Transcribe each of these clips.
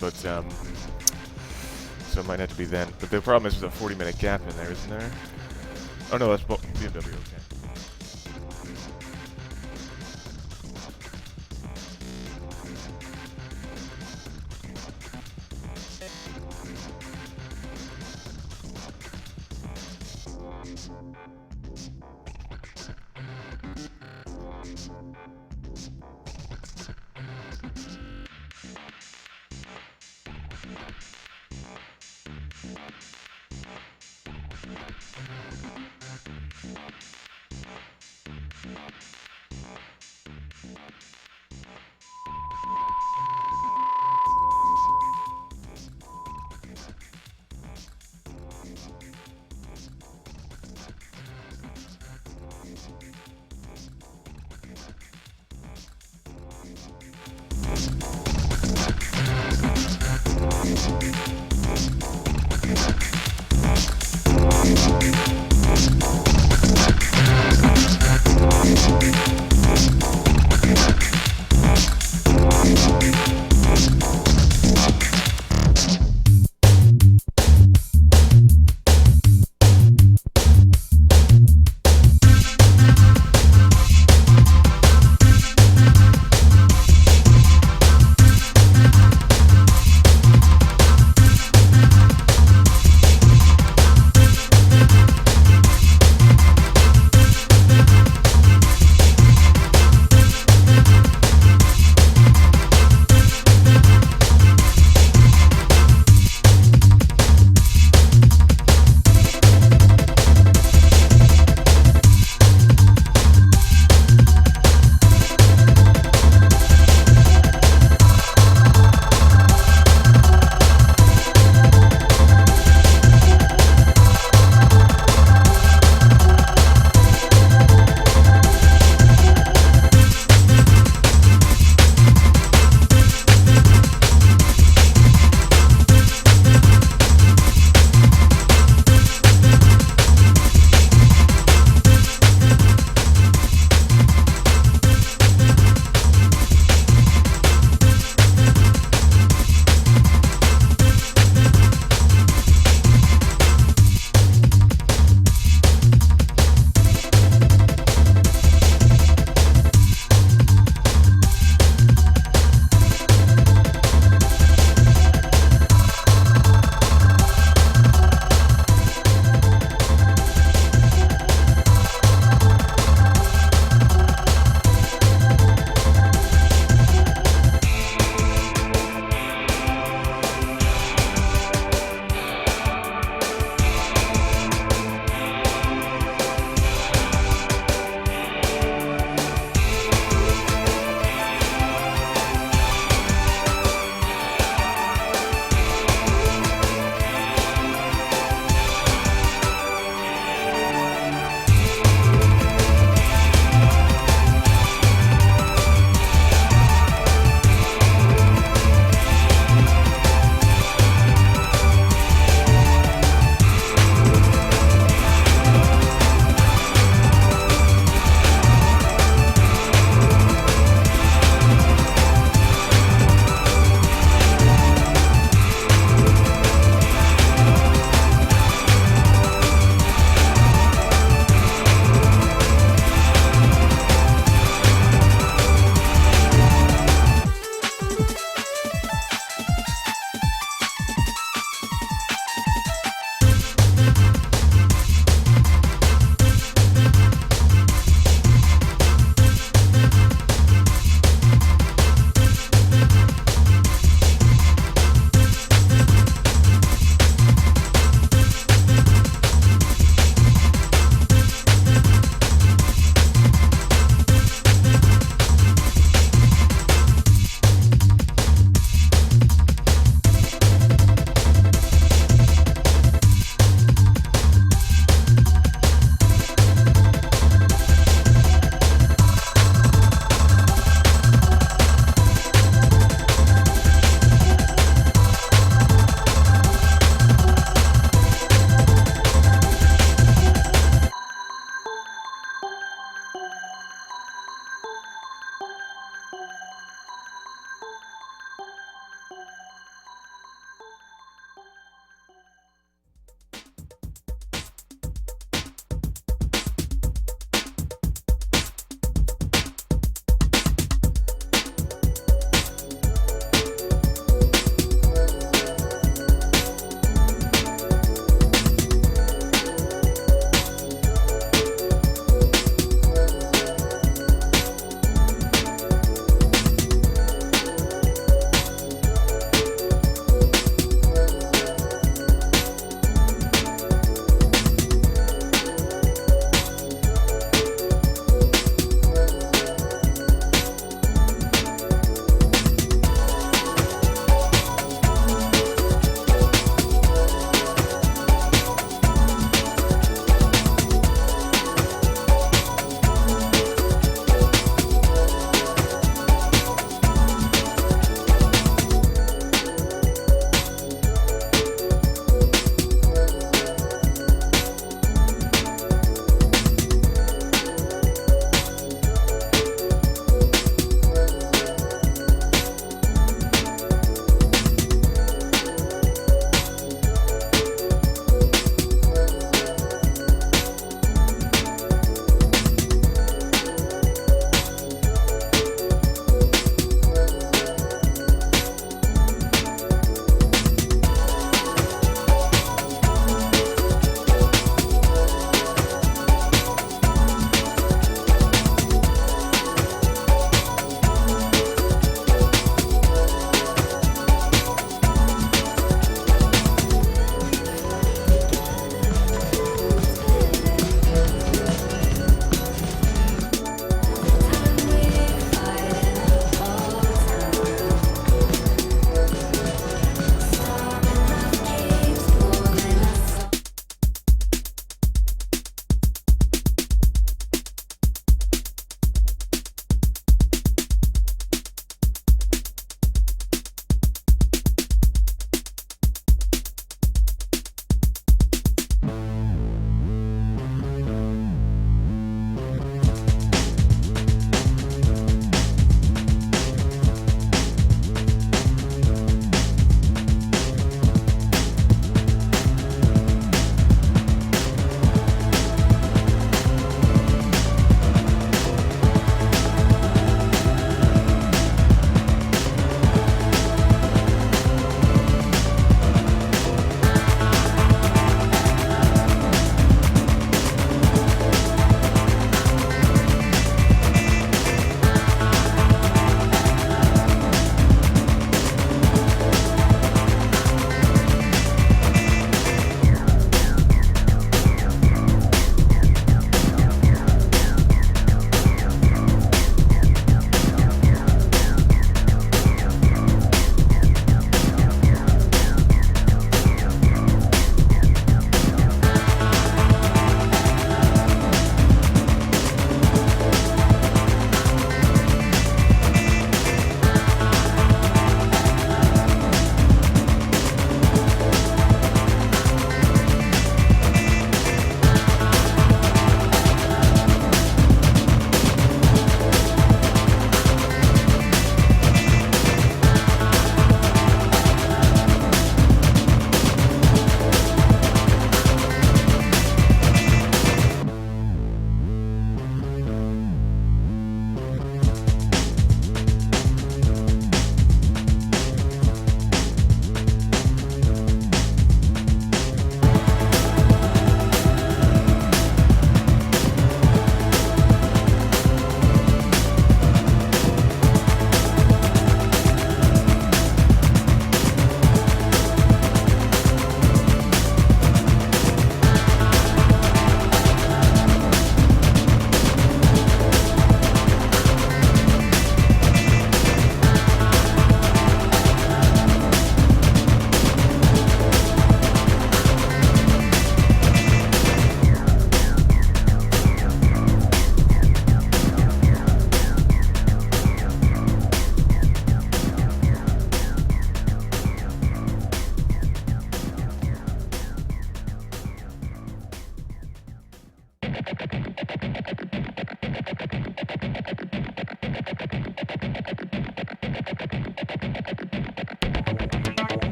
but so it might have to be then. But the problem is there's a 40-minute gap in there, isn't there? Oh no, that's BMW. Okay.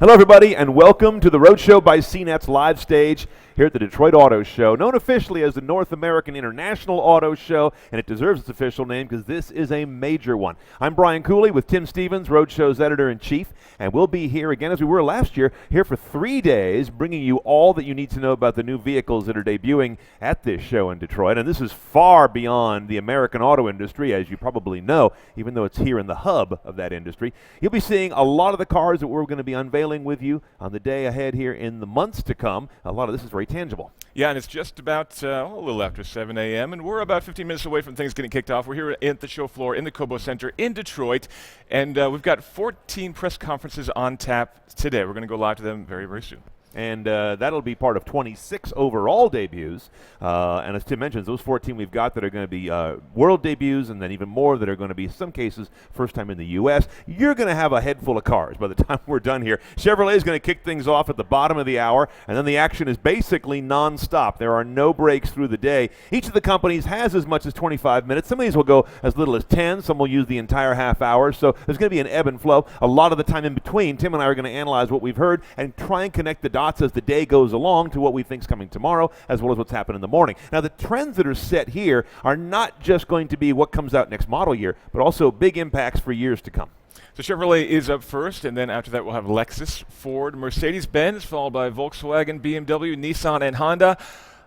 Hello, everybody, and welcome to the Roadshow by CNET's live stage here at the Detroit Auto Show, known officially as the North American International Auto Show, and it deserves its official name because this is a major one. I'm Brian Cooley with Tim Stevens, Roadshow's editor-in-chief, and we'll be here again as we were last year, here for 3 days, bringing you all that you need to know about the new vehicles that are debuting at this show in Detroit. And this is far beyond the American auto industry, as you probably know, even though it's here in the hub of that industry. You'll be seeing a lot of the cars that we're going to be unveiling with you on the day ahead here in the months to come. A lot of this is very tangible. Yeah, and it's just about a little after 7 a.m., and we're about 15 minutes away from things getting kicked off. We're here at the show floor in the Cobo Center in Detroit, and we've got 14 press conferences on tap today. We're going to go live to them very, very soon. And that'll be part of 26 overall debuts. And as Tim mentions, those 14 we've got that are going to be world debuts, and then even more that are going to be, in some cases, first time in the U.S. You're going to have a head full of cars by the time we're done here. Chevrolet is going to kick things off at the bottom of the hour, and then the action is basically nonstop. There are no breaks through the day. Each of the companies has as much as 25 minutes. Some of these will go as little as 10. Some will use the entire half hour. So there's going to be an ebb and flow. A lot of the time in between, Tim and I are going to analyze what we've heard and try and connect the dots as the day goes along to what we think is coming tomorrow, as well as what's happening in the morning. Now, the trends that are set here are not just going to be what comes out next model year, but also big impacts for years to come. So Chevrolet is up first, and then after that we'll have Lexus, Ford, Mercedes-Benz, followed by Volkswagen, BMW, Nissan, and Honda.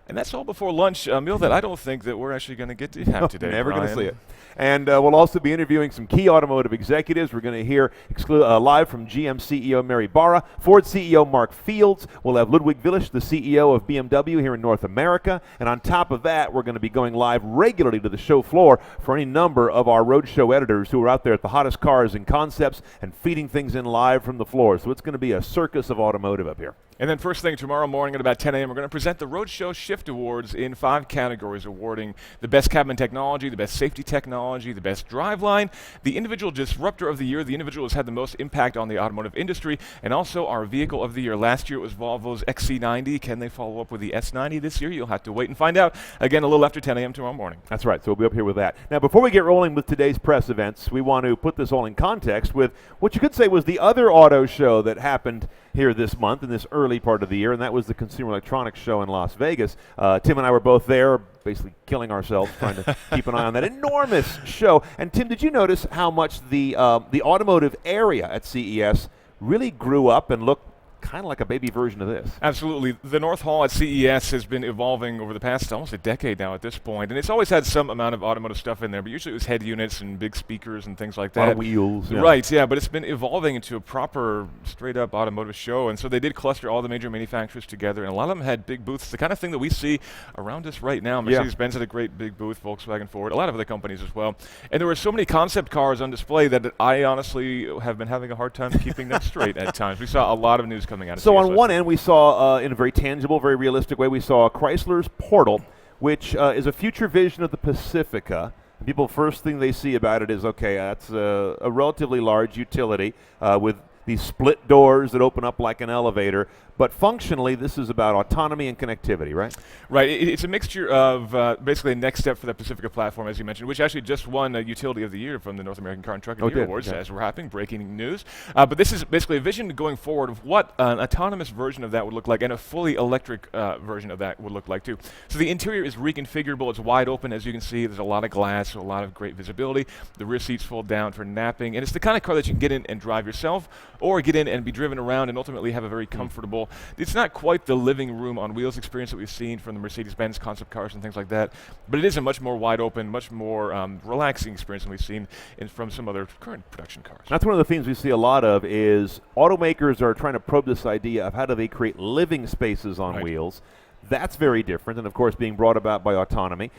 And that's all before lunch, a meal that I don't think that we're actually going to get to have today. Never going to see it. And we'll also be interviewing some key automotive executives. We're going to hear live from GM CEO Mary Barra, Ford CEO Mark Fields. We'll have Ludwig Willich, the CEO of BMW here in North America. And on top of that, we're going to be going live regularly to the show floor for any number of our roadshow editors who are out there at the hottest cars and concepts and feeding things in live from the floor. So it's going to be a circus of automotive up here. And then first thing tomorrow morning at about 10 a.m., we're going to present the Roadshow Shift Awards in 5 categories, awarding the best cabin technology, the best safety technology, the best driveline, the individual disruptor of the year, the individual who's had the most impact on the automotive industry, and also our vehicle of the year. Last year it was Volvo's XC90. Can they follow up with the S90 this year? You'll have to wait and find out. Again, a little after 10 a.m. tomorrow morning. That's right. So we'll be up here with that. Now, before we get rolling with today's press events, we want to put this all in context with what you could say was the other auto show that happened here this month in this early part of the year, and that was the Consumer Electronics Show in Las Vegas. Tim and I were both there, basically killing ourselves trying to keep an eye on that enormous show. And Tim, did you notice how much the automotive area at CES really grew up and looked kind of like a baby version of this? Absolutely. The North Hall at CES has been evolving over the past almost a decade now at this point, and it's always had some amount of automotive stuff in there, but usually it was head units and big speakers and things like that. A lot of wheels. Yeah. Right, yeah, but it's been evolving into a proper, straight-up automotive show, and so they did cluster all the major manufacturers together, and a lot of them had big booths, the kind of thing that we see around us right now. Mercedes-Benz had a great big booth, Volkswagen, Ford, a lot of other companies as well. And there were so many concept cars on display that I honestly have been having a hard time keeping them straight at times. We saw a lot of news coming out of So CES. on one end, we saw, in a very tangible, very realistic way, we saw Chrysler's Portal, which is a future vision of the Pacifica. And people, first thing they see about it is, okay, that's a relatively large utility with these split doors that open up like an elevator. But functionally, this is about autonomy and connectivity, right? Right. It's a mixture of basically a next step for the Pacifica platform, as you mentioned, which actually just won a Utility of the Year from the North American Car and Truck of the Year Awards, as we're happening, breaking news. But this is basically a vision going forward of what an autonomous version of that would look like and a fully electric version of that would look like, too. So the interior is reconfigurable. It's wide open, as you can see. There's a lot of glass, so a lot of great visibility. The rear seats fold down for napping. And it's the kind of car that you can get in and drive yourself or get in and be driven around and ultimately have a very comfortable. It's not quite the living room on wheels experience that we've seen from the Mercedes-Benz concept cars and things like that, but it is a much more wide open, much more relaxing experience than we've seen from some other current production cars. That's one of the themes we see a lot of is automakers are trying to probe this idea of how do they create living spaces on wheels. That's very different, and of course being brought about by autonomy.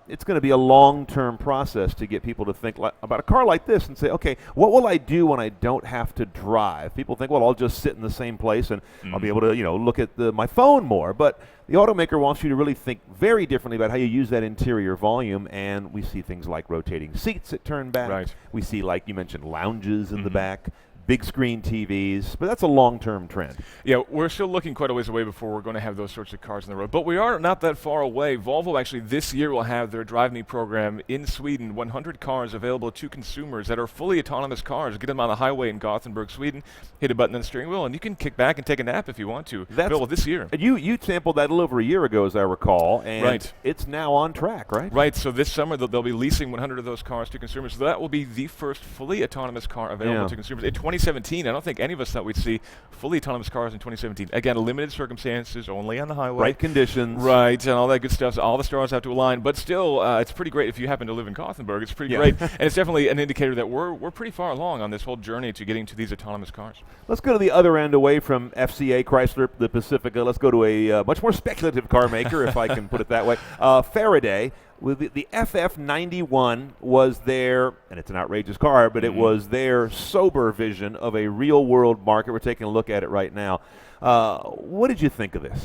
It's going to be a long-term process to get people to think about a car like this and say, okay, what will I do when I don't have to drive? People think, well, I'll just sit in the same place and I'll be able to, look at my phone more. But the automaker wants you to really think very differently about how you use that interior volume, and we see things like rotating seats that turn back. Right. We see, like you mentioned, lounges in the back. big screen TVs, but that's a long-term trend. Yeah, we're still looking quite a ways away before we're going to have those sorts of cars on the road, but we are not that far away. Volvo actually this year will have their Drive Me program in Sweden, 100 cars available to consumers that are fully autonomous cars. Get them on the highway in Gothenburg, Sweden, hit a button on the steering wheel, and you can kick back and take a nap if you want to. That's available this year. You sampled that a little over a year ago, as I recall, and right. It's now on track, right? Right, so this summer they'll be leasing 100 of those cars to consumers. So that will be the first fully autonomous car available to consumers. In 2017, I don't think any of us thought we'd see fully autonomous cars in 2017. Again, limited circumstances, only on the highway. Right conditions. Right, and all that good stuff. So all the stars have to align. But still, it's pretty great if you happen to live in Gothenburg. It's pretty great. And it's definitely an indicator that we're pretty far along on this whole journey to getting to these autonomous cars. Let's go to the other end, away from FCA, Chrysler, the Pacifica. Let's go to a much more speculative car maker, if I can put it that way. Faraday. With the FF91 was their, and it's an outrageous car, but it was their sober vision of a real-world market. We're taking a look at it right now. What did you think of this?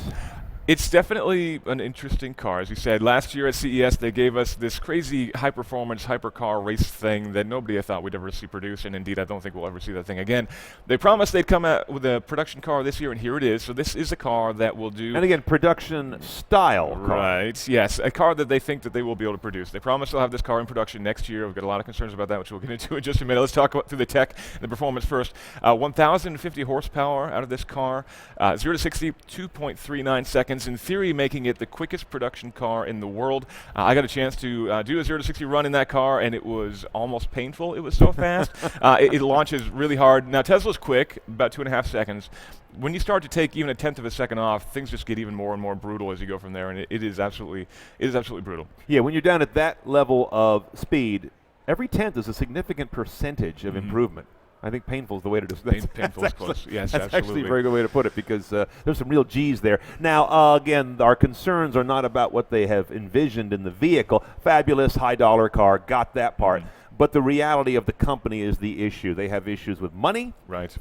It's definitely an interesting car. As you said, last year at CES, they gave us this crazy high-performance, hypercar race thing that nobody thought we'd ever see produced, and indeed, I don't think we'll ever see that thing again. They promised they'd come out with a production car this year, and here it is. So this is a car that will do... And again, production-style car. Right, yes, a car that they think that they will be able to produce. They promise they'll have this car in production next year. We've got a lot of concerns about that, which we'll get into in just a minute. Let's talk through the tech and the performance first. 1,050 horsepower out of this car. 0 to 60, 2.39 seconds. In theory, making it the quickest production car in the world. I got a chance to do a 0 to 60 run in that car, and it was almost painful. It was so fast. It launches really hard. Now, Tesla's quick, about 2.5 seconds. When you start to take even a tenth of a second off, things just get even more and more brutal as you go from there, and it is absolutely brutal. Yeah, when you're down at that level of speed, every tenth is a significant percentage of improvement. I think painful is the way to describe it. Painful is close. Yes, that's absolutely. actually a very good way to put it, because there's some real G's there. Now, again, our concerns are not about what they have envisioned in the vehicle. Fabulous, high-dollar car, got that part. But the reality of the company is the issue. They have issues with money,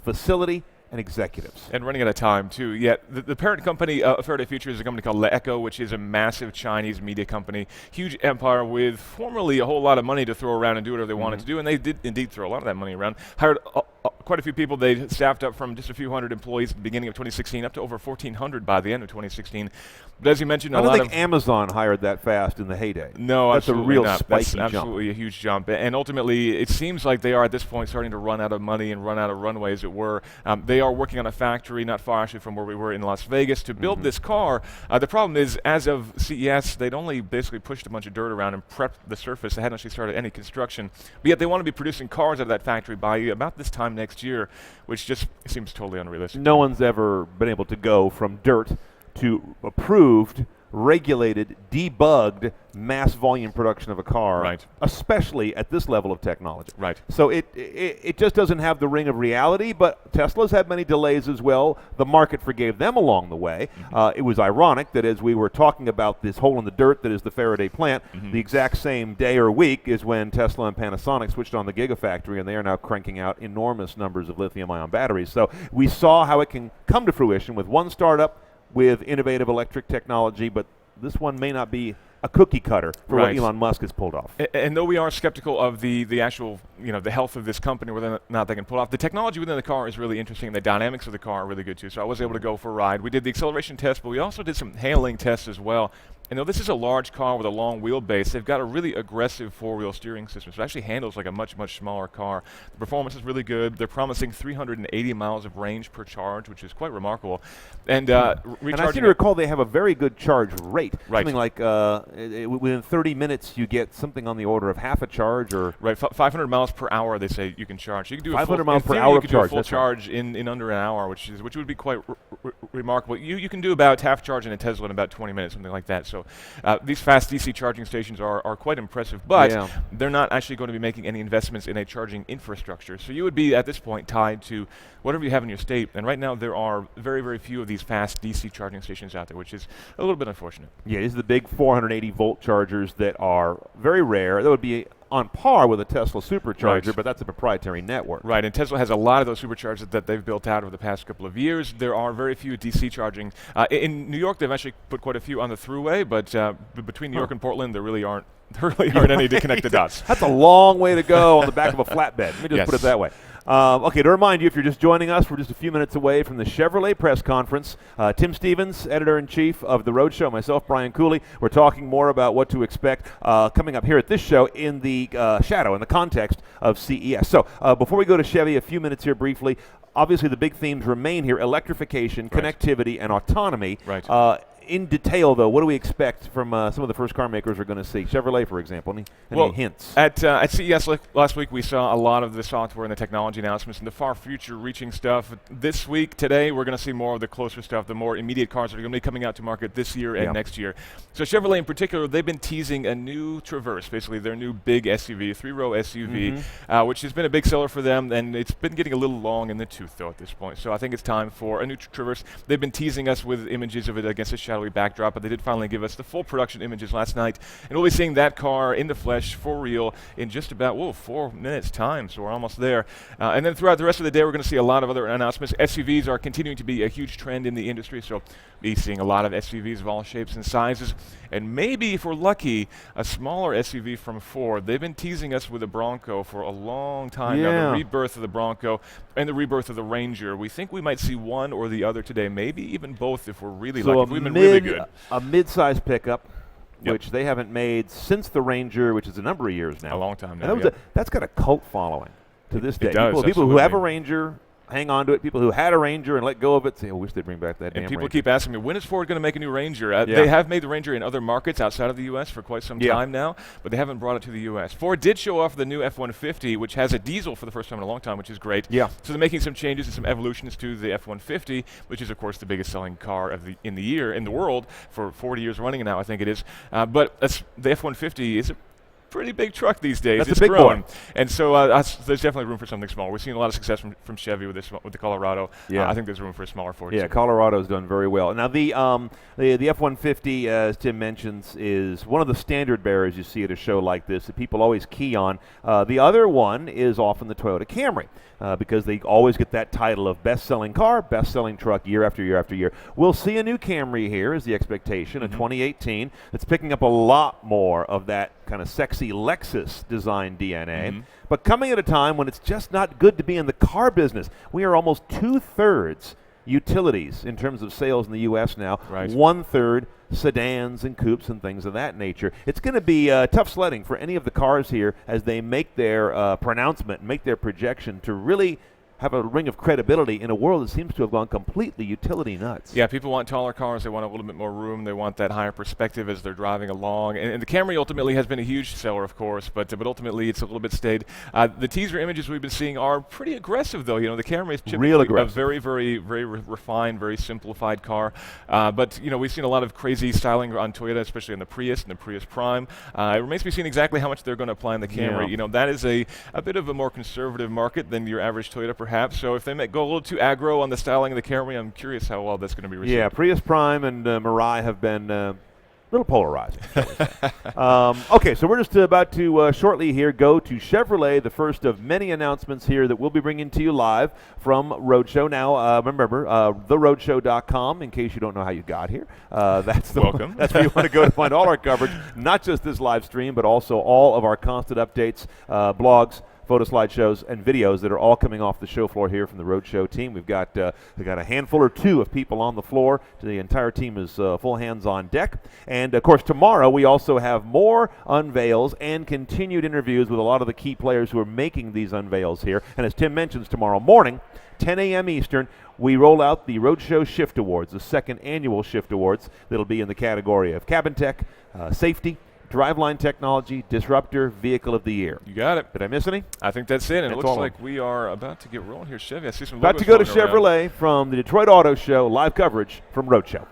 facility, and executives. And running out of time, too. Yeah, the parent company, Faraday Future, is a company called Echo, which is a massive Chinese media company, huge empire with formerly a whole lot of money to throw around and do whatever they wanted to do, and they did indeed throw a lot of that money around. Hired quite a few people. They staffed up from just a few hundred employees at the beginning of 2016 up to over 1,400 by the end of 2016. But as you mentioned, I don't think Amazon hired that fast in the heyday. No, that's a real not. spiky That's jump. Absolutely a huge jump. And ultimately, it seems like they are at this point starting to run out of money and run out of runway, as it were. They are working on a factory not far actually from where we were in Las Vegas to build this car. The problem is, as of CES, they'd only basically pushed a bunch of dirt around and prepped the surface. They hadn't actually started any construction. But yet they want to be producing cars out of that factory by about this time next year, which just seems totally unrealistic. No one's ever been able to go from dirt to approved, regulated, debugged mass volume production of a car, especially at this level of technology. So it just doesn't have the ring of reality, but Tesla's had many delays as well. The market forgave them along the way. It was ironic that as we were talking about this hole in the dirt that is the Faraday plant, the exact same day or week is when Tesla and Panasonic switched on the Gigafactory, and they are now cranking out enormous numbers of lithium-ion batteries. So we saw how it can come to fruition with one startup with innovative electric technology, but this one may not be a cookie cutter for what Elon Musk has pulled off. And though we are skeptical of the actual, the health of this company, whether or not they can pull off, the technology within the car is really interesting. The dynamics of the car are really good too. So I was able to go for a ride. We did the acceleration test, but we also did some handling tests as well. And though this is a large car with a long wheelbase, they've got a really aggressive four-wheel steering system. So it actually handles like a much, much smaller car. The performance is really good. They're promising 380 miles of range per charge, which is quite remarkable. And recharging. And I seem to recall they have a very good charge rate. Something like within 30 minutes you get something on the order of half a charge, or 500 miles per hour. They say you can charge. You can do 500 miles per hour of charge. Do a full charge in under an hour, which would be quite remarkable. You can do about half charge in a Tesla in about 20 minutes, something like that. So these fast DC charging stations are quite impressive, but they're not actually going to be making any investments in a charging infrastructure. So you would be at this point tied to whatever you have in your state. And right now there are very, very few of these fast DC charging stations out there, which is a little bit unfortunate. Yeah, these are the big 480 volt chargers that are very rare. That would be on par with a Tesla supercharger, but that's a proprietary network. Right, and Tesla has a lot of those superchargers that they've built out over the past couple of years. There are very few DC charging. In New York, they've actually put quite a few on the thruway, but between New York and Portland, there really aren't There really aren't any to connect the dots. That's a long way to go on the back of a flatbed. Let me just put it that way. Okay, to remind you, if you're just joining us, we're just a few minutes away from the Chevrolet press conference. Tim Stevens, editor-in-chief of the Roadshow, myself, Brian Cooley. We're talking more about what to expect coming up here at this show in the shadow, in the context of CES. So before we go to Chevy, a few minutes here briefly. Obviously, the big themes remain here: electrification, connectivity, and autonomy. Right. In detail, though, what do we expect from some of the first car makers we're going to see? Chevrolet, for example. Any hints? At CES last week, we saw a lot of the software and the technology announcements and the far future-reaching stuff. This week, today, we're going to see more of the closer stuff, the more immediate cars that are going to be coming out to market this year and next year. So Chevrolet, in particular, they've been teasing a new Traverse, basically their new big SUV, three-row SUV, which has been a big seller for them, and it's been getting a little long in the tooth, though, at this point. So I think it's time for a new Traverse. They've been teasing us with images of it against a shadowy backdrop, but they did finally give us the full production images last night, and we'll be seeing that car in the flesh for real in just about 4 minutes time, so we're almost there. And then throughout the rest of the day, we're going to see a lot of other announcements. SUVs are continuing to be a huge trend in the industry, so we'll be seeing a lot of SUVs of all shapes and sizes, and maybe, if we're lucky, a smaller SUV from Ford. They've been teasing us with a Bronco for a long time now, the rebirth of the Bronco and the rebirth of the Ranger. We think we might see one or the other today, maybe even both if we're really lucky. If we've been really good. A mid-size pickup, which they haven't made since the Ranger, which is a number of years now. A long time now. That's got a cult following to this day. It does, people who have a Ranger hang on to it. People who had a Ranger and let go of it say, I wish they'd bring back that damn And people Ranger. keep asking me, when is Ford going to make a new Ranger? They have made the Ranger in other markets outside of the U.S. for quite some time now, but they haven't brought it to the U.S. Ford did show off the new F-150, which has a diesel for the first time in a long time, which is great. Yeah. So they're making some changes and some evolutions to the F-150, which is, of course, the biggest selling car in the world for 40 years running now, I think it is. But the F-150 is a pretty big truck these days. That's it's a big grown. boy. And so there's definitely room for something small. We've seen a lot of success from Chevy with the Colorado. I think there's room for a smaller Ford. Yeah, Colorado's done very well. Now the F-150, as Tim mentions, is one of the standard bearers you see at a show like this that people always key on. The other one is often the Toyota Camry, because they always get that title of best-selling car, best-selling truck year after year after year. We'll see a new Camry here is the expectation in 2018. It's picking up a lot more of that kind of sexy Lexus design DNA, but coming at a time when it's just not good to be in the car business. We are almost 2/3 utilities in terms of sales in the U.S. now, 1/3 sedans and coupes and things of that nature. It's going to be tough sledding for any of the cars here as they make their pronouncement, make their projection to really have a ring of credibility in a world that seems to have gone completely utility nuts. Yeah, people want taller cars. They want a little bit more room. They want that higher perspective as they're driving along. And the Camry ultimately has been a huge seller, of course, but ultimately it's a little bit stayed. The teaser images we've been seeing are pretty aggressive, though. You know, the Camry is typically a very, very, very refined, very simplified car. But, you know, we've seen a lot of crazy styling on Toyota, especially on the Prius and the Prius Prime. It remains to be seen exactly how much they're going to apply in the Camry. You know, that is a bit of a more conservative market than your average Toyota, perhaps. So if they go a little too aggro on the styling of the Camry, I'm curious how well that's going to be received. Yeah, Prius Prime and Mirai have been a little polarizing. Okay, so we're just about to shortly here go to Chevrolet, the first of many announcements here that we'll be bringing to you live from Roadshow. Now, remember, theroadshow.com, in case you don't know how you got here. That's welcome. That's where you want to go to find all our coverage, not just this live stream, but also all of our constant updates, blogs, photo slideshows, and videos that are all coming off the show floor here from the Roadshow team. We've got a handful or two of people on the floor. The entire team is full hands on deck. And, of course, tomorrow we also have more unveils and continued interviews with a lot of the key players who are making these unveils here. And as Tim mentions, tomorrow morning, 10 a.m. Eastern, we roll out the Roadshow Shift Awards, the second annual Shift Awards that'll be in the category of cabin tech, safety, driveline technology, disruptor, vehicle of the year. You got it. Did I miss any? I think that's it. And it looks like we are about to get rolling here. Chevy, I see some about to go to Chevrolet from the Detroit Auto Show, live coverage from Roadshow.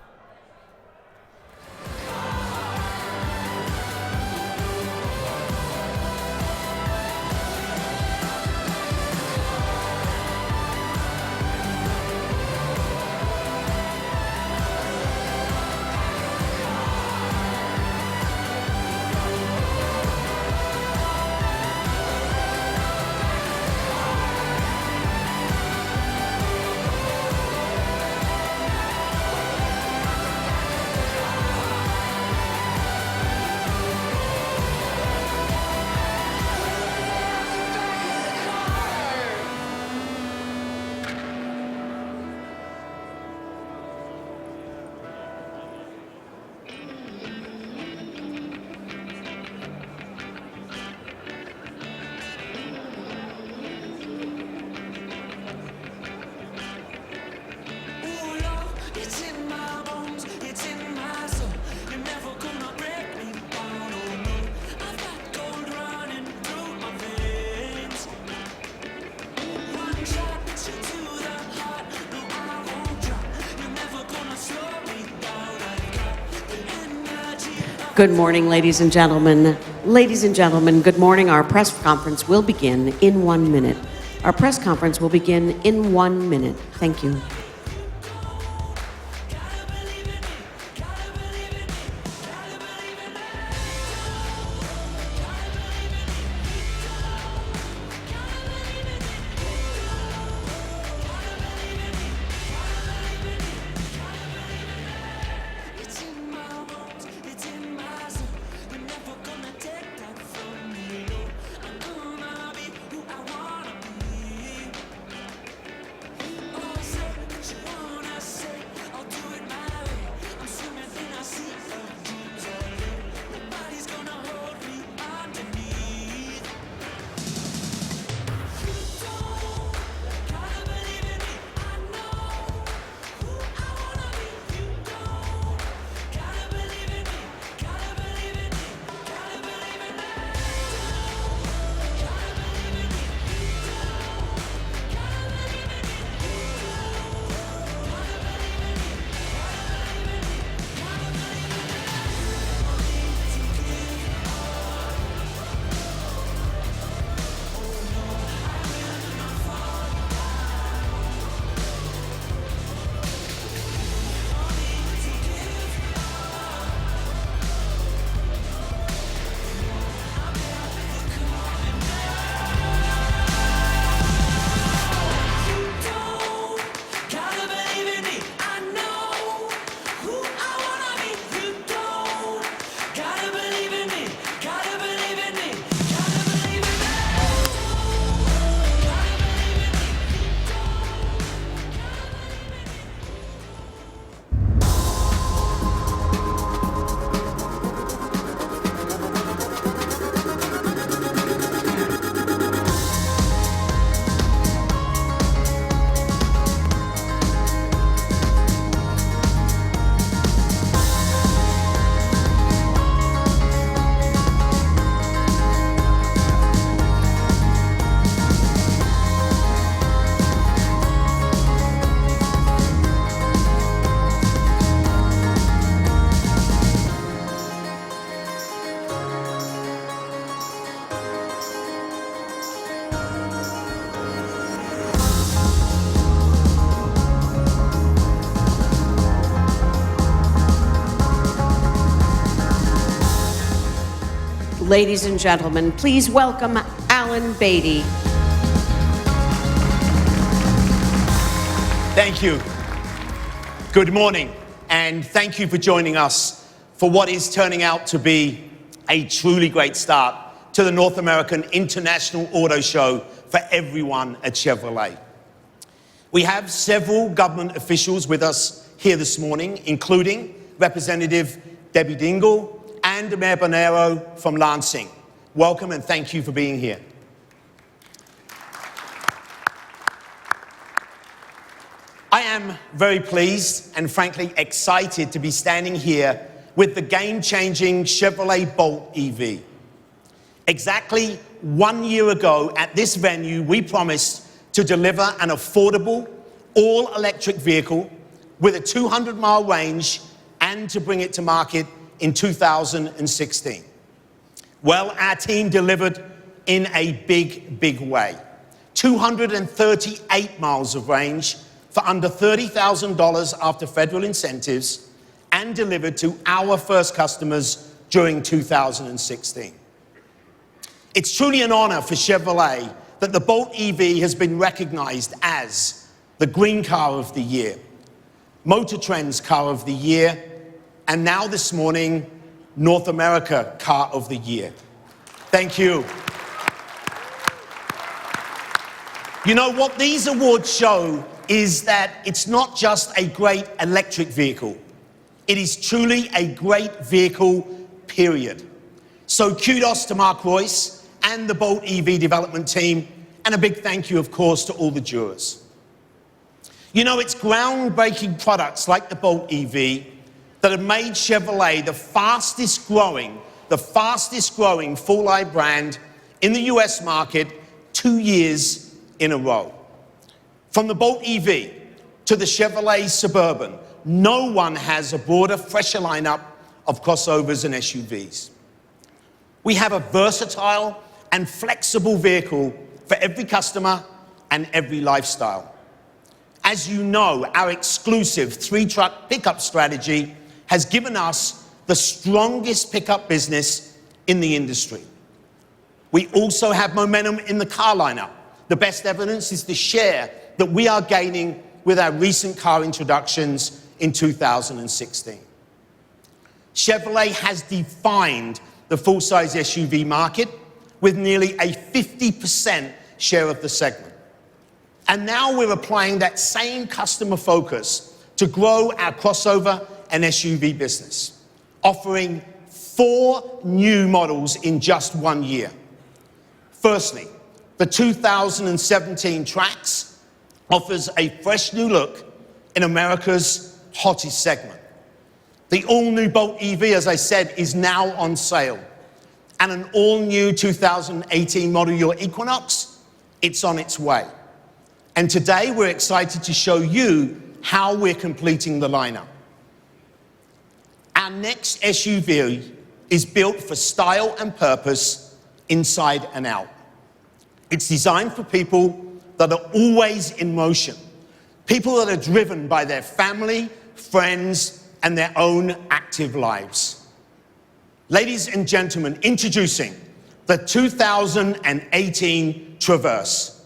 Good morning, ladies and gentlemen. Ladies and gentlemen, good morning. Our press conference will begin in 1 minute. Our press conference will begin in 1 minute. Thank you. Ladies and gentlemen, please welcome Alan Beatty. Thank you. Good morning, and thank you for joining us for what is turning out to be a truly great start to the North American International Auto Show for everyone at Chevrolet. We have several government officials with us here this morning, including Representative Debbie Dingell and Mayor Bonero from Lansing. Welcome and thank you for being here. I am very pleased and frankly excited to be standing here with the game-changing Chevrolet Bolt EV. Exactly 1 year ago at this venue, we promised to deliver an affordable, all-electric vehicle with a 200-mile range and to bring it to market in 2016. Well, our team delivered in a big, big way. 238 miles of range for under $30,000 after federal incentives and delivered to our first customers during 2016. It's truly an honor for Chevrolet that the Bolt EV has been recognized as the Green Car of the Year, Motor Trend's Car of the Year, and now this morning, North America Car of the Year. Thank you. You know, what these awards show is that it's not just a great electric vehicle. It is truly a great vehicle, period. So kudos to Mark Royce and the Bolt EV development team, and a big thank you, of course, to all the jurors. You know, it's groundbreaking products like the Bolt EV that have made Chevrolet the fastest growing full-line brand in the US market 2 years in a row. From the Bolt EV to the Chevrolet Suburban, no one has a broader, fresher lineup of crossovers and SUVs. We have a versatile and flexible vehicle for every customer and every lifestyle. As you know, our exclusive 3-truck pickup strategy has given us the strongest pickup business in the industry. We also have momentum in the car lineup. The best evidence is the share that we are gaining with our recent car introductions in 2016. Chevrolet has defined the full-size SUV market with nearly a 50% share of the segment. And now we're applying that same customer focus to grow our crossover and SUV business, offering 4 new models in just 1 year. Firstly, the 2017 Trax offers a fresh new look in America's hottest segment. The all-new Bolt EV, as I said, is now on sale. And an all-new 2018 model year Equinox, it's on its way. And today we're excited to show you how we're completing the lineup. Our next SUV is built for style and purpose, inside and out. It's designed for people that are always in motion, people that are driven by their family, friends, and their own active lives. Ladies and gentlemen, introducing the 2018 Traverse.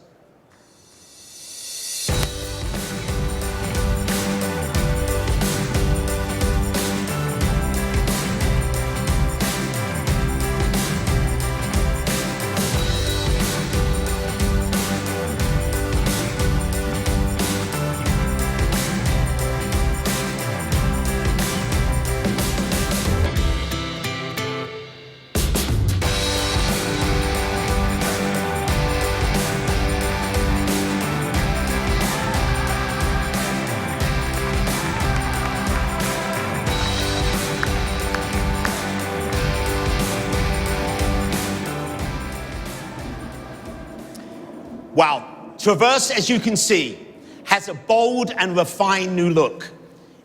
Wow, Traverse, as you can see, has a bold and refined new look.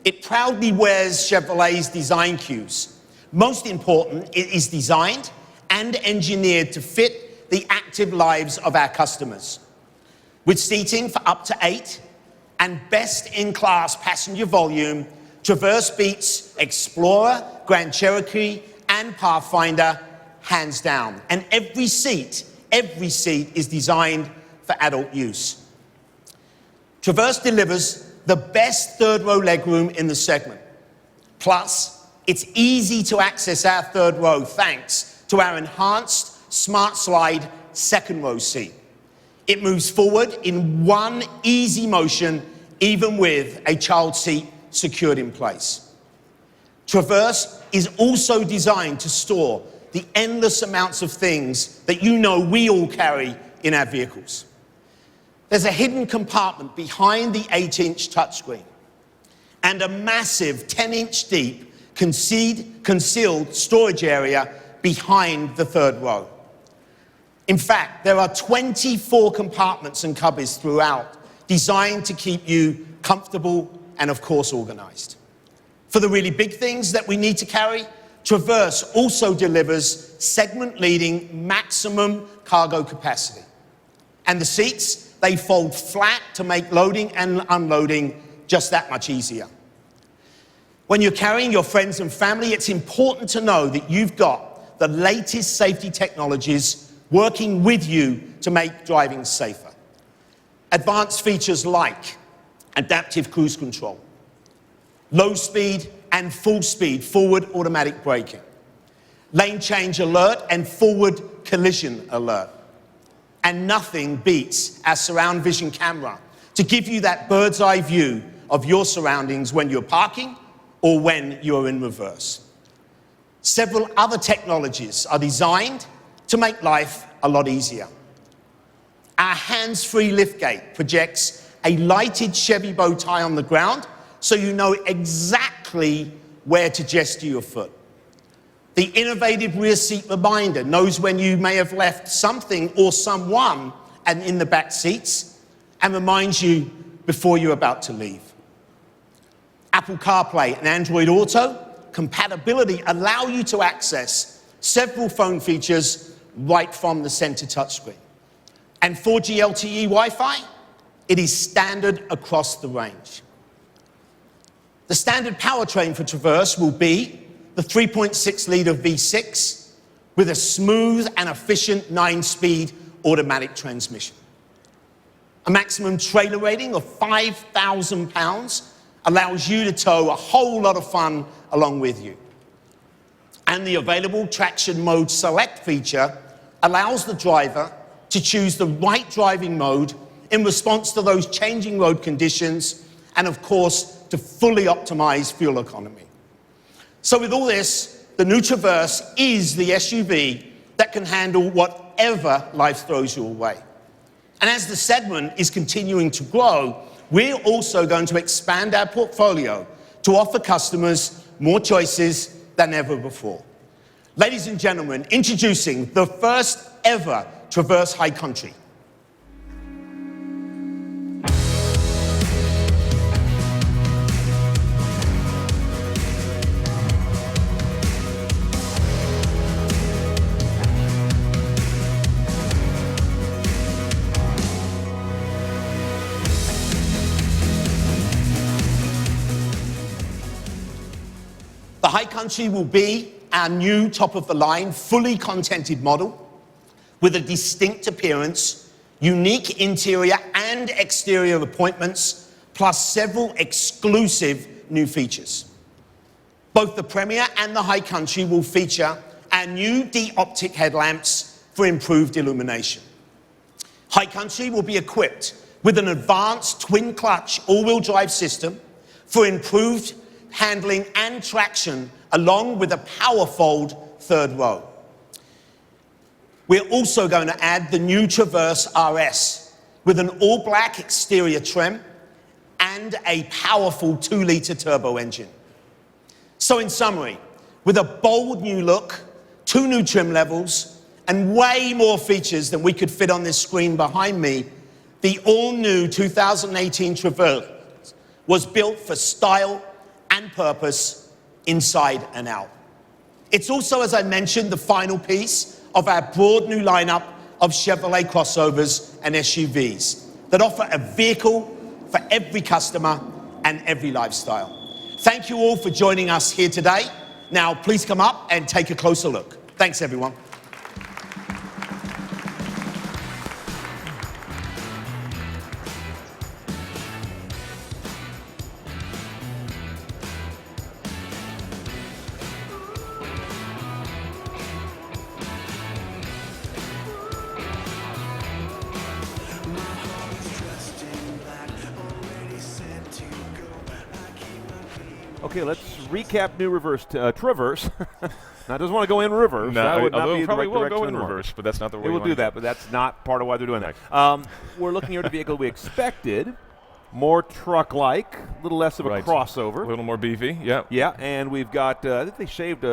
It proudly wears Chevrolet's design cues. Most important, it is designed and engineered to fit the active lives of our customers. With seating for up to 8 and best-in-class passenger volume, Traverse beats Explorer, Grand Cherokee, and Pathfinder hands down. And every seat is designed for adult use. Traverse delivers the best third-row legroom in the segment. Plus, it's easy to access our third row thanks to our enhanced Smart Slide second-row seat. It moves forward in one easy motion, even with a child seat secured in place. Traverse is also designed to store the endless amounts of things that you know we all carry in our vehicles. There's a hidden compartment behind the 8-inch touchscreen and a massive 10-inch deep concealed storage area behind the third row. In fact, there are 24 compartments and cubbies throughout, designed to keep you comfortable and, of course, organized. For the really big things that we need to carry, Traverse also delivers segment-leading maximum cargo capacity. And the seats, they fold flat to make loading and unloading just that much easier. When you're carrying your friends and family, it's important to know that you've got the latest safety technologies working with you to make driving safer. Advanced features like adaptive cruise control, low speed and full speed forward automatic braking, lane change alert and forward collision alert. And nothing beats our surround vision camera to give you that bird's eye view of your surroundings when you're parking or when you're in reverse. Several other technologies are designed to make life a lot easier. Our hands-free liftgate projects a lighted Chevy bow tie on the ground so you know exactly where to gesture your foot. The innovative rear seat reminder knows when you may have left something or someone in the back seats and reminds you before you're about to leave. Apple CarPlay and Android Auto compatibility allow you to access several phone features right from the center touchscreen. And 4G LTE Wi-Fi, it is standard across the range. The standard powertrain for Traverse will be the 3.6-liter V6 with a smooth and efficient 9-speed automatic transmission. A maximum trailer rating of 5,000 pounds allows you to tow a whole lot of fun along with you. And the available Traction Mode Select feature allows the driver to choose the right driving mode in response to those changing road conditions and, of course, to fully optimize fuel economy. So with all this, the new Traverse is the SUV that can handle whatever life throws your way. And as the segment is continuing to grow, we're also going to expand our portfolio to offer customers more choices than ever before. Ladies and gentlemen, introducing the first ever Traverse High Country. The High Country will be our new top-of-the-line, fully contented model with a distinct appearance, unique interior and exterior appointments, plus several exclusive new features. Both the Premier and the High Country will feature our new D-optic headlamps for improved illumination. High Country will be equipped with an advanced twin-clutch all-wheel drive system for improved handling and traction, along with a power-fold third row. We're also going to add the new Traverse RS with an all-black exterior trim and a powerful 2-liter turbo engine. So in summary, with a bold new look, 2 new trim levels, and way more features than we could fit on this screen behind me, the all-new 2018 Traverse was built for style and purpose inside and out. It's also, as I mentioned, the final piece of our broad new lineup of Chevrolet crossovers and SUVs that offer a vehicle for every customer and every lifestyle. Thank you all for joining us here today. Now, please come up and take a closer look. Thanks, everyone. Okay, let's recap new Traverse. Now, it doesn't want to go in reverse. No, that would not be probably the will right go in direction reverse, but that's not the way it will do that, but that's not part of why they're doing that. We're looking here at a vehicle we expected, more truck-like, a little less of a crossover. A little more beefy, yeah. Yeah, and we've got, I think they shaved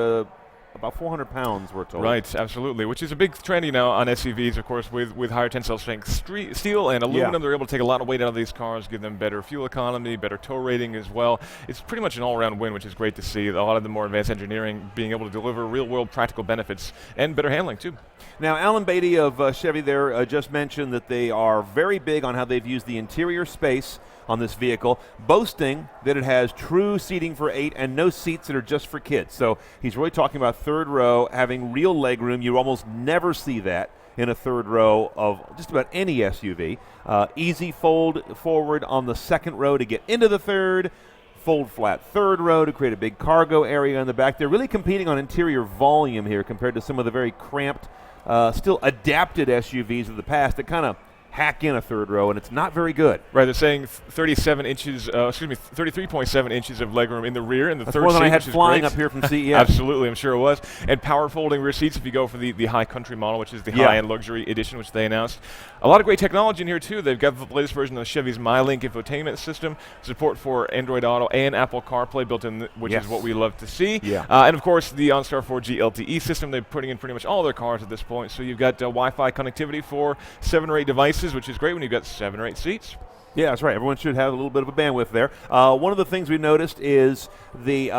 about 400 pounds, we're told. Right, absolutely, which is a big trend, you know, on SUVs, of course, with higher tensile strength steel and aluminum. Yeah. They're able to take a lot of weight out of these cars, give them better fuel economy, better tow rating as well. It's pretty much an all-around win, which is great to see. A lot of the more advanced engineering being able to deliver real-world practical benefits and better handling, too. Now, Alan Beatty of Chevy there just mentioned that they are very big on how they've used the interior space on this vehicle, boasting that it has true seating for 8 and no seats that are just for kids. So he's really talking about third row, having real leg room. You almost never see that in a third row of just about any SUV. Easy fold forward on the second row to get into the third, fold flat third row to create a big cargo area in the back. They're really competing on interior volume here compared to some of the very cramped, still adapted SUVs of the past that kind of hack in a third row, and it's not very good. Right, they're saying 33.7 inches of legroom in the rear in the That's third more than seat, I had which is flying great. up here from CES. Absolutely, I'm sure it was. And power folding rear seats if you go for the High Country model, which is the high-end luxury edition, which they announced. A lot of great technology in here, too. They've got the latest version of Chevy's MyLink infotainment system, support for Android Auto and Apple CarPlay built in, which is what we love to see. Yeah. And, of course, the OnStar 4G LTE system they're putting in pretty much all their cars at this point. So you've got Wi-Fi connectivity for 7 or 8 devices, which is great when you've got 7 or 8 seats. Yeah, that's right. Everyone should have a little bit of a bandwidth there. One of the things we noticed is the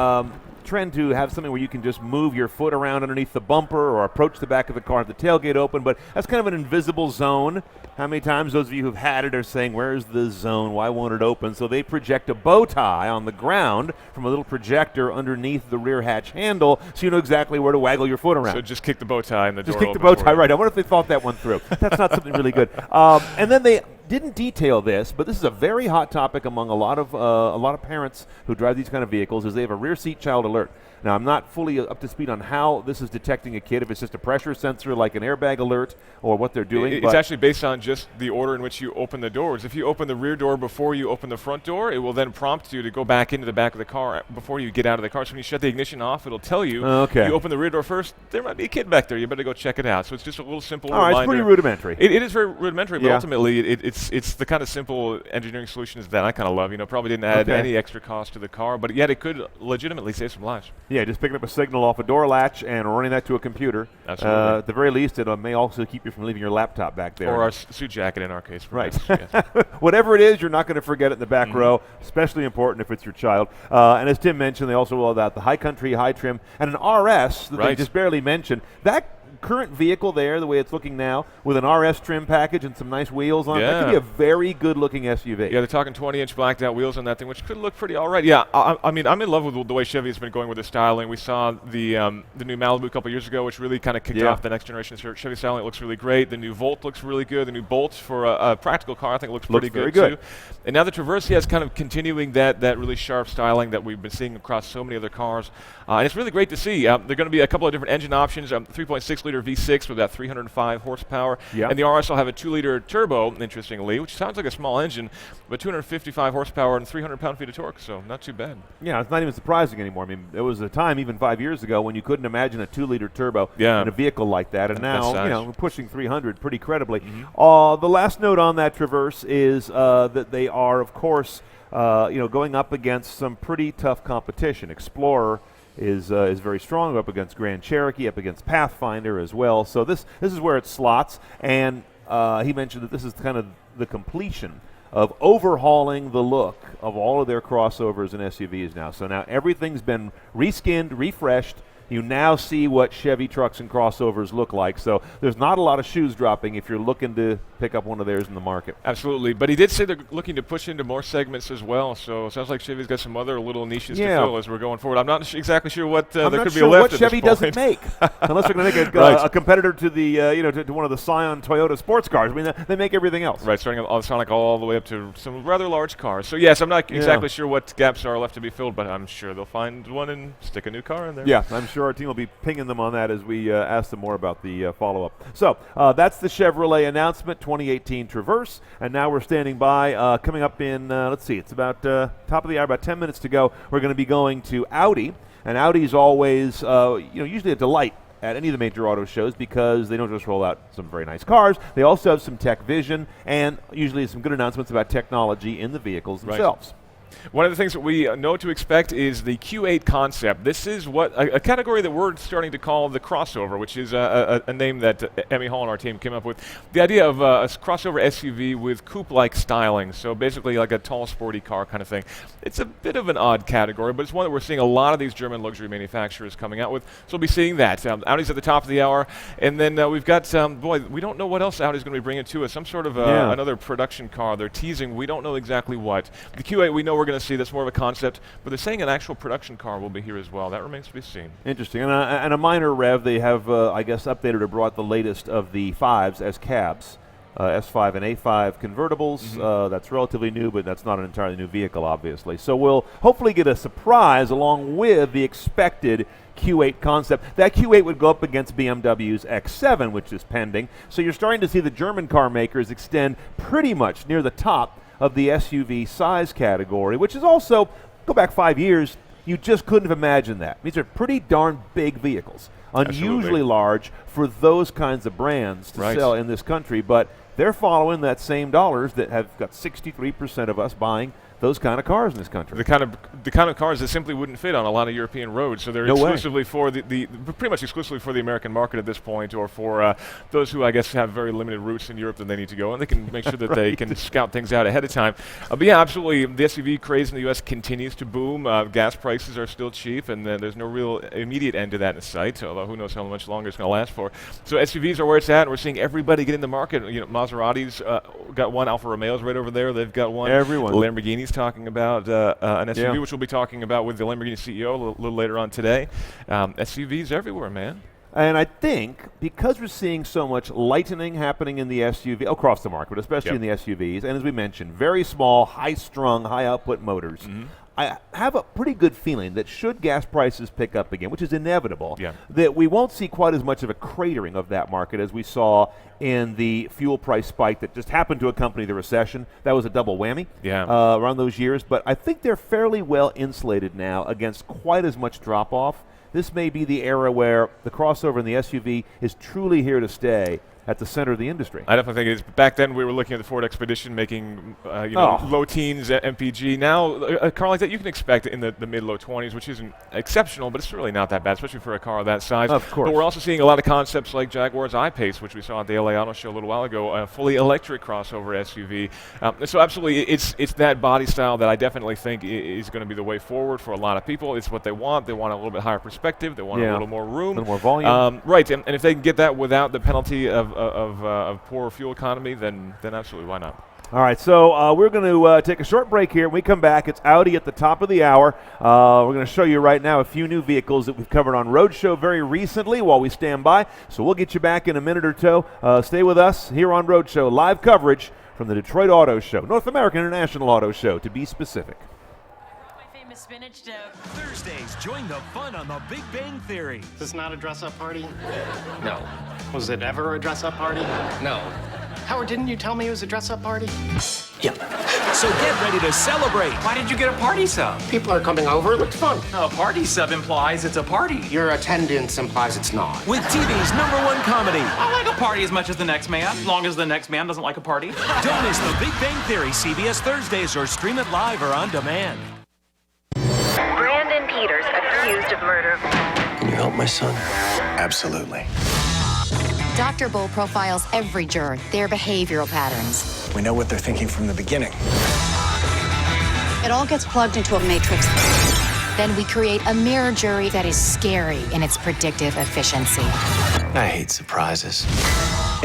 trend to have something where you can just move your foot around underneath the bumper or approach the back of the car with the tailgate open, but that's kind of an invisible zone. How many times those of you who've had it are saying, where's the zone? Why won't it open? So they project a bow tie on the ground from a little projector underneath the rear hatch handle so you know exactly where to waggle your foot around. So just kick the bow tie and the door Just kick the bow tie, right. I wonder if they thought that one through. That's not something really good. And then they didn't detail this, but this is a very hot topic among a lot of parents who drive these kind of vehicles, is they have a rear seat child alert. Now, I'm not fully up to speed on how this is detecting a kid, if it's just a pressure sensor like an airbag alert or what they're doing. It's actually based on just the order in which you open the doors. If you open the rear door before you open the front door, it will then prompt you to go back into the back of the car before you get out of the car. So when you shut the ignition off, it'll tell you, you open the rear door first, there might be a kid back there. You better go check it out. So it's just a little simple reminder. It's pretty rudimentary. It is very rudimentary, but ultimately it's the kind of simple engineering solutions that I kind of love. Probably didn't add any extra cost to the car, but yet it could legitimately save some lives. Yeah, just picking up a signal off a door latch and running that to a computer. Absolutely. At the very least, it may also keep you from leaving your laptop back there. Or our suit jacket in our case. Right. Whatever it is, you're not going to forget it in the back row, especially important if it's your child. And as Tim mentioned, they also rolled out the high country, high trim, and an RS that they just barely mentioned. That current vehicle there, the way it's looking now, with an RS trim package and some nice wheels on it, that could be a very good-looking SUV. Yeah, they're talking 20-inch blacked-out wheels on that thing, which could look pretty all right. Yeah, I mean, I'm in love with the way Chevy has been going with the styling. We saw the new Malibu a couple years ago, which really kind of kicked off the next generation of Chevy styling. It looks really great. The new Volt looks really good. The new Bolt for a practical car, I think, looks pretty good, too. And now the Traverse is kind of continuing that really sharp styling that we've been seeing across so many other cars. And it's really great to see. There are going to be a couple of different engine options, 3.6-liter V6 with that 305 horsepower. And the RS will have a 2-liter turbo, interestingly, which sounds like a small engine, but 255 horsepower and 300 pound-feet of torque, so not too bad. Yeah, it's not even surprising anymore. I mean, there was a time, even 5 years ago, when you couldn't imagine a 2-liter turbo in a vehicle like that, and now, we're pushing 300 pretty credibly. The last note on that Traverse is that they are, of course, going up against some pretty tough competition. Explorer is very strong, up against Grand Cherokee, up against Pathfinder as well. So this is where it slots, and he mentioned that this is kind of the completion of overhauling the look of all of their crossovers and SUVs now. So now everything's been reskinned, refreshed. You now see what Chevy trucks and crossovers look like. So there's not a lot of shoes dropping if you're looking to pick up one of theirs in the market. Absolutely. But he did say they're looking to push into more segments as well. So it sounds like Chevy's got some other little niches to fill as we're going forward. I'm not exactly sure what there could be left what Chevy doesn't make, unless they're going to make a competitor to the to one of the Scion Toyota sports cars. I mean, they make everything else. Right, starting all the way up to some rather large cars. So yes, I'm not exactly sure what gaps are left to be filled, but I'm sure they'll find one and stick a new car in there. Yeah, I'm sure our team will be pinging them on that as we ask them more about the follow-up. So that's the Chevrolet announcement, 2018 Traverse, and now we're standing by. Coming up in, let's see, it's about top of the hour, about 10 minutes to go. We're going to be going to Audi, and Audi's always, usually a delight at any of the major auto shows because they don't just roll out some very nice cars. They also have some tech vision and usually some good announcements about technology in the vehicles themselves. One of the things that we know to expect is the Q8 concept. This is what a category that we're starting to call the crossover, which is a name that Emmy Hall and our team came up with. The idea of a crossover SUV with coupe-like styling, so basically like a tall, sporty car kind of thing. It's a bit of an odd category, but it's one that we're seeing a lot of these German luxury manufacturers coming out with. So we'll be seeing that. Audi's at the top of the hour, and then we've got, we don't know what else Audi's going to be bringing to us. Some sort of another production car. They're teasing. We don't know exactly what. The Q8 we know we're going to see. That's more of a concept, but they're saying an actual production car will be here as well. That remains to be seen. Interesting. And a minor rev, they have, I guess, updated or brought the latest of the 5s as cabs. S5 and A5 convertibles. That's relatively new, but that's not an entirely new vehicle, obviously. So we'll hopefully get a surprise along with the expected Q8 concept. That Q8 would go up against BMW's X7, which is pending. So you're starting to see the German car makers extend pretty much near the top of the SUV size category, which is also, go back 5 years, you just couldn't have imagined that. These are pretty darn big vehicles, unusually large for those kinds of brands to sell in this country, but they're following that same dollars that have got 63% of us buying those kind of cars in this country. The kind of cars that simply wouldn't fit on a lot of European roads. So they're exclusively for pretty much exclusively for the American market at this point, or for those who I guess have very limited routes in Europe that they need to go, and they can make sure that they can scout things out ahead of time. But yeah, absolutely, the SUV craze in the U.S. continues to boom. Gas prices are still cheap, and there's no real immediate end to that in sight. Although who knows how much longer it's going to last for. So SUVs are where it's at, and we're seeing everybody get in the market. You know, Maserati's got one, Alfa Romeo's right over there. They've got one. Everyone. Lamborghini's talking about an SUV, which we'll be talking about with the Lamborghini CEO a little later on today. SUVs everywhere, man. And I think because we're seeing so much lightening happening in the SUV across the market, but especially in the SUVs, and as we mentioned, very small, high-strung, high-output motors. I have a pretty good feeling that should gas prices pick up again, which is inevitable, that we won't see quite as much of a cratering of that market as we saw in the fuel price spike that just happened to accompany the recession. That was a double whammy around those years. But I think they're fairly well insulated now against quite as much drop-off. This may be the era where the crossover and the SUV is truly here to stay at the center of the industry. I definitely think it is. Back then, we were looking at the Ford Expedition making low teens MPG. Now, a car like that you can expect in the mid-low 20s, which isn't exceptional, but it's really not that bad, especially for a car of that size. Of course. But we're also seeing a lot of concepts like Jaguar's I-Pace, which we saw at the LA Auto Show a little while ago, a fully electric crossover SUV. So absolutely, it's that body style that I definitely think is going to be the way forward for a lot of people. It's what they want. They want a little bit higher perspective. They want a little more room. A little more volume. Right, and if they can get that without the penalty of poor fuel economy, then absolutely, why not? All right, so we're going to take a short break here. When we come back, it's Audi at the top of the hour. We're going to show you right now a few new vehicles that we've covered on Roadshow very recently while we stand by. So we'll get you back in a minute or two. Stay with us here on Roadshow, live coverage from the Detroit Auto Show, North American International Auto Show, to be specific. Spinach dip. Thursdays, join the fun on the Big Bang Theory. Is this not a dress-up party? No. Was it ever a dress-up party? No. Howard, didn't you tell me it was a dress-up party? Yeah. So get ready to celebrate. Why did you get a party sub? People are coming over. It looks fun. A party sub implies it's a party. Your attendance implies it's not. With TV's #1 comedy. I like a party as much as the next man, as long as the next man doesn't like a party. Don't miss the Big Bang Theory, CBS Thursdays, or stream it live or on demand. Brandon Peters accused of murder. Can you help my son? Absolutely. Dr. Bull profiles every juror, their behavioral patterns. We know what they're thinking from the beginning. It all gets plugged into a matrix. Then we create a mirror jury that is scary in its predictive efficiency. I hate surprises.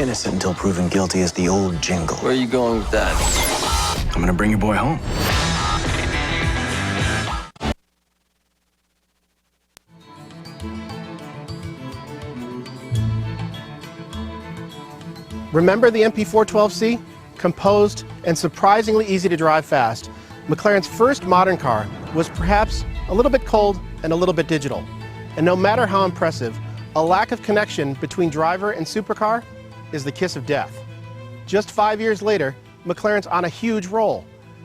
Innocent until proven guilty is the old jingle. Where are you going with that? I'm gonna bring your boy home. Remember the MP412C? Composed and surprisingly easy to drive fast, McLaren's first modern car was perhaps a little bit cold and a little bit digital. And no matter how impressive, a lack of connection between driver and supercar is the kiss of death. Just 5 years later, McLaren's on a huge roll.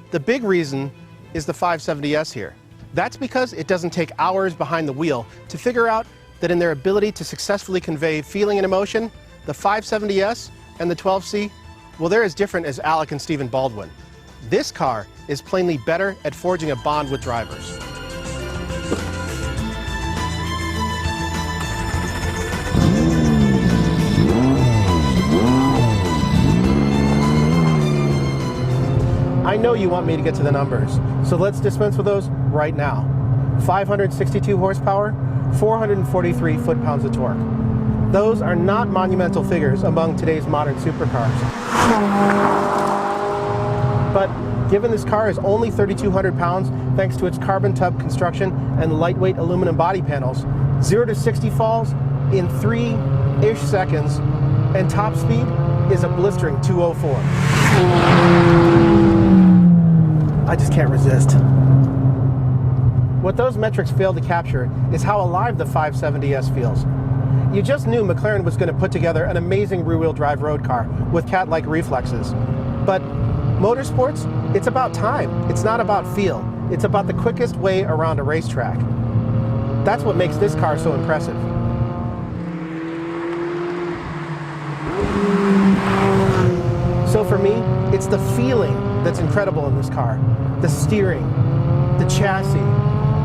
The big reason is the 570S here. That's because it doesn't take hours behind the wheel to figure out that in their ability to successfully convey feeling and emotion, the 570S and the 12C, well, they're as different as Alec and Stephen Baldwin. This car is plainly better at forging a bond with drivers. I know you want me to get to the numbers, so let's dispense with those right now. 562 horsepower, 443 foot-pounds of torque. Those are not monumental figures among today's modern supercars. But given this car is only 3,200 pounds thanks to its carbon tub construction and lightweight aluminum body panels, 0 to 60 falls in 3-ish seconds, and top speed is a blistering 204. I just can't resist. What those metrics fail to capture is how alive the 570S feels. You just knew McLaren was going to put together an amazing rear-wheel drive road car with cat-like reflexes. But motorsports, it's about time. It's not about feel. It's about the quickest way around a racetrack. That's what makes this car so impressive. So for me, it's the feeling that's incredible in this car. The steering, the chassis,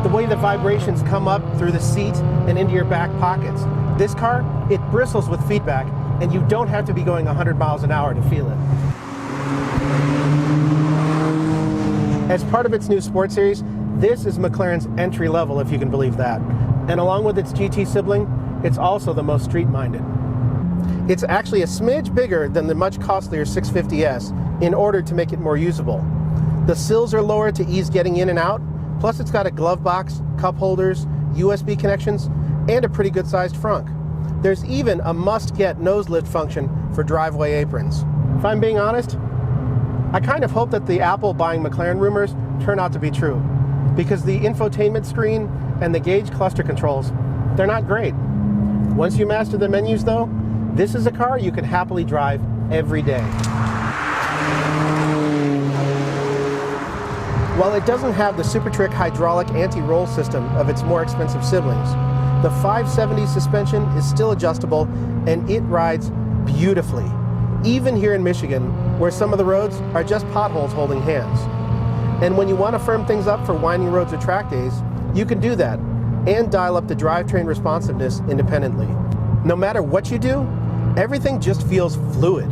the way the vibrations come up through the seat and into your back pockets. This car, it bristles with feedback, and you don't have to be going 100 miles an hour to feel it. As part of its new sports series, this is McLaren's entry level, if you can believe that. And along with its GT sibling, it's also the most street-minded. It's actually a smidge bigger than the much costlier 650S in order to make it more usable. The sills are lower to ease getting in and out, plus it's got a glove box, cup holders, USB connections, and a pretty good-sized frunk. There's even a must-get nose lift function for driveway aprons. If I'm being honest, I kind of hope that the Apple buying McLaren rumors turn out to be true, because the infotainment screen and the gauge cluster controls, they're not great. Once you master the menus though, this is a car you can happily drive every day. While it doesn't have the SuperTrick hydraulic anti-roll system of its more expensive siblings, the 570 suspension is still adjustable and it rides beautifully, even here in Michigan, where some of the roads are just potholes holding hands. And when you want to firm things up for winding roads or track days, you can do that and dial up the drivetrain responsiveness independently. No matter what you do, everything just feels fluid.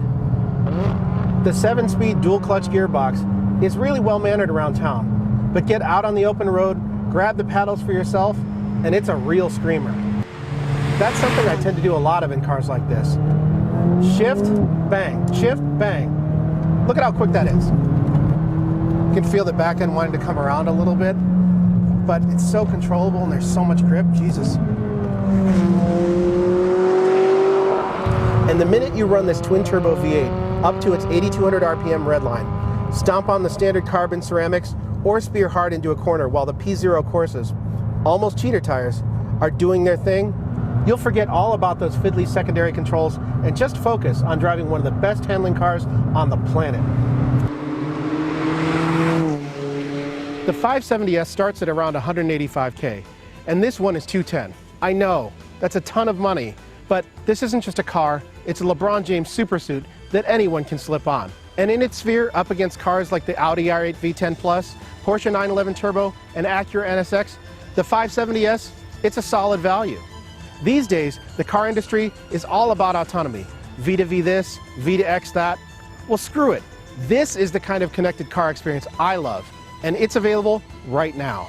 The 7-speed dual-clutch gearbox is really well-mannered around town, but get out on the open road, grab the paddles for yourself, and it's a real screamer. That's something I tend to do a lot of in cars like this. Shift, bang, shift, bang. Look at how quick that is. You can feel the back end wanting to come around a little bit, but it's so controllable and there's so much grip, Jesus. And the minute you run this twin-turbo V8 up to its 8,200 RPM redline, stomp on the standard carbon ceramics, or spear hard into a corner while the P0 Corsas, almost cheater tires, are doing their thing, you'll forget all about those fiddly secondary controls and just focus on driving one of the best handling cars on the planet. The 570S starts at around 185K, and this one is 210. I know, that's a ton of money, but this isn't just a car, it's a LeBron James supersuit that anyone can slip on. And in its sphere, up against cars like the Audi R8 V10 Plus, Porsche 911 Turbo, and Acura NSX, the 570S, it's a solid value. These days, the car industry is all about autonomy. V to V this, V to X that. Well, screw it. This is the kind of connected car experience I love, and it's available right now.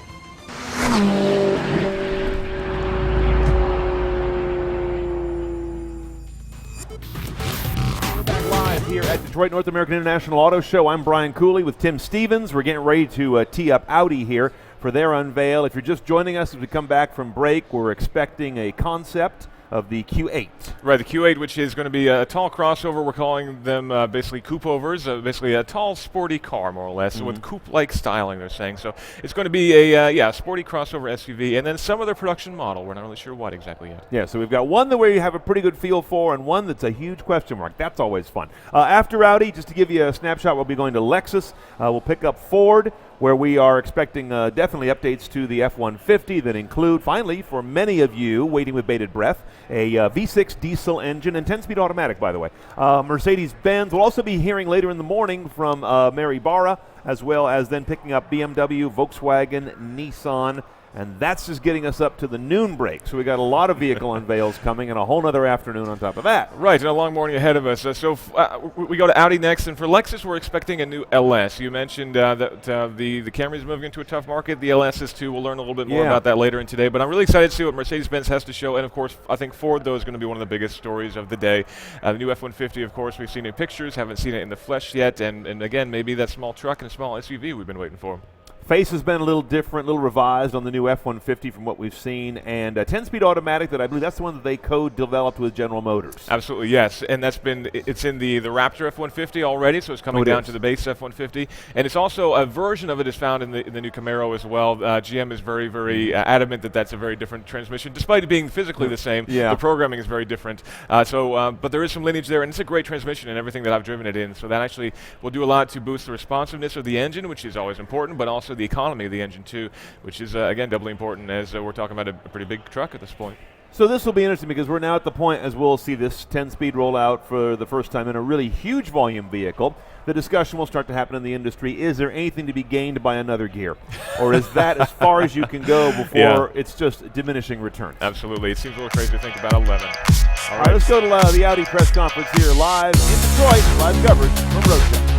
Live here at Detroit North American International Auto Show. I'm Brian Cooley with Tim Stevens. We're getting ready to tee up Audi here for their unveil. If you're just joining us as we come back from break, we're expecting a concept of the Q8. Right, the Q8, which is going to be a tall crossover. We're calling them basically coupe-overs, basically a tall, sporty car, more or less, with coupe-like styling, they're saying. So it's going to be a sporty crossover SUV, and then some other production model. We're not really sure what exactly yet. Yeah, so we've got one that we have a pretty good feel for, and one that's a huge question mark. That's always fun. After Audi, just to give you a snapshot, we'll be going to Lexus. We'll pick up Ford, where we are expecting definitely updates to the F-150 that include, finally, for many of you waiting with bated breath, a V6 diesel engine and 10-speed automatic, by the way. Mercedes-Benz. We'll also be hearing later in the morning from Mary Barra, as well as then picking up BMW, Volkswagen, Nissan, and that's just getting us up to the noon break. So we got a lot of vehicle unveils coming and a whole other afternoon on top of that. Right, and a long morning ahead of us. We go to Audi next, and for Lexus, we're expecting a new LS. You mentioned that the Camry's moving into a tough market. The LS is too. We'll learn a little bit more about that later in today. But I'm really excited to see what Mercedes-Benz has to show. And, of course, I think Ford, though, is going to be one of the biggest stories of the day. The new F-150, of course, we've seen it in pictures, haven't seen it in the flesh yet. And again, maybe that small truck and small SUV we've been waiting for. Face has been a little different, a little revised on the new F-150 from what we've seen, and a 10-speed automatic that I believe that's the one that they co-developed with General Motors. Absolutely, yes, and it's in the Raptor F-150 already, so it's coming down to the base F-150, and it's also a version of it is found in the new Camaro as well. GM is very, very adamant that that's a very different transmission, despite it being physically the same. The programming is very different, but there is some lineage there, and it's a great transmission and everything that I've driven it in, so that actually will do a lot to boost the responsiveness of the engine, which is always important, but also the economy of the engine too, which is again doubly important as we're talking about a pretty big truck at this point. So this will be interesting because we're now at the point, as we'll see this 10-speed roll out for the first time in a really huge volume vehicle. The discussion will start to happen in the industry. Is there anything to be gained by another gear? Or is that as far as you can go before it's just diminishing returns? Absolutely. It seems a little crazy to think about 11. All right, let's go to the Audi press conference here live in Detroit, live coverage from Roadshow.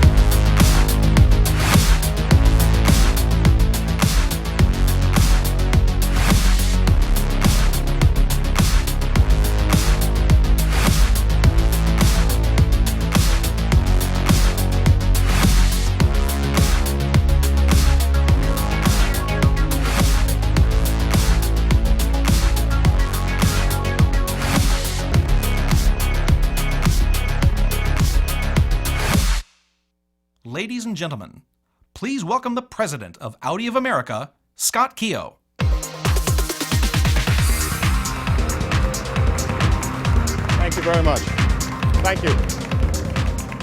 Ladies and gentlemen, please welcome the president of Audi of America, Scott Keogh. Thank you very much. Thank you.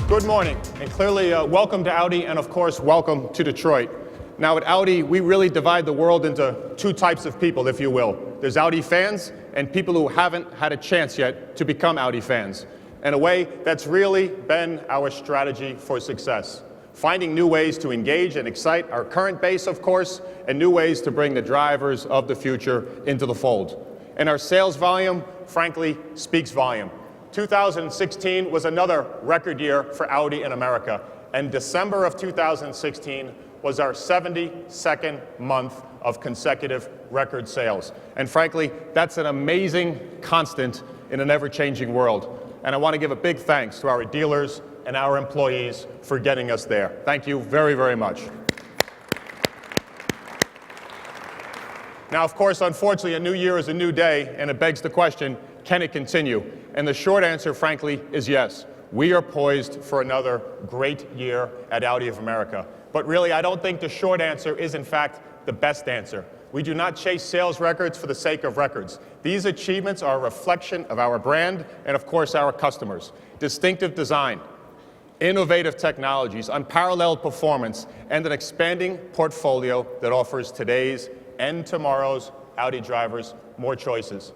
Good morning, and clearly welcome to Audi, and of course, welcome to Detroit. Now at Audi, we really divide the world into two types of people, if you will. There's Audi fans and people who haven't had a chance yet to become Audi fans. In a way, that's really been our strategy for success. Finding new ways to engage and excite our current base, of course, and new ways to bring the drivers of the future into the fold. And our sales volume, frankly, speaks volume. 2016 was another record year for Audi in America, and December of 2016 was our 72nd month of consecutive record sales. And frankly, that's an amazing constant in an ever-changing world. And I want to give a big thanks to our dealers and our employees for getting us there. Thank you very, very much. Now, of course, unfortunately, a new year is a new day, and it begs the question, can it continue? And the short answer, frankly, is yes. We are poised for another great year at Audi of America. But really, I don't think the short answer is, in fact, the best answer. We do not chase sales records for the sake of records. These achievements are a reflection of our brand and, of course, our customers. Distinctive design, innovative technologies, unparalleled performance, and an expanding portfolio that offers today's and tomorrow's Audi drivers more choices.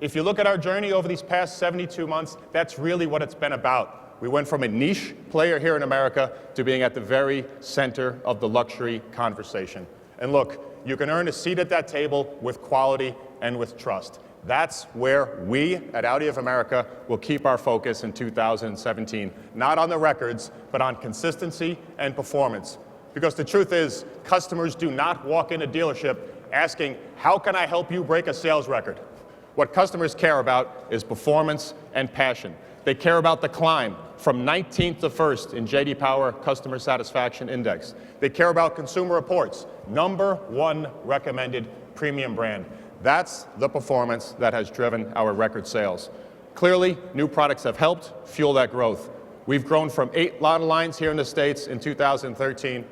If you look at our journey over these past 72 months, that's really what it's been about. We went from a niche player here in America to being at the very center of the luxury conversation. And look, you can earn a seat at that table with quality and with trust. That's where we at Audi of America will keep our focus in 2017. Not on the records, but on consistency and performance. Because the truth is, customers do not walk in a dealership asking, how can I help you break a sales record? What customers care about is performance and passion. They care about the climb from 19th to 1st in J.D. Power Customer Satisfaction Index. They care about Consumer Reports, #1 recommended premium brand. That's the performance that has driven our record sales. Clearly, new products have helped fuel that growth. We've grown from 8 model lines here in the States in 2013,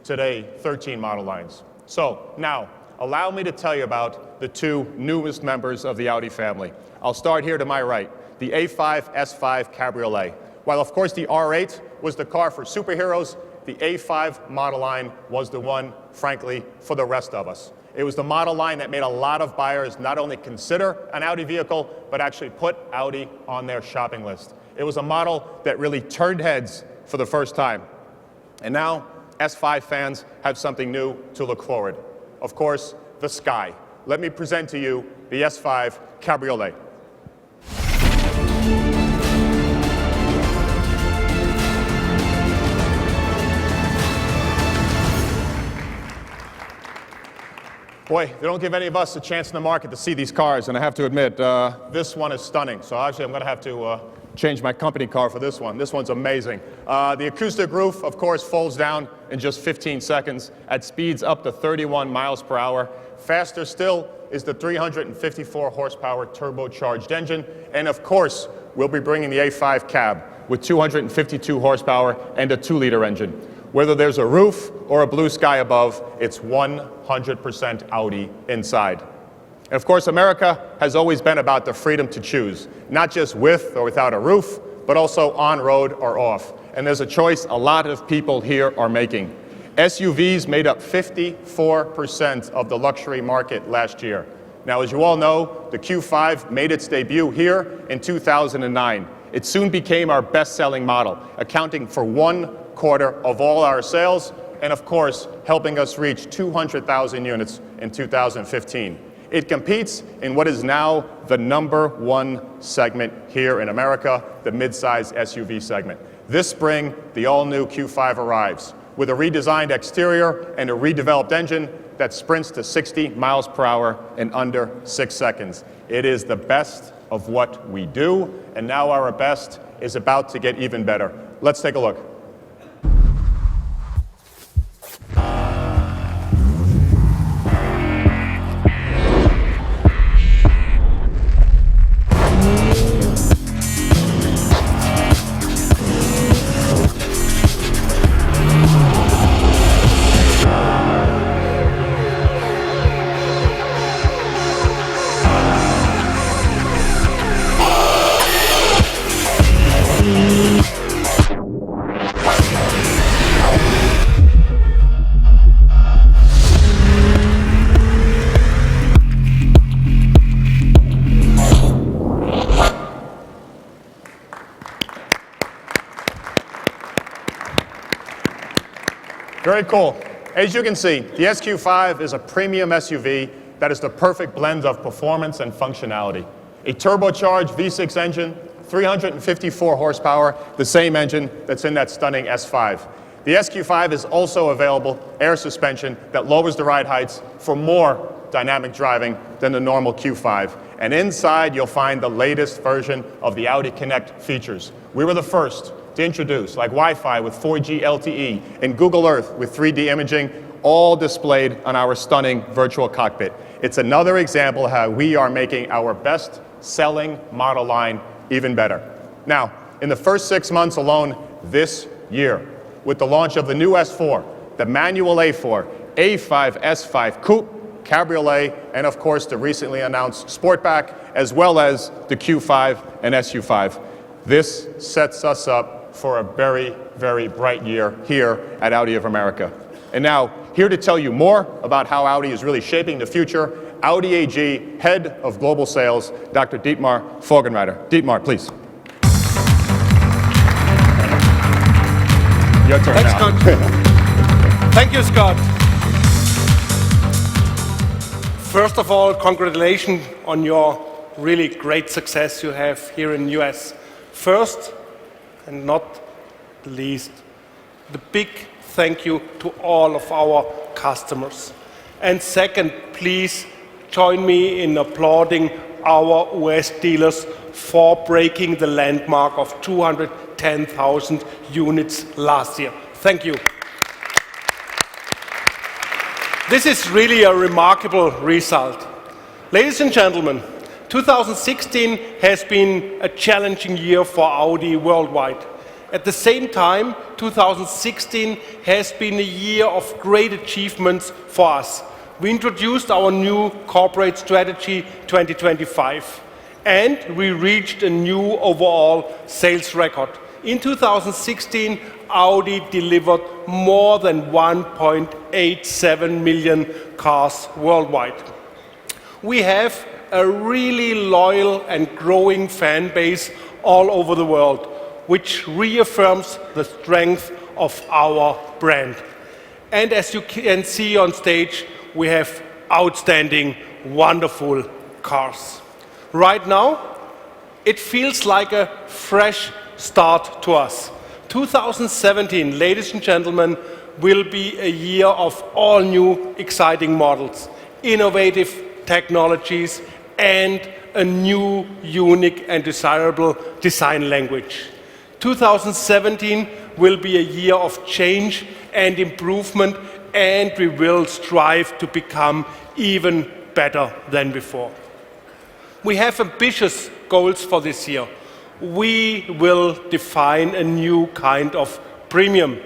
today 13 model lines. So now, allow me to tell you about the two newest members of the Audi family. I'll start here to my right, the A5 S5 Cabriolet. While of course the R8 was the car for superheroes, the A5 model line was the one, frankly, for the rest of us. It was the model line that made a lot of buyers not only consider an Audi vehicle, but actually put Audi on their shopping list. It was a model that really turned heads for the first time. And now, S5 fans have something new to look forward. Of course, the sky. Let me present to you the S5 Cabriolet. Boy, they don't give any of us a chance in the market to see these cars, and I have to admit, this one is stunning. So actually, I'm going to have to change my company car for this one. This one's amazing. The acoustic roof, of course, folds down in just 15 seconds at speeds up to 31 miles per hour. Faster still is the 354 horsepower turbocharged engine. And of course, we'll be bringing the A5 cab with 252 horsepower and a 2-liter engine. Whether there's a roof or a blue sky above, it's 100% Audi inside. And of course, America has always been about the freedom to choose, not just with or without a roof, but also on-road or off. And there's a choice a lot of people here are making. SUVs made up 54% of the luxury market last year. Now, as you all know, the Q5 made its debut here in 2009. It soon became our best-selling model, accounting for 1/4 of all our sales, and of course, helping us reach 200,000 units in 2015. It competes in what is now the #1 segment here in America, the midsize SUV segment. This spring, the all-new Q5 arrives with a redesigned exterior and a redeveloped engine that sprints to 60 miles per hour in under 6 seconds. It is the best of what we do, and now our best is about to get even better. Let's take a look. Very cool. As you can see, the SQ5 is a premium SUV that is the perfect blend of performance and functionality. A turbocharged V6 engine, 354 horsepower, the same engine that's in that stunning S5. The SQ5 is also available air suspension that lowers the ride heights for more dynamic driving than the normal Q5. And inside, you'll find the latest version of the Audi Connect features. We were the first to introduce, like Wi-Fi with 4G LTE and Google Earth with 3D imaging, all displayed on our stunning virtual cockpit. It's another example of how we are making our best-selling model line even better. Now, in the first 6 months alone this year, with the launch of the new S4, the manual A4, A5, S5 Coupe, Cabriolet, and of course the recently announced Sportback, as well as the Q5 and SU5. This sets us up for a very, very bright year here at Audi of America. And now, here to tell you more about how Audi is really shaping the future, Audi AG Head of Global Sales, Dr. Dietmar Vogenreiter. Dietmar, please. Your turn Thanks, now. Scott. Thank you, Scott. First of all, congratulations on your really great success you have here in the US. First, and not least, the big thank you to all of our customers. And second, please join me in applauding our US dealers for breaking the landmark of 210,000 units last year. Thank you. This is really a remarkable result. Ladies and gentlemen, 2016 has been a challenging year for Audi worldwide. At the same time, 2016 has been a year of great achievements for us. We introduced our new corporate strategy 2025, and we reached a new overall sales record. In 2016, Audi delivered more than 1.87 million cars worldwide. We have a really loyal and growing fan base all over the world, which reaffirms the strength of our brand. And as you can see on stage, we have outstanding, wonderful cars. Right now, it feels like a fresh start to us. 2017, ladies and gentlemen, will be a year of all new exciting models, innovative technologies, and a new, unique and desirable design language. 2017 will be a year of change and improvement, and we will strive to become even better than before. We have ambitious goals for this year. We will define a new kind of premium,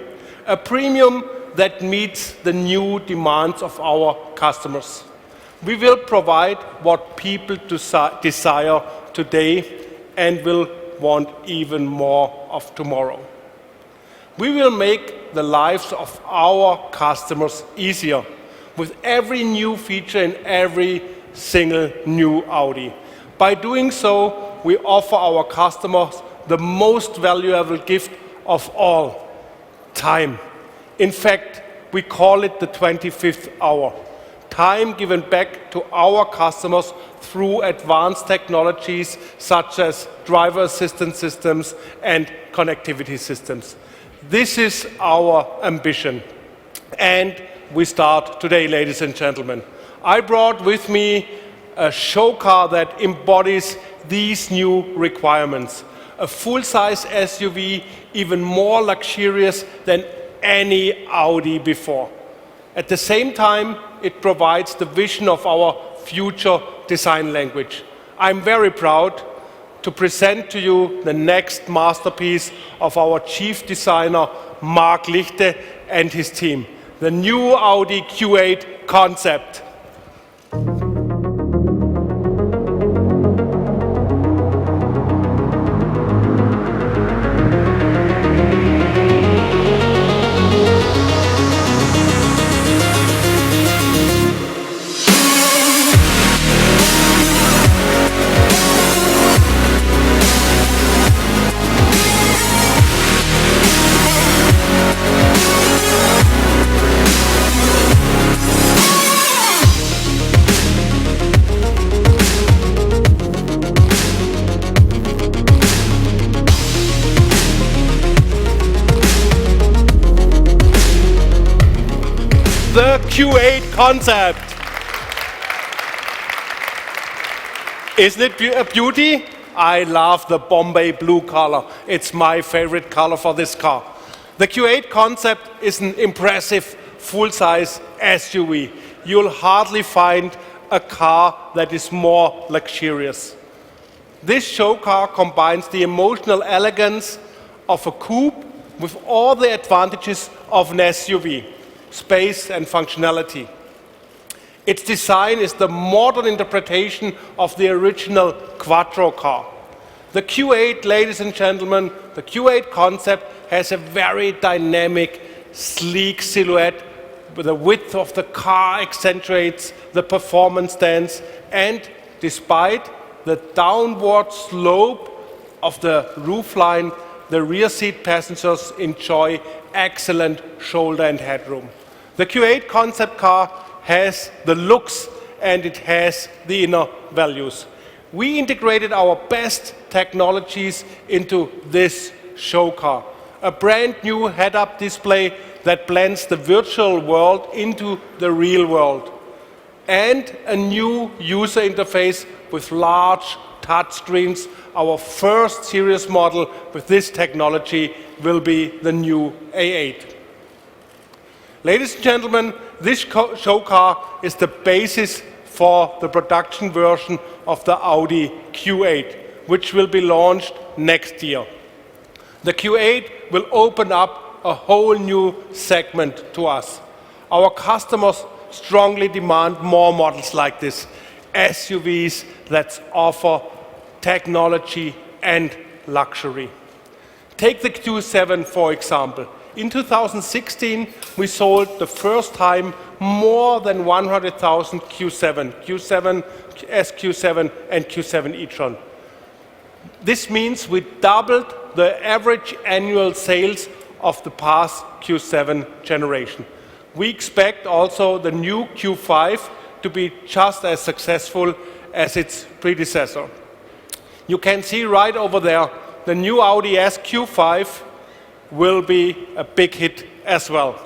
a premium that meets the new demands of our customers. We will provide what people desire today and will want even more of tomorrow. We will make the lives of our customers easier with every new feature in every single new Audi. By doing so, we offer our customers the most valuable gift of all, time. In fact, we call it the 25th hour. Time given back to our customers through advanced technologies such as driver assistance systems and connectivity systems. This is our ambition. And we start today, ladies and gentlemen. I brought with me a show car that embodies these new requirements. A full-size SUV, even more luxurious than any Audi before. At the same time, it provides the vision of our future design language. I'm very proud to present to you the next masterpiece of our chief designer, Marc Lichte, and his team, the new Audi Q8 concept. The Q8 concept. Isn't it a beauty? I love the Bombay blue color. It's my favorite color for this car. The Q8 concept is an impressive full-size SUV. You'll hardly find a car that is more luxurious. This show car combines the emotional elegance of a coupe with all the advantages of an SUV. Space and functionality. Its design is the modern interpretation of the original Quattro car. The Q8, ladies and gentlemen, the Q8 concept has a very dynamic, sleek silhouette. The width of the car accentuates the performance stance, and despite the downward slope of the roofline, the rear seat passengers enjoy excellent shoulder and headroom. The Q8 concept car has the looks and it has the inner values. We integrated our best technologies into this show car. A brand new head-up display that blends the virtual world into the real world. And a new user interface with large touchscreens. Our first series model with this technology will be the new A8. Ladies and gentlemen, this show car is the basis for the production version of the Audi Q8, which will be launched next year. The Q8 will open up a whole new segment to us. Our customers strongly demand more models like this, SUVs that offer technology and luxury. Take the Q7, for example. In 2016, we sold the first time more than 100,000 Q7, SQ7 and Q7 e-tron. This means we doubled the average annual sales of the past Q7 generation. We expect also the new Q5 to be just as successful as its predecessor. You can see right over there, the new Audi SQ5 will be a big hit as well.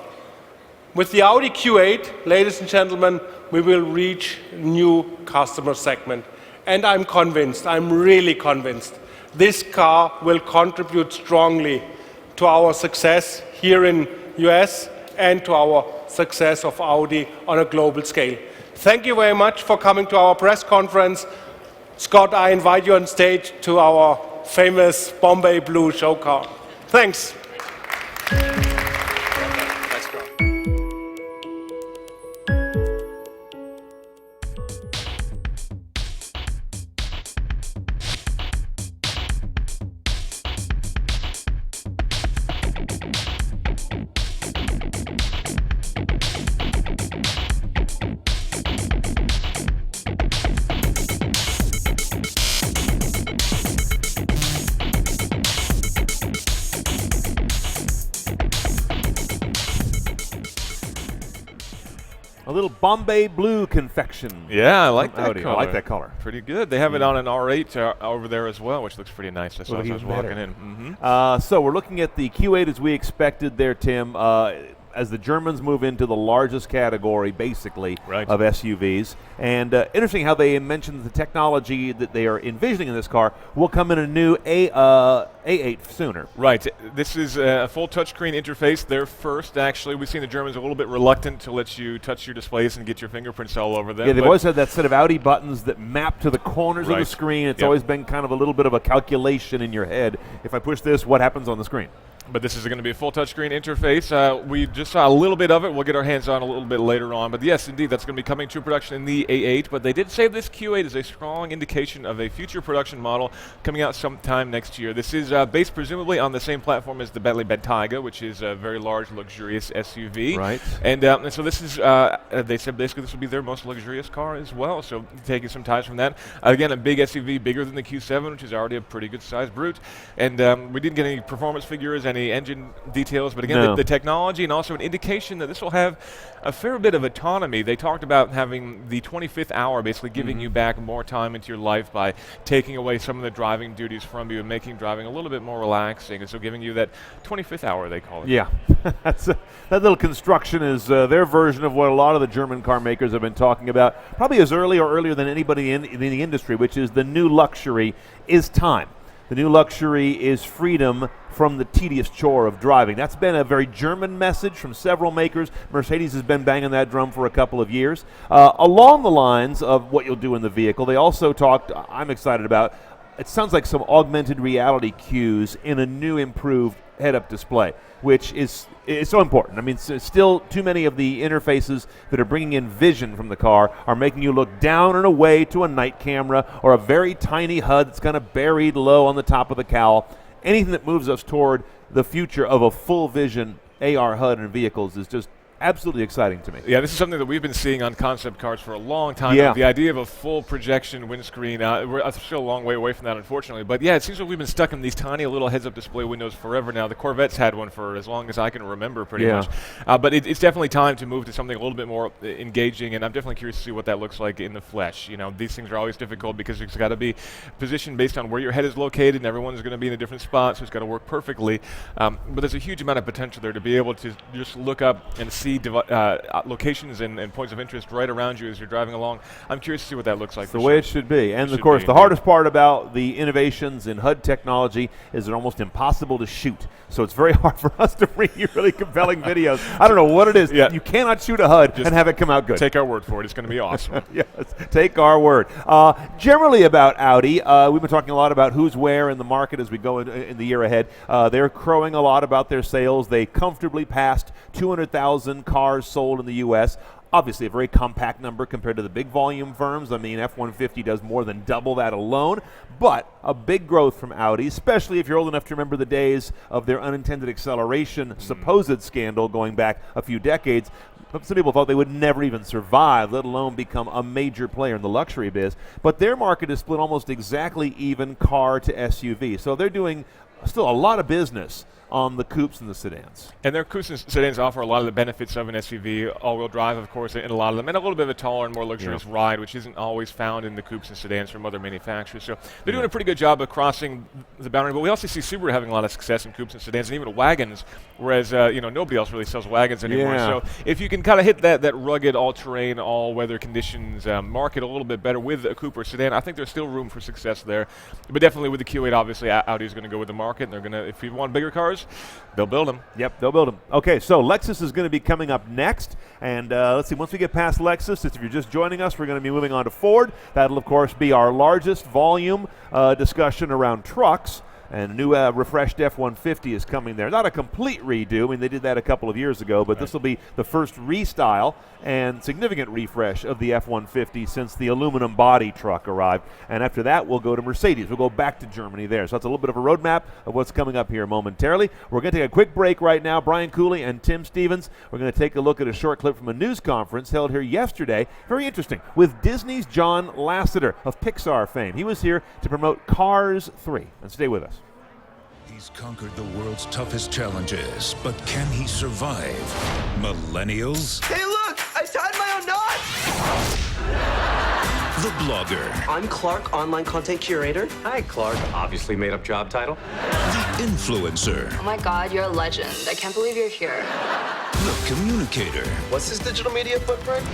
With the Audi Q8, ladies and gentlemen, we will reach a new customer segment. And I'm convinced, I'm really convinced, this car will contribute strongly to our success here in US and to our success of Audi on a global scale. Thank you very much for coming to our press conference. Scott, I invite you on stage to our famous Bombay Blue show car. Thanks. A little Bombay blue confection. Yeah, I like that Audi. color. I like that color. Pretty good. They have it on an R8 over there as well, which looks pretty nice. I saw as I was walking in. So we're looking at the Q8 as we expected there, Tim. As the Germans move into the largest category, basically, of SUVs. And interesting how they mentioned the technology that they are envisioning in this car will come in a new A8 sooner. Right. This is a full touchscreen interface. They're first, actually. We've seen the Germans a little bit reluctant to let you touch your displays and get your fingerprints all over them. Yeah, they've always had that set of Audi buttons that map to the corners of the screen. It's always been kind of a little bit of a calculation in your head. If I push this, what happens on the screen? But this is going to be a full touchscreen interface. We just saw a little bit of it. We'll get our hands on a little bit later on. But yes, indeed, that's going to be coming to production in the A8. But they did say this Q8 is a strong indication of a future production model coming out sometime next year. This is based presumably on the same platform as the Bentley Bentayga, which is a very large, luxurious SUV. Right. And so this is, they said basically this will be their most luxurious car as well. So taking some ties from that. Again, a big SUV, bigger than the Q7, which is already a pretty good sized brute. And we didn't get any performance figures, any engine details, but again, the technology and also an indication that this will have a fair bit of autonomy. They talked about having the 25th hour, basically giving you back more time into your life by taking away some of the driving duties from you and making driving a little bit more relaxing, and so giving you that 25th hour, they call it. Yeah, that little construction is their version of what a lot of the German car makers have been talking about, probably as early or earlier than anybody in the industry, which is the new luxury is time. The new luxury is freedom from the tedious chore of driving. That's been a very German message from several makers. Mercedes has been banging that drum for a couple of years. Along the lines of what you'll do in the vehicle, they also talked, I'm excited about, it sounds like some augmented reality cues in a new improved head-up display, which is so important. I mean, still too many of the interfaces that are bringing in vision from the car are making you look down and away to a night camera or a very tiny HUD that's kind of buried low on the top of the cowl. Anything that moves us toward the future of a full vision AR HUD in vehicles is just absolutely exciting to me. Yeah, this is something that we've been seeing on concept cars for a long time. Yeah. The idea of a full projection windscreen, we're still a long way away from that, unfortunately. But yeah, it seems like we've been stuck in these tiny little heads-up display windows forever now. The Corvette's had one for as long as I can remember, pretty much. But it's definitely time to move to something a little bit more engaging, and I'm definitely curious to see what that looks like in the flesh. You know, these things are always difficult because it's got to be positioned based on where your head is located, and everyone's going to be in a different spot, so it's got to work perfectly. But there's a huge amount of potential there to be able to just look up and see locations and points of interest right around you as you're driving along. I'm curious to see what that looks like. It's the way it should be. And, of course, the hardest part about the innovations in HUD technology is they're almost impossible to shoot. So it's very hard for us to bring you really compelling videos. I don't know what it is. You cannot shoot a HUD and have it come out good. Take our word for it. It's going to be awesome. Yes, take our word. Generally about Audi, we've been talking a lot about who's where in the market as we go in the year ahead. They're crowing a lot about their sales. They comfortably passed 200,000 cars sold in the U.S., obviously a very compact number compared to the big volume firms. I mean, F-150 does more than double that alone, but a big growth from Audi, especially if you're old enough to remember the days of their unintended acceleration supposed scandal going back a few decades. Some people thought they would never even survive, let alone become a major player in the luxury biz. But their market is split almost exactly even car to SUV. So they're doing still a lot of business on the coupes and the sedans. And their coupes and sedans offer a lot of the benefits of an SUV, all-wheel drive, of course, in a lot of them, and a little bit of a taller and more luxurious ride, which isn't always found in the coupes and sedans from other manufacturers. So they're doing a pretty good job of crossing the boundary. But we also see Subaru having a lot of success in coupes and sedans and even wagons, whereas nobody else really sells wagons anymore. So if you can kind of hit that rugged, all-terrain, all-weather conditions market a little bit better with a coupe or sedan, I think there's still room for success there. But definitely with the Q8, obviously, Audi is going to go with the market, and they're going to, if you want bigger cars, they'll build them. Yep, they'll build them. Okay, so Lexus is going to be coming up next. And let's see, once we get past Lexus, if you're just joining us, we're going to be moving on to Ford. That'll, of course, be our largest volume discussion around trucks. And a new refreshed F-150 is coming there. Not a complete redo. I mean, they did that a couple of years ago, but this will be the first restyle and significant refresh of the F-150 since the aluminum body truck arrived. And after that, we'll go to Mercedes. We'll go back to Germany there. So that's a little bit of a roadmap of what's coming up here momentarily. We're going to take a quick break right now. Brian Cooley and Tim Stevens. We're going to take a look at a short clip from a news conference held here yesterday. Very interesting. With Disney's John Lasseter of Pixar fame. He was here to promote Cars 3. And stay with us. He's conquered the world's toughest challenges, but can he survive? Millennials? Hey, look! I tied my own The blogger. I'm Clark, online content curator. Hi, Clark. Obviously made up job title. The influencer. Oh my God, you're a legend. I can't believe you're here. The communicator. What's his digital media footprint?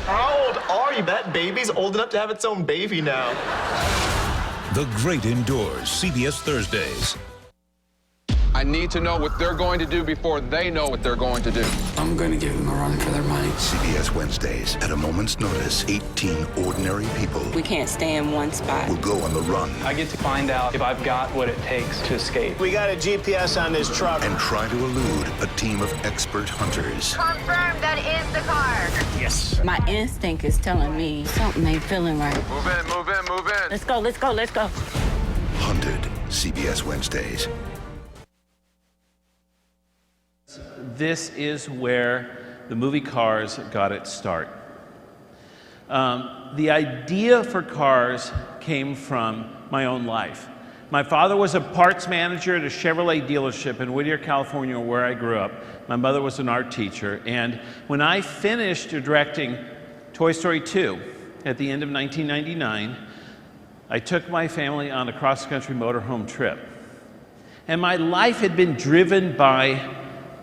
How old are you? That baby's old enough to have its own baby now. The great indoors, CBS Thursdays. I need to know what they're going to do before they know what they're going to do. I'm going to give them a run for their money. CBS Wednesdays. At a moment's notice, 18 ordinary people We can't stay in one spot. will go on the run I get to find out if I've got what it takes to escape. We got a GPS on this truck. and try to elude a team of expert hunters. Confirm that is the car. Yes. My instinct is telling me something ain't feeling right. Move in, move in, move in. Let's go, let's go, let's go. Hunted. CBS Wednesdays. This is where the movie Cars got its start. The idea for Cars came from my own life. My father was a parts manager at a Chevrolet dealership in Whittier, California, where I grew up. My mother was an art teacher. And when I finished directing Toy Story 2 at the end of 1999, I took my family on a cross-country motorhome trip. And my life had been driven by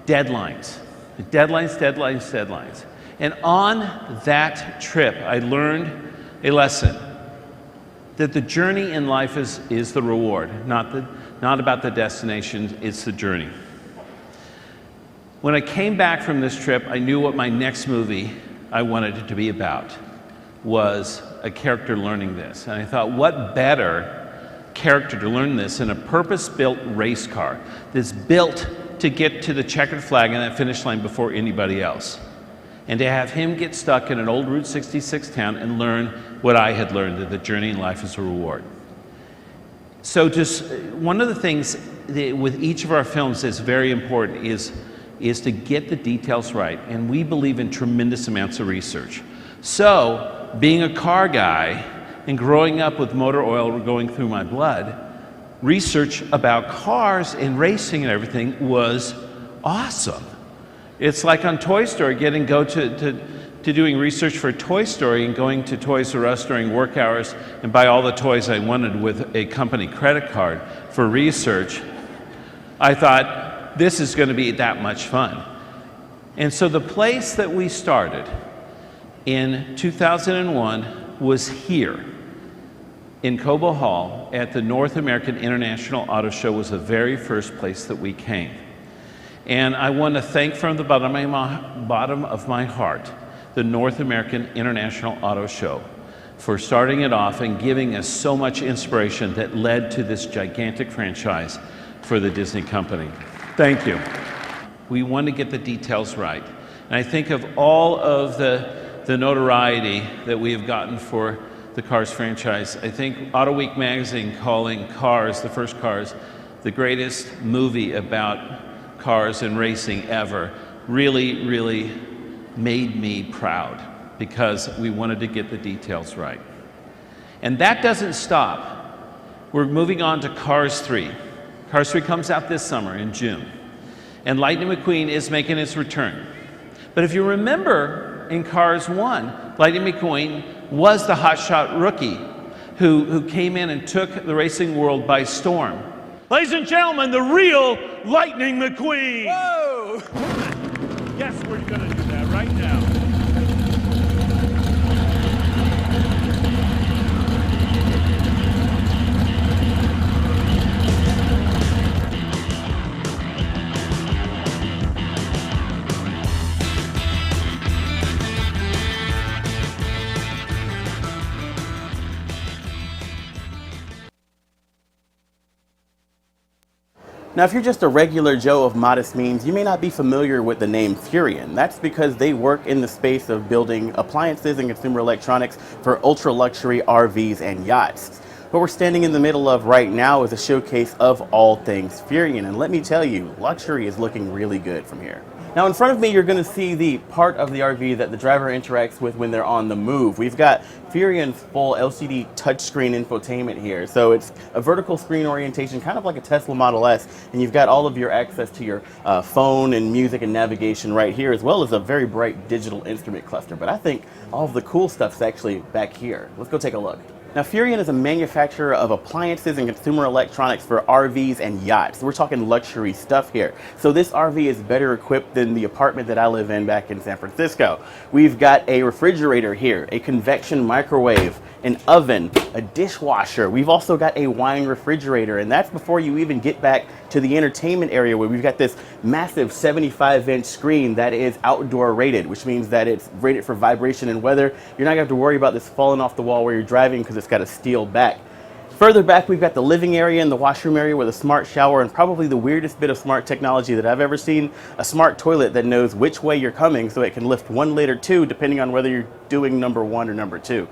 deadlines. Deadlines, deadlines, deadlines. And on that trip, I learned a lesson that the journey in life is the reward, not about the destination, it's the journey. When I came back from this trip, I knew what my next movie I wanted it to be about was a character learning this. And I thought, what better character to learn this than a purpose-built race car that's built to get to the checkered flag and that finish line before anybody else. And to have him get stuck in an old Route 66 town and learn what I had learned, that the journey in life is a reward. So just one of the things that with each of our films that's very important is to get the details right. And we believe in tremendous amounts of research. So being a car guy and growing up with motor oil going through my blood, research about cars and racing and everything was awesome. It's like on Toy Story, go to doing research for Toy Story and going to Toys R Us during work hours and buy all the toys I wanted with a company credit card for research. I thought, this is going to be that much fun. And so the place that we started in 2001 was here in Cobo Hall at the North American International Auto Show. Was the very first place that we came. And I want to thank from the bottom of my heart the North American International Auto Show for starting it off and giving us so much inspiration that led to this gigantic franchise for the Disney company. Thank you. We want to get the details right. And I think of all of the notoriety that we have gotten for the Cars franchise. I think Auto Week magazine calling Cars, the first Cars, the greatest movie about cars and racing ever, really, really made me proud because we wanted to get the details right. And that doesn't stop. We're moving on to Cars 3. Cars 3 comes out this summer in June. And Lightning McQueen is making its return. But if you remember in Cars 1, Lightning McQueen was the hotshot rookie who came in and took the racing world by storm. Ladies and gentlemen, the real Lightning McQueen! Whoa! Yes, we're gonna do that right now. Now, if you're just a regular Joe of modest means, you may not be familiar with the name Furrion. That's because they work in the space of building appliances and consumer electronics for ultra-luxury RVs and yachts. What we're standing in the middle of right now is a showcase of all things Furrion. And let me tell you, luxury is looking really good from here. Now in front of me, you're going to see the part of the RV that the driver interacts with when they're on the move. We've got Furrion's full LCD touchscreen infotainment here. So it's a vertical screen orientation, kind of like a Tesla Model S, and you've got all of your access to your phone and music and navigation right here, as well as a very bright digital instrument cluster. But I think all of the cool stuff's actually back here. Let's go take a look. Now, Furrion is a manufacturer of appliances and consumer electronics for RVs and yachts. We're talking luxury stuff here. So this RV is better equipped than the apartment that I live in back in San Francisco. We've got a refrigerator here, a convection microwave, an oven, a dishwasher. We've also got a wine refrigerator, and that's before you even get back to the entertainment area where we've got this massive 75-inch screen that is outdoor rated, which means that it's rated for vibration and weather. You're not going to have to worry about this falling off the wall where you're driving because it's got a steel back. Further back, we've got the living area and the washroom area with a smart shower, and probably the weirdest bit of smart technology that I've ever seen, a smart toilet that knows which way you're coming so it can lift 1 lid or 2 depending on whether you're doing number 1 or number 2.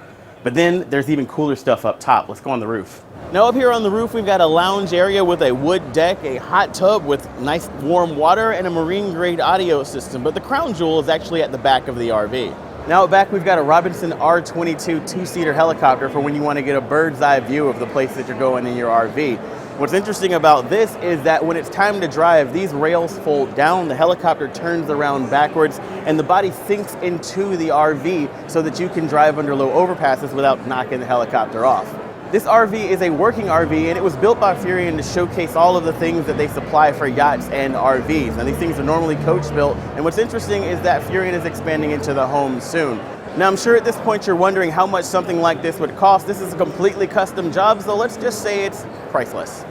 But then there's even cooler stuff up top. Let's go on the roof. Now up here on the roof, we've got a lounge area with a wood deck, a hot tub with nice warm water, and a marine grade audio system. But the crown jewel is actually at the back of the RV. Now back, we've got a Robinson R22 two-seater helicopter for when you want to get a bird's eye view of the place that you're going in your RV. What's interesting about this is that when it's time to drive, these rails fold down, the helicopter turns around backwards, and the body sinks into the RV so that you can drive under low overpasses without knocking the helicopter off. This RV is a working RV, and it was built by Furrion to showcase all of the things that they supply for yachts and RVs. Now, these things are normally coach built, and what's interesting is that Furrion is expanding into the home soon. Now, I'm sure at this point you're wondering how much something like this would cost. This is a completely custom job, so let's just say it's priceless.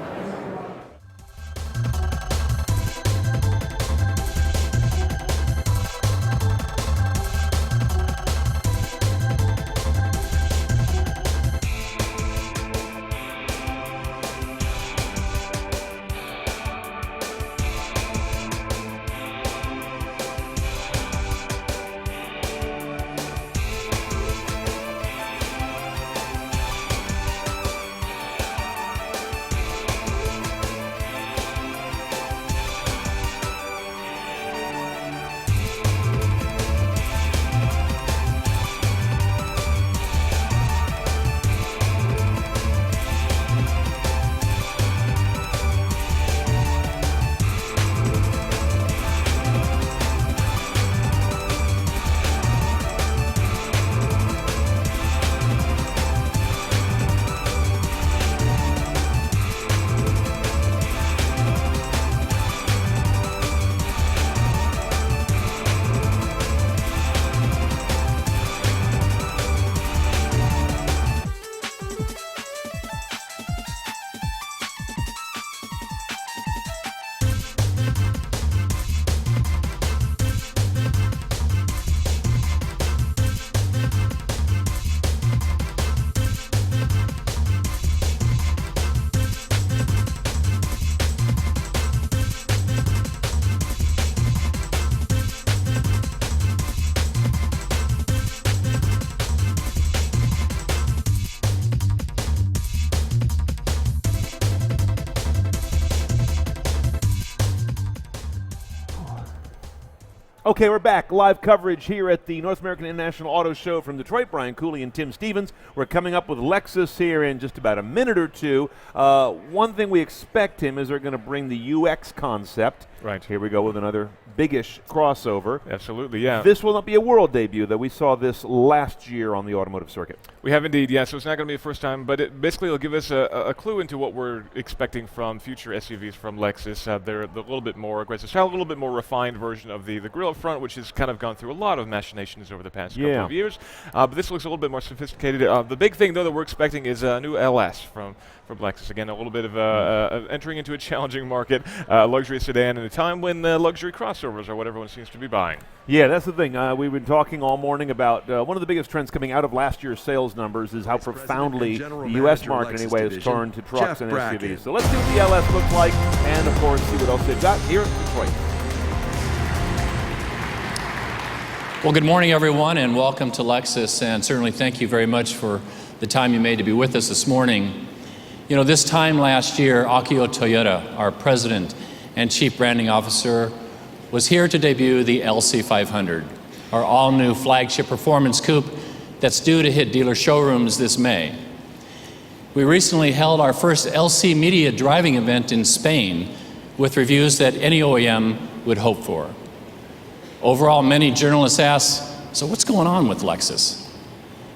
Okay, we're back. Live coverage here at the North American International Auto Show from Detroit. Brian Cooley and Tim Stevens. We're coming up with Lexus here in just about a minute or two. One thing we expect, Tim, is they're going to bring the UX concept. Right. Here we go with another biggish crossover. Absolutely, yeah. This will not be a world debut, though. We saw this last year on the automotive circuit. We have indeed, yeah. So it's not going to be the first time, but it basically will give us a clue into what we're expecting from future SUVs from Lexus. They're the little bit more aggressive style, a little bit more refined version of the grille up front, which has kind of gone through a lot of machinations over the past couple of years. But this looks a little bit more sophisticated. The big thing, though, that we're expecting is a new LS from Lexus. Again, a little bit of entering into a challenging market, luxury sedan, in a time when luxury crossovers are what everyone seems to be buying. Yeah, that's the thing. We've been talking all morning about one of the biggest trends coming out of last year's sales numbers is how profoundly the U.S. market, anyway, has turned to trucks and SUVs. So let's see what the LS looks like and, of course, see what else they've got here in Detroit. Well, good morning, everyone, and welcome to Lexus, and certainly thank you very much for the time you made to be with us this morning. You know, this time last year, Akio Toyoda, our president and chief branding officer, was here to debut the LC500, our all-new flagship performance coupe that's due to hit dealer showrooms this May. We recently held our first LC media driving event in Spain with reviews that any OEM would hope for. Overall, many journalists ask, so what's going on with Lexus?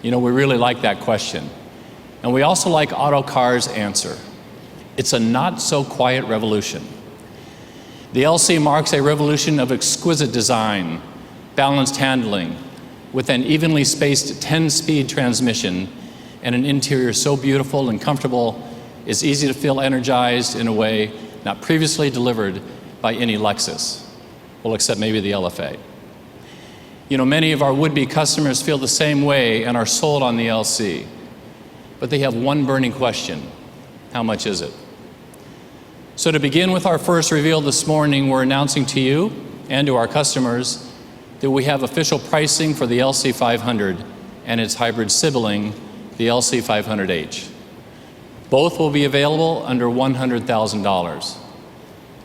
You know, we really like that question. And we also like Autocar's answer. It's a not-so-quiet revolution. The LC marks a revolution of exquisite design, balanced handling, with an evenly spaced 10-speed transmission and an interior so beautiful and comfortable, it's easy to feel energized in a way not previously delivered by any Lexus. Well, except maybe the LFA. You know, many of our would-be customers feel the same way and are sold on the LC. But they have one burning question: how much is it? So to begin with our first reveal this morning, we're announcing to you and to our customers that we have official pricing for the LC500 and its hybrid sibling, the LC500H. Both will be available under $100,000,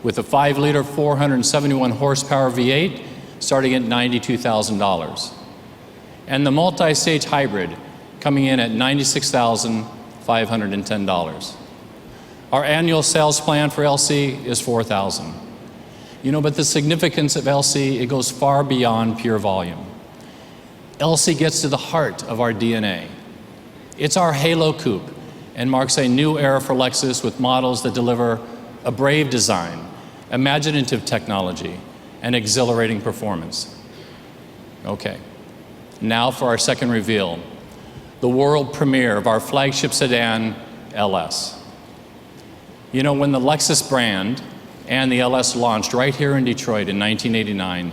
with a 5-liter 471 horsepower V8 starting at $92,000, and the multi-stage hybrid coming in at $96,510. Our annual sales plan for LC is $4,000. You know, but the significance of LC, it goes far beyond pure volume. LC gets to the heart of our DNA. It's our halo coupe and marks a new era for Lexus with models that deliver a brave design, imaginative technology, and exhilarating performance. Okay, now for our second reveal, the world premiere of our flagship sedan, LS. You know, when the Lexus brand and the LS launched right here in Detroit in 1989,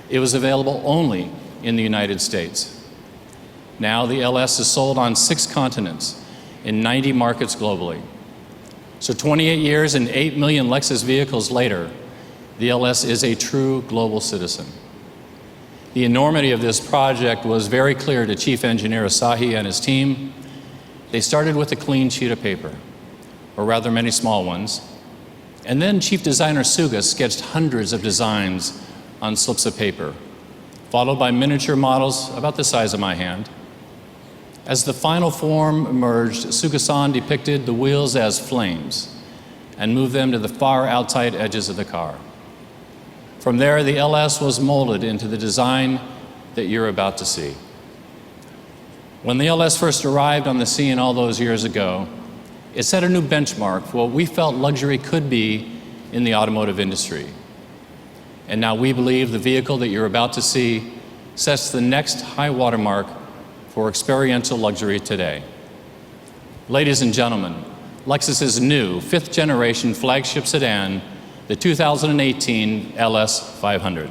it was available only in the United States. Now the LS is sold on 6 continents in 90 markets globally. So 28 years and 8 million Lexus vehicles later, the LS is a true global citizen. The enormity of this project was very clear to Chief Engineer Asahi and his team. They started with a clean sheet of paper, or rather many small ones, and then Chief Designer Suga sketched hundreds of designs on slips of paper, followed by miniature models about the size of my hand. As the final form emerged, Suga-san depicted the wheels as flames and moved them to the far outside edges of the car. From there, the LS was molded into the design that you're about to see. When the LS first arrived on the scene all those years ago, it set a new benchmark for what we felt luxury could be in the automotive industry. And now we believe the vehicle that you're about to see sets the next high watermark for experiential luxury today. Ladies and gentlemen, Lexus's new 5th generation flagship sedan, the 2018 LS500.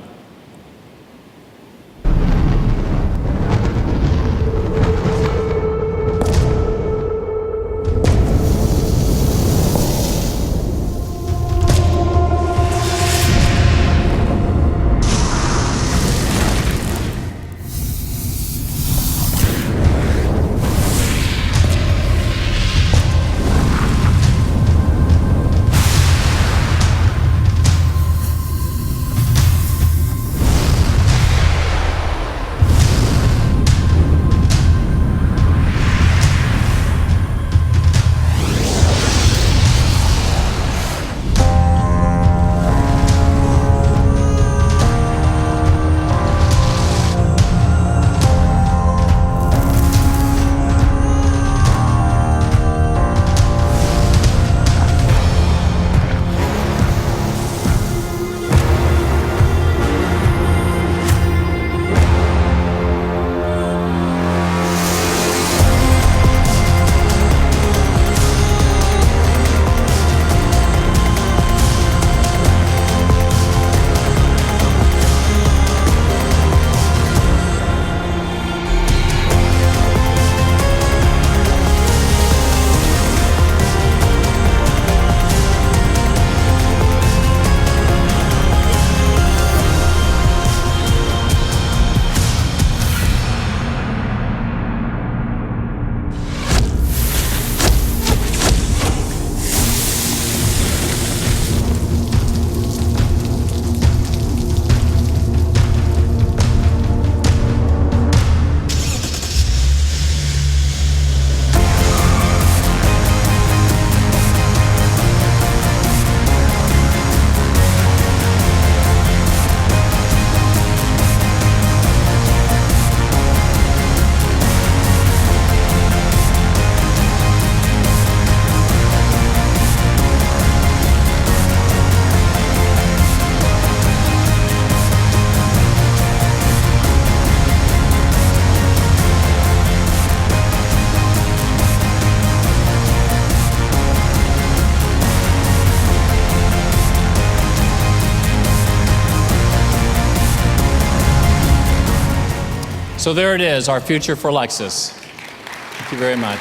So there it is, our future for Lexus. Thank you very much.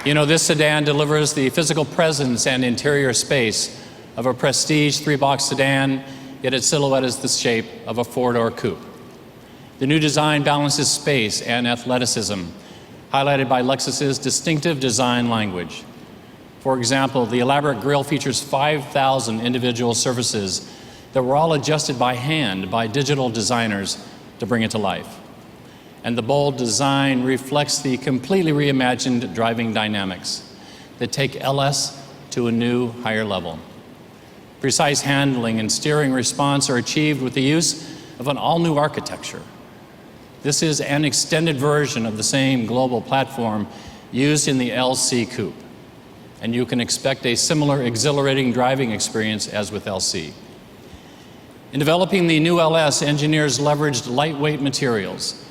You know, this sedan delivers the physical presence and interior space of a prestige 3-box sedan, yet its silhouette is the shape of a 4-door coupe. The new design balances space and athleticism, highlighted by Lexus's distinctive design language. For example, the elaborate grille features 5,000 individual surfaces that were all adjusted by hand by digital designers to bring it to life. And the bold design reflects the completely reimagined driving dynamics that take LS to a new, higher level. Precise handling and steering response are achieved with the use of an all-new architecture. This is an extended version of the same global platform used in the LC Coupe, and you can expect a similar exhilarating driving experience as with LC. In developing the new LS, engineers leveraged lightweight materials,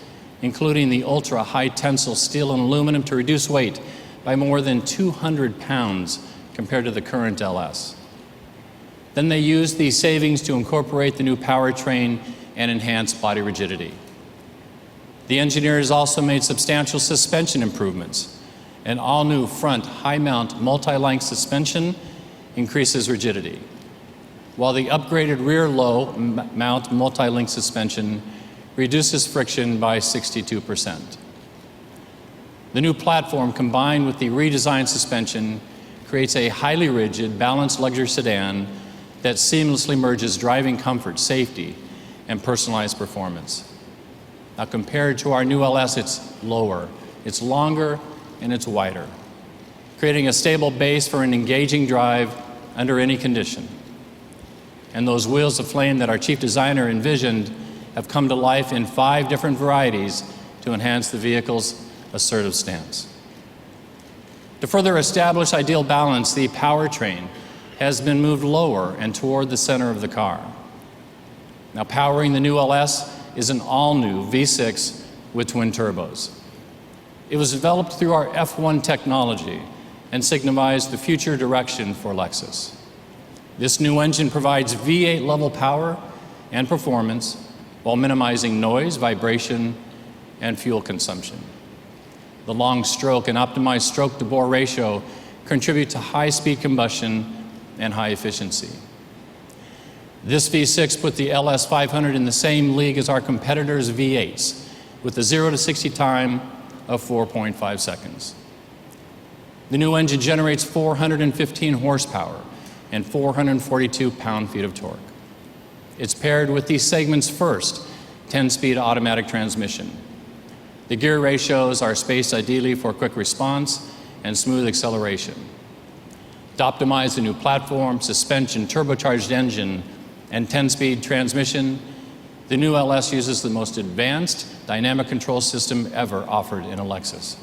including the ultra-high tensile steel and aluminum, to reduce weight by more than 200 pounds compared to the current LS. Then they used these savings to incorporate the new powertrain and enhance body rigidity. The engineers also made substantial suspension improvements. An all-new front high-mount multi-length suspension increases rigidity, while the upgraded rear low-mount multi-link suspension reduces friction by 62%. The new platform, combined with the redesigned suspension, creates a highly rigid, balanced luxury sedan that seamlessly merges driving comfort, safety, and personalized performance. Now, compared to our new LS, it's lower, it's longer, and it's wider, creating a stable base for an engaging drive under any condition. And those wheels of flame that our chief designer envisioned have come to life in 5 different varieties to enhance the vehicle's assertive stance. To further establish ideal balance, the powertrain has been moved lower and toward the center of the car. Now, powering the new LS is an all-new V6 with twin turbos. It was developed through our F1 technology and signifies the future direction for Lexus. This new engine provides V8 level power and performance while minimizing noise, vibration, and fuel consumption. The long stroke and optimized stroke-to-bore ratio contribute to high-speed combustion and high efficiency. This V6 put the LS 500 in the same league as our competitors' V8s, with a 0 to 60 time of 4.5 seconds. The new engine generates 415 horsepower and 442 pound-feet of torque. It's paired with the segment's first 10-speed automatic transmission. The gear ratios are spaced ideally for quick response and smooth acceleration. To optimize the new platform, suspension, turbocharged engine, and 10-speed transmission, the new LS uses the most advanced dynamic control system ever offered in a Lexus.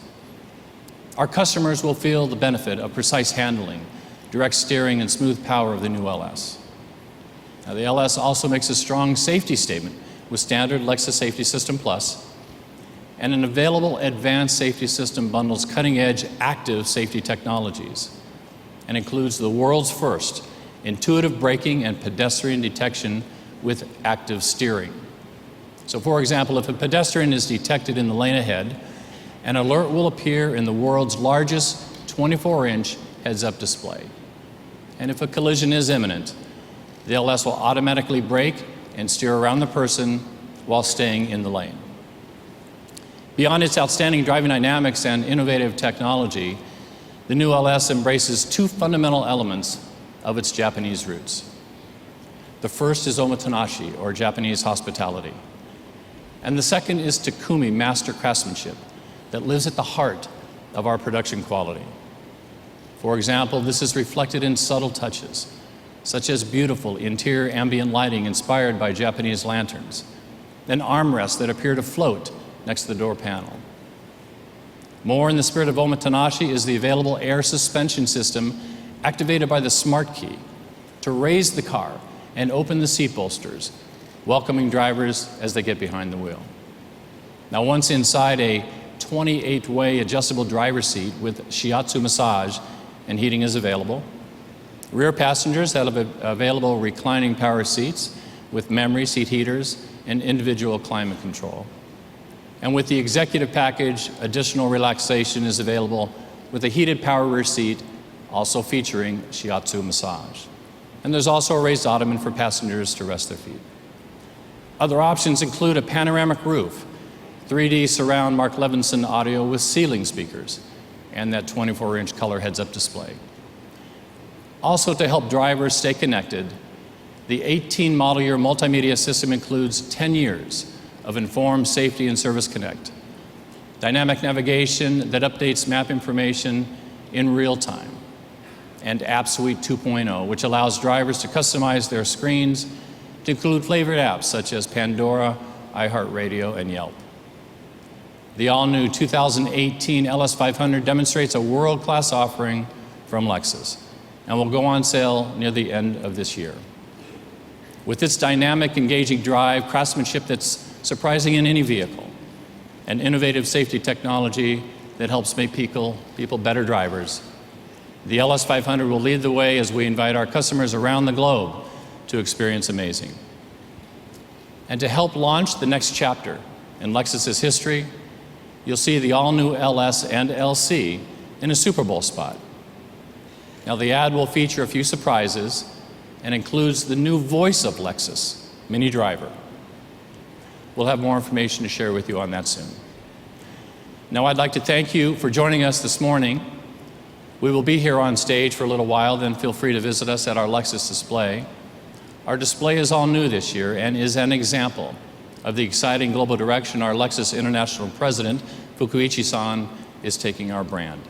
Our customers will feel the benefit of precise handling, direct steering, and smooth power of the new LS. Now, the LS also makes a strong safety statement with standard Lexus Safety System Plus, and an available advanced safety system bundles cutting-edge active safety technologies and includes the world's first intuitive braking and pedestrian detection with active steering. So, for example, if a pedestrian is detected in the lane ahead, an alert will appear in the world's largest 24-inch heads-up display. And if a collision is imminent, the LS will automatically brake and steer around the person while staying in the lane. Beyond its outstanding driving dynamics and innovative technology, the new LS embraces 2 fundamental elements of its Japanese roots. The first is omotenashi, or Japanese hospitality. And the second is takumi, master craftsmanship, that lives at the heart of our production quality. For example, this is reflected in subtle touches, such as beautiful interior ambient lighting inspired by Japanese lanterns, and armrests that appear to float next to the door panel. More in the spirit of omotenashi is the available air suspension system activated by the smart key to raise the car and open the seat bolsters, welcoming drivers as they get behind the wheel. Now, once inside, a 28-way adjustable driver's seat with shiatsu massage and heating is available. Rear passengers have available reclining power seats with memory seat heaters and individual climate control. And with the executive package, additional relaxation is available with a heated power rear seat, also featuring shiatsu massage. And there's also a raised ottoman for passengers to rest their feet. Other options include a panoramic roof, 3D surround Mark Levinson audio with ceiling speakers, and that 24-inch color heads-up display. Also, to help drivers stay connected, the 18 model year multimedia system includes 10 years of informed safety and service connect, dynamic navigation that updates map information in real time, and App Suite 2.0, which allows drivers to customize their screens to include flavored apps such as Pandora, iHeartRadio, and Yelp. The all-new 2018 LS500 demonstrates a world-class offering from Lexus and will go on sale near the end of this year. With its dynamic, engaging drive, craftsmanship that's surprising in any vehicle, and innovative safety technology that helps make people better drivers, the LS500 will lead the way as we invite our customers around the globe to experience amazing. And to help launch the next chapter in Lexus's history, you'll see the all-new LS and LC in a Super Bowl spot. Now, the ad will feature a few surprises and includes the new voice of Lexus, Mini Driver. We'll have more information to share with you on that soon. Now, I'd like to thank you for joining us this morning. We will be here on stage for a little while, then feel free to visit us at our Lexus display. Our display is all new this year and is an example of the exciting global direction our Lexus International President, Fukuichi-san, is taking our brand.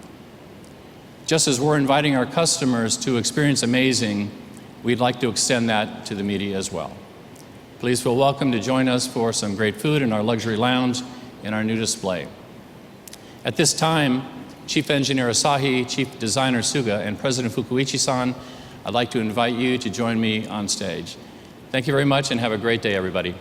Just as we're inviting our customers to experience amazing, we'd like to extend that to the media as well. Please feel welcome to join us for some great food in our luxury lounge in our new display. At this time, Chief Engineer Asahi, Chief Designer Suga, and President Fukuichi-san, I'd like to invite you to join me on stage. Thank you very much and have a great day, everybody.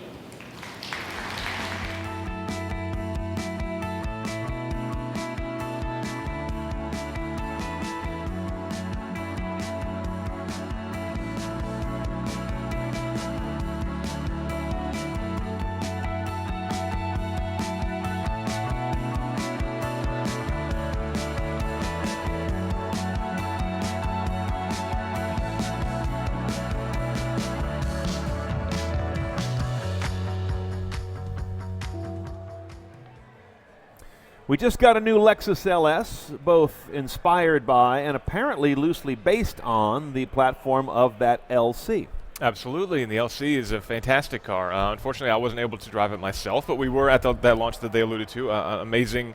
We just got a new Lexus LS, both inspired by and apparently loosely based on the platform of that LC. Absolutely, and the LC is a fantastic car. Unfortunately, I wasn't able to drive it myself, but we were at that launch that they alluded to. Amazing,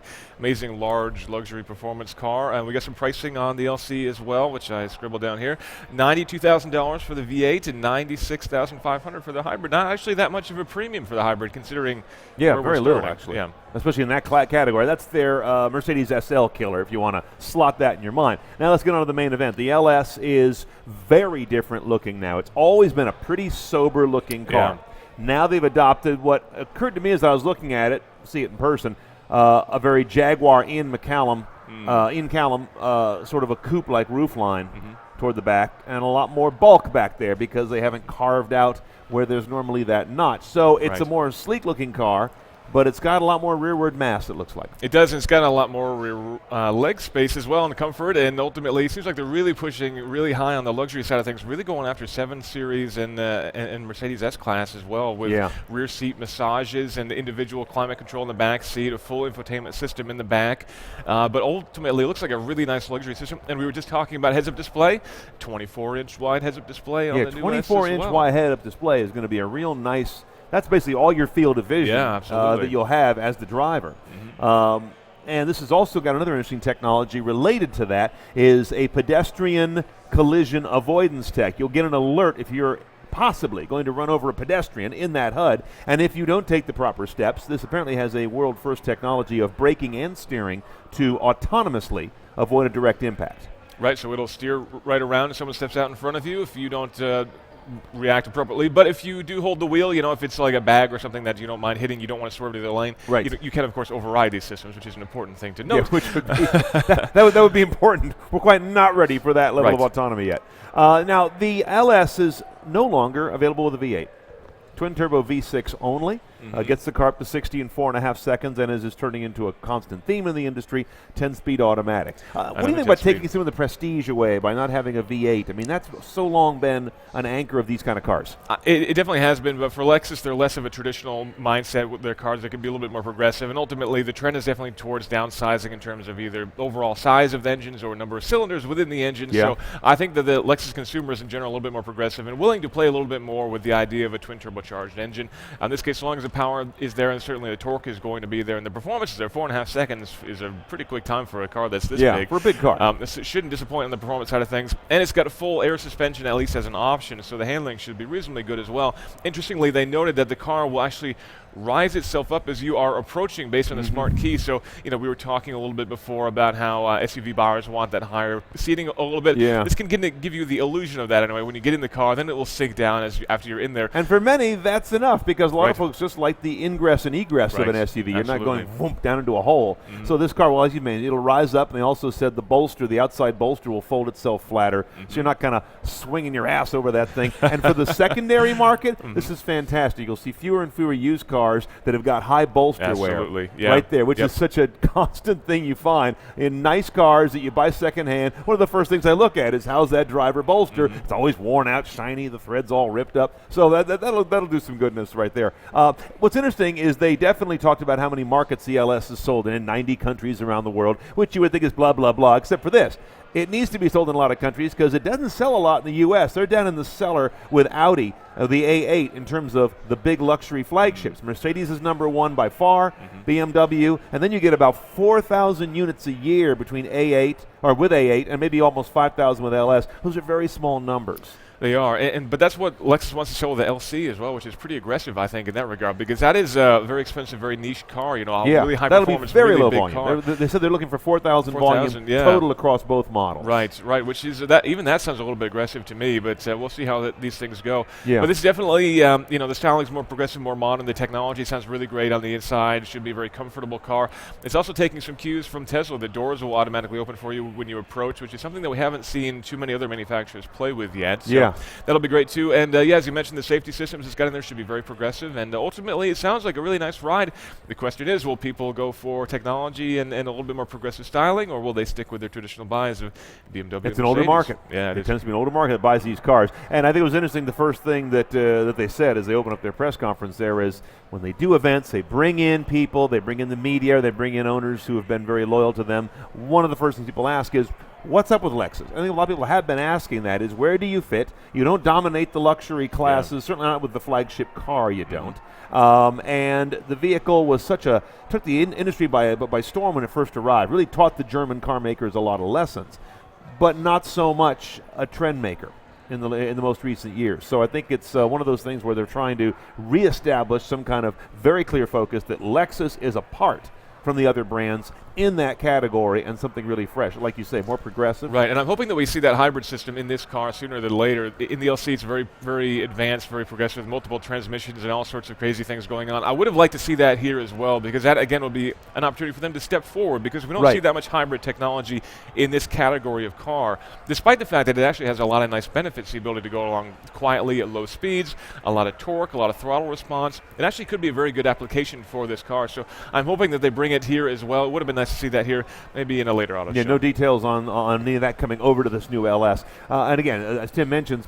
large luxury performance car. And we got some pricing on the LC as well, which I scribbled down here. $92,000 for the V8 and $96,500 for the hybrid. Not actually that much of a premium for the hybrid, considering very little actually. Yeah. Especially in that category. That's their Mercedes SL killer, if you want to slot that in your mind. Now let's get on to the main event. The LS is very different looking now. It's always been a pretty sober looking car. Yeah. Now they've adopted what occurred to me as I was looking at it, see it in person, a very Jaguar in Callum sort of a coupe-like roofline toward the back, and a lot more bulk back there because they haven't carved out where there's normally that notch. So it's a more sleek looking car, but it's got a lot more rearward mass, it looks like. It does, and it's got a lot more rear leg space as well and comfort, and ultimately it seems like they're really pushing really high on the luxury side of things, really going after 7 Series and Mercedes S-Class as well, with rear seat massages and the individual climate control in the back seat, a full infotainment system in the back. But ultimately it looks like a really nice luxury system, and we were just talking about heads-up display, 24-inch wide heads-up display on the new S as well. 24-inch wide head-up display is going to be a real nice. That's basically all your field of vision that you'll have as the driver. And this has also got another interesting technology related to that, is a pedestrian collision avoidance tech. You'll get an alert if you're possibly going to run over a pedestrian in that HUD, and if you don't take the proper steps, this apparently has a world-first technology of braking and steering to autonomously avoid a direct impact. Right, so it'll steer right around if someone steps out in front of you. If you don't react appropriately. But if you do hold the wheel, if it's like a bag or something that you don't mind hitting, you don't want to swerve to the lane, right. You can, of course, override these systems, which is an important thing to note. Yeah, which would be, that would be important. We're quite not ready for that level of autonomy yet. Now, the LS is no longer available with a V8. Twin-turbo V6 only. Gets the car up to 60 in 4.5 seconds, and is turning into a constant theme in the industry, 10-speed automatic. What do you think about taking some of the prestige away by not having a V8? I mean, that's so long been an anchor of these kind of cars. It definitely has been, but for Lexus, they're less of a traditional mindset with their cars. They can be a little bit more progressive, and ultimately the trend is definitely towards downsizing in terms of either overall size of the engines or number of cylinders within the engine. Yeah. So I think that the Lexus consumers in general are a little bit more progressive and willing to play a little bit more with the idea of a twin-turbocharged engine. In this case, as long as the power is there, and certainly the torque is going to be there, and the performance is there. 4.5 seconds is a pretty quick time for a car that's this big. Yeah, for a big car. This shouldn't disappoint on the performance side of things, and it's got a full air suspension, at least as an option, so the handling should be reasonably good as well. Interestingly, they noted that the car will actually rise itself up as you are approaching based on the smart key. So, we were talking a little bit before about how SUV buyers want that higher seating a little bit. Yeah. This can give you the illusion of that anyway. When you get in the car, then it will sink down after you're in there. And for many, that's enough, because a lot of folks just like the ingress and egress of an SUV. You're not going whoomp down into a hole. So this car, well, as you mentioned, it'll rise up, and they also said the outside bolster will fold itself flatter, so you're not kind of swinging your ass over that thing. And for the secondary market, this is fantastic. You'll see fewer and fewer used cars that have got high bolster wear right there, which is such a constant thing you find in nice cars that you buy secondhand. One of the first things I look at is how's that driver bolster. It's always worn out, shiny, the thread's all ripped up. So that'll do some goodness right there. What's interesting is they definitely talked about how many markets the LS is sold in 90 countries around the world, which you would think is blah, blah, blah, except for this. It needs to be sold in a lot of countries because it doesn't sell a lot in the U.S. They're down in the cellar with Audi, the A8, in terms of the big luxury flagships. Mercedes is number one by far, BMW, and then you get about 4,000 units a year between A8, or with A8, and maybe almost 5,000 with LS. Those are very small numbers. They are, but that's what Lexus wants to sell with the LC as well, which is pretty aggressive, I think, in that regard, because that is a very expensive, very niche car. Really high performance, very really low big volume. car. They said they're looking for 4,000 volume total across both models. Right. Which is even that sounds a little bit aggressive to me, but we'll see how these things go. Yeah. But this is definitely, the styling is more progressive, more modern. The technology sounds really great on the inside. It should be a very comfortable car. It's also taking some cues from Tesla. The doors will automatically open for you when you approach, which is something that we haven't seen too many other manufacturers play with yet. So that'll be great too. And as you mentioned, the safety systems it's got in there should be very progressive, and ultimately it sounds like a really nice ride. The question is, will people go for technology and a little bit more progressive styling, or will they stick with their traditional buys of BMW? It's an older market. Yeah, it tends to be an older market that buys these cars. And I think it was interesting, the first thing that they said as they opened up their press conference there is, when they do events, they bring in people, they bring in the media, they bring in owners who have been very loyal to them. One of the first things people ask is, what's up with Lexus? I think a lot of people have been asking that, is where do you fit? You don't dominate the luxury classes, certainly not with the flagship car, you don't. And the vehicle was took the industry by storm when it first arrived, really taught the German car makers a lot of lessons, but not so much a trend maker in the most recent years. So I think it's one of those things where they're trying to reestablish some kind of very clear focus that Lexus is apart from the other brands in that category, and something really fresh, like you say, more progressive. Right, and I'm hoping that we see that hybrid system in this car sooner than later. In the LC, it's very, very advanced, very progressive, multiple transmissions and all sorts of crazy things going on. I would have liked to see that here as well, because that, again, would be an opportunity for them to step forward, because we don't see that much hybrid technology in this category of car, despite the fact that it actually has a lot of nice benefits, the ability to go along quietly at low speeds, a lot of torque, a lot of throttle response. It actually could be a very good application for this car, so I'm hoping that they bring it here as well. It would have been nice to see that here, maybe in a later auto show. Yeah, no details on any of that coming over to this new LS. And again, as Tim mentions,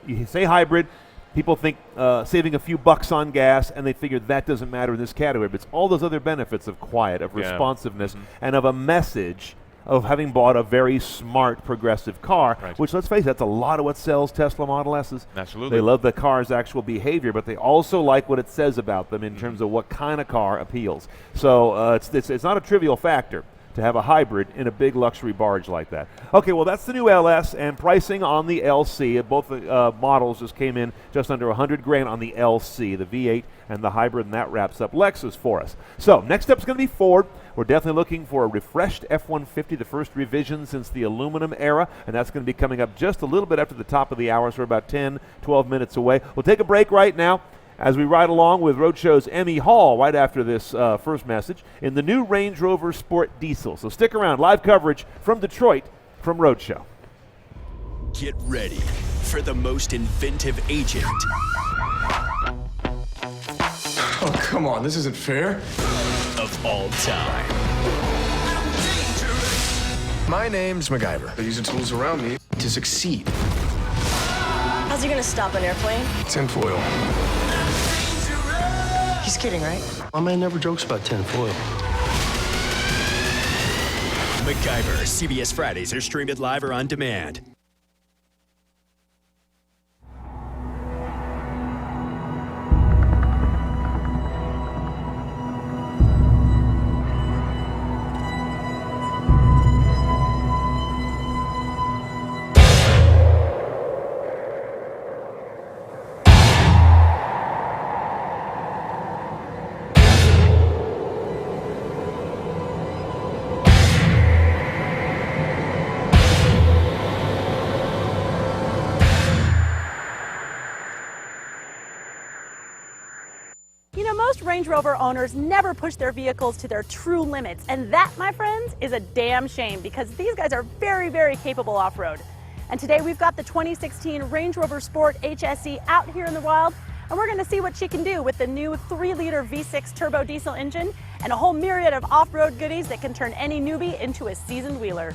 you say hybrid, people think saving a few bucks on gas, and they figure that doesn't matter in this category. But it's all those other benefits of quiet, of responsiveness, and of a message of having bought a very smart, progressive car, which, let's face it, that's a lot of what sells Tesla Model S's. Absolutely. They love the car's actual behavior, but they also like what it says about them in terms of what kind of car appeals. So it's not a trivial factor to have a hybrid in a big luxury barge like that. Okay, well, that's the new LS, and pricing on the LC. Both models just came in just under $100,000 on the LC, the V8 and the hybrid, and that wraps up Lexus for us. So next up is going to be Ford. We're definitely looking for a refreshed F-150, the first revision since the aluminum era, and that's going to be coming up just a little bit after the top of the hour, so we're about 10, 12 minutes away. We'll take a break right now as we ride along with Roadshow's Emmy Hall right after this first message in the new Range Rover Sport Diesel. So stick around. Live coverage from Detroit from Roadshow. Get ready for the most inventive agent. Oh, come on. This isn't fair. Of all time. My name's MacGyver. I use the tools around me to succeed. How's he gonna stop an airplane? Tinfoil. He's kidding, right? My man never jokes about tinfoil. MacGyver, CBS Fridays, or stream it live or on demand. Most Range Rover owners never push their vehicles to their true limits, and that, my friends, is a damn shame because these guys are very, very capable off-road. And today we've got the 2016 Range Rover Sport HSE out here in the wild, and we're going to see what she can do with the new 3-liter V6 turbo diesel engine and a whole myriad of off-road goodies that can turn any newbie into a seasoned wheeler.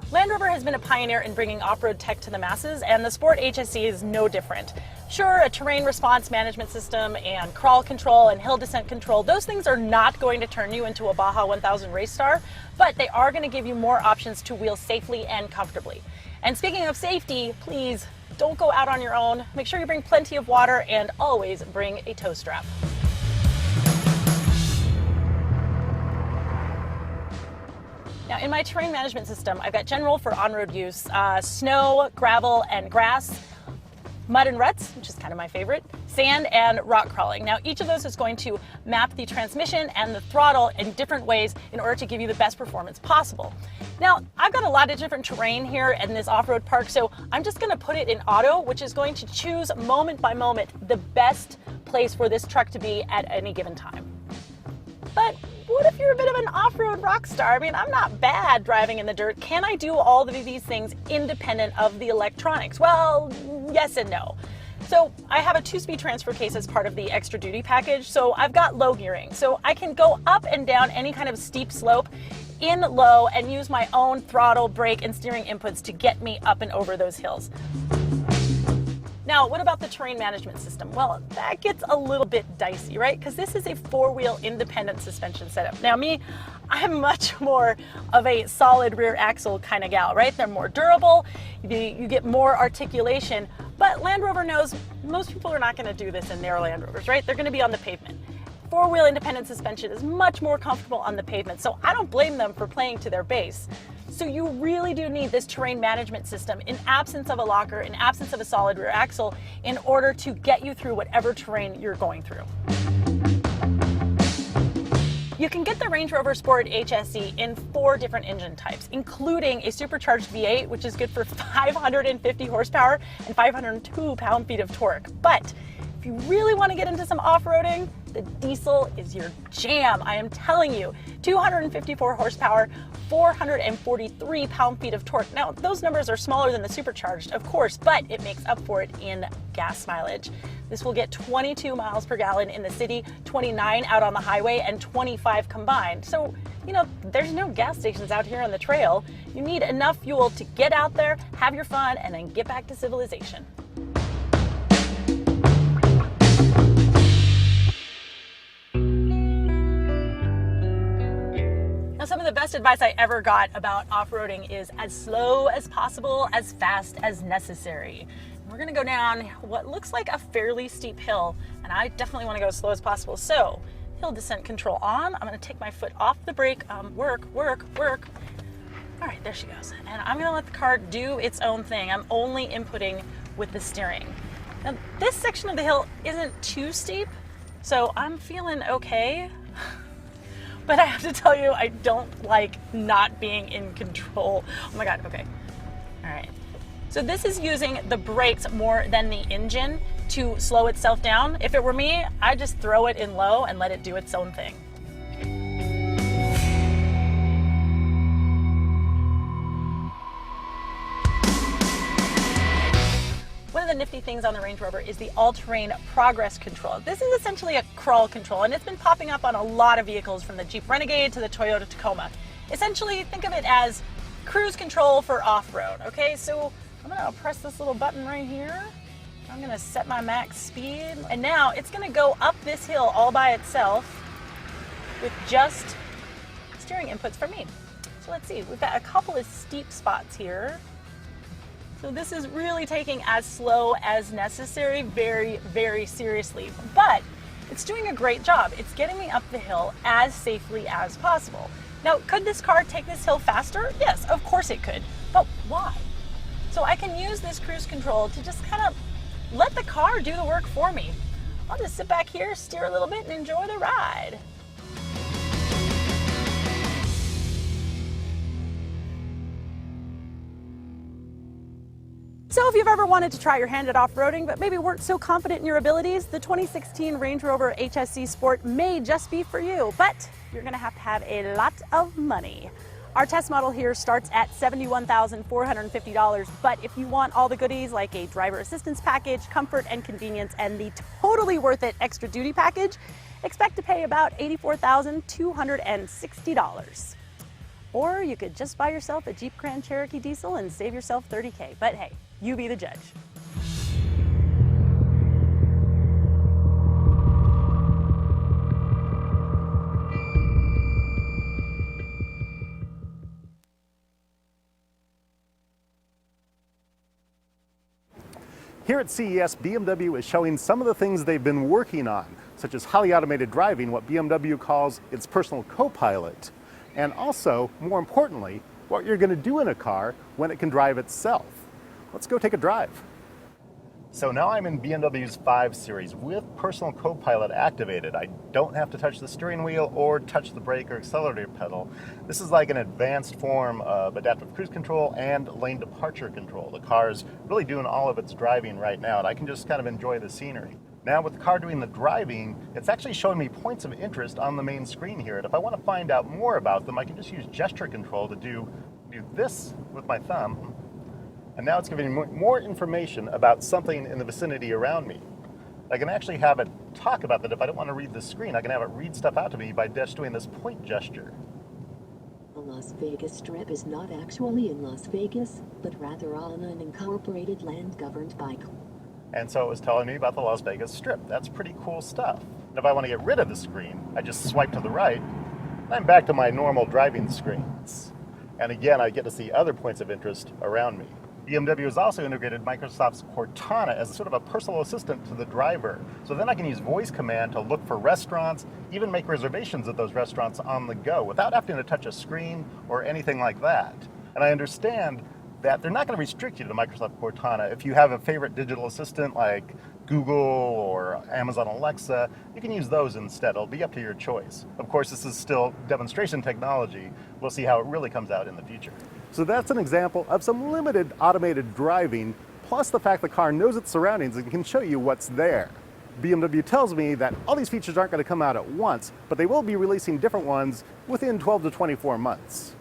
Land Rover has been a pioneer in bringing off-road tech to the masses, and the Sport HSE is no different. Sure, a terrain response management system and crawl control and hill descent control, those things are not going to turn you into a Baja 1000 race star, but they are going to give you more options to wheel safely and comfortably. And speaking of safety, please don't go out on your own. Make sure you bring plenty of water and always bring a tow strap. Now, in my terrain management system, I've got general for on-road use, snow, gravel, and grass, mud and ruts, which is kind of my favorite, sand, and rock crawling. Now, each of those is going to map the transmission and the throttle in different ways in order to give you the best performance possible. Now, I've got a lot of different terrain here in this off-road park, so I'm just going to put it in auto, which is going to choose moment by moment the best place for this truck to be at any given time. But what if you're a bit of an off-road rock star? I mean, I'm not bad driving in the dirt. Can I do all of these things independent of the electronics? Well, yes and no. So I have a 2-speed transfer case as part of the extra duty package. So I've got low gearing. So I can go up and down any kind of steep slope in low and use my own throttle, brake, and steering inputs to get me up and over those hills. Now, what about the terrain management system? Well, that gets a little bit dicey, right? Because this is a 4-wheel independent suspension setup. Now, I'm much more of a solid rear axle kind of gal, right? They're more durable, you get more articulation, but Land Rover knows most people are not going to do this in their Land Rovers, right? They're going to be on the pavement. 4-wheel independent suspension is much more comfortable on the pavement, so I don't blame them for playing to their base. So you really do need this terrain management system in absence of a locker, in absence of a solid rear axle, in order to get you through whatever terrain you're going through. You can get the Range Rover Sport HSE in 4 different engine types, including a supercharged V8, which is good for 550 horsepower and 502 pound-feet of torque. But if you really want to get into some off-roading, the diesel is your jam. I am telling you, 254 horsepower, 443 pound-feet of torque. Now, those numbers are smaller than the supercharged, of course, but it makes up for it in gas mileage. This will get 22 miles per gallon in the city, 29 out on the highway, and 25 combined. So, there's no gas stations out here on the trail. You need enough fuel to get out there, have your fun, and then get back to civilization. Some of the best advice I ever got about off-roading is as slow as possible, as fast as necessary. We're gonna go down what looks like a fairly steep hill, and I definitely wanna go as slow as possible. So, hill descent control on. I'm gonna take my foot off the brake, work. All right, there she goes. And I'm gonna let the car do its own thing. I'm only inputting with the steering. Now, this section of the hill isn't too steep, So I'm feeling okay. But I have to tell you, I don't like not being in control. Oh my God, okay. All right. So this is using the brakes more than the engine to slow itself down. If it were me, I'd just throw it in low and let it do its own thing. One of the nifty things on the Range Rover is the all-terrain progress control. This is essentially a crawl control, and it's been popping up on a lot of vehicles from the Jeep Renegade to the Toyota Tacoma. Essentially, think of it as cruise control for off-road, okay? So I'm gonna press this little button right here. I'm gonna set my max speed, and now it's gonna go up this hill all by itself with just steering inputs from me. So let's see, we've got a couple of steep spots here. So this is really taking as slow as necessary, very, very seriously. But it's doing a great job. It's getting me up the hill as safely as possible. Now, could this car take this hill faster? Yes, of course it could. But why? So I can use this cruise control to just kind of let the car do the work for me. I'll just sit back here, steer a little bit, and enjoy the ride. So if you've ever wanted to try your hand at off-roading but maybe weren't so confident in your abilities, the 2016 Range Rover HSC Sport may just be for you, but you're going to have a lot of money. Our test model here starts at $71,450, but if you want all the goodies like a driver assistance package, comfort and convenience, and the totally worth it extra duty package, expect to pay about $84,260. Or you could just buy yourself a Jeep Grand Cherokee diesel and save yourself $30K, but hey, you be the judge. Here at CES, BMW is showing some of the things they've been working on, such as highly automated driving, what BMW calls its personal co-pilot, and also, more importantly, what you're going to do in a car when it can drive itself. Let's go take a drive. So now I'm in BMW's 5 Series with personal co-pilot activated. I don't have to touch the steering wheel or touch the brake or accelerator pedal. This is like an advanced form of adaptive cruise control and lane departure control. The car is really doing all of its driving right now, and I can just kind of enjoy the scenery. Now with the car doing the driving, it's actually showing me points of interest on the main screen here. And if I want to find out more about them, I can just use gesture control to do this with my thumb. And now it's giving me more information about something in the vicinity around me. I can actually have it talk about that. If I don't want to read the screen, I can have it read stuff out to me by just doing this point gesture. The Las Vegas Strip is not actually in Las Vegas, but rather on an incorporated land governed by... And so it was telling me about the Las Vegas Strip. That's pretty cool stuff. And if I want to get rid of the screen, I just swipe to the right, and I'm back to my normal driving screens. And again, I get to see other points of interest around me. BMW has also integrated Microsoft's Cortana as sort of a personal assistant to the driver. So then I can use voice command to look for restaurants, even make reservations at those restaurants on the go without having to touch a screen or anything like that. And I understand that they're not going to restrict you to Microsoft Cortana. If you have a favorite digital assistant like Google or Amazon Alexa, you can use those instead. It'll be up to your choice. Of course, this is still demonstration technology. We'll see how it really comes out in the future. So that's an example of some limited automated driving, plus the fact the car knows its surroundings and can show you what's there. BMW tells me that all these features aren't going to come out at once, but they will be releasing different ones within 12 to 24 months.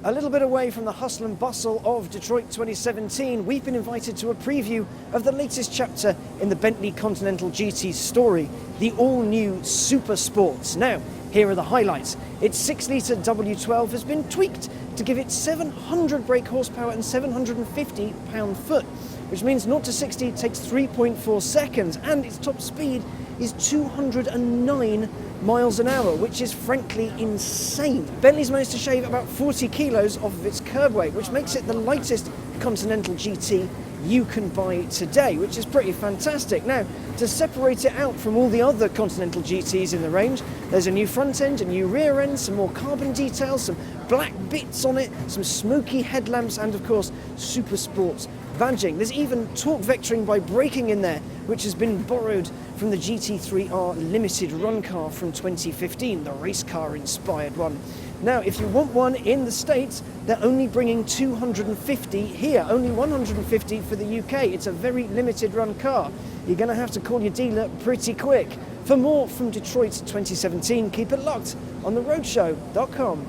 A little bit away from the hustle and bustle of Detroit 2017, we've been invited to a preview of the latest chapter in the Bentley Continental GT story, the all-new Super Sports. Now, here are the highlights. Its 6-litre W12 has been tweaked to give it 700 brake horsepower and 750 pound-foot, which means 0 to 60 takes 3.4 seconds, and its top speed is 209 miles an hour, which is frankly insane. Bentley's managed to shave about 40 kilos off of its curb weight, which makes it the lightest Continental GT you can buy today, which is pretty fantastic. Now, to separate it out from all the other Continental GTs in the range, there's a new front end, a new rear end, some more carbon details, some black bits on it, some smoky headlamps, and of course, Super Sports badging. There's even torque vectoring by braking in there, which has been borrowed from the GT3R limited run car from 2015, the race car inspired one. Now, if you want one in the States, they're only bringing 250 here, only 150 for the UK. It's a very limited run car. You're going to have to call your dealer pretty quick. For more from Detroit 2017, keep it locked on theroadshow.com.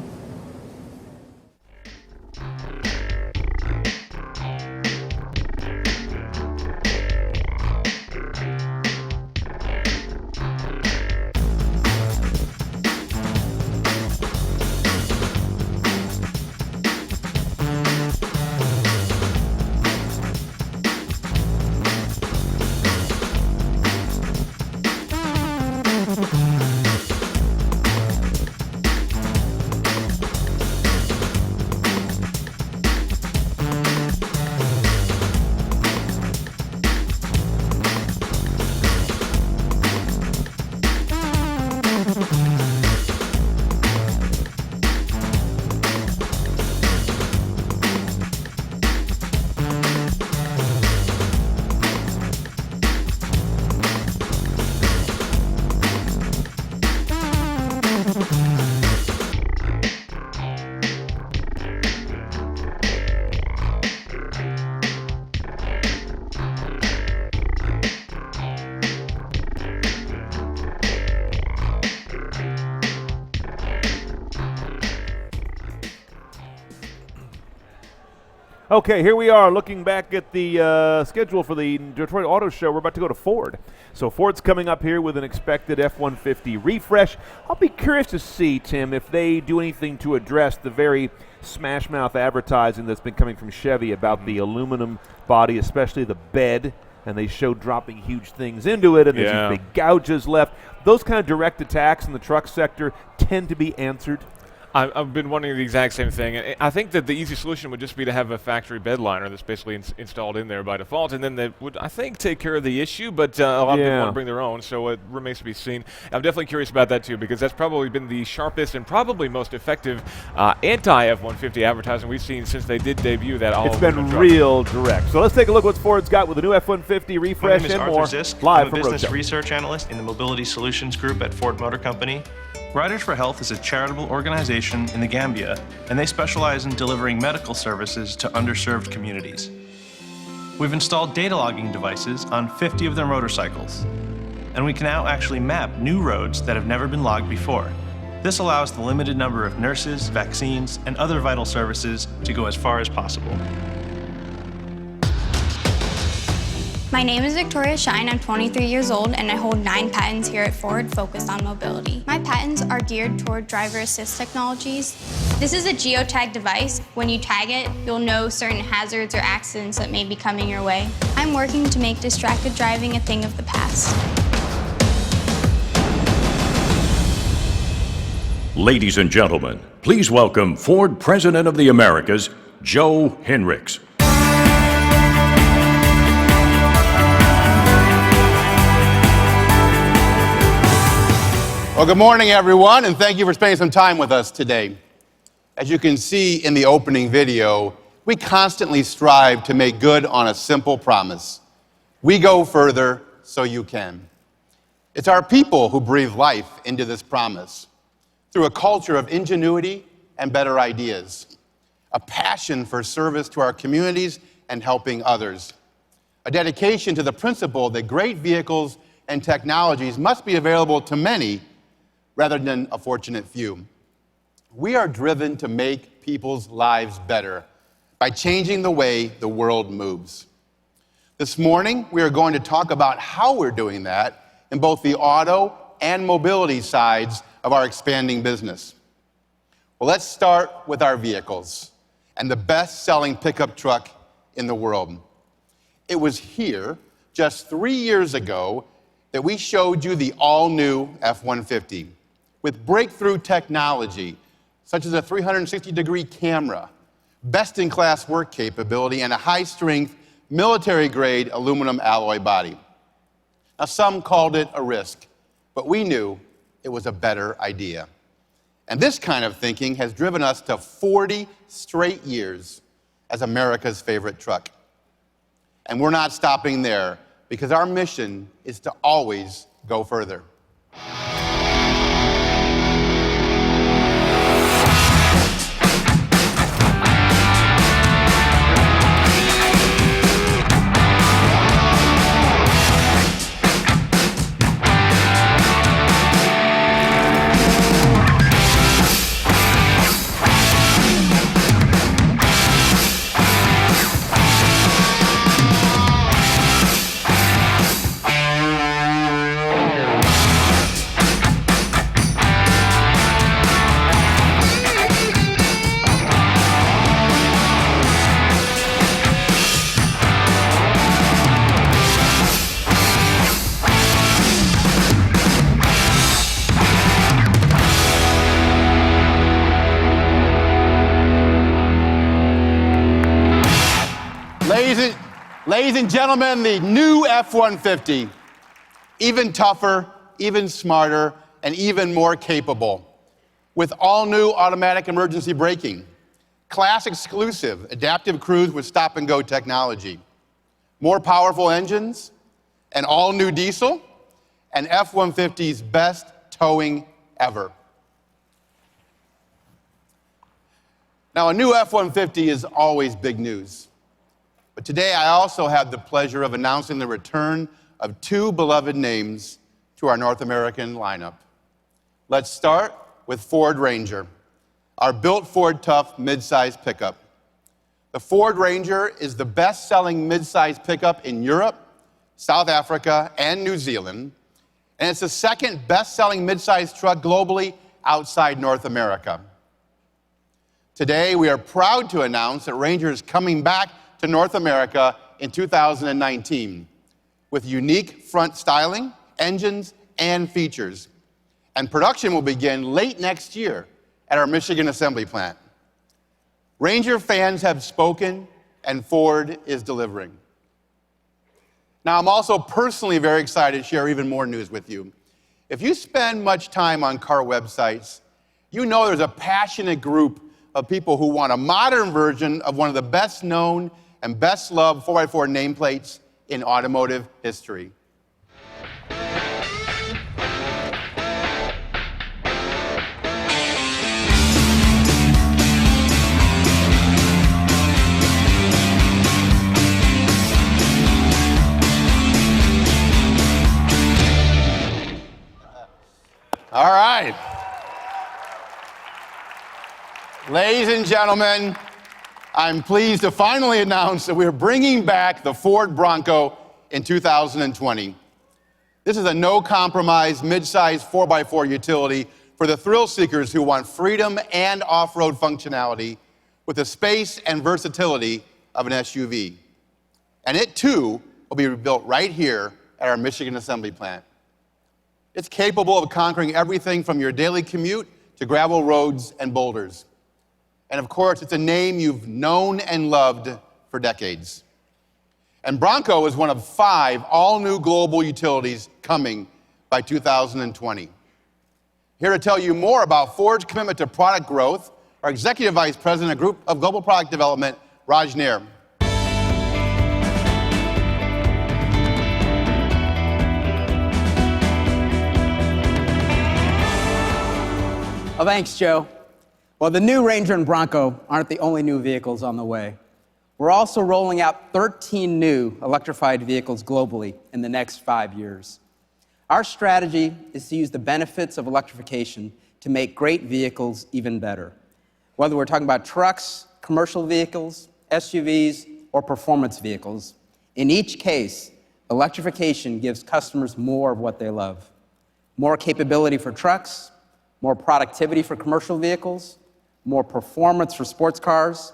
Okay, here we are looking back at the schedule for the Detroit Auto Show. We're about to go to Ford. So Ford's coming up here with an expected F-150 refresh. I'll be curious to see, Tim, if they do anything to address the very smash-mouth advertising that's been coming from Chevy about the aluminum body, especially the bed, and they show dropping huge things into it, and there's these big gouges left. Those kind of direct attacks in the truck sector tend to be answered. I've been wondering the exact same thing. And I think that the easy solution would just be to have a factory bed liner that's basically installed in there by default, and then that would, I think, take care of the issue, but a lot of people want to bring their own, so it remains to be seen. I'm definitely curious about that, too, because that's probably been the sharpest and probably most effective anti-F-150 advertising we've seen since they did debut that all. It's been real direct. So let's take a look what Ford's got with the new F-150 refresh and more. My name is Arthur Zisk. Live I'm from a business Roadshow. research analyst in the Mobility Solutions Group at Ford Motor Company. Riders for Health is a charitable organization in the Gambia, and they specialize in delivering medical services to underserved communities. We've installed data logging devices on 50 of their motorcycles, and we can now actually map new roads that have never been logged before. This allows the limited number of nurses, vaccines, and other vital services to go as far as possible. My name is Victoria Shine. I'm 23 years old and I hold 9 patents here at Ford focused on mobility. My patents are geared toward driver assist technologies. This is a geotag device. When you tag it, you'll know certain hazards or accidents that may be coming your way. I'm working to make distracted driving a thing of the past. Ladies and gentlemen, please welcome Ford President of the Americas, Joe Hinrichs. Well, good morning, everyone, and thank you for spending some time with us today. As you can see in the opening video, we constantly strive to make good on a simple promise. We go further so you can. It's our people who breathe life into this promise through a culture of ingenuity and better ideas, a passion for service to our communities and helping others, a dedication to the principle that great vehicles and technologies must be available to many rather than a fortunate few. We are driven to make people's lives better by changing the way the world moves. This morning, we are going to talk about how we're doing that in both the auto and mobility sides of our expanding business. Well, let's start with our vehicles and the best-selling pickup truck in the world. It was here just 3 years ago that we showed you the all-new F-150 with breakthrough technology such as a 360-degree camera, best-in-class work capability, and a high-strength, military-grade aluminum alloy body. Now, some called it a risk, but we knew it was a better idea. And this kind of thinking has driven us to 40 straight years as America's favorite truck. And we're not stopping there. because our mission is to always go further. Ladies and gentlemen, the new F-150, even tougher, even smarter, and even more capable. With all-new automatic emergency braking, class-exclusive adaptive cruise with stop-and-go technology, more powerful engines, an all-new diesel, and F-150's best towing ever. Now, a new F-150 is always big news. But today, I also have the pleasure of announcing the return of two beloved names to our North American lineup. Let's start with Ford Ranger, our built Ford Tough midsize pickup. The Ford Ranger is the best-selling midsize pickup in Europe, South Africa, and New Zealand, and it's the second best-selling midsize truck globally outside North America. Today, we are proud to announce that Ranger is coming back to North America in 2019 with unique front styling, engines, and features. And production will begin late next year at our Michigan assembly plant. Ranger fans have spoken, and Ford is delivering. Now, I'm also personally very excited to share even more news with you. If you spend much time on car websites, you know there's a passionate group of people who want a modern version of one of the best-known and best-loved 4x4 nameplates in automotive history. All right. Ladies and gentlemen, I'm pleased to finally announce that we're bringing back the Ford Bronco in 2020. This is a no-compromise, mid-size 4x4 utility for the thrill seekers who want freedom and off-road functionality with the space and versatility of an SUV. And it, too, will be built right here at our Michigan assembly plant. It's capable of conquering everything from your daily commute to gravel roads and boulders. And of course, it's a name you've known and loved for decades. And Bronco is one of 5 all-new global utilities coming by 2020. Here to tell you more about Ford's commitment to product growth, our Executive Vice President of Global Product Development, Raj Nair. Well, thanks, Joe. Well, the new Ranger and Bronco aren't the only new vehicles on the way. We're also rolling out 13 new electrified vehicles globally in the next 5 years. Our strategy is to use the benefits of electrification to make great vehicles even better. Whether we're talking about trucks, commercial vehicles, SUVs, or performance vehicles, in each case, electrification gives customers more of what they love. More capability for trucks, more productivity for commercial vehicles, more performance for sports cars,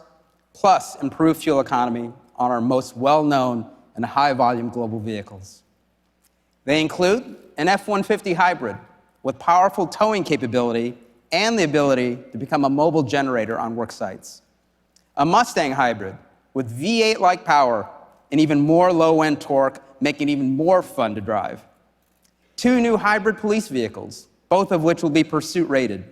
plus improved fuel economy on our most well-known and high-volume global vehicles. They include an F-150 hybrid with powerful towing capability and the ability to become a mobile generator on work sites, a Mustang hybrid with V8-like power and even more low-end torque, making it even more fun to drive, 2 new hybrid police vehicles, both of which will be pursuit rated,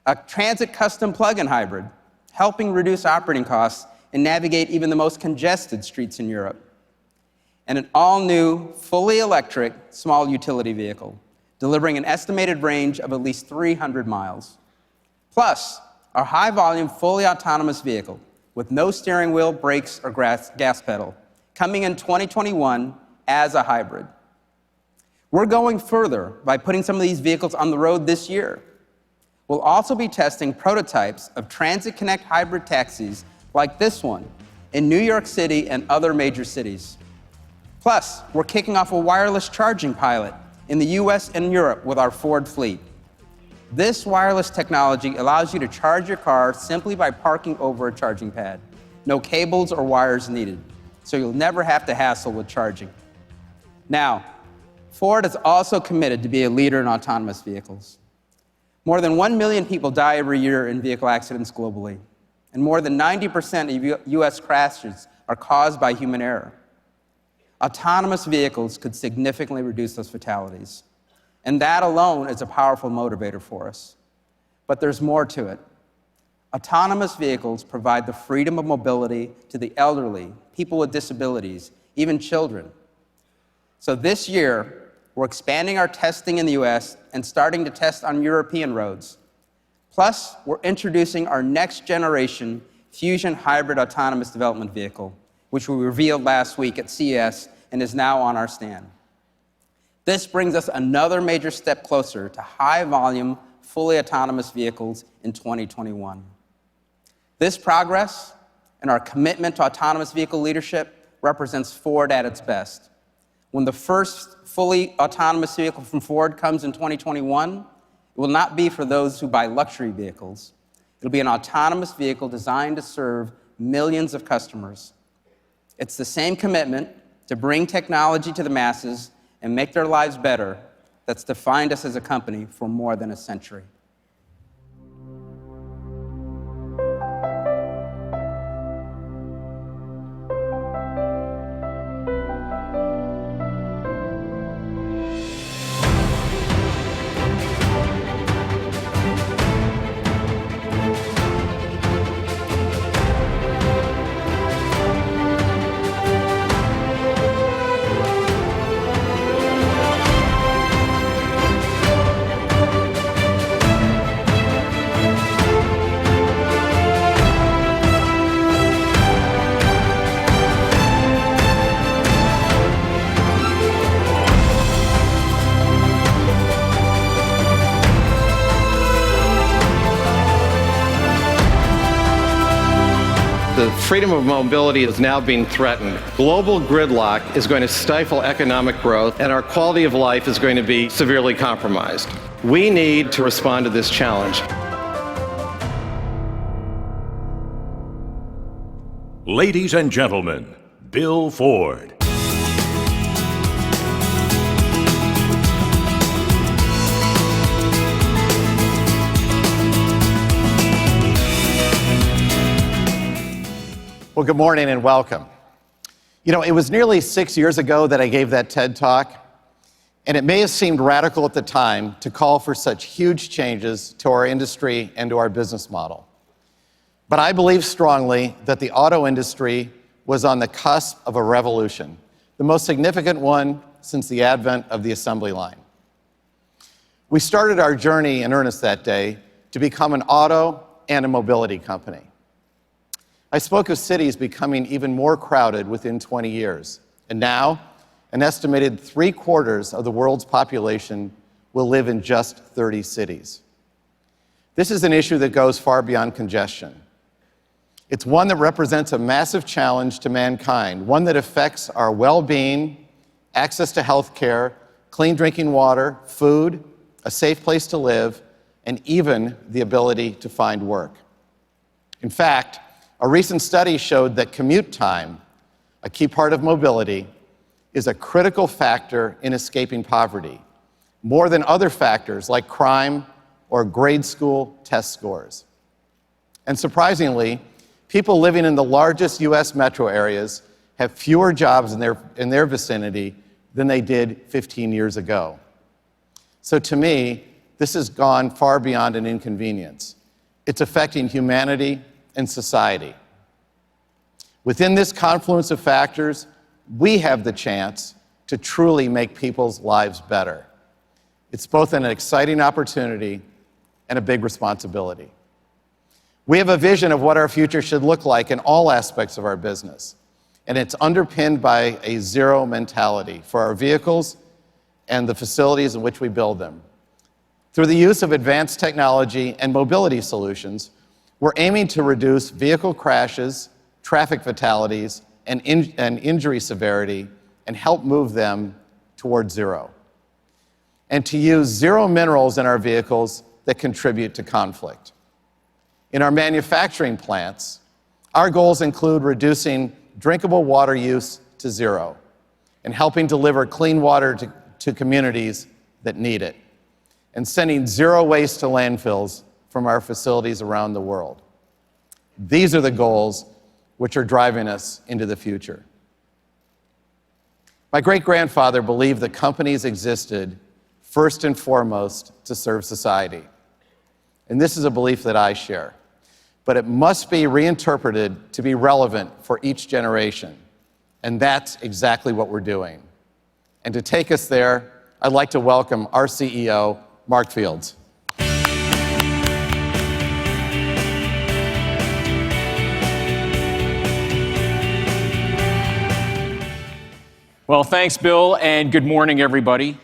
a transit custom plug-in hybrid, helping reduce operating costs and navigate even the most congested streets in Europe, and an all-new, fully electric, small utility vehicle, delivering an estimated range of at least 300 miles. Plus, our high-volume, fully autonomous vehicle with no steering wheel, brakes, or gas pedal, coming in 2021 as a hybrid. We're going further by putting some of these vehicles on the road this year. We'll also be testing prototypes of Transit Connect hybrid taxis like this one in New York City and other major cities. Plus, we're kicking off a wireless charging pilot in the US and Europe with our Ford fleet. This wireless technology allows you to charge your car simply by parking over a charging pad. No cables or wires needed, so you'll never have to hassle with charging. Now, Ford is also committed to be a leader in autonomous vehicles. More than 1 million people die every year in vehicle accidents globally, and more than 90% of US crashes are caused by human error. Autonomous vehicles could significantly reduce those fatalities, and that alone is a powerful motivator for us. But there's more to it. Autonomous vehicles provide the freedom of mobility to the elderly, people with disabilities, even children. So this year, we're expanding our testing in the US and starting to test on European roads. Plus, we're introducing our next generation Fusion hybrid autonomous development vehicle, which we revealed last week at CES and is now on our stand. This brings us another major step closer to high-volume, fully autonomous vehicles in 2021. This progress and our commitment to autonomous vehicle leadership represents Ford at its best. When the first fully autonomous vehicle from Ford comes in 2021, it will not be for those who buy luxury vehicles. It'll be an autonomous vehicle designed to serve millions of customers. It's the same commitment to bring technology to the masses and make their lives better that's defined us as a company for more than a century. The freedom of mobility is now being threatened. Global gridlock is going to stifle economic growth, and our quality of life is going to be severely compromised. We need to respond to this challenge. Ladies and gentlemen, Bill Ford. Well, good morning and welcome. You know, it was nearly 6 years ago that I gave that TED Talk, and it may have seemed radical at the time to call for such huge changes to our industry and to our business model. But I believe strongly that the auto industry was on the cusp of a revolution, the most significant one since the advent of the assembly line. We started our journey in earnest that day to become an auto and a mobility company. I spoke of cities becoming even more crowded within 20 years, and now an estimated 3/4 of the world's population will live in just 30 cities. This is an issue that goes far beyond congestion. It's one that represents a massive challenge to mankind, one that affects our well-being, access to health care, clean drinking water, food, a safe place to live, and even the ability to find work. In fact, a recent study showed that commute time, a key part of mobility, is a critical factor in escaping poverty, more than other factors like crime or grade school test scores. And surprisingly, people living in the largest US metro areas have fewer jobs in their vicinity than they did 15 years ago. So to me, this has gone far beyond an inconvenience. It's affecting humanity and society. Within this confluence of factors, we have the chance to truly make people's lives better. It's both an exciting opportunity and a big responsibility. We have a vision of what our future should look like in all aspects of our business, and it's underpinned by a zero mentality for our vehicles and the facilities in which we build them. Through the use of advanced technology and mobility solutions, we're aiming to reduce vehicle crashes, traffic fatalities, and injury severity, and help move them towards zero. And to use zero minerals in our vehicles that contribute to conflict. In our manufacturing plants, our goals include reducing drinkable water use to zero and helping deliver clean water to communities that need it, and sending zero waste to landfills from our facilities around the world. These are the goals which are driving us into the future. My great-grandfather believed that companies existed first and foremost to serve society. And this is a belief that I share. But it must be reinterpreted to be relevant for each generation. And that's exactly what we're doing. And to take us there, I'd like to welcome our CEO, Mark Fields. Well, thanks, Bill, and good morning, everybody.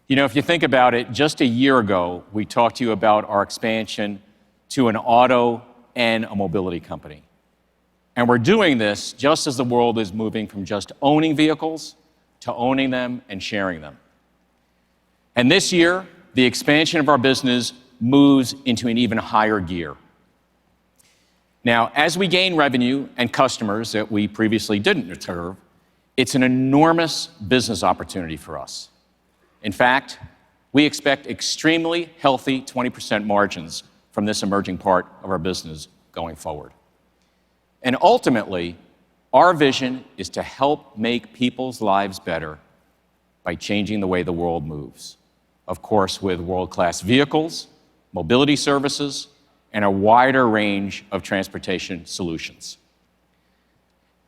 You know, if you think about it, just a year ago, we talked to you about our expansion to an auto and a mobility company. And we're doing this just as the world is moving from just owning vehicles to owning them and sharing them. And this year, the expansion of our business moves into an even higher gear. Now, as we gain revenue and customers that we previously didn't serve, it's an enormous business opportunity for us. In fact, we expect extremely healthy 20% margins from this emerging part of our business going forward. And ultimately, our vision is to help make people's lives better by changing the way the world moves. Of course, with world-class vehicles, mobility services, and a wider range of transportation solutions.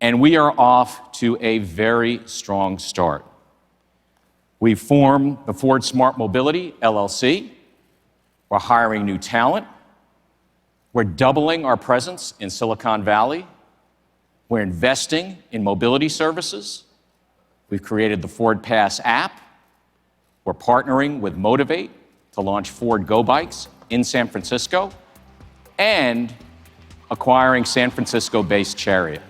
And we are off to a very strong start. We formed the Ford Smart Mobility, LLC. We're hiring new talent. We're doubling our presence in Silicon Valley. We're investing in mobility services. We've created the Ford Pass app. We're partnering with Motivate to launch Ford Go Bikes in San Francisco and acquiring San Francisco-based Chariot.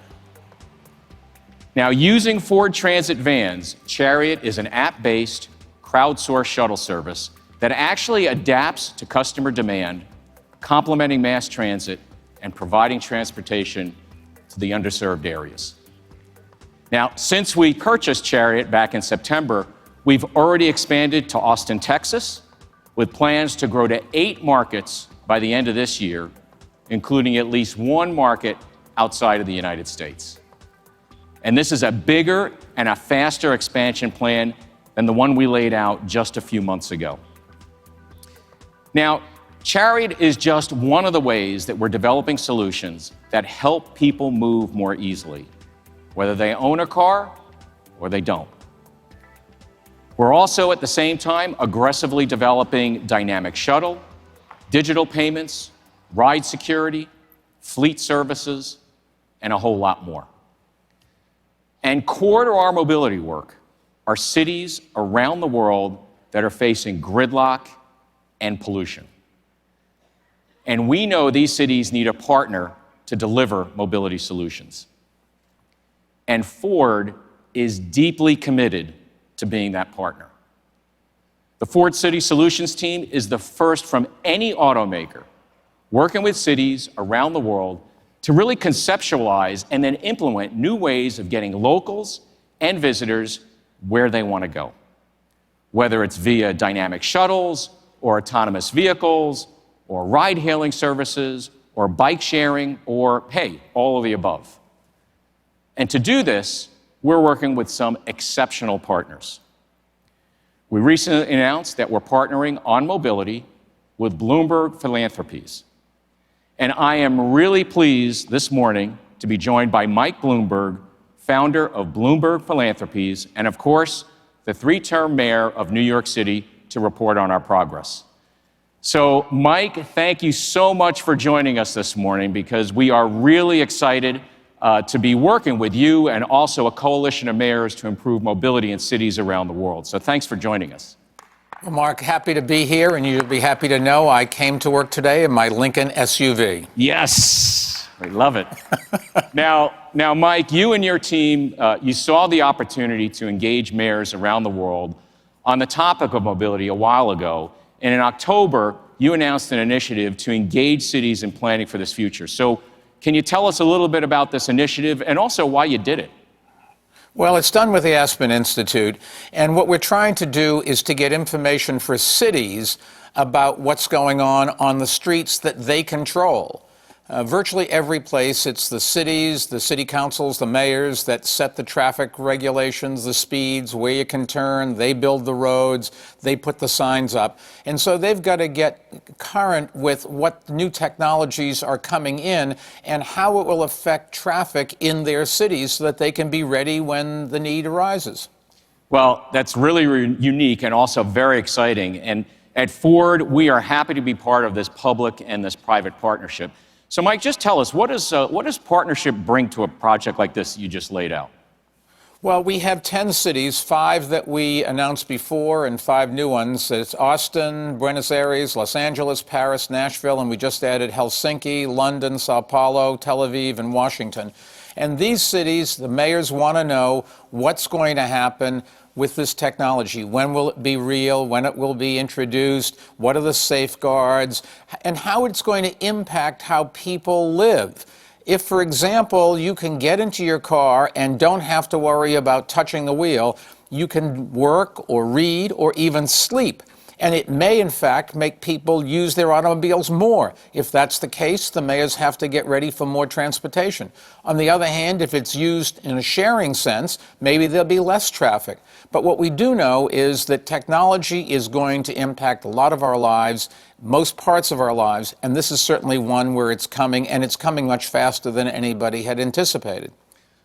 Now, using Ford Transit vans, Chariot is an app-based, crowdsourced shuttle service that actually adapts to customer demand, complementing mass transit and providing transportation to the underserved areas. Now, since we purchased Chariot back in September, we've already expanded to Austin, Texas, with plans to grow to 8 markets by the end of this year, including at least 1 market outside of the United States. And this is a bigger and a faster expansion plan than the one we laid out just a few months ago. Now, Chariot is just one of the ways that we're developing solutions that help people move more easily, whether they own a car or they don't. We're also, at the same time, aggressively developing dynamic shuttle, digital payments, ride security, fleet services, and a whole lot more. And core to our mobility work are cities around the world that are facing gridlock and pollution. And we know these cities need a partner to deliver mobility solutions. And Ford is deeply committed to being that partner. The Ford City Solutions team is the first from any automaker working with cities around the world to really conceptualize and then implement new ways of getting locals and visitors where they want to go, whether it's via dynamic shuttles or autonomous vehicles or ride-hailing services or bike sharing or, hey, all of the above. And to do this, we're working with some exceptional partners. We recently announced that we're partnering on mobility with Bloomberg Philanthropies. And I am really pleased this morning to be joined by Mike Bloomberg, founder of Bloomberg Philanthropies, and of course, the 3-term mayor of New York City, to report on our progress. So, Mike, thank you so much for joining us this morning, because we are really excited to be working with you and also a coalition of mayors to improve mobility in cities around the world. So thanks for joining us. Well, Mark, happy to be here, and you'll be happy to know I came to work today in my Lincoln SUV. Yes, we love it. Now, Mike, you and your team, you saw the opportunity to engage mayors around the world on the topic of mobility a while ago, and in October, you announced an initiative to engage cities in planning for this future. So can you tell us a little bit about this initiative and also why you did it? Well, it's done with the Aspen Institute, and what we're trying to do is to get information for cities about what's going on the streets that they control. Virtually every place, it's the cities, the city councils, the mayors that set the traffic regulations, the speeds, where you can turn, they build the roads, they put the signs up. And so they've got to get current with what new technologies are coming in and how it will affect traffic in their cities so that they can be ready when the need arises. Well, that's really unique and also very exciting. And at Ford, we are happy to be part of this public and this private partnership. So, Mike, just tell us, what does partnership bring to a project like this you just laid out? Well, we have 10 cities, 5 that we announced before and 5 new ones. It's Austin, Buenos Aires, Los Angeles, Paris, Nashville, and we just added Helsinki, London, Sao Paulo, Tel Aviv, and Washington. And these cities, the mayors want to know what's going to happen with this technology. When will it be real? When it will be introduced? What are the safeguards? And how it's going to impact how people live. If, for example, you can get into your car and don't have to worry about touching the wheel, you can work or read or even sleep. And it may, in fact, make people use their automobiles more. If that's the case, the mayors have to get ready for more transportation. On the other hand, if it's used in a sharing sense, maybe there'll be less traffic. But what we do know is that technology is going to impact a lot of our lives, most parts of our lives, and this is certainly one where it's coming, and it's coming much faster than anybody had anticipated.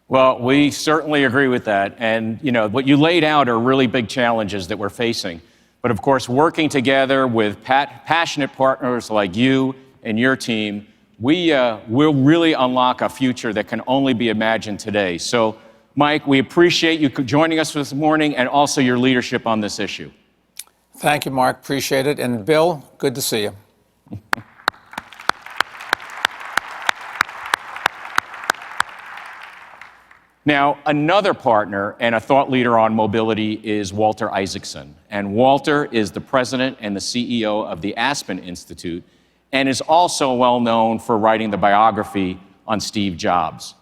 Well, we certainly agree with that. And, you know, what you laid out are really big challenges that we're facing. But of course, working together with passionate partners like you and your team, we'll really unlock a future that can only be imagined today. So, Mike, we appreciate you joining us this morning and also your leadership on this issue. Thank you, Mark. Appreciate it. And Bill, good to see you. Now, another partner and a thought leader on mobility is Walter Isaacson. And Walter is the president and the CEO of the Aspen Institute and is also well known for writing the biography on Steve Jobs.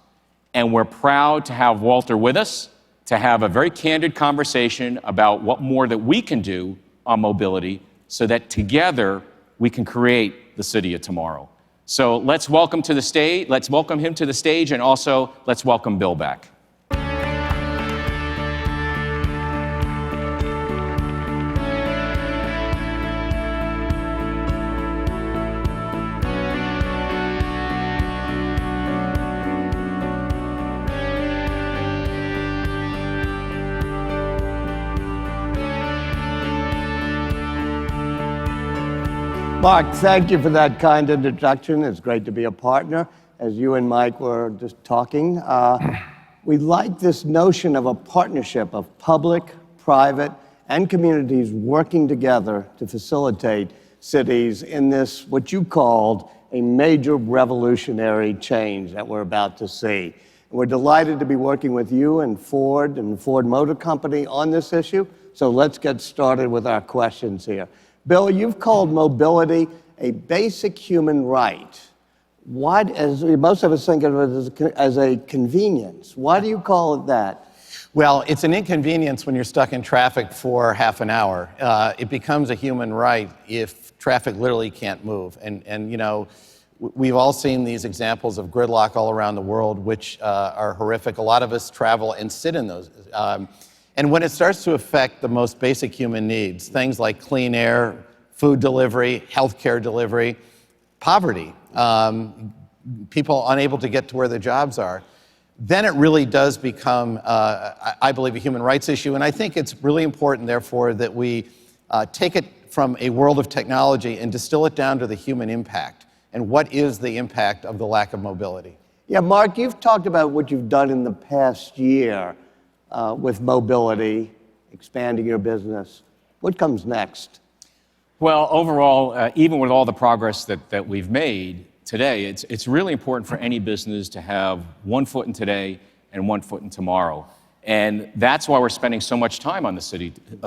And we're proud to have Walter with us to have a very candid conversation about what more that we can do on mobility so that together we can create the city of tomorrow. So let's welcome him to the stage, and also let's welcome Bill back. Mark, thank you for that kind introduction. It's great to be a partner. As you and Mike were just talking, we like this notion of a partnership of public, private, and communities working together to facilitate cities in this, what you called, a major revolutionary change that we're about to see. And we're delighted to be working with you and Ford Motor Company on this issue. So let's get started with our questions here. Bill, you've called mobility a basic human right. Why, as most of us think of it as a convenience, why do you call it that? Well, it's an inconvenience when you're stuck in traffic for half an hour. It becomes a human right if traffic literally can't move. And you know, we've all seen these examples of gridlock all around the world, which are horrific. A lot of us travel and sit in those. And when it starts to affect the most basic human needs, things like clean air, food delivery, healthcare delivery, poverty, people unable to get to where their jobs are, then it really does become, I believe, a human rights issue. And I think it's really important, therefore, that we take it from a world of technology and distill it down to the human impact. And what is the impact of the lack of mobility? Yeah, Mark, you've talked about what you've done in the past year with mobility, expanding your business. What comes next? Well, overall, even with all the progress that we've made today, it's really important for any business to have one foot in today and one foot in tomorrow. And that's why we're spending so much time on the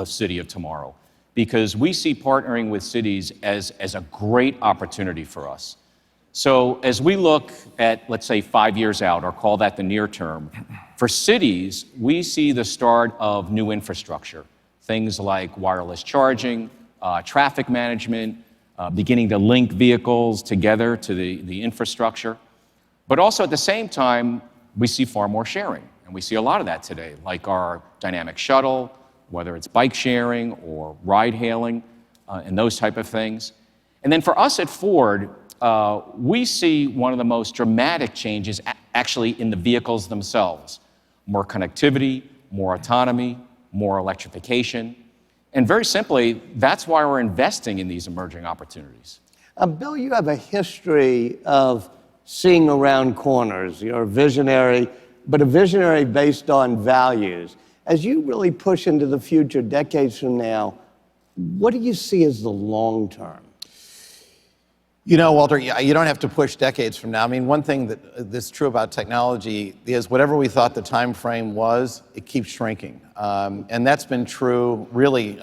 city of tomorrow, because we see partnering with cities as a great opportunity for us. So as we look at, let's say, 5 years out, or call that the near term, for cities, we see the start of new infrastructure, things like wireless charging, traffic management, beginning to link vehicles together to the infrastructure. But also at the same time, we see far more sharing. And we see a lot of that today, like our dynamic shuttle, whether it's bike sharing or ride hailing, and those type of things. And then for us at Ford, we see one of the most dramatic changes actually in the vehicles themselves. More connectivity, more autonomy, more electrification. And very simply, that's why we're investing in these emerging opportunities. Bill, you have a history of seeing around corners. You're a visionary, but a visionary based on values. As you really push into the future, decades from now, what do you see as the long term? You know, Walter, you don't have to push decades from now. I mean, one thing that's true about technology is whatever we thought the time frame was, it keeps shrinking. And that's been true, really,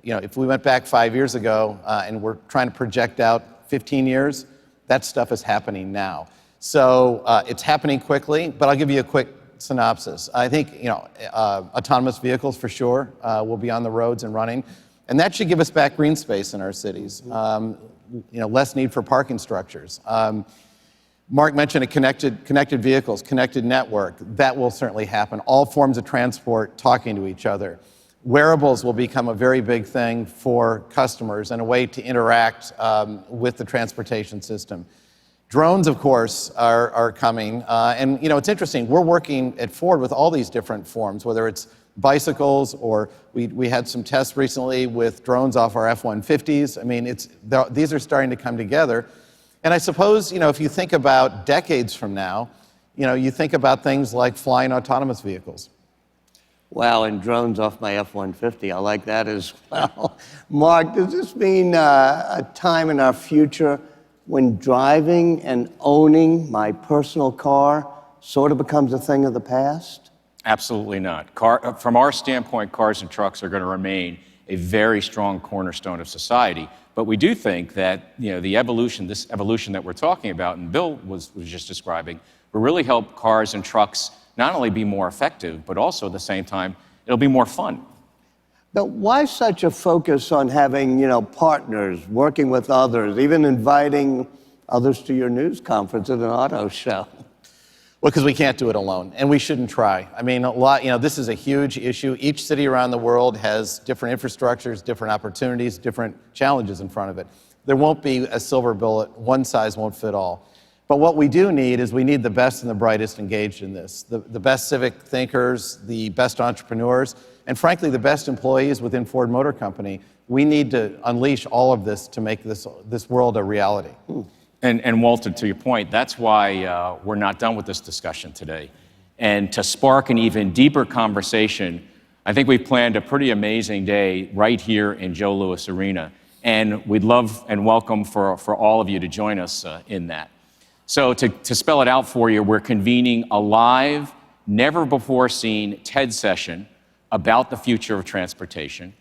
if we went back 5 years ago and we're trying to project out 15 years, that stuff is happening now. So it's happening quickly, but I'll give you a quick synopsis. I think, autonomous vehicles for sure will be on the roads and running. And that should give us back green space in our cities. Less need for parking structures. Mark mentioned connected vehicles, connected network. That will certainly happen. All forms of transport talking to each other. Wearables will become a very big thing for customers and a way to interact with the transportation system. Drones, of course, are coming. And it's interesting. We're working at Ford with all these different forms, whether it's bicycles, or we had some tests recently with drones off our F-150s. I mean, these are starting to come together. And I suppose, if you think about decades from now, you think about things like flying autonomous vehicles. Wow, and drones off my F-150. I like that as well. Mark, does this mean a time in our future when driving and owning my personal car sort of becomes a thing of the past? Absolutely not. From our standpoint, cars and trucks are going to remain a very strong cornerstone of society. But we do think that this evolution that we're talking about, and Bill was just describing, will really help cars and trucks not only be more effective, but also at the same time, it'll be more fun. But why such a focus on having, partners, working with others, even inviting others to your news conference at an auto show? Well, because we can't do it alone, and we shouldn't try. I mean, this is a huge issue. Each city around the world has different infrastructures, different opportunities, different challenges in front of it. There won't be a silver bullet. One size won't fit all. But what we do need is we need the best and the brightest engaged in this, the best civic thinkers, the best entrepreneurs, and frankly, the best employees within Ford Motor Company. We need to unleash all of this to make this world a reality. And Walter, to your point, that's why we're not done with this discussion today. And to spark an even deeper conversation, I think we've planned a pretty amazing day right here in Joe Louis Arena. And we'd love and welcome for all of you to join us in that. So to spell it out for you, we're convening a live, never-before-seen TED session about the future of transportation.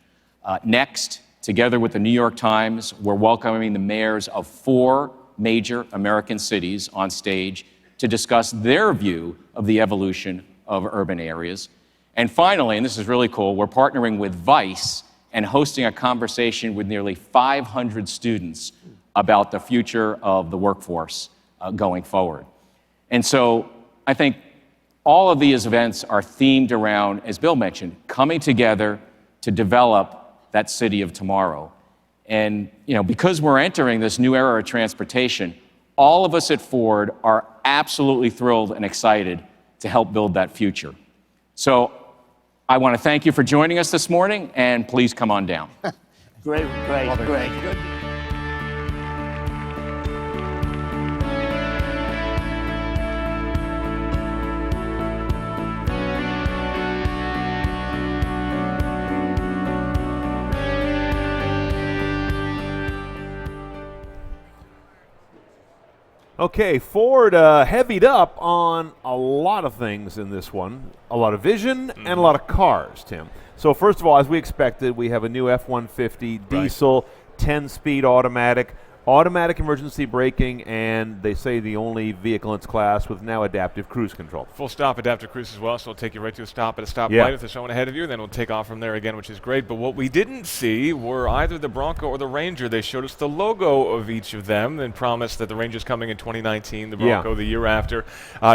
Next, together with the New York Times, we're welcoming the mayors of 4 major American cities on stage to discuss their view of the evolution of urban areas. And finally, and this is really cool, we're partnering with Vice and hosting a conversation with nearly 500 students about the future of the workforce going forward. And so I think all of these events are themed around, as Bill mentioned, coming together to develop that city of tomorrow. And because we're entering this new era of transportation, all of us at Ford are absolutely thrilled and excited to help build that future. So I want to thank you for joining us this morning, and please come on down. Great. Good. Okay, Ford heavied up on a lot of things in this one. A lot of vision and a lot of cars, Tim. So first of all, as we expected, we have a new F-150 diesel, 10-speed automatic emergency braking, and they say the only vehicle in its class with now adaptive cruise control. Full stop adaptive cruise as well, so it'll take you right to a stop at a stoplight if there's someone ahead of you, and then we'll take off from there again, which is great. But what we didn't see were either the Bronco or the Ranger. They showed us the logo of each of them and promised that the Ranger's coming in 2019, the Bronco the year after.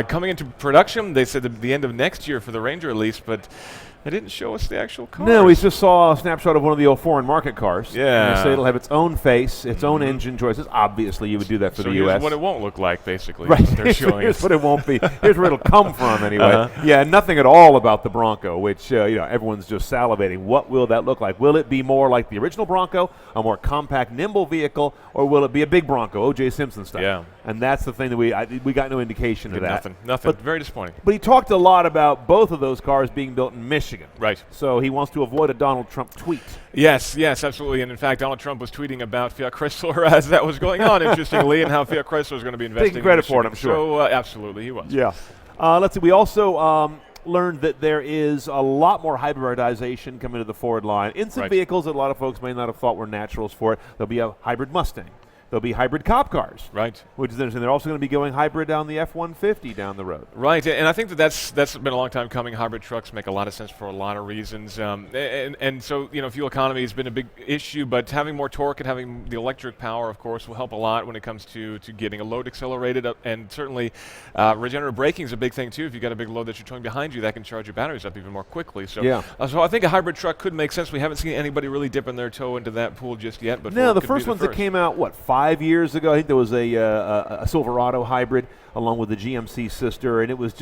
Coming into production, they said the end of next year for the Ranger at least, but they didn't show us the actual cars. No, we just saw a snapshot of one of the old foreign market cars. Yeah. And they say it'll have its own face, its own engine choices. Obviously, you would do that for the U.S. Here's what it won't look like, basically. Right. They're showing Here's us. what it won't be. Here's where it'll come from, anyway. Yeah, nothing at all about the Bronco, which everyone's just salivating. What will that look like? Will it be more like the original Bronco, a more compact, nimble vehicle, or will it be a big Bronco, O.J. Simpson style? Yeah. And that's the thing that we got no indication of that. Nothing. Very disappointing. But he talked a lot about both of those cars being built in Michigan. Right. So he wants to avoid a Donald Trump tweet. Yes, absolutely. And in fact, Donald Trump was tweeting about Fiat Chrysler as that was going on, interestingly, and how Fiat Chrysler is going to be investing. Taking credit in for it, I'm sure. So absolutely, he was. Yeah. Let's see. We also learned that there is a lot more hybridization coming to the Ford line in some vehicles that a lot of folks may not have thought were naturals for it. There'll be a hybrid Mustang. There'll be hybrid cop cars. Right. Which is interesting. They're also going to be going hybrid on the F-150 down the road. Right, and I think that's been a long time coming. Hybrid trucks make a lot of sense for a lot of reasons. And so, fuel economy has been a big issue, but having more torque and having the electric power, of course, will help a lot when it comes to getting a load accelerated up. And certainly, regenerative braking is a big thing, too. If you've got a big load that you're towing behind you, that can charge your batteries up even more quickly. So, so I think a hybrid truck could make sense. We haven't seen anybody really dipping their toe into that pool just yet. But no, the first ones that came out, 5 years ago? I think there was a Silverado hybrid along with the GMC sister, and it was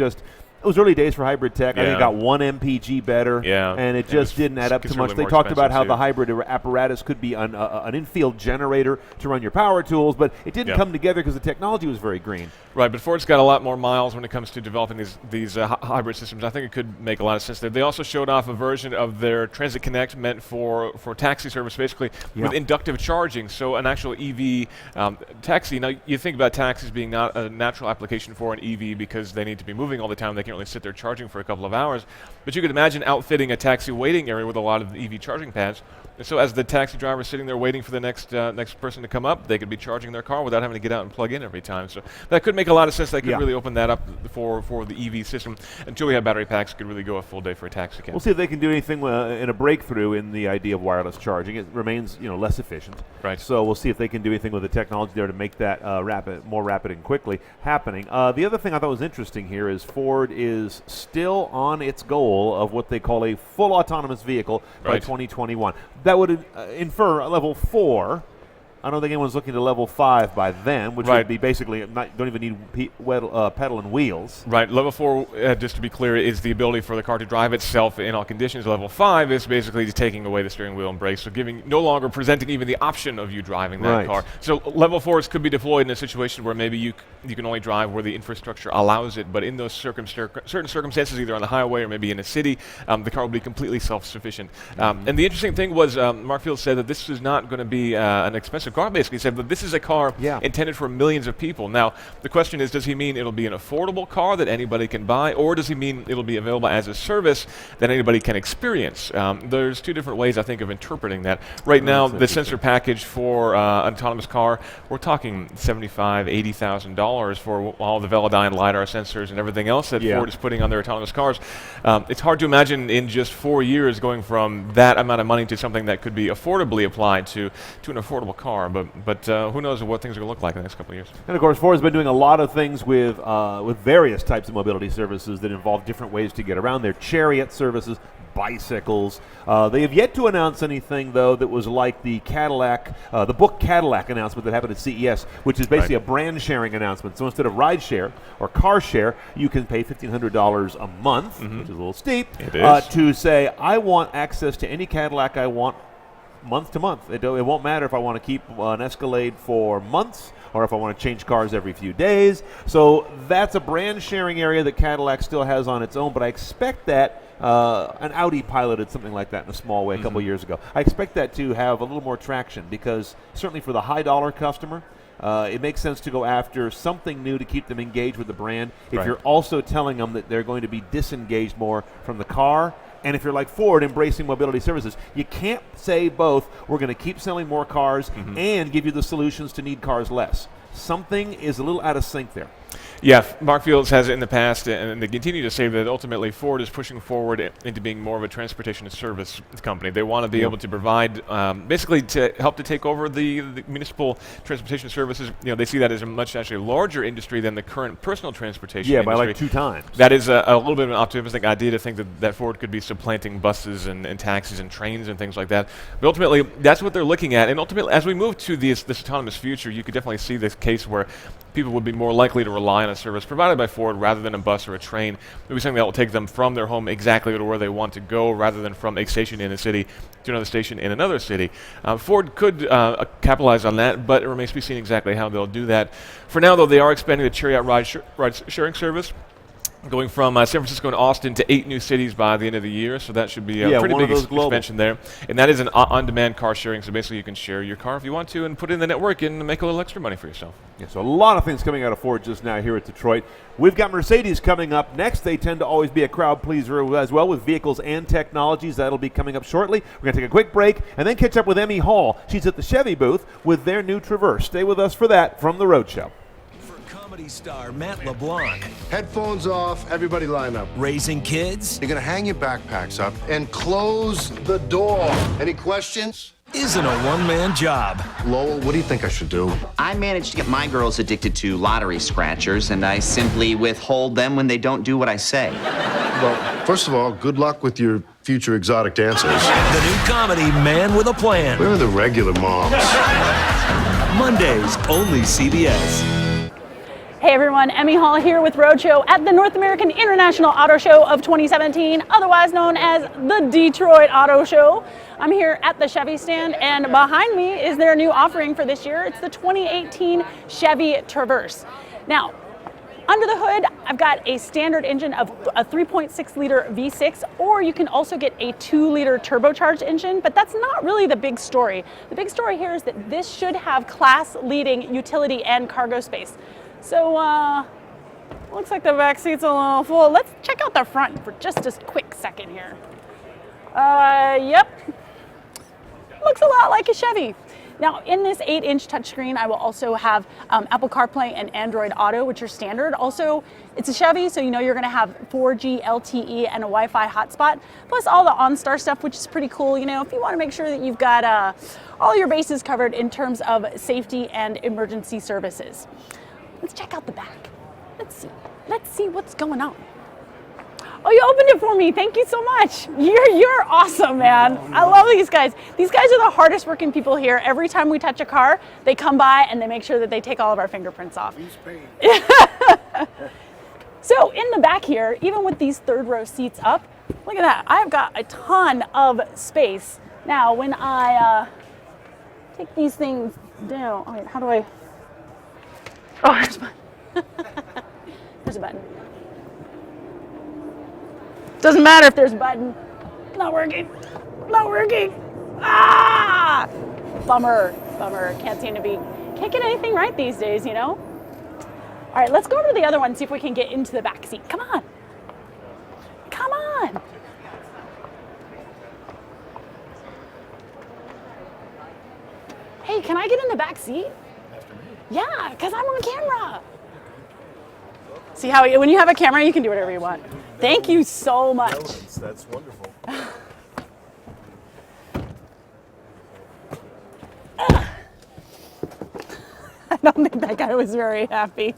early days for hybrid tech. I think it got one MPG better, and it just didn't add up too much. They talked about how the hybrid apparatus could be an infield generator to run your power tools, but it didn't come together because the technology was very green. Right, but Ford's got a lot more miles when it comes to developing these hybrid systems. I think it could make a lot of sense there. They also showed off a version of their Transit Connect meant for taxi service, basically with inductive charging, so an actual EV taxi. Now, you think about taxis being not a natural application for an EV because they need to be moving all the time. They can't really sit there charging for a couple of hours. But you could imagine outfitting a taxi waiting area with a lot of EV charging pads. And so as the taxi driver is sitting there waiting for the next person to come up, they could be charging their car without having to get out and plug in every time. So that could make a lot of sense. That could really open that up for the EV system. Until we have battery packs, it could really go a full day for a taxi cab. We'll see if they can do anything in a breakthrough in the idea of wireless charging. It remains less efficient. Right. So we'll see if they can do anything with the technology there to make that more rapid and quickly happening. The other thing I thought was interesting here is Ford is still on its goal of what they call a full autonomous vehicle by 2021. That would infer a level 4. I don't think anyone's looking to level 5 by then, which would be basically don't even need pedal and wheels. Right. Level 4, just to be clear, is the ability for the car to drive itself in all conditions. Level 5 is basically just taking away the steering wheel and brakes, so no longer presenting even the option of you driving that car. So level 4s could be deployed in a situation where maybe you can only drive where the infrastructure allows it, but in those certain circumstances, either on the highway or maybe in a city, the car will be completely self-sufficient. And the interesting thing was Mark Fields said that this is not going to be an expensive car. Basically said that this is a car intended for millions of people. Now, the question is, does he mean it'll be an affordable car that anybody can buy, or does he mean it'll be available as a service that anybody can experience? There's two different ways, I think, of interpreting that. Right now, the sensor package for an autonomous car, we're talking $75,000, $80,000 for all the Velodyne LiDAR sensors and everything else that Ford is putting on their autonomous cars. It's hard to imagine in just 4 years going from that amount of money to something that could be affordably applied to an affordable car. But who knows what things are going to look like in the next couple of years. And of course, Ford's been doing a lot of things with various types of mobility services that involve different ways to get around. Their Chariot services, bicycles. They have yet to announce anything, though, that was like the Cadillac, the book Cadillac announcement that happened at CES, which is basically a brand sharing announcement. So instead of ride share or car share, you can pay $1,500 a month, which is a little steep, to say, I want access to any Cadillac I want month to month. It won't matter if I want to keep an Escalade for months or if I want to change cars every few days. So that's a brand sharing area that Cadillac still has on its own, but I expect that an Audi piloted something like that in a small way a couple years ago. I expect that to have a little more traction because certainly for the high dollar customer, it makes sense to go after something new to keep them engaged with the brand. If you're also telling them that they're going to be disengaged more from the car, and if you're like Ford, embracing mobility services, you can't say both. We're going to keep selling more cars and give you the solutions to need cars less. Something is a little out of sync there. Yeah, Mark Fields has it in the past, and they continue to say that ultimately Ford is pushing forward into being more of a transportation and service company. They want to be able to provide, basically to help to take over the municipal transportation services. You know, they see that as a much actually larger industry than the current personal transportation industry. By like 2 times. That is a little bit of an optimistic idea to think that Ford could be supplanting buses and taxis and trains and things like that. But ultimately, that's what they're looking at. And ultimately, as we move to this autonomous future, you could definitely see this case where people would be more likely to rely on a service provided by Ford rather than a bus or a train. Maybe something that will take them from their home exactly to where they want to go rather than from a station in a city to another station in another city. Ford could capitalize on that, but it remains to be seen exactly how they'll do that. For now, though, they are expanding the Chariot ride sharing service, going from San Francisco and Austin to 8 new cities by the end of the year, so that should be a pretty big expansion there. And that is an on-demand car sharing, so basically you can share your car if you want to and put it in the network and make a little extra money for yourself. Yeah, so a lot of things coming out of Ford just now here at Detroit. We've got Mercedes coming up next. They tend to always be a crowd pleaser as well with vehicles and technologies. That'll be coming up shortly. We're going to take a quick break and then catch up with Emmy Hall. She's at the Chevy booth with their new Traverse. Stay with us for that from the Roadshow. Comedy star Matt LeBlanc. Headphones off, everybody line up. Raising kids. You're gonna hang your backpacks up and close the door. Any questions? Isn't a one-man job. Lowell, what do you think I should do? I managed to get my girls addicted to lottery scratchers, and I simply withhold them when they don't do what I say. Well, first of all, good luck with your future exotic dancers. The new comedy Man with a Plan. Where are the regular moms? Mondays, only CBS. Hey everyone, Emmy Hall here with Roadshow at the North American International Auto Show of 2017, otherwise known as the Detroit Auto Show. I'm here at the Chevy stand, and behind me is their new offering for this year. It's the 2018 Chevy Traverse. Now, under the hood, I've got a standard engine of a 3.6 liter V6, or you can also get a 2 liter turbocharged engine, but that's not really the big story. The big story here is that this should have class-leading utility and cargo space. So, looks like the back seat's a little full. Let's check out the front for just a quick second here. Yep. Looks a lot like a Chevy. Now, in this 8-inch touchscreen, I will also have Apple CarPlay and Android Auto, which are standard. Also, it's a Chevy, so you know you're going to have 4G LTE and a Wi-Fi hotspot, plus all the OnStar stuff, which is pretty cool. You know, if you want to make sure that you've got all your bases covered in terms of safety and emergency services. Let's check out the back. Let's see what's going on. Oh, you opened it for me. Thank you so much. You're awesome, man. I love these guys. These guys are the hardest working people here. Every time we touch a car, they come by and they make sure that they take all of our fingerprints off. So in the back here, even with these third row seats up, look at that. I've got a ton of space. Now, when I take these things down, wait, how do I? Oh, there's a button. There's a button. Doesn't matter if there's a button. Not working. Not working. Ah! Bummer. Can't get anything right these days, you know? All right, let's go over to the other one and see if we can get into the back seat. Come on. Come on. Hey, can I get in the back seat? Yeah, because I'm on camera. See how when you have a camera, you can do whatever you want. Thank you so much. That's wonderful. I don't think that guy was very happy.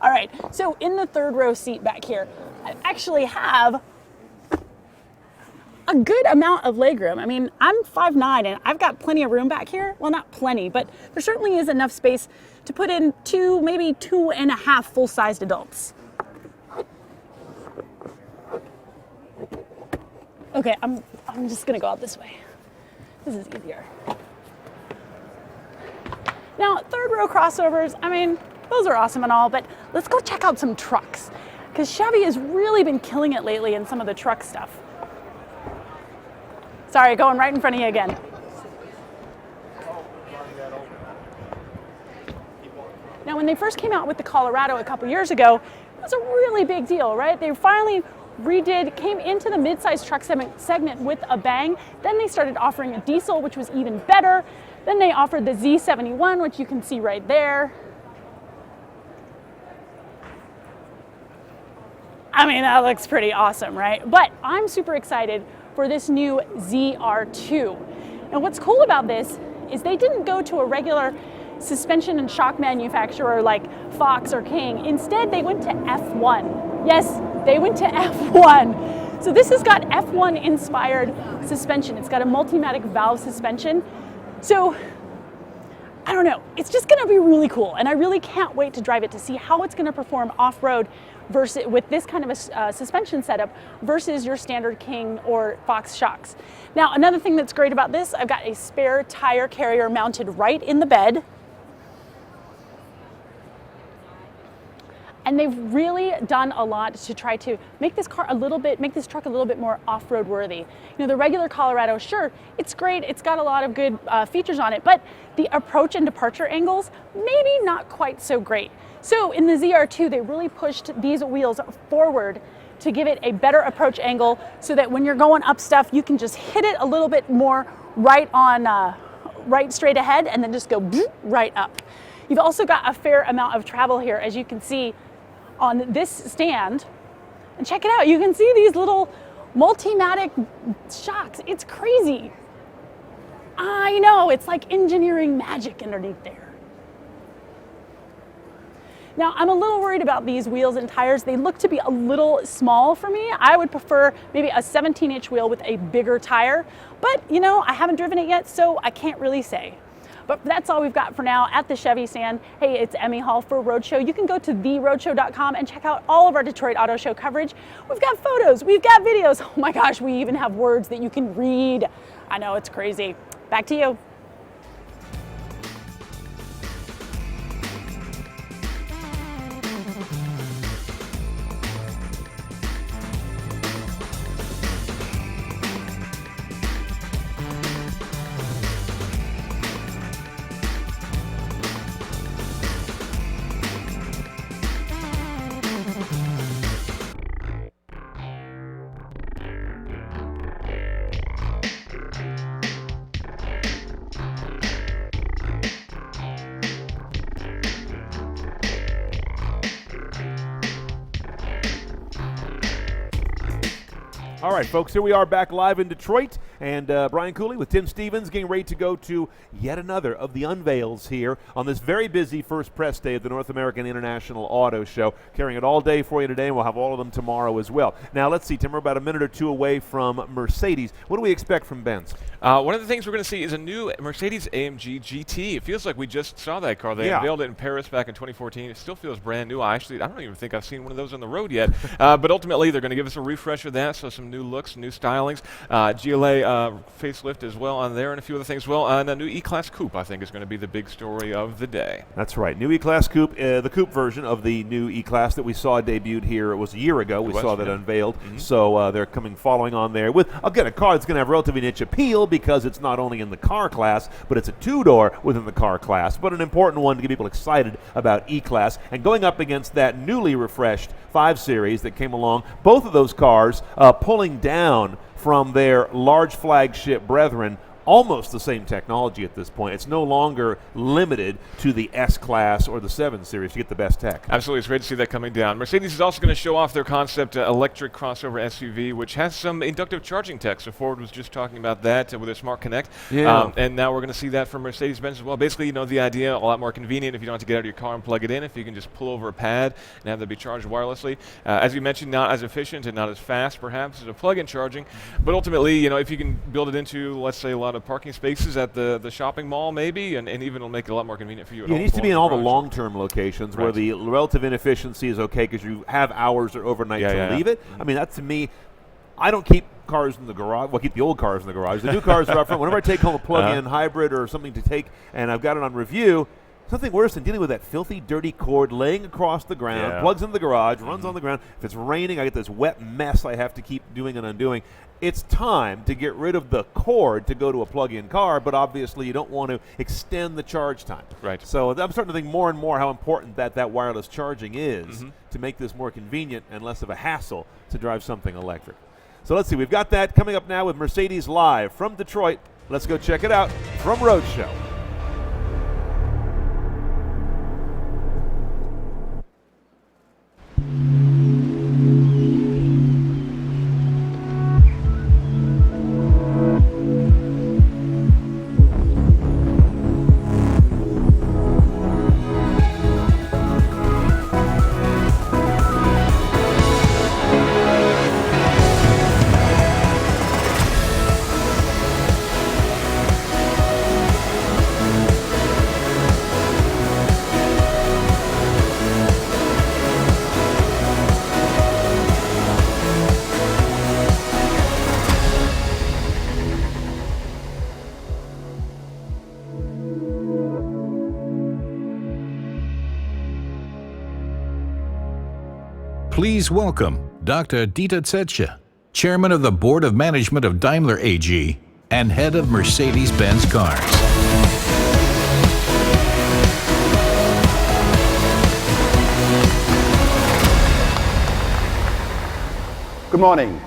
All right, so in the third row seat back here, I actually have a good amount of legroom. I mean, I'm 5'9", and I've got plenty of room back here. Well, not plenty, but there certainly is enough space to put in 2, maybe 2.5 full-sized adults. Okay, I'm just gonna go out this way. This is easier. Now, third row crossovers, I mean, those are awesome and all, but let's go check out some trucks, because Chevy has really been killing it lately in some of the truck stuff. Sorry, going right in front of you again. Now, when they first came out with the Colorado a couple years ago, it was a really big deal, right? They finally came into the mid-sized truck segment with a bang. Then they started offering a diesel, which was even better. Then they offered the Z71, which you can see right there. I mean, that looks pretty awesome, right? But I'm super excited for this new ZR2. And what's cool about this is they didn't go to a regular suspension and shock manufacturer like Fox or King. Instead, they went to F1. Yes, they went to F1. So this has got F1 inspired suspension. It's got a Multimatic valve suspension. So I don't know, it's just gonna be really cool. And I really can't wait to drive it to see how it's gonna perform off-road versus with this kind of a suspension setup versus your standard King or Fox shocks. Now, another thing that's great about this, I've got a spare tire carrier mounted right in the bed. And they've really done a lot to try to make this truck a little bit more off-road worthy. You know, the regular Colorado, sure, it's great, it's got a lot of good features on it, but the approach and departure angles, maybe not quite so great. So in the ZR2, they really pushed these wheels forward to give it a better approach angle so that when you're going up stuff, you can just hit it a little bit more right straight ahead and then just go right up. You've also got a fair amount of travel here, as you can see on this stand. And check it out, you can see these little Multimatic shocks. It's crazy. I know, it's like engineering magic underneath there. Now, I'm a little worried about these wheels and tires. They look to be a little small for me. I would prefer maybe a 17-inch wheel with a bigger tire, but you know, I haven't driven it yet, so I can't really say. But that's all we've got for now at the Chevy stand. Hey, it's Emmy Hall for Roadshow. You can go to theroadshow.com and check out all of our Detroit Auto Show coverage. We've got photos, we've got videos. Oh my gosh, we even have words that you can read. I know, it's crazy. Back to you. All right, folks, here we are back live in Detroit, and Brian Cooley with Tim Stevens getting ready to go to yet another of the unveils here on this very busy first press day of the North American International Auto Show. Carrying it all day for you today, and we'll have all of them tomorrow as well. Now, let's see, Tim, we're about a minute or two away from Mercedes. What do we expect from Benz? One of the things we're going to see is a new Mercedes AMG GT. It feels like we just saw that car. They unveiled it in Paris back in 2014. It still feels brand new. I don't even think I've seen one of those on the road yet. But ultimately, they're going to give us a refresh of that, so some new looks, new stylings. GLA facelift as well on there, and a few other things as well. And a new E-Class Coupe, I think, is going to be the big story of the day. That's right. New E-Class Coupe, the coupe version of the new E-Class that we saw debuted here. It was a year ago. We saw that unveiled. Mm-hmm. So they're following on there with, again, a car that's going to have relatively niche appeal because it's not only in the car class, but it's a two-door within the car class, but an important one to get people excited about E-Class. And going up against that newly refreshed 5 Series that came along, both of those cars pulling down from their large flagship brethren almost the same technology at this point. It's no longer limited to the S-Class or the 7 Series to get the best tech. Absolutely. It's great to see that coming down. Mercedes is also going to show off their concept electric crossover SUV, which has some inductive charging tech. So Ford was just talking about that with their Smart Connect. Yeah. And now we're going to see that from Mercedes-Benz as well. Basically, the idea, a lot more convenient if you don't have to get out of your car and plug it in, if you can just pull over a pad and have that be charged wirelessly. As you mentioned, not as efficient and not as fast, perhaps, as a plug-in charging. But ultimately, if you can build it into, let's say, a lot of parking spaces at the shopping mall, maybe, and even it'll make it a lot more convenient for you. It needs to be in all the long-term locations where the relative inefficiency is okay because you have hours or overnight to leave it. I mean, that to me, I don't keep cars in the garage. Well, keep the old cars in the garage. The new cars are up front. Whenever I take home a plug-in hybrid or something to take, and I've got it on review, something worse than dealing with that filthy, dirty cord laying across the ground, plugs into the garage, runs on the ground. If it's raining, I get this wet mess I have to keep doing and undoing. It's time to get rid of the cord to go to a plug-in car, but obviously you don't want to extend the charge time. Right. So I'm starting to think more and more how important that wireless charging is to make this more convenient and less of a hassle to drive something electric. So let's see, we've got that coming up now with Mercedes live from Detroit. Let's go check it out from Roadshow. Please welcome Dr. Dieter Zetsche, Chairman of the Board of Management of Daimler AG and Head of Mercedes-Benz Cars. Good morning.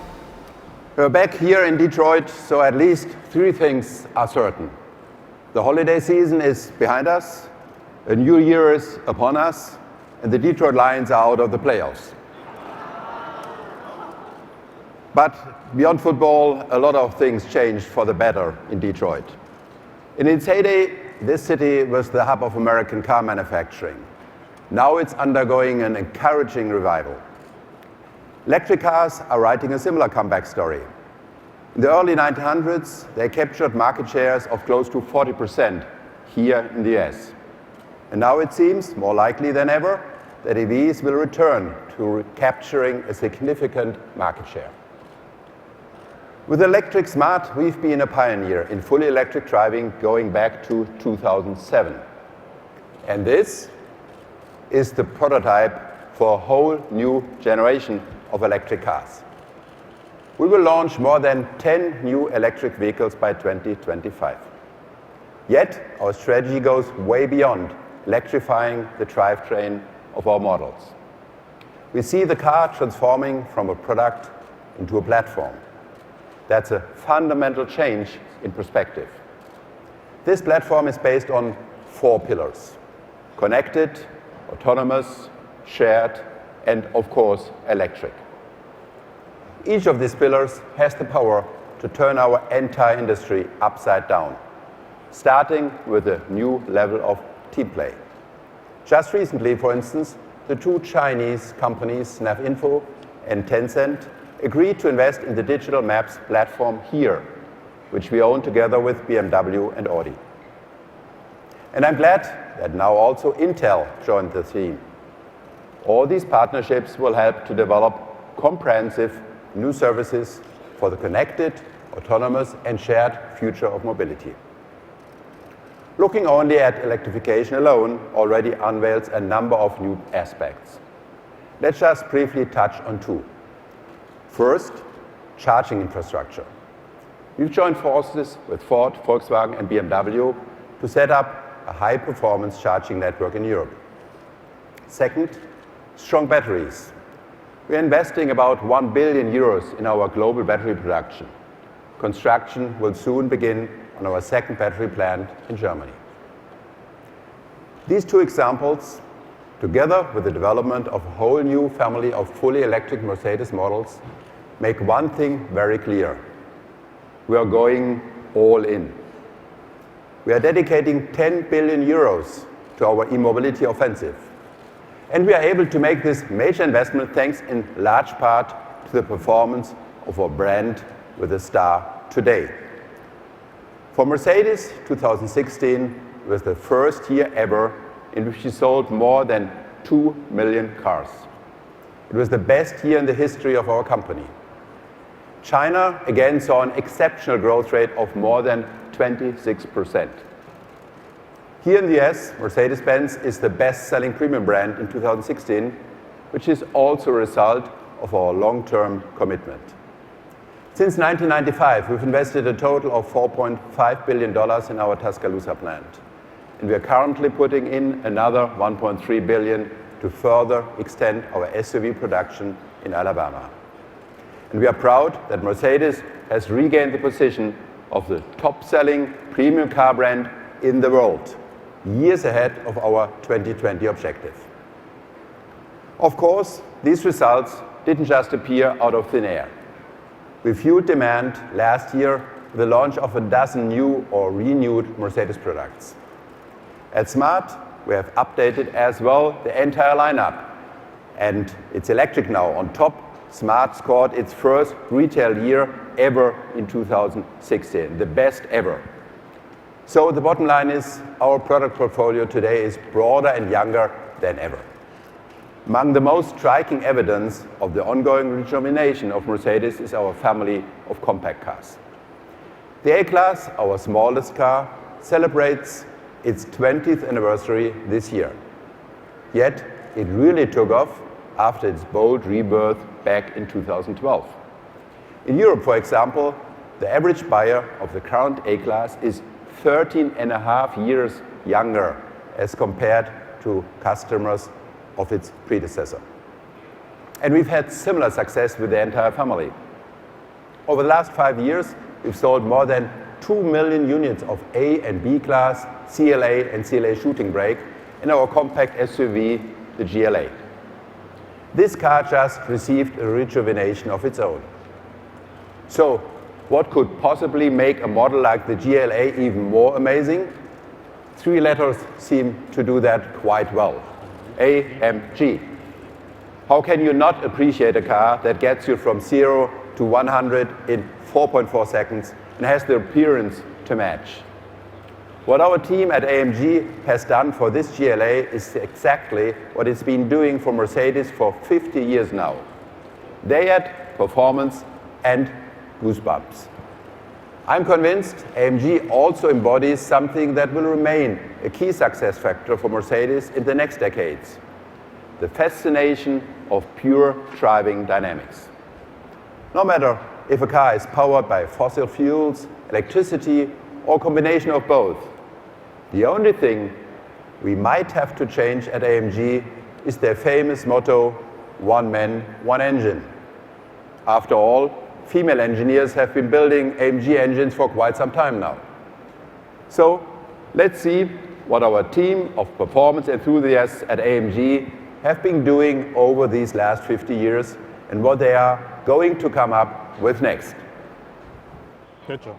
We're back here in Detroit, so at least 3 things are certain. The holiday season is behind us, a new year is upon us, and the Detroit Lions are out of the playoffs. But beyond football, a lot of things changed for the better in Detroit. In its heyday, this city was the hub of American car manufacturing. Now it's undergoing an encouraging revival. Electric cars are writing a similar comeback story. In the early 1900s, they captured market shares of close to 40% here in the US. And now it seems more likely than ever that EVs will return to capturing a significant market share. With Electric Smart, we've been a pioneer in fully electric driving going back to 2007. And this is the prototype for a whole new generation of electric cars. We will launch more than 10 new electric vehicles by 2025. Yet, our strategy goes way beyond electrifying the drivetrain of our models. We see the car transforming from a product into a platform. That's a fundamental change in perspective. This platform is based on 4 pillars: connected, autonomous, shared, and of course, electric. Each of these pillars has the power to turn our entire industry upside down, starting with a new level of team play. Just recently, for instance, the 2 Chinese companies, NavInfo and Tencent, agreed to invest in the digital maps platform HERE, which we own together with BMW and Audi. And I'm glad that now also Intel joined the team. All these partnerships will help to develop comprehensive new services for the connected, autonomous, and shared future of mobility. Looking only at electrification alone already unveils a number of new aspects. Let's just briefly touch on 2. First, charging infrastructure. We've joined forces with Ford, Volkswagen, and BMW to set up a high-performance charging network in Europe. Second, strong batteries. We're investing about 1 billion euros in our global battery production. Construction will soon begin on our second battery plant in Germany. These two examples, together with the development of a whole new family of fully electric Mercedes models, make one thing very clear. We are going all in. We are dedicating 10 billion euros to our e-mobility offensive. And we are able to make this major investment thanks in large part to the performance of our brand with a star today. For Mercedes, 2016 was the first year ever in which we sold more than 2 million cars. It was the best year in the history of our company. China again saw an exceptional growth rate of more than 26%. Here in the US, Mercedes-Benz is the best-selling premium brand in 2016, which is also a result of our long-term commitment. Since 1995, we've invested a total of $4.5 billion in our Tuscaloosa plant. And we are currently putting in another $1.3 billion to further extend our SUV production in Alabama. And we are proud that Mercedes has regained the position of the top-selling premium car brand in the world, years ahead of our 2020 objective. Of course, these results didn't just appear out of thin air. We fueled demand last year with the launch of a dozen new or renewed Mercedes products. At Smart, we have updated as well the entire lineup, and it's electric now. On top, Smart scored its first retail year ever in 2016, the best ever. So the bottom line is our product portfolio today is broader and younger than ever. Among the most striking evidence of the ongoing rejuvenation of Mercedes is our family of compact cars. The A-Class, our smallest car, celebrates its 20th anniversary this year. Yet, it really took off after its bold rebirth back in 2012. In Europe, for example, the average buyer of the current A-Class is 13.5 years younger as compared to customers of its predecessor. And we've had similar success with the entire family. Over the last 5 years, we've sold more than 2 million units of A and B class, CLA and CLA shooting brake in our compact SUV, the GLA. This car just received a rejuvenation of its own. So, what could possibly make a model like the GLA even more amazing? 3 letters seem to do that quite well. AMG. How can you not appreciate a car that gets you from 0 to 100 in 4.4 seconds and has the appearance to match? What our team at AMG has done for this GLA is exactly what it's been doing for Mercedes for 50 years now. They add performance and goosebumps. I'm convinced AMG also embodies something that will remain a key success factor for Mercedes in the next decades: the fascination of pure driving dynamics. No matter if a car is powered by fossil fuels, electricity, or a combination of both, the only thing we might have to change at AMG is their famous motto, one man, one engine. After all, female engineers have been building AMG engines for quite some time now. So let's see what our team of performance enthusiasts at AMG have been doing over these last 50 years and what they are going to come up with next. Good job.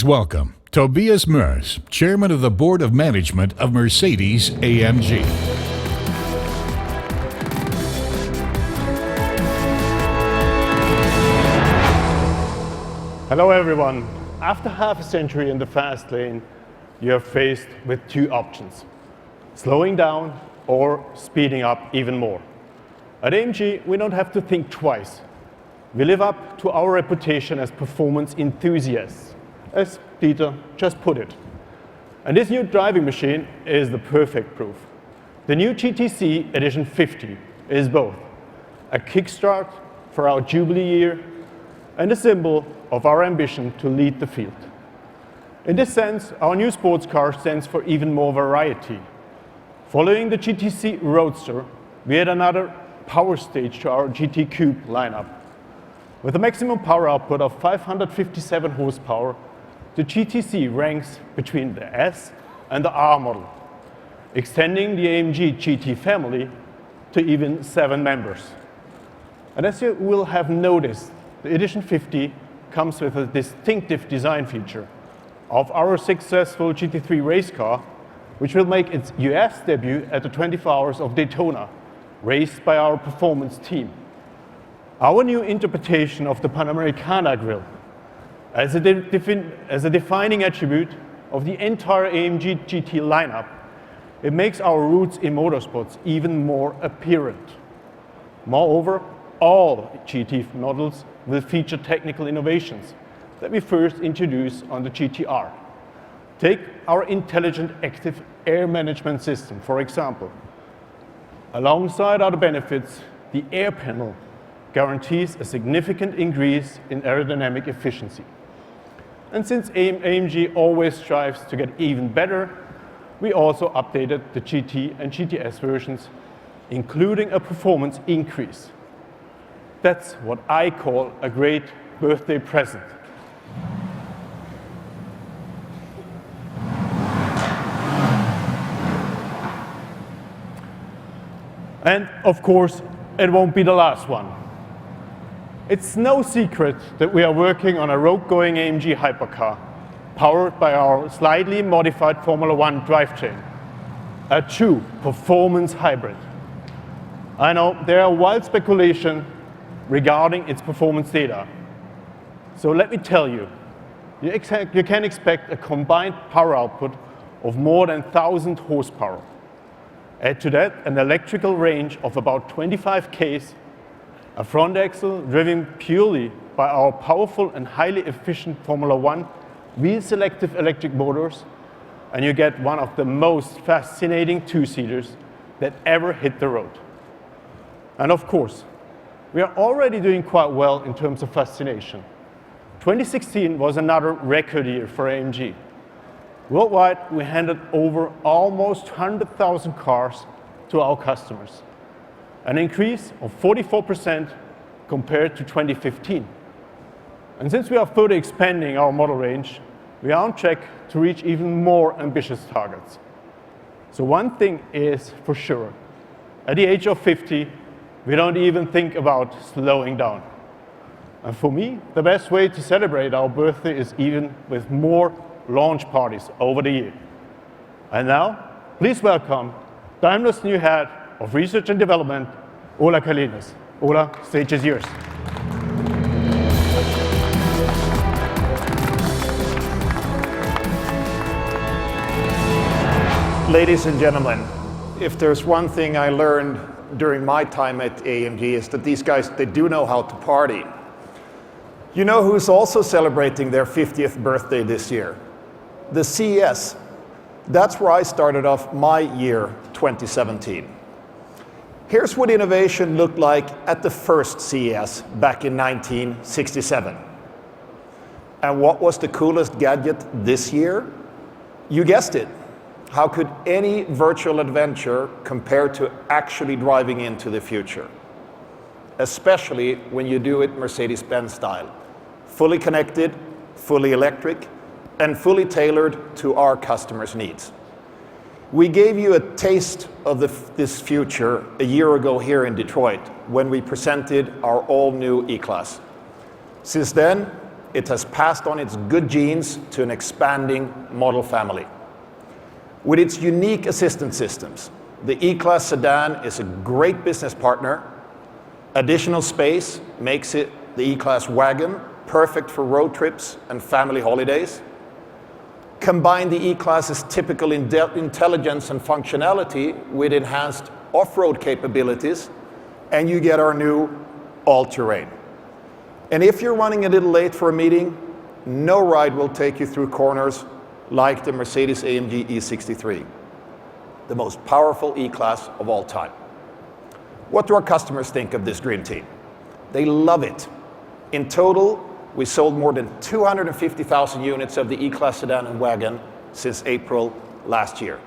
Please welcome Tobias Mers, Chairman of the Board of Management of Mercedes-AMG. Hello everyone. After half a century in the fast lane, you are faced with two options: slowing down or speeding up even more. At AMG, we don't have to think twice. We live up to our reputation as performance enthusiasts, as Dieter just put it. And this new driving machine is the perfect proof. The new GTC Edition 50 is both a kickstart for our Jubilee year and a symbol of our ambition to lead the field. In this sense, our new sports car stands for even more variety. Following the GTC Roadster, we add another power stage to our GT Coupe lineup. With a maximum power output of 557 horsepower, the GTC ranks between the S and the R model, extending the AMG GT family to even 7 members. And as you will have noticed, the Edition 50 comes with a distinctive design feature of our successful GT3 race car, which will make its US debut at the 24 Hours of Daytona, raced by our performance team. Our new interpretation of the Panamericana grille, as a defining attribute of the entire AMG GT lineup, it makes our roots in motorsports even more apparent. Moreover, all GT models will feature technical innovations that we first introduced on the GTR. Take our intelligent active air management system, for example. Alongside other benefits, the air panel guarantees a significant increase in aerodynamic efficiency. And since AMG always strives to get even better, we also updated the GT and GTS versions, including a performance increase. That's what I call a great birthday present. And of course, it won't be the last one. It's no secret that we are working on a road-going AMG hypercar, powered by our slightly modified Formula One drivetrain, a true performance hybrid. I know there are wild speculation regarding its performance data. So let me tell you, you can expect a combined power output of more than 1,000 horsepower. Add to that an electrical range of about 25 km, a front axle driven purely by our powerful and highly efficient Formula One wheel-selective electric motors, and you get one of the most fascinating two-seaters that ever hit the road. And of course, we are already doing quite well in terms of fascination. 2016 was another record year for AMG. Worldwide, we handed over almost 100,000 cars to our customers, an increase of 44% compared to 2015. And since we are further expanding our model range, we are on track to reach even more ambitious targets. So one thing is for sure, at the age of 50, we don't even think about slowing down. And for me, the best way to celebrate our birthday is even with more launch parties over the year. And now, please welcome Daimler's new head of research and development, Ola Kalinas. Ola, stage is yours. Ladies and gentlemen, if there's one thing I learned during my time at AMG is that these guys, they do know how to party. You know who's also celebrating their 50th birthday this year? The CES. That's where I started off my year, 2017. Here's what innovation looked like at the first CES back in 1967. And what was the coolest gadget this year? You guessed it. How could any virtual adventure compare to actually driving into the future? Especially when you do it Mercedes-Benz style. Fully connected, fully electric, and fully tailored to our customers' needs. We gave you a taste of this future a year ago here in Detroit when we presented our all-new E-Class. Since then, it has passed on its good genes to an expanding model family. With its unique assistance systems, the E-Class sedan is a great business partner. Additional space makes it the E-Class wagon, perfect for road trips and family holidays. Combine the E-Class's typical intelligence and functionality with enhanced off-road capabilities, and you get our new all-terrain. And if you're running a little late for a meeting, no ride will take you through corners like the Mercedes-AMG E63, the most powerful E-Class of all time. What do our customers think of this dream team? They love it. In total, we sold more than 250,000 units of the E-Class sedan and wagon since April last year.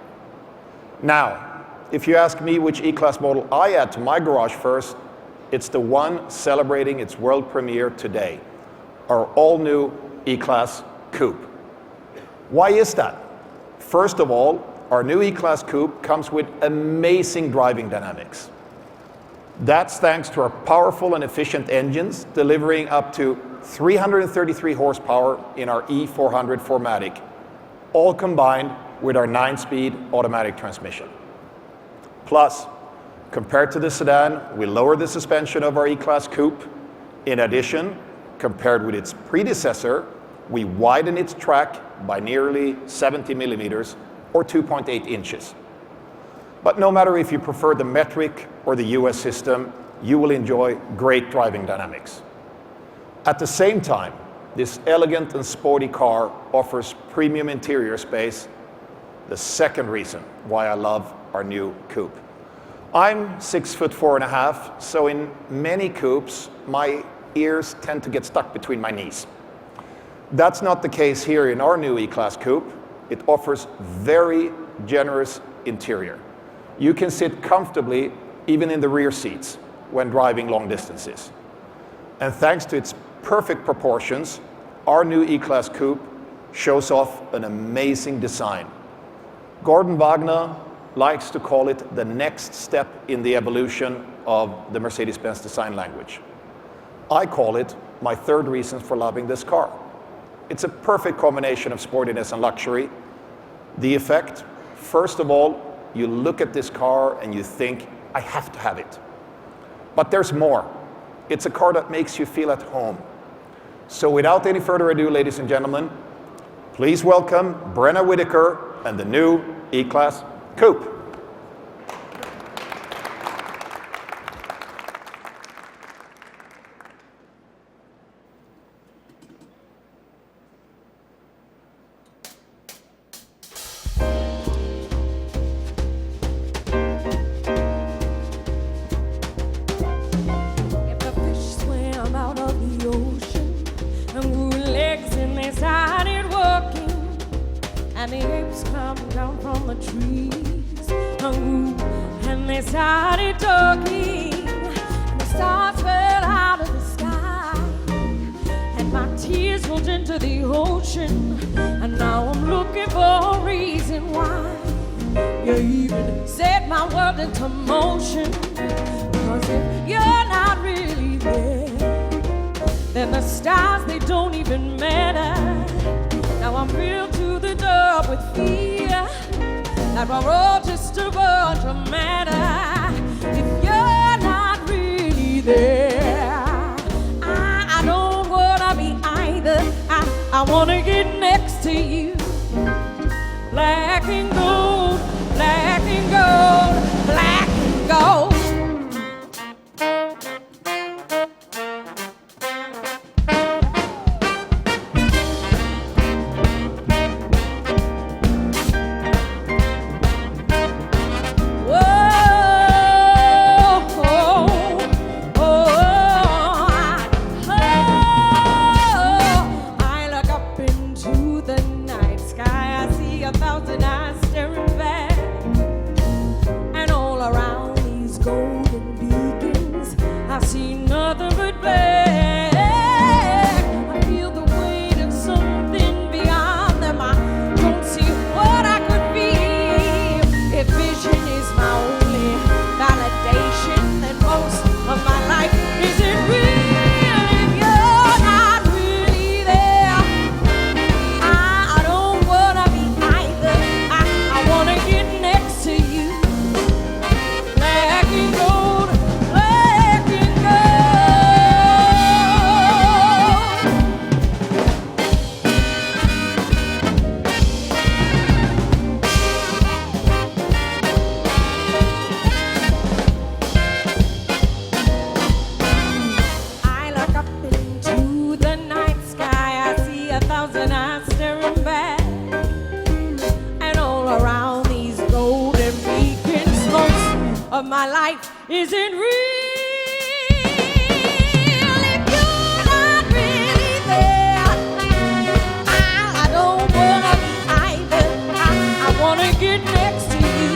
Now, if you ask me which E-Class model I add to my garage first, it's the one celebrating its world premiere today, our all-new E-Class Coupe. Why is that? First of all, our new E-Class Coupe comes with amazing driving dynamics. That's thanks to our powerful and efficient engines, delivering up to 333 horsepower in our E400 4MATIC, all combined with our 9-speed automatic transmission. Plus, compared to the sedan, we lowered the suspension of our E-Class Coupe. In addition, compared with its predecessor, we widened its track by nearly 70 millimeters, or 2.8 inches. But no matter if you prefer the metric or the US system, you will enjoy great driving dynamics. At the same time, this elegant and sporty car offers premium interior space, the second reason why I love our new coupe. I'm 6'4.5", so in many coupes, my ears tend to get stuck between my knees. That's not the case here in our new E-Class Coupe. It offers very generous interior. You can sit comfortably even in the rear seats when driving long distances. And thanks to its perfect proportions, our new E-Class Coupe shows off an amazing design. Gordon Wagner likes to call it the next step in the evolution of the Mercedes-Benz design language. I call it my third reason for loving this car. It's a perfect combination of sportiness and luxury. The effect, first of all, you look at this car and you think, I have to have it. But there's more. It's a car that makes you feel at home. So without any further ado, ladies and gentlemen, please welcome Brenna Whitaker and the new E-Class Coupe. I look up into the night. of my life isn't real. If you're not really there, I don't wanna be either. I wanna get next to you.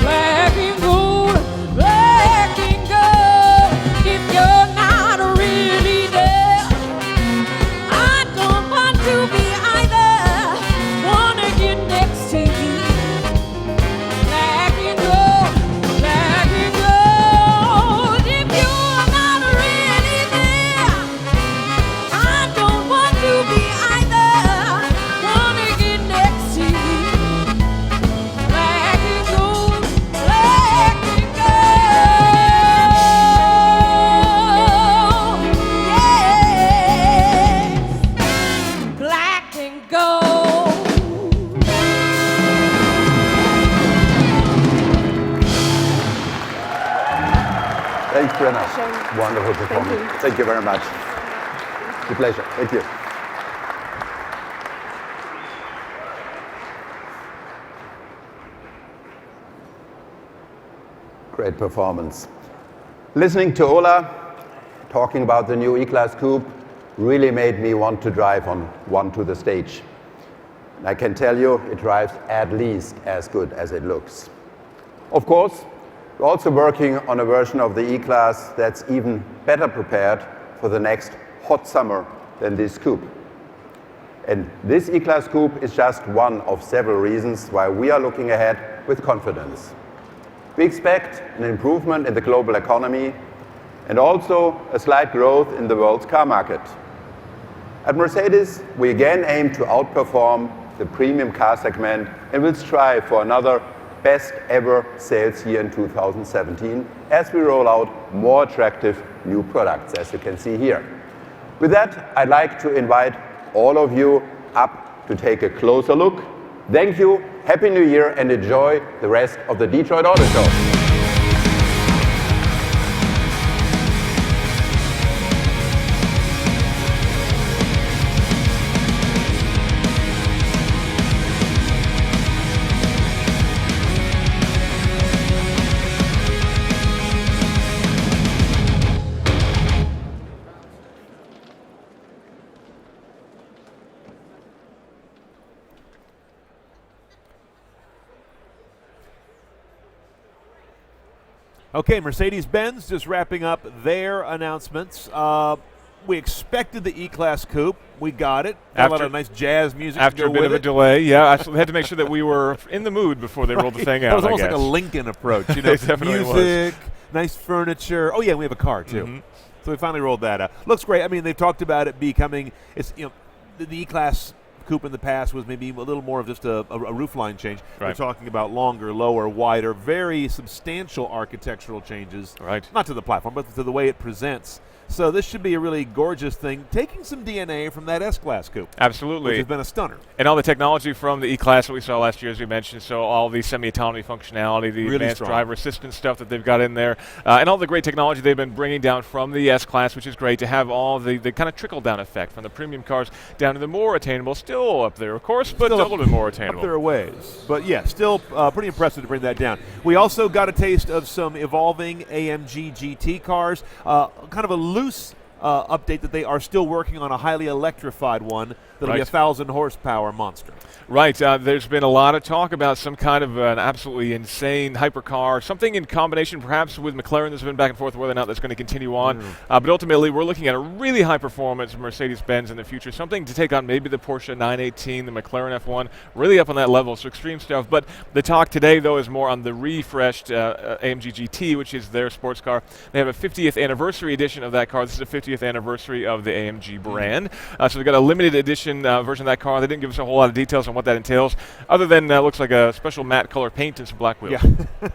Black and gold, black and gold. If you're not really there, I don't want to be either. Wanna get next to you. Black and gold, black and gold. If you're not really there, I don't want to be either. Wanna get next to you. Black and gold, black and gold. Yes, black and gold. Thanks, Brenna. Wonderful performance. Thank you very much. It's a pleasure. Thank you. Great performance. Listening to Ola talking about the new E-Class Coupe really made me want to drive on one to the stage. And I can tell you it drives at least as good as it looks. Of course, we're also working on a version of the E-Class that's even better prepared for the next hot summer than this coupe. And this E-Class Coupe is just one of several reasons why we are looking ahead with confidence. We expect an improvement in the global economy and also a slight growth in the world's car market. At Mercedes, we again aim to outperform the premium car segment and will strive for another best ever sales year in 2017 as we roll out more attractive new products, as you can see here. With that, I'd like to invite all of you up to take a closer look. Thank you, Happy New Year, and enjoy the rest of the Detroit Auto Show. Okay, Mercedes-Benz just wrapping up their announcements. We expected the E-Class Coupe. We got it. Got a lot of nice jazz music after to go a bit with of a it. delay. Yeah, I had to make sure that we were in the mood before they rolled the thing out. That was I almost guess. like a Lincoln approach. You know, It definitely music, nice furniture. Oh yeah, we have a car too. So we finally rolled that out. Looks great. I mean, they've talked about it becoming. It's the E-Class Coupe in the past was maybe a little more of just a roofline change. We're talking about longer, lower, wider, very substantial architectural changes. Right. Not to the platform, but to the way it presents. So this should be a really gorgeous thing, taking some DNA from that S-Class Coupe. Absolutely. Which has been a stunner. And all the technology from the E-Class that we saw last year, as we mentioned, so all the semi-autonomy functionality, the Really advanced strong. driver assistance stuff that they've got in there, and all the great technology they've been bringing down from the S-Class, which is great to have all the kind of trickle-down effect from the premium cars down to the more attainable, still up there, of course, but Still a little bit more attainable. Up there a ways. But yeah, still pretty impressive to bring that down. We also got a taste of some evolving AMG GT cars, kind of a loose update that they are still working on a highly electrified one that'll be a 1,000 horsepower monster. Right. There's been a lot of talk about some kind of an absolutely insane hypercar, something in combination perhaps with McLaren. There's been back and forth whether or not that's going to continue on. But ultimately, we're looking at a really high performance Mercedes-Benz in the future, something to take on maybe the Porsche 918, the McLaren F1, really up on that level, so extreme stuff. But the talk today, though, is more on the refreshed AMG GT, which is their sports car. They have a 50th anniversary edition of that car. This is a 50th anniversary of the AMG brand. So they've got a limited edition version of that car. They didn't give us a whole lot of details on what that entails, other than looks like a special matte color paint and some black wheels. Yeah.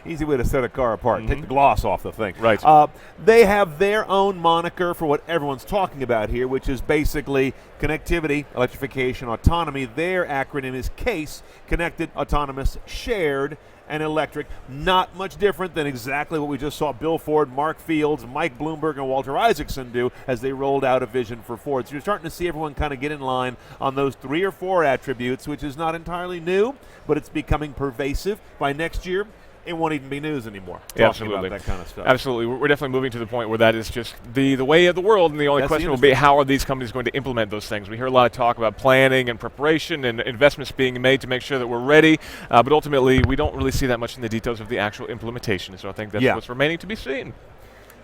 Easy way to set a car apart. Take the gloss off the thing. Right. They have their own moniker for what everyone's talking about here, which is basically connectivity, electrification, autonomy. Their acronym is CASE, Connected, Autonomous, Shared, and Electric. Not much different than exactly what we just saw Bill Ford, Mark Fields, Mike Bloomberg, and Walter Isaacson do as they rolled out a vision for Ford. So you're starting to see everyone kind of get in line on those 3 or 4 attributes, which is not entirely new, but it's becoming pervasive. By next year, it won't even be news anymore. Yeah, Talking absolutely. about that kind of stuff. Absolutely. We're definitely moving to the point where that is just the way of the world, and the only That's question the will be how are these companies going to implement those things. We hear a lot of talk about planning and preparation and investments being made to make sure that we're ready, but ultimately we don't really see that much in the details of the actual implementation, so I think that's what's remaining to be seen.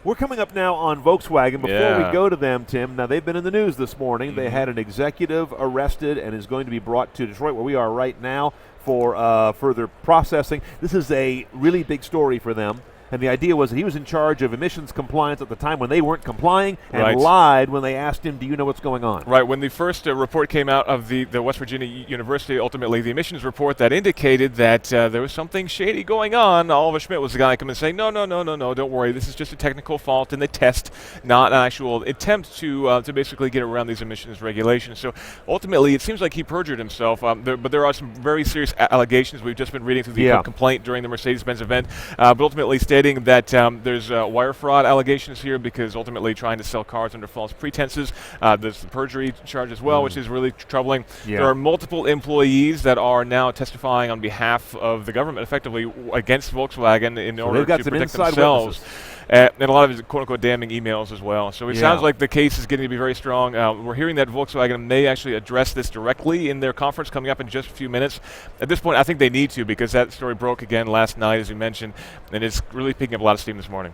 We're coming up now on Volkswagen. Before we go to them, Tim, now they've been in the news this morning. They had an executive arrested and is going to be brought to Detroit, where we are right now, for further processing. This is a really big story for them. And the idea was that he was in charge of emissions compliance at the time when they weren't complying and lied when they asked him, do you know what's going on? Right. When the first report came out of the West Virginia University, ultimately the emissions report that indicated that there was something shady going on, Oliver Schmidt was the guy coming and saying, no, don't worry, this is just a technical fault in the test, not an actual attempt to basically get around these emissions regulations. So ultimately it seems like he perjured himself, but there are some very serious allegations. We've just been reading through the complaint during the Mercedes-Benz event, but ultimately stating that there's wire fraud allegations here because ultimately trying to sell cars under false pretenses. There's the perjury charge as well, which is really troubling. There are multiple employees that are now testifying on behalf of the government, effectively against Volkswagen in order to protect themselves. And a lot of his quote-unquote damning emails as well. So it sounds like the case is getting to be very strong. We're hearing that Volkswagen may actually address this directly in their conference coming up in just a few minutes. At this point, I think they need to because that story broke again last night, as you mentioned, and it's really picking up a lot of steam this morning.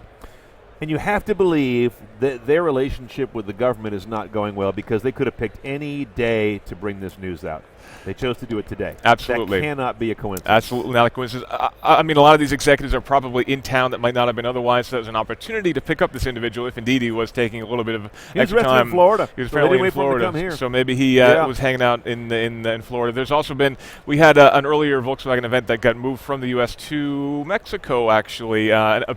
And you have to believe that their relationship with the government is not going well because they could have picked any day to bring this news out. They chose to do it today. Absolutely. That cannot be a coincidence. Absolutely not a coincidence. I mean, a lot of these executives are probably in town that might not have been otherwise, so there's an opportunity to pick up this individual if indeed he was taking a little bit of extra time. In Florida. He was apparently in Florida, so maybe he was hanging out in Florida. There's also been, we had an earlier Volkswagen event that got moved from the U.S. to Mexico, actually, a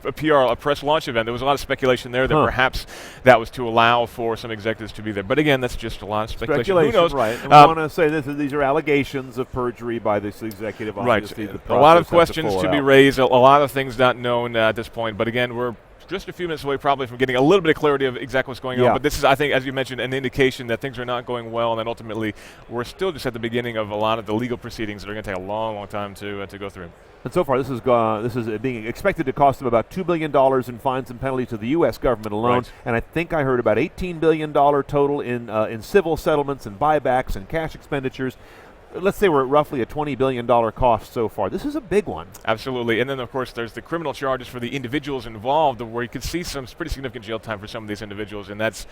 press launch event. There was a lot of speculation there that perhaps that was to allow for some executives to be there. But again, that's just a lot of speculation. Who knows? Right. And we want to say these are allegations of perjury by this executive. Obviously, right. A lot of questions to be raised, a lot of things not known at this point. But again, we're just a few minutes away probably from getting a little bit of clarity of exactly what's going on. But this is, I think, as you mentioned, an indication that things are not going well, and that ultimately we're still just at the beginning of a lot of the legal proceedings that are going to take a long, long time to go through. And so far, this is being expected to cost them about $2 billion in fines and penalties to the U.S. government alone. Right. And I think I heard about $18 billion total in civil settlements and buybacks and cash expenditures. Let's say we're at roughly a $20 billion cost so far. This is a big one. Absolutely. And then, of course, there's the criminal charges for the individuals involved, where you could see some pretty significant jail time for some of these individuals, and that's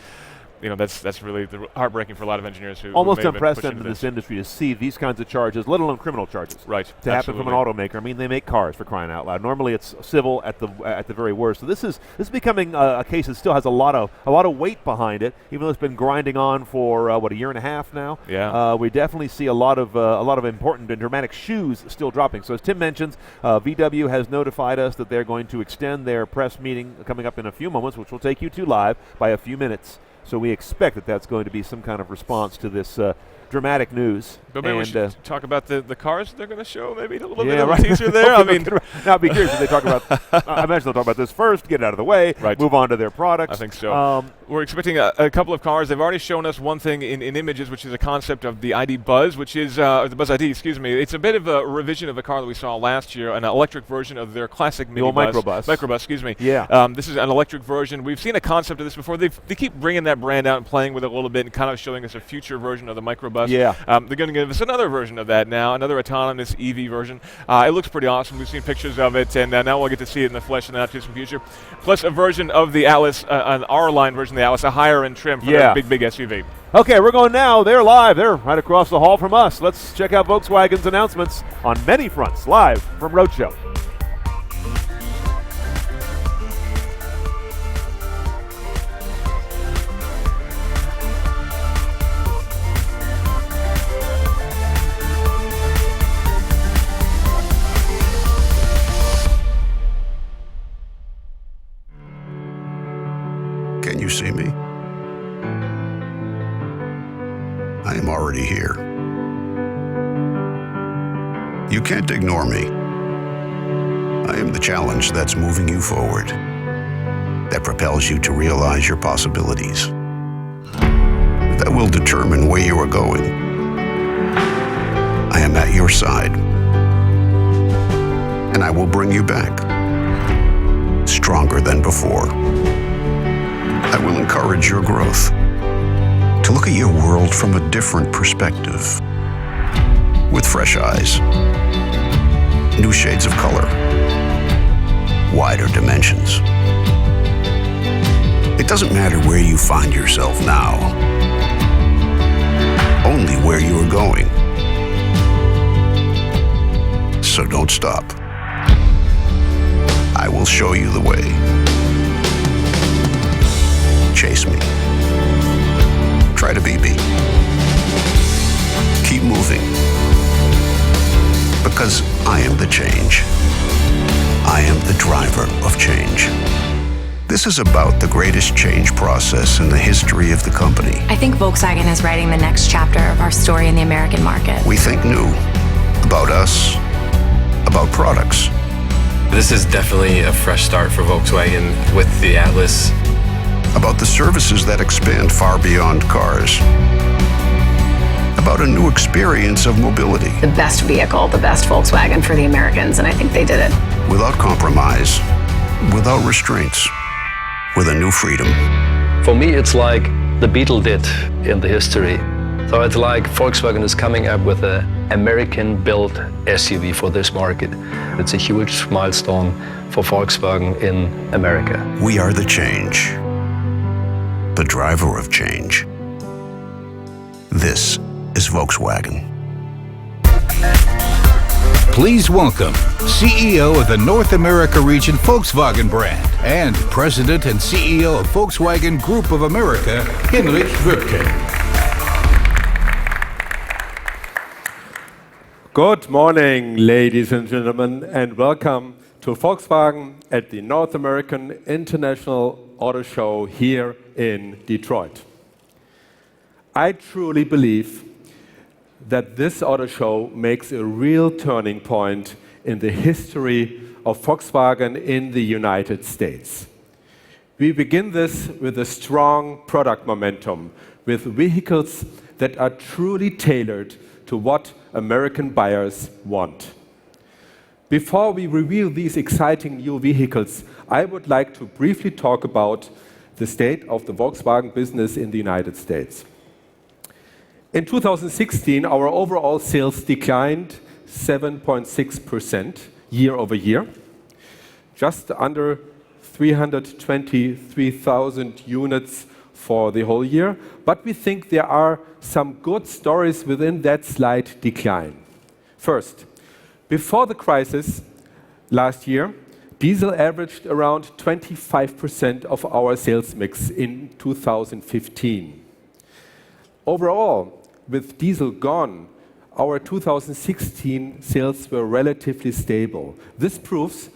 really heartbreaking for a lot of engineers who almost who may have been unprecedented in this industry to see these kinds of charges, let alone criminal charges, to happen from an automaker. I mean, they make cars, for crying out loud. Normally, it's civil at the very worst. So this is becoming a case that still has a lot of weight behind it, even though it's been grinding on for a year and a half now. Yeah. We definitely see a lot of important and dramatic shoes still dropping. So as Tim mentions, VW has notified us that they're going to extend their press meeting coming up in a few moments, which will take you to live by a few minutes. So we expect that that's going to be some kind of response to this dramatic news. But maybe we should talk about the cars they're going to show, maybe a little bit of a teaser there. I mean, now I'd be curious if they talk about, I imagine they'll talk about this first, get it out of the way, move on to their products. I think so. We're expecting a couple of cars. They've already shown us one thing in images, which is a concept of the ID Buzz, which is, the Buzz ID, excuse me. It's a bit of a revision of a car that we saw last year, an electric version of their classic mini bus. Microbus, excuse me. Yeah. This is an electric version. We've seen a concept of this before. They keep bringing that brand out and playing with it a little bit and kind of showing us a future version of the microbus. Yeah. They're going to give us another version of that now, another autonomous EV version. It looks pretty awesome. We've seen pictures of it, and now we'll get to see it in the flesh in the not-too-distant future. Plus a version of the Atlas, an R-Line version of the Atlas, a higher-end trim for that big SUV. Okay, we're going now. They're live. They're right across the hall from us. Let's check out Volkswagen's announcements on many fronts, live from Roadshow. Can you see me? I am already here. You can't ignore me. I am the challenge that's moving you forward, that propels you to realize your possibilities, that will determine where you are going. I am at your side. and I will bring you back, stronger than before. I will encourage your growth, to look at your world from a different perspective, with fresh eyes, new shades of color, wider dimensions. It doesn't matter where you find yourself now, only where you are going. So don't stop. I will show you the way. Chase me. Try to be me. Keep moving. Because I am the change. I am the driver of change. This is about the greatest change process in the history of the company. I think Volkswagen is writing the next chapter of our story in the American market. We think new. About us. About products. This is definitely a fresh start for Volkswagen with the Atlas. About the services that expand far beyond cars. About a new experience of mobility. The best vehicle, the best Volkswagen for the Americans, and I think they did it. Without compromise, without restraints, with a new freedom. For me, it's like the Beetle did in the history. So it's like Volkswagen is coming up with an American-built SUV for this market. It's a huge milestone for Volkswagen in America. We are the change. The driver of change. This is Volkswagen. Please welcome CEO of the North America region Volkswagen brand and President and CEO of Volkswagen Group of America, Henrik Wöbke. Good morning, ladies and gentlemen, and welcome to Volkswagen at the North American International Auto Show here in Detroit. I truly believe that this auto show makes a real turning point in the history of Volkswagen in the United States. We begin this with a strong product momentum, with vehicles that are truly tailored to what American buyers want. Before we reveal these exciting new vehicles, I would like to briefly talk about the state of the Volkswagen business in the United States. In 2016, our overall sales declined 7.6% year over year, just under 323,000 units for the whole year, but we think there are some good stories within that slight decline. First, before the crisis last year, diesel averaged around 25% of our sales mix in 2015. Overall, with diesel gone, our 2016 sales were relatively stable. This proves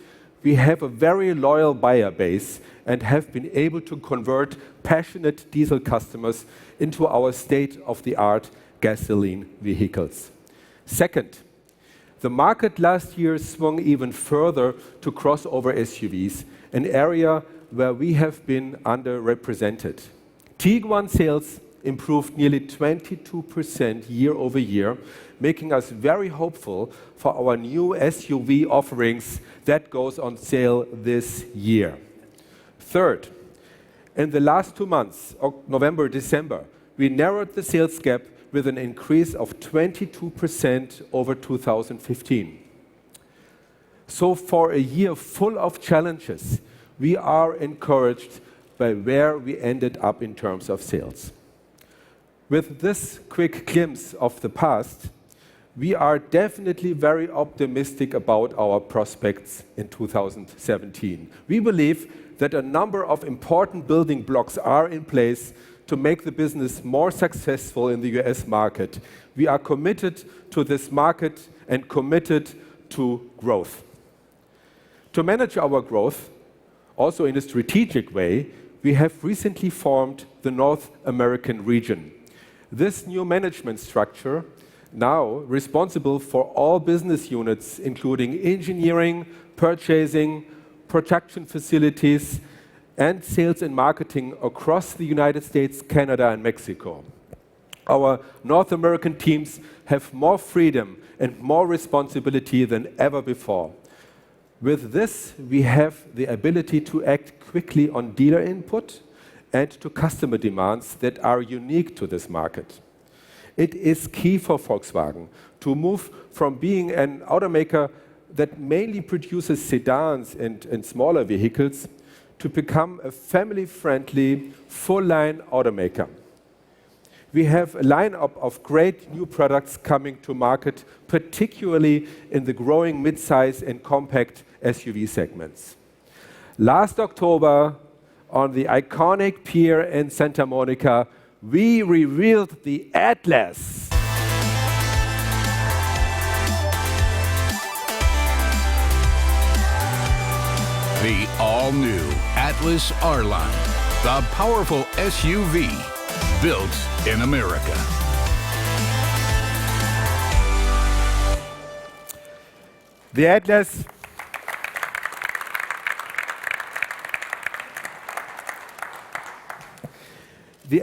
we have a very loyal buyer base and have been able to convert passionate diesel customers into our state-of-the-art gasoline vehicles. Second, the market last year swung even further to crossover SUVs, an area where we have been underrepresented. Tiguan sales improved nearly 22% year over year, making us very hopeful for our new SUV offerings that goes on sale this year. Third, in the last 2 months, November, December, we narrowed the sales gap with an increase of 22% over 2015. So for a year full of challenges, we are encouraged by where we ended up in terms of sales. With this quick glimpse of the past, we are definitely very optimistic about our prospects in 2017. We believe that a number of important building blocks are in place to make the business more successful in the US market. We are committed to this market and committed to growth. To manage our growth, also in a strategic way, we have recently formed the North American region. This new management structure, now responsible for all business units, including engineering, purchasing, production facilities, and sales and marketing across the United States, Canada, and Mexico. Our North American teams have more freedom and more responsibility than ever before. With this, we have the ability to act quickly on dealer input and to customer demands that are unique to this market. It is key for Volkswagen to move from being an automaker that mainly produces sedans and smaller vehicles to become a family-friendly, full-line automaker. We have a lineup of great new products coming to market, particularly in the growing midsize and compact SUV segments. Last October, on the iconic pier in Santa Monica, we revealed the Atlas. The all-new Atlas R-Line, the powerful SUV built in America. The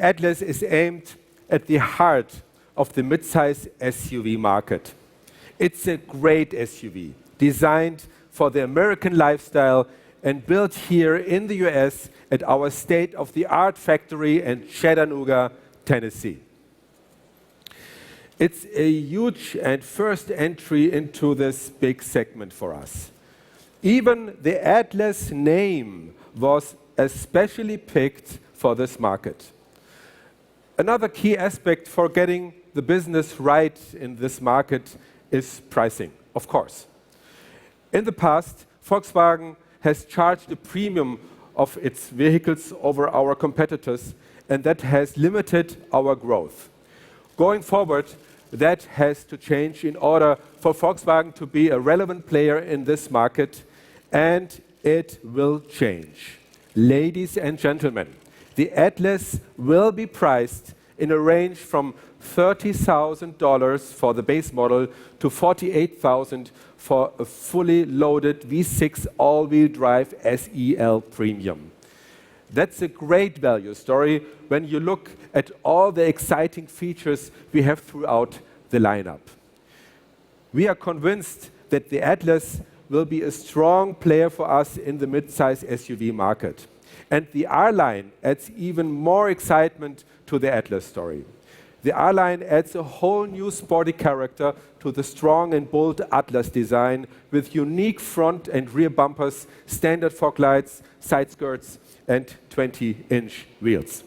Atlas is aimed at the heart of the midsize SUV market. It's a great SUV designed for the American lifestyle and built here in the US at our state-of-the-art factory in Chattanooga, Tennessee. It's a huge and first entry into this big segment for us. Even the Atlas name was especially picked for this market. Another key aspect for getting the business right in this market is pricing, of course. In the past, Volkswagen has charged a premium of its vehicles over our competitors, and that has limited our growth. Going forward, that has to change in order for Volkswagen to be a relevant player in this market, and it will change. Ladies and gentlemen, the Atlas will be priced in a range from $30,000 for the base model to $48,000 for a fully loaded V6 all-wheel drive SEL Premium. That's a great value story when you look at all the exciting features we have throughout the lineup. We are convinced that the Atlas will be a strong player for us in the midsize SUV market. And the R-Line adds even more excitement to the Atlas story. The R-Line adds a whole new sporty character to the strong and bold Atlas design with unique front and rear bumpers, standard fog lights, side skirts, and 20-inch wheels.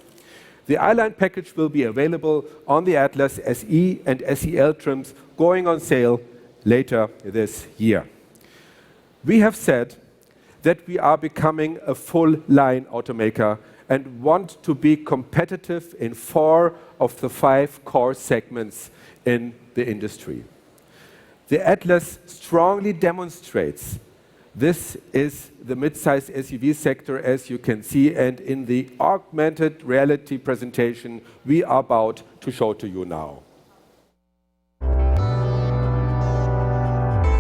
The R-Line package will be available on the Atlas SE and SEL trims going on sale later this year. We have said that we are becoming a full-line automaker and want to be competitive in 4 of the 5 core segments in the industry. The Atlas strongly demonstrates this is the midsize SUV sector, as you can see, and in the augmented reality presentation we are about to show to you now.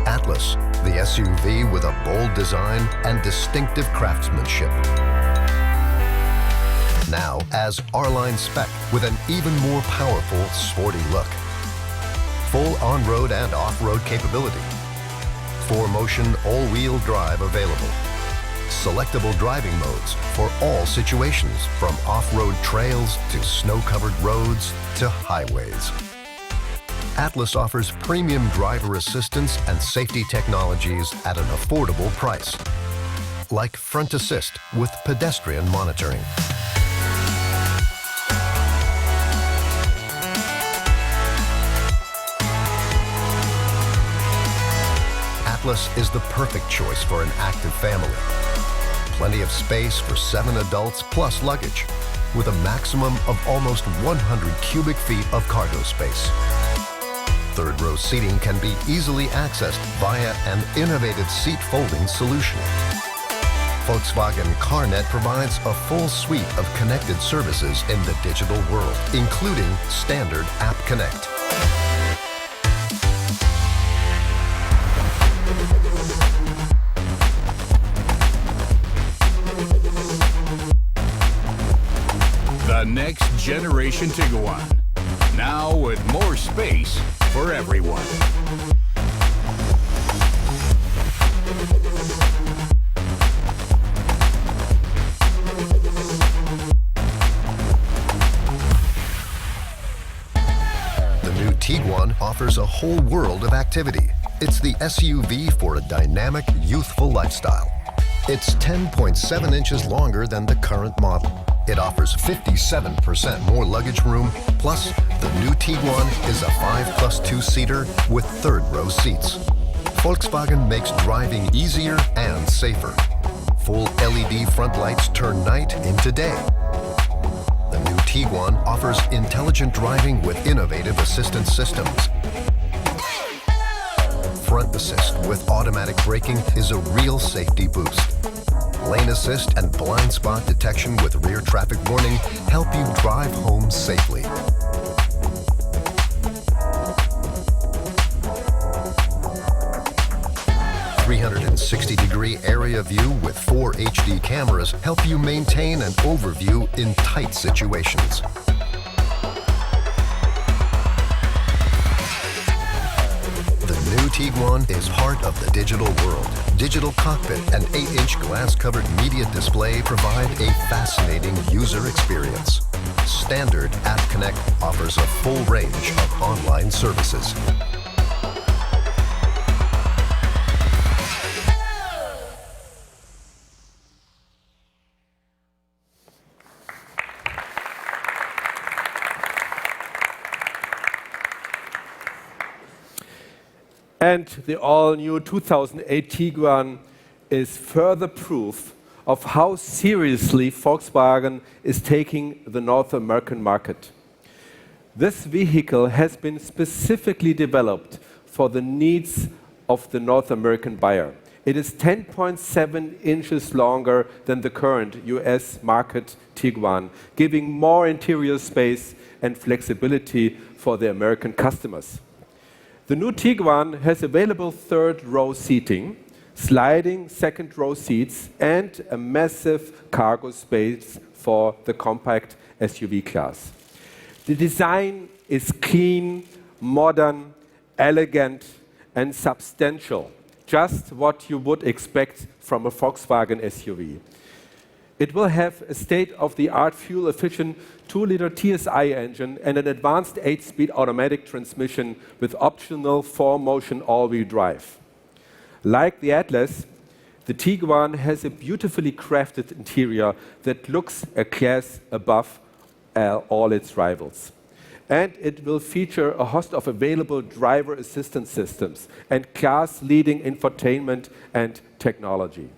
Atlas, the SUV with a bold design and distinctive craftsmanship. Now as R-Line spec with an even more powerful, sporty look. Full on-road and off-road capability. 4-motion all-wheel drive available. Selectable driving modes for all situations, from off-road trails to snow-covered roads to highways. Atlas offers premium driver assistance and safety technologies at an affordable price, like front assist with pedestrian monitoring. Atlas is the perfect choice for an active family. Plenty of space for 7 adults plus luggage, with a maximum of almost 100 cubic feet of cargo space. Third row seating can be easily accessed via an innovative seat folding solution. Volkswagen CarNet provides a full suite of connected services in the digital world, including standard App Connect. The next generation Tiguan, now with more space for everyone. offers a whole world of activity. It's the SUV for a dynamic, youthful lifestyle. It's 10.7 inches longer than the current model. It offers 57% more luggage room, plus the new Tiguan is a 5+2-seater with third-row seats. Volkswagen makes driving easier and safer. Full LED front lights turn night into day. The new Tiguan offers intelligent driving with innovative assistance systems. Front assist with automatic braking is a real safety boost. Lane assist and blind spot detection with rear traffic warning help you drive home safely. .360-degree area view with 4 HD cameras help you maintain an overview in tight situations. The new Tiguan is part of the digital world. Digital cockpit and 8-inch glass-covered media display provide a fascinating user experience. Standard App Connect offers a full range of online services. And the all-new 2008 Tiguan is further proof of how seriously Volkswagen is taking the North American market. This vehicle has been specifically developed for the needs of the North American buyer. It is 10.7 inches longer than the current US market Tiguan, giving more interior space and flexibility for the American customers. The new Tiguan has available third-row seating, sliding second-row seats, and a massive cargo space for the compact SUV class. The design is clean, modern, elegant, and substantial, just what you would expect from a Volkswagen SUV. It will have a state-of-the-art fuel-efficient 2-liter TSI engine and an advanced 8-speed automatic transmission with optional 4-motion all-wheel drive. Like the Atlas, the Tiguan has a beautifully crafted interior that looks a class above all its rivals. And it will feature a host of available driver assistance systems and class-leading infotainment and technology.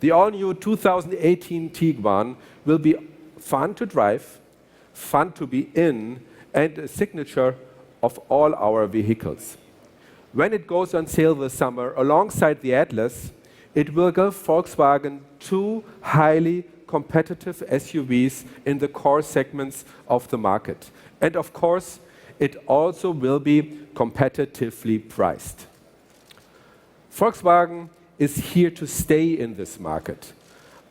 The all-new 2018 Tiguan will be fun to drive, fun to be in, and a signature of all our vehicles. When it goes on sale this summer, alongside the Atlas, it will give Volkswagen 2 highly competitive SUVs in the core segments of the market. And of course, it also will be competitively priced. Volkswagen is here to stay in this market.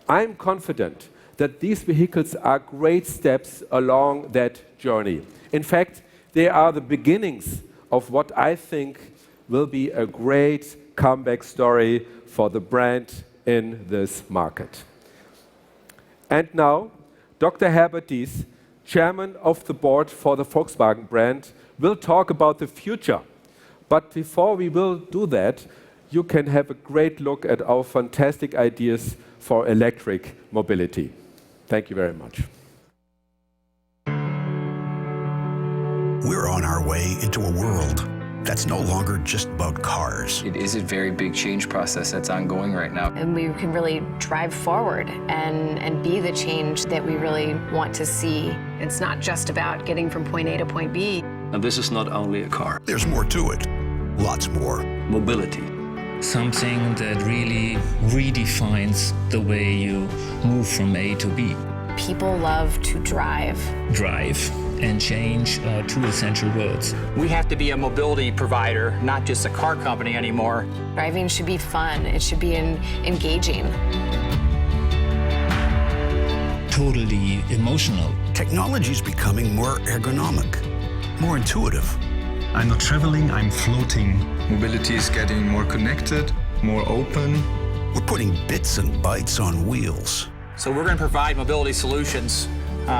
I'm confident that these vehicles are great steps along that journey. In fact, they are the beginnings of what I think will be a great comeback story for the brand in this market. And now, Dr. Herbert Diess, Chairman of the Board for the Volkswagen brand, will talk about the future. But before we will do that, you can have a great look at our fantastic ideas for electric mobility. Thank you very much. We're on our way into a world that's no longer just about cars. It is a very big change process that's ongoing right now. And we can really drive forward and be the change that we really want to see. It's not just about getting from point A to point B. And this is not only a car. There's more to it. Lots more. Mobility. Something that really redefines the way you move from A to B. People love to drive. Drive and change are two essential words. We have to be a mobility provider, not just a car company anymore. Driving should be fun. It should be engaging. Totally emotional. Technology's becoming more ergonomic, more intuitive. I'm not traveling, I'm floating. Mobility is getting more connected, more open. We're putting bits and bytes on wheels. So we're going to provide mobility solutions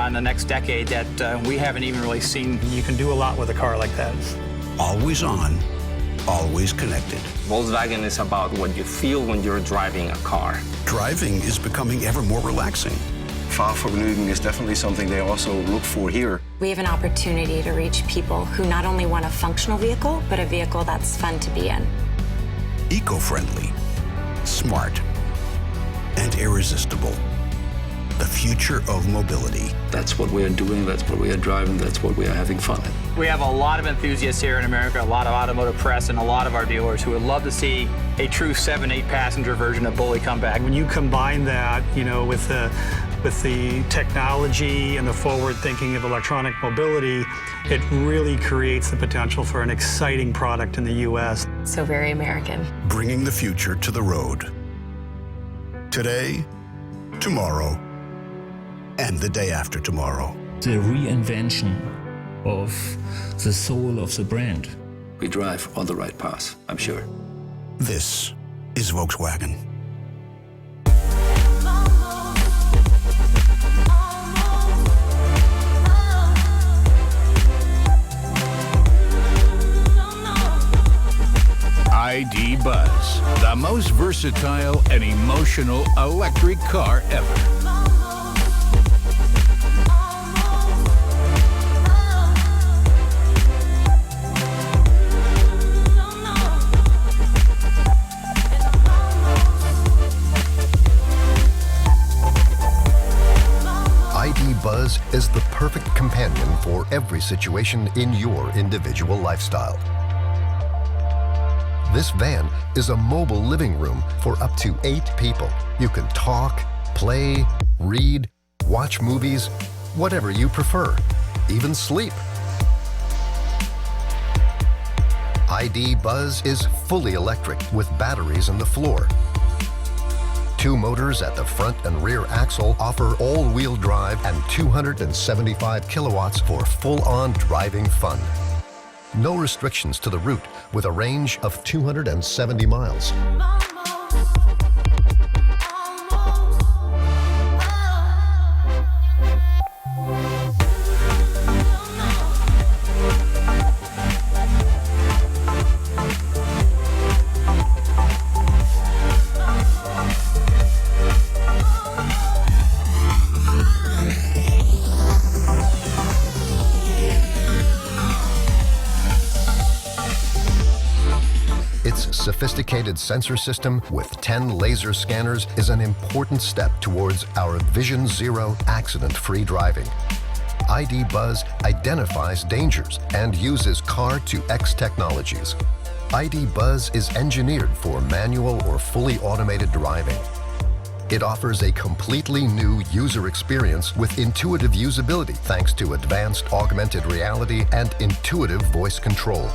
in the next decade that we haven't even really seen. You can do a lot with a car like that. Always on, always connected. Volkswagen is about what you feel when you're driving a car. Driving is becoming ever more relaxing. Fahrvergnügen is definitely something they also look for here. We have an opportunity to reach people who not only want a functional vehicle, but a vehicle that's fun to be in. Eco-friendly, smart, and irresistible. The future of mobility. That's what we are doing, that's what we are driving, that's what we are having fun in. We have a lot of enthusiasts here in America, a lot of automotive press, and a lot of our dealers who would love to see a true 7-8 passenger version of Bully come back. When you combine that, with the technology and the forward thinking of electronic mobility, it really creates the potential for an exciting product in the U.S. So very American. Bringing the future to the road. Today, tomorrow, and the day after tomorrow. The reinvention of the soul of the brand. We drive on the right path, I'm sure. This is Volkswagen. ID Buzz, the most versatile and emotional electric car ever. ID Buzz is the perfect companion for every situation in your individual lifestyle. This van is a mobile living room for up to 8 people. You can talk, play, read, watch movies, whatever you prefer, even sleep. ID Buzz is fully electric with batteries in the floor. 2 motors at the front and rear axle offer all-wheel drive and 275 kilowatts for full-on driving fun. No restrictions to the route with a range of 270 miles. Its sophisticated sensor system with 10 laser scanners is an important step towards our Vision Zero accident-free driving. ID Buzz identifies dangers and uses Car-to-X technologies. ID Buzz is engineered for manual or fully automated driving. It offers a completely new user experience with intuitive usability thanks to advanced augmented reality and intuitive voice control.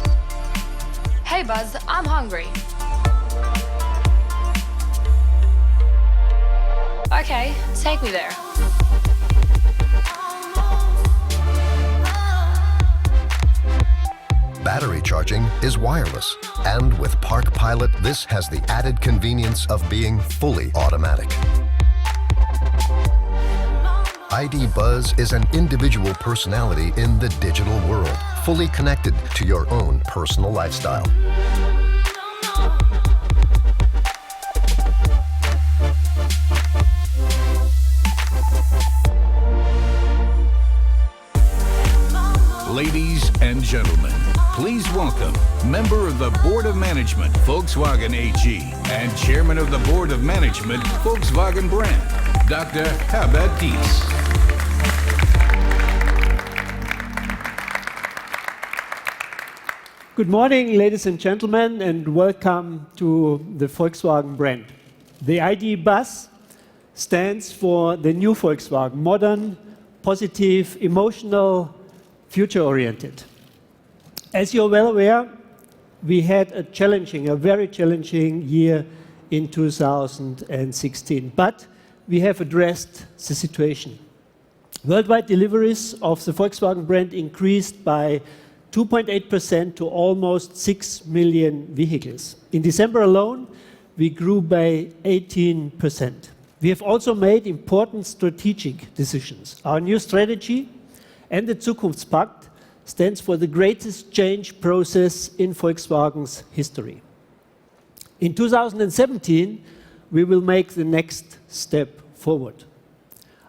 Hey Buzz, I'm hungry. Okay, take me there. Battery charging is wireless, and with Park Pilot, this has the added convenience of being fully automatic. ID Buzz is an individual personality in the digital world, fully connected to your own personal lifestyle. Ladies and gentlemen, please welcome member of the Board of Management, Volkswagen AG, and Chairman of the Board of Management, Volkswagen brand, Dr. Herbert Dietz. Good morning, ladies and gentlemen, and welcome to the Volkswagen brand. The ID Buzz stands for the new Volkswagen, modern, positive, emotional, future-oriented. As you're well aware, we had a very challenging year in 2016, but we have addressed the situation. Worldwide deliveries of the Volkswagen brand increased by 2.8% to almost 6 million vehicles. In December alone, we grew by 18%. We have also made important strategic decisions. Our new strategy and the Zukunftspakt stands for the greatest change process in Volkswagen's history. In 2017, we will make the next step forward.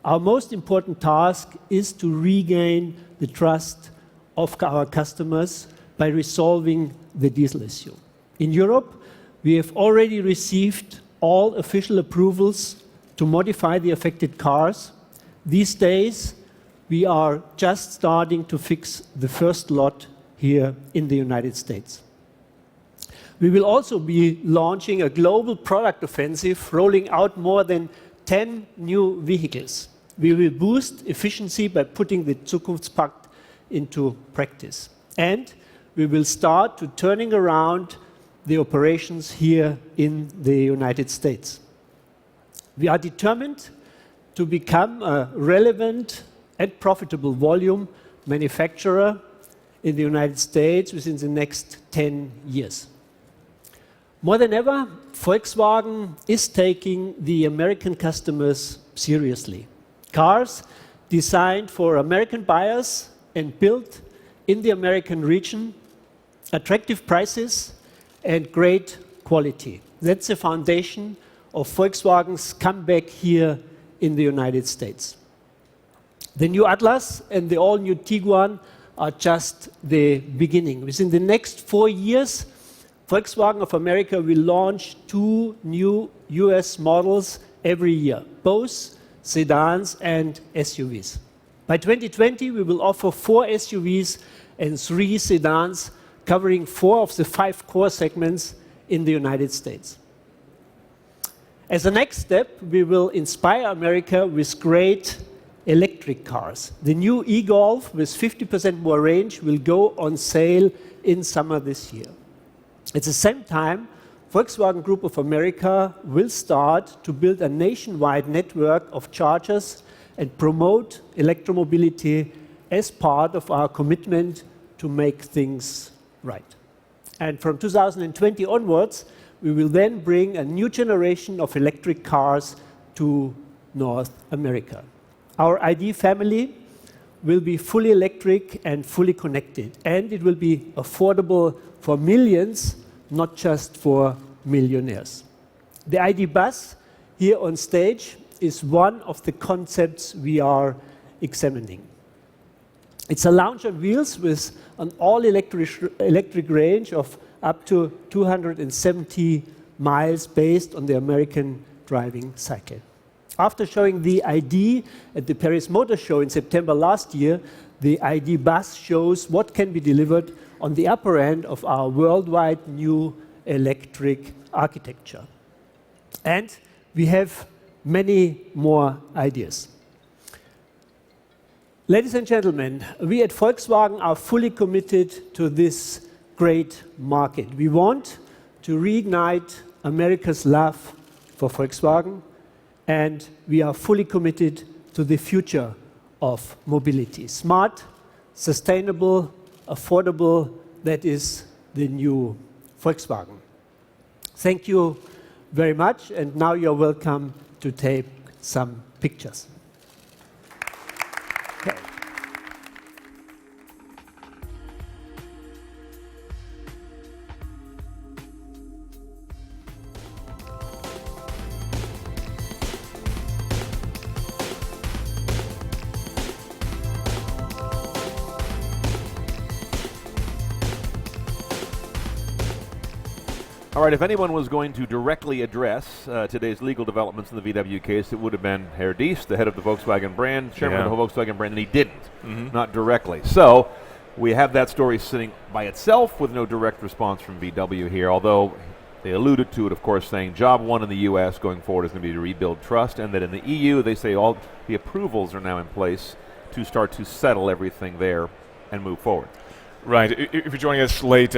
Our most important task is to regain the trust of our customers by resolving the diesel issue. In Europe, we have already received all official approvals to modify the affected cars. These days, we are just starting to fix the first lot here in the United States. We will also be launching a global product offensive, rolling out more than 10 new vehicles. We will boost efficiency by putting the Zukunftspakt into practice. And we will start to turning around the operations here in the United States. We are determined to become a relevant and profitable volume manufacturer in the United States within the next 10 years. More than ever, Volkswagen is taking the American customers seriously. Cars designed for American buyers and built in the American region, attractive prices and great quality. That's the foundation of Volkswagen's comeback here in the United States. The new Atlas and the all-new Tiguan are just the beginning. Within the next 4 years, Volkswagen of America will launch 2 new US models every year, both sedans and SUVs. By 2020, we will offer 4 SUVs and 3 sedans, covering 4 of the 5 core segments in the United States. As a next step, we will inspire America with great electric cars. The new e-Golf with 50% more range will go on sale in summer this year. At the same time, Volkswagen Group of America will start to build a nationwide network of chargers and promote electromobility as part of our commitment to make things right. And from 2020 onwards, we will then bring a new generation of electric cars to North America. Our ID family will be fully electric and fully connected, and it will be affordable for millions, not just for millionaires. The ID bus here on stage is one of the concepts we are examining. It's a lounge on wheels with an all-electric range of up to 270 miles based on the American driving cycle. After showing the ID at the Paris Motor Show in September last year, the ID bus shows what can be delivered on the upper end of our worldwide new electric architecture. And we have many more ideas. Ladies and gentlemen, we at Volkswagen are fully committed to this great market. We want to reignite America's love for Volkswagen, and we are fully committed to the future of mobility. Smart, sustainable, affordable, that is the new Volkswagen. Thank you very much, and now you're welcome to take some pictures. Okay. All right, if anyone was going to directly address today's legal developments in the VW case, it would have been Herr Diess, the head of the Volkswagen brand, chairman of the Volkswagen brand, and he didn't, not directly. So we have that story sitting by itself with no direct response from VW here, although they alluded to it, of course, saying job one in the U.S. going forward is going to be to rebuild trust, and that in the EU, they say all the approvals are now in place to start to settle everything there and move forward. Right. If you're joining us late,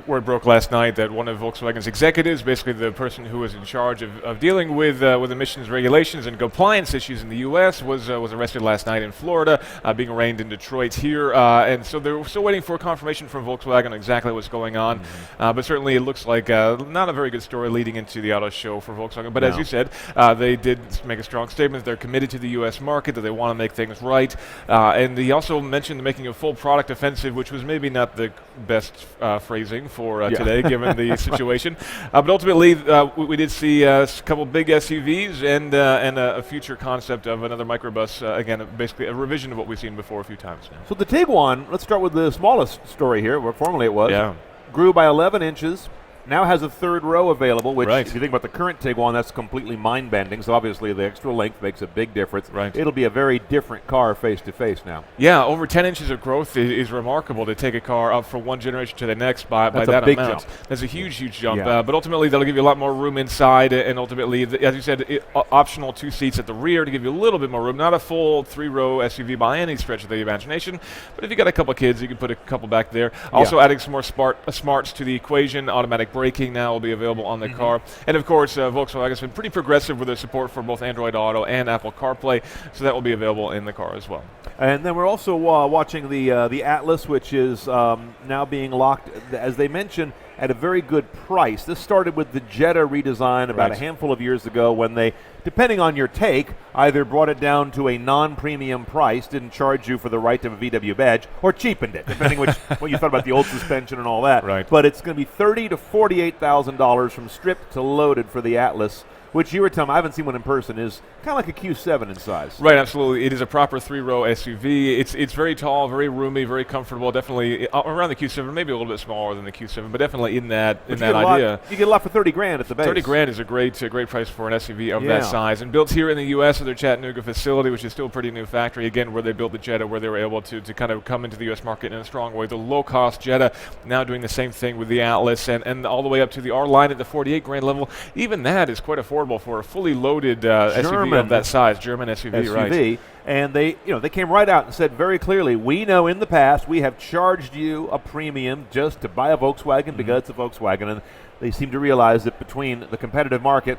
word broke last night that one of Volkswagen's executives, basically the person who was in charge of dealing with emissions regulations and compliance issues in the U.S., was arrested last night in Florida, being arraigned in Detroit here. And so they're still waiting for confirmation from Volkswagen on exactly what's going on. But certainly it looks like not a very good story leading into the auto show for Volkswagen. But as you said, they did make a strong statement. They're committed to the U.S. market, that they want to make things right. And he also mentioned making a full product offensive, which was maybe not the best phrasing for today, given the situation. But ultimately, we did see a couple big SUVs and a future concept of another microbus. Again, basically a revision of what we've seen before a few times now. So the Tiguan, let's start with the smallest story here, where formerly it was, grew by 11 inches. Now has a third row available, which, if you think about the current Tiguan, that's completely mind-bending. So obviously the extra length makes a big difference. Right. It'll be a very different car face-to-face now. Yeah, over 10 inches of growth is remarkable to take a car up from one generation to the next by That's that a big amount. jump. That's a huge, huge jump. Yeah. But ultimately, that'll give you a lot more room inside, and ultimately, as you said, optional 2 seats at the rear to give you a little bit more room. Not a full 3-row SUV by any stretch of the imagination, but if you got a couple kids, you can put a couple back there. Also, adding some more smarts to the equation. Automatic braking now will be available on the car. And of course, Volkswagen has been pretty progressive with their support for both Android Auto and Apple CarPlay, so that will be available in the car as well. And then we're also watching the Atlas, which is now being locked, as they mentioned, at a very good price. This started with the Jetta redesign about a handful of years ago, when they, depending on your take, either brought it down to a non-premium price, didn't charge you for the right to have a VW badge, or cheapened it, depending what you thought about the old suspension and all that. Right. But it's going to be $30,000 to $48,000 from stripped to loaded for the Atlas, which you were telling me, I haven't seen one in person, is kind of like a Q7 in size. Right, absolutely. It is a proper 3-row SUV. It's very tall, very roomy, very comfortable. Definitely around the Q7, maybe a little bit smaller than the Q7, but definitely in that idea. You get a lot for $30,000 at the base. $30,000 is a great price for an SUV of that size, and built here in the U.S. at their Chattanooga facility, which is still a pretty new factory. Again, where they built the Jetta, where they were able to kind of come into the U.S. market in a strong way. The low-cost Jetta now doing the same thing with the Atlas, and all the way up to the R line at the $48,000 level. Even that is quite affordable for a fully loaded SUV of that size, German SUV, right? And they came right out and said very clearly, we know in the past we have charged you a premium just to buy a Volkswagen because it's a Volkswagen, and they seem to realize that between the competitive market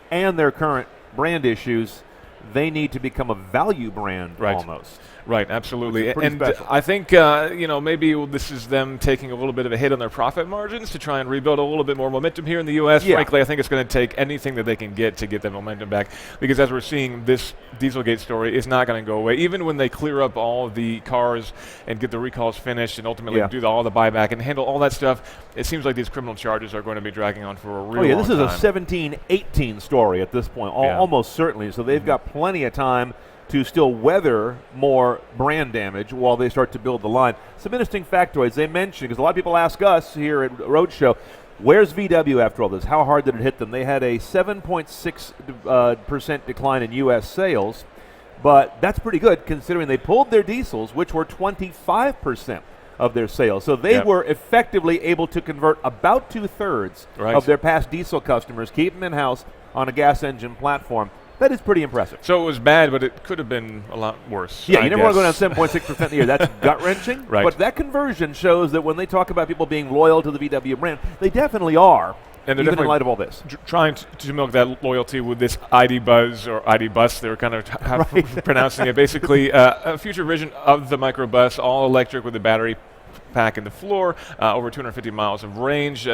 and their current brand issues, they need to become a value brand almost. Right, absolutely. And special. I think, maybe this is them taking a little bit of a hit on their profit margins to try and rebuild a little bit more momentum here in the U.S. Frankly, I think it's going to take anything that they can get to get that momentum back, because as we're seeing, this Dieselgate story is not going to go away. Even when they clear up all of the cars and get the recalls finished and ultimately do all the buyback and handle all that stuff, it seems like these criminal charges are going to be dragging on for a real long time. This is a 17-18 story at this point, almost certainly. So they've got plenty of time to still weather more brand damage while they start to build the line. Some interesting factoids they mentioned, because a lot of people ask us here at Roadshow, where's VW after all this? How hard did it hit them? They had a 7.6% decline in U.S. sales, but that's pretty good considering they pulled their diesels, which were 25% of their sales. So they were effectively able to convert about 2/3 of their past diesel customers, keep them in-house on a gas engine platform. That is pretty impressive. So it was bad, but it could have been a lot worse. Yeah, you never want to go down 7.6% a year. That's gut-wrenching. Right. But that conversion shows that when they talk about people being loyal to the VW brand, they definitely are, and even in light of all this. Trying to milk that loyalty with this ID Buzz or ID Bus. They're kind of pronouncing it. Basically, a future version of the microbus, all electric with a battery pack in the floor, over 250 miles of range,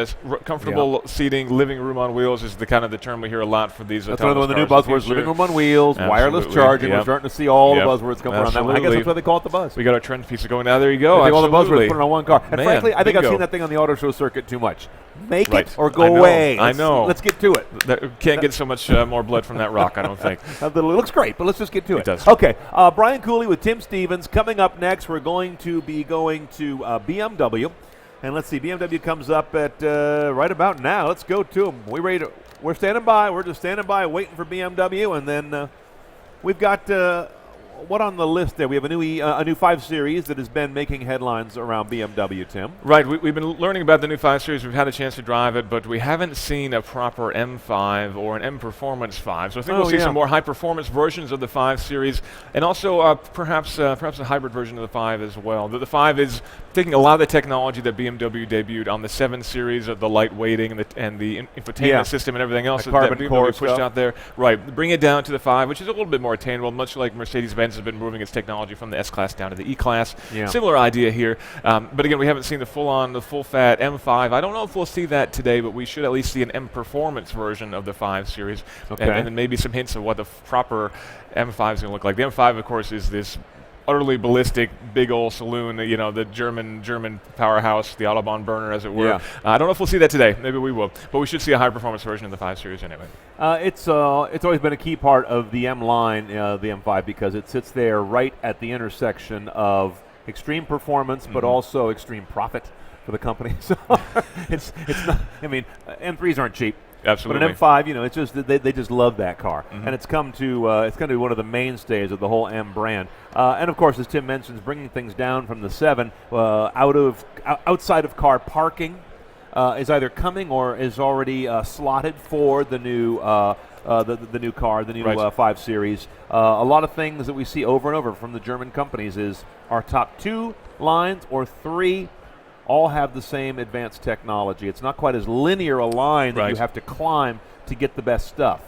comfortable seating, living room on wheels is the term we hear a lot for these. That's one of the new buzzwords: living room on wheels, wireless charging. We're starting to see all the buzzwords come around that one. I guess that's why they call it the Buzz. We got our trend piece going. Now there you go. All the buzzwords put it on one car. And Man, frankly, I think I've bingo. seen that thing on the auto show circuit too much. Make it or go away. I know. Let's get to it. Can't get so much more blood from that rock, I don't think. It looks great, but let's just get to it. It does. Okay, Brian Cooley with Tim Stevens. Coming up next, we're going to be going to BMW. And let's see, BMW comes up at right about now. Let's go to them. We're standing by. We're just standing by waiting for BMW. And then we've got what on the list there? We have a new 5 Series that has been making headlines around BMW, Tim. Right, we've been learning about the new 5 Series. We've had a chance to drive it, but we haven't seen a proper M5 or an M Performance 5. So I think we'll see some more high-performance versions of the 5 Series, and also perhaps a hybrid version of the 5 as well. The 5 is taking a lot of the technology that BMW debuted on the 7 Series, of the light weighting and the infotainment system and everything else that BMW pushed out there. Right, bring it down to the 5, which is a little bit more attainable, much like Mercedes-Benz has been moving its technology from the S-Class down to the E-Class. Yeah. Similar idea here. But again, we haven't seen the full-fat M5. I don't know if we'll see that today, but we should at least see an M Performance version of the 5 Series. Okay. And then maybe some hints of what the proper M5 is going to look like. The M5, of course, is this utterly ballistic, big old saloon, the German powerhouse, the Autobahn burner, as it were. Yeah. I don't know if we'll see that today. Maybe we will. But we should see a high-performance version of the 5 Series anyway. It's always been a key part of the M line, the M5, because it sits there right at the intersection of extreme performance, but also extreme profit for the company. So it's not. I mean, M3s aren't cheap. Absolutely. But an M5, it's just they just love that car, and it's come to be one of the mainstays of the whole M brand. And of course, as Tim mentions, bringing things down from the 7 outside of car parking is either coming or is already slotted for the new the new car, the new 5 Series. A lot of things that we see over and over from the German companies is our top 2 lines or 3 all have the same advanced technology. It's not quite as linear a line that you have to climb to get the best stuff.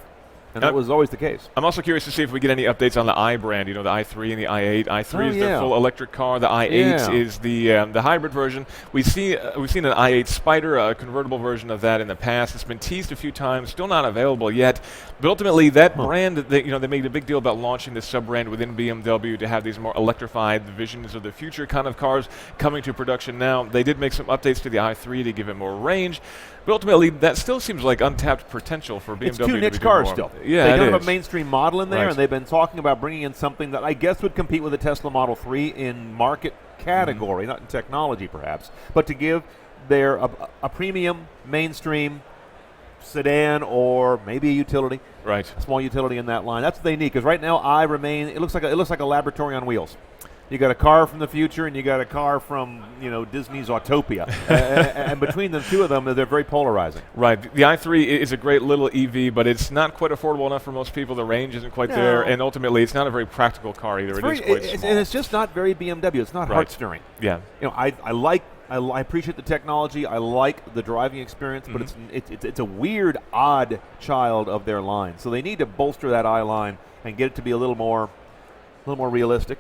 And that was always the case. I'm also curious to see if we get any updates on the i brand, the i3 and the i8. i3 is the full electric car. The i8 is the hybrid version. we've seen an i8 Spider, a convertible version of that in the past. It's been teased a few times, still not available yet. But ultimately, that brand, they made a big deal about launching this sub-brand within BMW to have these more electrified visions of the future kind of cars coming to production now. They did make some updates to the i3 to give it more range. But ultimately, that still seems like untapped potential for BMW. It's 2 niche cars still. Yeah, they don't have a mainstream model in there, and they've been talking about bringing in something that I guess would compete with the Tesla Model 3 in market category, not in technology perhaps, but to give their a premium mainstream sedan or maybe a utility, a small utility in that line. That's what they need, because right now it looks like a laboratory on wheels. You got a car from the future, and you got a car from Disney's Autopia, and between the two of them, they're very polarizing. Right. The i3 is a great little EV, but it's not quite affordable enough for most people. The range isn't quite there, and ultimately, it's not a very practical car either. It is quite small, and it's just not very BMW. It's not heart stirring. Yeah. I appreciate the technology. I like the driving experience, but it's a weird, odd child of their line. So they need to bolster that i line and get it to be a little more realistic.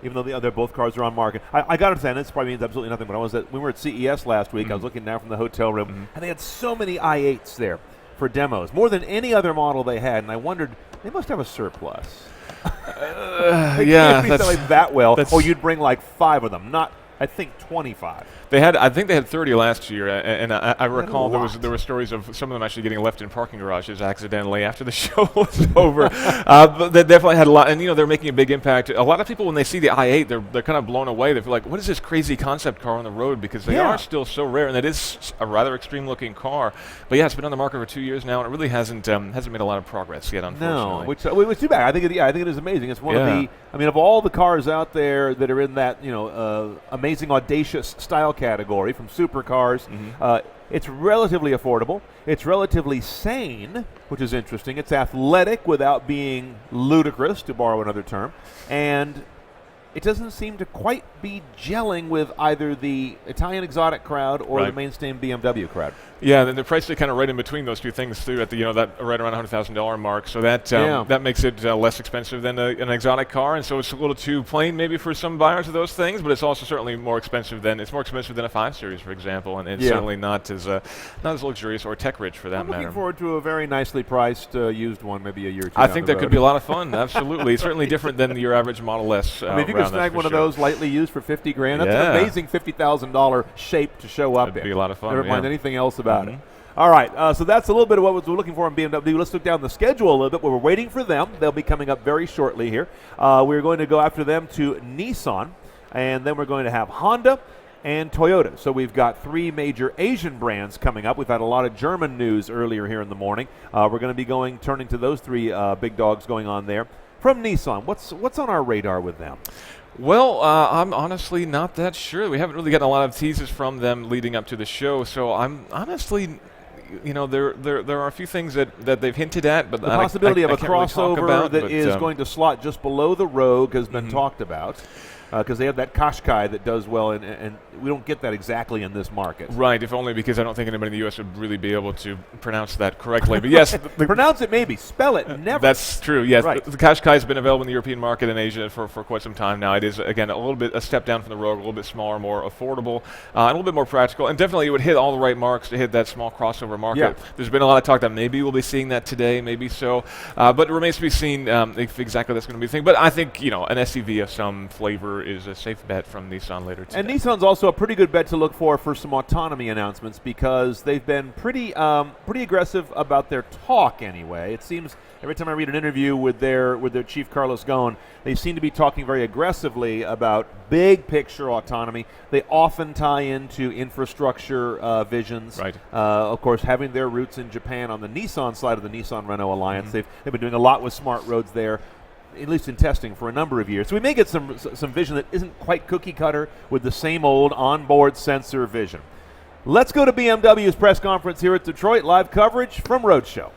Even though both cars are on market. I got to understand, this probably means absolutely nothing, but when we were at CES last week, I was looking down from the hotel room, and they had so many i8s there for demos, more than any other model they had, and I wondered, they must have a surplus. They can't be selling that well, or you'd bring like 5 of them, not, I think, 25. I think they had 30 last year, and I recall there were stories of some of them actually getting left in parking garages accidentally after the show was over. But they definitely had a lot, and they're making a big impact. A lot of people, when they see the i8, they're kind of blown away. They feel like, what is this crazy concept car on the road? Because they are still so rare, and it is a rather extreme-looking car. But yeah, it's been on the market for 2 years now, and it really hasn't made a lot of progress yet, unfortunately. No, which too bad. I think it is amazing. It's one of the. I mean, of all the cars out there that are in that amazing, audacious style category from supercars, it's relatively affordable. It's relatively sane, which is interesting. It's athletic without being ludicrous, to borrow another term, and it doesn't seem to quite be gelling with either the Italian exotic crowd or the mainstream BMW crowd. Yeah, then the price is kind of right in between those two things too, at the that right around $100,000 mark. So that makes it less expensive than an exotic car, and so it's a little too plain maybe for some buyers of those things. But it's also certainly more expensive than a 5 Series, for example, and certainly not as luxurious or tech rich for that matter. I'm looking forward to a very nicely priced used one, maybe a year or two. I think that could be a lot of fun. Absolutely, certainly different than your average Model S. I mean, if you could snag one of those lightly used for $50,000, that's an amazing $50,000 shape to show up in. That'd be a lot of fun. Never mind anything else about it. All right, so that's a little bit of what we're looking for in BMW. Let's look down the schedule a little bit. We're waiting for them. They'll be coming up very shortly here. We're going to go after them to Nissan, and then we're going to have Honda and Toyota. So we've got 3 major Asian brands coming up. We've had a lot of German news earlier here in the morning. We're going to be turning to those 3 big dogs going on there. From Nissan, what's on our radar with them? Well, I'm honestly not that sure. We haven't really gotten a lot of teasers from them leading up to the show, so I'm honestly, there are a few things that they've hinted at, but the possibility of a crossover that is going to slot just below the Rogue has been talked about. Because they have that Qashqai that does well, and we don't get that exactly in this market. Right, if only because I don't think anybody in the U.S. would really be able to pronounce that correctly. But yes, pronounce it maybe, spell it never. That's true. Yes, right. The Qashqai has been available in the European market and Asia for quite some time now. It is again a little bit a step down from the Rogue, a little bit smaller, more affordable, a little bit more practical, and definitely it would hit all the right marks to hit that small crossover market. Yeah. There's been a lot of talk that maybe we'll be seeing that today, maybe so, but it remains to be seen if exactly that's going to be the thing. But I think an SUV of some flavor is a safe bet from Nissan later today. And Nissan's also a pretty good bet to look for some autonomy announcements because they've been pretty aggressive about their talk anyway. It seems every time I read an interview with their chief Carlos Ghosn, they seem to be talking very aggressively about big picture autonomy. They often tie into infrastructure visions. Right. Of course, having their roots in Japan on the Nissan side of the Nissan-Renault alliance, they've been doing a lot with smart roads there, at least in testing for a number of years. So we may get some vision that isn't quite cookie cutter with the same old onboard sensor vision. Let's go to BMW's press conference here at Detroit. Live coverage from Roadshow.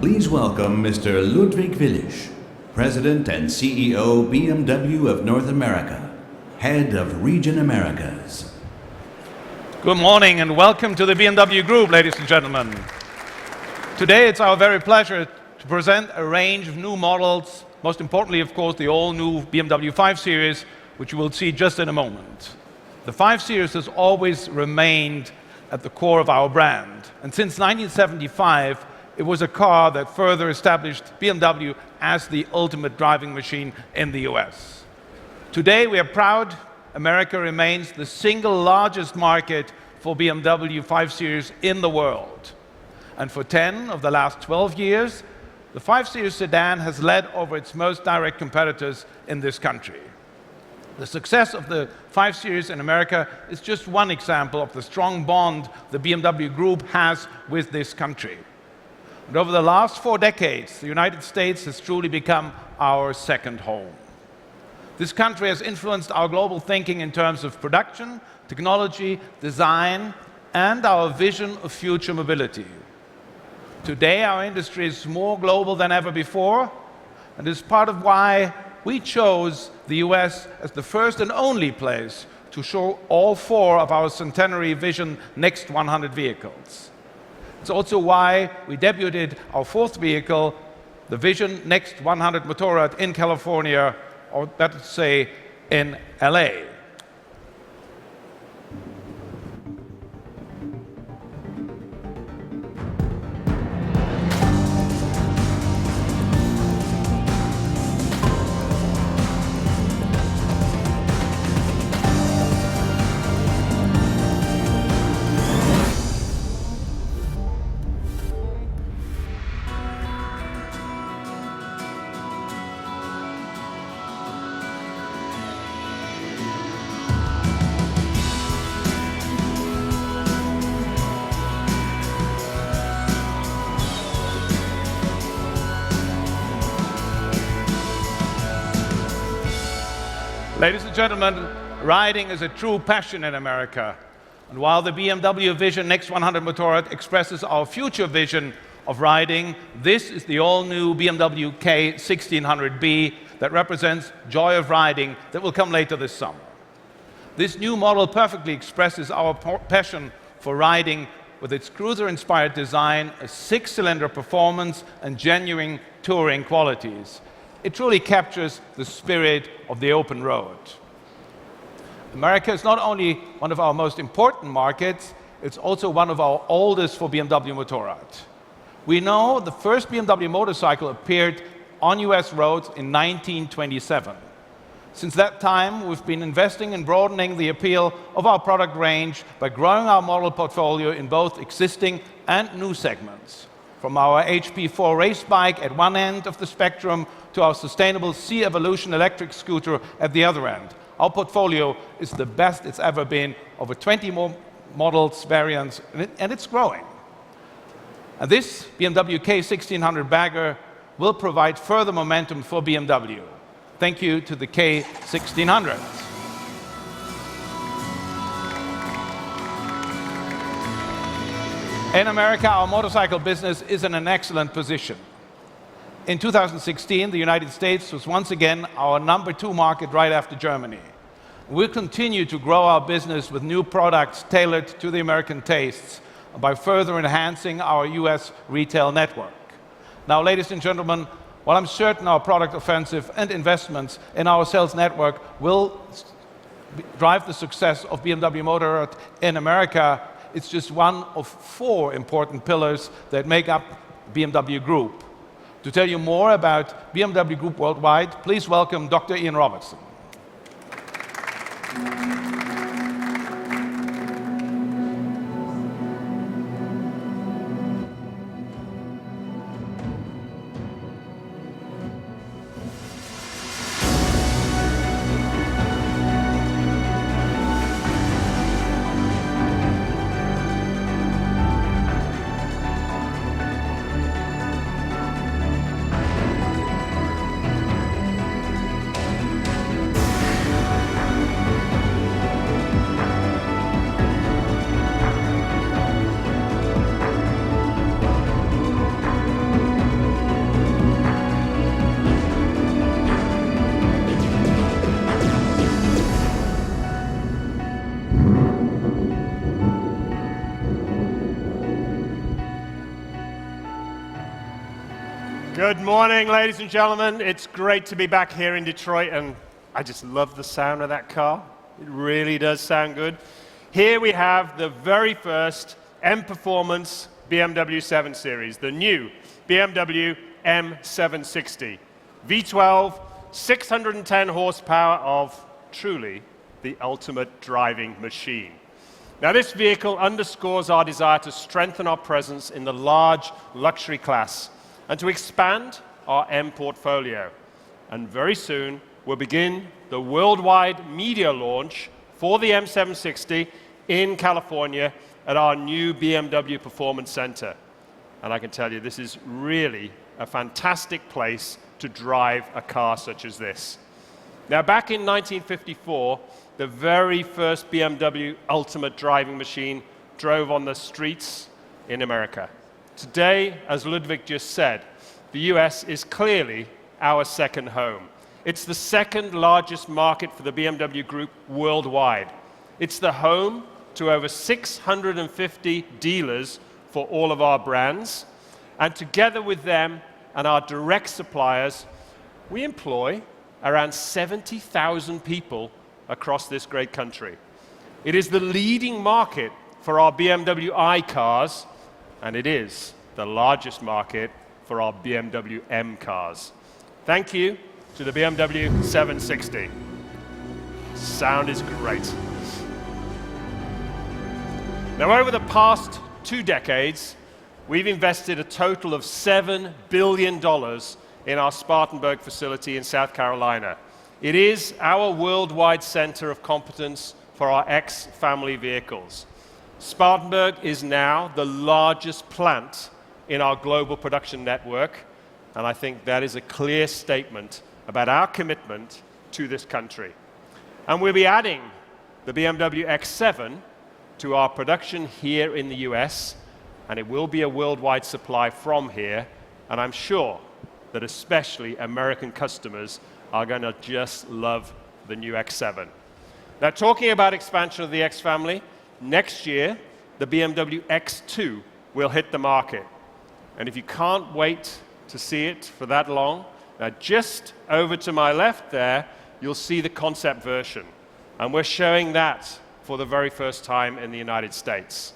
Please welcome Mr. Ludwig Willich, President and CEO BMW of North America, Head of Region Americas. Good morning and welcome to the BMW Group, ladies and gentlemen. Today it's our very pleasure to present a range of new models, most importantly, of course, the all-new BMW 5 Series, which you will see just in a moment. The 5 Series has always remained at the core of our brand, and since 1975, it was a car that further established BMW as the ultimate driving machine in the US. Today, we are proud America remains the single largest market for BMW 5 Series in the world. And for 10 of the last 12 years, the 5 Series sedan has led over its most direct competitors in this country. The success of the 5 Series in America is just one example of the strong bond the BMW Group has with this country. And over the last 4 decades, the United States has truly become our second home. This country has influenced our global thinking in terms of production, technology, design, and our vision of future mobility. Today, our industry is more global than ever before, and is part of why we chose the US as the first and only place to show all 4 of our centenary Vision Next 100 vehicles. It's also why we debuted our 4th vehicle, the Vision Next 100 Motorrad in California, or better to say, in LA. Ladies and gentlemen, riding is a true passion in America. And while the BMW Vision Next 100 Motorrad expresses our future vision of riding. This is the all-new BMW K1600B that represents joy of riding that will come later this summer. This new model perfectly expresses our passion for riding with its cruiser-inspired design, a 6-cylinder performance, and genuine touring qualities. It truly captures the spirit of the open road. America is not only one of our most important markets, it's also one of our oldest for BMW Motorrad. We know the first BMW motorcycle appeared on US roads in 1927. Since that time, we've been investing in broadening the appeal of our product range by growing our model portfolio in both existing and new segments. From our HP4 race bike at one end of the spectrum to our sustainable C-Evolution electric scooter at the other end. Our portfolio is the best it's ever been, over 20 more models, variants, and it's growing. And this BMW K1600 bagger will provide further momentum for BMW. Thank you to the K1600. In America, our motorcycle business is in an excellent position. In 2016, the United States was once again our #2 market right after Germany. We'll continue to grow our business with new products tailored to the American tastes by further enhancing our US retail network. Now, ladies and gentlemen, while I'm certain our product offensive and investments in our sales network will drive the success of BMW Motorrad in America, it's just one of 4 important pillars that make up BMW Group. To tell you more about BMW Group worldwide, please welcome Dr. Ian Robertson. Good morning, ladies and gentlemen. It's great to be back here in Detroit, and I just love the sound of that car. It really does sound good. Here we have the very first M-Performance BMW 7 Series, the new BMW M760. V12, 610 horsepower of truly the ultimate driving machine. Now, this vehicle underscores our desire to strengthen our presence in the large luxury class and to expand our M portfolio. And very soon, we'll begin the worldwide media launch for the M760 in California at our new BMW Performance Center. And I can tell you, this is really a fantastic place to drive a car such as this. Now, back in 1954, the very first BMW Ultimate driving machine drove on the streets in America. Today, as Ludwig just said, the US is clearly our second home. It's the second largest market for the BMW Group worldwide. It's the home to over 650 dealers for all of our brands. And together with them and our direct suppliers, we employ around 70,000 people across this great country. It is the leading market for our BMW i cars, and it is the largest market for our BMW M cars. Thank you to the BMW 760. Sound is great. Now, over the past 2 decades, we've invested a total of $7 billion in our Spartanburg facility in South Carolina. It is our worldwide center of competence for our X-family vehicles. Spartanburg is now the largest plant in our global production network, and I think that is a clear statement about our commitment to this country. And we'll be adding the BMW X7 to our production here in the US and it will be a worldwide supply from here, and I'm sure that especially American customers are going to just love the new X7. Now, talking about expansion of the X family, next year, the BMW X2 will hit the market. And if you can't wait to see it for that long, now just over to my left there, you'll see the concept version. And we're showing that for the very first time in the United States.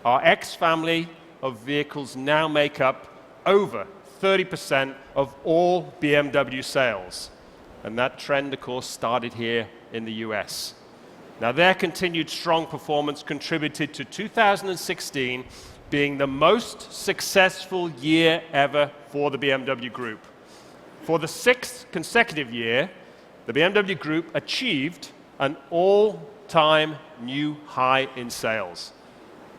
Our X family of vehicles now make up over 30% of all BMW sales. And that trend, of course, started here in the US. Now, their continued strong performance contributed to 2016 being the most successful year ever for the BMW Group. For the 6th consecutive year, the BMW Group achieved an all-time new high in sales.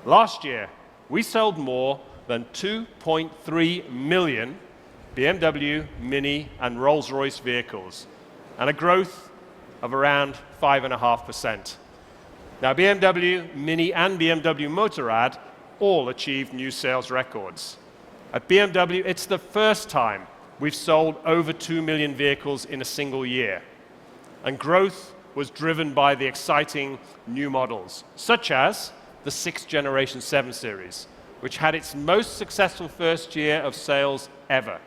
Last year, we sold more than 2.3 million BMW, Mini, and Rolls-Royce vehicles, and a growth of around 5.5%. Now, BMW, Mini, and BMW Motorrad all achieved new sales records. At BMW, it's the first time we've sold over 2 million vehicles in a single year. And growth was driven by the exciting new models, such as the 6th generation 7 Series, which had its most successful first year of sales ever.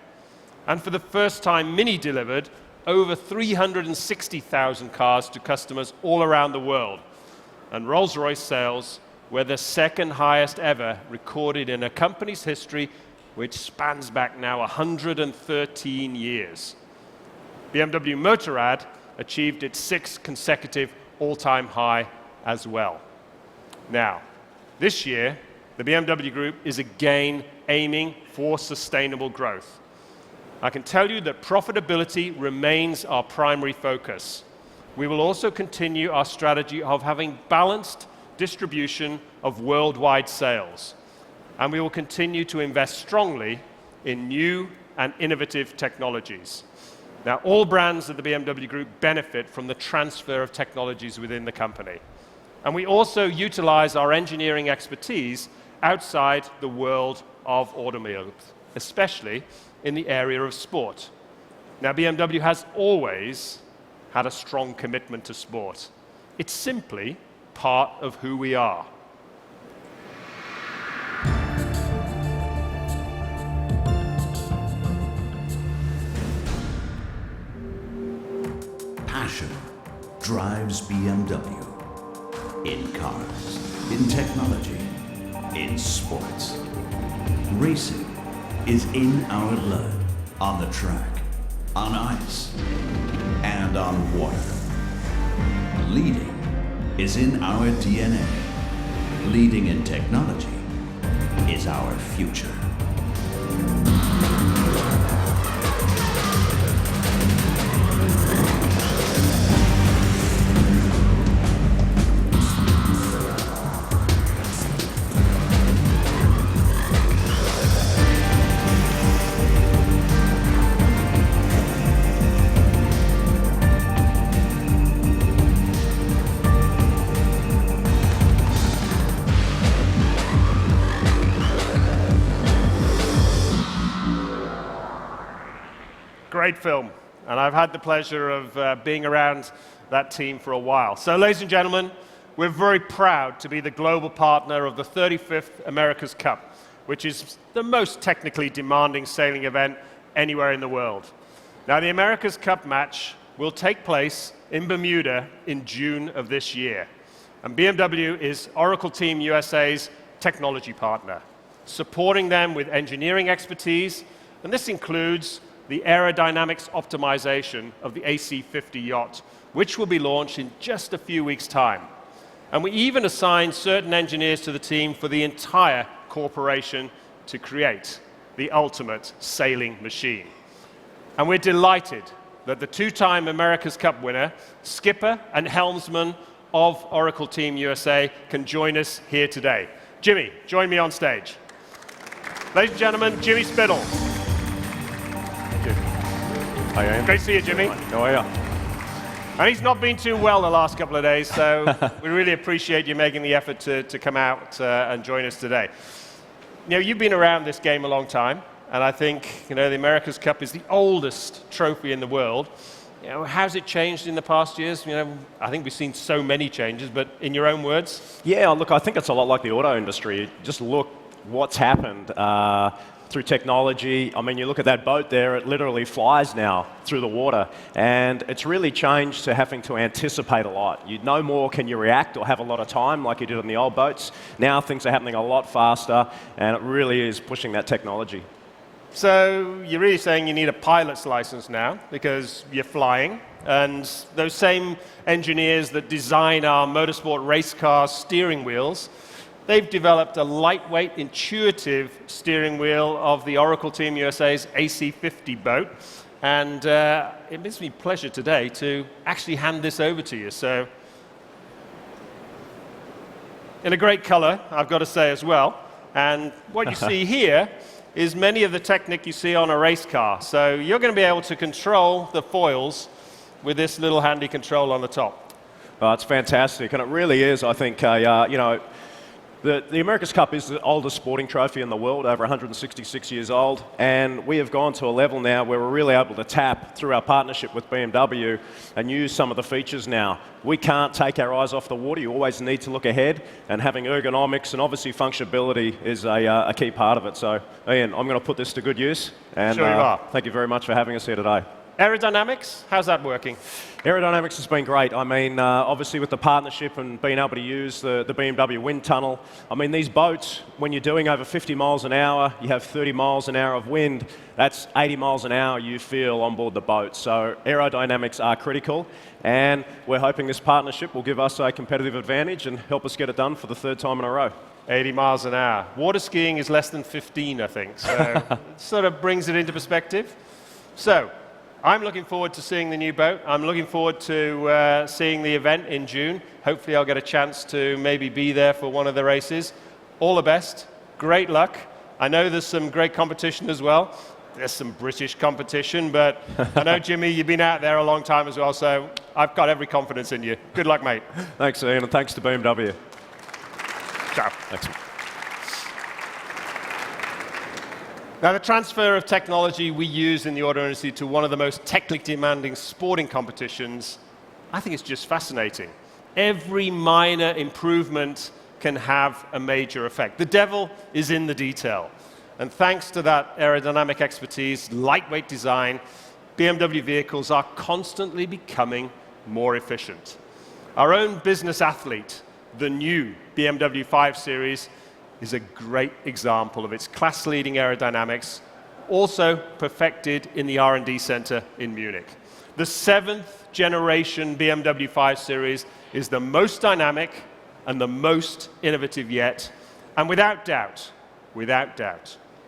And for the first time, Mini delivered over 360,000 cars to customers all around the world. And Rolls-Royce sales were the second highest ever recorded in a company's history, which spans back now 113 years. BMW Motorrad achieved its 6th consecutive all-time high as well. Now, this year, the BMW Group is again aiming for sustainable growth. I can tell you that profitability remains our primary focus. We will also continue our strategy of having balanced distribution of worldwide sales. And we will continue to invest strongly in new and innovative technologies. Now, all brands of the BMW Group benefit from the transfer of technologies within the company. And we also utilize our engineering expertise outside the world of automobiles, especially in the area of sport. Now, BMW has always had a strong commitment to sport. It's simply part of who we are. Passion drives BMW. In cars, in technology, in sports. Racing is in our blood, on the track, on ice, and on water. Leading is in our DNA. Leading in technology is our future. Great film, and I've had the pleasure of being around that team for a while. So, ladies and gentlemen, we're very proud to be the global partner of the 35th America's Cup, which is the most technically demanding sailing event anywhere in the world. Now, the America's Cup match will take place in Bermuda in June of this year, and BMW is Oracle Team USA's technology partner, supporting them with engineering expertise, and this includes the aerodynamics optimization of the AC-50 yacht, which will be launched in just a few weeks' time. And we even assigned certain engineers to the team for the entire corporation to create the ultimate sailing machine. And we're delighted that the two-time America's Cup winner, skipper and helmsman of Oracle Team USA, can join us here today. Jimmy, join me on stage. Ladies and gentlemen, Jimmy Spittle. Hi, Ian. Great to see you, Jimmy. How are you? And he's not been too well the last couple of days, so we really appreciate you making the effort to come out and join us today. You know, you've been around this game a long time, and I think, you know, the America's Cup is the oldest trophy in the world. You know, how's it changed in the past years? You know, I think we've seen so many changes, but in your own words? Yeah, look, I think it's a lot like the auto industry. Just look what's happened through technology. I mean, you look at that boat there, it literally flies now through the water. And it's really changed to having to anticipate a lot. No more can you react or have a lot of time like you did on the old boats. Now things are happening a lot faster, and it really is pushing that technology. So you're really saying you need a pilot's license now because you're flying, and those same engineers that design our motorsport race car steering wheels, they've developed a lightweight, intuitive steering wheel of the Oracle Team USA's AC50 boat, and it gives me pleasure today to actually hand this over to you. So, in a great color, I've got to say as well, and what you see here is many of the technique you see on a race car. So you're going to be able to control the foils with this little handy control on the top. Well, it's fantastic, and it really is, I think, you know, the America's Cup is the oldest sporting trophy in the world, over 166 years old, and we have gone to a level now where we're really able to tap through our partnership with BMW and use some of the features now. We can't take our eyes off the water. You always need to look ahead, and having ergonomics and obviously functionality is a key part of it. So, Ian, I'm going to put this to good use, and sure you are. Thank you very much for having us here today. Aerodynamics, how's that working? Aerodynamics has been great. I mean, obviously with the partnership and being able to use the BMW wind tunnel, I mean, these boats, when you're doing over 50 miles an hour, you have 30 miles an hour of wind, that's 80 miles an hour you feel on board the boat. So aerodynamics are critical, and we're hoping this partnership will give us a competitive advantage and help us get it done for the third time in a row. 80 miles an hour. Water skiing is less than 15, I think, so it sort of brings it into perspective. So, I'm looking forward to seeing the new boat. I'm looking forward to seeing the event in June. Hopefully I'll get a chance to maybe be there for one of the races. All the best. Great luck. I know there's some great competition as well. There's some British competition, but I know, Jimmy, you've been out there a long time as well, so I've got every confidence in you. Good luck, mate. Thanks, Ian, and thanks to BMW. Ciao. Thanks. Now, the transfer of technology we use in the auto industry to one of the most technically demanding sporting competitions, I think it's just fascinating. Every minor improvement can have a major effect. The devil is in the detail. And thanks to that aerodynamic expertise, lightweight design, BMW vehicles are constantly becoming more efficient. Our own business athlete, the new BMW 5 Series, is a great example of its class-leading aerodynamics, also perfected in the R&D center in Munich. The 7th generation BMW 5 Series is the most dynamic and the most innovative yet, and without doubt,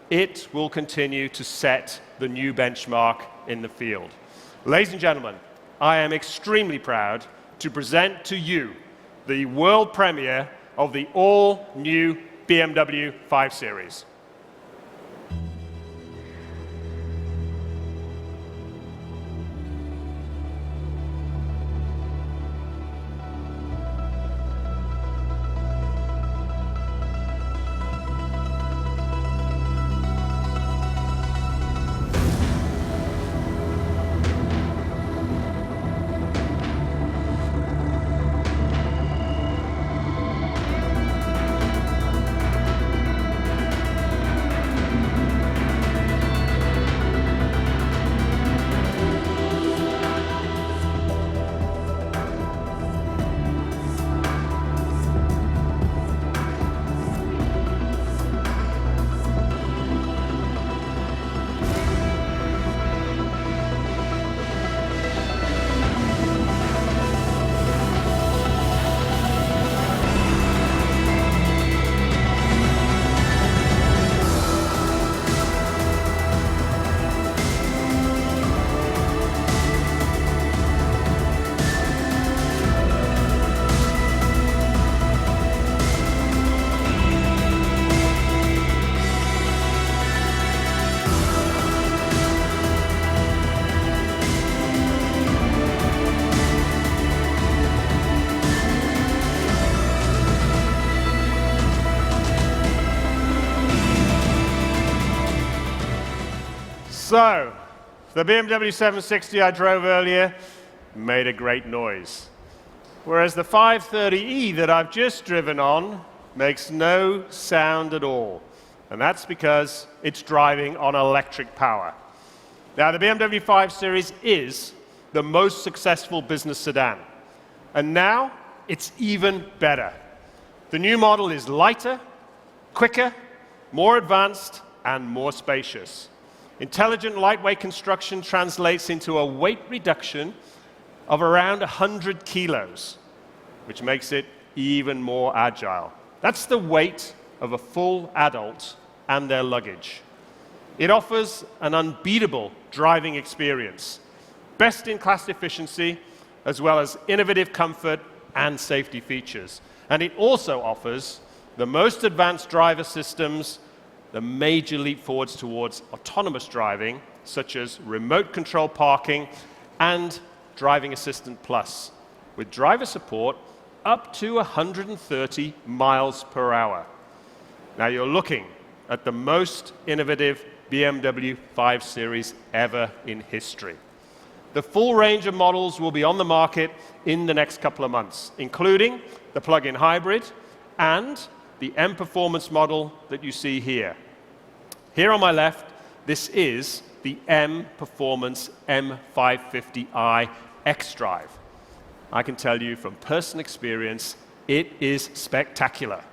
it will continue to set the new benchmark in the field. Ladies and gentlemen, I am extremely proud to present to you the world premiere of the all-new BMW 5 Series. So, the BMW 760 I drove earlier made a great noise, whereas the 530e that I've just driven on makes no sound at all. And that's because it's driving on electric power. Now, the BMW 5 Series is the most successful business sedan. And now, it's even better. The new model is lighter, quicker, more advanced, and more spacious. Intelligent lightweight construction translates into a weight reduction of around 100 kilos, which makes it even more agile. That's the weight of a full adult and their luggage. It offers an unbeatable driving experience, best-in-class efficiency, as well as innovative comfort and safety features. And it also offers the most advanced driver systems, the major leap forwards towards autonomous driving, such as remote control parking and Driving Assistant Plus, with driver support up to 130 miles per hour. Now you're looking at the most innovative BMW 5 Series ever in history. The full range of models will be on the market in the next couple of months, including the plug-in hybrid and the M Performance model that you see here. Here on my left, this is the M Performance M550i xDrive. I can tell you from personal experience, it is spectacular,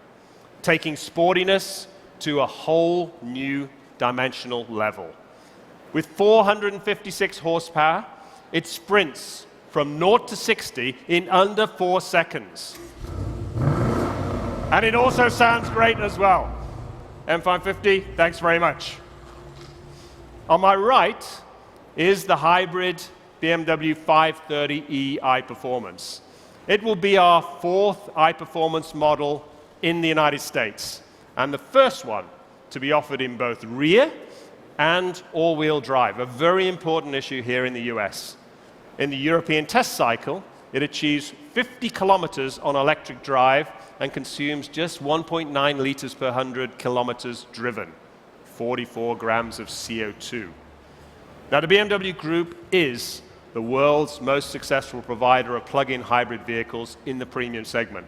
taking sportiness to a whole new dimensional level. With 456 horsepower, it sprints from 0 to 60 in under 4 seconds. And it also sounds great as well. M550, thanks very much. On my right is the hybrid BMW 530e iPerformance. It will be our 4th iPerformance model in the United States, and the first one to be offered in both rear and all-wheel drive, a very important issue here in the US. In the European test cycle, it achieves 50 kilometers on electric drive and consumes just 1.9 liters per 100 kilometers driven, 44 grams of CO2. Now, the BMW Group is the world's most successful provider of plug-in hybrid vehicles in the premium segment.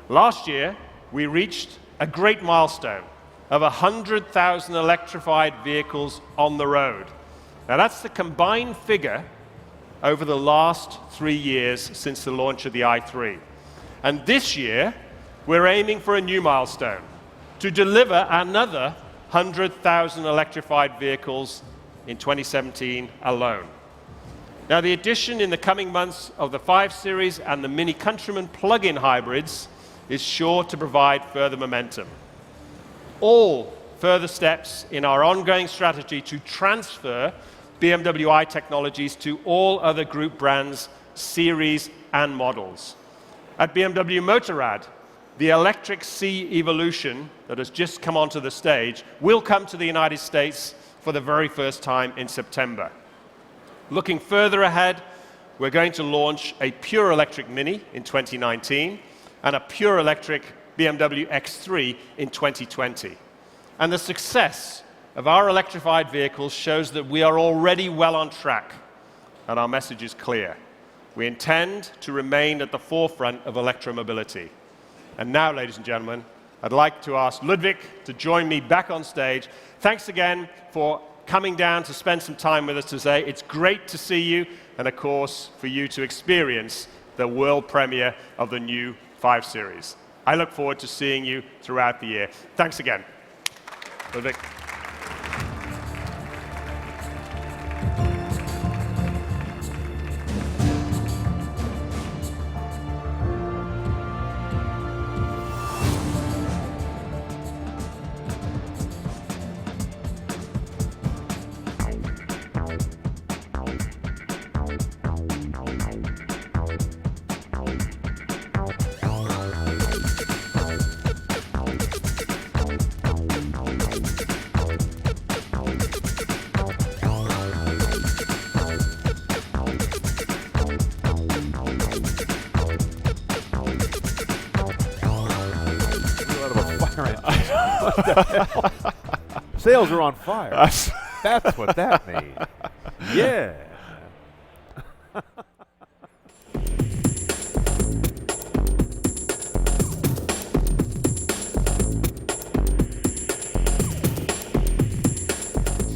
Last year, we reached a great milestone of 100,000 electrified vehicles on the road. Now, that's the combined figure over the last 3 years since the launch of the i3. And this year, we're aiming for a new milestone, to deliver another 100,000 electrified vehicles in 2017 alone. Now, the addition in the coming months of the 5 Series and the Mini Countryman plug-in hybrids is sure to provide further momentum. All further steps in our ongoing strategy to transfer BMW i technologies to all other group brands, series, and models. At BMW Motorrad, the Electric C Evolution that has just come onto the stage will come to the United States for the very first time in September. Looking further ahead, we're going to launch a pure electric Mini in 2019 and a pure electric BMW X3 in 2020. And the success of our electrified vehicles shows that we are already well on track, and our message is clear. We intend to remain at the forefront of electromobility. And now, ladies and gentlemen, I'd like to ask Ludwig to join me back on stage. Thanks again for coming down to spend some time with us today. It's great to see you, and of course, for you to experience the world premiere of the new 5 Series. I look forward to seeing you throughout the year. Thanks again. Ludwig. Sales are on fire. That's what that means. Yeah.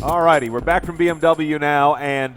All righty, we're back from BMW now, and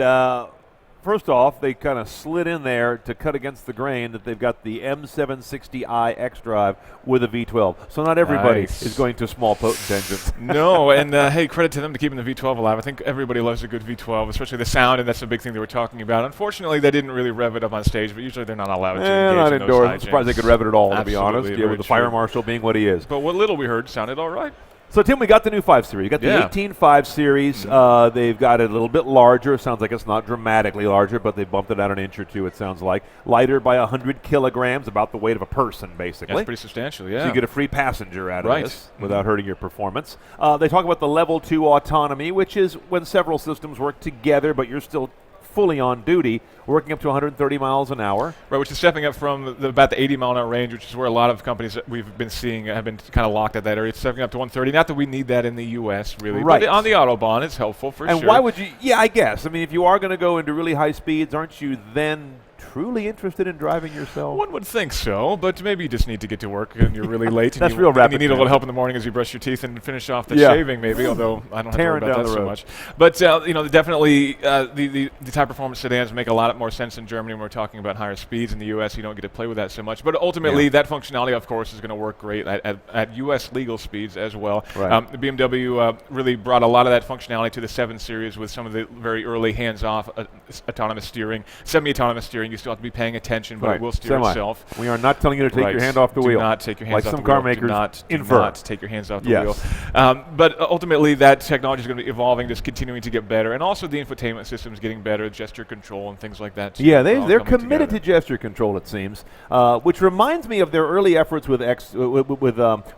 first off, they kind of slid in there to cut against the grain that they've got the M760i X-Drive with a V12. So not everybody is going to small potent engines. No, and hey, credit to them to keeping the V12 alive. I think everybody loves a good V12, especially the sound, and that's the big thing they were talking about. Unfortunately, they didn't really rev it up on stage, but usually they're not allowed to engage not in those indoors. hijinks. I'm surprised they could rev it at all, to be honest. Absolutely, With the fire marshal being what he is. But what little we heard sounded all right. So, Tim, we got the new 5 Series. You got the 18 5 Series. They've got it a little bit larger. Sounds like it's not dramatically larger, but they bumped it out an inch or two, it sounds like. Lighter by 100 kilograms, about the weight of a person, basically. That's pretty substantial, yeah. So you get a free passenger out of this without hurting your performance. They talk about the Level 2 autonomy, which is when several systems work together, but you're still fully on duty, working up to 130 miles an hour. Right, which is stepping up from about the 80 mile an hour range, which is where a lot of companies that we've been seeing have been kind of locked at that area. It's stepping up to 130. Not that we need that in the U.S., really. Right. But on the Autobahn, it's helpful for sure. And why would you? Yeah, I guess. I mean, if you are going to go into really high speeds, aren't you then truly interested in driving yourself? One would think so, but maybe you just need to get to work and you're really late. That's and real rapid. And you need a little help in the morning as you brush your teeth and finish off the shaving, maybe. Although I don't have to worry about that so much. But you know, definitely the type performance sedans make a lot more sense in Germany when we're talking about higher speeds. In the U.S., you don't get to play with that so much. But ultimately, that functionality, of course, is going to work great at U.S. legal speeds as well. Right. The BMW really brought a lot of that functionality to the 7 Series with some of the very early hands-off autonomous steering, semi-autonomous steering. You still have to be paying attention, but it will steer itself. We are not telling you to take your hand off the wheel. Do not take your hands like off some the wheel. car makers do not take your hands off the wheel. But ultimately, that technology is going to be evolving, just continuing to get better, and also the infotainment system is getting better, gesture control and things like that. Too. Yeah, they're committed to gesture control, it seems, which reminds me of their early efforts with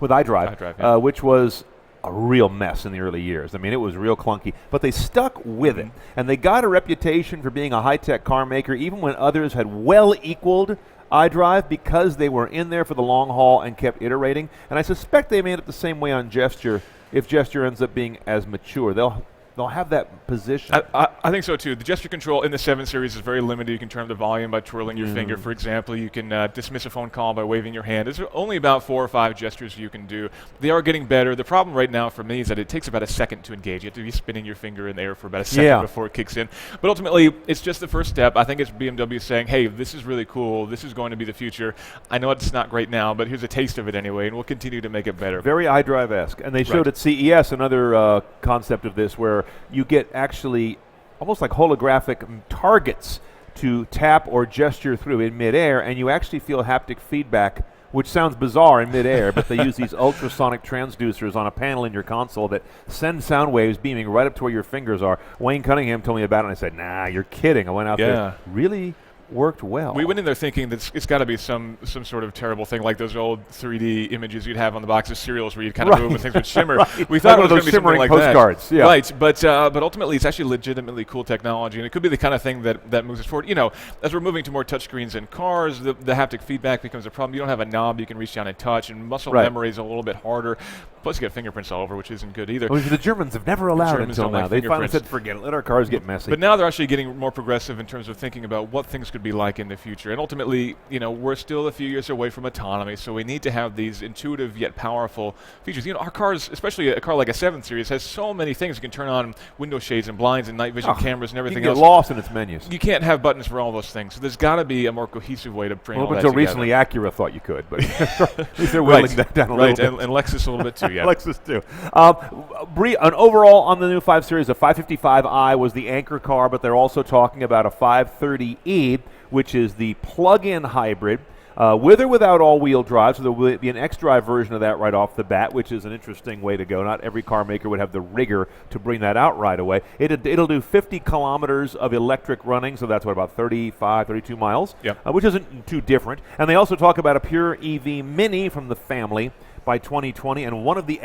iDrive, which was a real mess in the early years. I mean, it was real clunky, but they stuck with it, and they got a reputation for being a high-tech car maker, even when others had well equaled iDrive, because they were in there for the long haul and kept iterating. And I suspect they may end up the same way on gesture. If gesture ends up being as mature, they'll have that position. I think so too. The gesture control in the 7 Series is very limited. You can turn the volume by twirling your finger, for example. You can dismiss a phone call by waving your hand. There's only about 4 or 5 gestures you can do. They are getting better. The problem right now for me is that it takes about a second to engage. You have to be spinning your finger in the air for about a second before it kicks in. But ultimately, it's just the first step. I think it's BMW saying, hey, this is really cool. This is going to be the future. I know it's not great now, but here's a taste of it anyway, and we'll continue to make it better. Very iDrive-esque. And they showed at CES another concept of this where you get actually almost like holographic targets to tap or gesture through in midair, and you actually feel haptic feedback, which sounds bizarre in midair, but they use these ultrasonic transducers on a panel in your console that send sound waves beaming right up to where your fingers are. Wayne Cunningham told me about it, and I said, nah, you're kidding. I went out there. Really worked well. We went in there thinking that it's got to be some sort of terrible thing, like those old 3D images you'd have on the box of cereals where you'd kind of move and things would shimmer. We thought it was going to be something like postcards. that. Right, but ultimately it's actually legitimately cool technology, and it could be the kind of thing that moves us forward. You know, as we're moving to more touchscreens in cars, the haptic feedback becomes a problem. You don't have a knob you can reach down and touch, and muscle memory is a little bit harder. Plus, you get fingerprints all over, which isn't good either. Well, the Germans have never allowed it until now. They finally said, forget it, let our cars get messy. But now they're actually getting more progressive in terms of thinking about what things could be like in the future. And ultimately, you know, we're still a few years away from autonomy, so we need to have these intuitive yet powerful features. You know, our cars, especially a car like a 7 Series, has so many things. You can turn on window shades and blinds and night vision cameras and everything else. You get lost in its menus. You can't have buttons for all those things. So there's got to be a more cohesive way to bring all that until together. recently, Acura thought you could, but at least they're willing that down a little bit. And Lexus a little bit too, Lexus too. An overall on the new 5 Series, a 555i was the anchor car, but they're also talking about a 530e, which is the plug-in hybrid, with or without all-wheel drive. So there will be an X-Drive version of that right off the bat, which is an interesting way to go. Not every car maker would have the rigor to bring that out right away. It'll do 50 kilometers of electric running, so that's about 35, 32 miles, which isn't too different. And they also talk about a pure EV Mini from the family by 2020, and one of the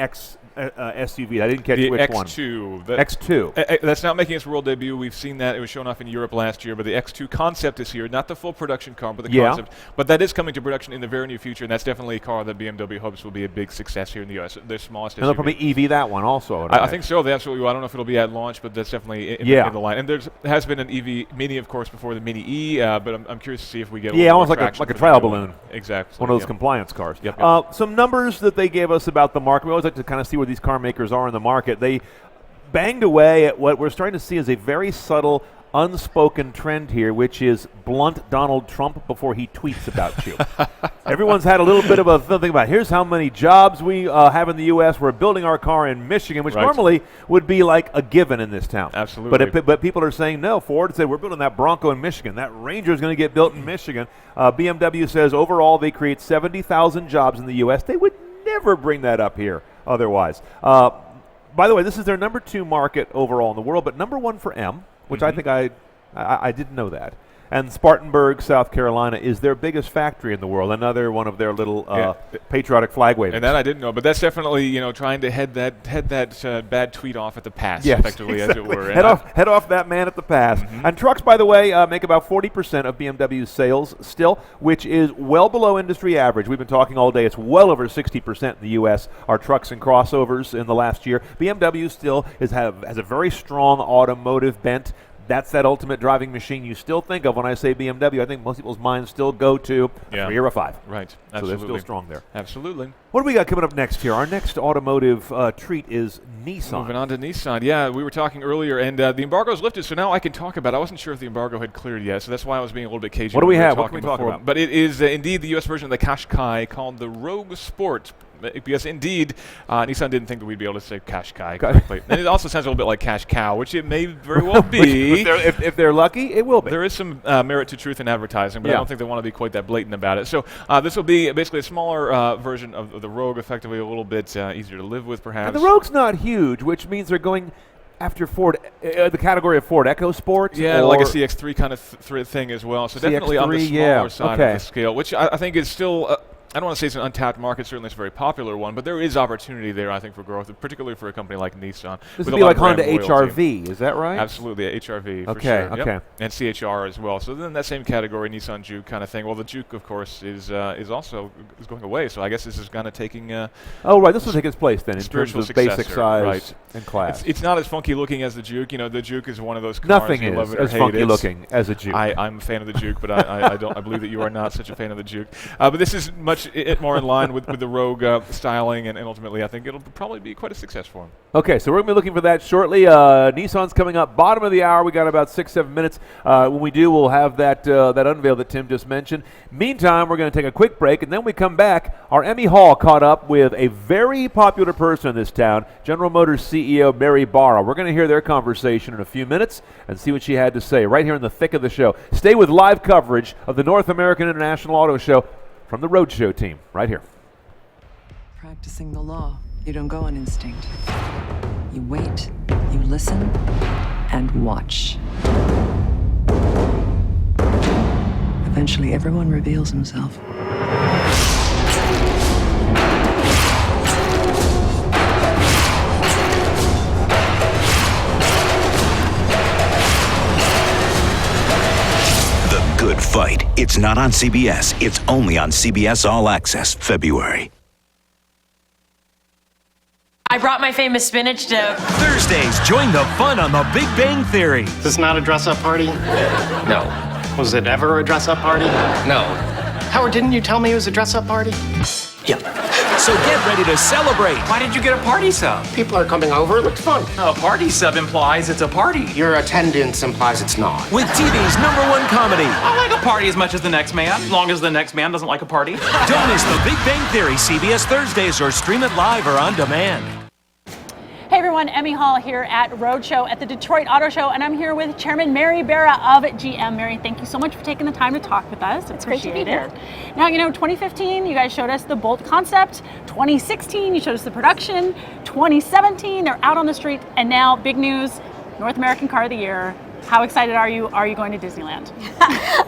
SUV? I didn't catch the which X2, one. X2. That's not making its world debut. We've seen that. It was shown off in Europe last year, but the X2 concept is here. Not the full production car, but the concept. But that is coming to production in the very near future, and that's definitely a car that BMW hopes will be a big success here in the U.S. Their smallest And they'll probably EV that one also. I think so. They absolutely will. I don't know if it'll be at launch, but that's definitely in the line. And there has been an EV Mini, of course, before the Mini E, but I'm curious to see if we get almost like a trial balloon. Exactly. One of those compliance cars. Yep. Some numbers that they gave us about the market. We always like to kind of see where these car makers are in the market. They banged away at what we're starting to see as a very subtle, unspoken trend here, which is blunt Donald Trump before he tweets about you. Everyone's had a little bit of a thing about, here's how many jobs we have in the U.S. We're building our car in Michigan, which normally would be like a given in this town. Absolutely. But people are saying, no, Ford said, we're building that Bronco in Michigan. That Ranger is going to get built in Michigan. BMW says overall they create 70,000 jobs in the U.S. They would never bring that up here otherwise. By the way, this is their number 2 market overall in the world, but number 1 for M, which I think I didn't know that. And Spartanburg, South Carolina, is their biggest factory in the world. Another one of their little patriotic flag wavers. And that I didn't know, but that's definitely trying to head that bad tweet off at the pass, effectively, as it were. Head off that man at the pass. And trucks, by the way, make about 40% of BMW's sales still, which is well below industry average. We've been talking all day. It's well over 60% in the U.S. are trucks and crossovers in the last year. BMW still has a very strong automotive bent. That's that ultimate driving machine you still think of when I say BMW. I think most people's minds still go to a 3 or a 5. Right, absolutely. So they're still strong there. Absolutely. What do we got coming up next here? Our next automotive treat is Nissan. Moving on to Nissan. Yeah, we were talking earlier, and the embargo's lifted, so now I can talk about it. I wasn't sure if the embargo had cleared yet, so that's why I was being a little bit cagey. What do we have? What can we talk about? But it is indeed the U.S. version of the Qashqai called the Rogue Sport. Because indeed, Nissan didn't think that we'd be able to say Qashqai correctly. And it also sounds a little bit like cash cow, which it may very well be. If they're lucky, it will be. There is some merit to truth in advertising, but I don't think they want to be quite that blatant about it. So this will be basically a smaller version of the Rogue, effectively a little bit easier to live with, perhaps. And the Rogue's not huge, which means they're going after Ford, the category of Ford EcoSport. Yeah, like a CX-3 kind of thing as well. So definitely on the smaller side of the scale, which I think is still... I don't want to say it's an untapped market. Certainly it's a very popular one, but there is opportunity there, I think, for growth, particularly for a company like Nissan. This would be like Honda HR-V, is that right? Absolutely, HR-V, for sure. Yep. And CHR as well. So then that same category, Nissan Juke kind of thing. Well, the Juke, of course, is also going away, so I guess this is kind of taking this will take its place then in terms of basic size and class. It's not as funky looking as the Juke. The Juke is one of those cars. Nothing is as funky looking as a Juke. I'm a fan of the Juke, but I believe that you are not such a fan of the Juke. But this is much more in line with the Rogue styling, and ultimately I think it'll probably be quite a success for them. Okay, so we're going to be looking for that shortly. Nissan's coming up bottom of the hour. We got about 6-7 minutes. When we do, we'll have that unveil that Tim just mentioned. Meantime, we're going to take a quick break, and then we come back. Our Emmy Hall caught up with a very popular person in this town, General Motors CEO Mary Barra. We're going to hear their conversation in a few minutes and see what she had to say right here in the thick of the show. Stay with live coverage of the North American International Auto Show from the Roadshow team, right here. Practicing the law, you don't go on instinct. You wait, you listen, and watch. Eventually, everyone reveals himself. Good Fight. It's not on CBS. It's only on CBS All Access, February. I brought my famous spinach dip. Thursdays, join the fun on The Big Bang Theory. Is this not a dress-up party? No. Was it ever a dress-up party? No. Howard, didn't you tell me it was a dress-up party? Yeah. So get ready to celebrate. Why did you get a party sub? People are coming over. It looked fun. A party sub implies it's a party. Your attendance implies it's not. With TV's #1 comedy. I like a party as much as the next man, as long as the next man doesn't like a party. Don't miss The Big Bang Theory, CBS Thursdays, or stream it live or on demand. Hey everyone, Emmy Hall here at Roadshow at the Detroit Auto Show, and I'm here with Chairman Mary Barra of GM. Mary, thank you so much for taking the time to talk with us. It's great to be here. Now, 2015, you guys showed us the Bolt concept. 2016, you showed us the production. 2017, they're out on the street, and now big news, North American Car of the Year, How excited are you? Are you going to Disneyland?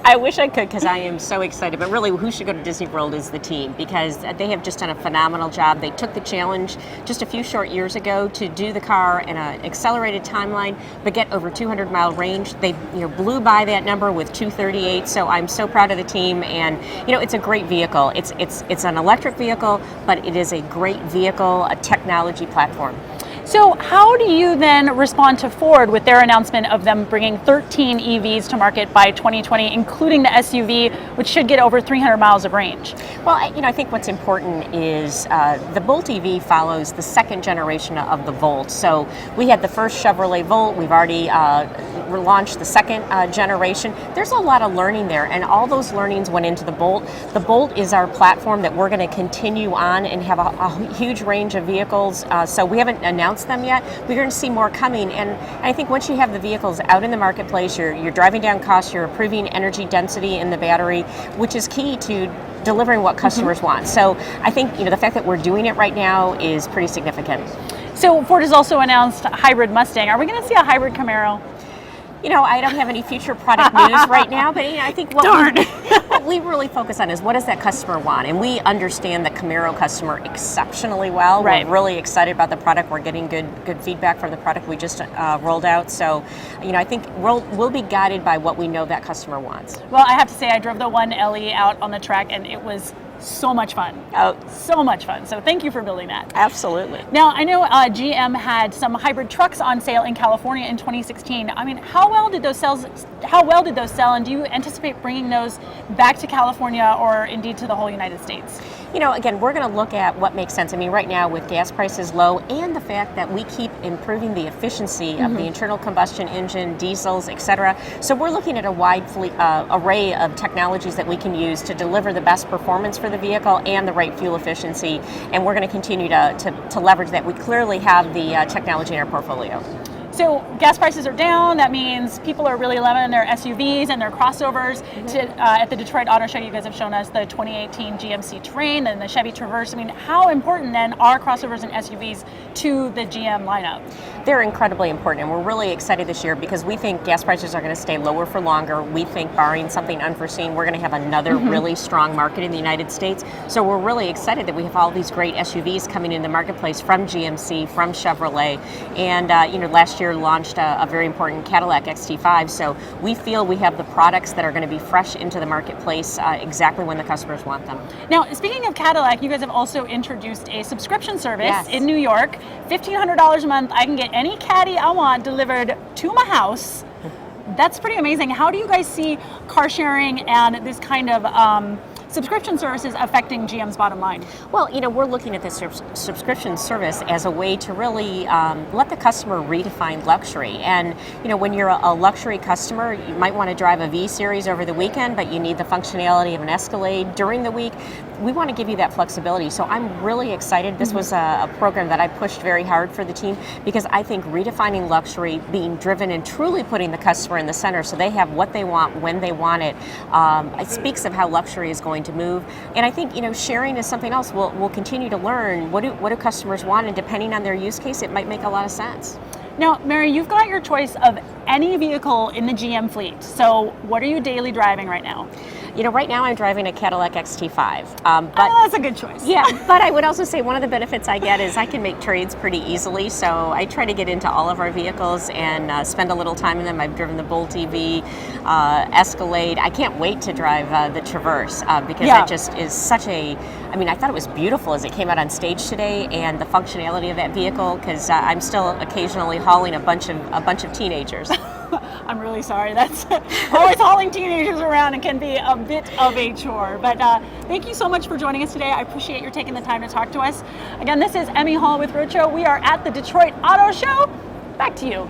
I wish I could because I am so excited. But really, who should go to Disney World is the team because they have just done a phenomenal job. They took the challenge just a few short years ago to do the car in an accelerated timeline, but get over 200-mile range. They blew by that number with 238. So I'm so proud of the team, and it's a great vehicle. It's an electric vehicle, but it is a great vehicle, a technology platform. So how do you then respond to Ford with their announcement of them bringing 13 EVs to market by 2020, including the SUV, which should get over 300 miles of range? Well, I think what's important is the Volt EV follows the second generation of the Volt. So we had the first Chevrolet Volt. We've already launched the second generation. There's a lot of learning there, and all those learnings went into the Bolt. The Bolt is our platform that we're going to continue on and have a huge range of vehicles. So we haven't announced them yet. We're going to see more coming, and I think once you have the vehicles out in the marketplace, you're driving down costs, you're improving energy density in the battery, which is key to delivering what customers want. So I think the fact that we're doing it right now is pretty significant. So Ford has also announced a hybrid Mustang. Are we going to see a hybrid Camaro? I don't have any future product news right now, but I think what we really focus on is what does that customer want, and we understand the Camaro customer exceptionally well. Right. We're really excited about the product. We're getting good feedback from the product we just rolled out. So, I think we'll be guided by what we know that customer wants. Well, I have to say, I drove the 1LE out on the track, and it was so much fun. Oh, so much fun. So thank you for building that. Absolutely. Now, I know GM had some hybrid trucks on sale in California in 2016. I mean, how well did those sell, and do you anticipate bringing those back to California or indeed to the whole United States? Again, we're going to look at what makes sense. I mean, right now with gas prices low and the fact that we keep improving the efficiency of the internal combustion engine, diesels, et cetera. So we're looking at a wide array of technologies that we can use to deliver the best performance for the vehicle and the right fuel efficiency. And we're going to continue to leverage that. We clearly have the technology in our portfolio. So gas prices are down. That means people are really loving their SUVs and their crossovers. At the Detroit Auto Show, you guys have shown us the 2018 GMC Terrain and the Chevy Traverse. I mean, how important then are crossovers and SUVs to the GM lineup? They're incredibly important, and we're really excited this year because we think gas prices are going to stay lower for longer. We think, barring something unforeseen, we're going to have another really strong market in the United States. So we're really excited that we have all these great SUVs coming in the marketplace from GMC, from Chevrolet, and last year launched a very important Cadillac XT5. So we feel we have the products that are going to be fresh into the marketplace exactly when the customers want them. Now, speaking of Cadillac, you guys have also introduced a subscription service in New York. $1,500 a month. I can get any Caddy I want delivered to my house. That's pretty amazing. How do you guys see car sharing and this kind of subscription services affecting GM's bottom line? Well, we're looking at this subscription service as a way to really let the customer redefine luxury. And, when you're a luxury customer, you might want to drive a V-Series over the weekend, but you need the functionality of an Escalade during the week. We want to give you that flexibility. So I'm really excited. This was a program that I pushed very hard for the team because I think redefining luxury, being driven and truly putting the customer in the center so they have what they want when they want it, it speaks of how luxury is going to move. And I think, sharing is something else. We'll continue to learn what do customers want, and depending on their use case, it might make a lot of sense. Now, Mary, you've got your choice of any vehicle in the GM fleet. So what are you daily driving right now? Right now I'm driving a Cadillac XT5. But that's a good choice. Yeah, but I would also say one of the benefits I get is I can make trades pretty easily. So I try to get into all of our vehicles and spend a little time in them. I've driven the Bolt EV, Escalade. I can't wait to drive the Traverse because that just is such a, I thought it was beautiful as it came out on stage today, and the functionality of that vehicle, because I'm still occasionally hauling a bunch of teenagers. I'm really sorry. That's always hauling teenagers around and can be a bit of a chore. But thank you so much for joining us today. I appreciate your taking the time to talk to us. Again, this is Emmy Hall with Roadshow. We are at the Detroit Auto Show. Back to you.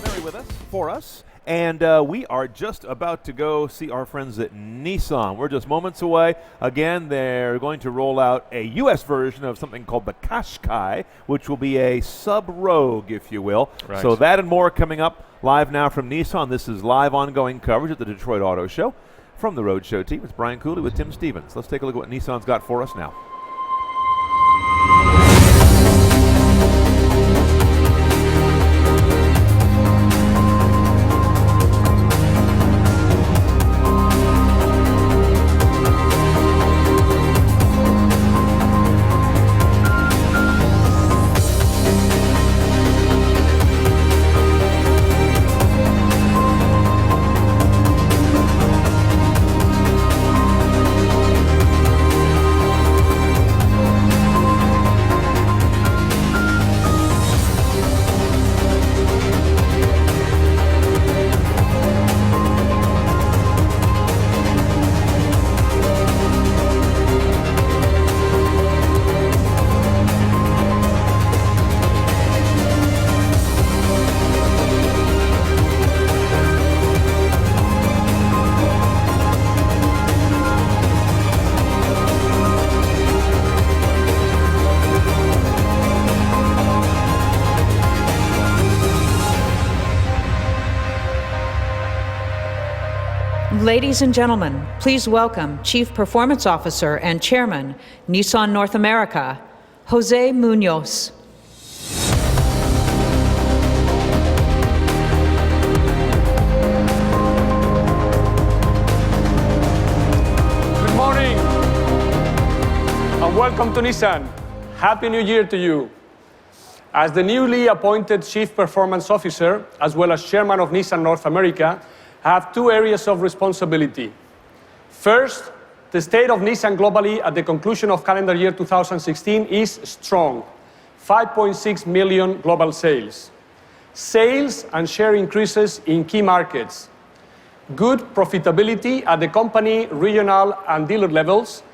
Mary with us, for us. And we are just about to go see our friends at Nissan. We're just moments away. Again, they're going to roll out a U.S. version of something called the Qashqai, which will be a sub-Rogue, if you will. Right. So that and more coming up live now from Nissan. This is live ongoing coverage at the Detroit Auto Show. From the Roadshow team, it's Brian Cooley with Tim Stevens. Let's take a look at what Nissan's got for us now. Ladies and gentlemen, please welcome Chief Performance Officer and Chairman, Nissan North America, Jose Munoz. Good morning, and welcome to Nissan. Happy New Year to you. As the newly appointed Chief Performance Officer, as well as Chairman of Nissan North America, I have two areas of responsibility. First, the state of Nissan globally at the conclusion of calendar year 2016 is strong. 5.6 million global sales. Sales and share increases in key markets. Good profitability at the company, regional and dealer levels.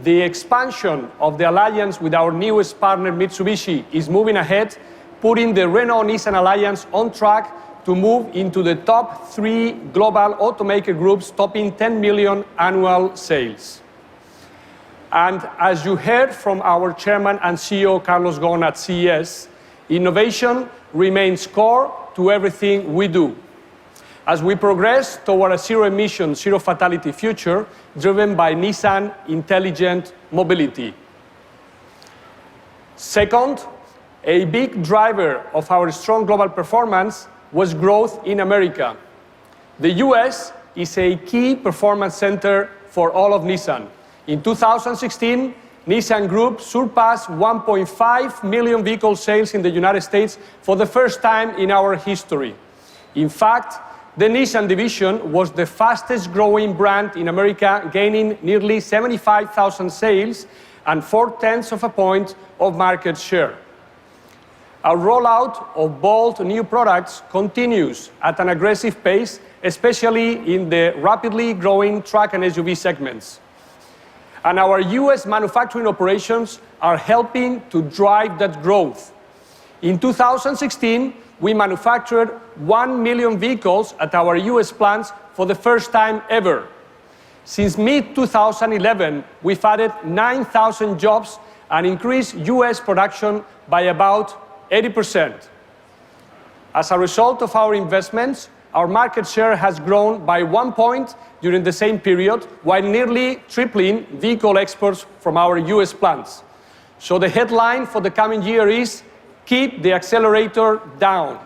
The expansion of the alliance with our newest partner Mitsubishi is moving ahead, putting the Renault-Nissan alliance on track to move into the top 3 global automaker groups, topping 10 million annual sales. And as you heard from our Chairman and CEO, Carlos Ghosn, at CES, innovation remains core to everything we do, as we progress toward a zero-emission, zero-fatality future driven by Nissan Intelligent Mobility. Second, a big driver of our strong global performance was growth in America. The US is a key performance center for all of Nissan. In 2016, Nissan Group surpassed 1.5 million vehicle sales in the United States for the first time in our history. In fact, the Nissan division was the fastest growing brand in America, gaining nearly 75,000 sales and 0.4 of a point of market share. Our rollout of bold new products continues at an aggressive pace, especially in the rapidly growing truck and SUV segments. And our US manufacturing operations are helping to drive that growth. In 2016, we manufactured 1 million vehicles at our US plants for the first time ever. Since mid-2011, we've added 9,000 jobs and increased US production by about 80%. As a result of our investments, our market share has grown by 1 point during the same period, while nearly tripling vehicle exports from our US plants. So the headline for the coming year is, keep the accelerator down.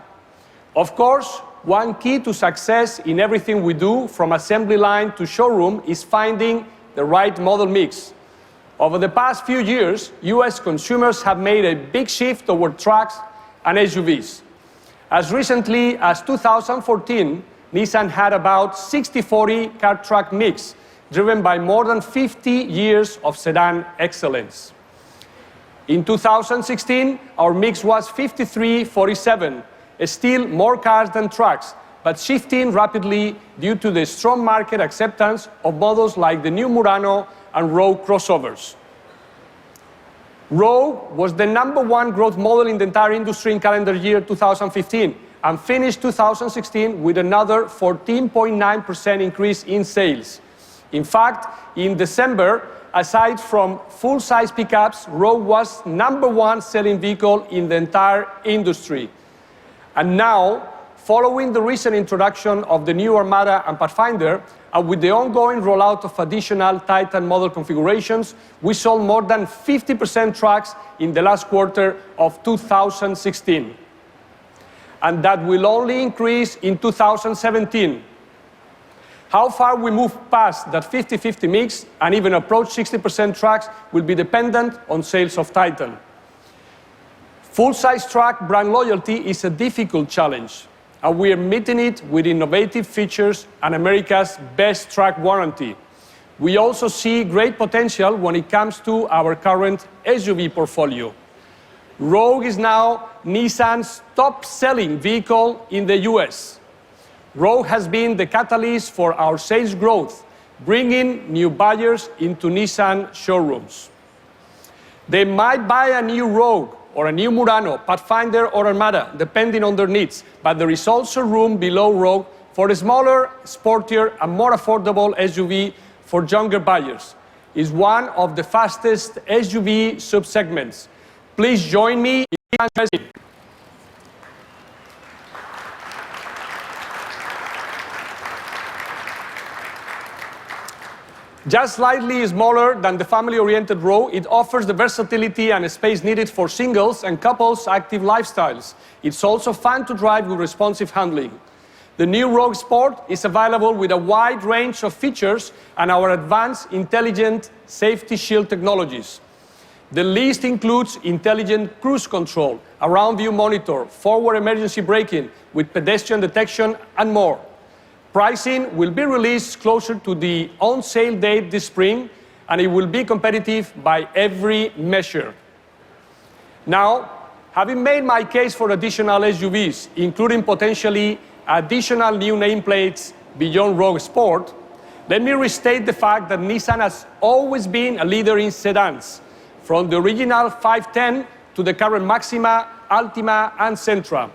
Of course, one key to success in everything we do, from assembly line to showroom, is finding the right model mix. Over the past few years, US consumers have made a big shift toward trucks and SUVs. As recently as 2014, Nissan had about 60-40 car-truck mix, driven by more than 50 years of sedan excellence. In 2016, our mix was 53-47, still more cars than trucks, but shifting rapidly due to the strong market acceptance of models like the new Murano and Rogue crossovers. Rogue was the #1 growth model in the entire industry in calendar year 2015 and finished 2016 with another 14.9% increase in sales. In fact, in December, aside from full-size pickups, Rogue was #1 selling vehicle in the entire industry. And now, following the recent introduction of the new Armada and Pathfinder, and with the ongoing rollout of additional Titan model configurations, we sold more than 50% trucks in the last quarter of 2016. And that will only increase in 2017. How far we move past that 50-50 mix and even approach 60% trucks will be dependent on sales of Titan. Full-size truck brand loyalty is a difficult challenge, and we are meeting it with innovative features and America's best truck warranty. We also see great potential when it comes to our current SUV portfolio. Rogue is now Nissan's top-selling vehicle in the US. Rogue has been the catalyst for our sales growth, bringing new buyers into Nissan showrooms. They might buy a new Rogue or a new Murano, Pathfinder or Armada, depending on their needs, but there is also room below Rogue for a smaller, sportier, and more affordable SUV for younger buyers. It's one of the fastest SUV subsegments. Please join me in Just slightly smaller than the family-oriented Rogue, it offers the versatility and space needed for singles and couples' active lifestyles. It's also fun to drive with responsive handling. The new Rogue Sport is available with a wide range of features and our advanced intelligent safety shield technologies. The list includes intelligent cruise control, a round-view monitor, forward emergency braking with pedestrian detection, and more. Pricing will be released closer to the on-sale date this spring, and it will be competitive by every measure. Now, having made my case for additional SUVs, including potentially additional new nameplates beyond Rogue Sport, let me restate the fact that Nissan has always been a leader in sedans, from the original 510 to the current Maxima, Altima, and Sentra.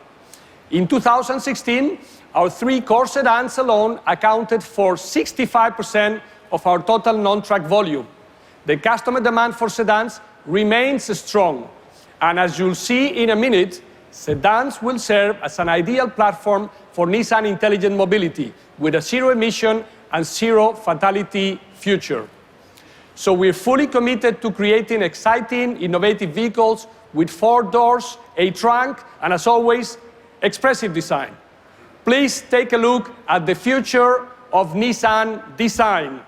In 2016, our 3 core sedans alone accounted for 65% of our total non-truck volume. The customer demand for sedans remains strong, and as you'll see in a minute, sedans will serve as an ideal platform for Nissan Intelligent Mobility with a zero-emission and zero-fatality future. So we're fully committed to creating exciting, innovative vehicles with 4 doors, a trunk, and as always, expressive design. Please take a look at the future of Nissan design.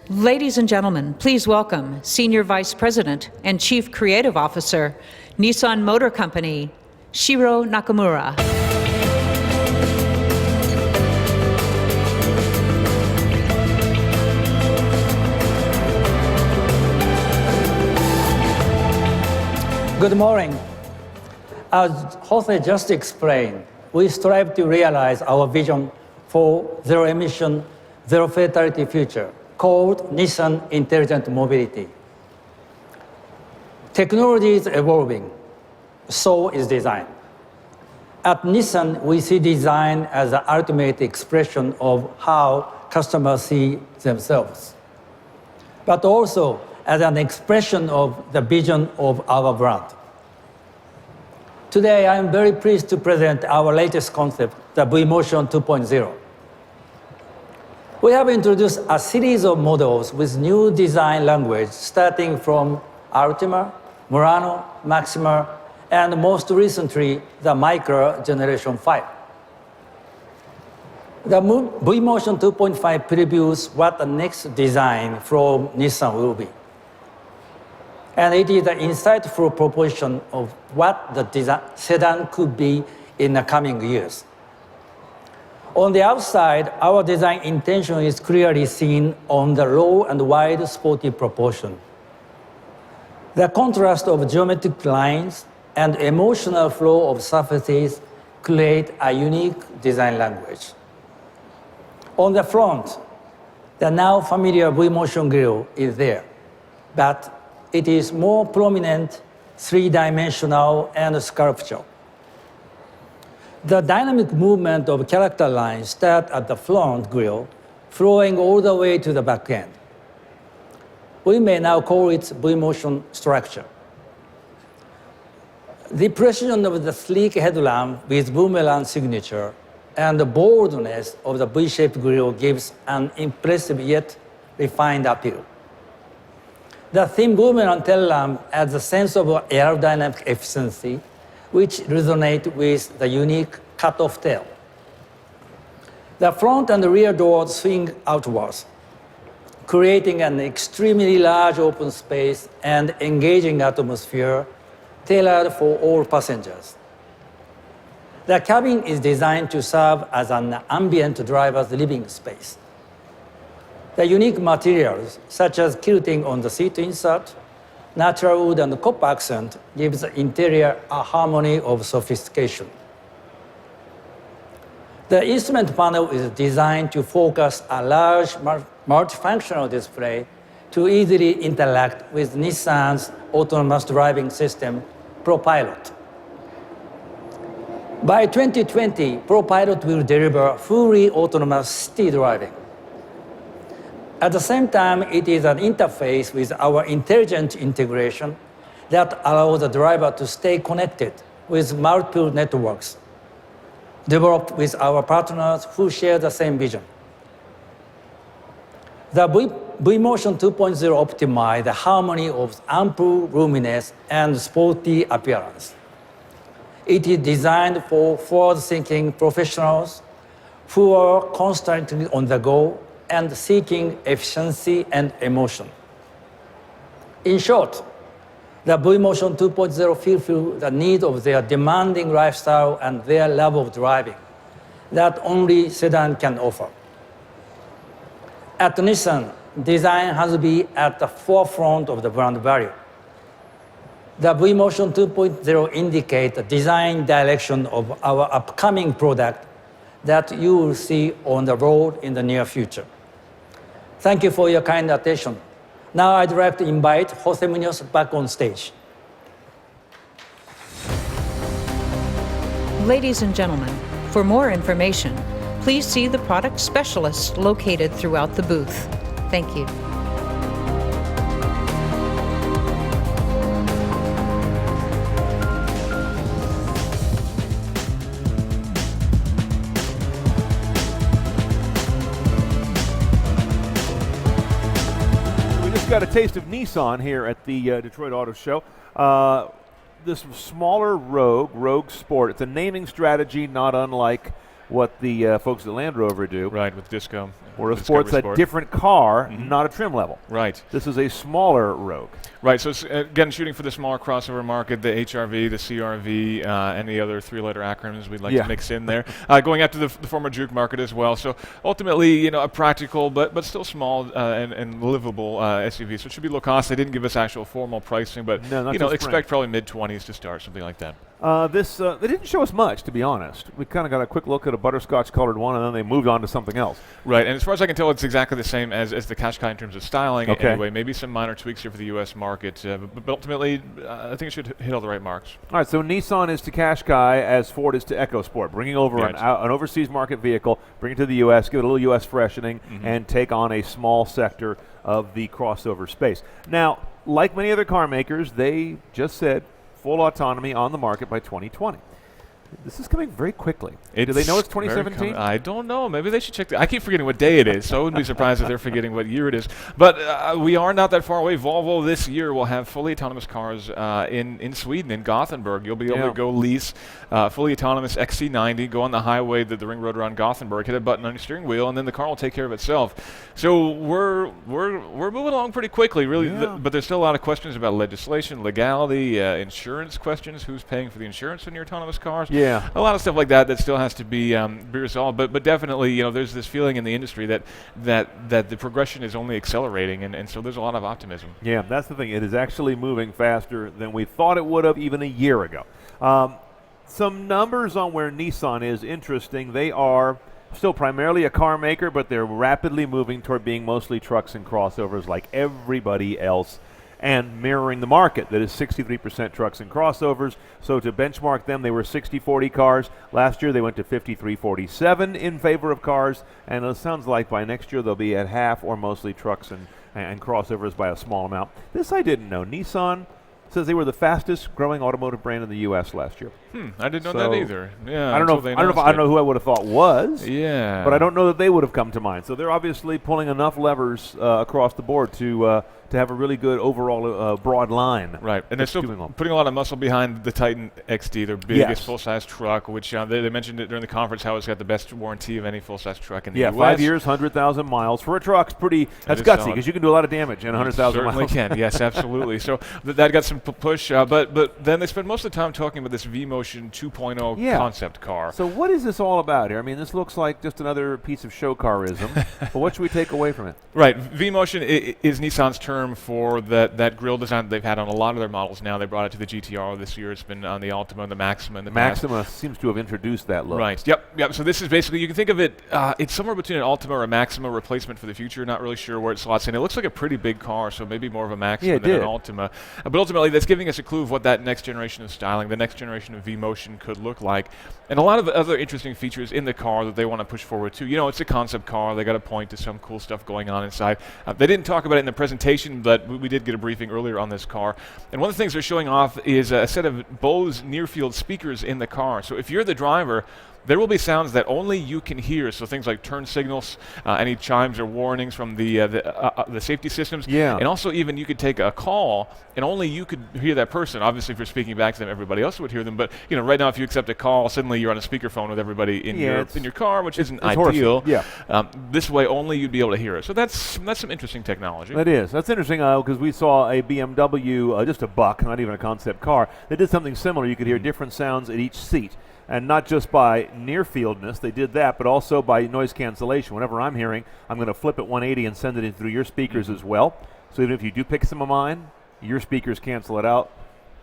Ladies and gentlemen, please welcome Senior Vice President and Chief Creative Officer, Nissan Motor Company, Shiro Nakamura. Good morning. As Jose just explained, we strive to realize our vision for zero-emission, zero-fatality future, called Nissan Intelligent Mobility. Technology is evolving, so is design. At Nissan, we see design as the ultimate expression of how customers see themselves, but also as an expression of the vision of our brand. Today, I am very pleased to present our latest concept, the V-Motion 2.0. We have introduced a series of models with new design language, starting from Altima, Murano, Maxima, and most recently, the Micra Generation 5. The V-Motion 2.5 previews what the next design from Nissan will be. And it is the insightful proposition of what the sedan could be in the coming years. On the outside, our design intention is clearly seen on the low and wide sporty proportion. The contrast of geometric lines and emotional flow of surfaces create a unique design language. On the front, The now familiar V-motion grille is there, but it is more prominent, three-dimensional, and sculptural. The dynamic movement of character lines start at the front grille, flowing all the way to the back end. We may now call it V-motion structure. The precision of the sleek headlamp with boomerang signature and the boldness of the V-shaped grille gives an impressive yet refined appeal. The thin boomerang tail lamp adds a sense of aerodynamic efficiency, which resonates with the unique cut-off tail. The front and rear doors swing outwards, creating an extremely large open space and engaging atmosphere tailored for all passengers. The cabin is designed to serve as an ambient driver's living space. The unique materials, such as quilting on the seat insert, natural wood and copper accent, gives the interior a harmony of sophistication. The instrument panel is designed to focus a large multifunctional display to easily interact with Nissan's autonomous driving system, ProPilot. By 2020, ProPilot will deliver fully autonomous city driving. At the same time, it is an interface with our intelligent integration that allows the driver to stay connected with multiple networks, developed with our partners who share the same vision. The V-motion 2.0 optimizes the harmony of ample roominess and sporty appearance. It is designed for forward-thinking professionals who are constantly on the go and seeking efficiency and emotion. In short, the V-motion 2.0 fulfills the need of their demanding lifestyle and their love of driving that only sedan can offer. At Nissan, design has been at the forefront of the brand value. The V-motion 2.0 indicates the design direction of our upcoming product that you will see on the road in the near future. Thank you for your kind attention. Now I'd like to invite Jose Munoz back on stage. Ladies and gentlemen, for more information, please see the product specialists located throughout the booth. Thank you. Got a taste of Nissan here at the Detroit Auto Show. This smaller Rogue Sport. It's a naming strategy not unlike what the folks at Land Rover do. Right, with Disco. Where a Sport's a different car, not a trim level. Right. This is a smaller Rogue. Right, so it's, again, shooting for the smaller crossover market, the HRV, the CRV, any other three-letter acronyms we'd like to mix in there. Going after the former Juke market as well. So ultimately, you know, a practical but still small and livable SUV. So it should be low cost. They didn't give us actual formal pricing, but you know, expect probably mid-20s to start, something like that. They didn't show us much, to be honest. We kind of got a quick look at a butterscotch-colored one, and then they moved on to something else. Right, and as far as I can tell, it's exactly the same as the Qashqai in terms of styling. Anyway, maybe some minor tweaks here for the U.S. market, but ultimately, I think it should hit all the right marks. All right, so Nissan is to Qashqai as Ford is to EcoSport, bringing over an overseas market vehicle, bring it to the U.S., give it a little U.S. freshening, and take on a small sector of the crossover space. Now, like many other car makers, they just said full autonomy on the market by 2020. This is coming very quickly. Do they know it's 2017? I don't know. Maybe they should check. I keep forgetting what day it is, so I wouldn't be surprised if they're forgetting what year it is. But we are not that far away. Volvo this year will have fully autonomous cars in Sweden, in Gothenburg. You'll be able to go lease fully autonomous XC90, go on the highway, the ring road around Gothenburg, hit a button on your steering wheel, and then the car will take care of itself. So we're moving along pretty quickly, really. But there's still a lot of questions about legislation, legality, insurance questions. Who's paying for the insurance in your autonomous cars? A lot of stuff like that still has to be resolved. But definitely, you know, there's this feeling in the industry that the progression is only accelerating, and so there's a lot of optimism. Yeah, that's the thing. It is actually moving faster than we thought it would have even a year ago. Some numbers on where Nissan is interesting. They are still primarily a car maker, but they're rapidly moving toward being mostly trucks and crossovers like everybody else, and mirroring the market that is 63% trucks and crossovers. So to benchmark them, they were 60-40 cars. Last year they went to 53-47 in favor of cars, and it sounds like by next year they'll be at half or mostly trucks and crossovers by a small amount. This I didn't know. Nissan says they were the fastest growing automotive brand in the U.S. last year. I didn't know that either. Yeah, I don't know who I would have thought was. Yeah. But I don't know that they would have come to mind. So they're obviously pulling enough levers across the board to have a really good overall broad line. Right, and they're still putting a lot of muscle behind the Titan XD, their biggest full-size truck, which they mentioned it during the conference how it's got the best warranty of any full-size truck in the U.S. 5 years, 100,000 miles. For a truck, that's gutsy because you can do a lot of damage in 100,000 miles. Certainly can, yes, absolutely. So that got some push, but then they spent most of the time talking about this V-Motion 2.0 concept car. So what is this all about here? I mean, this looks like just another piece of show carism, but what should we take away from it? Right, V-Motion is Nissan's term for that grille design that they've had on a lot of their models now. They brought it to the GTR this year. It's been on the Altima and the Maxima in the past. Maxima seems to have introduced that look. Right, yep. So this is basically, you can think of it, it's somewhere between an Altima or a Maxima replacement for the future. Not really sure where it slots in. It looks like a pretty big car, so maybe more of a Maxima than an Altima. But ultimately, that's giving us a clue of what that next generation of styling, the next generation of V-Motion could look like. And a lot of the other interesting features in the car that they want to push forward too. You know, it's a concept car. They got to point to some cool stuff going on inside. They didn't talk about it in the presentation, but we did get a briefing earlier on this car. And one of the things they're showing off is a set of Bose near-field speakers in the car. So if you're the driver, there will be sounds that only you can hear, so things like turn signals, any chimes or warnings from the safety systems, and also even you could take a call and only you could hear that person. Obviously, if you're speaking back to them, everybody else would hear them. But you know, right now, if you accept a call, suddenly you're on a speakerphone with everybody in your car, which isn't ideal. This way, only you'd be able to hear it. So that's some interesting technology. That is. That's interesting because we saw a BMW, just a buck, not even a concept car, that did something similar. You could hear different sounds at each seat. And not just by near-fieldness, they did that, but also by noise cancellation. Whenever I'm hearing, I'm going to flip it 180 and send it in through your speakers as well. So even if you do pick some of mine, your speakers cancel it out.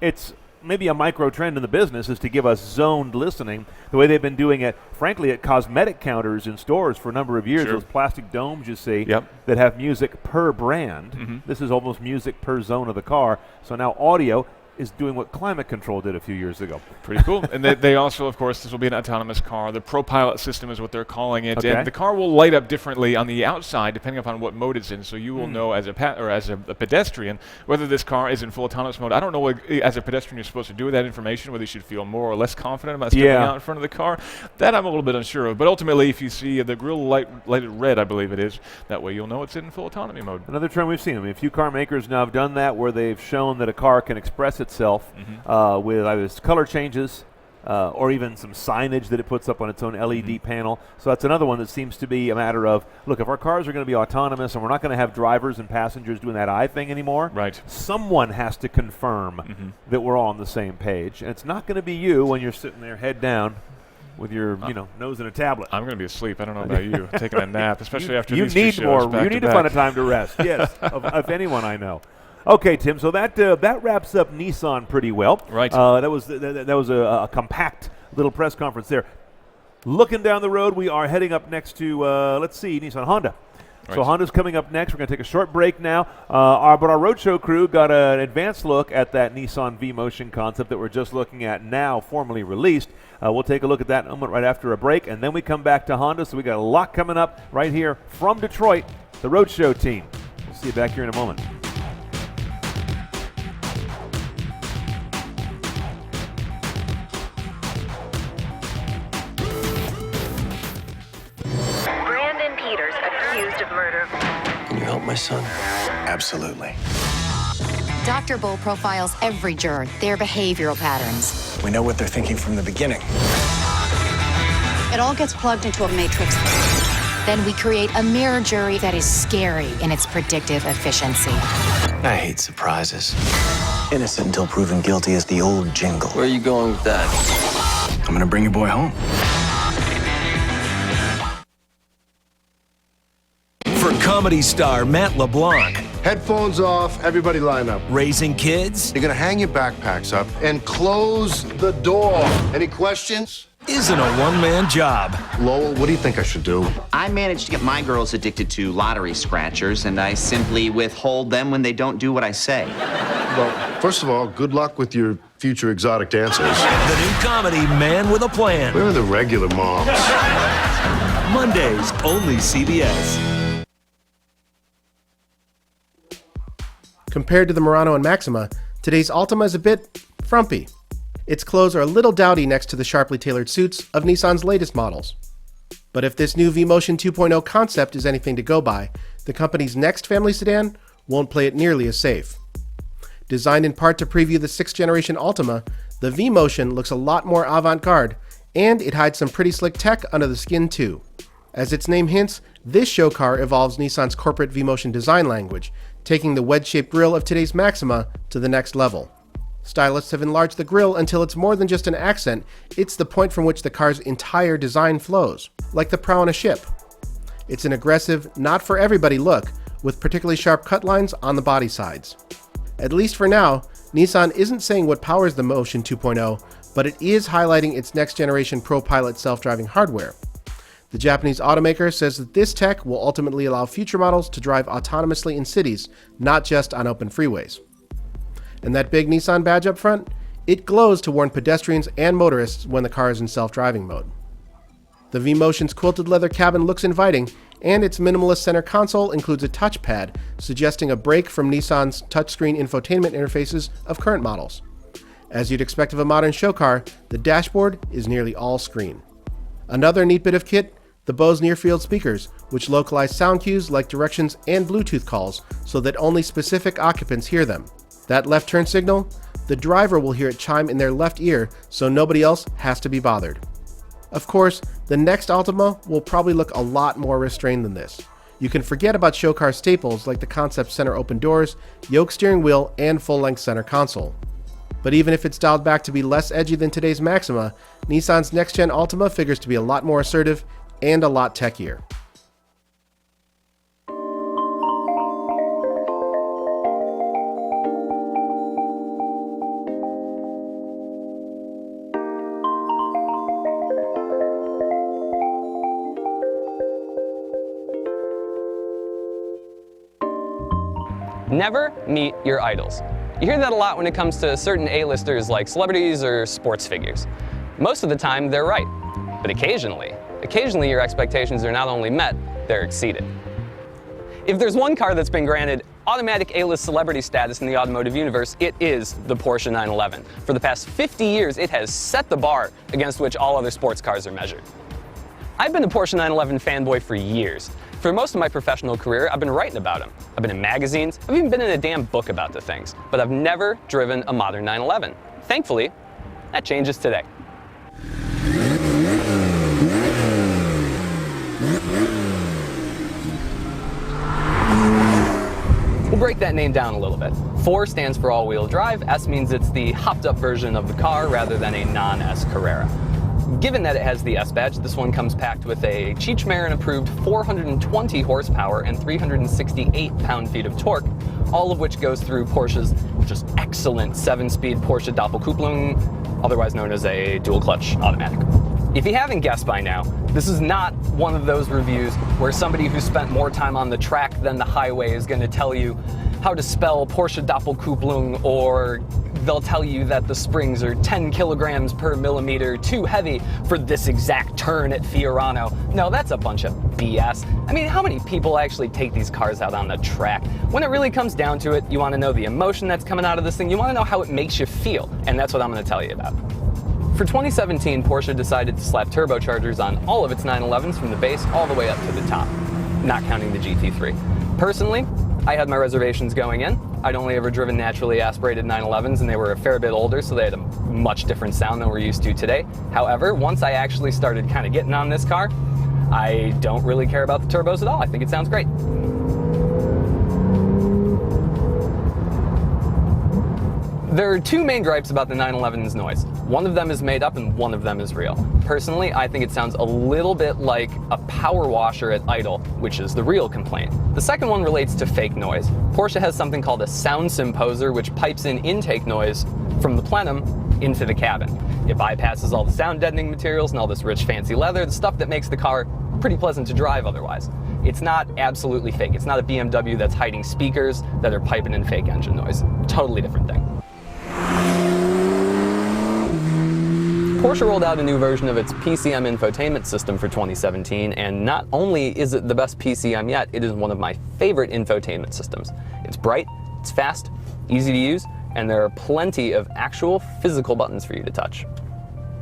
It's maybe a micro trend in the business is to give us zoned listening, the way they've been doing it, frankly, at cosmetic counters in stores for a number of years. Those plastic domes you see that have music per brand. This is almost music per zone of the car. So now audio is doing what climate control did a few years ago. Pretty cool. And they also, of course, this will be an autonomous car. The ProPilot system is what they're calling it. And the car will light up differently on the outside depending upon what mode it's in. So you will know as a pedestrian whether this car is in full autonomous mode. I don't know what, as a pedestrian, you're supposed to do with that information, whether you should feel more or less confident about stepping out in front of the car. That I'm a little bit unsure of. But ultimately, if you see the grille lighted red, I believe it is, that way you'll know it's in full autonomy mode. Another trend we've seen. I mean, a few car makers now have done that where they've shown that a car can express itself with either color changes or even some signage that it puts up on its own LED panel. So that's another one that seems to be a matter of, look, if our cars are going to be autonomous and we're not going to have drivers and passengers doing that eye thing anymore, someone has to confirm that we're all on the same page. And it's not going to be you when you're sitting there head down with your nose in a tablet. I'm going to be asleep. I don't know about you. Taking a nap, especially after these two shows. You need to find a time to rest, yes, of anyone I know. Okay, Tim. So that wraps up Nissan pretty well. Right. That was a compact little press conference there. Looking down the road, we are heading up next to let's see, Nissan Honda. Right. So Honda's coming up next. We're going to take a short break now. But our Roadshow crew got an advanced look at that Nissan V-Motion concept that we're just looking at now, formally released. We'll take a look at that moment right after a break, and then we come back to Honda. So we got a lot coming up right here from Detroit, the Roadshow team. We'll see you back here in a moment. Can you help my son? Absolutely. Dr. Bull profiles every juror, their behavioral patterns. We know what they're thinking from the beginning. It all gets plugged into a matrix. Then we create a mirror jury that is scary in its predictive efficiency. I hate surprises. Innocent until proven guilty is the old jingle. Where are you going with that? I'm gonna bring your boy home. For comedy star Matt LeBlanc. Headphones off, everybody line up. Raising kids. You're gonna hang your backpacks up and close the door. Any questions? isn't a one-man job. Lowell, what do you think I should do? I managed to get my girls addicted to lottery scratchers, and I simply withhold them when they don't do what I say. Well, first of all, good luck with your future exotic dancers. The new comedy, Man with a Plan. Where are the regular moms? Mondays, only CBS. Compared to the Murano and Maxima, today's Altima is a bit frumpy. Its clothes are a little dowdy next to the sharply tailored suits of Nissan's latest models. But if this new V-Motion 2.0 concept is anything to go by, the company's next family sedan won't play it nearly as safe. Designed in part to preview the 6th generation Altima, the V-Motion looks a lot more avant-garde, and it hides some pretty slick tech under the skin too. As its name hints, this show car evolves Nissan's corporate V-Motion design language, taking the wedge-shaped grille of today's Maxima to the next level. Stylists have enlarged the grille until it's more than just an accent, it's the point from which the car's entire design flows, like the prow on a ship. It's an aggressive, not-for-everybody look, with particularly sharp cut lines on the body sides. At least for now, Nissan isn't saying what powers the Motion 2.0, but it is highlighting its next-generation ProPilot self-driving hardware. The Japanese automaker says that this tech will ultimately allow future models to drive autonomously in cities, not just on open freeways. And that big Nissan badge up front? It glows to warn pedestrians and motorists when the car is in self-driving mode. The V-Motion's quilted leather cabin looks inviting, and its minimalist center console includes a touchpad, suggesting a break from Nissan's touchscreen infotainment interfaces of current models. As you'd expect of a modern show car, the dashboard is nearly all screen. Another neat bit of kit, the Bose near-field speakers, which localize sound cues like directions and Bluetooth calls so that only specific occupants hear them. That left turn signal, the driver will hear it chime in their left ear so nobody else has to be bothered. Of course, the next Altima will probably look a lot more restrained than this. You can forget about show car staples like the concept center open doors, yoke steering wheel, and full-length center console. But even if it's dialed back to be less edgy than today's Maxima, Nissan's next-gen Altima figures to be a lot more assertive and a lot techier. Never meet your idols. You hear that a lot when it comes to certain A-listers like celebrities or sports figures. Most of the time, they're right. But occasionally your expectations are not only met, they're exceeded. If there's one car that's been granted automatic A-list celebrity status in the automotive universe, it is the Porsche 911. For the past 50 years, it has set the bar against which all other sports cars are measured. I've been a Porsche 911 fanboy for years. For most of my professional career, I've been writing about them. I've been in magazines, I've even been in a damn book about the things, but I've never driven a modern 911. Thankfully, that changes today. We'll break that name down a little bit. 4 stands for all-wheel drive, S means it's the hopped-up version of the car rather than a non-S Carrera. Given that it has the S badge, this one comes packed with a Cheech Marin-approved 420 horsepower and 368 pound-feet of torque, all of which goes through Porsche's just excellent 7-speed Porsche Doppelkupplung, otherwise known as a dual-clutch automatic. If you haven't guessed by now, this is not one of those reviews where somebody who spent more time on the track than the highway is going to tell you how to spell Porsche Doppelkupplung, or they'll tell you that the springs are 10 kilograms per millimeter too heavy for this exact turn at Fiorano. No, that's a bunch of BS. I mean, how many people actually take these cars out on the track? When it really comes down to it, you want to know the emotion that's coming out of this thing. You want to know how it makes you feel, and that's what I'm going to tell you about. For 2017, Porsche decided to slap turbochargers on all of its 911s from the base all the way up to the top, not counting the GT3. Personally, I had my reservations going in. I'd only ever driven naturally aspirated 911s, and they were a fair bit older, so they had a much different sound than we're used to today. However, once I actually started kind of getting on this car, I don't really care about the turbos at all. I think it sounds great. There are 2 main gripes about the 911's noise. One of them is made up and one of them is real. Personally, I think it sounds a little bit like a power washer at idle, which is the real complaint. The second one relates to fake noise. Porsche has something called a sound symposer, which pipes in intake noise from the plenum into the cabin. It bypasses all the sound deadening materials and all this rich fancy leather, the stuff that makes the car pretty pleasant to drive otherwise. It's not absolutely fake. It's not a BMW that's hiding speakers that are piping in fake engine noise. Totally different thing. Porsche rolled out a new version of its PCM infotainment system for 2017, and not only is it the best PCM yet, it is one of my favorite infotainment systems. It's bright, it's fast, easy to use, and there are plenty of actual physical buttons for you to touch.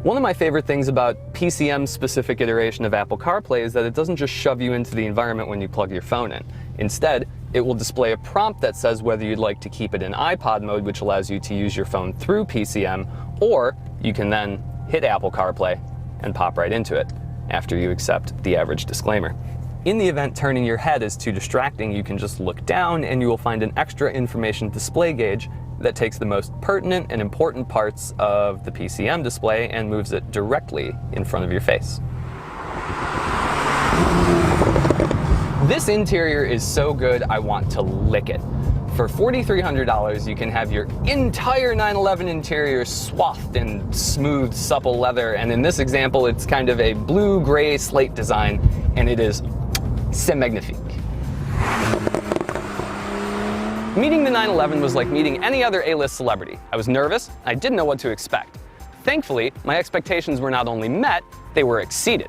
One of my favorite things about PCM's specific iteration of Apple CarPlay is that it doesn't just shove you into the environment when you plug your phone in. Instead, it will display a prompt that says whether you'd like to keep it in iPod mode, which allows you to use your phone through PCM, or you can then hit Apple CarPlay and pop right into it after you accept the average disclaimer. In the event turning your head is too distracting, you can just look down and you will find an extra information display gauge that takes the most pertinent and important parts of the PCM display and moves it directly in front of your face. This interior is so good, I want to lick it. For $4,300, you can have your entire 911 interior swathed in smooth, supple leather, and in this example, it's kind of a blue-gray slate design, and it is c'est magnifique. Meeting the 911 was like meeting any other A-list celebrity. I was nervous, I didn't know what to expect. Thankfully, my expectations were not only met, they were exceeded.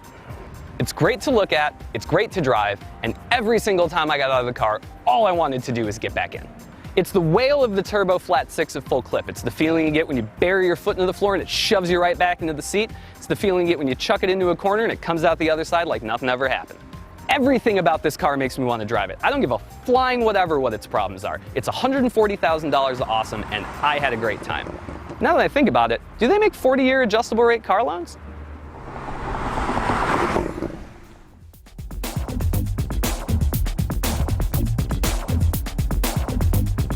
It's great to look at, it's great to drive, and every single time I got out of the car, all I wanted to do was get back in. It's the wail of the turbo flat six at full clip. It's the feeling you get when you bury your foot into the floor and it shoves you right back into the seat. It's the feeling you get when you chuck it into a corner and it comes out the other side like nothing ever happened. Everything about this car makes me want to drive it. I don't give a flying whatever what its problems are. It's $140,000 awesome, and I had a great time. Now that I think about it, do they make 40-year adjustable rate car loans?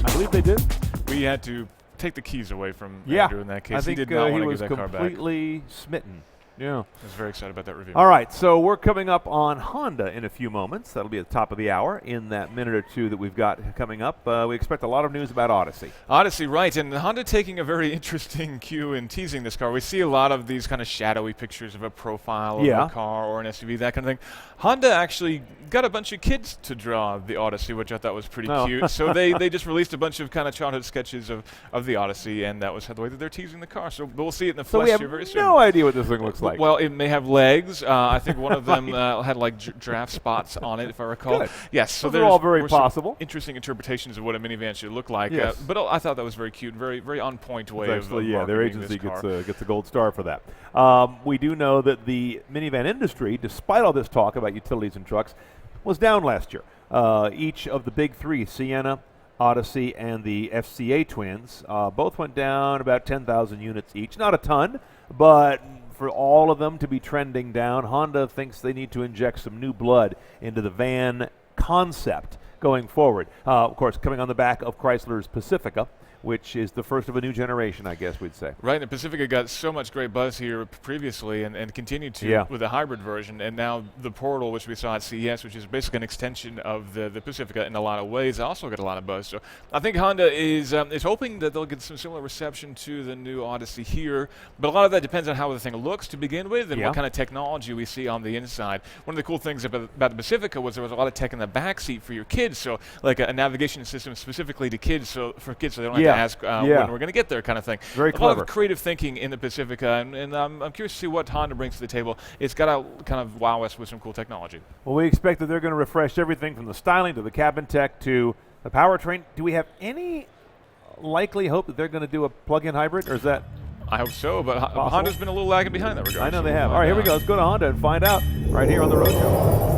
I believe they did. We had to take the keys away from Andrew in that case. I think he did not want to give that car back. completely smitten. Yeah. I was very excited about that review. All right, so we're coming up on Honda in a few moments. That'll be at the top of the hour. In that minute or two that we've got coming up, we expect a lot of news about Odyssey. Odyssey, right. And Honda taking a very interesting cue in teasing this car. We see a lot of these kind of shadowy pictures of a profile of a car or an SUV, that kind of thing. Honda actually got a bunch of kids to draw the Odyssey, which I thought was pretty cute. So they just released a bunch of kind of childhood sketches of the Odyssey, and that was the way that they're teasing the car. So we'll see it in the flesh here very soon. No idea what this thing looks like. Well, it may have legs. I think one of them had like giraffe spots on it, if I recall. Good. Yes, so those are all very possible. Interesting interpretations of what a minivan should look like. Yes. But I thought that was very cute, very on point way of their agency gets a gold star for that. We do know that the minivan industry, despite all this talk about utilities and trucks, was down last year. Each of the big three, Sienna, Odyssey, and the FCA twins, both went down about 10,000 units each. Not a ton, but for all of them to be trending down, Honda thinks they need to inject some new blood into the van concept going forward. Of course, coming on the back of Chrysler's Pacifica, which is the first of a new generation, I guess we'd say. Right, and Pacifica got so much great buzz here previously and continued to with the hybrid version, and now the Portal, which we saw at CES, which is basically an extension of the Pacifica in a lot of ways, also got a lot of buzz. So I think Honda is hoping that they'll get some similar reception to the new Odyssey here, but a lot of that depends on how the thing looks to begin with and what kind of technology we see on the inside. One of the cool things about the Pacifica was there was a lot of tech in the back seat for your kids, so like a navigation system specifically to kids, so they don't have to ask when we're going to get there, kind of thing. Very a clever. lot of creative thinking in the Pacifica, and I'm curious to see what Honda brings to the table. It's got to kind of wow us with some cool technology. Well, we expect that they're going to refresh everything from the styling to the cabin tech to the powertrain. Do we have any likely hope that they're going to do a plug-in hybrid, or is that? I hope so, but Honda's been a little lagging behind that regard. I know they have. All right, here we go. Let's go to Honda and find out right here on the Roadshow.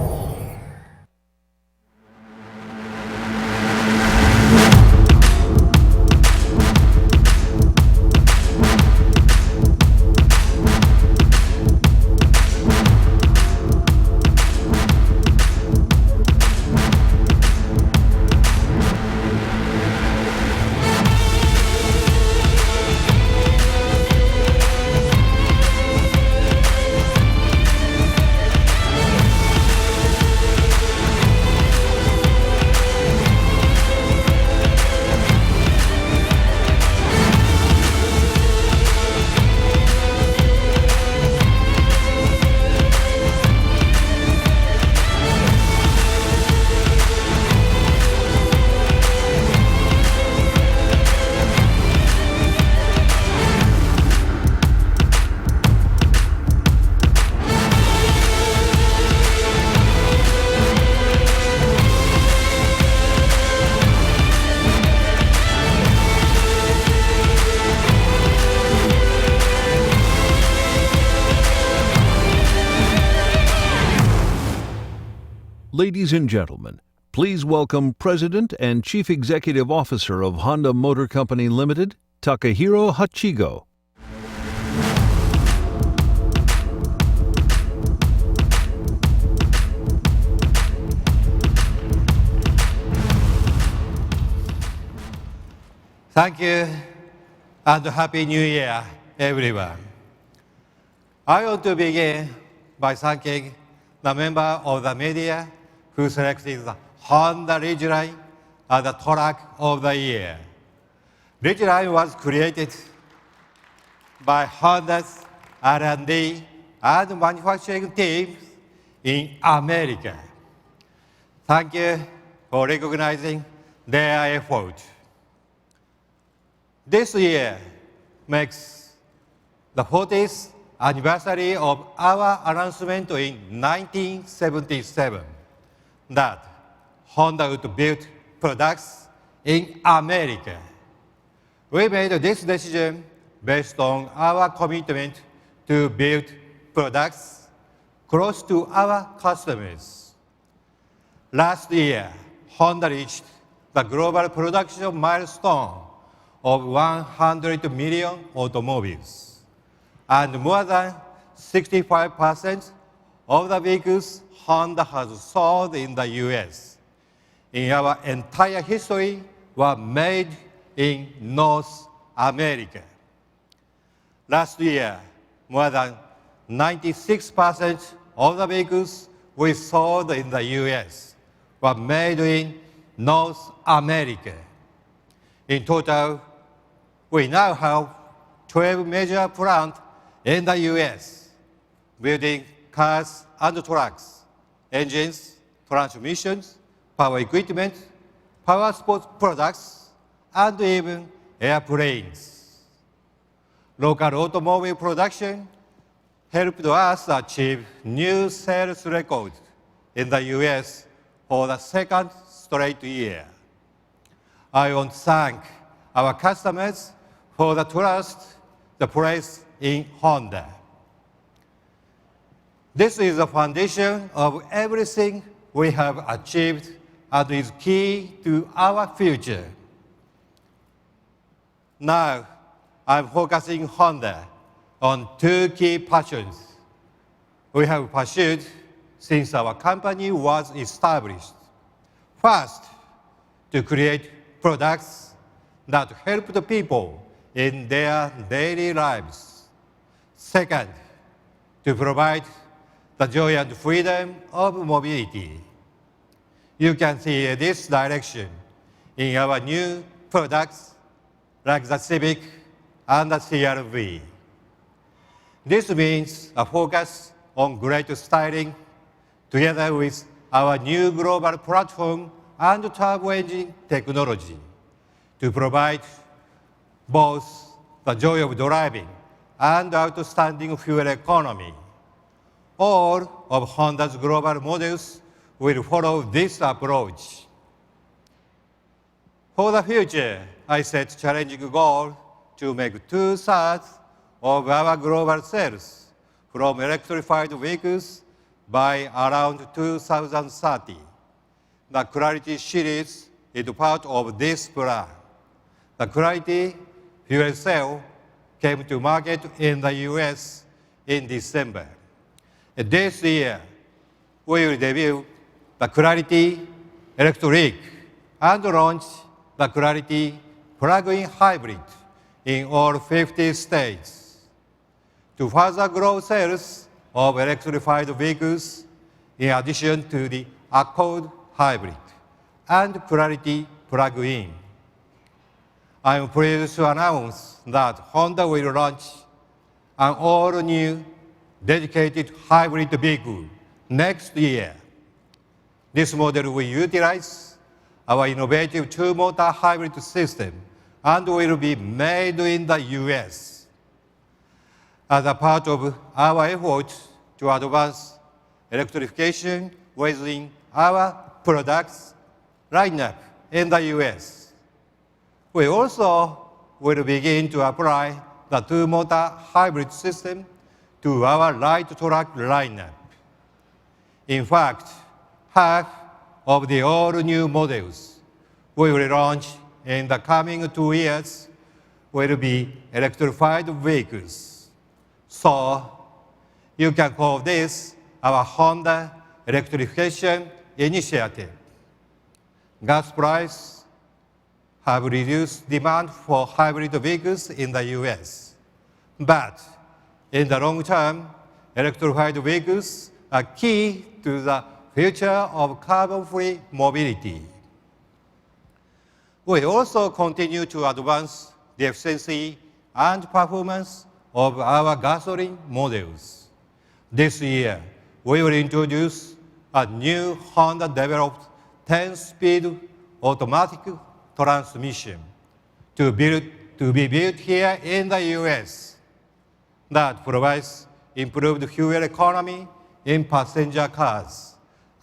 Ladies and gentlemen, please welcome President and Chief Executive Officer of Honda Motor Company Limited, Takahiro Hachigo. Thank you, and Happy New Year, everyone. I want to begin by thanking the member of the media who selected the Honda Ridgeline as the truck of the year. Ridgeline was created by Honda's R&D and manufacturing teams in America. Thank you for recognizing their effort. This year makes the 40th anniversary of our announcement in 1977 that Honda would build products in America. We made this decision based on our commitment to build products close to our customers. Last year, Honda reached the global production milestone of 100 million automobiles, and more than 65% of the vehicles Honda has sold in the US in our entire history were made in North America. Last year, more than 96% of the vehicles we sold in the US were made in North America. In total, we now have 12 major plants in the US, building cars and trucks, engines, transmissions, power equipment, power sports products, and even airplanes. Local automobile production helped us achieve new sales records in the US for the second straight year. I want to thank our customers for the trust they place in Honda. This is the foundation of everything we have achieved and is key to our future. Now, I'm focusing Honda on two key passions we have pursued since our company was established. First, to create products that help the people in their daily lives. Second, to provide the joy and freedom of mobility. You can see this direction in our new products like the Civic and the CR-V. This means a focus on great styling together with our new global platform and turbo engine technology to provide both the joy of driving and outstanding fuel economy. All of Honda's global models will follow this approach. For the future, I set challenging goal to make 2/3 of our global sales from electrified vehicles by around 2030. The Clarity series is part of this plan. The Clarity fuel cell came to market in the US in December. This year, we will debut the Clarity Electric and launch the Clarity plug-in hybrid in all 50 states. To further grow sales of electrified vehicles, in addition to the Accord hybrid and Clarity plug-in, I am pleased to announce that Honda will launch an all-new dedicated hybrid vehicle next year. This model will utilize our innovative two-motor hybrid system and will be made in the US. As a part of our efforts to advance electrification within our products lineup in the US, we also will begin to apply the two-motor hybrid system to our light truck lineup. In fact, half of the all-new models we will launch in the coming 2 years will be electrified vehicles. So you can call this our Honda Electrification Initiative. Gas prices have reduced demand for hybrid vehicles in the US. But in the long term, electrified vehicles are key to the future of carbon-free mobility. We also continue to advance the efficiency and performance of our gasoline models. This year, we will introduce a new Honda-developed 10-speed automatic transmission to be built here in the US that provides improved fuel economy in passenger cars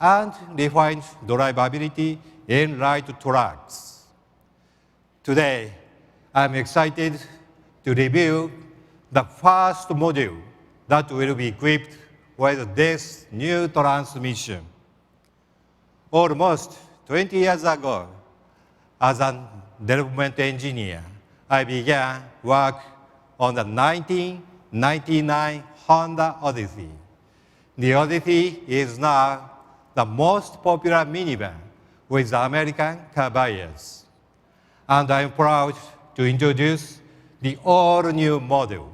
and refined drivability in light trucks. Today, I'm excited to review the first module that will be equipped with this new transmission. Almost 20 years ago, as a development engineer, I began work on the 1999 Honda Odyssey. The Odyssey is now the most popular minivan with American car buyers. And I'm proud to introduce the all-new model.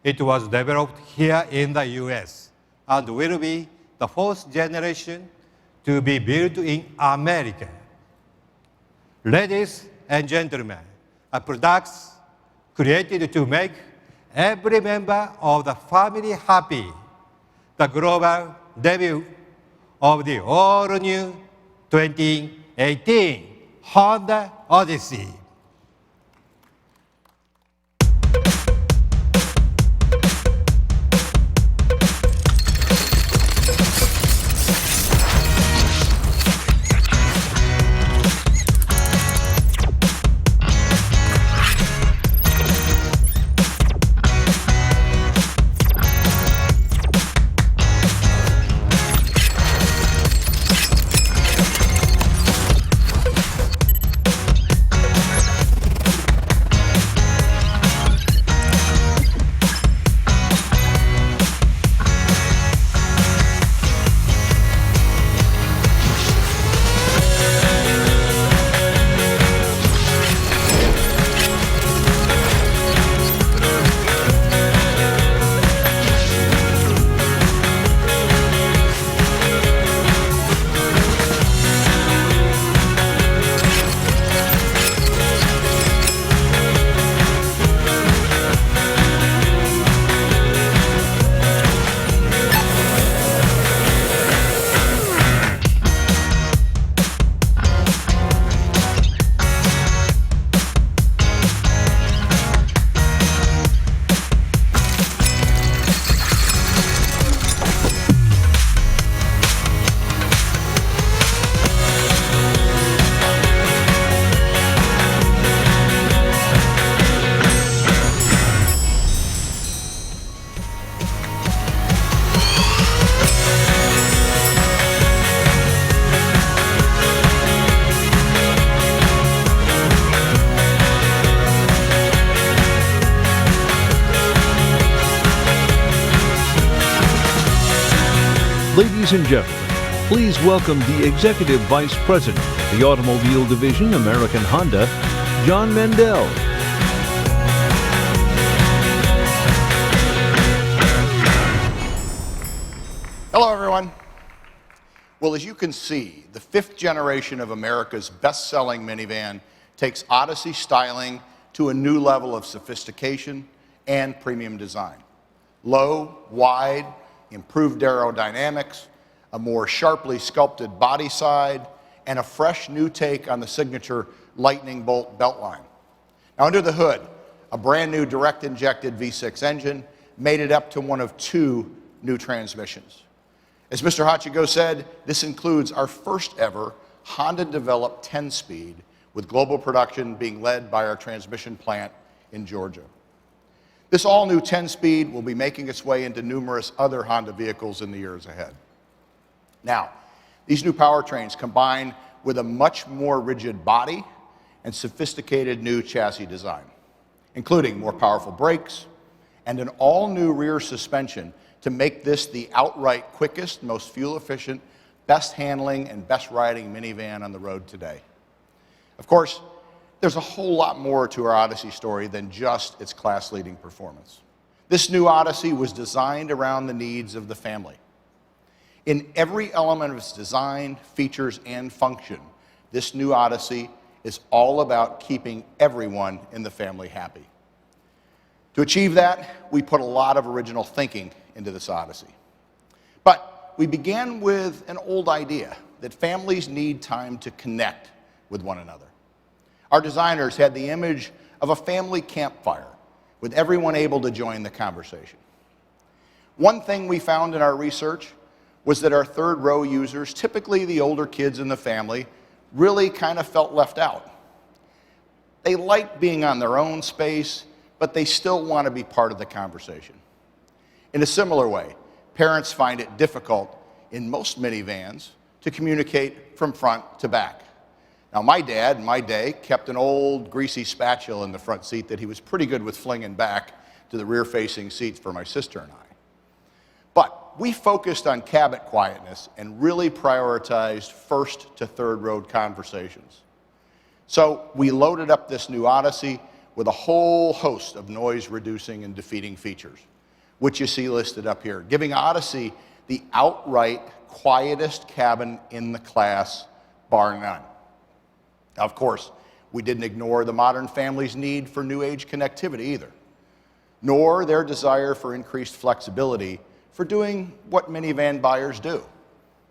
It was developed here in the US and will be the fourth generation to be built in America. Ladies and gentlemen, a products created to make every member of the family happy. The global debut of the all-new 2018 Honda Odyssey. Ladies and gentlemen, please welcome the Executive Vice President of the Automobile Division, American Honda, John Mendel. Hello, everyone. Well, as you can see, the fifth generation of America's best-selling minivan takes Odyssey styling to a new level of sophistication and premium design. Low, wide, improved aerodynamics, a more sharply sculpted body side, and a fresh new take on the signature lightning bolt beltline. Now, under the hood, a brand new direct-injected V6 engine made it up to one of two new transmissions. As Mr. Hachigo said, this includes our first ever Honda-developed 10-speed, with global production being led by our transmission plant in Georgia. This all-new 10-speed will be making its way into numerous other Honda vehicles in the years ahead. Now, These new powertrains combine with a much more rigid body and sophisticated new chassis design, including more powerful brakes and an all-new rear suspension to make this the outright quickest, most fuel-efficient, best handling, and best riding minivan on the road today. Of course, there's a whole lot more to our Odyssey story than just its class-leading performance. This new Odyssey was designed around the needs of the family. In every element of its design, features, and function, this new Odyssey is all about keeping everyone in the family happy. To achieve that, we put a lot of original thinking into this Odyssey. But we began with an old idea that families need time to connect with one another. Our designers had the image of a family campfire with everyone able to join the conversation. One thing we found in our research was that our third row users, typically the older kids in the family, really kind of felt left out. They like being on their own space, but they still want to be part of the conversation. In a similar way, parents find it difficult in most minivans to communicate from front to back. Now, my dad, in my day, kept an old greasy spatula in the front seat that he was pretty good with flinging back to the rear-facing seats for my sister and I. But we focused on cabin quietness and really prioritized first to third row conversations. So we loaded up this new Odyssey with a whole host of noise-reducing and defeating features, which you see listed up here, giving Odyssey the outright quietest cabin in the class, bar none. Now, of course, we didn't ignore the modern family's need for new age connectivity either, nor their desire for increased flexibility for doing what minivan buyers do,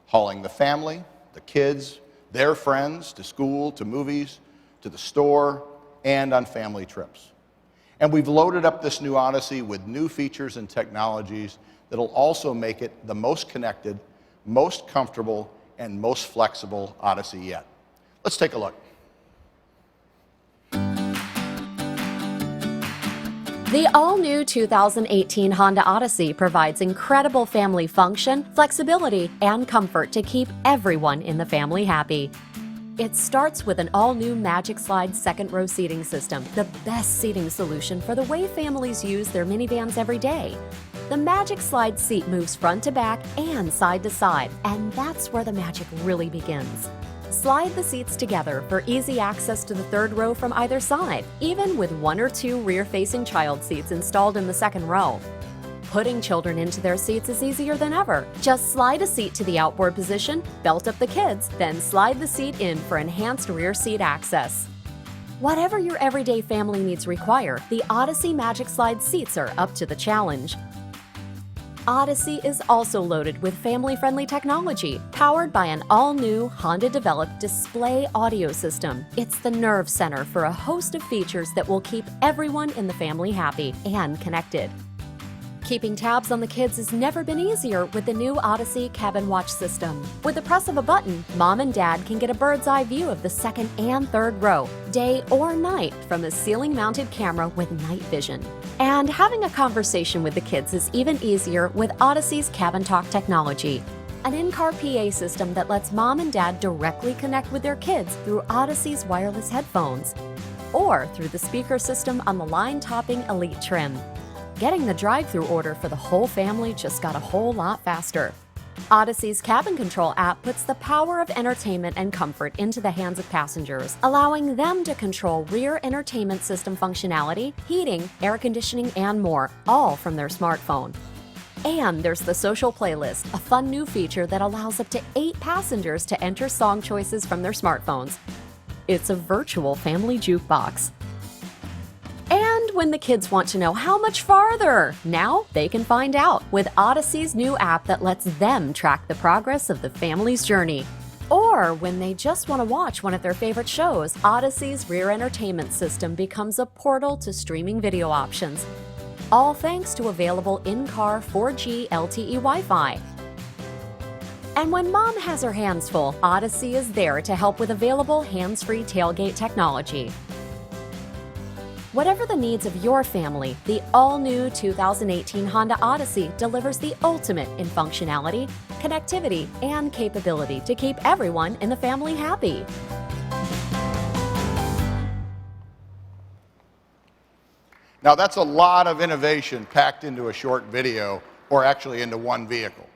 hauling the family, the kids, their friends to school, to movies, to the store, and on family trips. And we've loaded up this new Odyssey with new features and technologies that'll also make it the most connected, most comfortable, and most flexible Odyssey yet. Let's take a look. The all-new 2018 Honda Odyssey provides incredible family function, flexibility, and comfort to keep everyone in the family happy. It starts with an all-new Magic Slide second-row seating system, the best seating solution for the way families use their minivans every day. The Magic Slide seat moves front to back and side to side, and that's where the magic really begins. Slide the seats together for easy access to the third row from either side, even with one or two rear-facing child seats installed in the second row. Putting children into their seats is easier than ever. Just slide a seat to the outboard position, belt up the kids, then slide the seat in for enhanced rear seat access. Whatever your everyday family needs require, the Odyssey Magic Slide seats are up to the challenge. Odyssey is also loaded with family-friendly technology, powered by an all-new Honda-developed display audio system. It's the nerve center for a host of features that will keep everyone in the family happy and connected. Keeping tabs on the kids has never been easier with the new Odyssey Cabin Watch system. With the press of a button, Mom and Dad can get a bird's eye view of the second and third row, day or night, from a ceiling-mounted camera with night vision. And having a conversation with the kids is even easier with Odyssey's Cabin Talk technology, an in-car PA system that lets Mom and Dad directly connect with their kids through Odyssey's wireless headphones, or through the speaker system on the line-topping Elite trim. Getting the drive-thru order for the whole family just got a whole lot faster. Odyssey's Cabin Control app puts the power of entertainment and comfort into the hands of passengers, allowing them to control rear entertainment system functionality, heating, air conditioning, and more, all from their smartphone. And there's the Social Playlist, a fun new feature that allows up to 8 passengers to enter song choices from their smartphones. It's a virtual family jukebox. And when the kids want to know how much farther, now they can find out with Odyssey's new app that lets them track the progress of the family's journey. Or when they just want to watch one of their favorite shows, Odyssey's rear entertainment system becomes a portal to streaming video options, all thanks to available in-car 4G LTE Wi-Fi. And when Mom has her hands full, Odyssey is there to help with available hands-free tailgate technology. Whatever the needs of your family, the all-new 2018 Honda Odyssey delivers the ultimate in functionality, connectivity, and capability to keep everyone in the family happy. Now that's a lot of innovation packed into a short video, or actually into one vehicle.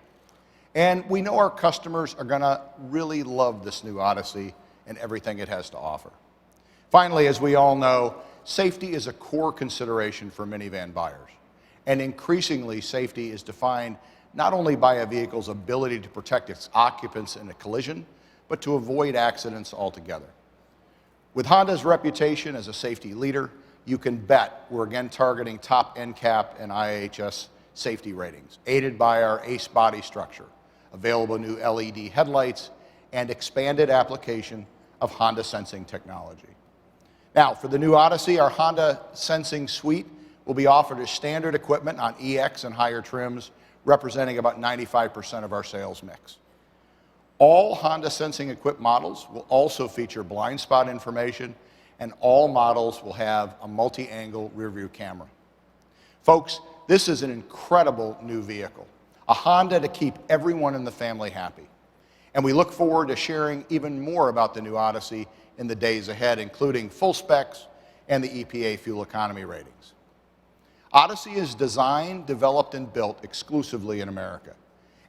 And we know our customers are going to really love this new Odyssey and everything it has to offer. Finally, as we all know, safety is a core consideration for minivan buyers. And increasingly, safety is defined not only by a vehicle's ability to protect its occupants in a collision, but to avoid accidents altogether. With Honda's reputation as a safety leader, you can bet we're again targeting top NCAP and IHS safety ratings, aided by our ACE body structure, available new LED headlights, and expanded application of Honda sensing technology. Now, for the new Odyssey, our Honda Sensing Suite will be offered as standard equipment on EX and higher trims, representing about 95% of our sales mix. All Honda Sensing equipped models will also feature blind spot information, and all models will have a multi-angle rear-view camera. Folks, this is an incredible new vehicle, a Honda to keep everyone in the family happy. And we look forward to sharing even more about the new Odyssey in the days ahead, including full specs and the EPA fuel economy ratings. Odyssey is designed, developed, and built exclusively in America.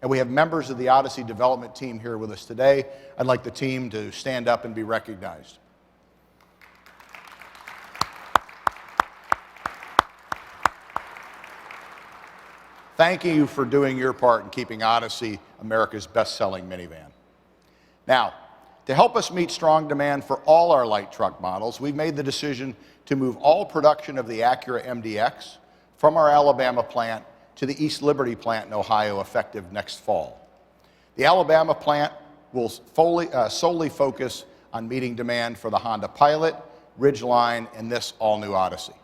And we have members of the Odyssey development team here with us today. I'd like the team to stand up and be recognized. Thank you for doing your part in keeping Odyssey America's best-selling minivan. Now, to help us meet strong demand for all our light truck models, we've made the decision to move all production of the Acura MDX from our Alabama plant to the East Liberty plant in Ohio, effective next fall. The Alabama plant will solely focus on meeting demand for the Honda Pilot, Ridgeline, and this all-new Odyssey.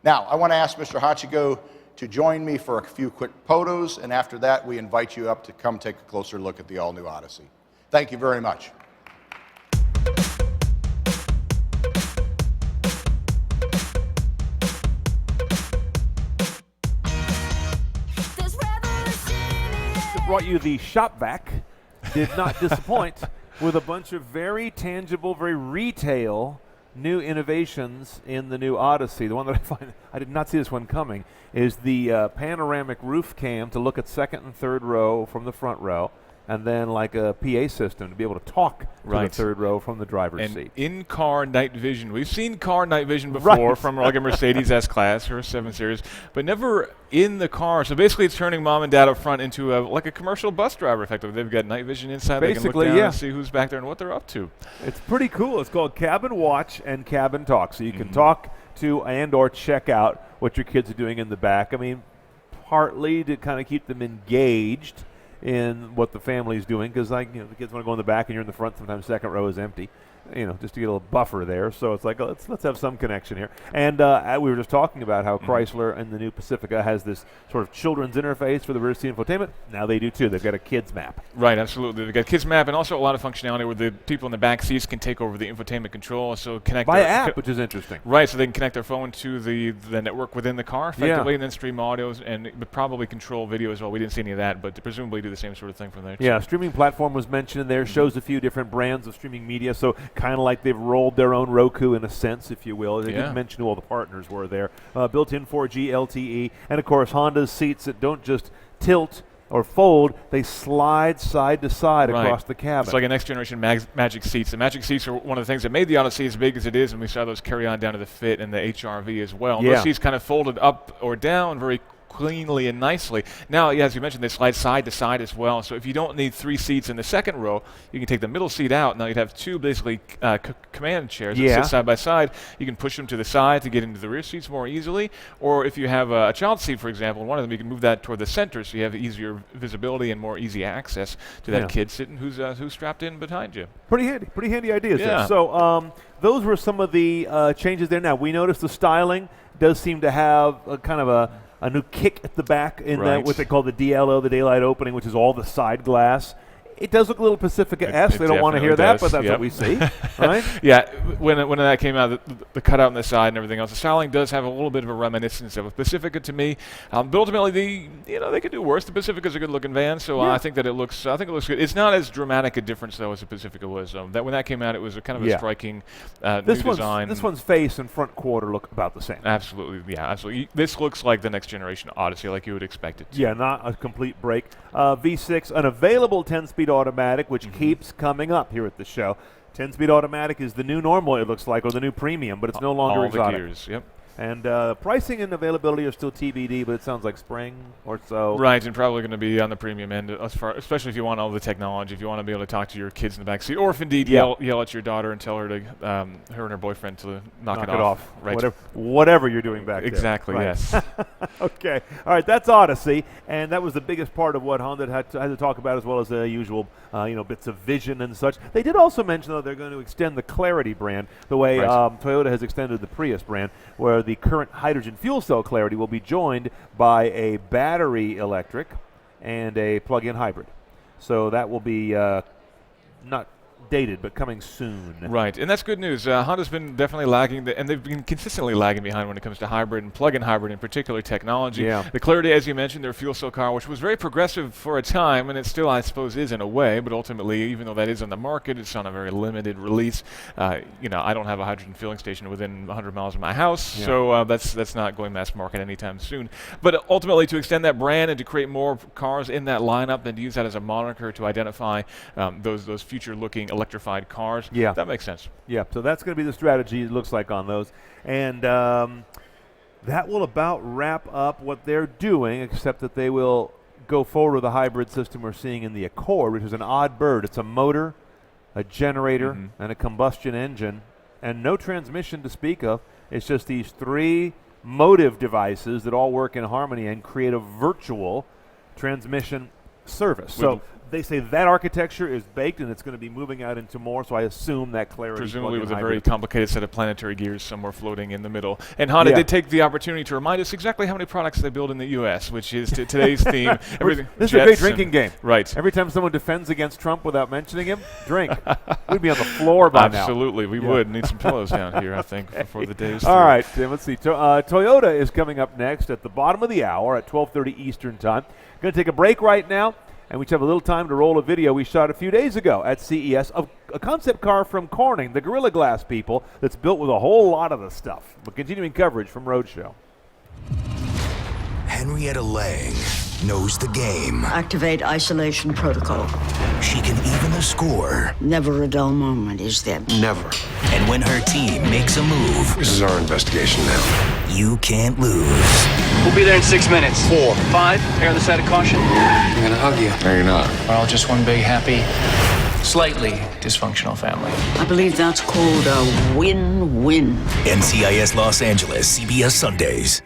Now, I want to ask Mr. Hachigo to join me for a few quick photos, and after that, we invite you up to come take a closer look at the all-new Odyssey. Thank you very much. Brought you the shop vac. Did not disappoint with a bunch of very tangible, very retail new innovations in the new Odyssey. The one that I find, I did not see this one coming, is the panoramic roof cam to look at second and third row from the front row, and then like a PA system to be able to talk to the third row from the driver's seat. In-car night vision. We've seen car night vision before from like a Mercedes S-Class or a 7 Series, but never in the car. So basically it's turning mom and dad up front into like a commercial bus driver, effectively. They've got night vision inside. Basically, they can look down and see who's back there and what they're up to. It's pretty cool. It's called Cabin Watch and Cabin Talk. So you can talk to and or check out what your kids are doing in the back. I mean, partly to kind of keep them engaged in what the family's doing, because the kids want to go in the back and you're in the front. Sometimes second row is empty, just to get a little buffer there. So it's like, let's have some connection here. And we were just talking about how Chrysler and the new Pacifica has this sort of children's interface for the rear seat infotainment. Now they do too. They've got a kids map. Right, absolutely. They've got kids map and also a lot of functionality where the people in the back seats can take over the infotainment control. So connect by app, which is interesting. Right, so they can connect their phone to the network within the car effectively, and then stream audios and probably control video as well. We didn't see any of that, but presumably do the same sort of thing from there. Yeah, streaming platform was mentioned in there. Shows a few different brands of streaming media, so kind of like they've rolled their own Roku in a sense, if you will. They didn't mention who all the partners were there. Built-in 4G LTE, and of course Honda's seats that don't just tilt or fold, they slide side to side across the cabin. It's like a next generation Magic Seats. The Magic Seats are one of the things that made the Odyssey as big as it is, and we saw those carry on down to the Fit and the HRV as well. Those seats kind of folded up or down very cleanly and nicely. Now, as you mentioned, they slide side to side as well. So if you don't need 3 seats in the second row, you can take the middle seat out. Now you'd have 2 basically command chairs that sit side by side. You can push them to the side to get into the rear seats more easily. Or if you have a child seat, for example, one of them, you can move that toward the center so you have easier visibility and more easy access to that kid sitting who's strapped in behind you. Pretty handy ideas there. So those were some of the changes there. Now we noticed the styling does seem to have a kind of a new kick at the back in that what they call the DLO, the daylight opening, which is all the side glass. It does look a little Pacifica-esque. They don't want to hear that, but that's what we see, right? Yeah, when that came out, the cutout on the side and everything else, the styling does have a little bit of a reminiscence of a Pacifica to me. But ultimately, they could do worse. The Pacifica's a good-looking van, so I think that it looks good. It's not as dramatic a difference though as the Pacifica was. That when that came out, it was a kind of a striking new design. This one's face and front quarter look about the same. Absolutely, yeah, absolutely. This looks like the next generation Odyssey, like you would expect it to. Yeah, not a complete break. V6, an available 10-speed automatic, which keeps coming up here at the show. 10-speed automatic is the new normal, it looks like, or the new premium, but it's no longer exotic. All the gears, yep. And pricing and availability are still TBD, but it sounds like spring or so. Right, and probably going to be on the premium end, especially if you want all the technology, if you want to be able to talk to your kids in the backseat, or if indeed yell at your daughter and tell her to her and her boyfriend to knock it off. Right. Whatever you're doing back there. Exactly, yes. Okay. All right, that's Odyssey, and that was the biggest part of what Honda had to talk about, as well as the usual bits of vision and such. They did also mention, though, they're going to extend the Clarity brand the way Toyota has extended the Prius brand, where the current hydrogen fuel cell Clarity will be joined by a battery electric and a plug-in hybrid. So that will be not dated, but coming soon. Right, and that's good news. Honda's been definitely lagging, and they've been consistently lagging behind when it comes to hybrid and plug-in hybrid in particular technology. Yeah. The Clarity, as you mentioned, their fuel cell car, which was very progressive for a time, and it still, I suppose, is in a way, but ultimately, even though that is on the market, it's on a very limited release. I don't have a hydrogen filling station within 100 miles of my house, so that's not going mass market anytime soon. But ultimately, to extend that brand and to create more cars in that lineup and to use that as a moniker to identify those future-looking electrified cars. Yeah. That makes sense. Yeah, so that's going to be the strategy, it looks like, on those. And that will about wrap up what they're doing, except that they will go forward with a hybrid system we're seeing in the Accord, which is an odd bird. It's a motor, a generator, and a combustion engine, and no transmission to speak of. It's just these three motive devices that all work in harmony and create a virtual transmission service. So they say that architecture is baked and it's going to be moving out into more, so I assume that Clarity presumably with a very complicated set of planetary gears somewhere floating in the middle. And Honda did take the opportunity to remind us exactly how many products they build in the U.S., which is today's theme. Everything. This is a great drinking game. Right. Every time someone defends against Trump without mentioning him, drink. We'd be on the floor by now. Absolutely, we would. Need some pillows down here, I think, before the day's through. All right, Tim, let's see. Toyota is coming up next at the bottom of the hour at 12:30 Eastern Time. Going to take a break right now. And we just have a little time to roll a video we shot a few days ago at CES of a concept car from Corning, the Gorilla Glass people, that's built with a whole lot of the stuff. But continuing coverage from Roadshow. Henrietta Lang knows the game. Activate isolation protocol. She can even the score. Never a dull moment, is there? Never. And when her team makes a move, This is our investigation now. you can't lose. We'll be there in 6 minutes. 4, 5, err on the side of caution. I'm gonna hug you. No, you're not. We're all just one big, happy, slightly dysfunctional family. I believe that's called a win-win. NCIS Los Angeles, CBS Sundays.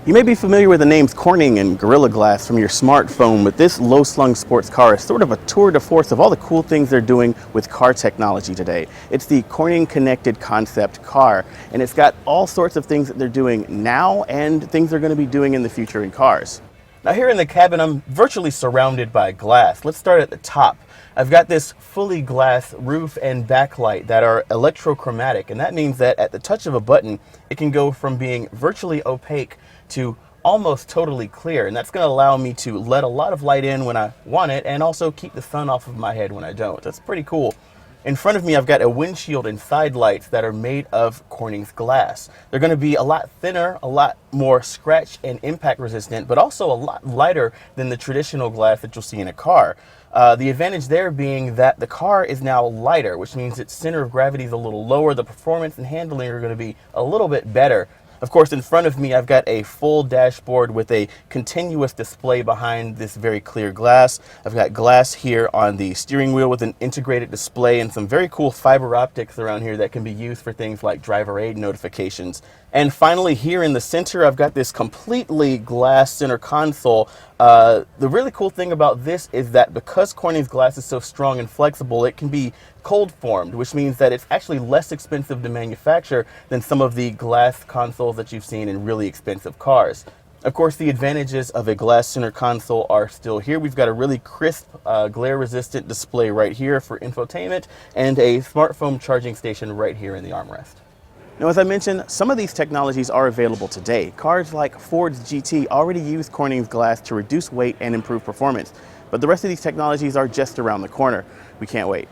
You may be familiar with the names Corning and Gorilla Glass from your smartphone, but this low-slung sports car is sort of a tour de force of all the cool things they're doing with car technology today. It's the Corning Connected Concept Car, and it's got all sorts of things that they're doing now and things they're going to be doing in the future in cars. Now here in the cabin, I'm virtually surrounded by glass. Let's start at the top. I've got this fully glass roof and backlight that are electrochromatic, and that means that at the touch of a button, it can go from being virtually opaque to almost totally clear, and that's going to allow me to let a lot of light in when I want it and also keep the sun off of my head when I don't. That's pretty cool. In front of me, I've got a windshield and side lights that are made of Corning's glass. They're going to be a lot thinner, a lot more scratch and impact resistant, but also a lot lighter than the traditional glass that you'll see in a car. The advantage there being that the car is now lighter, which means its center of gravity is a little lower. The performance and handling are going to be a little bit better. Of course, in front of me, I've got a full dashboard with a continuous display behind this very clear glass. I've got glass here on the steering wheel with an integrated display and some very cool fiber optics around here that can be used for things like driver aid notifications. And finally, here in the center, I've got this completely glass center console. The really cool thing about this is that because Corning's glass is so strong and flexible, it can be cold formed, which means that it's actually less expensive to manufacture than some of the glass consoles that you've seen in really expensive cars. Of course, the advantages of a glass center console are still here. We've got a really crisp, glare-resistant display right here for infotainment and a smartphone charging station right here in the armrest. Now, as I mentioned, some of these technologies are available today. Cars like Ford's GT already use Corning's glass to reduce weight and improve performance, but the rest of these technologies are just around the corner. We can't wait.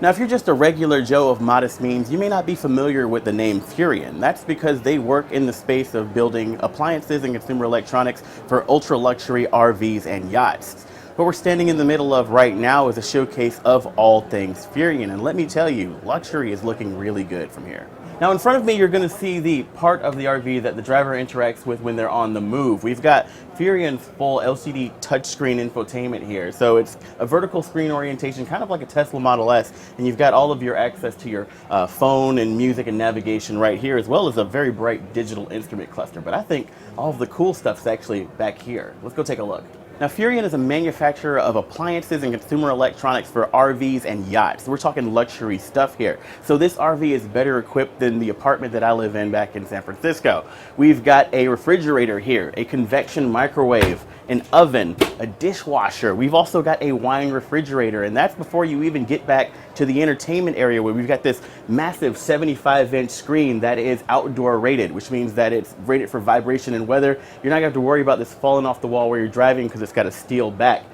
Now, if you're just a regular Joe of modest means, you may not be familiar with the name Furrion. That's because they work in the space of building appliances and consumer electronics for ultra-luxury RVs and yachts. What we're standing in the middle of right now is a showcase of all things Furrion, and let me tell you, luxury is looking really good from here. Now, in front of me, you're going to see the part of the RV that the driver interacts with when they're on the move. We've got Furrion's full LCD touchscreen infotainment here. So it's a vertical screen orientation, kind of like a Tesla Model S, and you've got all of your access to your phone and music and navigation right here, as well as a very bright digital instrument cluster. But I think all of the cool stuff's actually back here. Let's go take a look. Now, Furrion is a manufacturer of appliances and consumer electronics for RVs and yachts. We're talking luxury stuff here. So this RV is better equipped than the apartment that I live in back in San Francisco. We've got a refrigerator here, a convection microwave, an oven, a dishwasher. We've also got a wine refrigerator, and that's before you even get back to the entertainment area where we've got this massive 75-inch screen that is outdoor rated, which means that it's rated for vibration and weather. You're not going to have to worry about this falling off the wall where you're driving because it's got a steel back.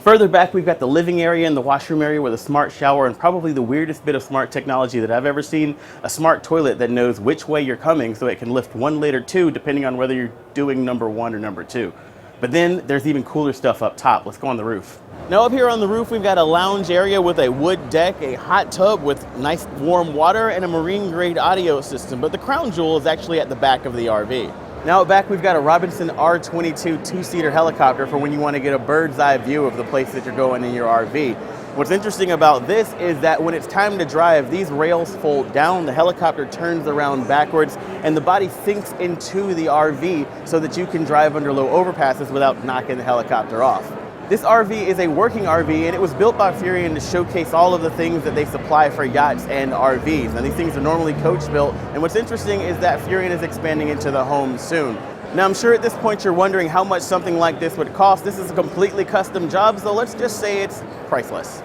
Further back, we've got the living area and the washroom area with a smart shower, and probably the weirdest bit of smart technology that I've ever seen, a smart toilet that knows which way you're coming so it can lift 1 lid or 2 depending on whether you're doing number 1 or number 2. But then there's even cooler stuff up top. Let's go on the roof. Now up here on the roof, we've got a lounge area with a wood deck, a hot tub with nice warm water, and a marine grade audio system. But the crown jewel is actually at the back of the RV. Now back, we've got a Robinson R22 2-seater helicopter for when you want to get a bird's eye view of the place that you're going in your RV. What's interesting about this is that when it's time to drive, these rails fold down, the helicopter turns around backwards, and the body sinks into the RV so that you can drive under low overpasses without knocking the helicopter off. This RV is a working RV, and it was built by Furrion to showcase all of the things that they supply for yachts and RVs. Now, these things are normally coach built, and what's interesting is that Furrion is expanding into the home soon. Now, I'm sure at this point you're wondering how much something like this would cost. This is a completely custom job, so let's just say it's priceless.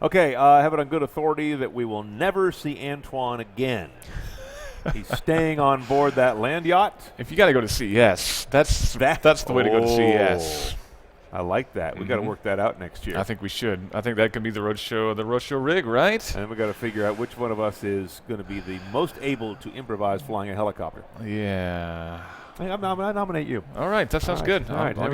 Okay, I have it on good authority that we will never see Antoine again. He's staying on board that land yacht. If you got to go to CES, that's the way to go to CES. I like that. We got to work that out next year. I think we should. I think that can be the Roadshow rig, right? And we got to figure out which one of us is going to be the most able to improvise flying a helicopter. Yeah. I nominate you. All right, that sounds good. All right, I'll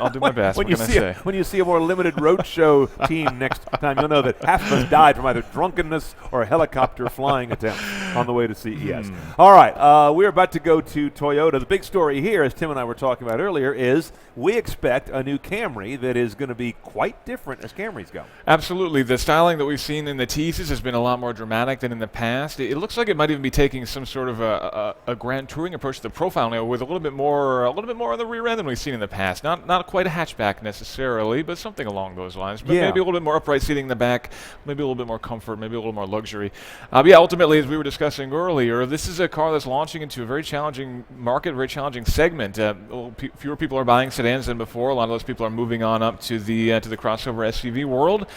do my best. When what you can I say? When you see a more limited roadshow team next time, you'll know that half of us died from either drunkenness or a helicopter flying attempt on the way to CES. All right, we're about to go to Toyota. The big story here, as Tim and I were talking about earlier, is we expect a new Camry that is going to be quite different as Camrys go. Absolutely. The styling that we've seen in the teases has been a lot more dramatic than in the past. It looks like it might even be taking some sort of a grand touring approach to the profile now, with a little bit more on the rear end than we've seen in the past. Not quite a hatchback necessarily, but something along those lines. But maybe a little bit more upright seating in the back, maybe a little bit more comfort, maybe a little more luxury. But yeah, ultimately, as we were discussing earlier, this is a car that's launching into a very challenging market, very challenging segment. Fewer people are buying sedans than before. A lot of those people are moving on up to the crossover SUV world.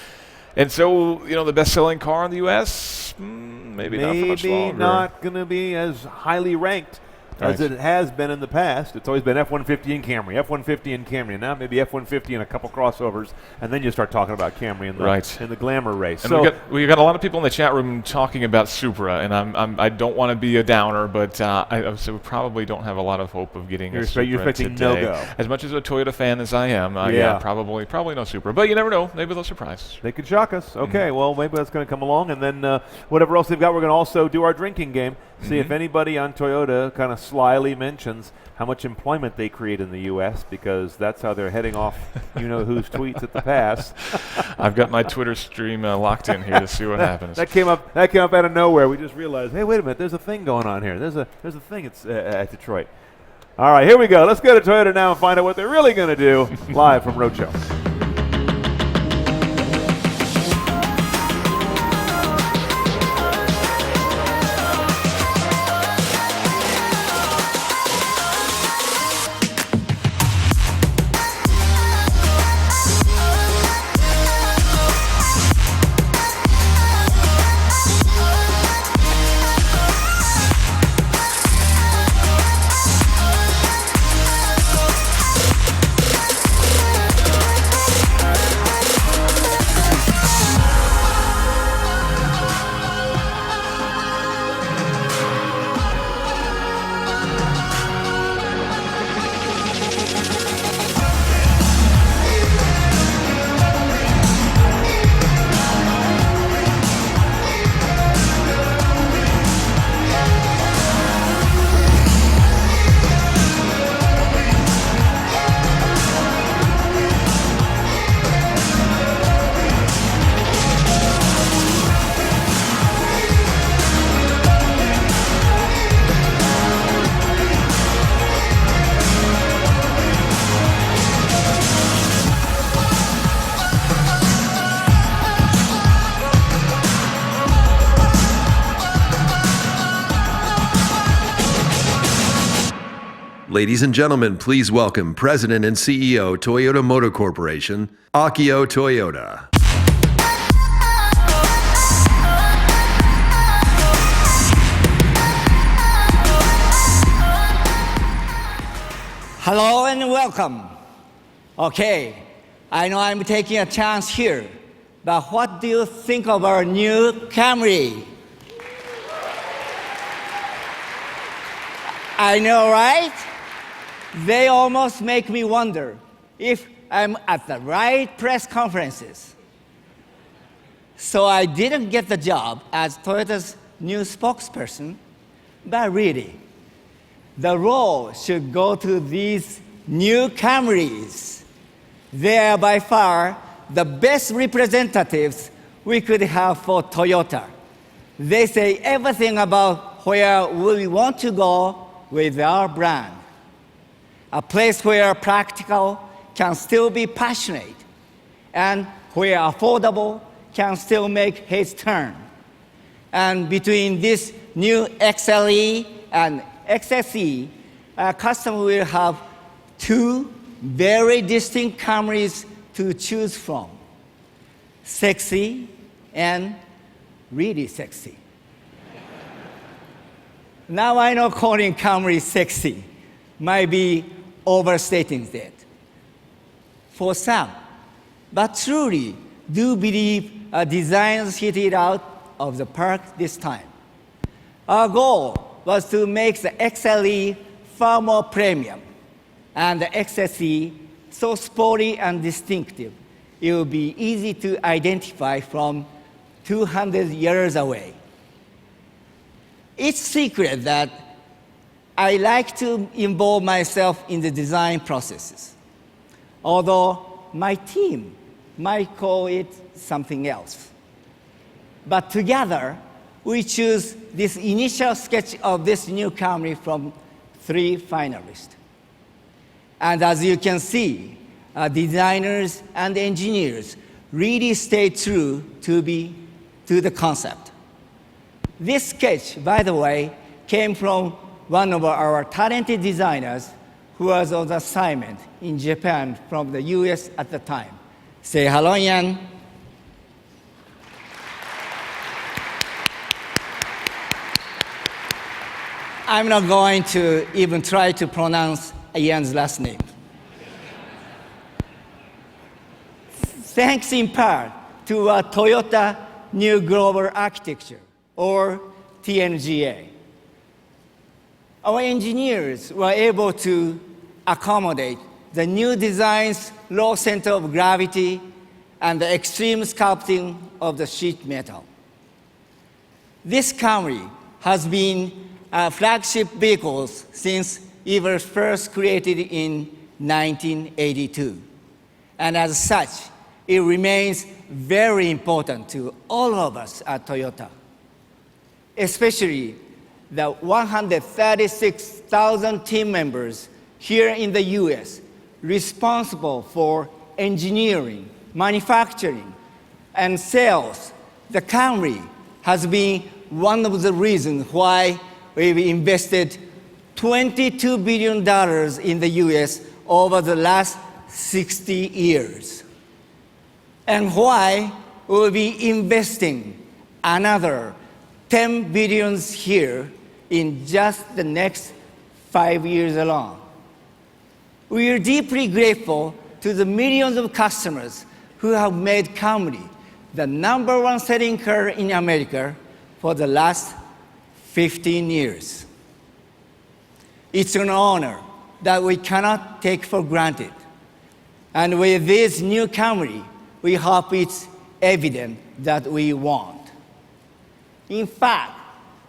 And so, the best-selling car in the U.S., maybe not for much longer. Maybe not going to be as highly ranked as it has been in the past. It's always been F-150 and Camry, F-150 and Camry, and now maybe F-150 and a couple crossovers, and then you start talking about Camry in the glamour race. And so we got a lot of people in the chat room talking about Supra, and I don't want to be a downer, but I we probably don't have a lot of hope of getting a Supra you're expecting today. no-go. As much as a Toyota fan as I am, probably no Supra. But you never know. Maybe they'll surprise. They could shock us. Okay, well, maybe that's going to come along, and then whatever else they've got, we're going to also do our drinking game. See if anybody on Toyota kind of slyly mentions how much employment they create in the U.S., because that's how they're heading off whose tweets at the pass. I've got my Twitter stream locked in here to see what happens. That came up out of nowhere. We just realized, hey, wait a minute, there's a thing going on here. There's a thing at Detroit. All right, here we go. Let's go to Toyota now and find out what they're really going to do live from Roadshow. Ladies and gentlemen, please welcome President and CEO, Toyota Motor Corporation, Akio Toyoda. Hello and welcome. Okay, I know I'm taking a chance here, but what do you think of our new Camry? I know, right? They almost make me wonder if I'm at the right press conferences. So I didn't get the job as Toyota's new spokesperson, but really, the role should go to these new Camrys. They are by far the best representatives we could have for Toyota. They say everything about where we want to go with our brand. A place where practical can still be passionate, and where affordable can still make his turn. And between this new XLE and XSE, a customer will have two very distinct Camrys to choose from: sexy and really sexy. Now I know calling Camry sexy might be overstating that for some, but truly do believe our designers hit it out of the park this time. Our goal was to make the XLE far more premium, and the XSE so sporty and distinctive, it will be easy to identify from 200 years away. It's secret that I like to involve myself in the design processes, although my team might call it something else. But together, we choose this initial sketch of this new Camry from 3 finalists. And as you can see, designers and engineers really stay true to the concept. This sketch, by the way, came from one of our talented designers who was on assignment in Japan from the US at the time. Say hello, Yan. I'm not going to even try to pronounce Yan's last name. Thanks in part to a Toyota New Global Architecture, or TNGA. Our engineers were able to accommodate the new design's low center of gravity and the extreme sculpting of the sheet metal. This Camry has been a flagship vehicle since it was first created in 1982. And as such, it remains very important to all of us at Toyota, especially the 136,000 team members here in the US responsible for engineering, manufacturing, and sales. The Camry has been one of the reasons why we've invested $22 billion in the US over the last 60 years. And why we'll be investing another 10 billion here in just the next 5 years alone. We are deeply grateful to the millions of customers who have made Camry the #1 selling car in America for the last 15 years. It's an honor that we cannot take for granted. And with this new Camry, we hope it's evident that we won't. In fact,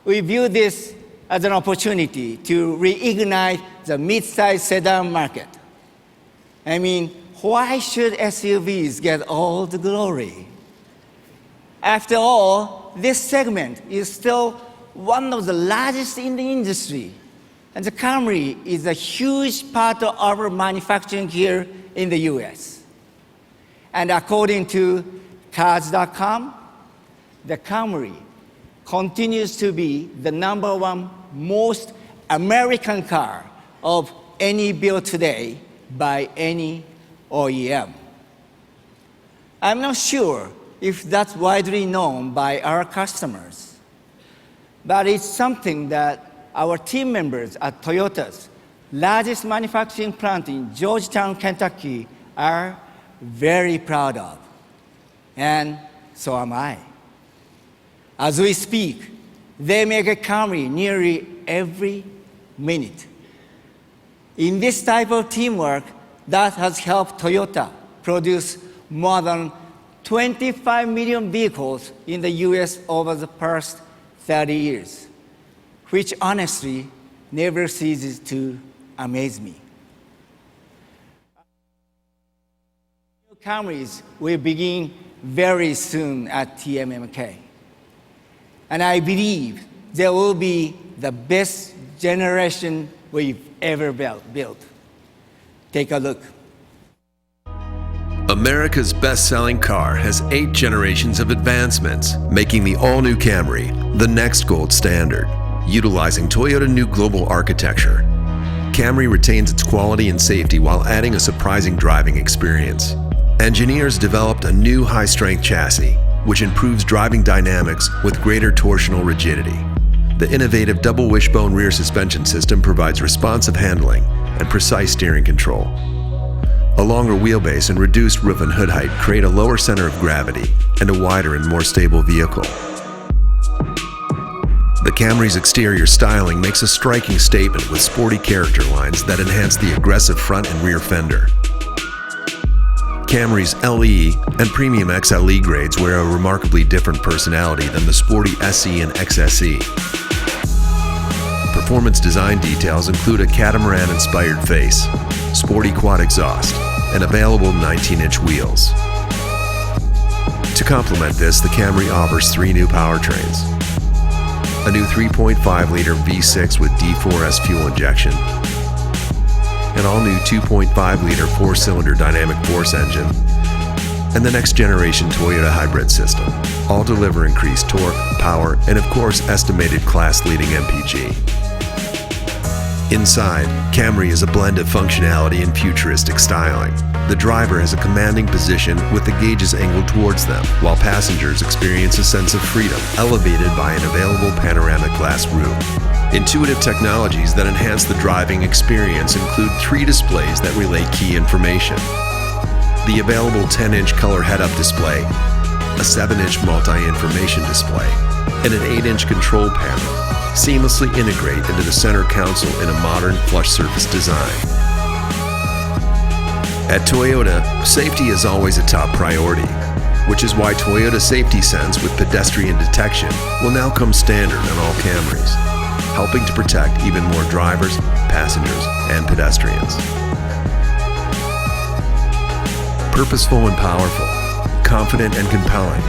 we view this as an opportunity to reignite the mid-size sedan market. I mean, why should SUVs get all the glory? After all, this segment is still one of the largest in the industry, and the Camry is a huge part of our manufacturing here in the US. And according to Cars.com, the Camry continues to be the #1 most American car of any built today by any OEM. I'm not sure if that's widely known by our customers, but it's something that our team members at Toyota's largest manufacturing plant in Georgetown, Kentucky, are very proud of. And so am I. As we speak, they make a Camry nearly every minute. In this type of teamwork, that has helped Toyota produce more than 25 million vehicles in the US over the past 30 years, which honestly never ceases to amaze me. New Camrys will begin very soon at TMMK. And I believe they will be the best generation we've ever built. Take a look. America's best-selling car has 8 generations of advancements, making the all-new Camry the next gold standard. Utilizing Toyota New Global Architecture, Camry retains its quality and safety while adding a surprising driving experience. Engineers developed a new high-strength chassis, which improves driving dynamics with greater torsional rigidity. The innovative double wishbone rear suspension system provides responsive handling and precise steering control. A longer wheelbase and reduced roof and hood height create a lower center of gravity and a wider and more stable vehicle. The Camry's exterior styling makes a striking statement with sporty character lines that enhance the aggressive front and rear fender. Camry's LE and Premium XLE grades wear a remarkably different personality than the sporty SE and XSE. Performance design details include a catamaran-inspired face, sporty quad exhaust, and available 19-inch wheels. To complement this, the Camry offers 3 new powertrains: a new 3.5-liter V6 with D4S fuel injection, an all-new 2.5-liter 4-cylinder dynamic force engine, and the next-generation Toyota hybrid system, all deliver increased torque, power, and of course estimated class-leading MPG. Inside, Camry is a blend of functionality and futuristic styling. The driver has a commanding position with the gauges angled towards them, while passengers experience a sense of freedom, elevated by an available panoramic glass roof. Intuitive technologies that enhance the driving experience include 3 displays that relay key information: the available 10-inch color head-up display, a 7-inch multi-information display, and an 8-inch control panel seamlessly integrate into the center console in a modern flush surface design. At Toyota, safety is always a top priority, which is why Toyota Safety Sense with pedestrian detection will now come standard on all Camrys, helping to protect even more drivers, passengers, and pedestrians. Purposeful and powerful, confident and compelling,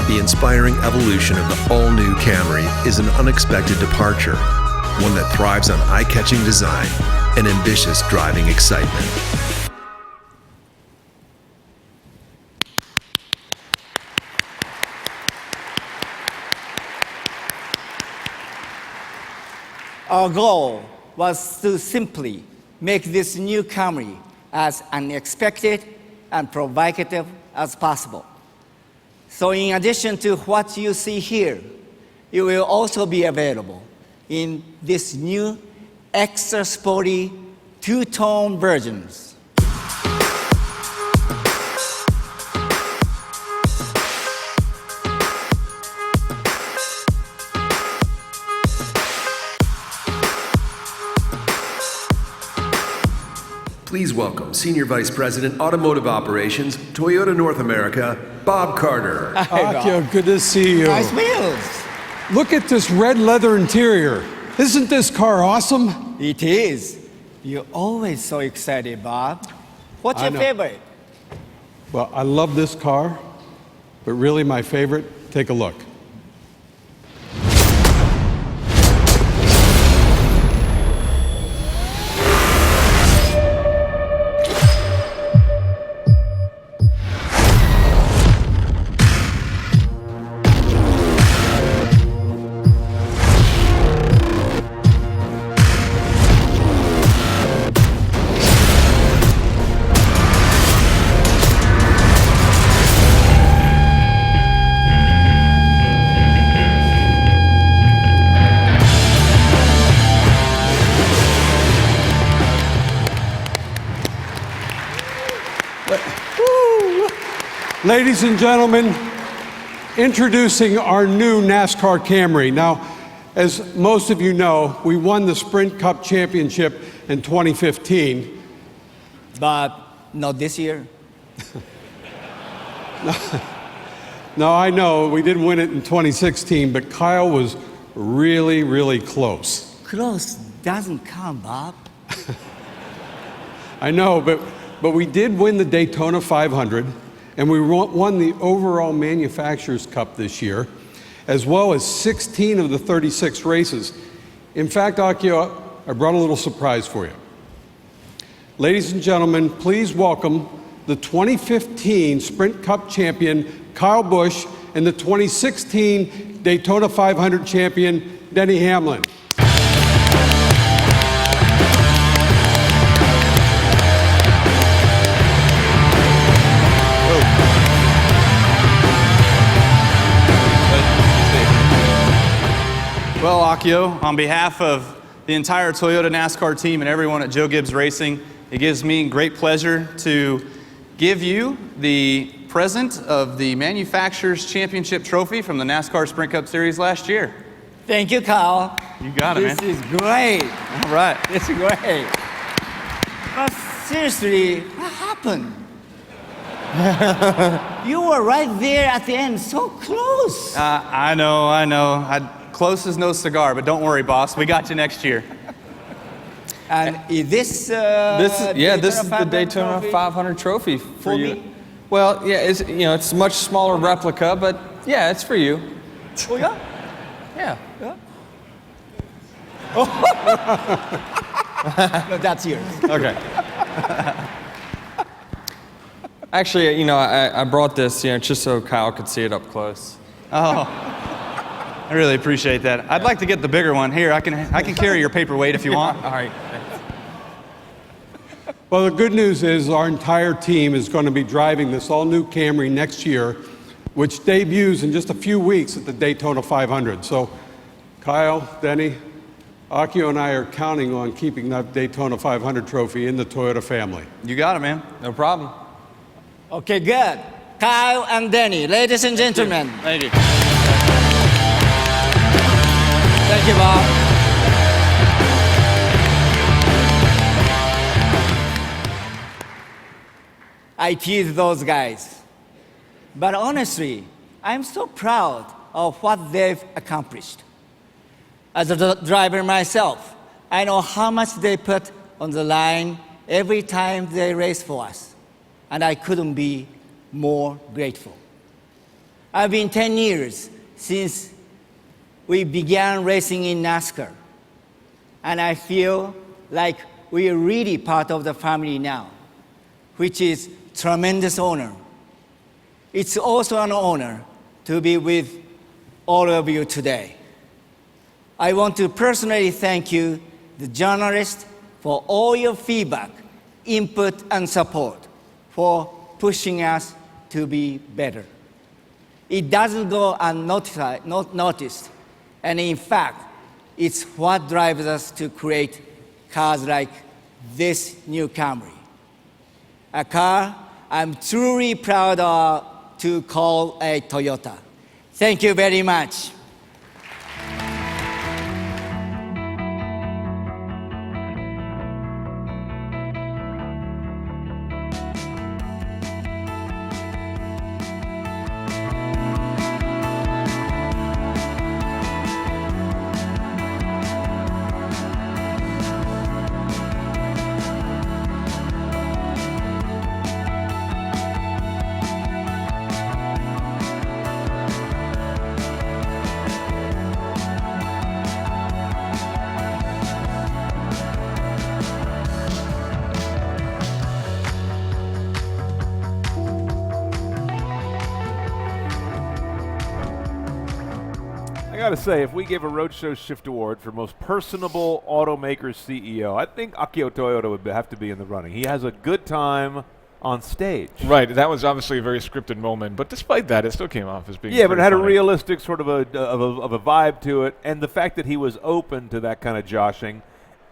the inspiring evolution of the all-new Camry is an unexpected departure, one that thrives on eye-catching design and ambitious driving excitement. Our goal was to simply make this new Camry as unexpected and provocative as possible. So in addition to what you see here, it will also be available in this new extra sporty 2-tone versions. Please welcome Senior Vice President, Automotive Operations, Toyota North America, Bob Carter. Akio, good to see you. Nice wheels. Look at this red leather interior. Isn't this car awesome? It is. You're always so excited, Bob. What's your favorite? Well, I love this car, but really my favorite, take a look. Ladies and gentlemen, introducing our new NASCAR Camry. Now, as most of you know, we won the Sprint Cup Championship in 2015. But not this year. No, I know, we didn't win it in 2016, but Kyle was really, really close. Close doesn't count, Bob. I know, but we did win the Daytona 500, and we won the overall Manufacturers Cup this year, as well as 16 of the 36 races. In fact, Akio, I brought a little surprise for you. Ladies and gentlemen, please welcome the 2015 Sprint Cup champion, Kyle Busch, and the 2016 Daytona 500 champion, Denny Hamlin. Well, Akio, on behalf of the entire Toyota NASCAR team and everyone at Joe Gibbs Racing, it gives me great pleasure to give you the present of the Manufacturers Championship Trophy from the NASCAR Sprint Cup Series last year. Thank you, Kyle. You got it, man. This is great. All right. It's great. But seriously, what happened? You were right there at the end, so close. I know. Close as no cigar, but don't worry, boss. We got you next year. And is this this is the Daytona 500 trophy for you. me? Well, yeah, it's a much smaller replica, but yeah, it's for you. Oh yeah? Yeah. No, that's yours. Okay. Actually, I brought this, just so Kyle could see it up close. Oh, I really appreciate that. I'd like to get the bigger one. Here, I can carry your paperweight if you want. All right. Well, the good news is our entire team is going to be driving this all-new Camry next year, which debuts in just a few weeks at the Daytona 500. So, Kyle, Denny, Akio and I are counting on keeping that Daytona 500 trophy in the Toyota family. You got it, man. No problem. Okay, good. Kyle and Denny, ladies and gentlemen. Thank you. Thank you, Bob. I tease those guys. But honestly, I'm so proud of what they've accomplished. As a driver myself, I know how much they put on the line every time they race for us. And I couldn't be more grateful. I've been 10 years since we began racing in NASCAR. And I feel like we are really part of the family now, which is tremendous honor. It's also an honor to be with all of you today. I want to personally thank you, the journalists, for all your feedback, input, and support, for pushing us to be better. It doesn't go unnoticed, and in fact, it's what drives us to create cars like this new Camry. A car I'm truly proud to call a Toyota. Thank you very much. I got to say, if we gave a Roadshow Shift Award for most personable automaker CEO, I think Akio Toyoda would have to be in the running. He has a good time on stage. Right, that was obviously a very scripted moment, but despite that, it still came off as being but it had funny. a realistic sort of a vibe to it, and the fact that he was open to that kind of joshing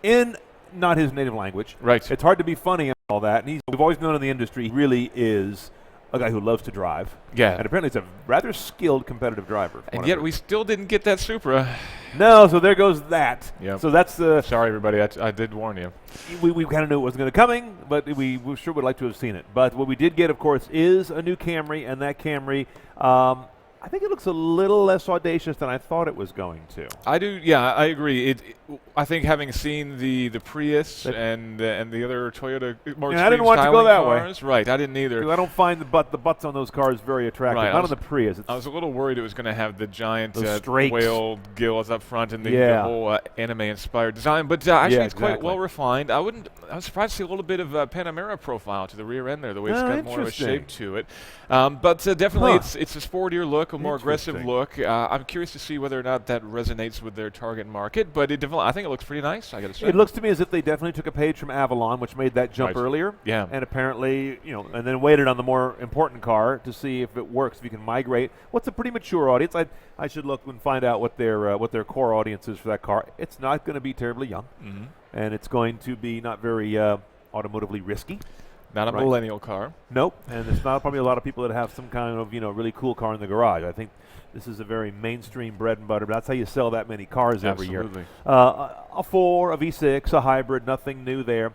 in not his native language. Right. It's hard to be funny and all that, and we've always known in the industry he really is a guy who loves to drive. Yeah. And apparently he's a rather skilled competitive driver. And yet we still didn't get that Supra. No, so there goes that. Yep. So that's the... Sorry, everybody. I did warn you. We kind of knew it wasn't going to coming, but we sure would like to have seen it. But what we did get, of course, is a new Camry, and that Camry, I think it looks a little less audacious than I thought it was going to. I do, yeah, I agree. I think having seen the Prius and the other Toyota more extreme I didn't want to go that cars, way. Right, I didn't either. I don't find the butts on those cars very attractive. Right, Not on the Prius. I was a little worried it was going to have the giant strakes. whale gills up front and the whole anime-inspired design, but actually it's quite well refined. I was surprised to see a little bit of Panamera profile to the rear end there, the way it's got more of a shape to it. But definitely it's a sportier look, a more aggressive look. I'm curious to see whether or not that resonates with their target market, but I think it looks pretty nice, I got to say. It looks to me as if they definitely took a page from Avalon, which made that jump earlier. Yeah. And apparently, and then waited on the more important car to see if it works, if you can migrate. What's a pretty mature audience? I should look and find out what their core audience is for that car. It's not going to be terribly young, and it's going to be not very automotively risky. Not a millennial car. Nope, and there's not probably a lot of people that have some kind of really cool car in the garage. I think this is a very mainstream bread and butter, but that's how you sell that many cars every year. A 4, a V6, a hybrid, nothing new there.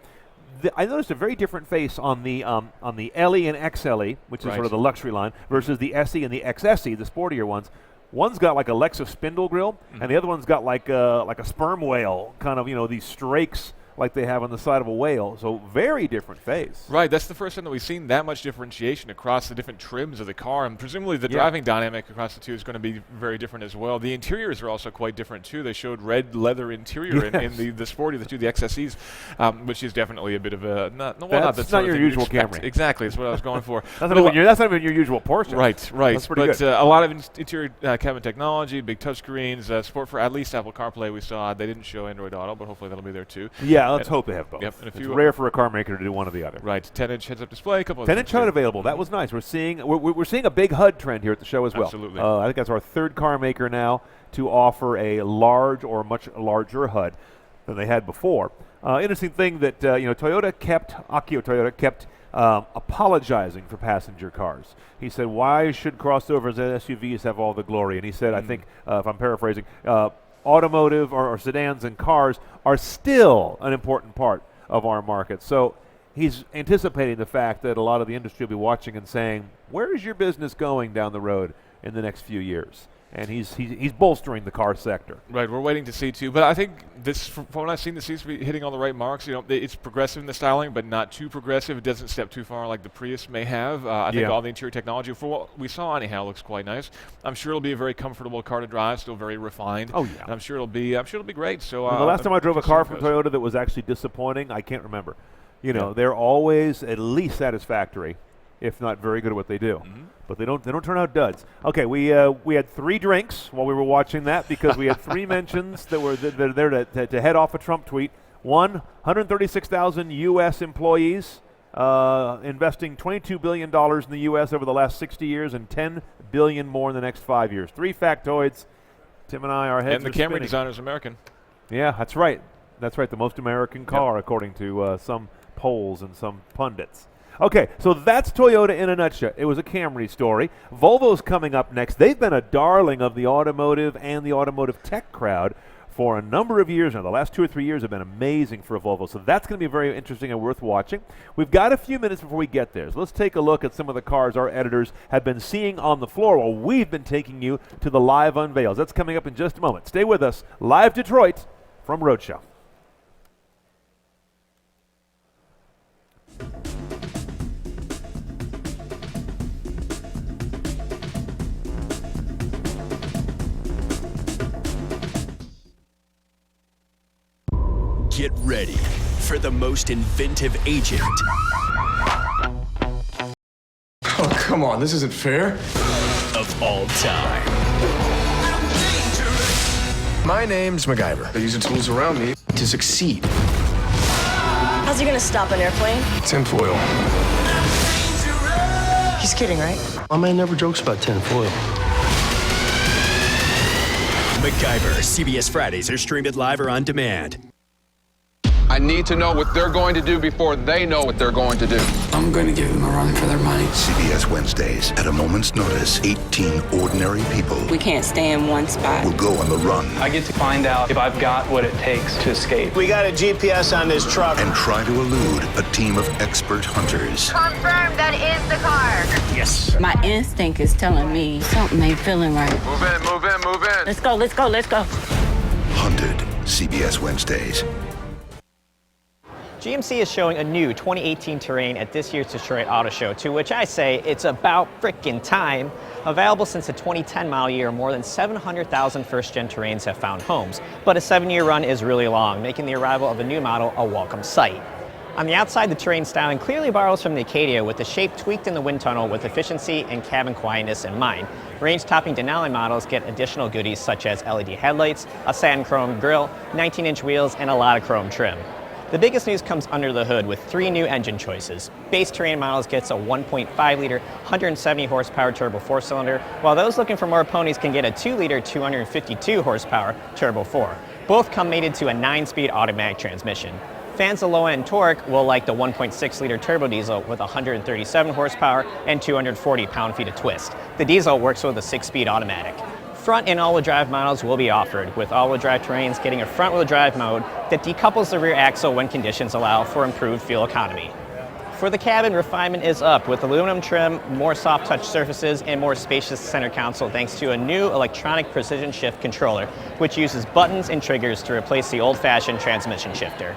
I noticed a very different face on the LE and XLE, which is sort of the luxury line, versus the SE and the XSE, the sportier ones. One's got like a Lexus spindle grille, and the other one's got like a sperm whale, kind of these strakes like they have on the side of a whale. So very different face. Right, that's the first time that we've seen that much differentiation across the different trims of the car, and presumably the driving dynamic across the two is going to be very different as well. The interiors are also quite different too. They showed red leather interior in the sporty, the XSEs, which is definitely a bit of a that's not your usual Camry. Exactly, that's what I was going for. That's not even your usual Porsche. Right. That's pretty good. A lot of interior cabin technology, big touchscreens, support for at least Apple CarPlay. We saw they didn't show Android Auto, but hopefully that'll be there too. Yeah, let's hope they have both. Yep, and it's rare for a car maker to do one or the other. Right, 10-inch heads-up display, a couple of 10-inch HUD available. That was nice. We're seeing a big HUD trend here at the show as well. Absolutely. I think that's our third car maker now to offer a large or much larger HUD than they had before. Interesting thing that Akio Toyota kept apologizing for passenger cars. He said, "Why should crossovers and SUVs have all the glory?" And he said, I think, if I'm paraphrasing, automotive or sedans and cars are still an important part of our market. So he's anticipating the fact that a lot of the industry will be watching and saying, where is your business going down the road in the next few years? And he's bolstering the car sector. Right, we're waiting to see too. But I think this, from what I've seen, this seems to be hitting all the right marks. It's progressive in the styling, but not too progressive. It doesn't step too far like the Prius may have. I think all the interior technology, for what we saw anyhow, looks quite nice. I'm sure it'll be a very comfortable car to drive, still very refined. Oh yeah. And I'm sure it'll be great. So the last time I drove a car from Toyota that was actually disappointing, I can't remember. They're always at least satisfactory, if not very good at what they do. But they don't turn out duds. Okay, we had 3 drinks while we were watching that because we had 3 mentions that were there to head off a Trump tweet. 136,000 U.S. employees investing $22 billion in the U.S. over the last 60 years and $10 billion more in the next 5 years. 3 factoids. Tim and I, our heads and the are Camry spinning. designer's American. Yeah, that's right. That's right, the most American car, according to some polls and some pundits. Okay, so that's Toyota in a nutshell. It was a Camry story. Volvo's coming up next. They've been a darling of the automotive and the automotive tech crowd for a number of years now. The last 2 or 3 years have been amazing for Volvo, so that's going to be very interesting and worth watching. We've got a few minutes before we get there, so let's take a look at some of the cars our editors have been seeing on the floor while we've been taking you to the live unveils. That's coming up in just a moment. Stay with us. Live Detroit from Roadshow. Get ready for the most inventive agent. Oh, come on, this isn't fair. Of all time. My name's MacGyver. I use the tools around me to succeed. How's he gonna stop an airplane? Tinfoil. He's kidding, right? My man never jokes about tinfoil. MacGyver, CBS Fridays are streamed live or on demand. I need to know what they're going to do before they know what they're going to do. I'm going to give them a run for their money. CBS Wednesdays. At a moment's notice, 18 ordinary people We can't stay in one spot. will go on the run I get to find out if I've got what it takes to escape. We got a GPS on this truck. and try to elude a team of expert hunters. Confirm that is the car. Yes. My instinct is telling me something ain't feeling right. Move in, move in, move in. Let's go, let's go, let's go. Hunted. CBS Wednesdays. GMC is showing a new 2018 Terrain at this year's Detroit Auto Show, to which I say it's about frickin' time. Available since the 2010 model year, more than 700,000 first-gen Terrains have found homes, but a 7-year run is really long, making the arrival of a new model a welcome sight. On the outside, the Terrain styling clearly borrows from the Acadia, with the shape tweaked in the wind tunnel with efficiency and cabin quietness in mind. Range-topping Denali models get additional goodies such as LED headlights, a satin chrome grille, 19-inch wheels, and a lot of chrome trim. The biggest news comes under the hood with 3 new engine choices. Base Terrain models gets a 1.5-liter, 170 horsepower turbo 4-cylinder, while those looking for more ponies can get a 2-liter, 252 horsepower turbo 4. Both come mated to a 9-speed automatic transmission. Fans of low-end torque will like the 1.6-liter turbo diesel with 137 horsepower and 240 pound-feet of twist. The diesel works with a 6-speed automatic. Front and all-wheel drive models will be offered, with all-wheel drive terrains getting a front-wheel drive mode that decouples the rear axle when conditions allow for improved fuel economy. For the cabin, refinement is up with aluminum trim, more soft-touch surfaces, and more spacious center console thanks to a new electronic precision shift controller, which uses buttons and triggers to replace the old-fashioned transmission shifter.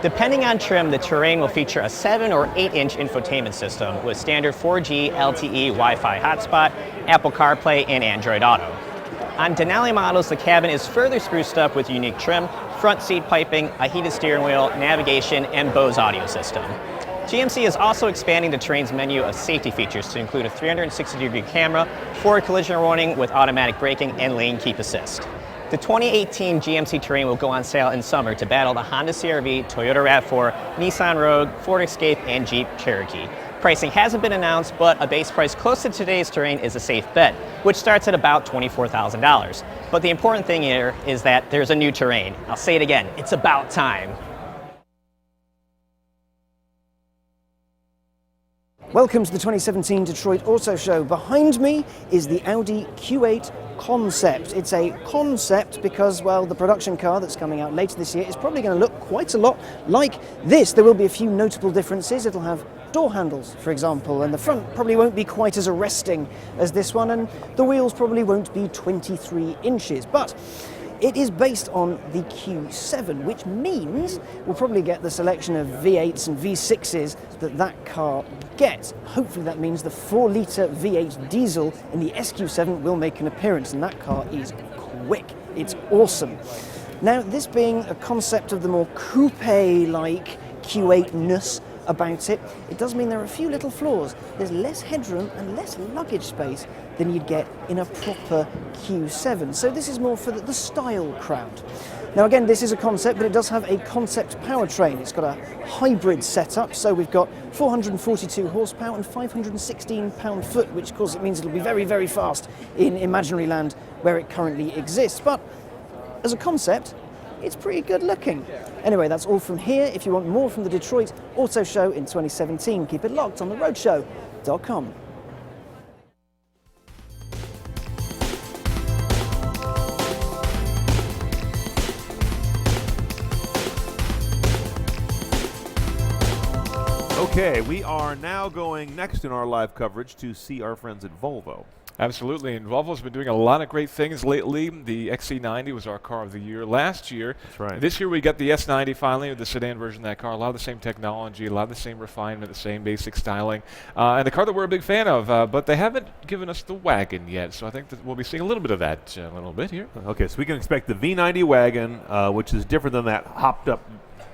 Depending on trim, the Terrain will feature a 7 or 8-inch infotainment system with standard 4G LTE Wi-Fi hotspot, Apple CarPlay, and Android Auto. On Denali models, the cabin is further spruced up with unique trim, front seat piping, a heated steering wheel, navigation, and Bose audio system. GMC is also expanding the Terrain's menu of safety features to include a 360-degree camera, forward collision warning with automatic braking, and lane keep assist. The 2018 GMC Terrain will go on sale in summer to battle the Honda CR-V, Toyota RAV4, Nissan Rogue, Ford Escape, and Jeep Cherokee. Pricing hasn't been announced, but a base price close to today's Terrain is a safe bet, which starts at about $24,000. But the important thing here is that there's a new Terrain. I'll say it again, it's about time. Welcome to the 2017 Detroit Auto Show. Behind me is the Audi Q8 Concept. It's a concept because, well, the production car that's coming out later this year is probably going to look quite a lot like this. There will be a few notable differences. It'll have door handles, for example, and the front probably won't be quite as arresting as this one, and the wheels probably won't be 23 inches. But it is based on the Q7, which means we'll probably get the selection of V8s and V6s that car gets. Hopefully that means the 4-litre V8 diesel in the SQ7 will make an appearance, and that car is quick. It's awesome. Now, this being a concept of the more coupe-like Q8-ness about it, it does mean there are a few little flaws. There's less headroom and less luggage space than you'd get in a proper Q7. So this is more for the style crowd. Now again, this is a concept, but it does have a concept powertrain. It's got a hybrid setup, so we've got 442 horsepower and 516 pound-foot, which of course it means it'll be very, very fast in imaginary land where it currently exists. But as a concept, it's pretty good looking. Anyway, that's all from here. If you want more from the Detroit Auto Show in 2017, keep it locked on the Roadshow.com. Okay, we are now going next in our live coverage to see our friends at Volvo. Absolutely, and Volvo's been doing a lot of great things lately. The XC90 was our car of the year last year. That's right. This year we got the S90 finally, the sedan version of that car. A lot of the same technology, a lot of the same refinement, the same basic styling, and the car that we're a big fan of. But they haven't given us the wagon yet, so I think that we'll be seeing a little bit of that a little bit here. Okay, so we can expect the V90 wagon, which is different than that hopped up.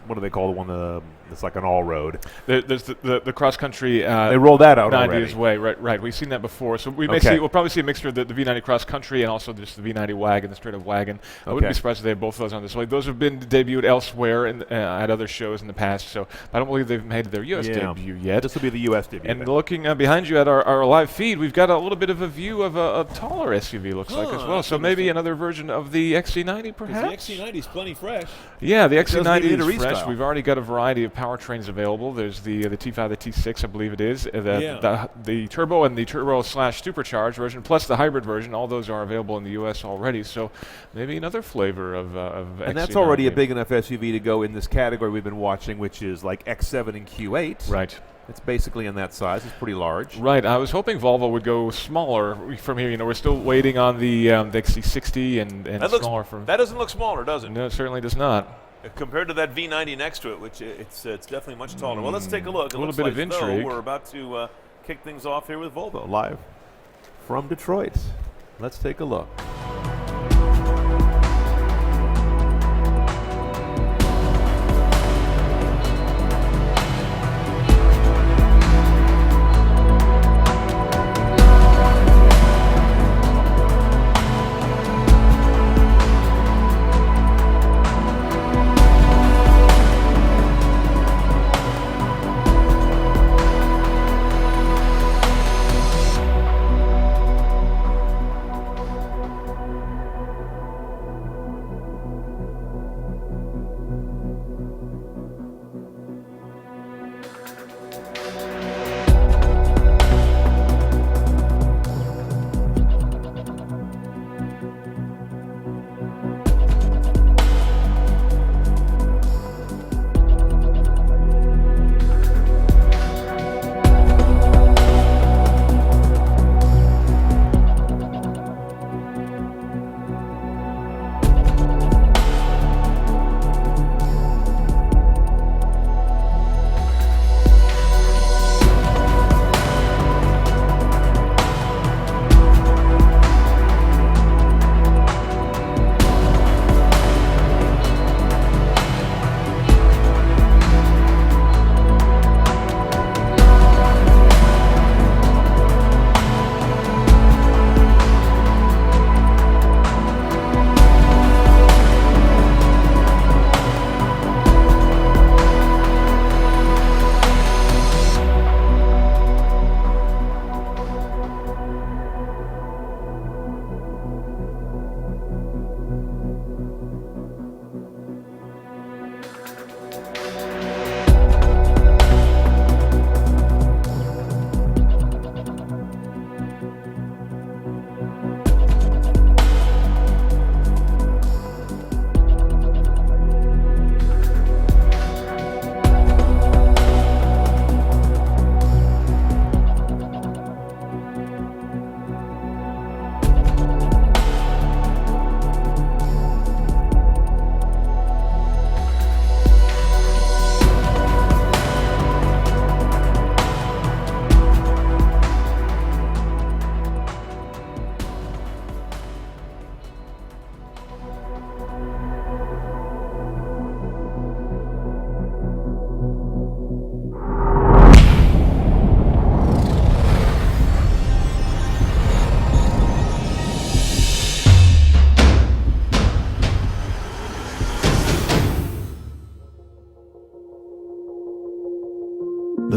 What do they call the one that's like an all-road? There's the cross-country. They rolled that out 90 already. Is way, right. We've seen that before, so we'll probably see a mixture of the V90 cross-country and also just the V90 wagon, the straight-up wagon. I wouldn't be surprised if they have both of those on display. Those have been debuted elsewhere at other shows in the past, so I don't believe they've made their U.S. debut yet. This will be the U.S. debut. And looking behind you at our live feed, we've got a little bit of a view of a taller SUV, looks like, as well. So maybe another version of the XC90, perhaps? The XC90 is plenty fresh. Yeah, the XC90 is fresh. We've already got a variety of powertrains available. There's the T5, the T6, I believe it is, the turbo and the turbo/supercharged version, plus the hybrid version. All those are available in the U.S. already. So maybe another flavor of XC90. And that's already a big enough SUV to go in this category we've been watching, which is like X7 and Q8. Right. It's basically in that size. It's pretty large. Right. I was hoping Volvo would go smaller from here. You know, we're still waiting on the XC60 and that smaller from. That doesn't look smaller, does it? No, it certainly does not. Compared to that V90 next to it, which it's definitely much taller. Well, let's take a look. A little bit of intrigue. We're about to kick things off here with Volvo live from Detroit. Let's take a look.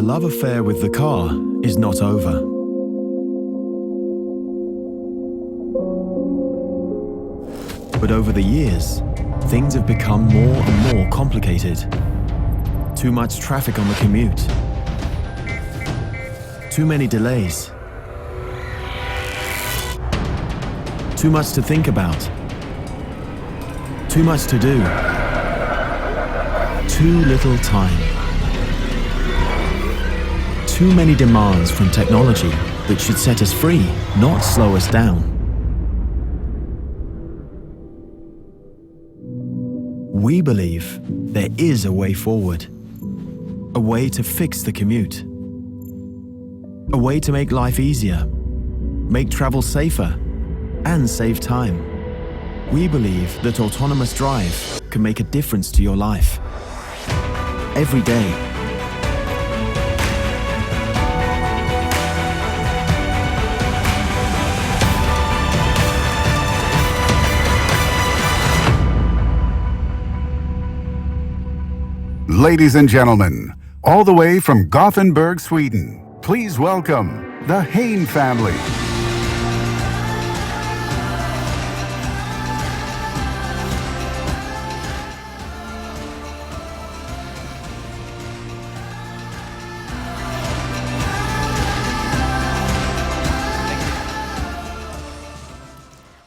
the love affair with the car is not over. But over the years, things have become more and more complicated. Too much traffic on the commute. Too many delays. Too much to think about. Too much to do. Too little time. Too many demands from technology that should set us free, not slow us down. We believe there is a way forward. A way to fix the commute. A way to make life easier, make travel safer, and save time. We believe that autonomous drive can make a difference to your life. Every day. Ladies and gentlemen, all the way from Gothenburg, Sweden, please welcome the Hain family.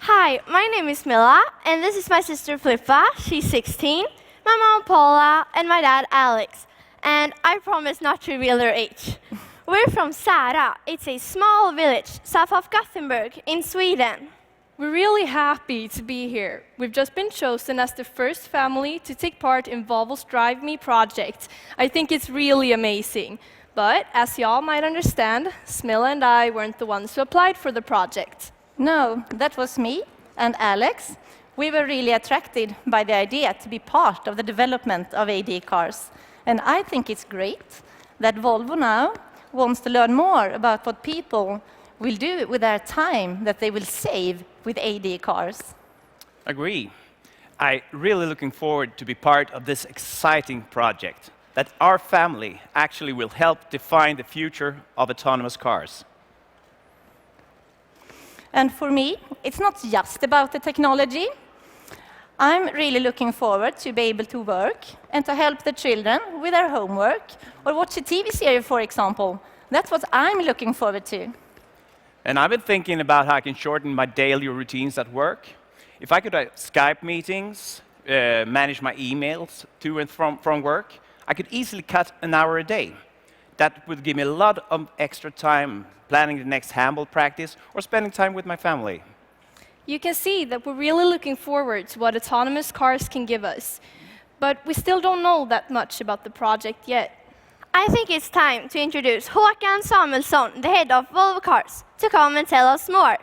Hi, my name is Milla, and this is my sister Flippa. She's 16, my mom Paula, and my dad Alex. And I promise not to reveal their age. We're from Sära. It's a small village south of Gothenburg in Sweden. We're really happy to be here. We've just been chosen as the first family to take part in Volvo's Drive Me project. I think it's really amazing. But as y'all might understand, Smilla and I weren't the ones who applied for the project. No, that was me and Alex. We were really attracted by the idea to be part of the development of AD cars. And I think it's great that Volvo now wants to learn more about what people will do with their time that they will save with AD cars. Agree. I'm really looking forward to be part of this exciting project, that our family actually will help define the future of autonomous cars. And for me, it's not just about the technology. I'm really looking forward to be able to work and to help the children with their homework or watch a TV series, for example. That's what I'm looking forward to. And I've been thinking about how I can shorten my daily routines at work. If I could have Skype meetings, manage my emails to and from work, I could easily cut an hour a day. That would give me a lot of extra time planning the next handball practice or spending time with my family. You can see that we're really looking forward to what autonomous cars can give us. But we still don't know that much about the project yet. I think it's time to introduce Håkan Samuelsson, the head of Volvo Cars, to come and tell us more.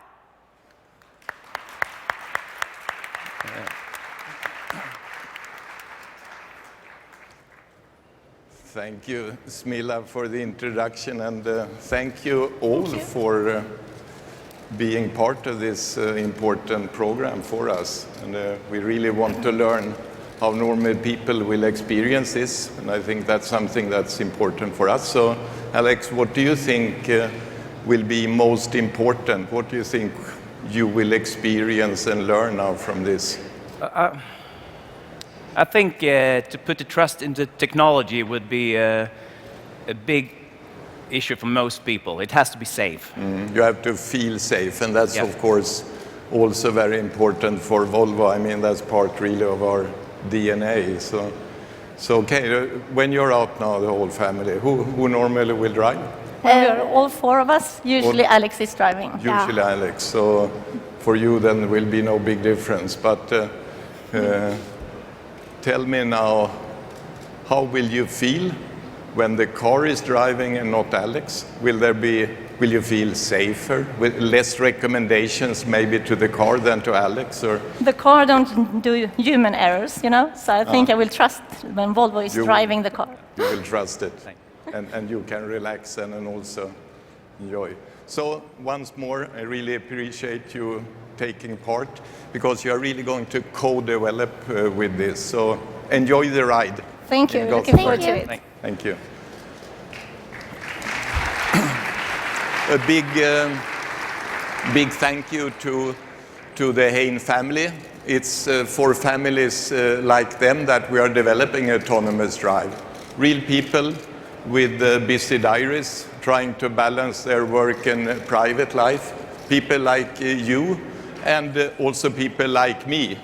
Thank you, Smilla, for the introduction, and thank you all for being part of this important program for us. And we really want to learn how normal people will experience this, and I think that's something that's important for us. So, Alex, what do you think will be most important? What do you think you will experience and learn now from this? I think to put the trust into technology would be a big issue for most people. It has to be safe. You have to feel safe, and that's of course also very important for Volvo. I mean, that's part really of our DNA. So okay, when you're out now, the whole family, who normally will drive? All four of us. Usually Alex is driving. Usually Alex. So for you then will be no big difference. But tell me now, how will you feel when the car is driving and not Alex? Will you feel safer with less recommendations maybe to the car than to Alex? Or the car don't do human errors, you know. So I think I will trust when Volvo is driving the car. You will trust it, and you can relax and also enjoy. So once more, I really appreciate you taking part because you are really going to co-develop with this. So enjoy the ride. Thank you. Looking forward to it. Thank you. A big thank you to the Hain family. It's for families like them that we are developing autonomous drive. Real people with busy diaries, trying to balance their work and private life. People like you, and also people like me.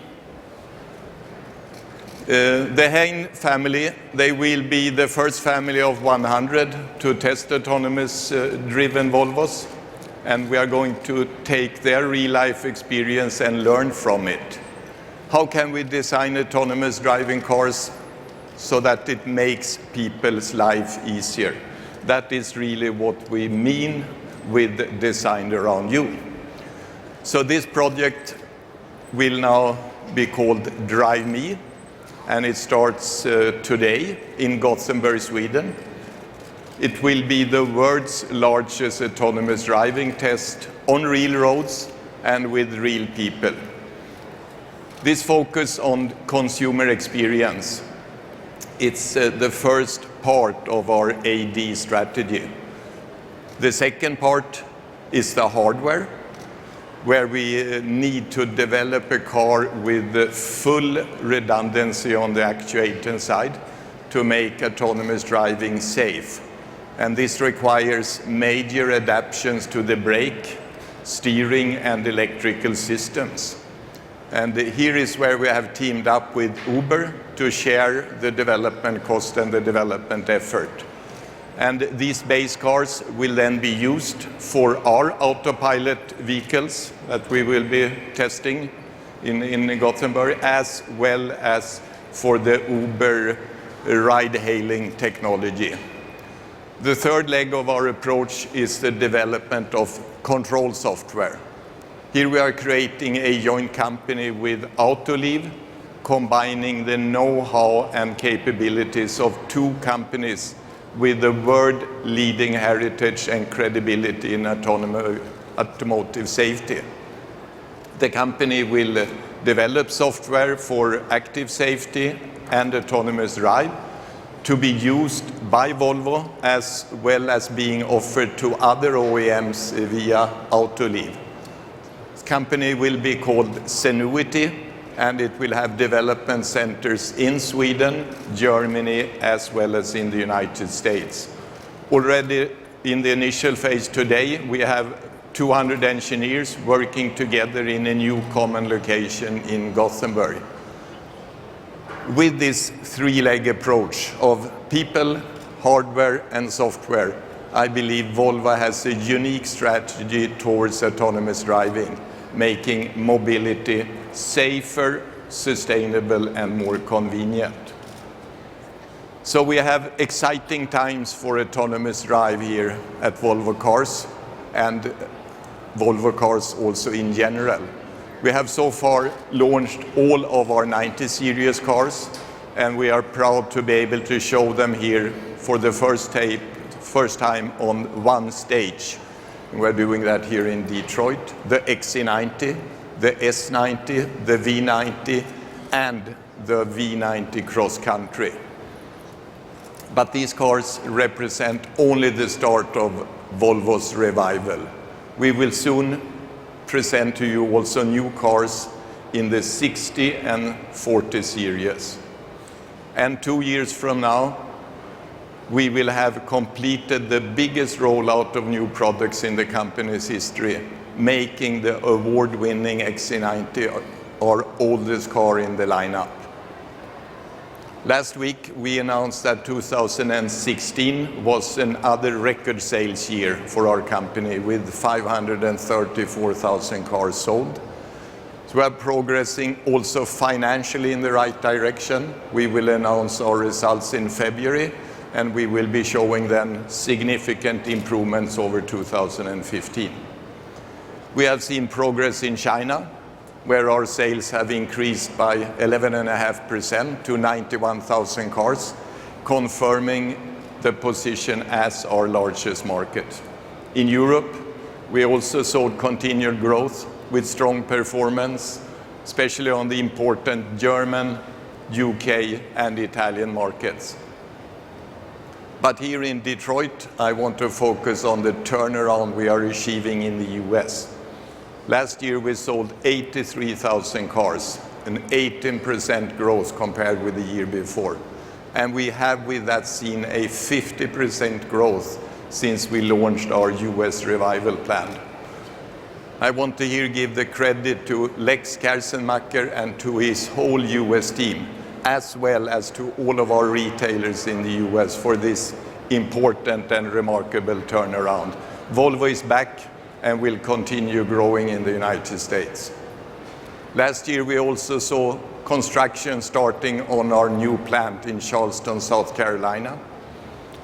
The Hain family, they will be the first family of 100 to test autonomous driven Volvos, and we are going to take their real-life experience and learn from it. How can we design autonomous driving cars so that it makes people's life easier? That is really what we mean with Designed Around You. So this project will now be called Drive Me, and it starts today in Gothenburg, Sweden. It will be the world's largest autonomous driving test on real roads and with real people. This focus on consumer experience, it's the first part of our AD strategy. The second part is the hardware, where we need to develop a car with full redundancy on the actuator side to make autonomous driving safe. And this requires major adaptations to the brake, steering, and electrical systems. And here is where we have teamed up with Uber to share the development cost and the development effort. And these base cars will then be used for our autopilot vehicles that we will be testing in Gothenburg, as well as for the Uber ride-hailing technology. The third leg of our approach is the development of control software. Here we are creating a joint company with Autoliv, combining the know-how and capabilities of two companies with the world-leading heritage and credibility in automotive safety. The company will develop software for active safety and autonomous drive to be used by Volvo, as well as being offered to other OEMs via Autoliv. This company will be called CNET, and it will have development centers in Sweden, Germany, as well as in the United States. Already in the initial phase today, we have 200 engineers working together in a new common location in Gothenburg. With this three-leg approach of people, hardware, and software, I believe Volvo has a unique strategy towards autonomous driving, making mobility safer, sustainable, and more convenient. So we have exciting times for autonomous drive here at Volvo Cars, and Volvo Cars also in general. We have so far launched all of our 90 series cars, and we are proud to be able to show them here for the first time on one stage. We're doing that here in Detroit. The XC90, the S90, the V90, and the V90 Cross Country. But these cars represent only the start of Volvo's revival. We will soon present to you also new cars in the 60 and 40 series. And 2 years from now, we will have completed the biggest rollout of new products in the company's history, making the award-winning XC90 our oldest car in the lineup. Last week, we announced that 2016 was another record sales year for our company, with 534,000 cars sold. So we are progressing also financially in the right direction. We will announce our results in February, and we will be showing then significant improvements over 2015. We have seen progress in China, where our sales have increased by 11.5% to 91,000 cars, confirming the position as our largest market. In Europe, we also saw continued growth with strong performance, especially on the important German, UK, and Italian markets. But here in Detroit, I want to focus on the turnaround we are achieving in the US. Last year, we sold 83,000 cars, an 18% growth compared with the year before. And we have with that seen a 50% growth since we launched our US revival plan. I want to here give the credit to Lex Kersenmacher and to his whole US team, as well as to all of our retailers in the US for this important and remarkable turnaround. Volvo is back and will continue growing in the United States. Last year, we also saw construction starting on our new plant in Charleston, South Carolina.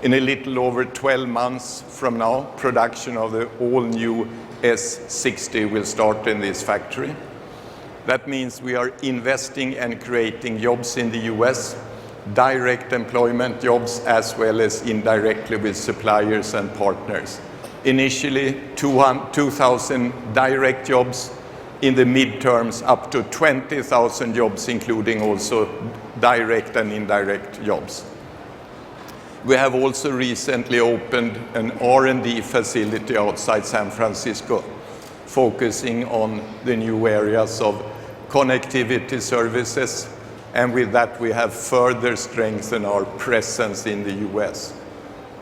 In a little over 12 months from now, production of the all-new S60 will start in this factory. That means we are investing and creating jobs in the US, direct employment jobs as well as indirectly with suppliers and partners. Initially, 2,000 direct jobs, in the midterms up to 20,000 jobs, including also direct and indirect jobs. We have also recently opened an R&D facility outside San Francisco, focusing on the new areas of connectivity services, and with that we have further strengthened our presence in the US.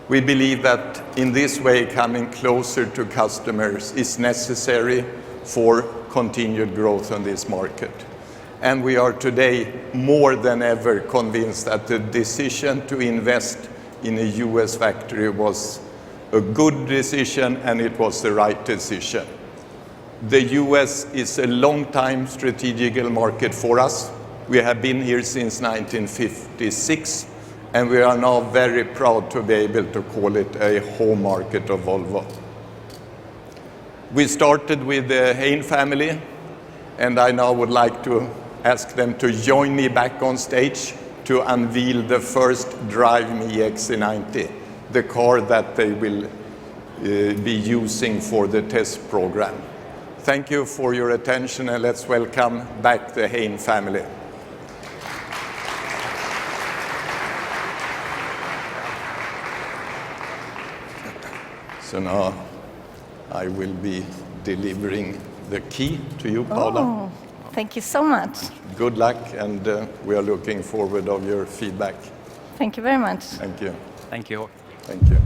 We believe that in this way coming closer to customers is necessary for continued growth on this market. And we are today more than ever convinced that the decision to invest in a US factory was a good decision and it was the right decision. The US is a long-time strategical market for us. We have been here since 1956, and we are now very proud to be able to call it a home market of Volvo. We started with the Hain family, and I now would like to ask them to join me back on stage to unveil the first Drive Me XC90, the car that they will be using for the test program. Thank you for your attention, and let's welcome back the Hain family. So now I will be delivering the key to you, Paula. Oh, thank you so much. Good luck, and we are looking forward of your feedback. Thank you very much. Thank you. Thank you. Thank you.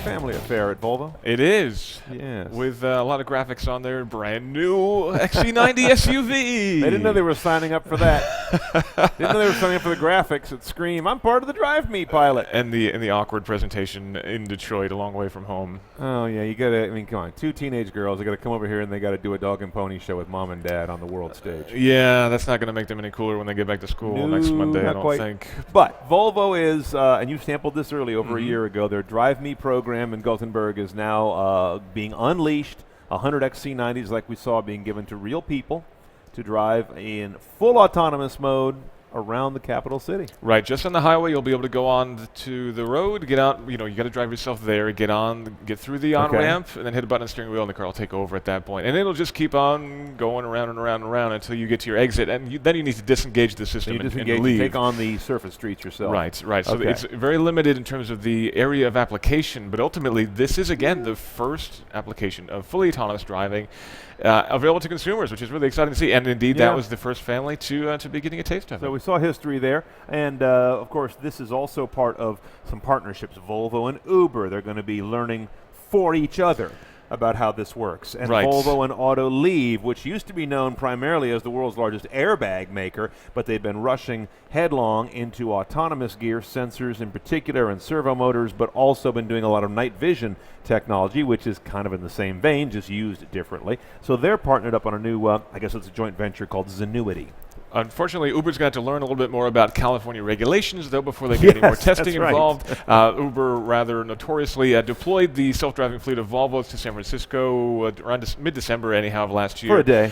Family affair at Volvo. It is. Yes. With a lot of graphics on there. Brand new XC90 SUV. They didn't know they were signing up for that. Didn't know they were signing up for the graphics that scream, "I'm part of the Drive Me pilot." And the awkward presentation in Detroit, a long way from home. Oh yeah, you gotta. I mean, come on, two teenage girls. They gotta come over here and they gotta do a dog and pony show with mom and dad on the world stage. Yeah, that's not gonna make them any cooler when they get back to school next Monday. I don't think. But Volvo is, and you sampled this early over a year ago. Their Drive Me program in Gothenburg is now being unleashed. 100 XC90s, like we saw, being given to real people to drive in full autonomous mode around the capital city. Right, just on the highway, you'll be able to go on to the road, get out, you got to drive yourself there, get through the on-ramp, and then hit a button on the steering wheel, and the car will take over at that point. And it'll just keep on going around and around and around until you get to your exit, and then you need to disengage the system and leave. Take on the surface streets yourself. Right. So it's very limited in terms of the area of application, but ultimately this is, again, the first application of fully autonomous driving available to consumers, which is really exciting to see. And indeed, that was the first family to be getting a taste of it. So we saw history there, and of course, this is also part of some partnerships. Volvo and Uber, they're going to be learning for each other. about how this works. And Right. Volvo and Autoliv, which used to be known primarily as the world's largest airbag maker, but they've been rushing headlong into autonomous gear, sensors in particular, and servo motors, but also been doing a lot of night vision technology, which is kind of in the same vein, just used differently. So they're partnered up on a new, I guess it's a joint venture called Zenuity. Unfortunately, Uber's got to learn a little bit more about California regulations, though, before they get any more testing involved. Uber rather notoriously deployed the self-driving fleet of Volvos to San Francisco around mid-December, anyhow, of last year. For a day.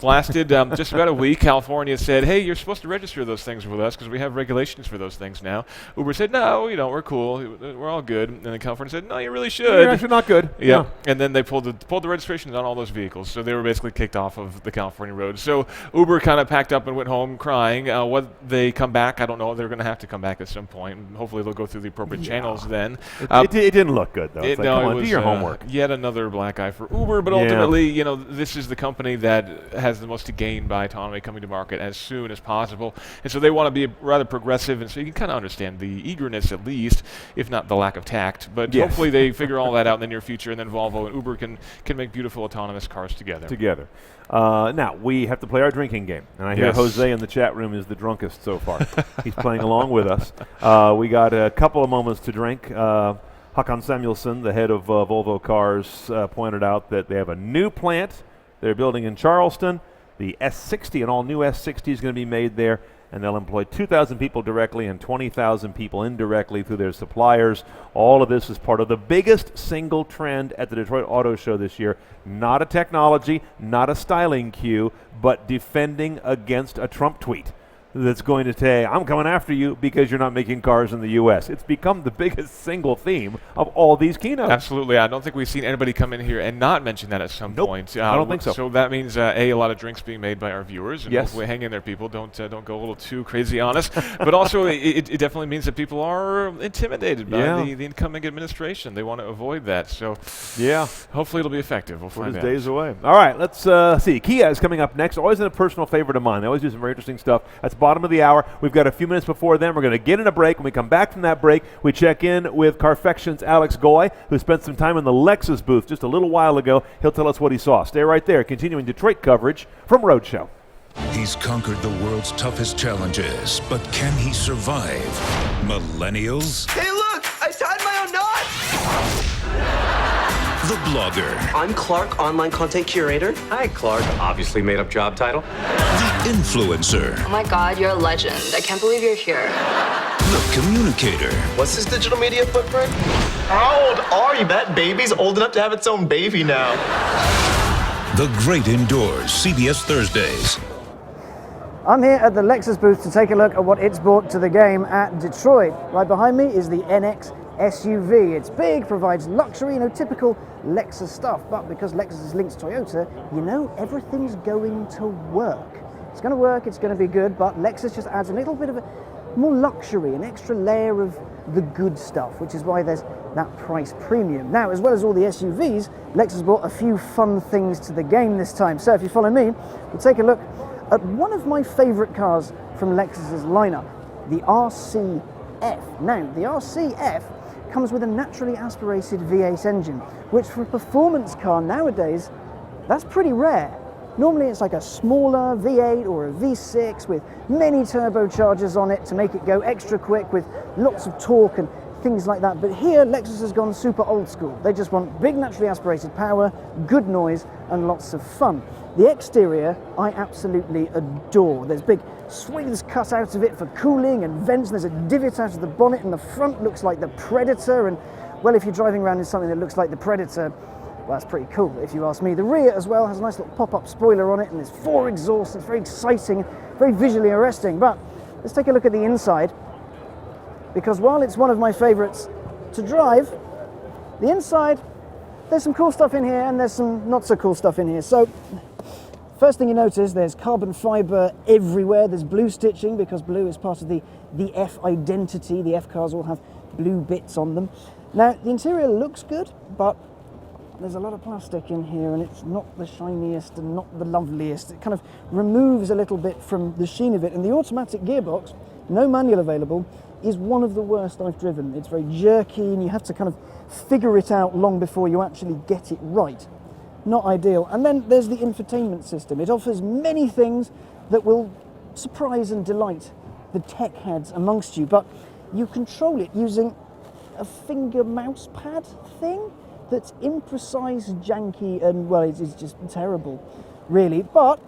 Lasted just about a week. California said, hey, you're supposed to register those things with us because we have regulations for those things now. Uber said, no, we don't. We're cool. We're all good. And then California said, no, you really should. You're actually not good. Yeah. No. And then they pulled the registrations on all those vehicles. So they were basically kicked off of the California road. So Uber kind of packed up and went home crying. Whether they come back, I don't know. They're going to have to come back at some point. And hopefully they'll go through the appropriate channels then. It didn't look good, though. It's like, come on, do your homework. Yet another black eye for Uber, but ultimately, you know, this is the company that has the most to gain by autonomy coming to market as soon as possible. And so they want to be rather progressive, and so you can kind of understand the eagerness at least, if not the lack of tact. But hopefully they figure all that out in the near future, and then Volvo and Uber can make beautiful autonomous cars together. Now, we have to play our drinking game. And I hear Jose in the chat room is the drunkest so far. He's playing along with us. We got a couple of moments to drink. Hakan Samuelsson, the head of Volvo Cars, pointed out that they have a new plant they're building in Charleston. The S60, an all-new S60 is going to be made there, and they'll employ 2,000 people directly and 20,000 people indirectly through their suppliers. All of this is part of the biggest single trend at the Detroit Auto Show this year. Not a technology, not a styling cue, but defending against a Trump tweet that's going to say, I'm coming after you because you're not making cars in the U.S. It's become the biggest single theme of all these keynotes. Absolutely. I don't think we've seen anybody come in here and not mention that at some point. I don't think so. So that means, a lot of drinks being made by our viewers. And hopefully hang in there, people. Don't go a little too crazy on us. But also, it definitely means that people are intimidated by the incoming administration. They want to avoid that. So hopefully it'll be effective. We'll find out. Days away. All right, let's see. Kia is coming up next. Always a personal favorite of mine. They always do some very interesting stuff. That's bottom of the hour. We've got a few minutes before then. We're going to get in a break. When we come back from that break, we check in with Carfection's Alex Goy, who spent some time in the Lexus booth just a little while ago. He'll tell us what he saw. Stay right there. Continuing Detroit coverage from Roadshow. He's conquered the world's toughest challenges, but can he survive? Millennials? Hey, look! I tied my own knot! The blogger. I'm Clark, online content curator. Hi, Clark. Obviously made up job title. The influencer. Oh my God, you're a legend. I can't believe you're here. The communicator. What's his digital media footprint? How old are you? That baby's old enough to have its own baby now. The great indoors, CBS Thursdays. I'm here at the Lexus booth to take a look at what it's brought to the game at Detroit. Right behind me is the NX SUV. It's big, provides luxury, typical Lexus stuff, but because Lexus is linked to Toyota, everything's going to work. It's going to work, it's going to be good, but Lexus just adds a little bit of more luxury, an extra layer of the good stuff, which is why there's that price premium. Now, as well as all the SUVs, Lexus brought a few fun things to the game this time. So if you follow me, we'll take a look at one of my favorite cars from Lexus's lineup, the RCF. Now, the RCF comes with a naturally aspirated V8 engine, which for a performance car nowadays, that's pretty rare. Normally it's like a smaller V8 or a V6 with many turbochargers on it to make it go extra quick with lots of torque and things like that. But here, Lexus has gone super old school. They just want big naturally aspirated power, good noise, and lots of fun. The exterior, I absolutely adore. There's big swings cut out of it for cooling and vents. There's a divot out of the bonnet, and the front looks like the Predator. And, well, if you're driving around in something that looks like the Predator, well, that's pretty cool, if you ask me. The rear as well has a nice little pop-up spoiler on it, and there's 4 exhausts. It's very exciting, very visually arresting. But let's take a look at the inside, because while it's one of my favorites to drive, the inside, there's some cool stuff in here, and there's some not so cool stuff in here. So, first thing you notice, there's carbon fiber everywhere. There's blue stitching, because blue is part of the F identity. The F cars all have blue bits on them. Now, the interior looks good, but there's a lot of plastic in here, and it's not the shiniest and not the loveliest. It kind of removes a little bit from the sheen of it, and the automatic gearbox no manual available, is one of the worst I've driven. It's very jerky and you have to kind of figure it out long before you actually get it right. Not ideal. And then there's the infotainment system. It offers many things that will surprise and delight the tech heads amongst you, but you control it using a finger mouse pad thing that's imprecise, janky, and well, it's just terrible, really. But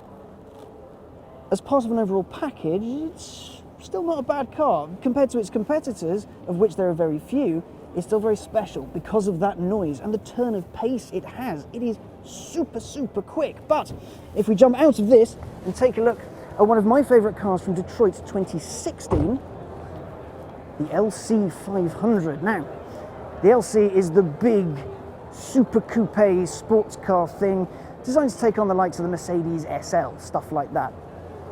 as part of an overall package, it's still not a bad car. Compared to its competitors, of which there are very few, it's still very special because of that noise and the turn of pace it has. It is super, super quick. But if we jump out of this and take a look at one of my favourite cars from Detroit 2016, the LC500. Now, the LC is the big, super coupe sports car thing, designed to take on the likes of the Mercedes SL, stuff like that.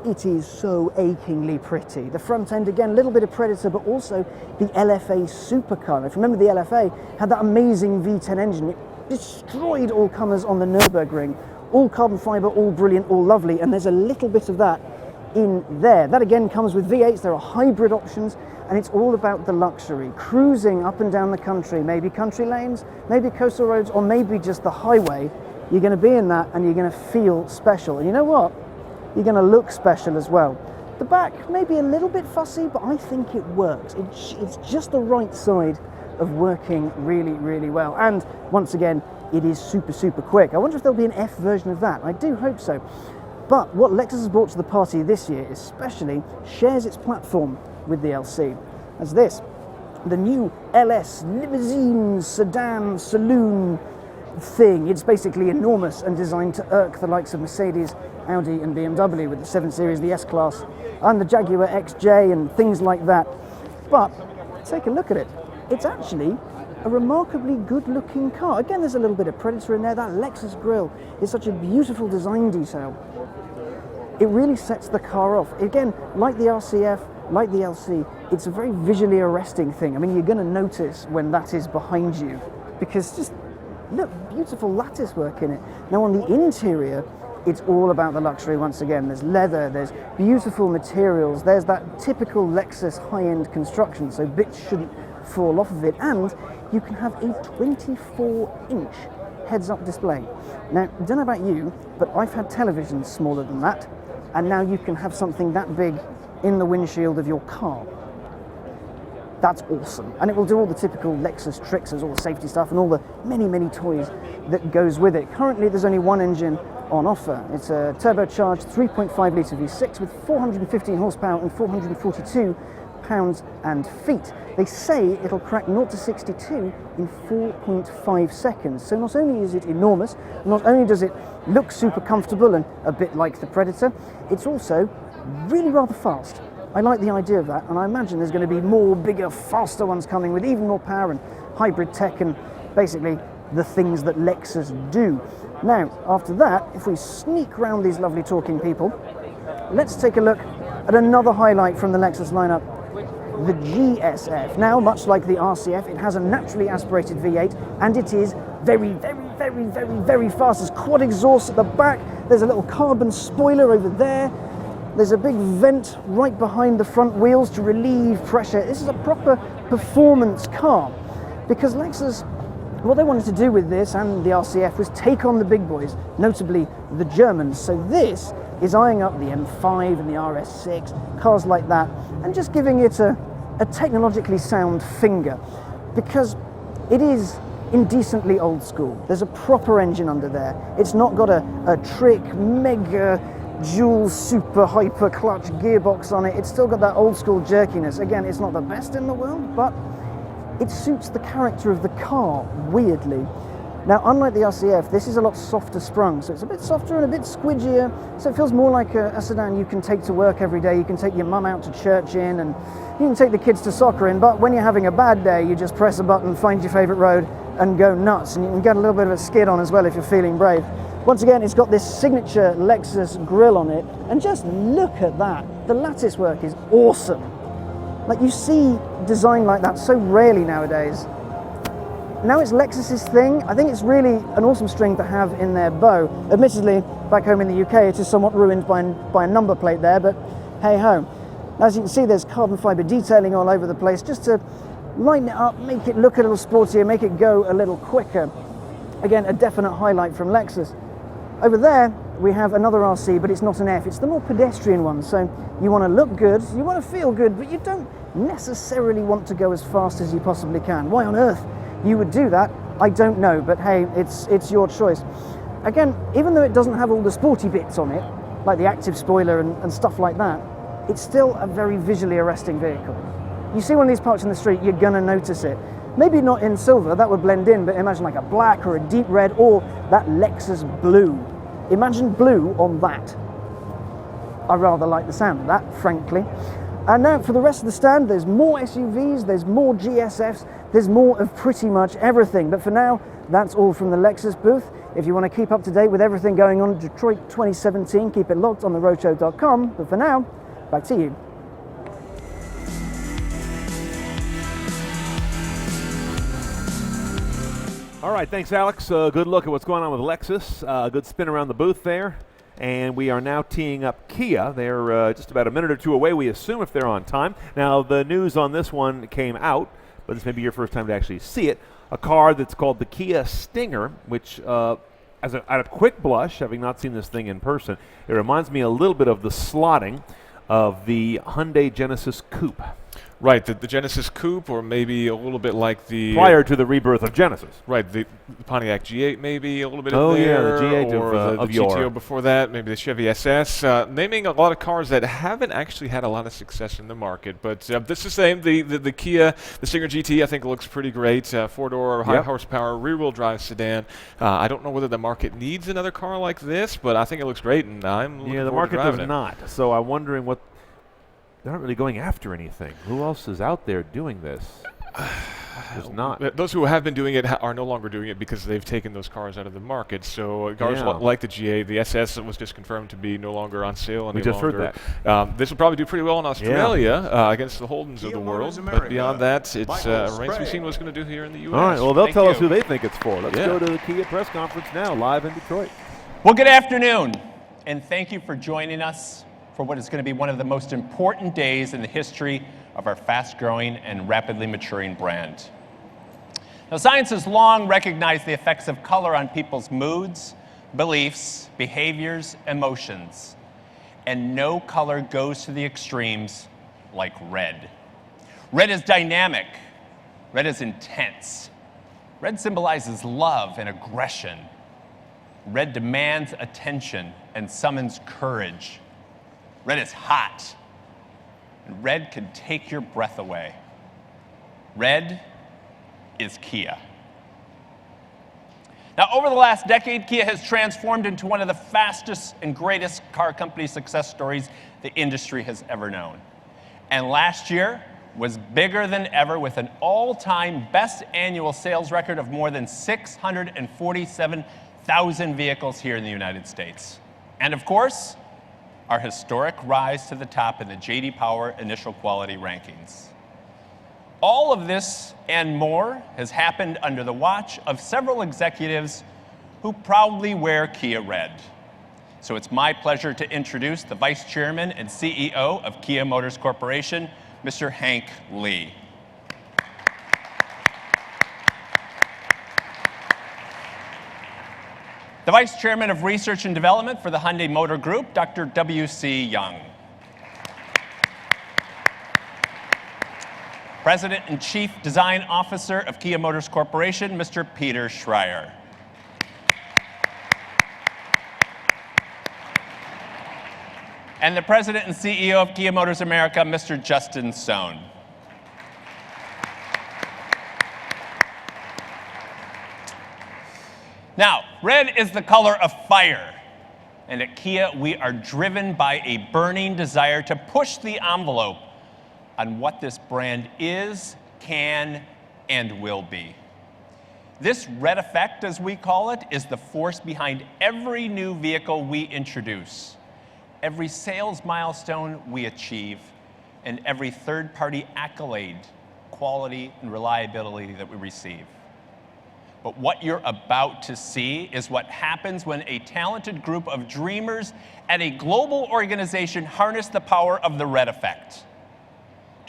It is so achingly pretty. The front end, again, a little bit of Predator, but also the LFA supercar. If you remember, the LFA had that amazing V10 engine. It destroyed all comers on the Nürburgring. All carbon fibre, all brilliant, all lovely, and there's a little bit of that in there. That again comes with V8s, there are hybrid options, and it's all about the luxury. Cruising up and down the country, maybe country lanes, maybe coastal roads, or maybe just the highway. You're going to be in that and you're going to feel special. And you know what? You're going to look special as well. The back may be a little bit fussy, but I think it works. It's just the right side of working really, really well. And once again, it is super, super quick. I wonder if there'll be an F version of that. I do hope so. But what Lexus has brought to the party this year especially shares its platform with the LC. As this, the new LS limousine sedan saloon thing. It's basically enormous and designed to irk the likes of Mercedes, Audi and BMW with the 7 Series, the S-Class and the Jaguar XJ and things like that. But take a look at it. It's actually a remarkably good-looking car. Again, there's a little bit of Predator in there. That Lexus grille is such a beautiful design detail. It really sets the car off. Again, like the RCF, like the LC, it's a very visually arresting thing. I mean, you're going to notice when that is behind you because just look, beautiful lattice work in it. Now on the interior, it's all about the luxury once again. There's leather, there's beautiful materials, there's that typical Lexus high-end construction, so bits shouldn't fall off of it, and you can have a 24-inch heads-up display. Now, I don't know about you, but I've had televisions smaller than that, and now you can have something that big in the windshield of your car. That's awesome. And it will do all the typical Lexus tricks, there's all the safety stuff and all the many, many toys that goes with it. Currently, there's only one engine on offer. It's a turbocharged 3.5 litre V6 with 415 horsepower and 442 pounds and feet. They say it'll crack 0 to 62 in 4.5 seconds. So not only is it enormous, not only does it look super comfortable and a bit like the Predator, it's also really rather fast. I like the idea of that, and I imagine there's going to be more, bigger, faster ones coming with even more power and hybrid tech and basically the things that Lexus do. Now, after that, if we sneak around these lovely talking people, let's take a look at another highlight from the Lexus lineup, the GSF. Now, much like the RCF, it has a naturally aspirated V8, and it is very, very, very, very, very fast. There's quad exhaust at the back, there's a little carbon spoiler over there, there's a big vent right behind the front wheels to relieve pressure. This is a proper performance car, because Lexus, what they wanted to do with this and the RCF was take on the big boys, notably the Germans. So this is eyeing up the M5 and the RS6, cars like that, and just giving it a technologically sound finger, because it is indecently old school. There's a proper engine under there. It's not got a trick, mega, dual, super, hyper clutch gearbox on it. It's still got that old school jerkiness. Again, it's not the best in the world, but it suits the character of the car, weirdly. Now, unlike the RCF, this is a lot softer sprung, so it's a bit softer and a bit squidgier, so it feels more like a sedan you can take to work every day. You can take your mum out to church in, and you can take the kids to soccer in, but when you're having a bad day, you just press a button, find your favourite road, and go nuts, and you can get a little bit of a skid on as well if you're feeling brave. Once again, it's got this signature Lexus grille on it, and just look at that. The lattice work is awesome. Like, you see design like that so rarely nowadays. Now it's Lexus's thing. I think it's really an awesome string to have in their bow. Admittedly, back home in the UK, it is somewhat ruined by a number plate there, but hey ho. As you can see, there's carbon fiber detailing all over the place, just to lighten it up, make it look a little sportier, make it go a little quicker. Again, a definite highlight from Lexus. Over there, we have another RC, but it's not an F. It's the more pedestrian one. So you want to look good, you want to feel good, but you don't necessarily want to go as fast as you possibly can. Why on earth you would do that, I don't know, but hey, it's your choice. Again, even though it doesn't have all the sporty bits on it, like the active spoiler and stuff like that, it's still a very visually arresting vehicle. You see one of these parked in the street, you're gonna notice it. Maybe not in silver, that would blend in, but imagine like a black or a deep red, or that Lexus blue. Imagine blue on that. I rather like the sound of that, frankly. And now for the rest of the stand, there's more SUVs, there's more GSFs, there's more of pretty much everything. But for now, that's all from the Lexus booth. If you want to keep up to date with everything going on in Detroit 2017, keep it locked on theroadshow.com. But for now, back to you. All right, thanks, Alex. Good look at what's going on with Lexus. Good spin around the booth there. And we are now teeing up Kia. They're just about a minute or two away, we assume, if they're on time. Now, the news on this one came out, but this may be your first time to actually see it. A car that's called the Kia Stinger, which, at a quick blush, having not seen this thing in person, it reminds me a little bit of the slotting of the Hyundai Genesis Coupe. Right, the Genesis Coupe, or maybe a little bit like the... Prior to the rebirth of Genesis. Right, the Pontiac G8 maybe, a little bit in there. Oh yeah, the G8 or of the yore. GTO before that, maybe the Chevy SS. Naming a lot of cars that haven't actually had a lot of success in the market. But this is the same, the Kia, the Stinger GT, I think looks pretty great. Four-door, high horsepower, rear-wheel drive sedan. I don't know whether the market needs another car like this, but I think it looks great, and I'm looking the forward to market driving does it. not. So I'm wondering what... They're not really going after anything. Who else is out there doing this? There's not. Those who have been doing it are no longer doing it because they've taken those cars out of the market. So cars like the GA, the SS was just confirmed to be no longer on sale any We just longer. heard that. This will probably do pretty well in Australia against the Holdens of the world. But beyond that, it's remains to be seen what's going to do here in the U.S. All right, well, they'll tell us who they think it's for. Let's go to the Kia press conference now, live in Detroit. Well, good afternoon, and thank you for joining us for what is going to be one of the most important days in the history of our fast-growing and rapidly maturing brand. Now, science has long recognized the effects of color on people's moods, beliefs, behaviors, emotions, and no color goes to the extremes like red. Red is dynamic. Red is intense. Red symbolizes love and aggression. Red demands attention and summons courage. Red is hot, and red can take your breath away. Red is Kia. Now, over the last decade, Kia has transformed into one of the fastest and greatest car company success stories the industry has ever known. And last year was bigger than ever, with an all-time best annual sales record of more than 647,000 vehicles here in the United States. And of course, our historic rise to the top in the J.D. Power Initial Quality Rankings. All of this and more has happened under the watch of several executives who proudly wear Kia red. So it's my pleasure to introduce the Vice Chairman and CEO of Kia Motors Corporation, Mr. Hank Lee. The Vice Chairman of Research and Development for the Hyundai Motor Group, Dr. W.C. Young. President and Chief Design Officer of Kia Motors Corporation, Mr. Peter Schreier. And the President and CEO of Kia Motors America, Mr. Justin Sohn. Now, red is the color of fire. And at Kia, we are driven by a burning desire to push the envelope on what this brand is, can, and will be. This red effect, as we call it, is the force behind every new vehicle we introduce, every sales milestone we achieve, and every third-party accolade, quality, and reliability that we receive. But what you're about to see is what happens when a talented group of dreamers at a global organization harness the power of the red effect.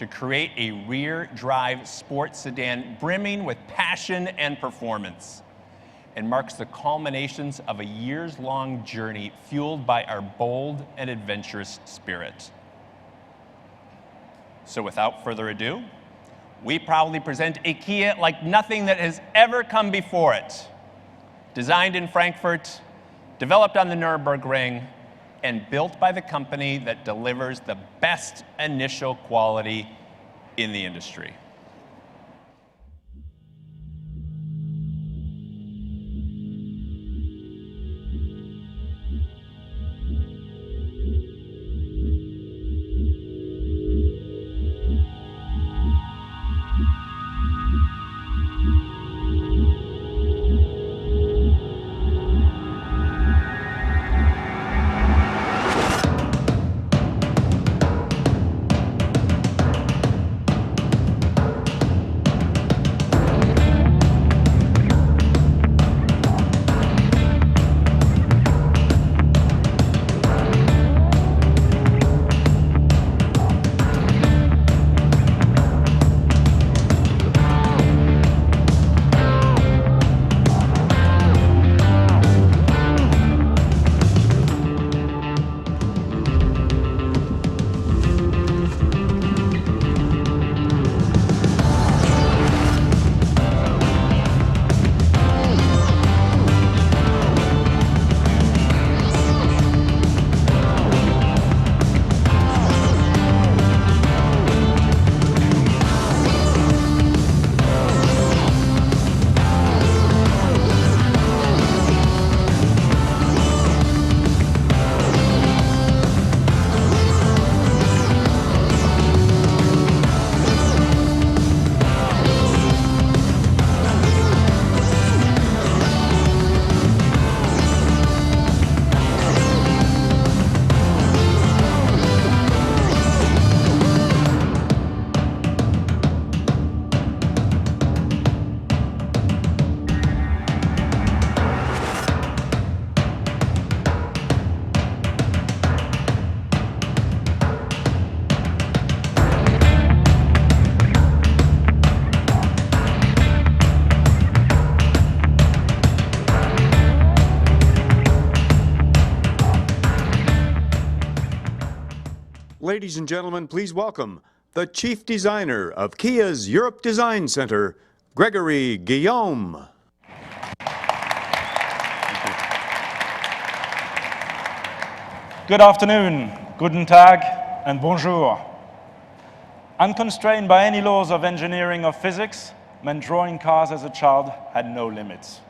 to create a rear-drive sports sedan brimming with passion and performance, and marks the culminations of a years-long journey fueled by our bold and adventurous spirit. So without further ado, we proudly present a Kia like nothing that has ever come before it. Designed in Frankfurt, developed on the Nürburgring, and built by the company that delivers the best initial quality in the industry. Ladies and gentlemen, please welcome the Chief Designer of Kia's Europe Design Center, Gregory Guillaume. Good afternoon, guten Tag, and bonjour. Unconstrained by any laws of engineering or physics, meant drawing cars as a child had no limits.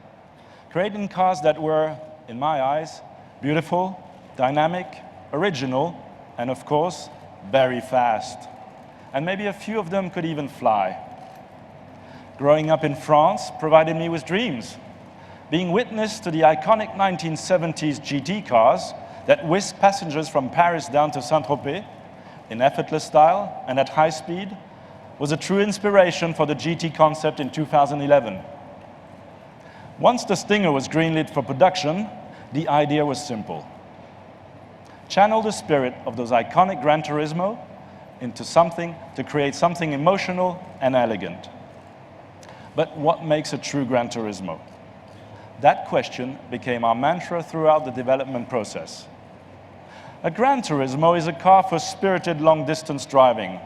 Creating cars that were, in my eyes, beautiful, dynamic, original, and of course, very fast. And maybe a few of them could even fly. Growing up in France provided me with dreams. Being witness to the iconic 1970s GT cars that whisked passengers from Paris down to Saint-Tropez in effortless style and at high speed was a true inspiration for the GT concept in 2011. Once the Stinger was greenlit for production, the idea was simple. Channel the spirit of those iconic Gran Turismo into something to create something emotional and elegant. But what makes a true Gran Turismo? That question became our mantra throughout the development process. A Gran Turismo is a car for spirited long-distance driving.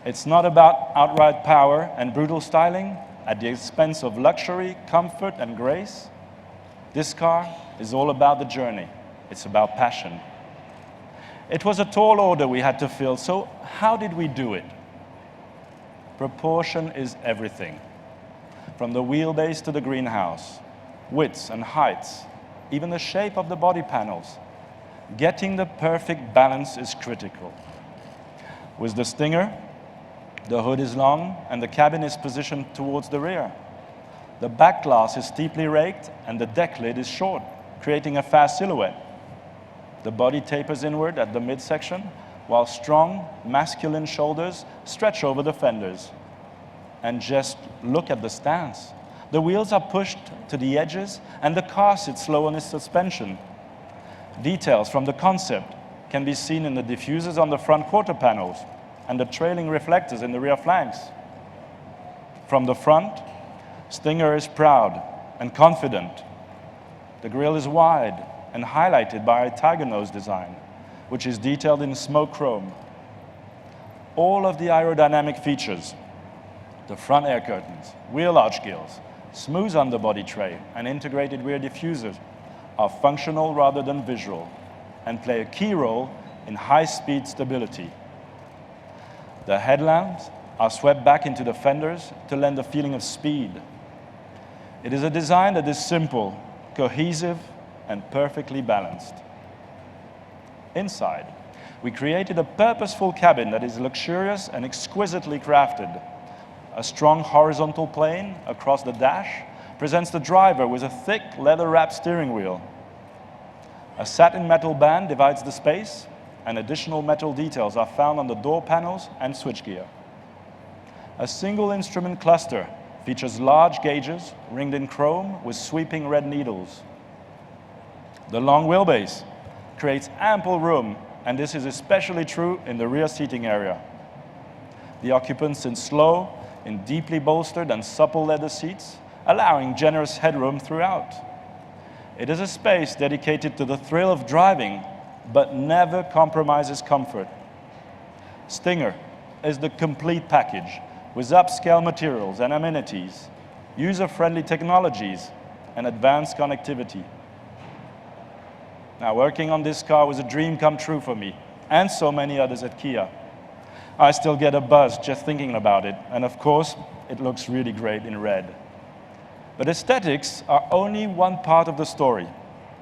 It's not about outright power and brutal styling at the expense of luxury, comfort, and grace. This car is all about the journey. It's about passion. It was a tall order we had to fill, so how did we do it? Proportion is everything. From the wheelbase to the greenhouse, widths and heights, even the shape of the body panels. Getting the perfect balance is critical. With the Stinger, the hood is long and the cabin is positioned towards the rear. The back glass is steeply raked and the deck lid is short, creating a fast silhouette. The body tapers inward at the midsection, while strong, masculine shoulders stretch over the fenders. And just look at the stance. The wheels are pushed to the edges, and the car sits slow on its suspension. Details from the concept can be seen in the diffusers on the front quarter panels, and the trailing reflectors in the rear flanks. From the front, Stinger is proud and confident. The grille is wide and highlighted by a tiger nose design, which is detailed in smoke chrome. All of the aerodynamic features, the front air curtains, wheel arch gills, smooth underbody tray, and integrated rear diffusers are functional rather than visual and play a key role in high-speed stability. The headlamps are swept back into the fenders to lend a feeling of speed. It is a design that is simple, cohesive, and perfectly balanced. Inside, we created a purposeful cabin that is luxurious and exquisitely crafted. A strong horizontal plane across the dash presents the driver with a thick leather-wrapped steering wheel. A satin metal band divides the space, and additional metal details are found on the door panels and switchgear. A single instrument cluster features large gauges ringed in chrome with sweeping red needles. The long wheelbase creates ample room, and this is especially true in the rear seating area. The occupants sit slow in deeply bolstered and supple leather seats, allowing generous headroom throughout. It is a space dedicated to the thrill of driving, but never compromises comfort. Stinger is the complete package with upscale materials and amenities, user-friendly technologies, and advanced connectivity. Now, working on this car was a dream come true for me, and so many others at Kia. I still get a buzz just thinking about it, and of course, it looks really great in red. But aesthetics are only one part of the story.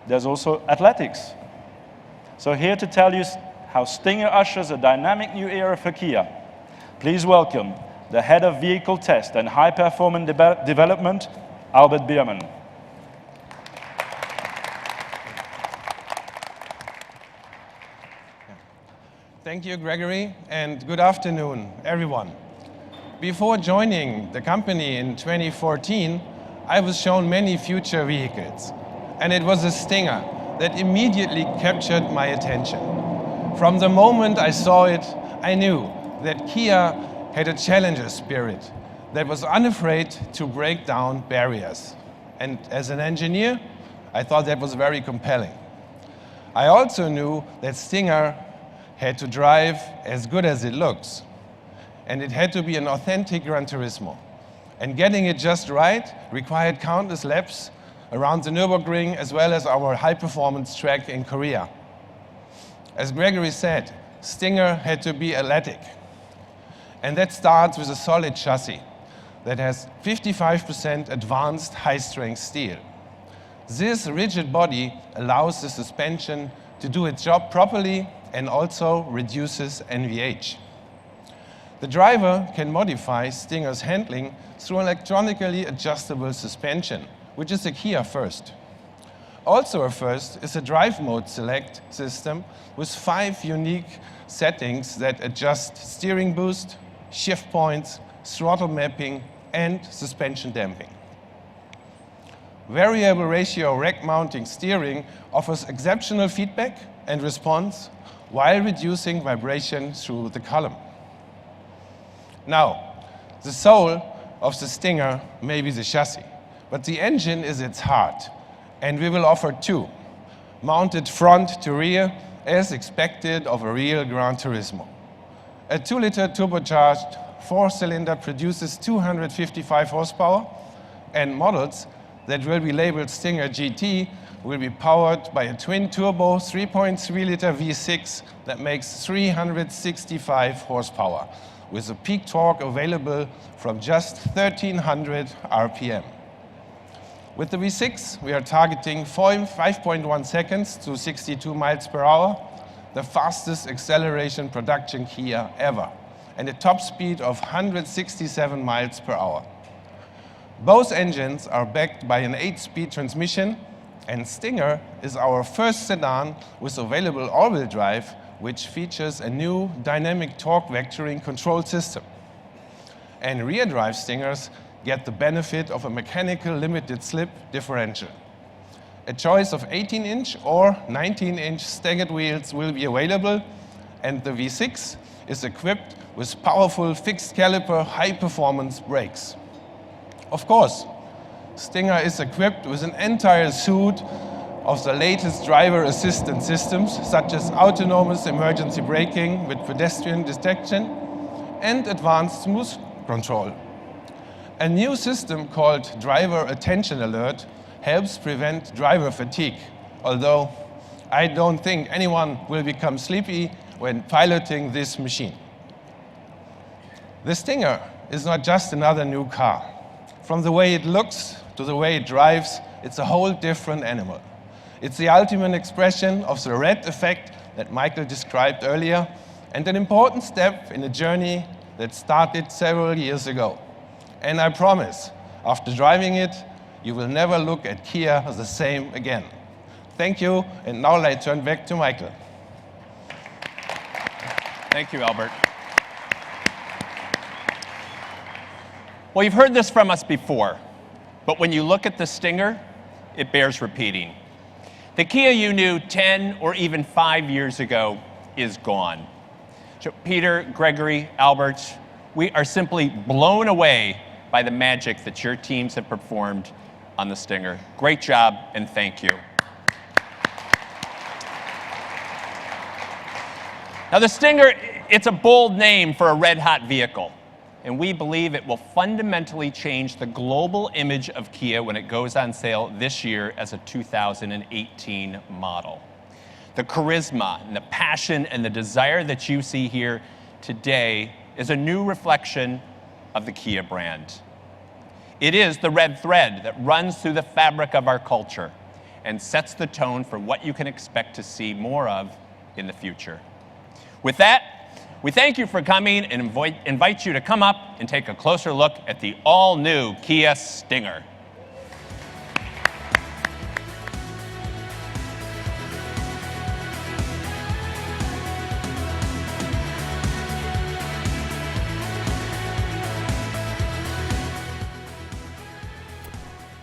There's also athletics. So here to tell you how Stinger ushers a dynamic new era for Kia, please welcome the head of vehicle test and high performance development, Albert Biermann. Thank you, Gregory, and good afternoon, everyone. Before joining the company in 2014, I was shown many future vehicles, and it was a Stinger that immediately captured my attention. From the moment I saw it, I knew that Kia had a challenger spirit that was unafraid to break down barriers. And as an engineer, I thought that was very compelling. I also knew that Stinger had to drive as good as it looks, and it had to be an authentic Gran Turismo. And getting it just right required countless laps around the Nürburgring as well as our high-performance track in Korea. As Gregory said, Stinger had to be athletic. And that starts with a solid chassis that has 55% advanced high-strength steel. This rigid body allows the suspension to do its job properly and also reduces NVH. The driver can modify Stinger's handling through an electronically adjustable suspension, which is a Kia first. Also a first is a drive mode select system with 5 unique settings that adjust steering boost, shift points, throttle mapping, and suspension damping. Variable ratio rack mounting steering offers exceptional feedback and response while reducing vibration through the column. Now, the soul of the Stinger may be the chassis, but the engine is its heart, and we will offer 2, mounted front to rear as expected of a real Gran Turismo. A 2-liter turbocharged 4-cylinder produces 255 horsepower, and models that will be labeled Stinger GT will be powered by a twin-turbo 3.3-liter V6 that makes 365 horsepower, with a peak torque available from just 1,300 RPM. With the V6, we are targeting 5.1 seconds to 62 miles per hour, the fastest acceleration production Kia ever, and a top speed of 167 miles per hour. Both engines are backed by an 8-speed transmission, and Stinger is our first sedan with available all-wheel drive, which features a new dynamic torque vectoring control system. And rear drive Stingers get the benefit of a mechanical limited slip differential. A choice of 18-inch or 19-inch staggered wheels will be available, and the V6 is equipped with powerful fixed caliper high-performance brakes. Of course, Stinger is equipped with an entire suite of the latest driver assistance systems, such as autonomous emergency braking with pedestrian detection and advanced smooth control. A new system called Driver Attention Alert helps prevent driver fatigue, although I don't think anyone will become sleepy when piloting this machine. The Stinger is not just another new car. From the way it looks to the way it drives, it's a whole different animal. It's the ultimate expression of the red effect that Michael described earlier, and an important step in a journey that started several years ago. And I promise, after driving it, you will never look at Kia the same again. Thank you, and now I turn back to Michael. Thank you, Albert. Well, you've heard this from us before, but when you look at the Stinger, it bears repeating. The Kia you knew 10 or even 5 years ago is gone. So Peter, Gregory, Albert, we are simply blown away by the magic that your teams have performed on the Stinger. Great job, and thank you. Now, the Stinger, it's a bold name for a red-hot vehicle, and we believe it will fundamentally change the global image of Kia when it goes on sale this year as a 2018 model. The charisma and the passion and the desire that you see here today is a new reflection of the Kia brand. It is the red thread that runs through the fabric of our culture and sets the tone for what you can expect to see more of in the future. With that, we thank you for coming and invite you to come up and take a closer look at the all-new Kia Stinger.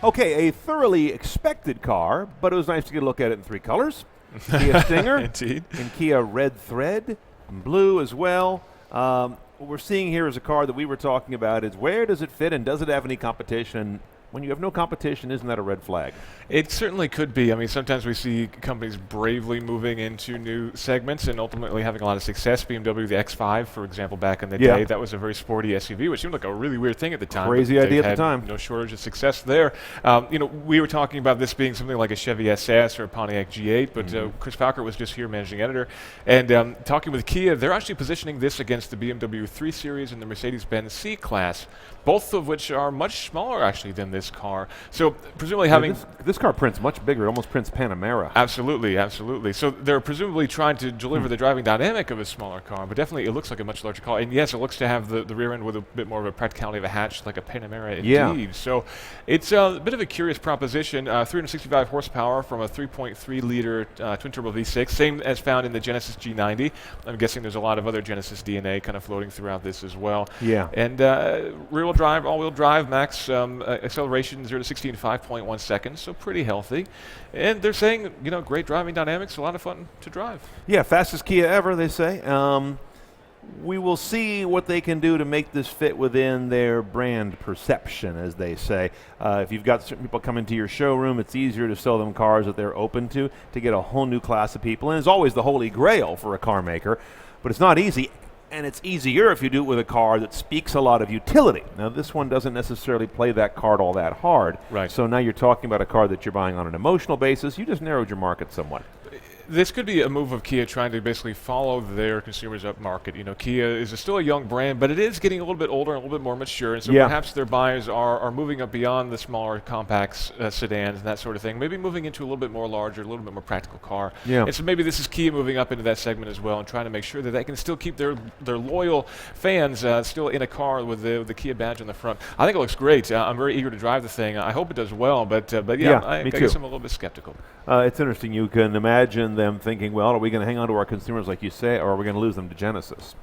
Okay, a thoroughly expected car, but it was nice to get a look at it in 3 colors. Kia Stinger, indeed, and Kia Red Thread, and blue as well. What we're seeing here is a car that we were talking about is where does it fit and does it have any competition? When you have no competition, isn't that a red flag? It certainly could be. I mean, sometimes we see companies bravely moving into new segments and ultimately having a lot of success. BMW, the X5, for example, back in the day, that was a very sporty SUV, which seemed like a really weird thing at the time. Crazy idea at the time. No shortage of success there. You know, we were talking about this being something like a Chevy SS or a Pontiac G8, but Chris Falker was just here, managing editor, and talking with Kia, they're actually positioning this against the BMW 3 Series and the Mercedes-Benz C-Class, both of which are much smaller, actually, than this car. So presumably having... This car prints much bigger. It almost prints Panamera. Absolutely, absolutely. So they're presumably trying to deliver the driving dynamic of a smaller car, but definitely it looks like a much larger car. And yes, it looks to have the rear end with a bit more of a practicality of a hatch, like a Panamera indeed. Yeah. So it's a bit of a curious proposition. 365 horsepower from a 3.3-liter twin-turbo V6, same as found in the Genesis G90. I'm guessing there's a lot of other Genesis DNA kind of floating throughout this as well. Yeah. And rear-wheel drive, all-wheel drive, max acceleration 0 to 60 in 5.1 seconds, so pretty healthy. And they're saying, you know, great driving dynamics, a lot of fun to drive. Yeah, fastest Kia ever, they say. We will see what they can do to make this fit within their brand perception, as they say. If you've got certain people coming to your showroom, it's easier to sell them cars that they're open to get a whole new class of people. And it's always the holy grail for a car maker, but it's not easy. And it's easier if you do it with a car that speaks a lot of utility. Now, this one doesn't necessarily play that card all that hard. Right. So now you're talking about a car that you're buying on an emotional basis. You just narrowed your market somewhat. This could be a move of Kia trying to basically follow their consumers up market. You know, Kia is still a young brand, but it is getting a little bit older and a little bit more mature. And so perhaps their buyers are moving up beyond the smaller compacts, sedans, and that sort of thing. Maybe moving into a little bit more larger, a little bit more practical car. Yeah. And so maybe this is Kia moving up into that segment as well and trying to make sure that they can still keep their loyal fans still in a car with the Kia badge on the front. I think it looks great. I'm very eager to drive the thing. I hope it does well, but yeah, I guess I'm a little bit skeptical. It's interesting. You can imagine them thinking, well, are we going to hang on to our consumers like you say, or are we going to lose them to Genesis,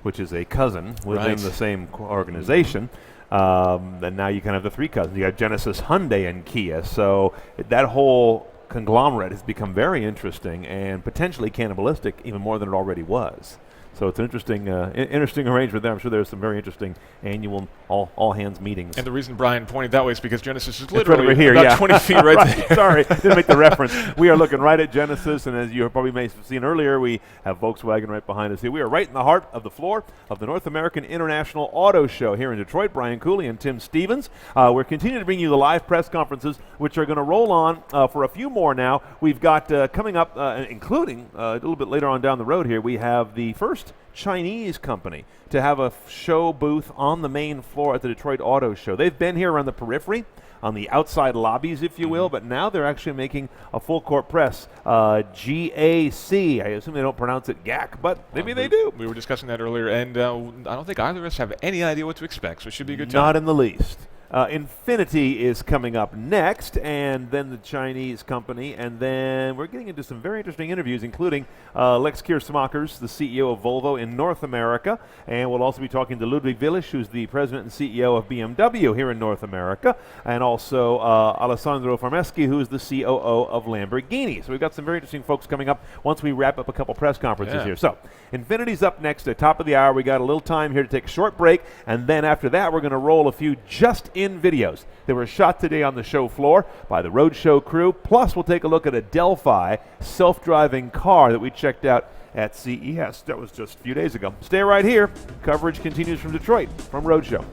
which is a cousin within the same organization? And now you kind of have the 3 cousins. You got Genesis, Hyundai, and Kia. So that whole conglomerate has become very interesting and potentially cannibalistic even more than it already was. So it's an interesting, interesting arrangement there. I'm sure there's some very interesting annual all hands meetings. And the reason Brian pointed that way is because Genesis is It's right literally over here, about 20 feet right there. Sorry, didn't make the reference. We are looking right at Genesis, and as you probably may have seen earlier, we have Volkswagen right behind us here. We are right in the heart of the floor of the North American International Auto Show here in Detroit. Brian Cooley and Tim Stevens. We're continuing to bring you the live press conferences, which are going to roll on for a few more now. We've got coming up, including a little bit later on down the road here, we have the first Chinese company to have a show booth on the main floor at the Detroit Auto Show. They've been here on the periphery, on the outside lobbies, if you will, but now they're actually making a full court press. GAC, I assume they don't pronounce it GAC, but maybe they do. We were discussing that earlier, and I don't think either of us have any idea what to expect, so it should be a good time. Not in the least. Infiniti is coming up next, and then the Chinese company, and then we're getting into some very interesting interviews, including Lex Kiersmakers, the CEO of Volvo in North America, and we'll also be talking to Ludwig Willisch, who's the president and CEO of BMW here in North America, and also Alessandro Farmeschi, who's the COO of Lamborghini. So we've got some very interesting folks coming up once we wrap up a couple press conferences here. So Infiniti's up next at the top of the hour. We got a little time here to take a short break, and then after that we're going to roll a few just-in videos that were shot today on the show floor by the Roadshow crew. Plus, we'll take a look at a Delphi self-driving car that we checked out at CES. That was just a few days ago. Stay right here. Coverage continues from Detroit, from Roadshow.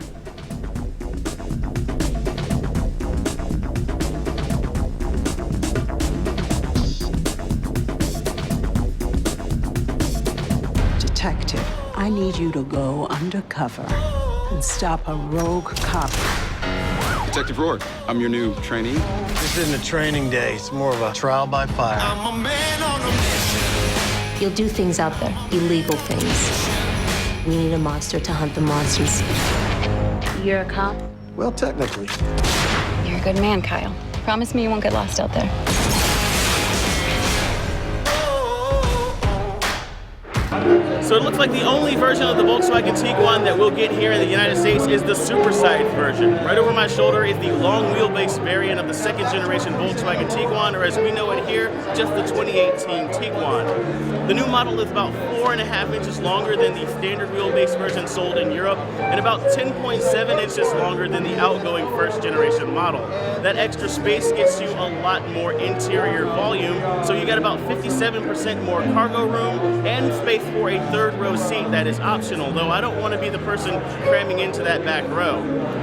Detective, I need you to go undercover and stop a rogue cop. Detective Rourke, I'm your new trainee. This isn't a training day. It's more of a trial by fire. I'm a man on a mission. You'll do things out there, illegal things. We need a monster to hunt the monsters. You're a cop? Well, technically. You're a good man, Kyle. Promise me you won't get lost out there. So it looks like the only version of the Volkswagen Tiguan that we'll get here in the United States is the supersized version. Right over my shoulder is the long wheelbase variant of the second generation Volkswagen Tiguan, or as we know it here, just the 2018 Tiguan. The new model is about 4.5 inches longer than the standard wheelbase version sold in Europe, and about 10.7 inches longer than the outgoing first generation model. That extra space gets you a lot more interior volume, so you got about 57% more cargo room and space for a third row seat that is optional, though I don't want to be the person cramming into that back row.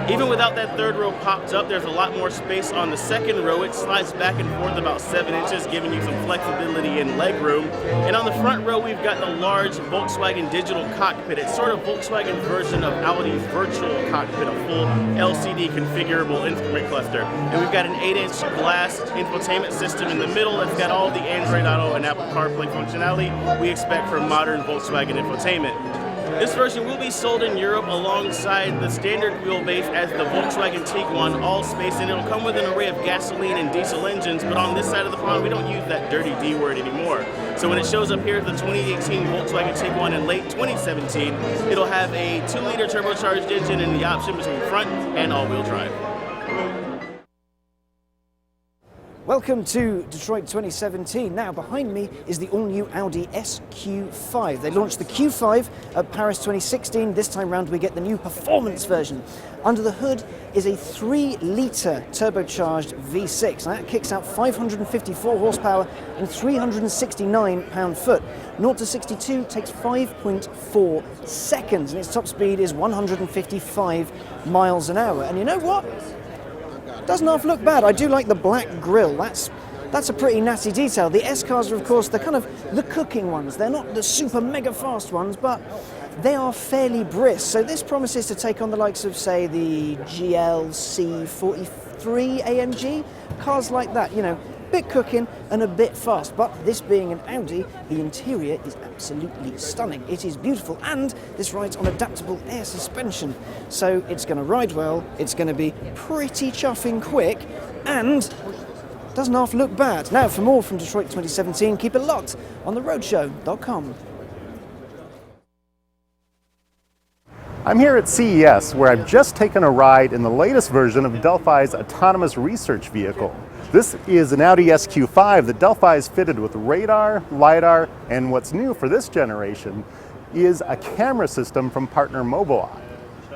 Even without that third row popped up, there's a lot more space on the second row. It slides back and forth about 7 inches, giving you some flexibility and leg room. And on the front row, we've got the large Volkswagen digital cockpit. It's sort of Volkswagen's version of Audi's virtual cockpit, a full LCD configurable instrument cluster. And we've got an 8-inch glass infotainment system in the middle that's got all the Android Auto and Apple CarPlay functionality we expect from modern Volkswagen infotainment. This version will be sold in Europe alongside the standard wheelbase as the Volkswagen Tiguan All-Space, and it'll come with an array of gasoline and diesel engines, but on this side of the pond we don't use that dirty D word anymore. So when it shows up here at the 2018 Volkswagen Tiguan in late 2017, it'll have a 2-liter turbocharged engine and the option between front and all-wheel drive. Welcome to Detroit 2017. Now, behind me is the all-new Audi SQ5. They launched the Q5 at Paris 2016. This time round, we get the new performance version. Under the hood is a 3-litre turbocharged V6. Now, that kicks out 554 horsepower and 369 pound-foot. 0 to 62 takes 5.4 seconds, and its top speed is 155 miles an hour. And you know what? Doesn't half look bad. I do like the black grille. That's a pretty natty detail. The S-cars are, of course, they're kind of the cooking ones. They're not the super mega fast ones, but they are fairly brisk. So this promises to take on the likes of, say, the GLC 43 AMG. Cars like that, you know, bit cooking and a bit fast, but this being an Audi, the interior is absolutely stunning. It is beautiful, and this rides on adaptable air suspension, so it's going to ride well, it's going to be pretty chuffing quick, and doesn't half look bad. Now, for more from Detroit 2017, keep it locked on theroadshow.com. I'm here at CES, where I've just taken a ride in the latest version of Delphi's autonomous research vehicle. This is an Audi SQ5 that Delphi is fitted with radar, LiDAR, and what's new for this generation, is a camera system from partner Mobileye.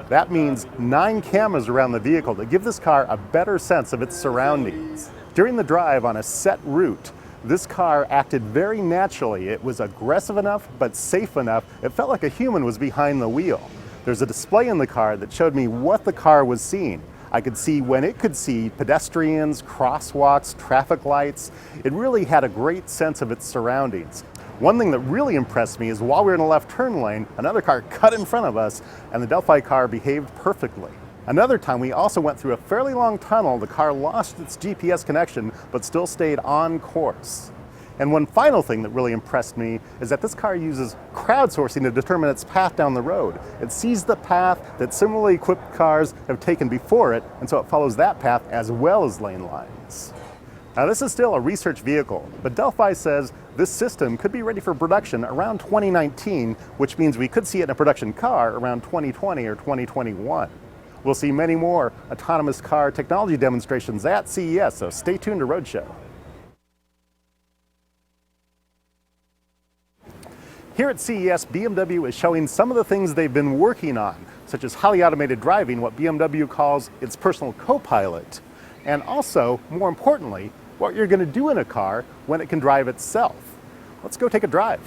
That means 9 cameras around the vehicle that give this car a better sense of its surroundings. During the drive on a set route, this car acted very naturally. It was aggressive enough, but safe enough. It felt like a human was behind the wheel. There's a display in the car that showed me what the car was seeing. I could see when it could see pedestrians, crosswalks, traffic lights. It really had a great sense of its surroundings. One thing that really impressed me is while we were in a left turn lane, another car cut in front of us and the Delphi car behaved perfectly. Another time we also went through a fairly long tunnel. The car lost its GPS connection but still stayed on course. And one final thing that really impressed me is that this car uses crowdsourcing to determine its path down the road. It sees the path that similarly equipped cars have taken before it, and so it follows that path as well as lane lines. Now this is still a research vehicle, but Delphi says this system could be ready for production around 2019, which means we could see it in a production car around 2020 or 2021. We'll see many more autonomous car technology demonstrations at CES, so stay tuned to Roadshow. Here at CES, BMW is showing some of the things they've been working on, such as highly automated driving, what BMW calls its personal co-pilot, and also, more importantly, what you're going to do in a car when it can drive itself. Let's go take a drive.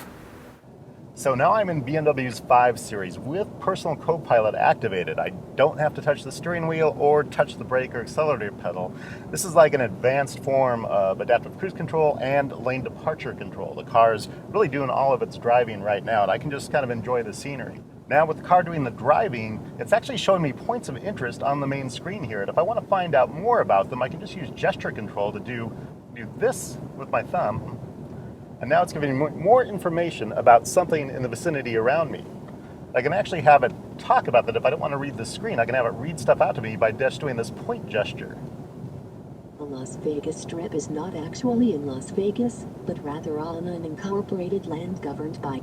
So now I'm in BMW's 5 Series with personal co-pilot activated. I don't have to touch the steering wheel or touch the brake or accelerator pedal. This is like an advanced form of adaptive cruise control and lane departure control. The car's really doing all of its driving right now, and I can just kind of enjoy the scenery. Now with the car doing the driving, it's actually showing me points of interest on the main screen here. And if I want to find out more about them, I can just use gesture control to do this with my thumb. And now it's giving me more information about something in the vicinity around me. I can actually have it talk about that. If I don't want to read the screen, I can have it read stuff out to me by just doing this point gesture. The Las Vegas Strip is not actually in Las Vegas, but rather on an incorporated land governed by...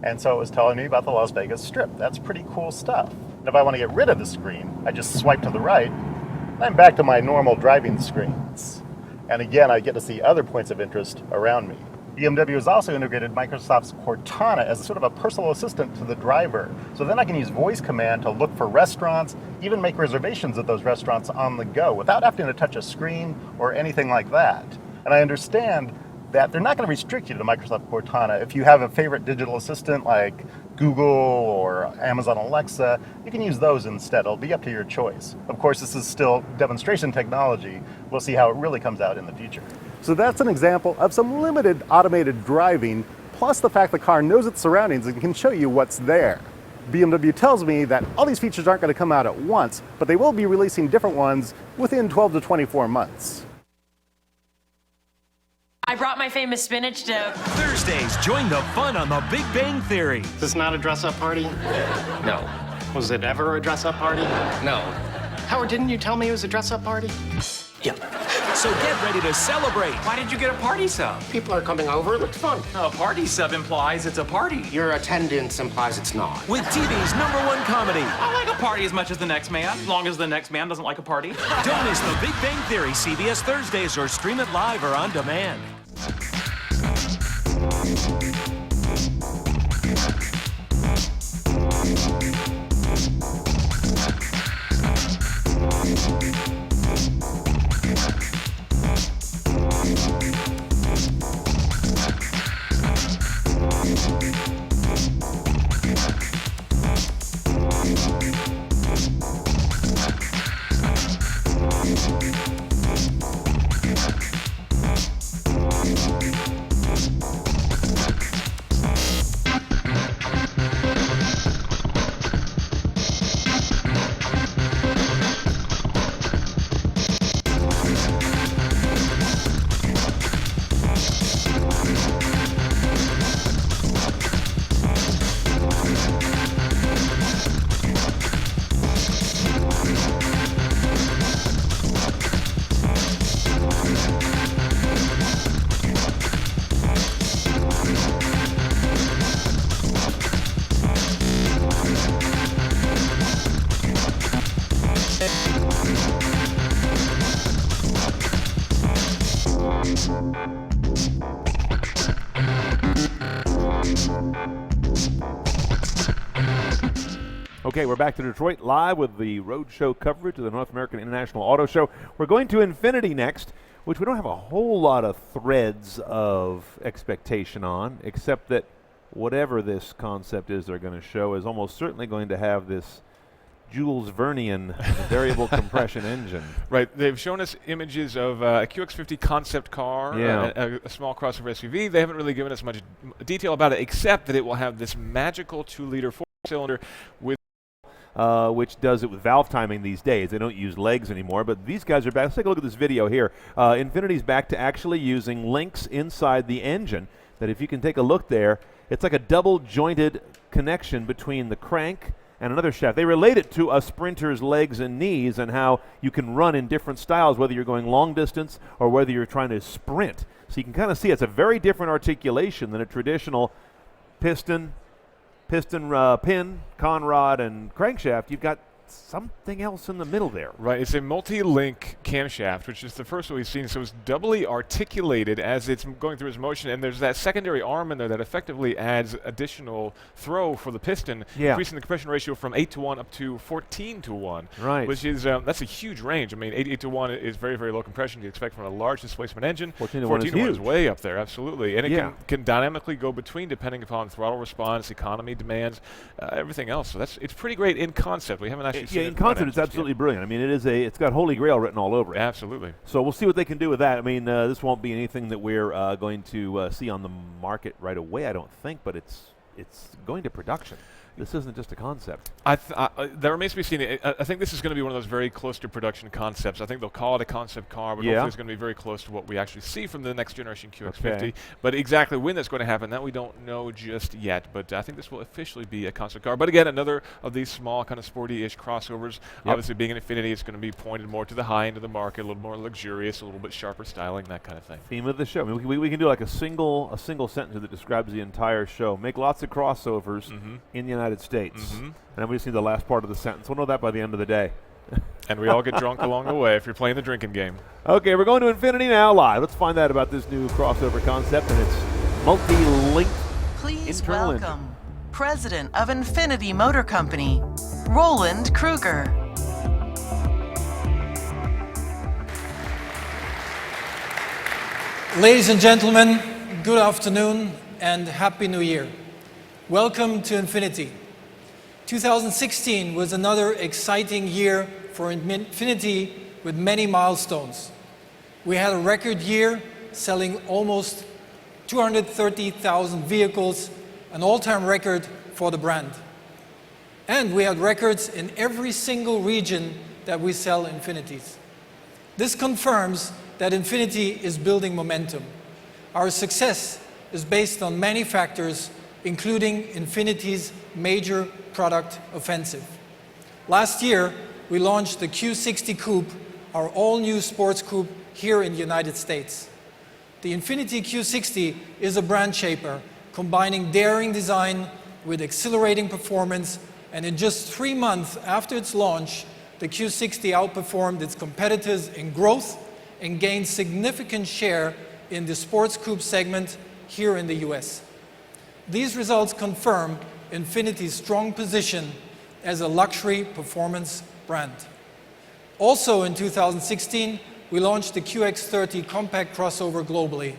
And so it was telling me about the Las Vegas Strip. That's pretty cool stuff. And if I want to get rid of the screen, I just swipe to the right, and I'm back to my normal driving screens. And again, I get to see other points of interest around me. BMW has also integrated Microsoft's Cortana as a sort of a personal assistant to the driver. So then I can use voice command to look for restaurants, even make reservations at those restaurants on the go without having to touch a screen or anything like that. And I understand that they're not going to restrict you to Microsoft Cortana. If you have a favorite digital assistant like Google or Amazon Alexa, you can use those instead. It'll be up to your choice. Of course, this is still demonstration technology. We'll see how it really comes out in the future. So that's an example of some limited automated driving, plus the fact the car knows its surroundings and can show you what's there. BMW tells me that all these features aren't going to come out at once, but they will be releasing different ones within 12 to 24 months. I brought my famous spinach dip. Thursdays, join the fun on The Big Bang Theory. Is this not a dress-up party? No. Was it ever a dress-up party? No. Howard, didn't you tell me it was a dress-up party? Yeah. So get ready to celebrate. Why did you get a party sub? People are coming over. It looked fun. A party sub implies it's a party. Your attendance implies it's not. With TV's #1 comedy. I like a party as much as the next man, as long as the next man doesn't like a party. Don't miss The Big Bang Theory, CBS Thursdays, or stream it live or on demand. Okay, we're back to Detroit live with the Roadshow coverage of the North American International Auto Show. We're going to Infiniti next, which we don't have a whole lot of threads of expectation on, except that whatever this concept is they're going to show is almost certainly going to have this Jules Vernian variable compression engine. Right. They've shown us images of a QX50 concept car, a small crossover SUV. They haven't really given us much detail about it, except that it will have this magical 2-liter 4-cylinder with which does it with valve timing these days. They don't use legs anymore, but these guys are back. Let's take a look at this video here. Infiniti's back to actually using links inside the engine that, if you can take a look there, it's like a double-jointed connection between the crank and another shaft. They relate it to a sprinter's legs and knees and how you can run in different styles, whether you're going long distance or whether you're trying to sprint. So you can kind of see it's a very different articulation than a traditional piston, pin, conrod, and crankshaft. You've got something else in the middle there. Right, it's a multi-link camshaft, which is the first one we've seen, so it's doubly articulated as it's going through its motion, and there's that secondary arm in there that effectively adds additional throw for the piston, increasing the compression ratio from 8-to-1 up to 14-to-1. Right. Which is, that's a huge range. I mean, 8-to-1 is very, very low compression you expect from a large displacement engine. 14-to-1 is way up there, absolutely. And it can dynamically go between depending upon throttle response, economy demands, everything else. So it's pretty great in concept. We haven't actually seen it in concept, it's absolutely brilliant. I mean, it's got Holy Grail written all over it. Absolutely. So we'll see what they can do with that. I mean, this won't be anything that we're going to see on the market right away, I don't think, but it's going to production. This isn't just a concept. That remains to be seen. I think this is going to be one of those very close to production concepts. I think they'll call it a concept car, but hopefully it's going to be very close to what we actually see from the next generation QX50. Okay. But exactly when that's going to happen, that we don't know just yet. But I think this will officially be a concept car. But again, another of these small, kind of sporty-ish crossovers. Obviously, being an Infiniti, it's going to be pointed more to the high end of the market, a little more luxurious, a little bit sharper styling, that kind of thing. Theme of the show. I mean, we can do like a single sentence that describes the entire show. Make lots of crossovers in the United States. And then we just need the last part of the sentence. We'll know that by the end of the day. And we all get drunk along the way if you're playing the drinking game. Okay, we're going to Infiniti now live. Let's find out about this new crossover concept and its multi-linked Please welcome President of Infiniti Motor Company, Roland Kruger. Ladies and gentlemen, good afternoon and Happy New Year. Welcome to Infiniti. 2016 was another exciting year for Infiniti with many milestones. We had a record year selling almost 230,000 vehicles, an all-time record for the brand. And we had records in every single region that we sell Infinitis. This confirms that Infiniti is building momentum. Our success is based on many factors, including Infiniti's major product offensive. Last year, we launched the Q60 Coupe, our all-new sports coupe here in the United States. The Infiniti Q60 is a brand shaper, combining daring design with exhilarating performance, and in just 3 months after its launch, the Q60 outperformed its competitors in growth and gained significant share in the sports coupe segment here in the US. These results confirm Infiniti's strong position as a luxury performance brand. Also in 2016, we launched the QX30 compact crossover globally.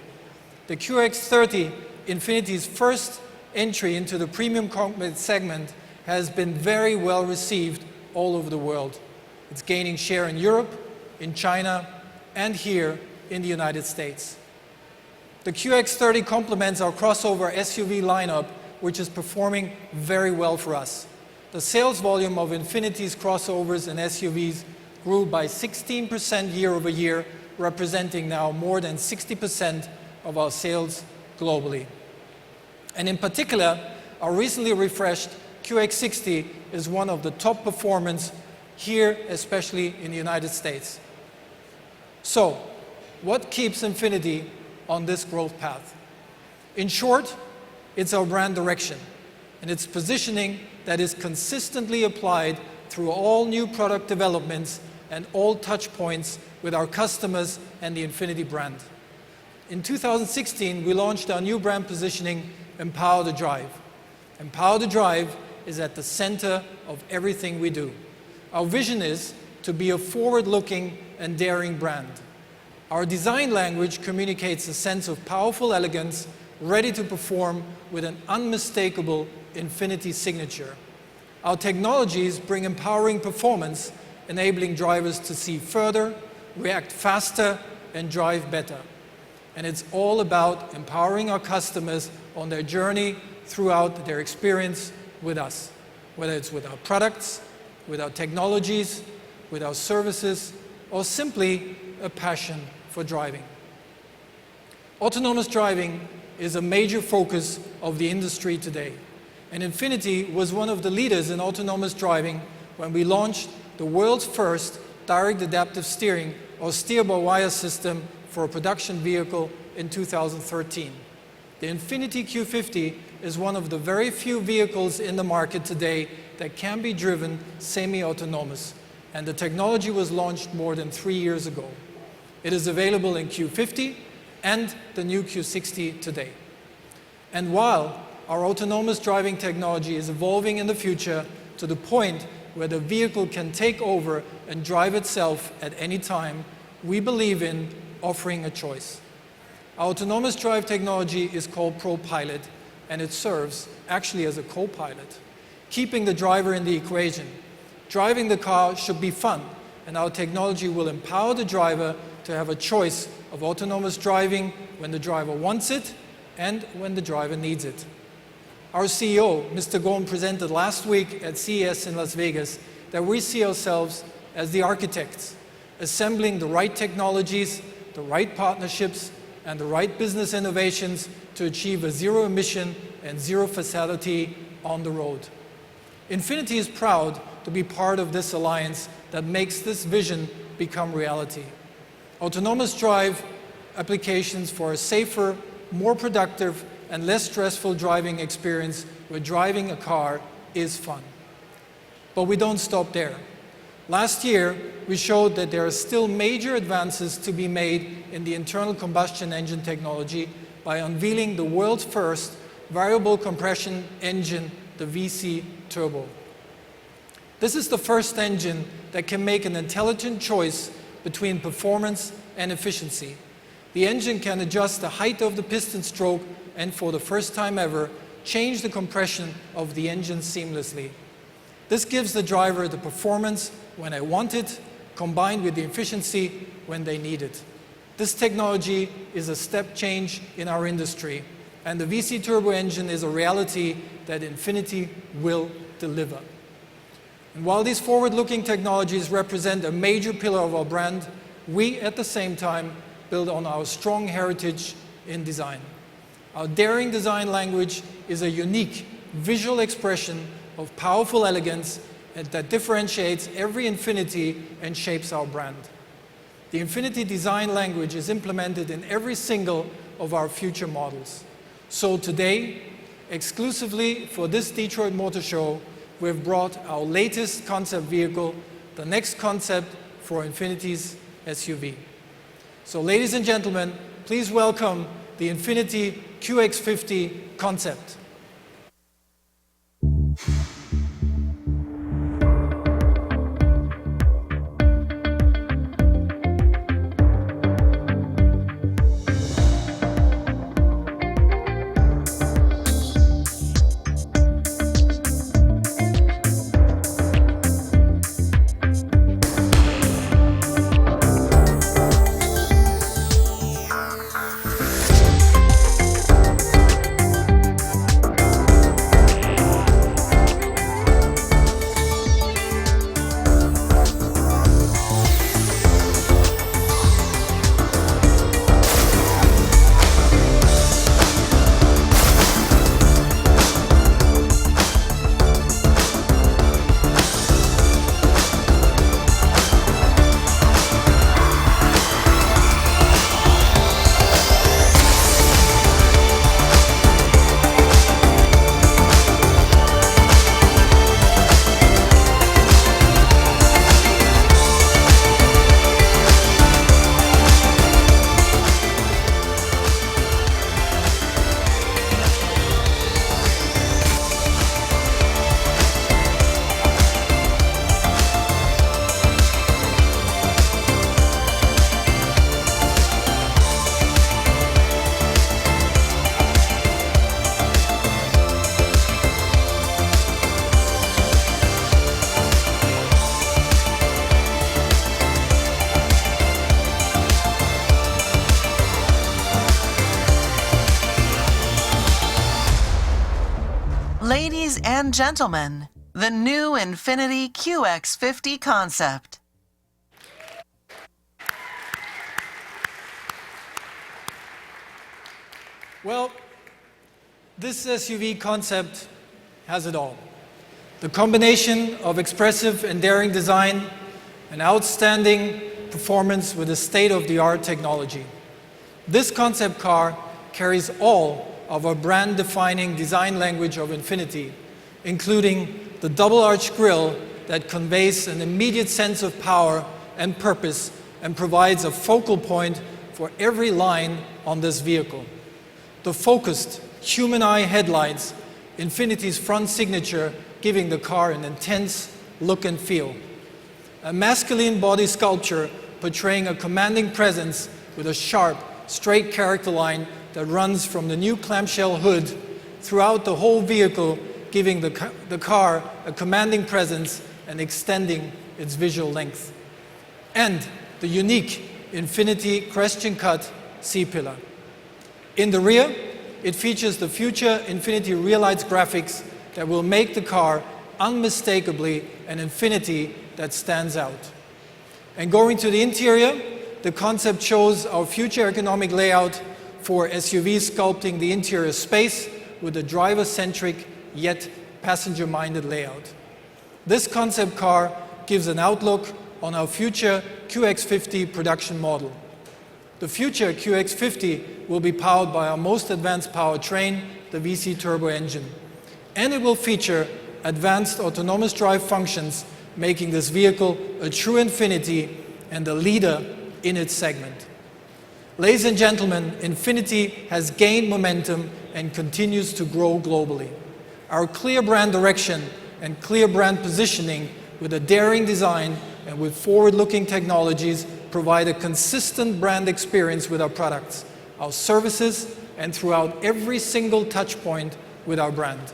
The QX30, Infiniti's first entry into the premium compact segment, has been very well received all over the world. It's gaining share in Europe, in China, and here in the United States. The QX30 complements our crossover SUV lineup, which is performing very well for us. The sales volume of Infiniti's crossovers and SUVs grew by 16% year over year, representing now more than 60% of our sales globally. And in particular, our recently refreshed QX60 is one of the top performers here, especially in the United States. So, what keeps Infiniti on this growth path? In short, it's our brand direction and its positioning that is consistently applied through all new product developments and all touch points with our customers and the Infiniti brand. In 2016, we launched our new brand positioning, Empower the Drive. Empower the Drive is at the center of everything we do. Our vision is to be a forward-looking and daring brand. Our design language communicates a sense of powerful elegance, ready to perform with an unmistakable Infiniti signature. Our technologies bring empowering performance, enabling drivers to see further, react faster, and drive better. And it's all about empowering our customers on their journey throughout their experience with us, whether it's with our products, with our technologies, with our services, or simply a passion for driving. Autonomous driving is a major focus of the industry today. And Infiniti was one of the leaders in autonomous driving when we launched the world's first direct adaptive steering or steer-by-wire system for a production vehicle in 2013. The Infiniti Q50 is one of the very few vehicles in the market today that can be driven semi-autonomous, and the technology was launched more than 3 years ago. It is available in Q50 and the new Q60 today. And while our autonomous driving technology is evolving in the future to the point where the vehicle can take over and drive itself at any time, we believe in offering a choice. Our autonomous drive technology is called ProPilot, and it serves actually as a co-pilot, keeping the driver in the equation. Driving the car should be fun, and our technology will empower the driver to have a choice of autonomous driving when the driver wants it and when the driver needs it. Our CEO, Mr. Ghosn, presented last week at CES in Las Vegas that we see ourselves as the architects, assembling the right technologies, the right partnerships, and the right business innovations to achieve a zero emission and zero fatality on the road. Infiniti is proud to be part of this alliance that makes this vision become reality. Autonomous drive applications for a safer, more productive, and less stressful driving experience where driving a car is fun. But we don't stop there. Last year, we showed that there are still major advances to be made in the internal combustion engine technology by unveiling the world's first variable compression engine, the VC Turbo. This is the first engine that can make an intelligent choice between performance and efficiency. The engine can adjust the height of the piston stroke and, for the first time ever, change the compression of the engine seamlessly. This gives the driver the performance when I want it, combined with the efficiency when they need it. This technology is a step change in our industry, and the VC Turbo engine is a reality that Infiniti will deliver. And while these forward-looking technologies represent a major pillar of our brand, we, at the same time, build on our strong heritage in design. Our daring design language is a unique visual expression of powerful elegance that differentiates every Infiniti and shapes our brand. The Infiniti design language is implemented in every single of our future models. So today, exclusively for this Detroit Motor Show, we've brought our latest concept vehicle, the next concept for Infiniti's SUV. So ladies and gentlemen, please welcome the Infiniti QX50 concept. Ladies and gentlemen, the new Infiniti QX50 concept. Well, this SUV concept has it all. The combination of expressive and daring design and outstanding performance with a state-of-the-art technology. This concept car carries all of our brand-defining design language of Infiniti, including the double-arch grille that conveys an immediate sense of power and purpose and provides a focal point for every line on this vehicle. The focused human-eye headlights, Infiniti's front signature, giving the car an intense look and feel. A masculine body sculpture portraying a commanding presence with a sharp, straight character line that runs from the new clamshell hood throughout the whole vehicle, giving the car a commanding presence and extending its visual length. And the unique Infiniti question-cut C-pillar. In the rear, it features the future Infiniti Realites graphics that will make the car unmistakably an Infiniti that stands out. And going to the interior, the concept shows our future ergonomic layout for SUVs, sculpting the interior space with a driver-centric yet passenger-minded layout. This concept car gives an outlook on our future QX50 production model. The future QX50 will be powered by our most advanced powertrain, the VC turbo engine. And it will feature advanced autonomous drive functions, making this vehicle a true Infiniti and a leader in its segment. Ladies and gentlemen, Infiniti has gained momentum and continues to grow globally. Our clear brand direction and clear brand positioning with a daring design and with forward-looking technologies provide a consistent brand experience with our products, our services, and throughout every single touch point with our brand.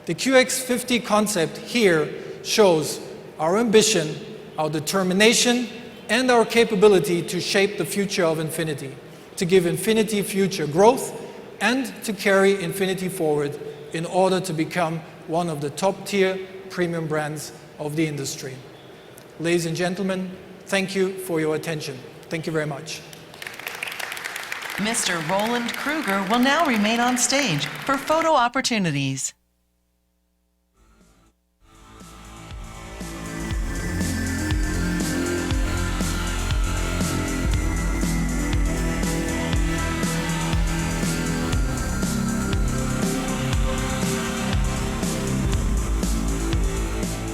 The QX50 concept here shows our ambition, our determination, and our capability to shape the future of Infiniti, to give Infiniti future growth, and to carry Infiniti forward in order to become one of the top-tier premium brands of the industry. Ladies and gentlemen, thank you for your attention. Thank you very much. Mr. Roland Kruger will now remain on stage for photo opportunities.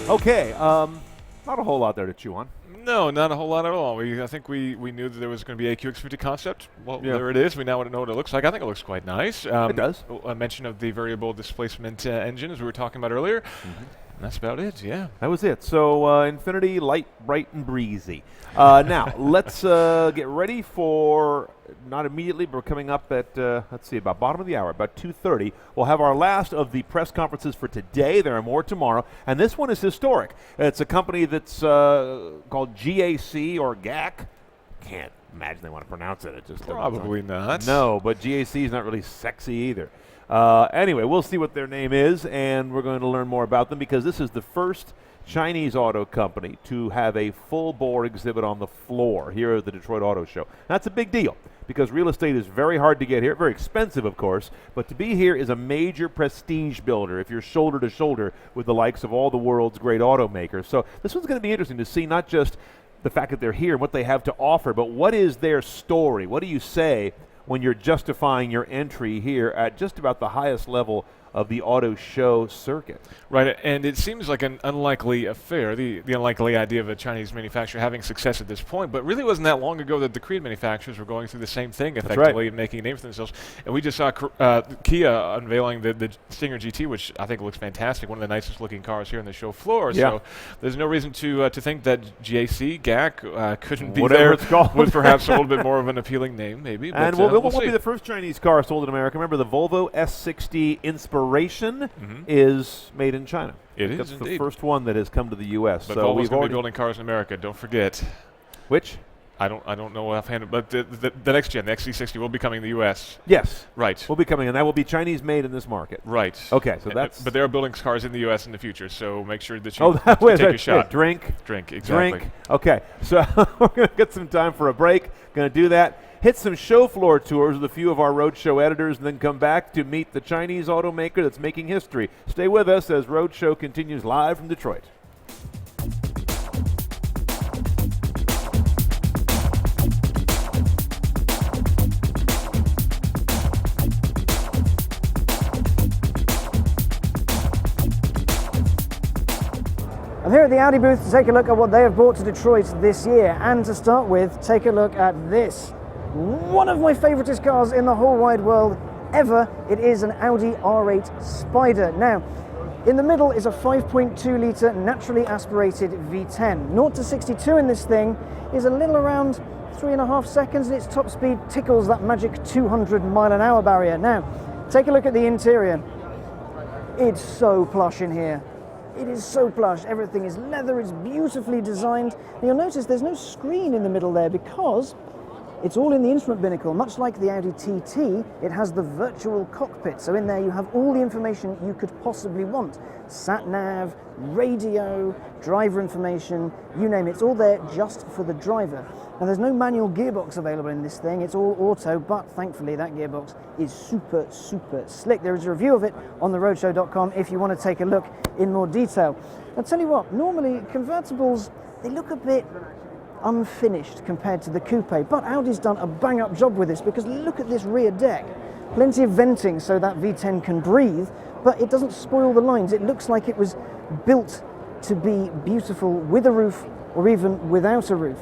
Okay, not a whole lot there to chew on. No, not a whole lot at all. I think we knew that there was going to be a QX50 concept. Well, there it is. We now know what it looks like. I think it looks quite nice. It does. A mention of the variable displacement engine, as we were talking about earlier. And that's about it, yeah. That was it. So Infiniti, light, bright, and breezy. Now, let's get ready for, not immediately, but we're coming up at, let's see, about bottom of the hour, about 2:30. We'll have our last of the press conferences for today. There are more tomorrow. And this one is historic. It's a company that's called GAC or GAC. Can't imagine they want to pronounce it. It just probably not. No, but GAC is not really sexy either. Anyway, we'll see what their name is, and we're going to learn more about them because this is the first Chinese auto company to have a full-bore exhibit on the floor here at the Detroit Auto Show. That's a big deal because real estate is very hard to get here, very expensive, of course, but to be here is a major prestige builder if you're shoulder to shoulder with the likes of all the world's great automakers. So this one's going to be interesting to see not just the fact that they're here and what they have to offer, but what is their story? What do you say when you're justifying your entry here at just about the highest level of the auto show circuit? Right, and it seems like an unlikely affair, the unlikely idea of a Chinese manufacturer having success at this point, but really wasn't that long ago that the Korean manufacturers were going through the same thing effectively and making a name for themselves. And we just saw Kia unveiling the Stinger GT, which I think looks fantastic, one of the nicest looking cars here on the show floor. Yeah. So there's no reason to think that GAC couldn't be whatever there it's called. with perhaps a little bit more of an appealing name, maybe. And but, we'll be the first Chinese car sold in America. Remember, the Volvo S60 Inspiration is made in China. It is That's indeed the first one that has come to the U.S. But so Volvo's going to be building cars in America, don't forget. Which? I don't know offhand, but the next gen, the XC60, will be coming in the U.S. Yes. Right. Will be coming, and that will be Chinese made in this market. Right. Okay, so that's... But they are building cars in the U.S. in the future, so make sure that you wait, take a shot. Yeah, drink, exactly. Drink. Okay, so we're going to get some time for a break. Going to do that. Hit some show floor tours with a few of our Roadshow editors, and then come back to meet the Chinese automaker that's making history. Stay with us as Roadshow continues live from Detroit. I'm here at the Audi booth to take a look at what they have brought to Detroit this year, and to start with, take a look at this. One of my favouriteest cars in the whole wide world ever. It is an Audi R8 Spider. Now, in the middle is a 5.2 litre naturally aspirated V10. 0 to 62 in this thing is a little around 3.5 seconds, and its top speed tickles that magic 200 mile an hour barrier. Now, take a look at the interior. It's so plush in here. It is so plush. Everything is leather. It's beautifully designed. And you'll notice there's no screen in the middle there because it's all in the instrument binnacle. Much like the Audi TT, it has the virtual cockpit. So in there you have all the information you could possibly want. Sat-nav, radio, driver information, you name it. It's all there just for the driver. Now there's no manual gearbox available in this thing. It's all auto, but thankfully that gearbox is super, super slick. There is a review of it on the roadshow.com if you want to take a look in more detail. I'll tell you what, normally convertibles, they look a bit unfinished compared to the coupe, but Audi's done a bang-up job with this because look at this rear deck. Plenty of venting so that V10 can breathe, but it doesn't spoil the lines. It looks like it was built to be beautiful with a roof or even without a roof.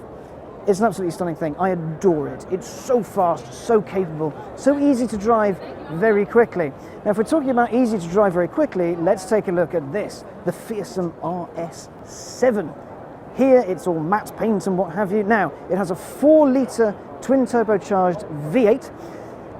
It's an absolutely stunning thing. I adore it. It's so fast, so capable, so easy to drive very quickly. Now, if we're talking about easy to drive very quickly, let's take a look at this, the fearsome RS7. Here, it's all matte paint and what have you. Now, it has a 4-litre twin-turbocharged V8.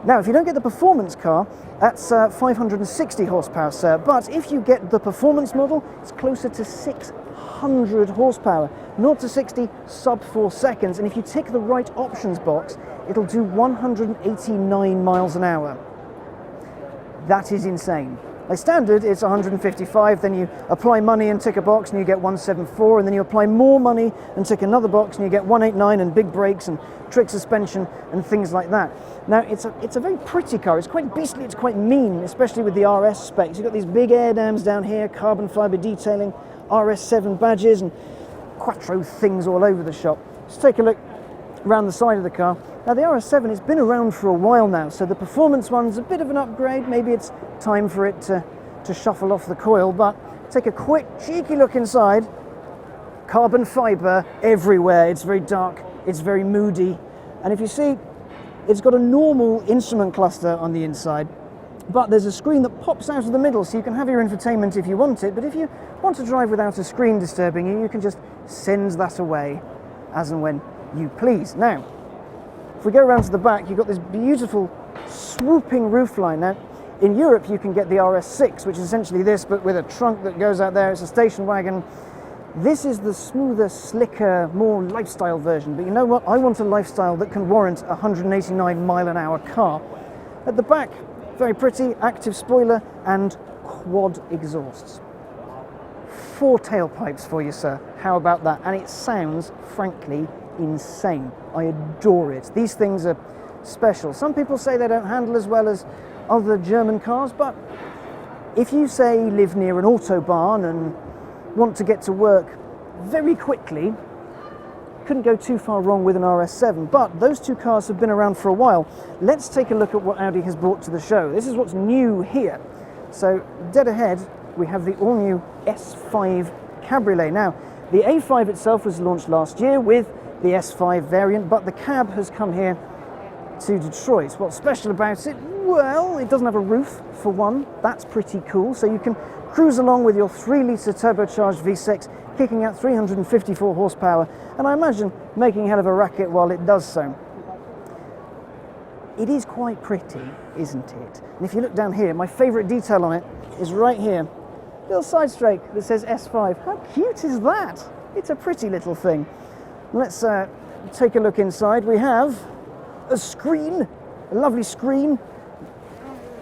Now, if you don't get the performance car, that's 560 horsepower, sir. But if you get the performance model, it's closer to 600 horsepower. 0 to 60, sub 4 seconds. And if you tick the right options box, it'll do 189 miles an hour. That is insane. By standard, it's 155, then you apply money and tick a box and you get 174, and then you apply more money and tick another box and you get 189 and big brakes and trick suspension and things like that. Now, it's a very pretty car. It's quite beastly, it's quite mean, especially with the RS specs. You've got these big air dams down here, carbon fibre detailing, RS7 badges and Quattro things all over the shop. Let's take a look around the side of the car. Now the RS7 has been around for a while now, so the performance one's a bit of an upgrade. Maybe it's time for it to shuffle off the coil, but take a quick cheeky look inside. Carbon fibre everywhere. It's very dark, it's very moody, and if you see, it's got a normal instrument cluster on the inside, but there's a screen that pops out of the middle, so you can have your infotainment if you want it, but if you want to drive without a screen disturbing you, you can just send that away as and when you please. Now, if we go around to the back, you've got this beautiful swooping roofline. Now, in Europe, you can get the RS6, which is essentially this, but with a trunk that goes out there. It's a station wagon. This is the smoother, slicker, more lifestyle version. But you know what? I want a lifestyle that can warrant a 189 mile an hour car. At the back, very pretty, active spoiler and quad exhausts. 4 tailpipes for you, sir. How about that? And it sounds, frankly, insane. I adore it. These things are special. Some people say they don't handle as well as other German cars, but if you say live near an autobahn and want to get to work very quickly, couldn't go too far wrong with an RS7. But those two cars have been around for a while. Let's take a look at what Audi has brought to the show. This is what's new here. So dead ahead, we have the all-new S5 Cabriolet. Now, the A5 itself was launched last year with the S5 variant, but the cab has come here to Detroit. What's special about it? Well, it doesn't have a roof, for one. That's pretty cool. So you can cruise along with your 3-litre turbocharged V6, kicking out 354 horsepower, and I imagine making a hell of a racket while it does so. It is quite pretty, isn't it? And if you look down here, my favourite detail on it is right here. Little side strake that says S5. How cute is that? It's a pretty little thing. Let's take a look inside. We have a screen, a lovely screen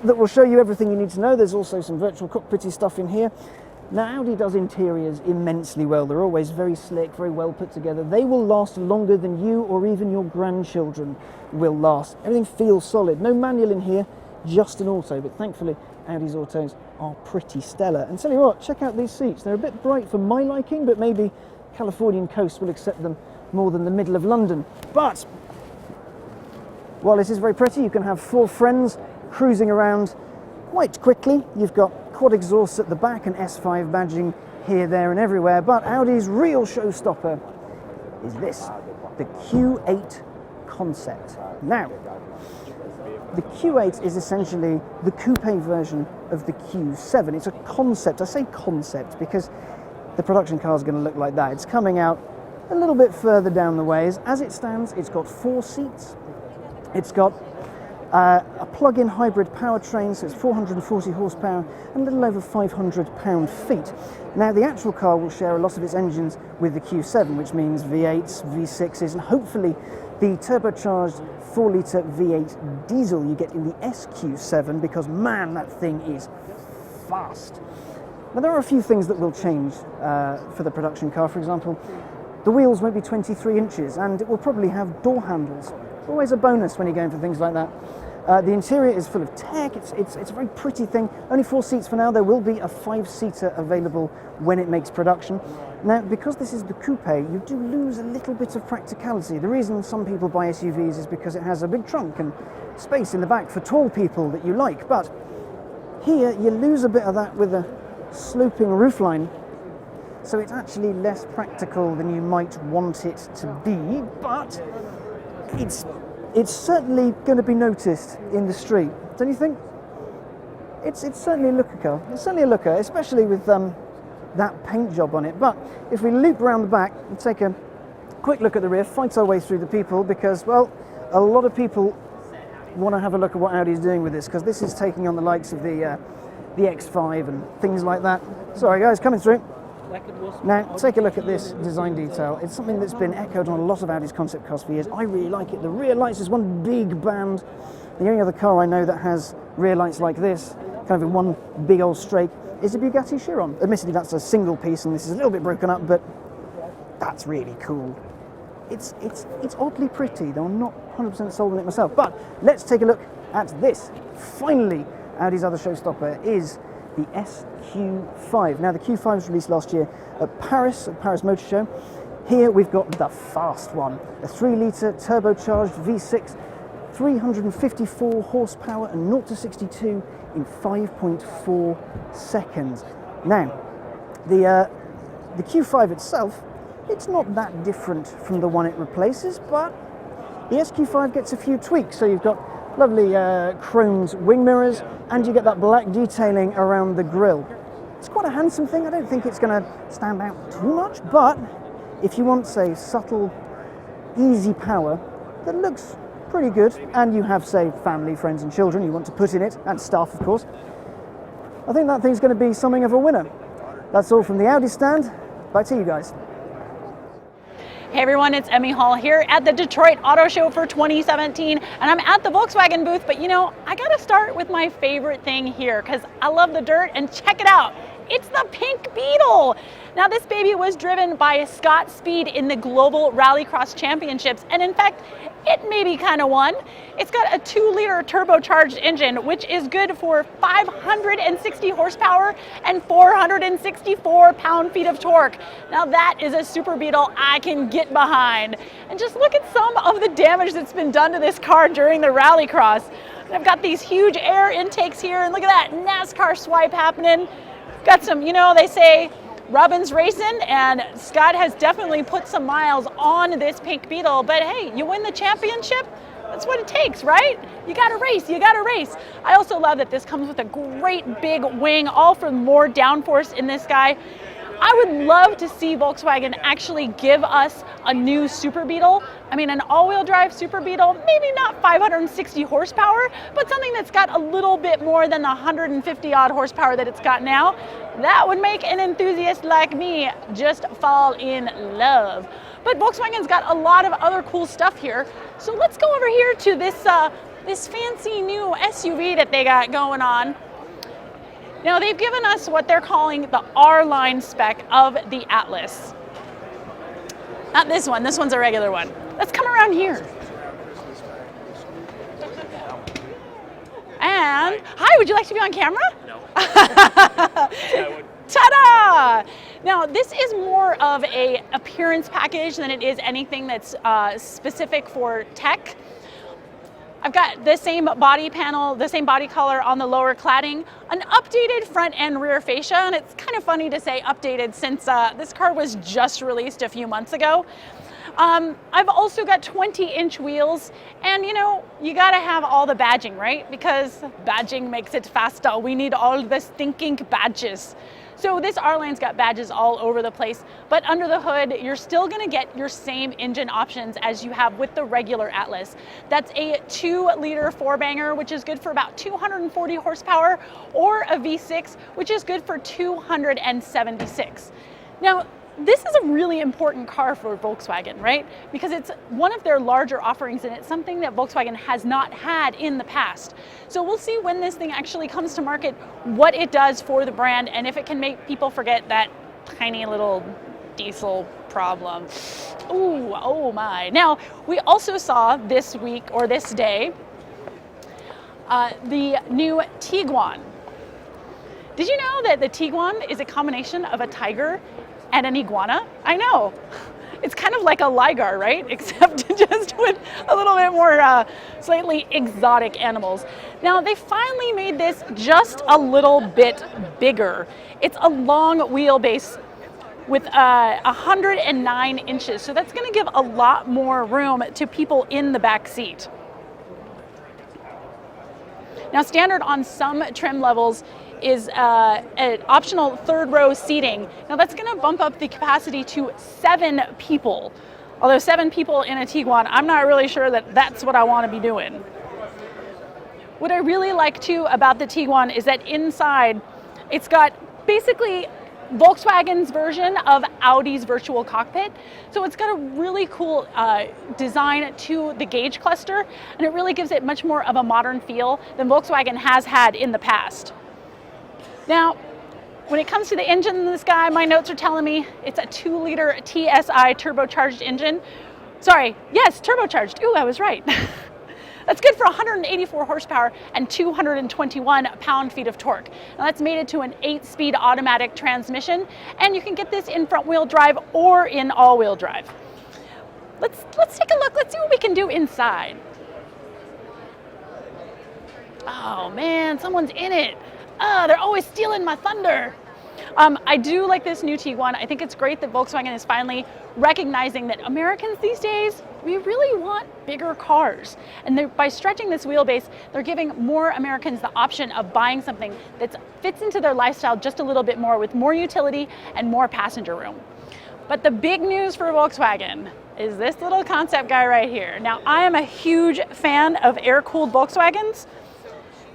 that will show you everything you need to know. There's also some virtual cockpity stuff in here. Now, Audi does interiors immensely well. They're always very slick, very well put together. They will last longer than you or even your grandchildren will last. Everything feels solid. No manual in here, just an auto, but thankfully Audi's autos are pretty stellar. And tell you what, check out these seats. They're a bit bright for my liking, but maybe Californian coast will accept them more than the middle of London. But while this is very pretty, you can have 4 friends cruising around quite quickly. You've got quad exhausts at the back and S5 badging here, there and everywhere, but Audi's real showstopper is this, the Q8 concept. Now, the Q8 is essentially the coupe version of the Q7. It's a concept. I say concept because the production car is going to look like that. It's coming out a little bit further down the ways. As it stands, it's got 4 seats. It's got a plug-in hybrid powertrain, so it's 440 horsepower and a little over 500 pound-feet. Now, the actual car will share a lot of its engines with the Q7, which means V8s, V6s, and hopefully the turbocharged 4-litre V8 diesel you get in the SQ7, because man, that thing is fast. Now, there are a few things that will change for the production car. For example, the wheels won't be 23 inches and it will probably have door handles. Always a bonus when you're going for things like that. The interior is full of tech. It's a very pretty thing. Only 4 seats for now. There will be a 5-seater available when it makes production. Now, because this is the coupe, you do lose a little bit of practicality. The reason some people buy SUVs is because it has a big trunk and space in the back for tall people that you like. But here, you lose a bit of that with a sloping roofline. So it's actually less practical than you might want it to be, but it's certainly going to be noticed in the street, don't you think? It's certainly a looker car. It's certainly a looker, especially with that paint job on it. But if we loop around the back and take a quick look at the rear, fight our way through the people, because, well, a lot of people want to have a look at what Audi is doing with this, because this is taking on the likes of the X5 and things like that. Sorry guys, coming through. Now, take a look at this design detail. It's something that's been echoed on a lot of Audi's concept cars for years. I really like it. The rear lights is one big band. The only other car I know that has rear lights like this, kind of in one big old strake, is a Bugatti Chiron. Admittedly, that's a single piece and this is a little bit broken up, but that's really cool. It's oddly pretty, though I'm not 100% sold on it myself. But let's take a look at this. Finally, Audi's other showstopper is the SQ5. Now, the Q5 was released last year at Paris Motor Show. Here we've got the fast one, a 3-litre turbocharged V6, 354 horsepower and 0 to 62 in 5.4 seconds. Now, the Q5 itself, it's not that different from the one it replaces, but the SQ5 gets a few tweaks. So you've got lovely chromed wing mirrors, and you get that black detailing around the grille. It's quite a handsome thing. I don't think it's going to stand out too much, but if you want, say, subtle, easy power that looks pretty good, and you have, say, family, friends and children you want to put in it, and staff, of course, I think that thing's going to be something of a winner. That's all from the Audi stand. Back to you guys. Hey everyone, it's Emmy Hall here at the Detroit Auto Show for 2017, and I'm at the Volkswagen booth, but you know, I gotta start with my favorite thing here, because I love the dirt, and check it out. It's the Pink Beetle. Now, this baby was driven by Scott Speed in the Global Rallycross Championships, and in fact, it maybe kind of won. It's got a 2-liter turbocharged engine, which is good for 560 horsepower and 464 pound-feet of torque. Now, that is a Super Beetle I can get behind. And just look at some of the damage that's been done to this car during the Rallycross. I've got these huge air intakes here, and look at that NASCAR swipe happening. Got some, you know, they say Robin's racing, and Scott has definitely put some miles on this Pink Beetle, but hey, you win the championship, that's what it takes, right? You gotta race, you gotta race. I also love that this comes with a great big wing, all for more downforce in this guy. I would love to see Volkswagen actually give us a new Super Beetle. I mean, an all-wheel drive Super Beetle, maybe not 560 horsepower, but something that's got a little bit more than the 150 odd horsepower that it's got now. That would make an enthusiast like me just fall in love. But Volkswagen's got a lot of other cool stuff here. So let's go over here to this fancy new SUV that they got going on. Now they've given us what they're calling the R-line spec of the Atlas. Not this one, this one's a regular one. Let's come around here. And, hi, would you like to be on camera? No. Ta-da! Now, this is more of a appearance package than it is anything that's specific for tech. I've got the same body panel, the same body color on the lower cladding, an updated front and rear fascia, and it's kind of funny to say updated since this car was just released a few months ago. I've also got 20-inch wheels, and you know, you gotta have all the badging, right? Because badging makes it faster. We need all the stinking badges. So this R-Line's got badges all over the place, but under the hood, you're still gonna get your same engine options as you have with the regular Atlas. That's a 2-liter 4-banger, which is good for about 240 horsepower, or a V6, which is good for 276. Now, this is a really important car for Volkswagen, right? Because it's one of their larger offerings and it's something that Volkswagen has not had in the past. So we'll see when this thing actually comes to market, what it does for the brand, and if it can make people forget that tiny little diesel problem. Ooh, oh my. Now, we also saw this week, or this day, the new Tiguan. Did you know that the Tiguan is a combination of a tiger and an iguana? I know. It's kind of like a ligar, right? Except just with a little bit more slightly exotic animals. Now, they finally made this just a little bit bigger. It's a long wheelbase with 109 inches. So that's going to give a lot more room to people in the back seat. Now, standard on some trim levels is an optional 3rd row seating. Now that's going to bump up the capacity to 7 people. Although 7 people in a Tiguan, I'm not really sure that that's what I want to be doing. What I really like too about the Tiguan is that inside it's got basically Volkswagen's version of Audi's virtual cockpit. So it's got a really cool design to the gauge cluster, and it really gives it much more of a modern feel than Volkswagen has had in the past. Now, when it comes to the engine in this guy, my notes are telling me it's a 2-liter TSI turbocharged engine. Sorry, yes, turbocharged. Ooh, I was right. That's good for 184 horsepower and 221 pound-feet of torque. Now that's mated to an 8-speed automatic transmission, and you can get this in front-wheel drive or in all-wheel drive. Let's take a look. Let's see what we can do inside. Oh man, someone's in it. They're always stealing my thunder. I do like this new Tiguan. I think it's great that Volkswagen is finally recognizing that Americans these days, we really want bigger cars. And by stretching this wheelbase, they're giving more Americans the option of buying something that fits into their lifestyle just a little bit more, with more utility and more passenger room. But the big news for Volkswagen is this little concept guy right here. Now, I am a huge fan of air-cooled Volkswagens.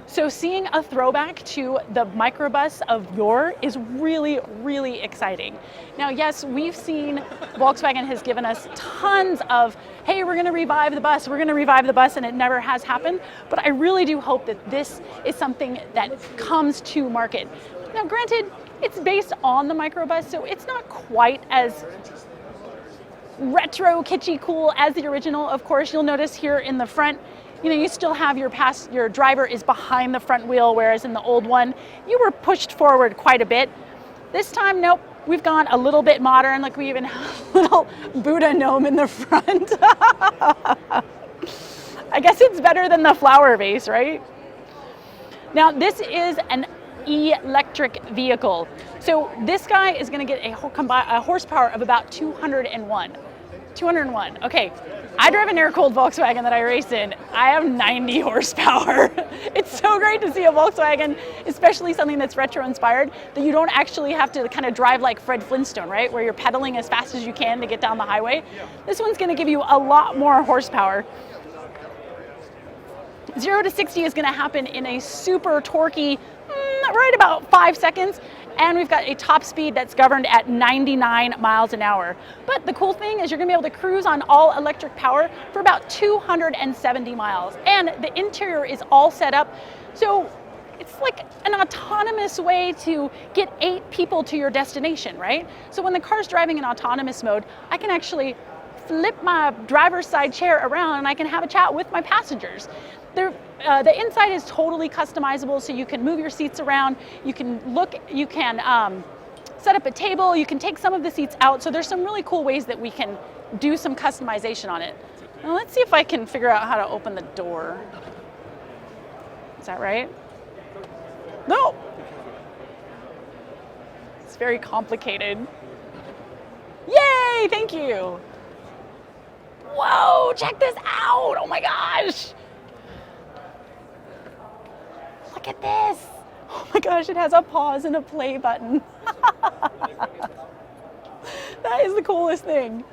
So seeing a throwback to the microbus of yore is really, really exciting. Now, yes, we've seen Volkswagen has given us tons of, hey, we're gonna revive the bus, and it never has happened. But I really do hope that this is something that comes to market. Now, granted, it's based on the microbus, so it's not quite as retro, kitschy, cool as the original. Of course, you'll notice here in the front, you know, you still have your driver is behind the front wheel, whereas in the old one, you were pushed forward quite a bit. This time, nope, we've gone a little bit modern, like we even have a little Buddha gnome in the front. I guess it's better than the flower vase, right? Now, this is an electric vehicle. So this guy is gonna get a horsepower of about 201. 201, okay. I drive an air-cooled Volkswagen that I race in. I have 90 horsepower. It's so great to see a Volkswagen, especially something that's retro-inspired, that you don't actually have to kind of drive like Fred Flintstone, right? Where you're pedaling as fast as you can to get down the highway. This one's gonna give you a lot more horsepower. 0 to 60 is gonna happen in a super torquey, right about 5 seconds. And we've got a top speed that's governed at 99 miles an hour. But the cool thing is you're gonna be able to cruise on all electric power for about 270 miles. And the interior is all set up, so it's like an autonomous way to get 8 people to your destination, right? So when the car's driving in autonomous mode, I can actually flip my driver's side chair around and I can have a chat with my passengers. The inside is totally customizable, so you can move your seats around, you can set up a table, you can take some of the seats out, so there's some really cool ways that we can do some customization on it. Now let's see if I can figure out how to open the door. Is that right? No! It's very complicated. Yay, thank you! Whoa, check this out! Oh my gosh! Look at this! Oh my gosh, it has a pause and a play button. That is the coolest thing.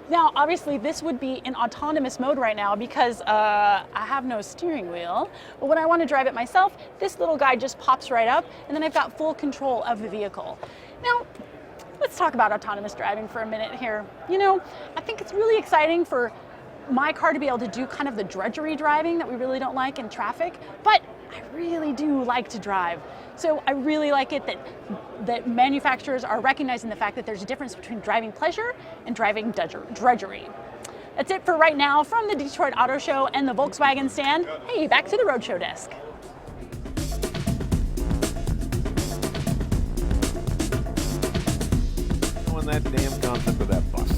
Now, obviously, this would be in autonomous mode right now because I have no steering wheel. But when I want to drive it myself, this little guy just pops right up, and then I've got full control of the vehicle. Now, let's talk about autonomous driving for a minute here. You know, I think it's really exciting for my car to be able to do kind of the drudgery driving that we really don't like in traffic, but I really do like to drive. So I really like it that manufacturers are recognizing the fact that there's a difference between driving pleasure and driving drudgery. That's it for right now from the Detroit Auto Show and the Volkswagen stand. Hey, back to the Roadshow desk. On that damn concept of that bus.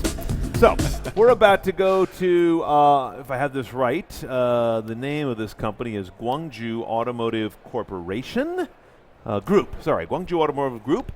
So, we're about to go to, if I have this right, the name of this company is Guangzhou Automotive Corporation Group. Sorry, Guangzhou Automotive Group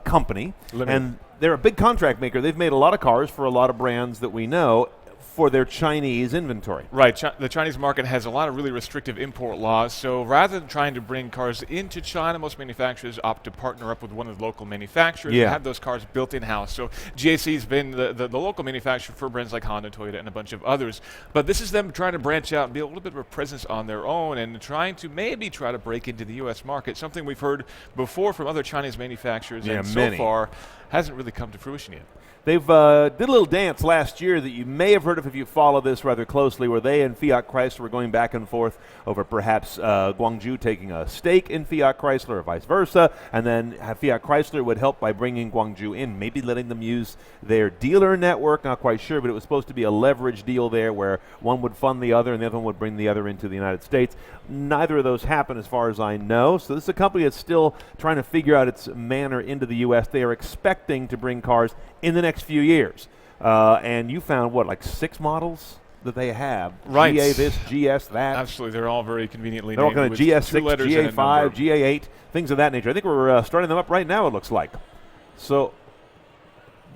Company. And they're a big contract maker. They've made a lot of cars for a lot of brands that we know for their Chinese inventory. Right. The Chinese market has a lot of really restrictive import laws, so rather than trying to bring cars into China, most manufacturers opt to partner up with one of the local manufacturers and have those cars built in-house. So GAC has been the local manufacturer for brands like Honda, Toyota, and a bunch of others. But this is them trying to branch out and build a little bit of a presence on their own and trying to maybe try to break into the U.S. market, something we've heard before from other Chinese manufacturers, and so far hasn't really come to fruition yet. They've did a little dance last year that you may have heard of if you follow this rather closely, where they and Fiat Chrysler were going back and forth over perhaps Guangzhou taking a stake in Fiat Chrysler or vice versa, and then Fiat Chrysler would help by bringing Guangzhou in, maybe letting them use their dealer network, not quite sure, but it was supposed to be a leverage deal there where one would fund the other and the other one would bring the other into the United States. Neither of those happened as far as I know, so this is a company that's still trying to figure out its manner into the U.S. They are expecting to bring cars in the next few years. And you found, what, like 6 models that they have? Right. GA this, GS that. Absolutely. They're all very conveniently named. They're all kind of GS6, GA5, GA8, things of that nature. I think we're starting them up right now, it looks like. So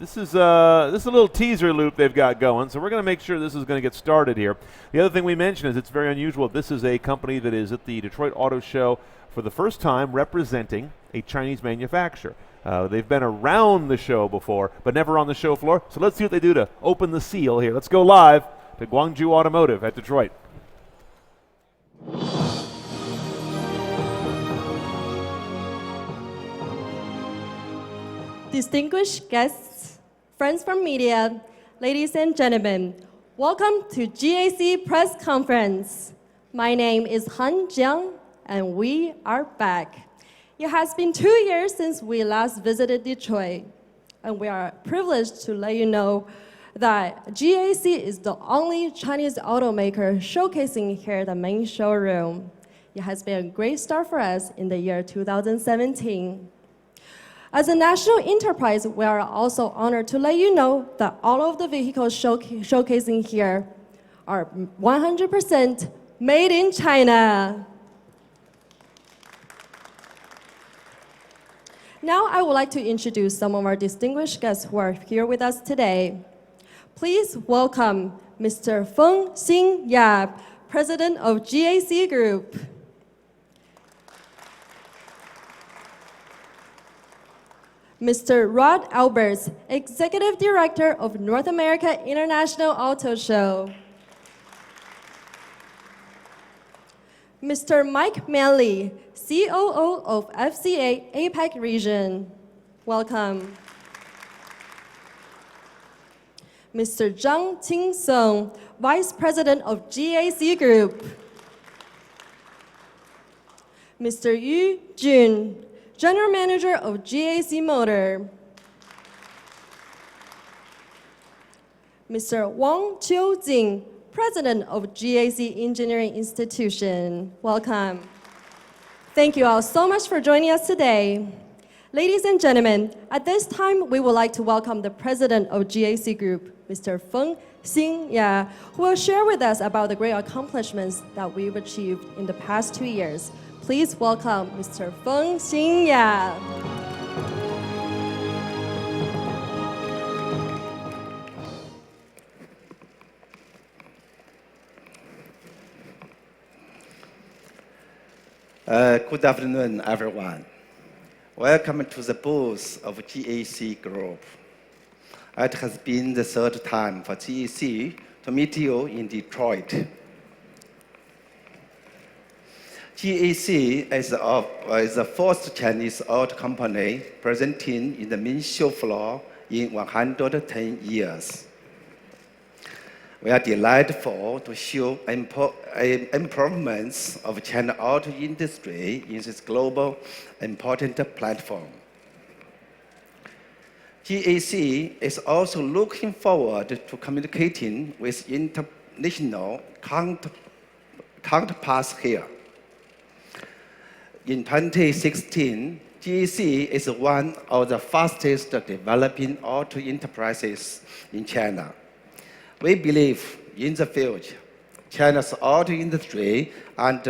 this is a little teaser loop they've got going, so we're going to make sure this is going to get started here. The other thing we mentioned is it's very unusual. This is a company that is at the Detroit Auto Show for the first time representing a Chinese manufacturer. They've been around the show before, but never on the show floor. So let's see what they do to open the seal here. Let's go live to Guangzhou Automotive at Detroit. Distinguished guests, friends from media, ladies and gentlemen, welcome to GAC Press Conference. My name is Han Jiang, and we are back. It has been 2 years since we last visited Detroit, and we are privileged to let you know that GAC is the only Chinese automaker showcasing here at the main showroom. It has been a great start for us in the year 2017. As a national enterprise, we are also honored to let you know that all of the vehicles showcasing here are 100% made in China. Now I would like to introduce some of our distinguished guests who are here with us today. Please welcome Mr. Feng Xin Yap, President of GAC Group. Mr. Rod Alberts, Executive Director of North America International Auto Show. Mr. Mike Manley, COO of FCA APAC region. Welcome. Mr. Zhang Qingsong, Vice President of GAC Group. Mr. Yu Jun, General Manager of GAC Motor. Mr. Wang Qiujing, President of GAC Engineering Institution. Welcome. Thank you all so much for joining us today. Ladies and gentlemen, at this time, we would like to welcome the President of GAC Group, Mr. Feng Xingya, who will share with us about the great accomplishments that we've achieved in the past 2 years. Please welcome Mr. Feng Xingya. Good afternoon, everyone. Welcome to the booth of GAC Group. It has been the third time for GAC to meet you in Detroit. GAC is the first Chinese auto company presenting in the main show floor in 110 years. We are delighted to show improvements of China auto industry in this global important platform. GAC is also looking forward to communicating with international counterparts here. In 2016, GAC is one of the fastest developing auto enterprises in China. We believe in the future, China's auto industry and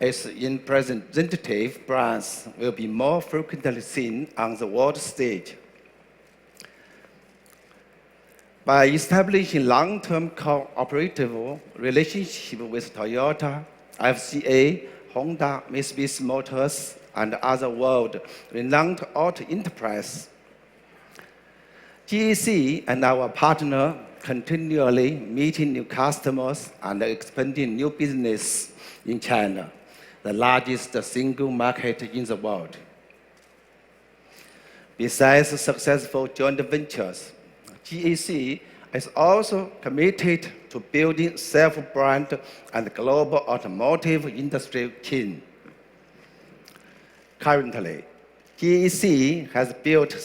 its representative brands will be more frequently seen on the world stage. By establishing long-term cooperative relationship with Toyota, FCA, Honda, Mitsubishi Motors, and other world-renowned auto enterprises, GAC and our partner continually meeting new customers and expanding new business in China, the largest single market in the world. Besides successful joint ventures, GAC is also committed to building self-brand and global automotive industry chain. Currently, GAC has built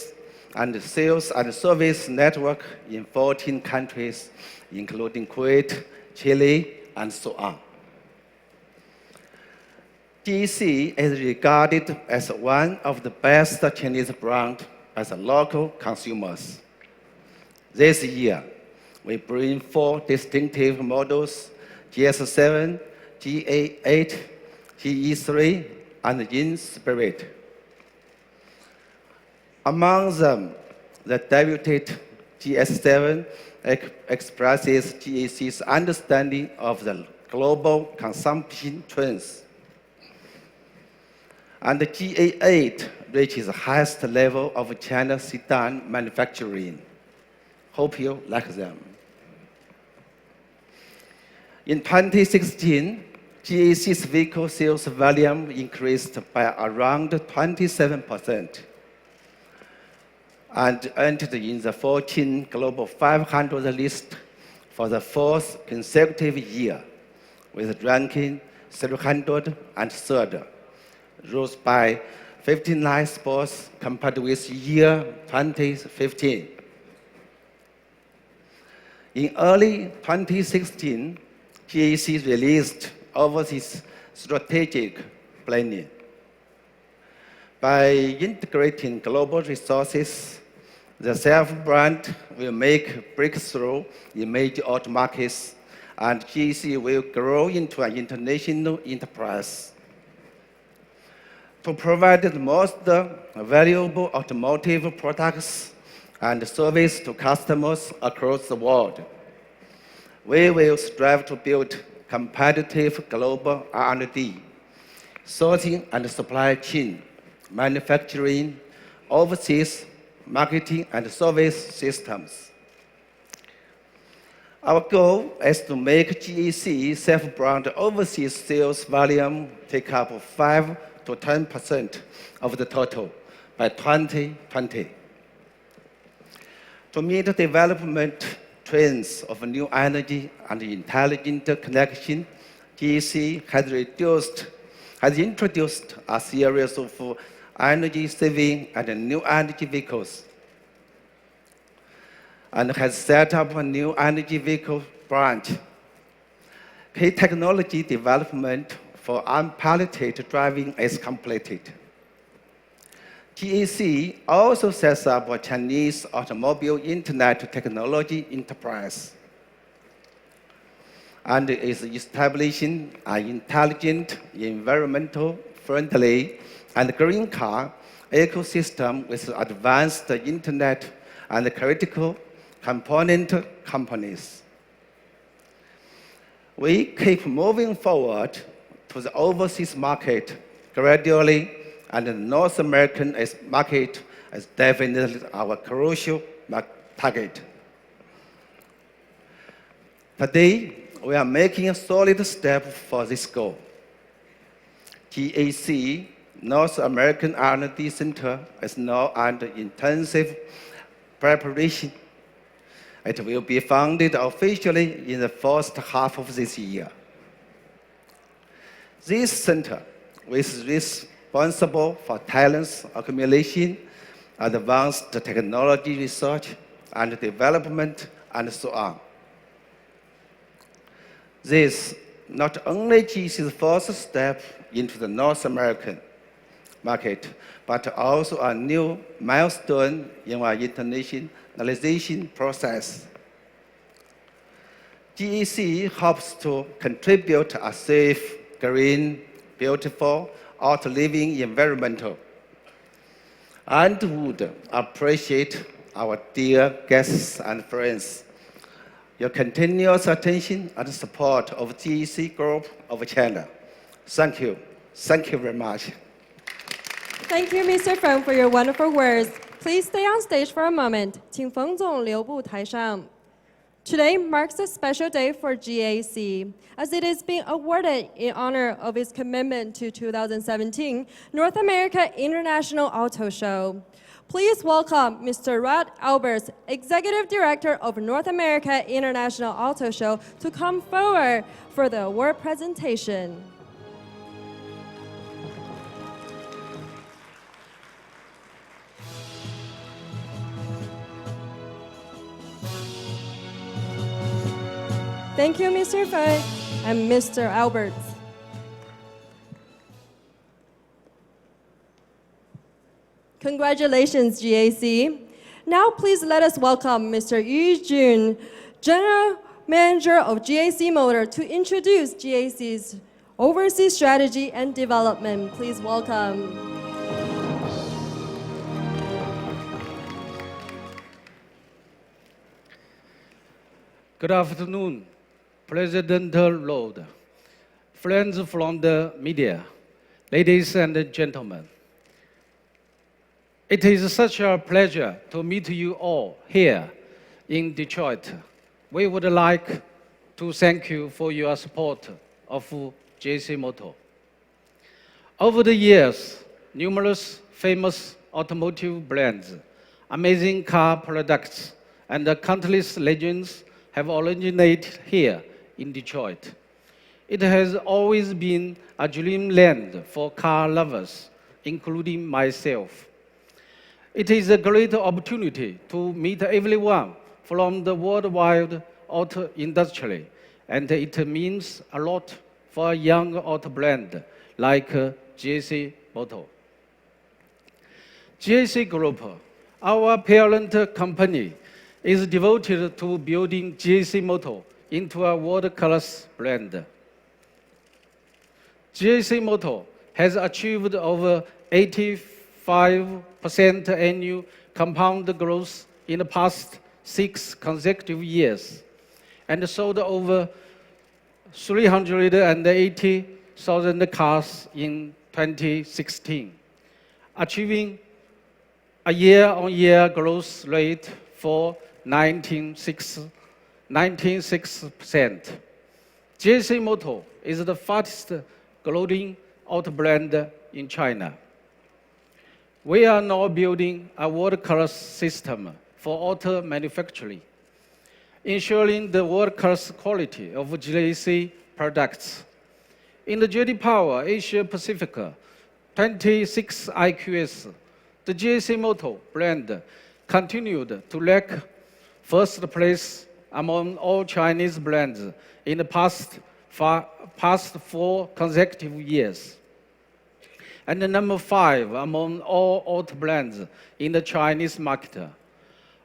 and sales and service network in 14 countries, including Kuwait, Chile, and so on. GAC is regarded as one of the best Chinese brands by the local consumers. This year, we bring 4 distinctive models: GS7, GA8, GE3, and In Spirit. Among them, the debuted GS7 expresses GAC's understanding of the global consumption trends. And the GA8 reaches the highest level of China sedan manufacturing. Hope you like them. In 2016, GAC's vehicle sales volume increased by around 27%. And entered in the Fortune Global 500 list for the 4th consecutive year, with ranking 303rd, rose by 59 spots compared with year 2015. In early 2016, GAC released overseas strategic planning. By integrating global resources, the self-brand will make breakthrough in major auto markets, and GAC will grow into an international enterprise. To provide the most valuable automotive products and service to customers across the world, we will strive to build competitive global R&D, sourcing and supply chain, manufacturing, overseas marketing and service systems. Our goal is to make GAC self-brand overseas sales volume take up 5 to 10% of the total by 2020. To meet the development trends of new energy and intelligent connection, GAC has introduced a series of energy-saving and new energy vehicles, and has set up a new energy vehicle branch. Key technology development for unpiloted driving is completed. GAC also sets up a Chinese automobile internet technology enterprise and is establishing an intelligent, environmental friendly, and green car ecosystem with advanced internet and critical component companies. We keep moving forward to the overseas market gradually, and the North American market is definitely our crucial target. Today, we are making a solid step for this goal. GAC North American R&D Center is now under intensive preparation. It will be founded officially in the first half of this year. This center is responsible for talent accumulation, advanced technology research and development, and so on. This not only GAC's first step into the North American market, but also a new milestone in our internationalization process. GAC helps to contribute a safe, green, beautiful, out-living environment, and would appreciate our dear guests and friends your continuous attention and support of GAC Group of China. Thank you. Thank you very much. Thank you, Mr. Feng, for your wonderful words. Please stay on stage for a moment. 请冯总留步台上. Today marks a special day for GAC, as it is being awarded in honor of its commitment to 2017 North America International Auto Show. Please welcome Mr. Rod Alberts, Executive Director of North America International Auto Show, to come forward for the award presentation. Thank you, Mr. Feng and Mr. Alberts. Congratulations, GAC. Now please let us welcome Mr. Yu Jun, General Manager of GAC Motor, to introduce GAC's overseas strategy and development. Please welcome. Good afternoon, President Lord, friends from the media, ladies and gentlemen. It is such a pleasure to meet you all here in Detroit. We would like to thank you for your support of GAC Motor. Over the years, numerous famous automotive brands, amazing car products, and countless legends have originated here in Detroit. It has always been a dreamland for car lovers, including myself. It is a great opportunity to meet everyone from the worldwide auto industry, and it means a lot for a young auto brand like GAC Motor. GAC Group, our parent company, is devoted to building GAC Motor into a world-class brand. GAC Motor has achieved over 85% annual compound growth in the past 6 consecutive years, and sold over 380,000 cars in 2016, achieving a year-on-year growth rate for 96 96%. GAC Motor is the fastest growing auto brand in China. We are now building a world-class system for auto manufacturing, ensuring the world-class quality of GAC products. In the JD Power Asia Pacific 26 IQS, the GAC Motor brand continued to rank first place among all Chinese brands in the past 4 consecutive years, and the number 5 among all auto brands in the Chinese market.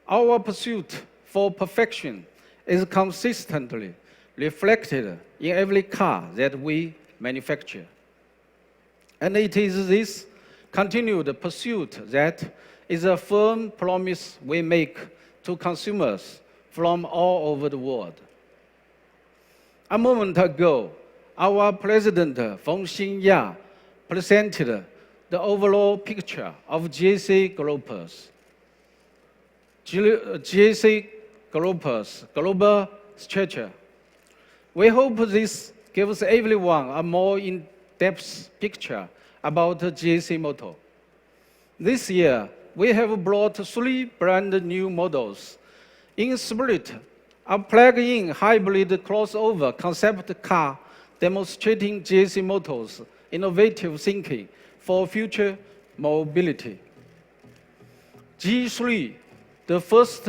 Our pursuit for perfection is consistently reflected in every car that we manufacture. And it is this continued pursuit that is a firm promise we make to consumers from all over the world. A moment ago, our President Feng Xinya presented the overall picture of GAC Groupers. GAC Groupers global structure. We hope this gives everyone a more in-depth picture about GAC Motor. This year, we have brought 3 brand new models. In spirit, a plug-in hybrid crossover concept car demonstrating GAC Motor's innovative thinking for future mobility. G3, the first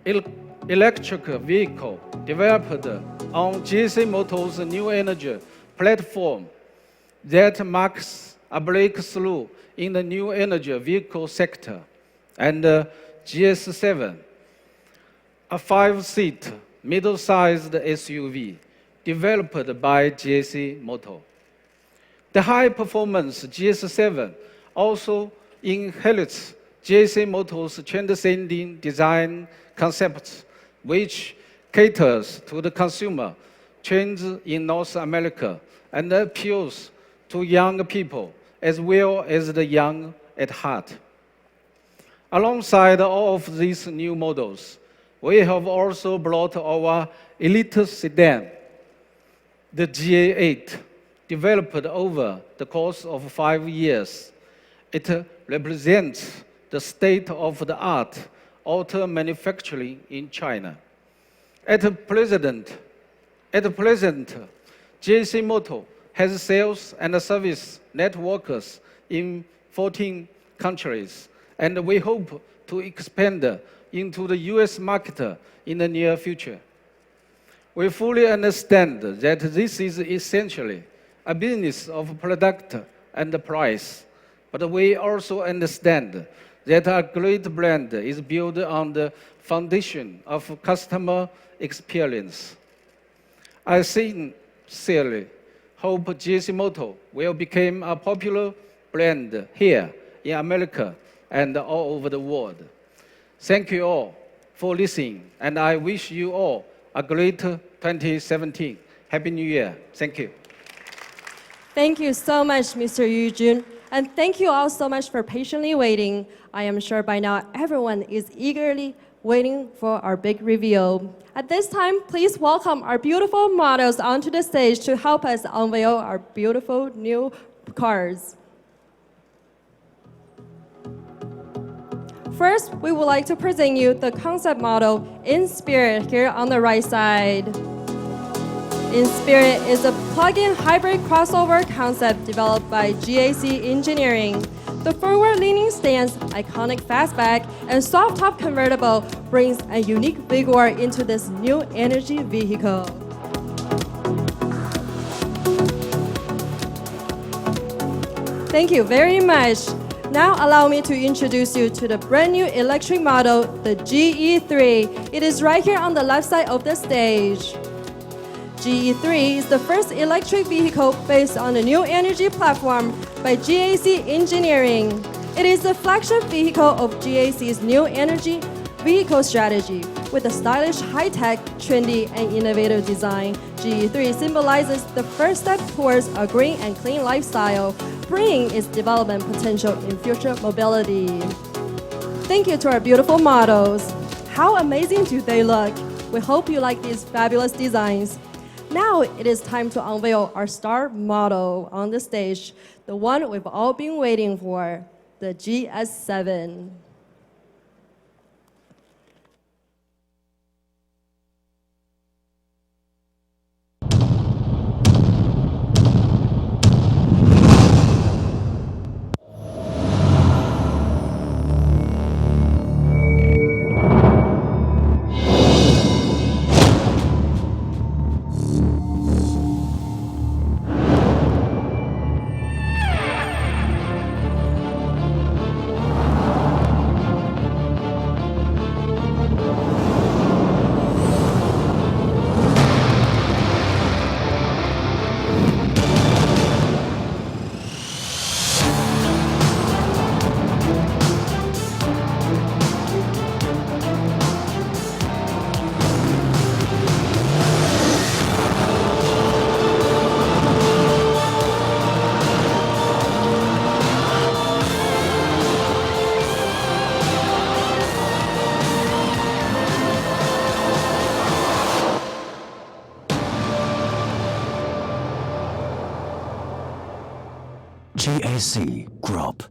electric vehicle developed on GAC Motor's new energy platform that marks a breakthrough in the new energy vehicle sector, and GS7, a 5-seat middle-sized SUV developed by GAC Motor. The high-performance GS7 also inherits GAC Motor's transcending design concepts, which caters to the consumer trends in North America and appeals to young people as well as the young at heart. Alongside all of these new models, we have also brought our elite sedan, the GA8, developed over the course of 5 years. It represents the state-of-the-art auto manufacturing in China. At present, GAC Motor has sales and service networks in 14 countries, and we hope to expand into the US market in the near future. We fully understand that this is essentially a business of product and price, but we also understand that a great brand is built on the foundation of customer experience. I sincerely hope GAC Motor will become a popular brand here in America and all over the world. Thank you all for listening, and I wish you all a great 2017. Happy New Year. Thank you. Thank you so much, Mr. Yu Jun. And thank you all so much for patiently waiting. I am sure by now everyone is eagerly waiting for our big reveal. At this time, please welcome our beautiful models onto the stage to help us unveil our beautiful new cars. First, we would like to present you the concept model Inspirit here on the right side. Inspirit is a plug-in hybrid crossover concept developed by GAC Engineering. The forward-leaning stance, iconic fastback, and soft-top convertible brings a unique vigor into this new energy vehicle. Thank you very much. Now allow me to introduce you to the brand new electric model, the GE3. It is right here on the left side of the stage. GE3 is the first electric vehicle based on the new energy platform by GAC Engineering. It is the flagship vehicle of GAC's new energy vehicle strategy. With a stylish, high-tech, trendy, and innovative design, GE3 symbolizes the first step towards a green and clean lifestyle, bringing its development potential in future mobility. Thank you to our beautiful models. How amazing do they look? We hope you like these fabulous designs. Now it is time to unveil our star model on the stage, the one we've all been waiting for, the GS7. GAC Group.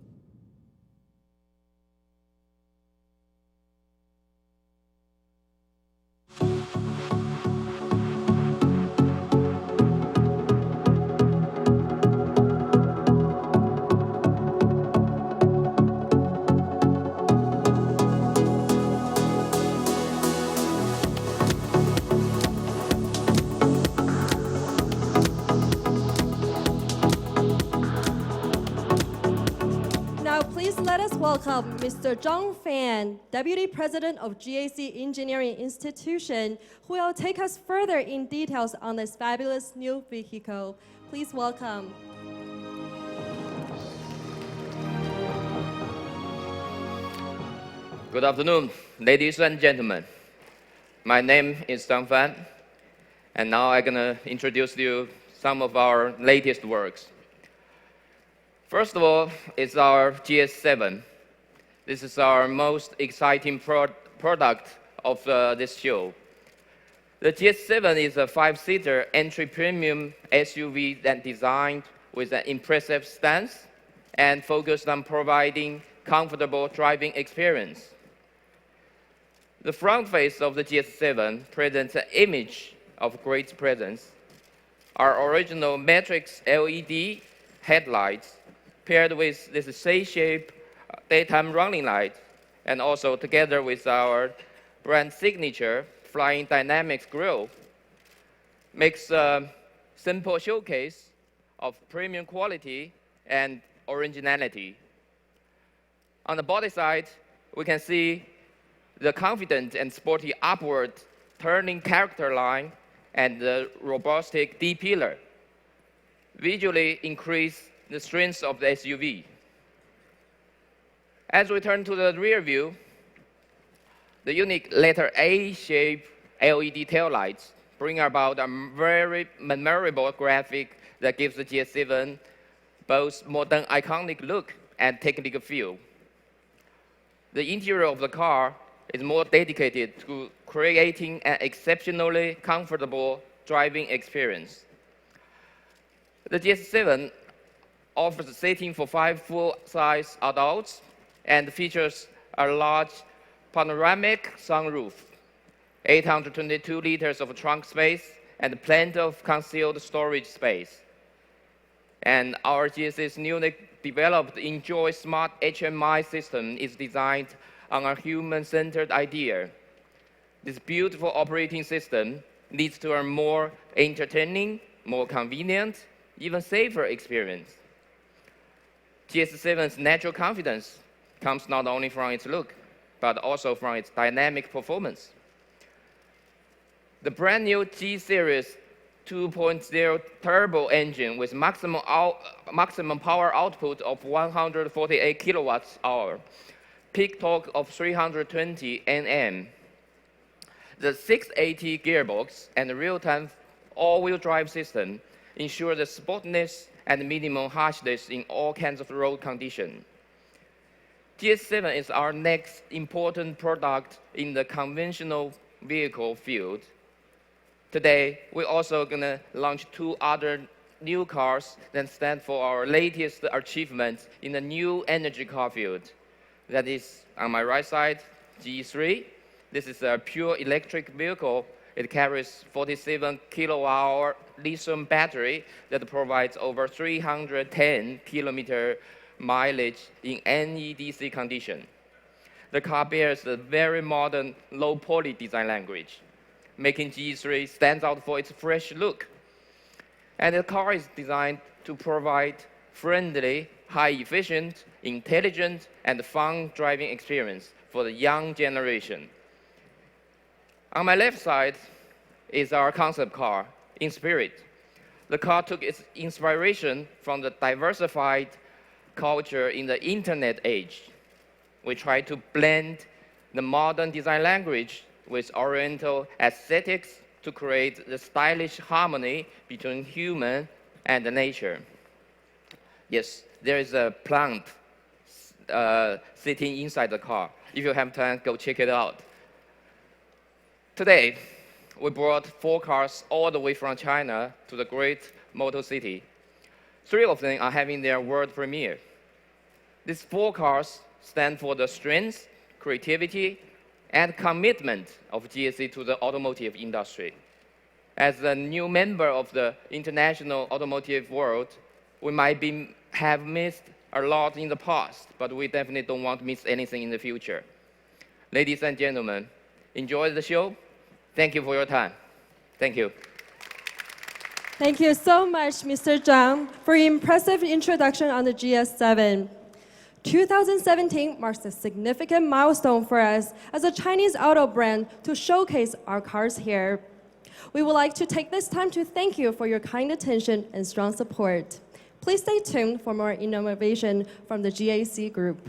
Let us welcome Mr. Zhang Fan, Deputy President of GAC Engineering Institution, who will take us further in details on this fabulous new vehicle. Please welcome. Good afternoon, ladies and gentlemen. My name is Zhang Fan, and now I'm going to introduce you some of our latest works. First of all, it's our GS7. This is our most exciting product of this show. The GS7 is a 5-seater entry premium SUV that designed with an impressive stance and focused on providing comfortable driving experience. The front face of the GS7 presents an image of great presence. Our original matrix LED headlights paired with this C-shape daytime running light, and also together with our brand signature flying dynamics grille, makes a simple showcase of premium quality and originality. On the body side, we can see the confident and sporty upward turning character line and the robust D-pillar visually increase the strength of the SUV. As we turn to the rear view, the unique letter A-shaped LED taillights bring about a very memorable graphic that gives the GS7 both modern iconic look and technical feel. The interior of the car is more dedicated to creating an exceptionally comfortable driving experience. The GS7 offers seating for 5 full-size adults and features a large panoramic sunroof, 822 liters of trunk space, and plenty of concealed storage space. And our GS's newly developed Enjoy Smart HMI system is designed on a human-centered idea. This beautiful operating system leads to a more entertaining, more convenient, even safer experience. GS7's natural confidence comes not only from its look, but also from its dynamic performance. The brand new G-Series 2.0 turbo engine with maximum power output of 148 kilowatts-hour, peak torque of 320 Nm. The 680 gearbox and real-time all-wheel drive system ensure the sportiness and minimum harshness in all kinds of road conditions. GS7 is our next important product in the conventional vehicle field. Today, we're also going to launch 2 other new cars that stand for our latest achievements in the new energy car field. That is, on my right side, G3. This is a pure electric vehicle. It carries 47 kilowatt-hour lithium battery that provides over 310 kilometer mileage in any DC condition. The car bears a very modern, low-poly design language, making G3 stand out for its fresh look. And the car is designed to provide friendly, high-efficient, intelligent, and fun driving experience for the young generation. On my left side is our concept car, Inspirit. The car took its inspiration from the diversified culture in the internet age. We tried to blend the modern design language with Oriental aesthetics to create the stylish harmony between human and nature. Yes, there is a plant sitting inside the car. If you have time, go check it out. Today, we brought 4 cars all the way from China to the great Motor City. 3 of them are having their world premiere. These 4 cars stand for the strength, creativity, and commitment of GAC to the automotive industry. As a new member of the international automotive world, we might have missed a lot in the past, but we definitely don't want to miss anything in the future. Ladies and gentlemen, enjoy the show. Thank you for your time. Thank you. Thank you so much, Mr. Zhang, for your impressive introduction on the GS7. 2017 marks a significant milestone for us as a Chinese auto brand to showcase our cars here. We would like to take this time to thank you for your kind attention and strong support. Please stay tuned for more innovation from the GAC Group.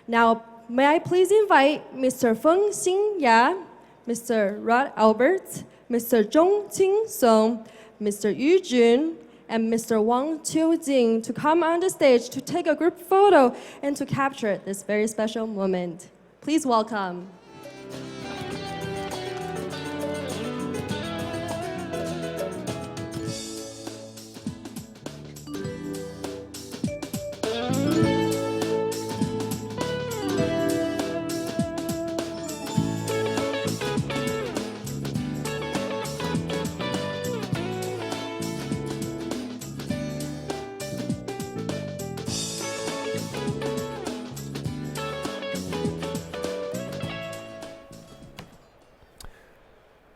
Now, may I please invite Mr. Feng Xingya, Mr. Rod Albert, Mr. Zhong Qingsong, Mr. Yu Jun, and Mr. Wang Qiujing to come on the stage to take a group photo and to capture this very special moment. Please welcome.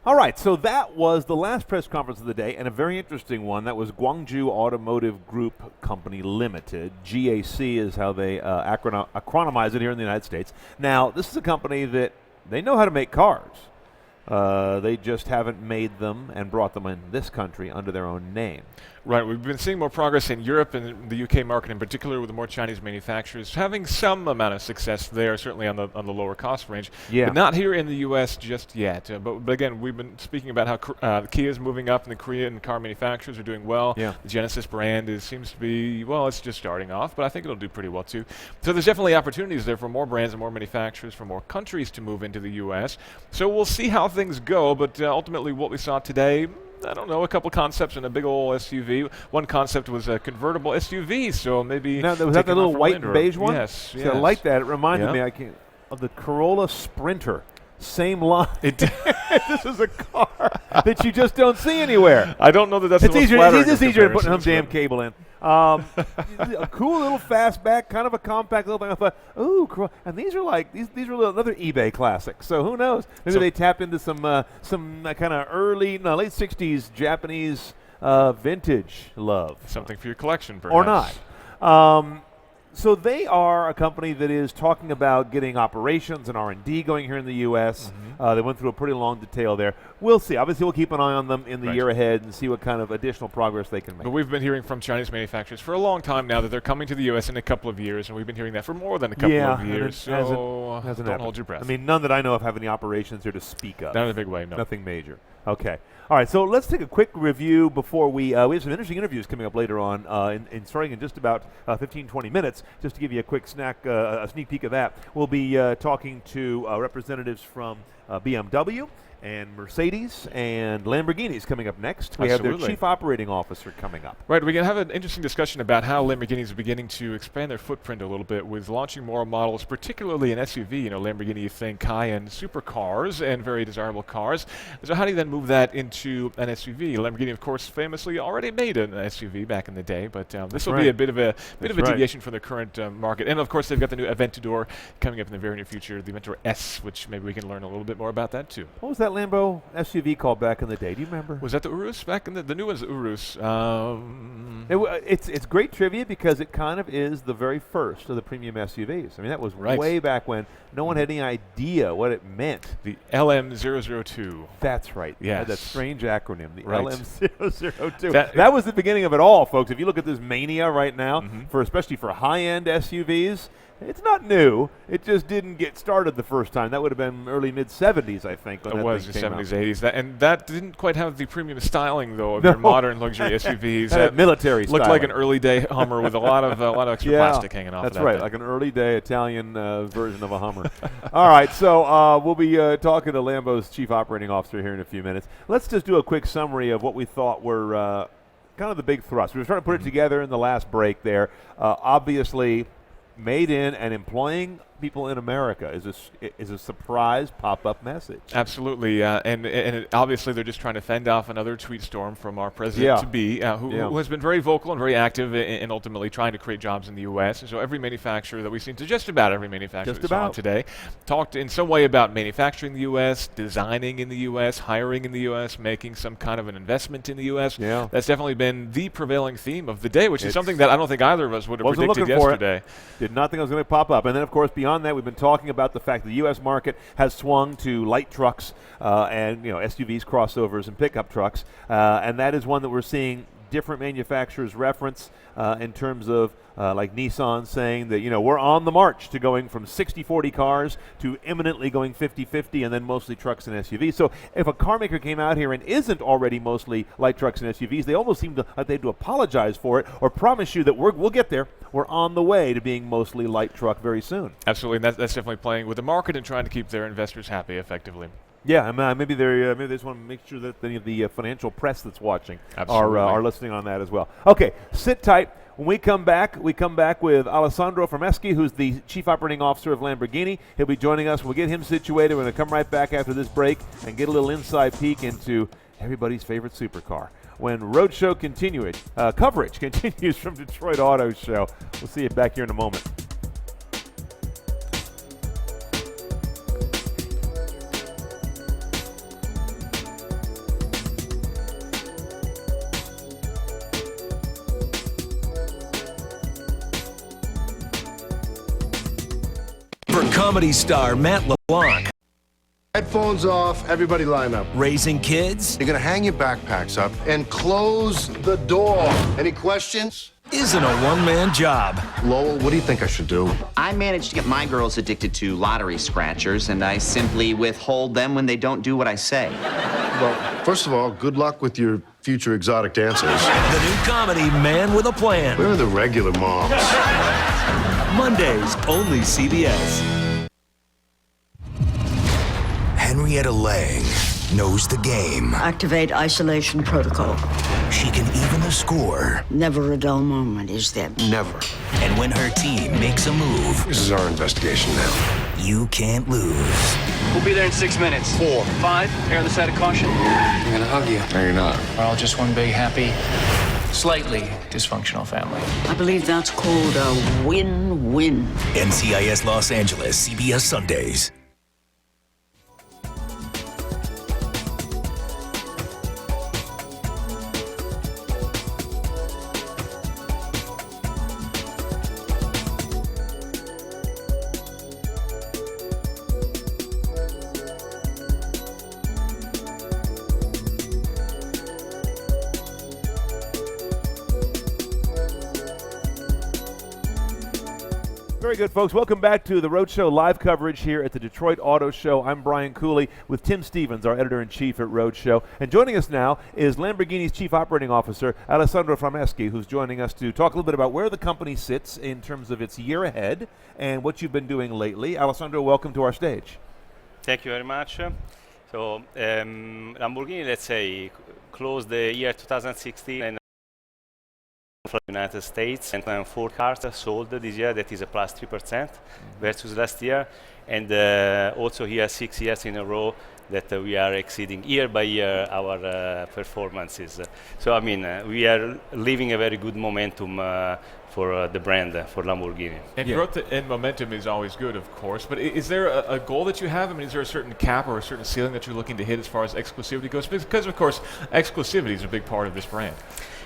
All right, so that was the last press conference of the day, and a very interesting one. That was Guangzhou Automotive Group Company Limited. GAC is how they acronymize it here in the United States. Now, this is a company that they know how to make cars. They just haven't made them and brought them in this country under their own name. Right, we've been seeing more progress in Europe and the UK market in particular, with more Chinese manufacturers having some amount of success there, certainly on the lower cost range. Yeah. But not here in the US just yet. But again, we've been speaking about how Kia is moving up and the Korean car manufacturers are doing well. Yeah. The Genesis brand seems to be, well, it's just starting off, but I think it'll do pretty well too. So there's definitely opportunities there for more brands and more manufacturers, for more countries to move into the US. So we'll see how things go, but ultimately what we saw today, I don't know, a couple concepts and a big old SUV. One concept was a convertible SUV, so maybe... Now, was that the little white and beige one? Yes, See, I like that. It reminded me of the Corolla Sprinter. Same line. This is a car that you just don't see anywhere. I don't know that that's the most flattering. It's easier than putting some damn cable in. A cool little fastback, kind of a compact little thing. I thought, ooh, and these are like these are another eBay classic. So who knows? Maybe they tapped into some kind of late '60s Japanese vintage love. Something for your collection, perhaps. Or not. So they are a company that is talking about getting operations and R&D going here in the U.S. They went through a pretty long detail there. We'll see. Obviously, we'll keep an eye on them in the year ahead and see what kind of additional progress they can make. But we've been hearing from Chinese manufacturers for a long time now that they're coming to the U.S. in a couple of years, and we've been hearing that for more than a couple of years. So don't hold your breath. I mean, none that I know of have any operations here to speak of. Not in a big way, no. Nothing major. Okay. All right, so let's take a quick review before we have some interesting interviews coming up later on, starting in just about 15, 20 minutes. Just to give you a quick sneak peek of that, we'll be talking to representatives from BMW and Mercedes and Lamborghinis coming up next. We have Absolutely. their chief operating officer coming up. Right, we're going to have an interesting discussion about how Lamborghini is beginning to expand their footprint a little bit with launching more models, particularly an SUV. You know, Lamborghini, you think high-end supercars and very desirable cars. So how do you then move that into an SUV? Lamborghini, of course, famously already made an SUV back in the day, but this will be a bit of a deviation from the current market. And of course, they've got the new Aventador coming up in the very near future, the Aventador S, which maybe we can learn a little bit more about that too. What was that Lambo SUV called back in the day? Do you remember? Was that the Urus back in the new one's the Urus? It's great trivia because it kind of is the very first of the premium SUVs. I mean, that was way back when no one had any idea what it meant. The LM002. That's right. Yes. Yeah, that strange acronym, the Right. LM002. That was the beginning of it all, folks. If you look at this mania right now, especially for high-end SUVs, it's not new. It just didn't get started the first time. That would have been early mid-'70s, I think. It was the 70s, 80s. And that didn't quite have the premium styling, though, of your modern luxury SUVs. That military looked styling. like an early-day Hummer with a lot of extra plastic hanging off. That's of that right, thing. like an early-day Italian version of a Hummer. All right, so we'll be talking to Lambo's chief operating officer here in a few minutes. Let's just do a quick summary of what we thought were kind of the big thrusts. We were trying to put it together in the last break there. Obviously, made in and employing people in America is a surprise pop-up message. Absolutely, and obviously they're just trying to fend off another tweet storm from our president-to-be, who has been very vocal and very active in ultimately trying to create jobs in the U.S. And so every manufacturer that we've seen, to just about every manufacturer we saw today, talked in some way about manufacturing in the U.S., designing in the U.S., hiring in the U.S., making some kind of an investment in the U.S. Yeah. That's definitely been the prevailing theme of the day, which is something that I don't think either of us would have predicted yesterday. Did not think it was going to pop up. And then, of course, beyond that, we've been talking about the fact that the U.S. market has swung to light trucks and SUVs, crossovers, and pickup trucks, and that is one that we're seeing different manufacturers reference in terms of like Nissan saying that we're on the march to going from 60-40 cars to imminently going 50-50 and then mostly trucks and SUVs. So if a car maker came out here and isn't already mostly light trucks and SUVs, they almost seem like they had to apologize for it or promise you that we'll get there. We're on the way to being mostly light truck very soon. Absolutely, and that's definitely playing with the market and trying to keep their investors happy effectively. Yeah, maybe they just want to make sure that any of the financial press that's watching are listening on that as well. Okay, sit tight. When we come back with Alessandro Frameschi, who's the Chief Operating Officer of Lamborghini. He'll be joining us. We'll get him situated. We're going to come right back after this break and get a little inside peek into everybody's favorite supercar. When Roadshow coverage continues from Detroit Auto Show. We'll see you back here in a moment. For comedy star Matt LeBlanc. Headphones off, everybody line up. Raising kids. You're gonna hang your backpacks up and close the door. Any questions? Isn't a one-man job. Lowell, what do you think I should do? I managed to get my girls addicted to lottery scratchers, and I simply withhold them when they don't do what I say. Well, first of all, good luck with your future exotic dancers. The new comedy Man with a Plan. Where are the regular moms? Mondays, only CBS. Henrietta Lang knows the game. Activate isolation protocol. She can even the score. Never a dull moment, is there? Never. And when her team makes a move, This is our investigation now. you can't lose. We'll be there in 6 minutes. 4, 5, err on the side of caution. I'm gonna hug you. No, you're not. We're all just one big, happy, slightly dysfunctional family. I believe that's called a win-win. NCIS Los Angeles, CBS Sundays. Very good, folks. Welcome back to the Roadshow live coverage here at the Detroit Auto Show. I'm Brian Cooley with Tim Stevens, our editor-in-chief at Roadshow. And joining us now is Lamborghini's Chief Operating Officer, Alessandro Frameschi, who's joining us to talk a little bit about where the company sits in terms of its year ahead and what you've been doing lately. Alessandro, welcome to our stage. Thank you very much. So Lamborghini, let's say, closed the year 2016 and from the United States, and 4 cars sold this year. That is a plus 3% versus last year, and also here 6 years in a row that we are exceeding year by year our performances. So I mean, we are living a very good momentum for the brand, for Lamborghini. And growth and momentum is always good, of course, but is there a goal that you have? I mean, is there a certain cap or a certain ceiling that you're looking to hit as far as exclusivity goes? Because, of course, exclusivity is a big part of this brand.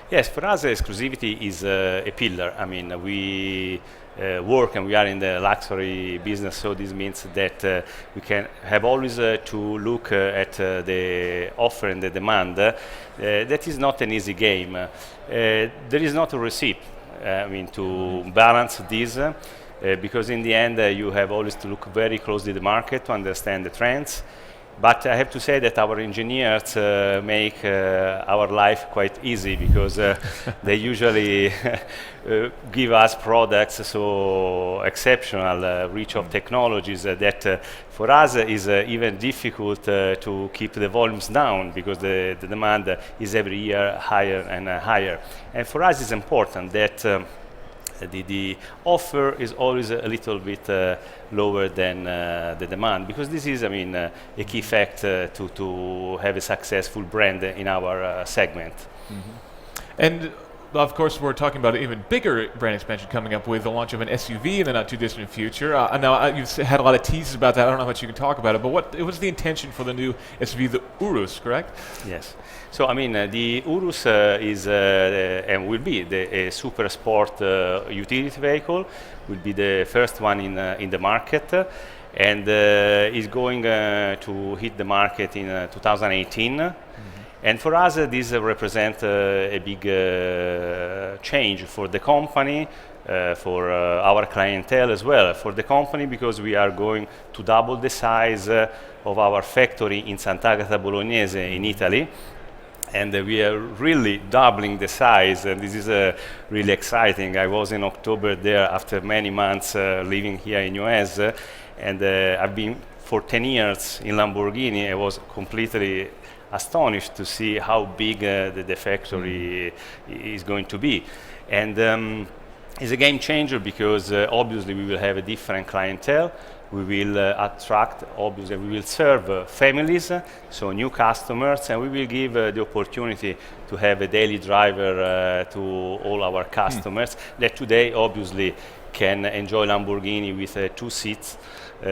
Yes, for us, exclusivity is a pillar. I mean, we work and we are in the luxury business, so this means that we can have always to look at the offer and the demand. That is not an easy game. There is not a recipe. I mean, to balance this, because in the end you have always to look very closely at the market to understand the trends. But I have to say that our engineers make our life quite easy, because they usually give us products so exceptional, rich of technologies, that for us is even difficult to keep the volumes down, because the demand is every year higher and higher. And for us it's important that the offer is always a little bit lower than the demand, because this is, I mean, a key factor to have a successful brand in our segment. And of course, we're talking about an even bigger brand expansion coming up with the launch of an SUV in the not too distant future. Now, you've had a lot of teases about that. I don't know how much you can talk about it, but what was the intention for the new SUV, the Urus, correct? Yes. So, I mean, the Urus is and will be a super sport utility vehicle. Will be the first one in the market, and is going to hit the market in 2018. And for us, this represents a big change for the company, for our clientele as well. For the company, because we are going to double the size of our factory in Sant'Agata Bolognese in Italy. And we are really doubling the size, and this is really exciting. I was in October there after many months living here in US, and I've been for 10 years in Lamborghini. I was completely astonished to see how big the factory is going to be. And it's a game changer, because obviously we will have a different clientele. We will attract, obviously, we will serve families, so new customers, and we will give the opportunity to have a daily driver to all our customers that today, obviously, can enjoy Lamborghini with 2 seats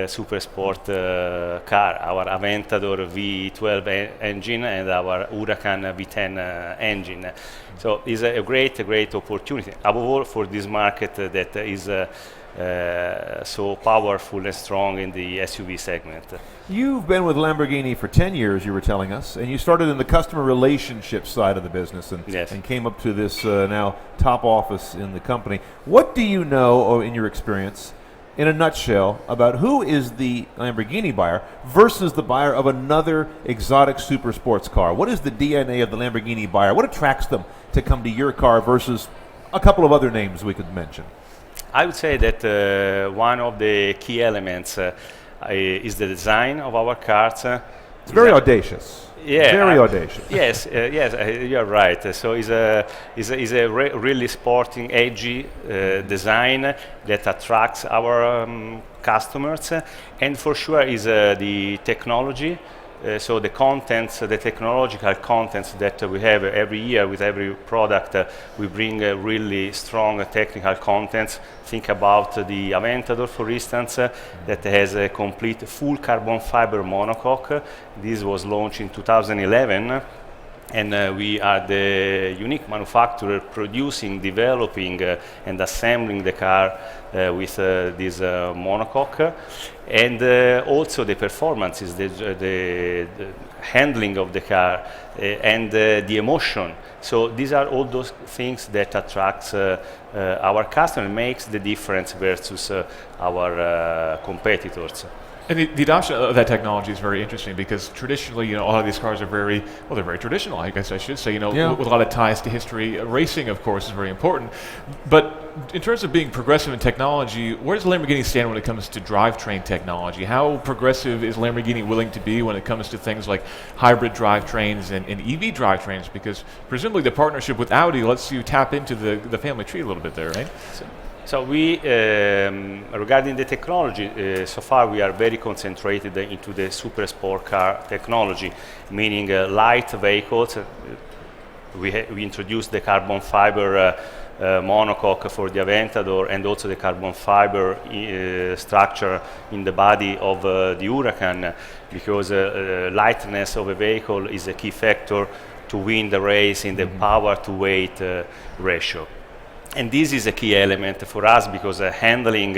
super sport car, our Aventador V12 engine and our Huracan V10 engine. So it's a great opportunity, above all for this market that is so powerful and strong in the SUV segment. You've been with Lamborghini for 10 years, you were telling us, and you started in the customer relationship side of the business and came up to this now top office in the company. What do you know, or in your experience, in a nutshell, about who is the Lamborghini buyer versus the buyer of another exotic super sports car? What is the DNA of the Lamborghini buyer? What attracts them to come to your car versus a couple of other names we could mention? I would say that one of the key elements is the design of our cars. It's very audacious. Yeah, very audacious. Yes, you're right. So it's a really sporting, edgy design that attracts our customers, and for sure is the technology. So the contents, the technological contents that we have every year with every product, we bring really strong technical contents. Think about the Aventador, for instance, that has a complete full carbon fiber monocoque. This was launched in 2011. And we are the unique manufacturer producing, developing, and assembling the car with this monocoque. And also the performances, the handling of the car, and the emotion. So these are all those things that attracts our customer, makes the difference versus our competitors. And the adoption of that technology is very interesting because traditionally, a lot of these cars are they're very traditional, I guess I should say, with a lot of ties to history. Racing, of course, is very important. But in terms of being progressive in technology, where does Lamborghini stand when it comes to drivetrain technology? How progressive is Lamborghini willing to be when it comes to things like hybrid drivetrains and EV drivetrains? Because presumably the partnership with Audi lets you tap into the family tree a little bit there, right? So we, regarding the technology, so far we are very concentrated into the super sport car technology, meaning light vehicles. We introduced the carbon fiber monocoque for the Aventador and also the carbon fiber structure in the body of the Huracan, because lightness of a vehicle is a key factor to win the race in the power to weight ratio. And this is a key element for us because handling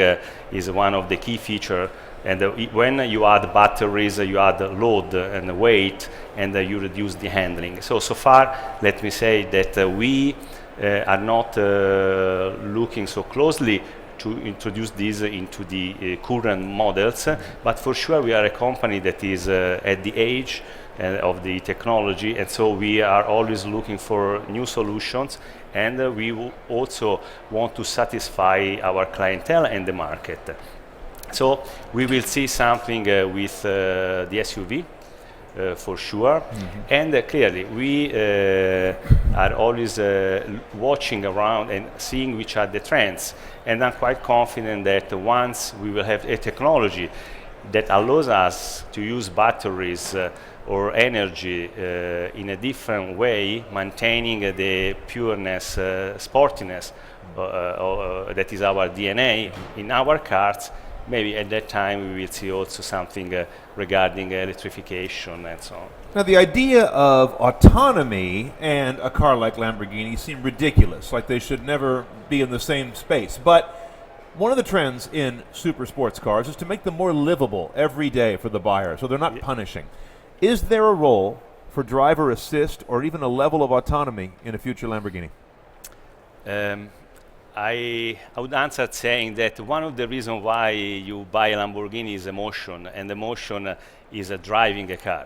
is one of the key features. And when you add batteries, you add load and weight, and you reduce the handling. So far, let me say that we are not looking so closely to introduce this into the current models, but for sure we are a company that is at the age of the technology, and so we are always looking for new solutions, and we also want to satisfy our clientele and the market. So we will see something with the SUV for sure, and clearly we are always watching around and seeing which are the trends, and I'm quite confident that once we will have a technology that allows us to use batteries or energy in a different way, maintaining the pureness, sportiness that is our DNA in our cars, maybe at that time we will see also something regarding electrification and so on. Now, the idea of autonomy and a car like Lamborghini seem ridiculous, like they should never be in the same space. But one of the trends in super sports cars is to make them more livable every day for the buyer, so they're not punishing. Is there a role for driver assist or even a level of autonomy in a future Lamborghini? I would answer saying that one of the reasons why you buy a Lamborghini is emotion, and emotion is driving a car.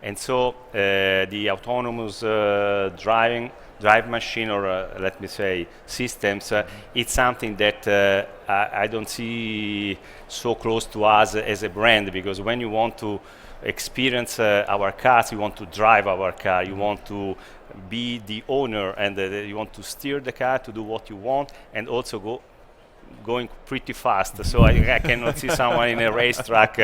And so the autonomous drive machine, or let me say systems, it's something that I don't see so close to us as a brand, because when you want to experience our cars, you want to drive our car, you want to be the owner, and you want to steer the car to do what you want, and also going pretty fast. So I cannot see someone in a racetrack,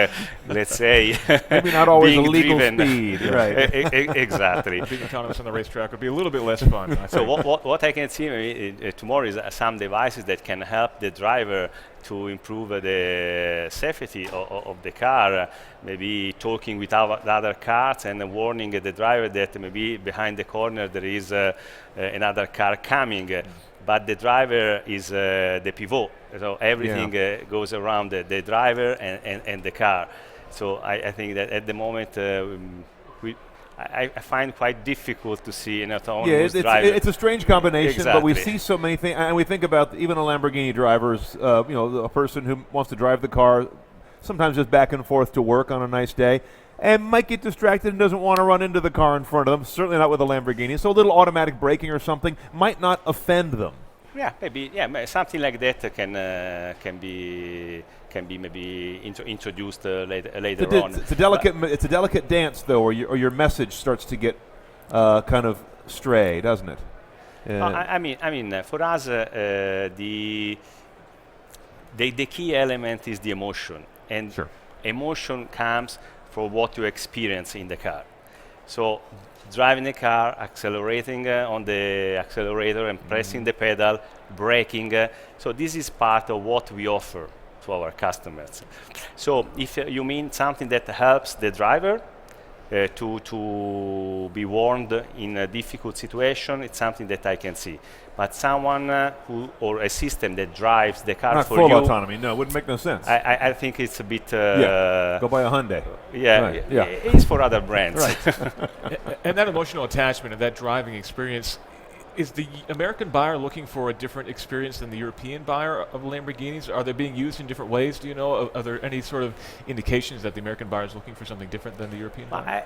let's say, maybe not always being a legal driven. speed, right? Exactly. Being autonomous on the racetrack would be a little bit less fun. So what I can see tomorrow is some devices that can help the driver to improve the safety of the car, maybe talking with other cars and warning the driver that maybe behind the corner there is another car coming. But the driver is the pivot, so everything goes around the driver and the car. So I think that at the moment I find quite difficult to see an autonomous driver. It's a strange combination, exactly. But we see so many things, and we think about even a Lamborghini driver's, a person who wants to drive the car, sometimes just back and forth to work on a nice day, and might get distracted and doesn't want to run into the car in front of them, certainly not with a Lamborghini. So a little automatic braking or something might not offend them. Yeah, maybe. Yeah, something like that can be maybe introduced later on. It's a delicate dance, though, or your message starts to get kind of stray, doesn't it? I mean, for us, the key element is the emotion, and emotion comes from what you experience in the car. So driving the car, accelerating on the accelerator and pressing the pedal, braking. So this is part of what we offer to our customers. So if you mean something that helps the driver to be warned in a difficult situation, it's something that I can see. But someone or a system that drives the car not for full you, autonomy, no, it wouldn't make no sense. I think it's a bit. Go buy a Hyundai. Yeah, it's for other brands. Right. And that emotional attachment and that driving experience, is the American buyer looking for a different experience than the European buyer of Lamborghinis? Are they being used in different ways? Do you know? Are there any sort of indications that the American buyer is looking for something different than the European buyer?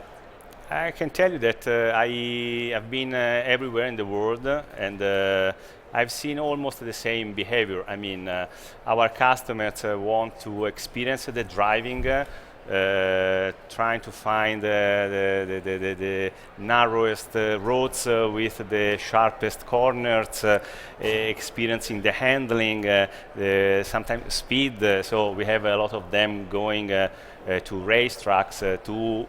I can tell you that I have been everywhere in the world, and I've seen almost the same behavior. I mean, our customers want to experience the driving, trying to find the narrowest roads with the sharpest corners, experiencing the handling, sometimes speed. So we have a lot of them going to racetracks to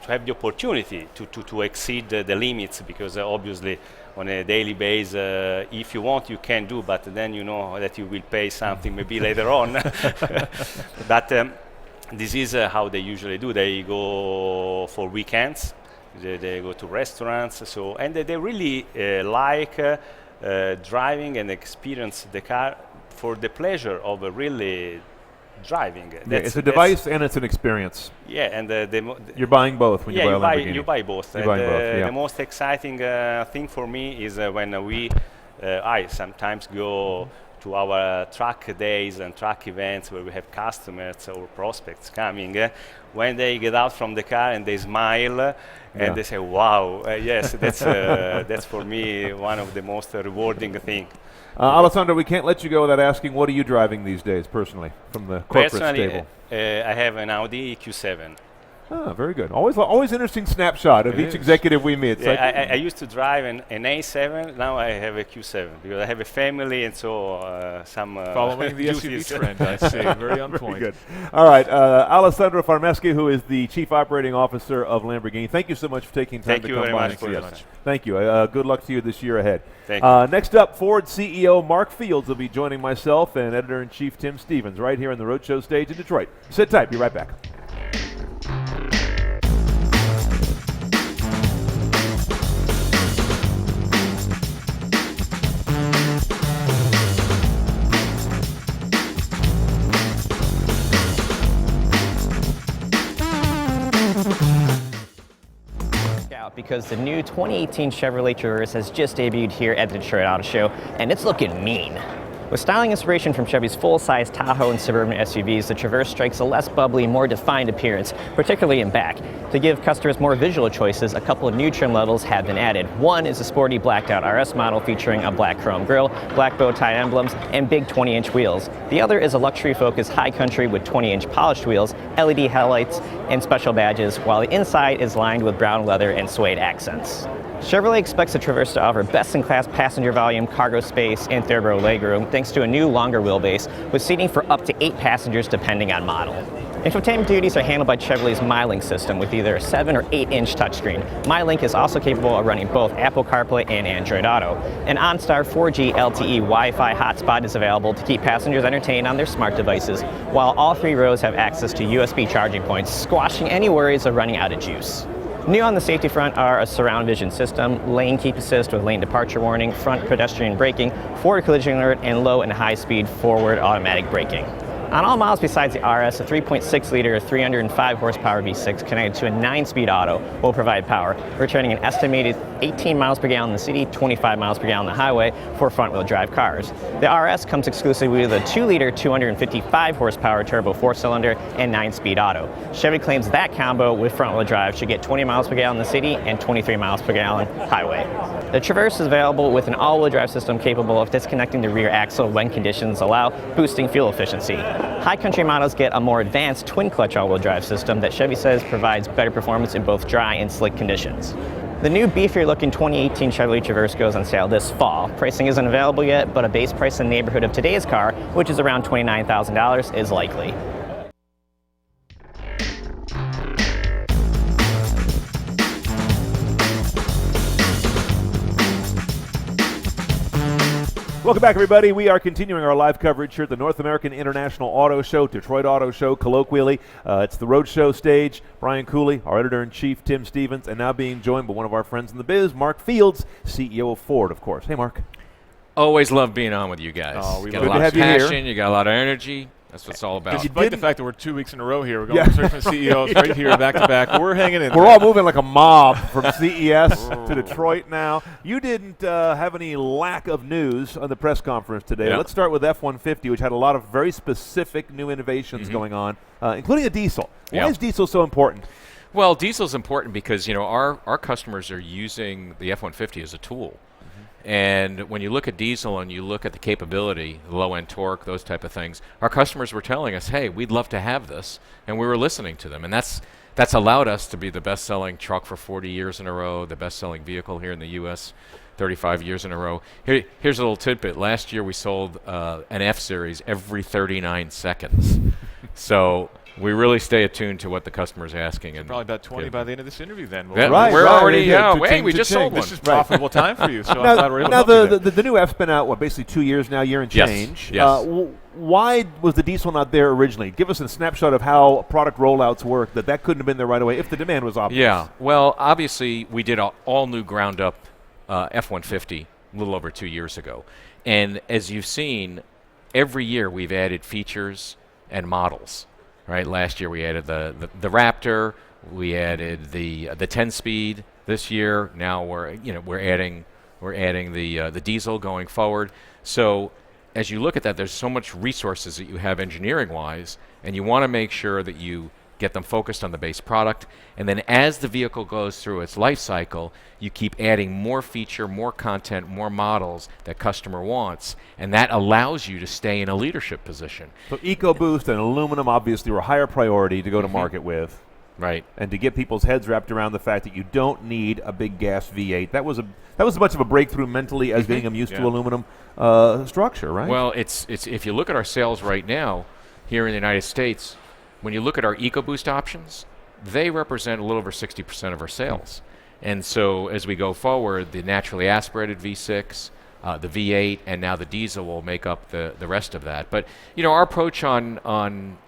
have the opportunity to exceed the limits, because obviously on a daily basis, if you want, you can do, but then you know that you will pay something maybe later on. But this is how they usually do. They go for weekends, they go to restaurants, and they really like driving and experience the car for the pleasure of really driving. It's a device and it's an experience. Yeah, and you're buying both when you buy a Lamborghini. You buy both. You buy both. Yeah. The most exciting thing for me is when I sometimes go to our truck days and truck events where we have customers or prospects coming. When they get out from the car and they smile and they say, "Wow!" Yes, that's for me one of the most rewarding things. Alessandro, we can't let you go without asking, what are you driving these days, personally, from the corporate stable? I have an Audi Q7. Ah, very good. Always interesting snapshot of each executive we meet. Yeah, I used to drive an A7. Now I have a Q7 because I have a family, and so some following the SUV trend. I see. Very on point. Very good. All right, Alessandro Farmeschi, who is the Chief Operating Officer of Lamborghini. Thank you so much for taking time to come by and see us. Thank you. Good luck to you this year ahead. Thank you. Next up, Ford CEO Mark Fields will be joining myself and Editor-in-Chief Tim Stevens right here on the Roadshow stage in Detroit. Sit tight. Be right back. Because the new 2018 Chevrolet Traverse has just debuted here at the Detroit Auto Show, and it's looking mean. With styling inspiration from Chevy's full-size Tahoe and Suburban SUVs, the Traverse strikes a less bubbly, more defined appearance, particularly in back. To give customers more visual choices, a couple of new trim levels have been added. One is a sporty blacked-out RS model featuring a black chrome grille, black bow-tie emblems, and big 20-inch wheels. The other is a luxury-focused high country with 20-inch polished wheels, LED headlights, and special badges, while the inside is lined with brown leather and suede accents. Chevrolet expects the Traverse to offer best-in-class passenger volume, cargo space, and third row legroom thanks to a new longer wheelbase with seating for up to 8 passengers depending on model. Infotainment duties are handled by Chevrolet's MyLink system with either a 7 or 8-inch touchscreen. MyLink is also capable of running both Apple CarPlay and Android Auto. An OnStar 4G LTE Wi-Fi hotspot is available to keep passengers entertained on their smart devices, while all 3 rows have access to USB charging points, squashing any worries of running out of juice. New on the safety front are a surround vision system, lane keep assist with lane departure warning, front pedestrian braking, forward collision alert, and low and high speed forward automatic braking. On all models besides the RS, a 3.6-liter, 305 horsepower V6 connected to a 9-speed auto will provide power, returning an estimated 18 miles per gallon in the city, 25 miles per gallon on the highway for front-wheel drive cars. The RS comes exclusively with a 2-liter, 255 horsepower turbo 4-cylinder and 9-speed auto. Chevy claims that combo with front-wheel drive should get 20 miles per gallon in the city and 23 miles per gallon highway. The Traverse is available with an all-wheel drive system capable of disconnecting the rear axle when conditions allow, boosting fuel efficiency. High country models get a more advanced twin-clutch all-wheel drive system that Chevy says provides better performance in both dry and slick conditions. The new beefier-looking 2018 Chevrolet Traverse goes on sale this fall. Pricing isn't available yet, but a base price in the neighborhood of today's car, which is around $29,000, is likely. Welcome back, everybody. We are continuing our live coverage here at the North American International Auto Show, Detroit Auto Show, colloquially. It's the Roadshow stage. Brian Cooley, our editor-in-chief, Tim Stevens, and now being joined by one of our friends in the biz, Mark Fields, CEO of Ford, of course. Hey, Mark. Always love being on with you guys. Oh, you got a lot of passion, you got a lot of energy. That's what it's all about. Despite the fact that we're 2 weeks in a row here, we're going straight from CEOs right here back to back. We're hanging in. We're all moving like a mob from CES to Detroit now. You didn't have any lack of news on the press conference today. Yeah. Let's start with F-150, which had a lot of very specific new innovations going on, including a diesel. Why is diesel so important? Well, diesel's important because our customers are using the F-150 as a tool. And when you look at diesel and you look at the capability, the low-end torque, those type of things, our customers were telling us, hey, we'd love to have this, and we were listening to them. And that's allowed us to be the best-selling truck for 40 years in a row, the best-selling vehicle here in the U.S. 35 years in a row. Here's a little tidbit. Last year we sold an F-Series every 39 seconds. So we really stay attuned to what the customer's asking. And probably about 20 by the end of this interview then. We're already, we just sold one. This is profitable time for you, so now, I'm glad we're able now to help you the new F's been out, basically 2 years now, year and change. Yes. Why was the diesel not there originally? Give us a snapshot of how product rollouts work, that couldn't have been there right away if the demand was obvious. Yeah, well, obviously we did an all-new ground-up F-150 a little over 2 years ago. And as you've seen, every year we've added features and models. Right, last year we added the Raptor, we added the 10-speed this year. Now we're adding the diesel going forward. So as you look at that, there's so much resources that you have engineering-wise, and you want to make sure that you get them focused on the base product. And then as the vehicle goes through its life cycle, you keep adding more feature, more content, more models that customer wants, and that allows you to stay in a leadership position. So EcoBoost and aluminum obviously were higher priority to go to market with. Right. And to get people's heads wrapped around the fact that you don't need a big gas V8. That was as much of a breakthrough mentally as getting them used to aluminum structure, right? Well, it's if you look at our sales right now here in the United States, when you look at our EcoBoost options, they represent a little over 60% of our sales. And so as we go forward, the naturally aspirated V6, the V8, and now the diesel will make up the rest of that. But our approach on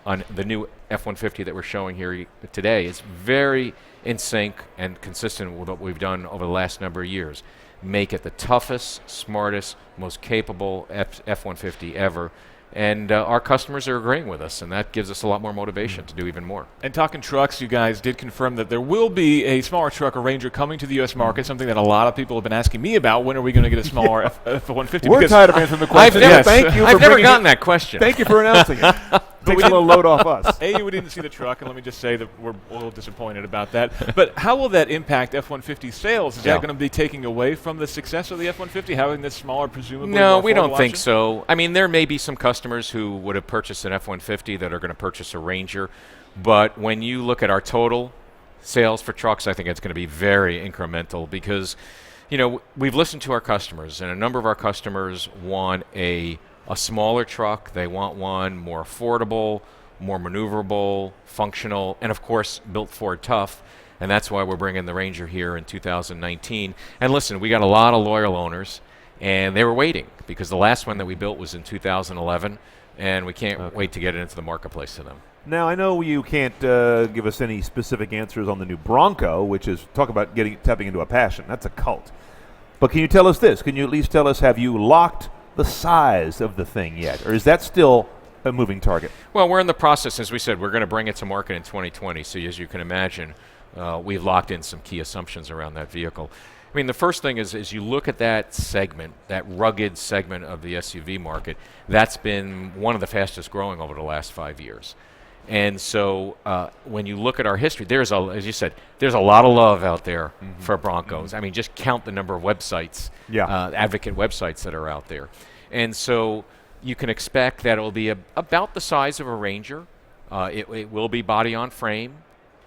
the new F-150 that we're showing here today is very in sync and consistent with what we've done over the last number of years. Make it the toughest, smartest, most capable F-150 ever. And our customers are agreeing with us, and that gives us a lot more motivation to do even more. And talking trucks, you guys did confirm that there will be a smaller truck, a Ranger, coming to the U.S. market, something that a lot of people have been asking me about. When are we going to get a smaller F-150? We're tired of answering the question. I've never gotten that question. Thank you for announcing it. Takes a little load off us. We didn't see the truck, and let me just say that we're a little disappointed about that. But how will that impact F-150 sales? Is that going to be taking away from the success of the F-150, having this smaller, presumably? No, we don't think so. I mean, there may be some customers who would have purchased an F-150 that are going to purchase a Ranger. But when you look at our total sales for trucks, I think it's going to be very incremental because, we've listened to our customers, and a number of our customers want a smaller truck. They want one more affordable, more maneuverable, functional, and of course built Ford tough. And that's why we're bringing the Ranger here in 2019. And listen, we got a lot of loyal owners, and they were waiting because the last one that we built was in 2011, and we can't wait to get it into the marketplace to them. Now, I know you can't give us any specific answers on the new Bronco, which is, talk about tapping into a passion. That's a cult. But can you tell us this? Can you at least tell us, have you locked the size of the thing yet, or is that still a moving target? Well, we're in the process. As we said, we're going to bring it to market in 2020. So as you can imagine, we've locked in some key assumptions around that vehicle. I mean, the first thing is you look at that segment, that rugged segment of the SUV market, that's been one of the fastest growing over the last 5 years. And so when you look at our history, as you said, there's a lot of love out there for Broncos. I mean, just count the number of websites, advocate websites that are out there. And so you can expect that it will be about the size of a Ranger. It will be body on frame,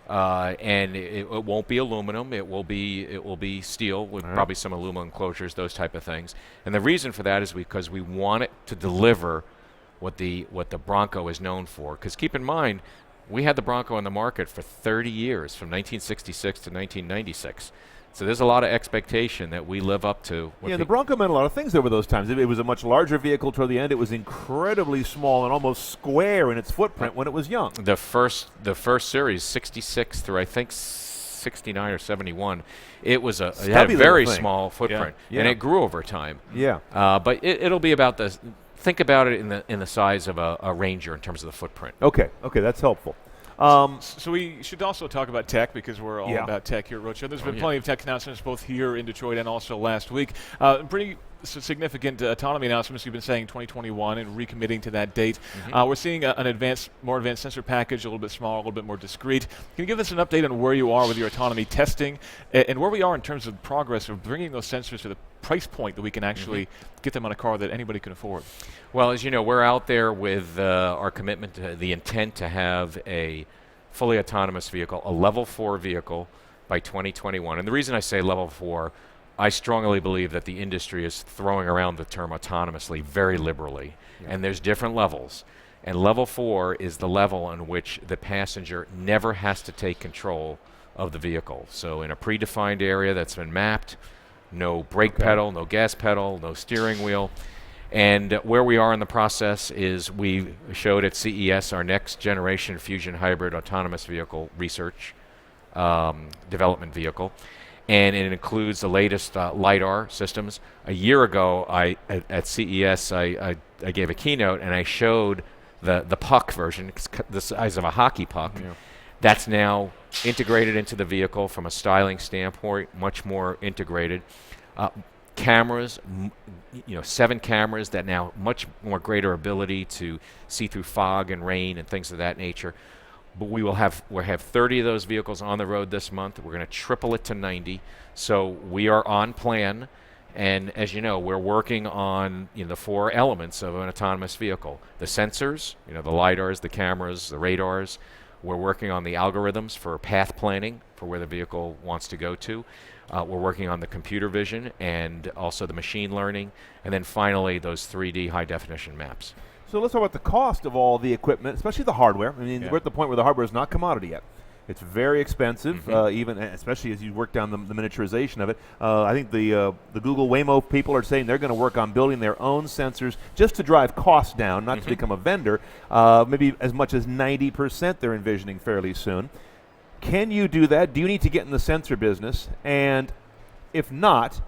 and it won't be aluminum. It will be steel with probably some aluminum enclosures, those type of things. And the reason for that is because we want it to deliver what the Bronco is known for. Because keep in mind, we had the Bronco on the market for 30 years, from 1966 to 1996. So there's a lot of expectation that we live up to. The Bronco meant a lot of things over those times. It was a much larger vehicle toward the end. It was incredibly small and almost square in its footprint when it was young. The first series, 66 through I think 69 or 71, it was it had a very small footprint, and it grew over time. Yeah. But it'll be about the think about it in the size of a Ranger in terms of the footprint. Okay, that's helpful. So we should also talk about tech, because we're all about tech here at Roadshow. There's been plenty of tech announcements both here in Detroit and also last week. Pretty significant autonomy announcements. You've been saying 2021 and recommitting to that date. We're seeing an more advanced sensor package, a little bit smaller, a little bit more discreet. Can you give us an update on where you are with your autonomy testing and where we are in terms of progress of bringing those sensors to the price point that we can actually get them on a car that anybody can afford? Well, as you know, we're out there with our commitment to the intent to have a fully autonomous vehicle, a level 4 vehicle by 2021. And the reason I say level 4, I strongly believe that the industry is throwing around the term autonomously very liberally. And there's different levels. And level 4 is the level on which the passenger never has to take control of the vehicle. So in a predefined area that's been mapped, no brake pedal, no gas pedal, no steering wheel. And where we are in the process is we showed at CES our next generation Fusion hybrid autonomous vehicle research development vehicle. And it includes the latest LiDAR systems. A year ago, at CES, I gave a keynote and I showed the puck version, the size of a hockey puck. That's now integrated into the vehicle from a styling standpoint, much more integrated. Cameras, 7 cameras that now much more greater ability to see through fog and rain and things of that nature. But we'll have 30 of those vehicles on the road this month. We're going to triple it to 90. So we are on plan. And as you know, we're working on the 4 elements of an autonomous vehicle. The sensors, the LiDARs, the cameras, the radars. We're working on the algorithms for path planning for where the vehicle wants to go to. We're working on the computer vision and also the machine learning. And then finally, those 3D high-definition maps. So let's talk about the cost of all the equipment, especially the hardware. I mean, we're at the point where the hardware is not commodity yet. It's very expensive, even especially as you work down the miniaturization of it. I think the Google Waymo people are saying they're going to work on building their own sensors just to drive costs down, not to become a vendor. Maybe as much as 90% they're envisioning fairly soon. Can you do that? Do you need to get in the sensor business? And if not,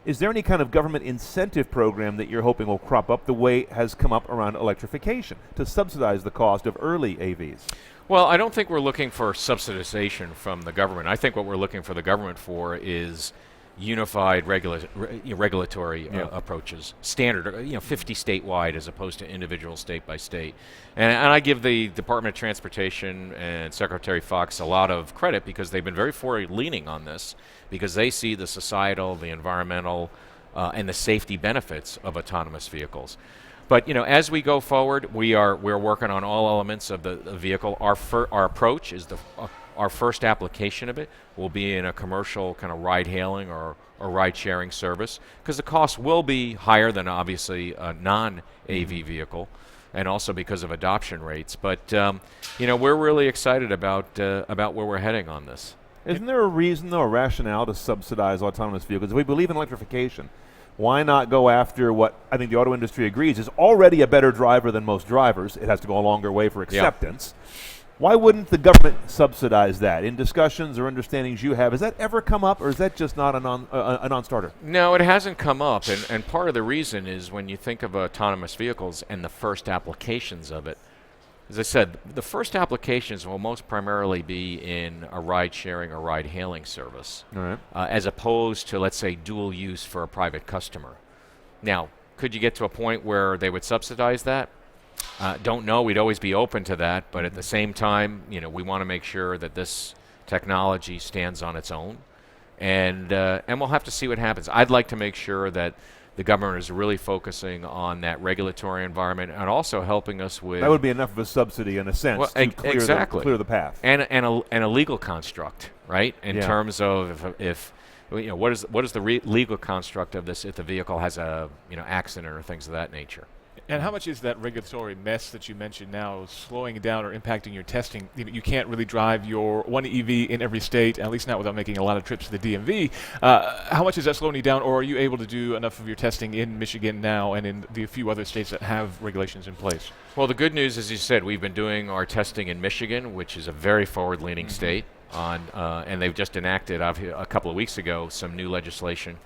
is there any kind of government incentive program that you're hoping will crop up the way it has come up around electrification to subsidize the cost of early AVs? Well, I don't think we're looking for subsidization from the government. I think what we're looking for the government for is unified regulatory approaches, standard, 50 statewide as opposed to individual state by state. And I give the Department of Transportation and Secretary Fox a lot of credit because they've been very forward-leaning on this because they see the societal, the environmental, and the safety benefits of autonomous vehicles. But as we go forward, we're working on all elements of the vehicle. Our approach is our first application of it will be in a commercial kind of ride-hailing or ride-sharing service because the cost will be higher than obviously a non-AV vehicle, and also because of adoption rates. But we're really excited about where we're heading on this. Isn't there a reason, though, a rationale to subsidize autonomous vehicles? If we believe in electrification, why not go after what I think the auto industry agrees is already a better driver than most drivers? It has to go a longer way for acceptance. Why wouldn't the government subsidize that? In discussions or understandings you have, has that ever come up, or is that just not a non-starter? No, it hasn't come up, and part of the reason is when you think of autonomous vehicles and the first applications of it, as I said, the first applications will most primarily be in a ride-sharing or ride-hailing service, as opposed to, let's say, dual use for a private customer. Now, could you get to a point where they would subsidize that? Don't know. We'd always be open to that, but at the same time, we want to make sure that this technology stands on its own, and we'll have to see what happens. I'd like to make sure that the government is really focusing on that regulatory environment and also helping us with... That would be enough of a subsidy in a sense to clear the path. And a legal construct, right? In terms of if what is the legal construct of this if the vehicle has a accident or things of that nature. And how much is that regulatory mess that you mentioned now slowing down or impacting your testing? You can't really drive your one EV in every state, at least not without making a lot of trips to the DMV. How much is that slowing you down, or are you able to do enough of your testing in Michigan now and in the few other states that have regulations in place? Well, the good news, as you said, we've been doing our testing in Michigan, which is a very forward-leaning state, and they've just enacted a couple of weeks ago some new legislation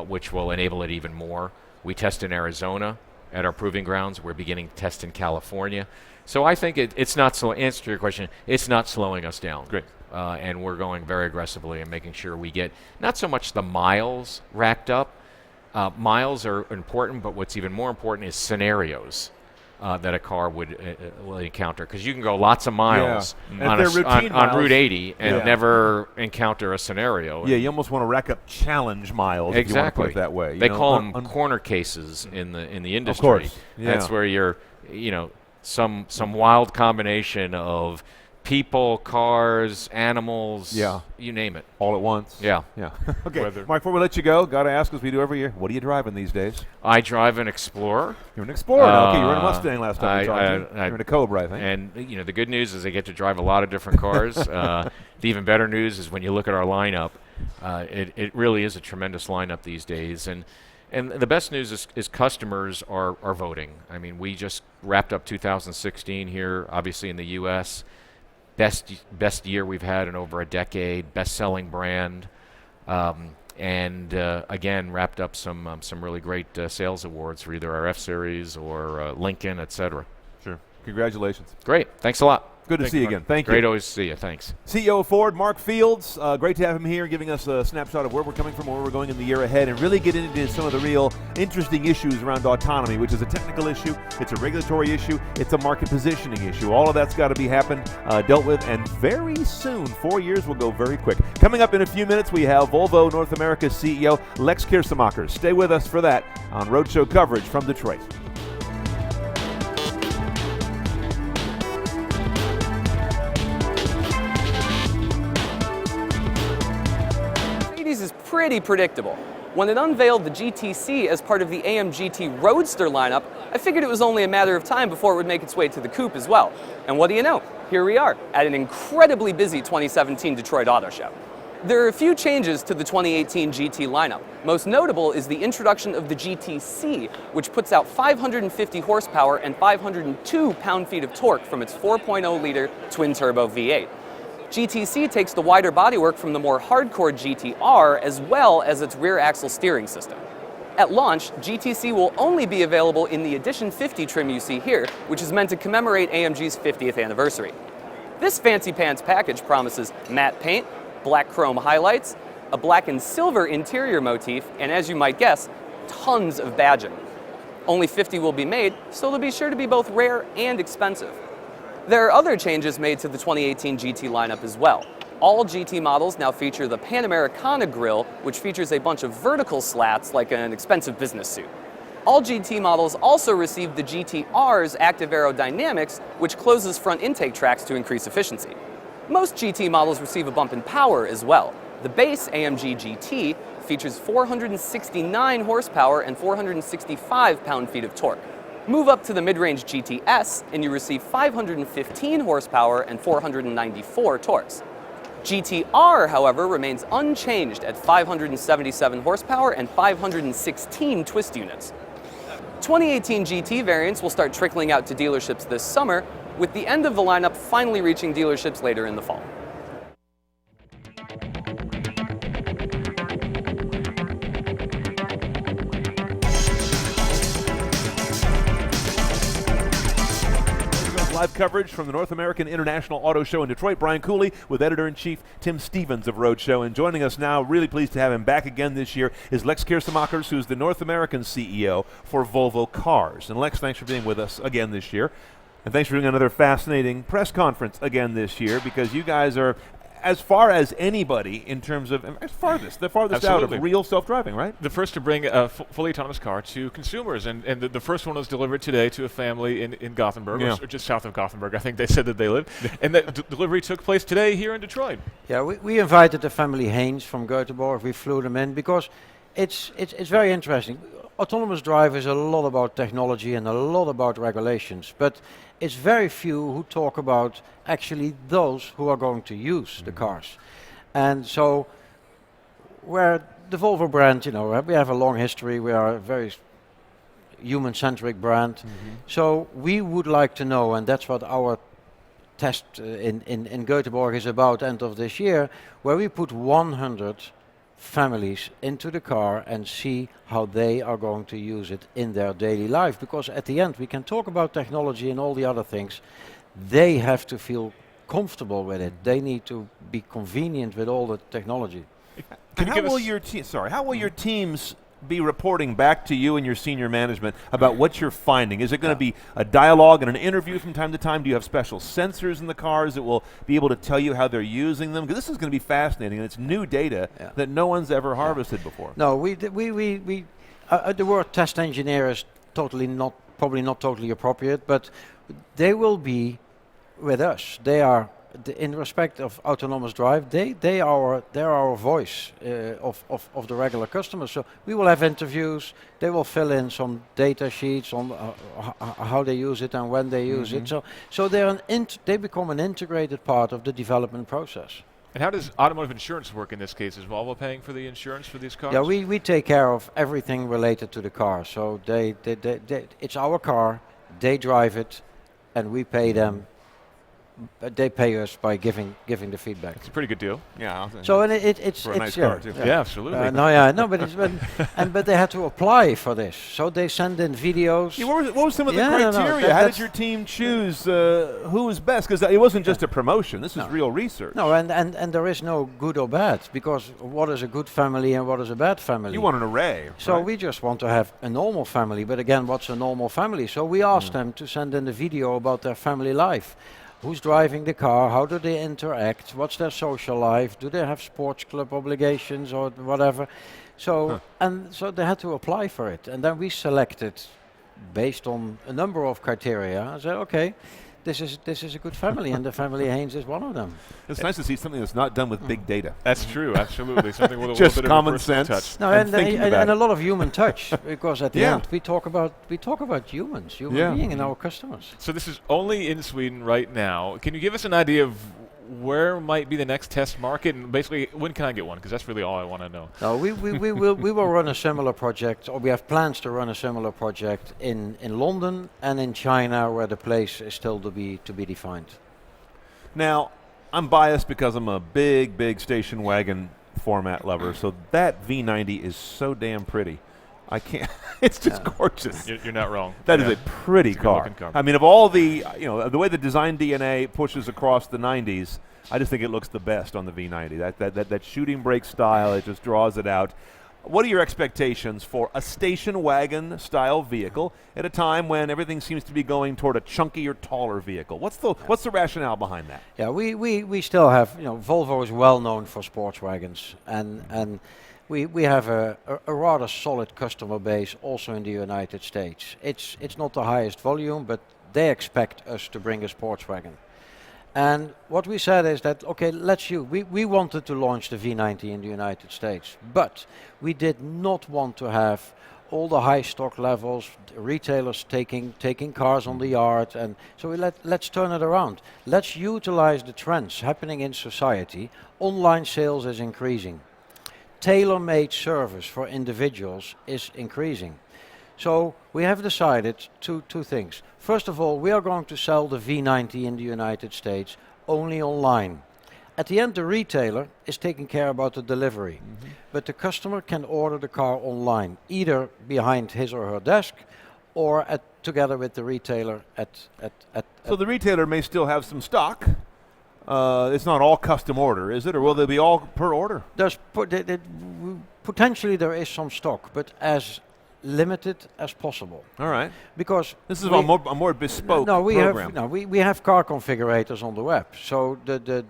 which will enable it even more. We test in Arizona at our proving grounds. We're beginning to test in California. So I think it's not so. Answer to your question, it's not slowing us down. Great. And we're going very aggressively and making sure we get not so much the miles racked up. Miles are important, but what's even more important is scenarios that a car would encounter. Because you can go lots of miles on Route 80 and never encounter a scenario. Yeah, you almost want to rack up challenge miles. Exactly. If you want to put it that way. They call them corner cases in the industry. Of course. Yeah. That's where you're, some wild combination of people, cars, animals, you name it. All at once. Yeah. Okay, Mark, before we let you go, got to ask, as we do every year, what are you driving these days? I drive an Explorer. You're an Explorer. Okay, you were in a Mustang last time we talked to you. You're in a Cobra, I think. And the good news is I get to drive a lot of different cars. The even better news is when you look at our lineup, it really is a tremendous lineup these days. And the best news is customers are voting. I mean, we just wrapped up 2016 here, obviously in the U.S., Best year we've had in over a decade, best-selling brand, and again wrapped up some really great sales awards for either our F Series or Lincoln, etc. Sure. Congratulations. Great. Thanks a lot. Good to see you again. Thank you. Great always to see you. Thanks. CEO of Ford, Mark Fields. Great to have him here, giving us a snapshot of where we're coming from, where we're going in the year ahead, and really get into some of the real interesting issues around autonomy, which is a technical issue, it's a regulatory issue, it's a market positioning issue. All of that's got to be dealt with, and very soon. 4 years will go very quick. Coming up in a few minutes, we have Volvo North America's CEO, Lex Kersemacher. Stay with us for that on Roadshow coverage from Detroit. Is pretty predictable. When it unveiled the GTC as part of the AMG Roadster lineup, I figured it was only a matter of time before it would make its way to the coupe as well. And what do you know? Here we are at an incredibly busy 2017 Detroit Auto Show. There are a few changes to the 2018 GT lineup. Most notable is the introduction of the GTC, which puts out 550 horsepower and 502 pound-feet of torque from its 4.0-liter twin-turbo V8. GTC takes the wider bodywork from the more hardcore GTR as well as its rear axle steering system. At launch, GTC will only be available in the Edition 50 trim you see here, which is meant to commemorate AMG's 50th anniversary. This fancy pants package promises matte paint, black chrome highlights, a black and silver interior motif, and as you might guess, tons of badging. Only 50 will be made, so they'll be sure to be both rare and expensive. There are other changes made to the 2018 GT lineup as well. All GT models now feature the Panamericana grille, which features a bunch of vertical slats like an expensive business suit. All GT models also received the GTR's active aerodynamics, which closes front intake tracks to increase efficiency. Most GT models receive a bump in power as well. The base AMG GT features 469 horsepower and 465 pound-feet of torque. Move up to the mid-range GTS and you receive 515 horsepower and 494 torques. GTR, however, remains unchanged at 577 horsepower and 516 twist units. 2018 GT variants will start trickling out to dealerships this summer, with the end of the lineup finally reaching dealerships later in the fall. Live coverage from the North American International Auto Show in Detroit. Brian Cooley with Editor-in-Chief Tim Stevens of Roadshow. And joining us now, really pleased to have him back again this year, is Lex Kersemacher, who's the North American CEO for Volvo Cars. And Lex, thanks for being with us again this year. And thanks for doing another fascinating press conference again this year, because you guys are, as far as anybody in terms of, the farthest Absolutely. out of real self-driving, right? The first to bring a fully autonomous car to consumers. And the first one was delivered today to a family in Gothenburg, or just south of Gothenburg, I think they said that they live. And that delivery took place today here in Detroit. Yeah, we invited the family Haynes from Göteborg. We flew them in because it's very interesting. Autonomous drive is a lot about technology and a lot about regulations, but it's very few who talk about actually those who are going to use the cars. And so where the Volvo brand, we have a long history, we are a very human-centric brand. So we would like to know, and that's what our test in Göteborg is about end of this year, where we put 100 families into the car and see how they are going to use it in their daily life. Because at the end, we can talk about technology and all the other things. They have to feel comfortable with it. They need to be convenient with all the technology. How will your teams be reporting back to you and your senior management about what you're finding? Is it going to be a dialogue and an interview from time to time? Do you have special sensors in the cars that will be able to tell you how they're using them? Because this is going to be fascinating, and it's new data that no one's ever harvested before. No, the word test engineer is probably not totally appropriate, but they will be with us. They are, in respect of autonomous drive, they're our voice of the regular customers. So we will have interviews. They will fill in some data sheets on how they use it and when they use it. So they become an integrated part of the development process. And how does automotive insurance work in this case? Is Volvo paying for the insurance for these cars? Yeah, we take care of everything related to the car. So it's our car. They drive it, and we pay them. They pay us by giving the feedback. It's a pretty good deal. Yeah. So and it's for a nice car too. Yeah, absolutely. But they had to apply for this. So they send in videos. Yeah, what was some of the criteria? How did your team choose who was best? Because it wasn't just a promotion. This is real research. No, and there is no good or bad, because what is a good family and what is a bad family? You want an array. So we just want to have a normal family. But again, what's a normal family? So we asked them to send in a video about their family life. Who's driving the car? How do they interact? What's their social life? Do they have sports club obligations or whatever? So so they had to apply for it, and then we selected based on a number of criteria. I said, okay, this is a good family, and the family Haynes is one of them. It's nice to see something that's not done with big data. That's true, absolutely. Something with a just little bit common of a personal sense. touch. No, and a lot of human touch, because at the end we talk about human being and our customers. So this is only in Sweden right now. Can you give us an idea of where might be the next test market, and basically when can I get one? Because that's really all I want to know. No, we will run a similar project, or we have plans to run a similar project in London and in China, where the place is still to be defined. Now, I'm biased because I'm a big station wagon format lover, so that V90 is so damn pretty. I can't. It's just gorgeous. You're not wrong. That is a pretty car. I mean, of all the, the way the design DNA pushes across the 90s, I just think it looks the best on the V90. That shooting brake style, it just draws it out. What are your expectations for a station wagon style vehicle at a time when everything seems to be going toward a chunkier, taller vehicle? What's the rationale behind that? Yeah, we still have, Volvo is well known for sports wagons, and we have a rather solid customer base also in the United States. It's not the highest volume, but they expect us to bring a sports wagon. And what we said is that, okay, we wanted to launch the V90 in the United States, but we did not want to have all the high stock levels, retailers taking cars on the yard, and so let's turn it around. Let's utilize the trends happening in society. Online sales is increasing. Tailor-made service for individuals is increasing. So we have decided two things. First of all, we are going to sell the V90 in the United States only online. At the end, the retailer is taking care about the delivery, but the customer can order the car online, either behind his or her desk, or together with the retailer So the retailer may still have some stock. It's not all custom order, is it, or will they be all per order? Potentially there is some stock, but as limited as possible. All right. Because this is a more bespoke program. We have car configurators on the web. So the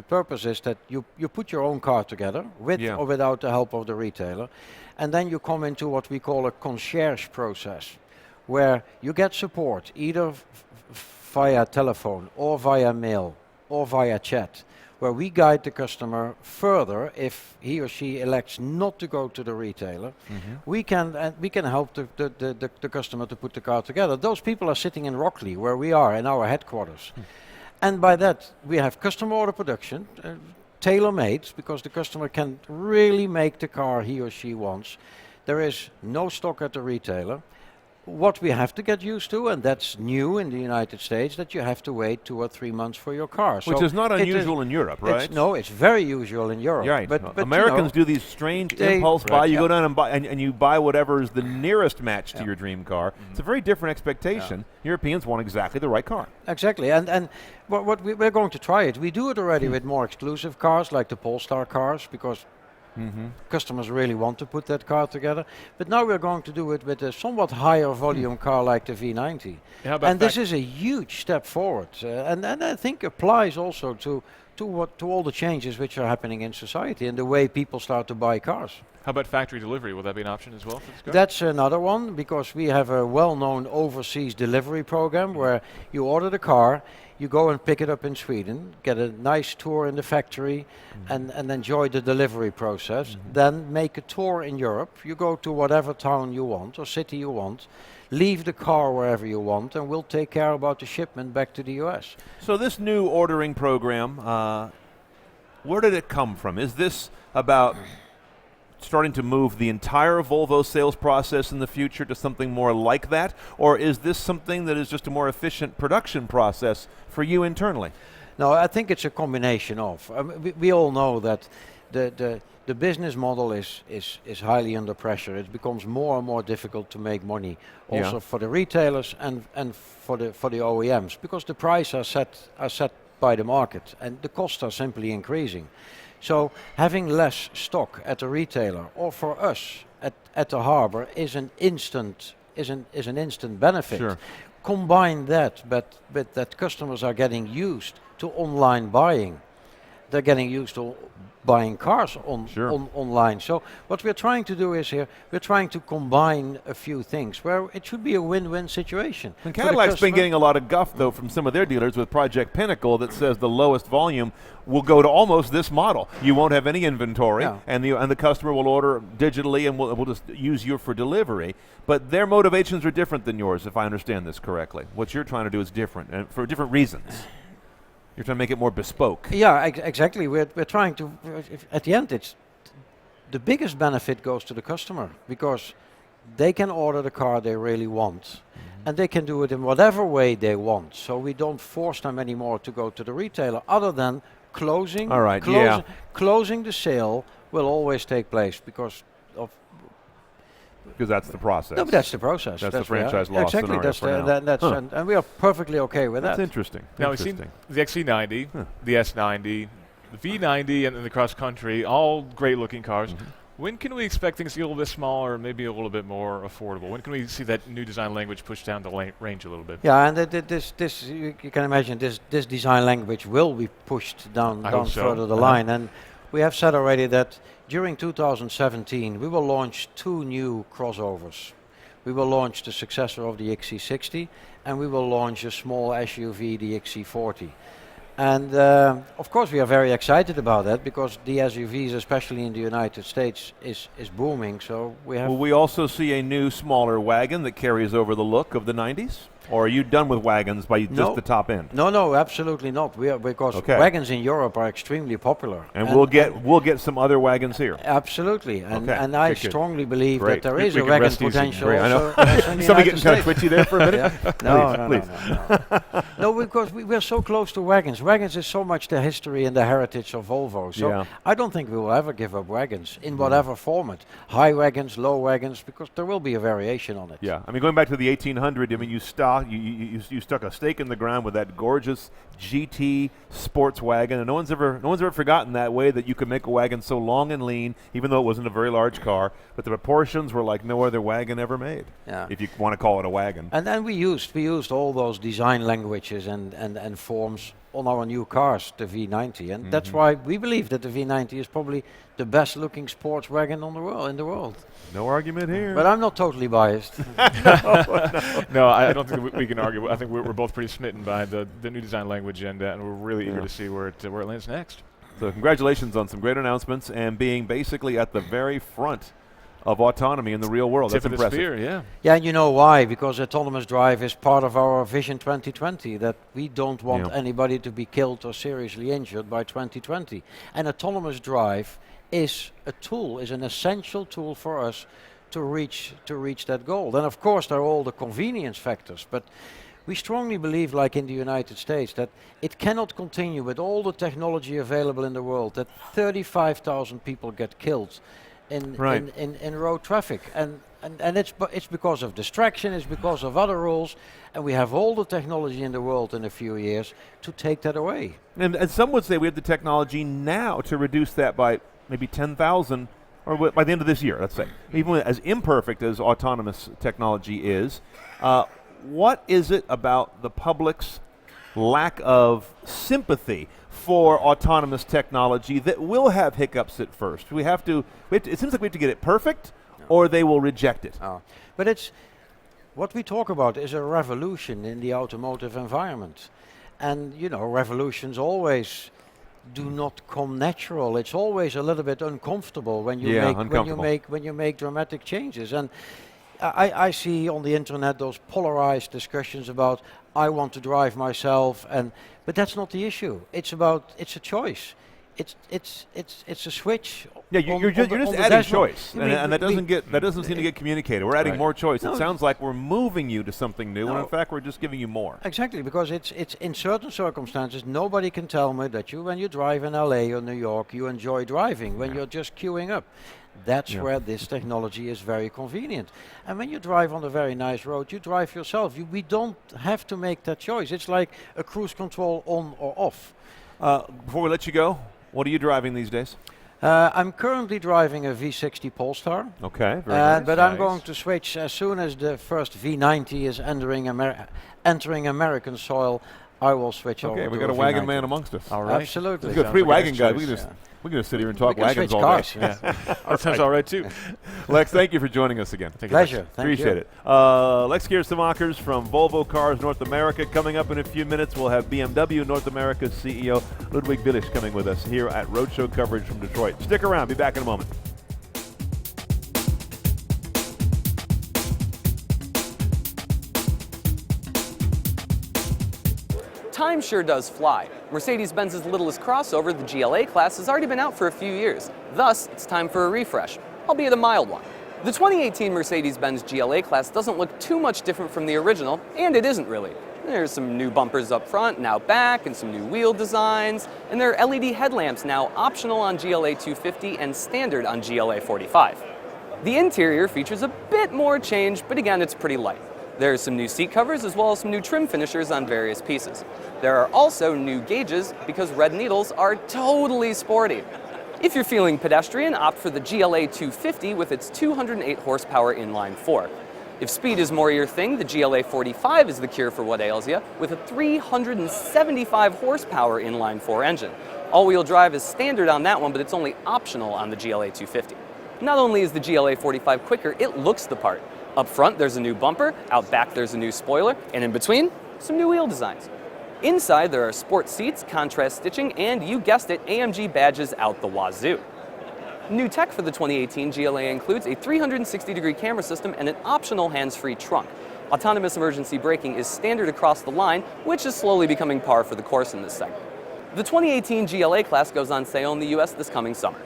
purpose is that you put your own car together with or without the help of the retailer, and then you come into what we call a concierge process, where you get support either via telephone or via mail or via chat, where we guide the customer further if he or she elects not to go to the retailer. We can help the customer to put the car together. Those people are sitting in Rockley, where we are in our headquarters. And by that, we have custom order production, tailor-made, because the customer can really make the car he or she wants. There is no stock at the retailer. what we have to get used to, and that's new in the United States, that you have to wait 2 or 3 months for your car. Which is not unusual in Europe, right? No, it's very usual in Europe. Right. But Americans do these strange impulse buy. You go down and buy, and you buy whatever is the nearest match to your dream car. It's a very different expectation. Europeans want exactly the right car. Exactly, and what we're going to try it. We do it already with more exclusive cars, like the Polestar cars, because customers really want to put that car together. But now we're going to do it with a somewhat higher volume car like the V90. And this is a huge step forward. And I think applies also to all the changes which are happening in society and the way people start to buy cars. How about factory delivery? Will that be an option as well for this car? That's another one, because we have a well-known overseas delivery program where you order the car, you go and pick it up in Sweden, get a nice tour in the factory, and enjoy the delivery process. Then make a tour in Europe. You go to whatever town you want or city you want, leave the car wherever you want, and we'll take care about the shipment back to the US. So this new ordering program, where did it come from? Is this about starting to move the entire Volvo sales process in the future to something more like that? Or is this something that is just a more efficient production process for you internally? No, I think it's a combination of. We all know that the business model is highly under pressure. It becomes more and more difficult to make money, also for the retailers and for the OEMs, because the prices are set by the market and the costs are simply increasing. So having less stock at a retailer or for us at the harbor is an instant benefit. Sure. Combine that, but that customers are getting used to online buying. They're getting used to buying cars online. So what we're trying to do is here, we're trying to combine a few things where it should be a win-win situation. And Cadillac's been getting a lot of guff, though, from some of their dealers with Project Pinnacle that says the lowest volume will go to almost this model. You won't have any inventory, and the customer will order digitally and we'll just use you for delivery. But their motivations are different than yours, if I understand this correctly. What you're trying to do is different, and for different reasons. You're trying to make it more bespoke. Yeah, exactly. We're trying to, at the end, it's the biggest benefit goes to the customer, because they can order the car they really want, and they can do it in whatever way they want. So we don't force them anymore to go to the retailer, other than closing. All right, closing the sale will always take place because that's the process. No, but that's the process. That's the franchise loss exactly. Scenario And we are perfectly okay with that. That's interesting. Now we've seen the XC90, the S90, the V90, and the Cross Country, all great-looking cars. When can we expect things to get a little bit smaller, maybe a little bit more affordable? When can we see that new design language push down the range a little bit? Yeah, and this you can imagine this design language will be pushed down further the line. And we have said already that during 2017 we will launch 2 new crossovers. We will launch the successor of the XC60, and we will launch a small SUV, the XC40. And of course we are very excited about that, because the SUVs, especially in the United States, is booming. So we have. Will we also see a new smaller wagon that carries over the look of the 90s? Or are you done with wagons by just the top end? No, absolutely not. Because wagons in Europe are extremely popular. And we'll get some other wagons here. Absolutely. And I strongly believe that there is a wagon potential. I know. Somebody getting kind of twitchy there for a minute? No, because we're so close to wagons. Wagons is so much the history and the heritage of Volvo. So I don't think we will ever give up wagons in whatever format. High wagons, low wagons, because there will be a variation on it. Yeah. I mean, going back to the 1800, I mean, you stuck a stake in the ground with that gorgeous GT sports wagon, and no one's ever forgotten that way that you could make a wagon so long and lean, even though it wasn't a very large car, but the proportions were like no other wagon ever made. Yeah. If you want to call it a wagon. And then we used all those design languages and forms on our new cars, the V90, and that's why we believe that the V90 is probably the best looking sports wagon in the world. No argument here. But I'm not totally biased. No, I don't think we can argue. I think we're both pretty smitten by the new design language, and we're really eager to see where it lands next. So congratulations on some great announcements and being basically at the very front of autonomy in the real world. That's impressive. Sphere, yeah. Yeah, and you know why? Because autonomous drive is part of our Vision 2020, that we don't want anybody to be killed or seriously injured by 2020. And autonomous drive is a tool, is an essential tool for us to reach that goal. Then of course there are all the convenience factors, but we strongly believe, like in the United States, that it cannot continue with all the technology available in the world, that 35,000 people get killed in road traffic. And it's because of distraction, it's because of other rules, and we have all the technology in the world in a few years to take that away. And some would say we have the technology now to reduce that by maybe 10,000, or by the end of this year, let's say. Even as imperfect as autonomous technology is, what is it about the public's lack of sympathy for autonomous technology that will have hiccups at first? It seems like we have to get it perfect, or they will reject it. But it's what we talk about is a revolution in the automotive environment, and revolutions always do not come natural. It's always a little bit uncomfortable when you make dramatic changes. And I see on the internet those polarized discussions about I want to drive myself, but that's not the issue. It's a choice. It's a switch. Yeah, you're just adding choice, and that doesn't seem to get communicated. We're adding more choice. It sounds like we're moving you to something new, when in fact we're just giving you more. Exactly, because it's in certain circumstances nobody can tell me that when you drive in LA or New York you enjoy driving when you're just queuing up. That's where this technology is very convenient. And when you drive on a very nice road, you drive yourself. We don't have to make that choice. It's like a cruise control on or off. Before we let you go, what are you driving these days? I'm currently driving a V60 Polestar. Okay, very nice. But I'm going to switch as soon as the first V90 is entering American soil. I will switch over. Okay, we got a wagon man amongst us. All right. Absolutely. We've got 3 wagon guys. We can just sit here and talk wagons all day. That sounds all right too. Lex, thank you for joining us again. Pleasure. Appreciate it. Lex Geersemakers from Volvo Cars North America. Coming up in a few minutes, we'll have BMW North America's CEO Ludwig Willich coming with us here at Roadshow coverage from Detroit. Stick around. Be back in a moment. Time sure does fly. Mercedes-Benz's littlest crossover, the GLA class, has already been out for a few years. Thus, it's time for a refresh, albeit a mild one. The 2018 Mercedes-Benz GLA class doesn't look too much different from the original, and it isn't really. There's some new bumpers up front and out back, and some new wheel designs, and there are LED headlamps now optional on GLA 250 and standard on GLA 45. The interior features a bit more change, but again, it's pretty light. There's some new seat covers as well as some new trim finishers on various pieces. There are also new gauges because red needles are totally sporty. If you're feeling pedestrian, opt for the GLA 250 with its 208 horsepower inline-4. If speed is more your thing, the GLA 45 is the cure for what ails you with a 375 horsepower inline-4 engine. All-wheel drive is standard on that one, but it's only optional on the GLA 250. Not only is the GLA 45 quicker, it looks the part. Up front, there's a new bumper, out back there's a new spoiler, and in between, some new wheel designs. Inside, there are sport seats, contrast stitching, and you guessed it, AMG badges out the wazoo. New tech for the 2018 GLA includes a 360-degree camera system and an optional hands-free trunk. Autonomous emergency braking is standard across the line, which is slowly becoming par for the course in this segment. The 2018 GLA class goes on sale in the US this coming summer.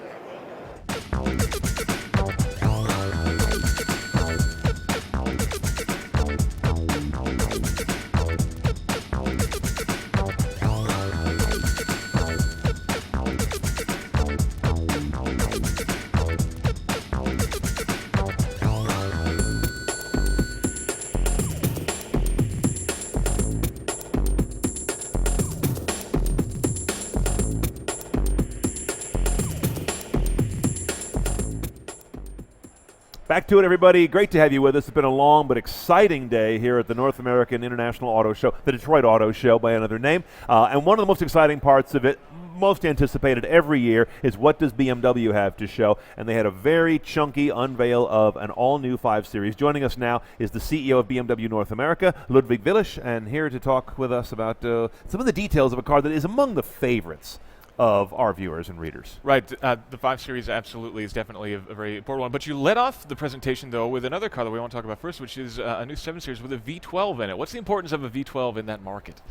Back to it, everybody. Great to have you with us. It's been a long but exciting day here at the North American International Auto Show, the Detroit Auto Show by another name. And one of the most exciting parts of it, most anticipated every year, is what does BMW have to show? And they had a very chunky unveil of an all-new 5 Series. Joining us now is the CEO of BMW North America, Ludwig Willich, and here to talk with us about some of the details of a car that is among the favorites of our viewers and readers. Right, the 5 Series absolutely is definitely a very important one. But you led off the presentation, though, with another car that we want to talk about first, which is a new 7 Series with a V12 in it. What's the importance of a V12 in that market?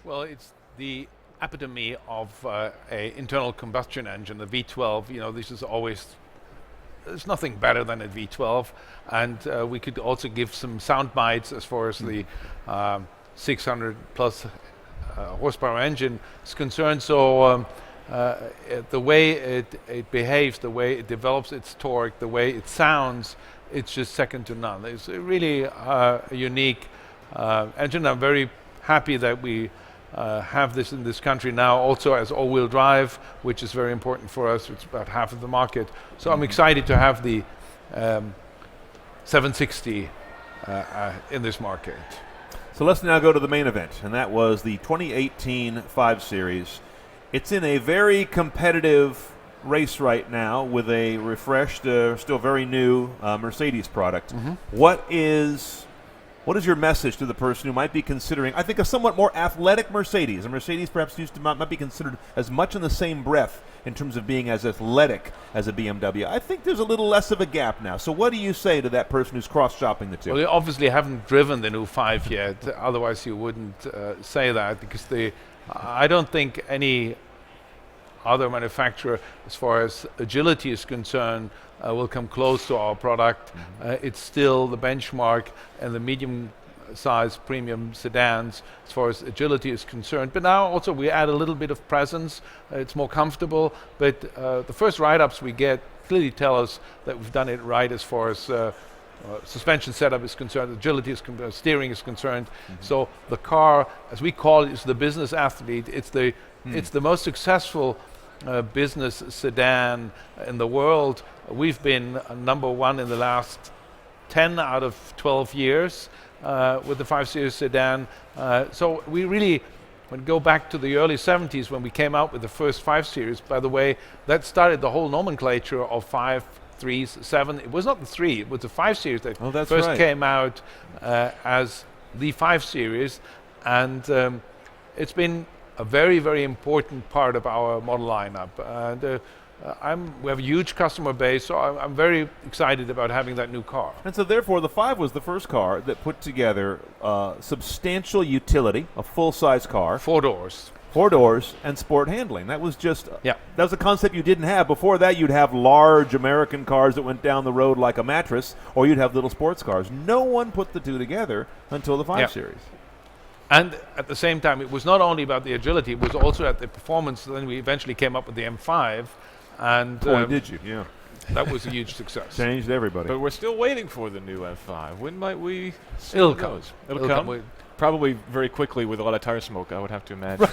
Well, it's the epitome of an internal combustion engine, the V12. You know, this is always there's nothing better than a V12, and we could also give some sound bites as far as the 600 plus horsepower engine is concerned. So the way it behaves, the way it develops its torque, the way it sounds, it's just second to none. It's really a unique engine. I'm very happy that we have this in this country now, also as all-wheel drive, which is very important for us. It's about half of the market. So I'm excited to have the 760 in this market. So let's now go to the main event, and that was the 2018 5 Series. It's in a very competitive race right now with a refreshed, still very new Mercedes product. What is your message to the person who might be considering, I think, a somewhat more athletic Mercedes? A Mercedes perhaps used to might be considered as much in the same breath in terms of being as athletic as a BMW. I think there's a little less of a gap now. So what do you say to that person who's cross-shopping the two? Well, you obviously haven't driven the new 5 yet, otherwise you wouldn't say that, because I don't think any other manufacturer, as far as agility is concerned, will come close to our product. It's still the benchmark and the medium-size premium sedans as far as agility is concerned. But now also we add a little bit of presence. It's more comfortable. But the first write-ups we get clearly tell us that we've done it right as far as suspension setup is concerned, agility is steering is concerned. So the car, as we call it, is the business athlete. It's the most successful business sedan in the world. We've been number one in the last 10 out of 12 years with the 5 Series sedan. So we really, when we go back to the early 70s when we came out with the first 5 Series, by the way, that started the whole nomenclature of 5, 3s, 7. It was not the 3, it was the 5 Series that first came out as the 5 Series. And it's been a very, very important part of our model lineup. And we have a huge customer base, so I'm very excited about having that new car. And so therefore the 5 was the first car that put together substantial utility, a full-size car. 4 doors. 4 doors and sport handling. That was just, that was a concept you didn't have. Before that, you'd have large American cars that went down the road like a mattress, or you'd have little sports cars. No one put the two together until the 5 Series. And at the same time, it was not only about the agility, it was also at the performance. Then we eventually came up with the M5. And boy, did you, yeah. That was a huge success. Changed everybody. But we're still waiting for the new M5. When might we see It'll those? come. It'll come. Probably very quickly with a lot of tire smoke, I would have to imagine.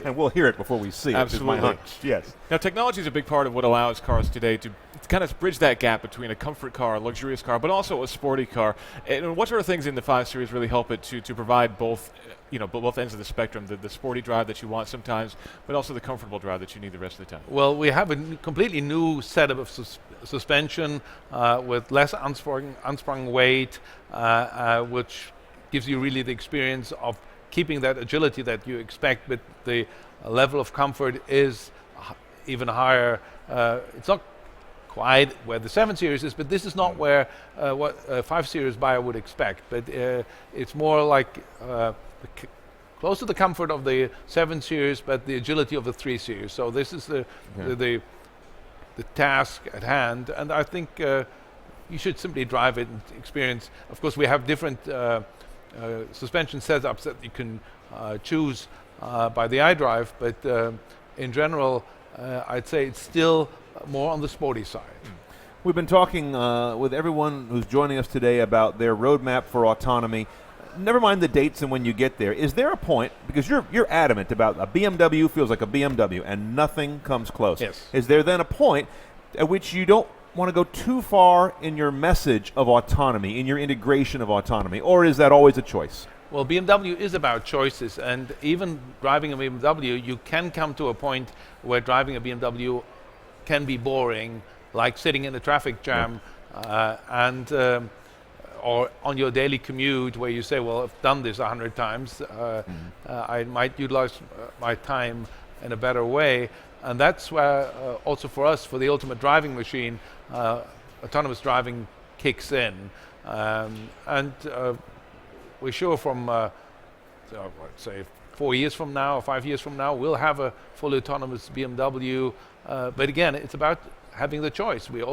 And we'll hear it before we see it. Absolutely. Is my hunch. Yes. Now, technology is a big part of what allows cars today to kind of bridge that gap between a comfort car, a luxurious car, but also a sporty car. And what sort of things in the 5 Series really help it to provide both, both ends of the spectrum, the sporty drive that you want sometimes, but also the comfortable drive that you need the rest of the time? Well, we have a completely new setup of suspension with less unsprung weight, which gives you really the experience of keeping that agility that you expect, but the level of comfort is even higher. It's not quite where the 7 Series is, but this is not where what a 5 Series buyer would expect. But it's more like close to the comfort of the 7 Series, but the agility of the 3 Series. So this is the task at hand, and I think you should simply drive it and experience. Of course, we have different suspension setups that you can choose by the iDrive, but in general, I'd say it's still more on the sporty side. We've been talking with everyone who's joining us today about their roadmap for autonomy. Never mind the dates and when you get there. Is there a point, because you're adamant about a BMW feels like a BMW and nothing comes close. Yes. Is there then a point at which you don't want to go too far in your message of autonomy, in your integration of autonomy, or is that always a choice? Well, BMW is about choices, and even driving a BMW, you can come to a point where driving a BMW can be boring, like sitting in a traffic jam, or on your daily commute where you say, well, I've done this 100 times, I might utilize my time in a better way. And that's where also for us, for the ultimate driving machine, autonomous driving kicks in. And we're sure from, say, 4 years from now or 5 years from now, we'll have a fully autonomous BMW. But again, it's about having the choice. We're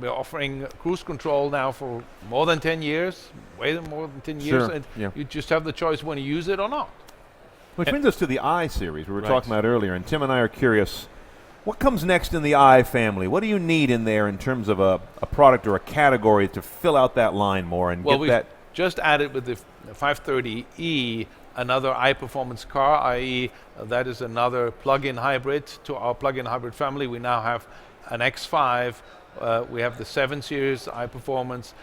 offering cruise control now for more than 10 years, way more than 10 years, and you just have the choice when you use it or not. Which brings us to the I series we were talking about earlier, and Tim and I are curious, what comes next in the I family? What do you need in there in terms of a product or a category to fill out that line more and get that? Just added with the 530e another i-performance car, i.e. that is another plug-in hybrid to our plug-in hybrid family. We now have an X5, we have the 7 Series i-performance,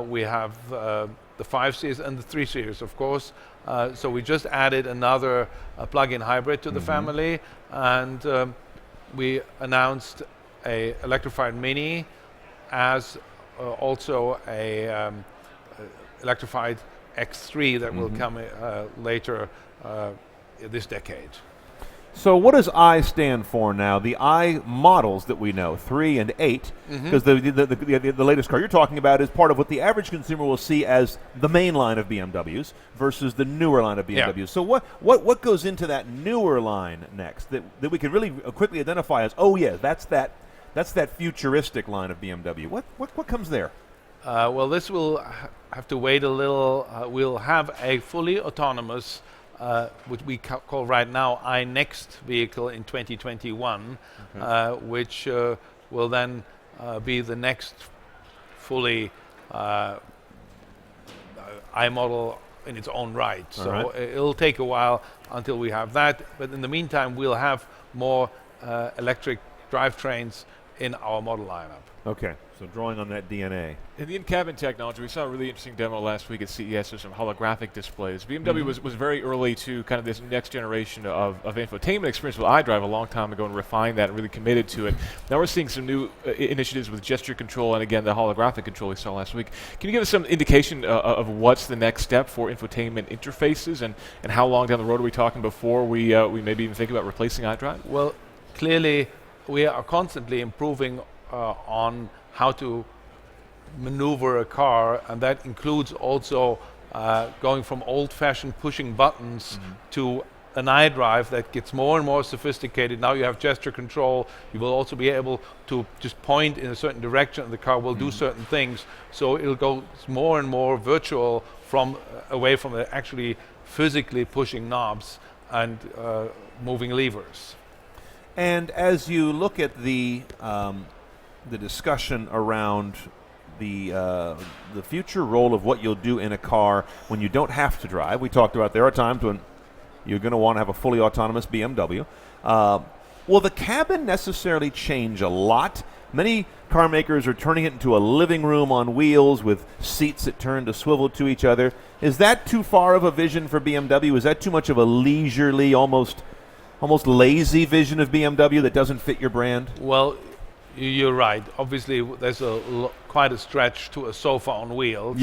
we have the 5 Series and the 3 Series, of course. So we just added another plug-in hybrid to the family, and we announced a electrified Mini as also a electrified X3 that will come later this decade. So what does I stand for now? The I models that we know, 3 and 8, because the latest car you're talking about is part of what the average consumer will see as the main line of BMWs versus the newer line of BMWs. Yeah. So what goes into that newer line next that we can really quickly identify as, oh yeah, that's that futuristic line of BMW. What comes there? Well, this will have to wait a little. We'll have a fully autonomous, what we call right now iNext vehicle in 2021, which will then be the next fully I model in its own right. So it'll take a while until we have that, but in the meantime we'll have more electric drivetrains in our model lineup. Okay, so drawing on that DNA. In the in-cabin technology, we saw a really interesting demo last week at CES with some holographic displays. BMW was very early to kind of this next generation of infotainment experience with iDrive a long time ago and refined that and really committed to it. Now we're seeing some new initiatives with gesture control and, again, the holographic control we saw last week. Can you give us some indication of what's the next step for infotainment interfaces and how long down the road are we talking before we maybe even think about replacing iDrive? Well, clearly we are constantly improving on how to maneuver a car, and that includes also going from old-fashioned pushing buttons to an iDrive that gets more and more sophisticated. Now you have gesture control. You will also be able to just point in a certain direction and the car will do certain things. So it'll go more and more virtual away from actually physically pushing knobs and moving levers. And as you look at the discussion around the future role of what you'll do in a car when you don't have to drive, we talked about there are times when you're going to want to have a fully autonomous BMW. Will the cabin necessarily change a lot? Many car makers are turning it into a living room on wheels with seats that turn to swivel to each other. Is that too far of a vision for BMW? Is that too much of a leisurely, almost lazy vision of BMW that doesn't fit your brand? Well, you're right. Obviously, there's quite a stretch to a sofa on wheels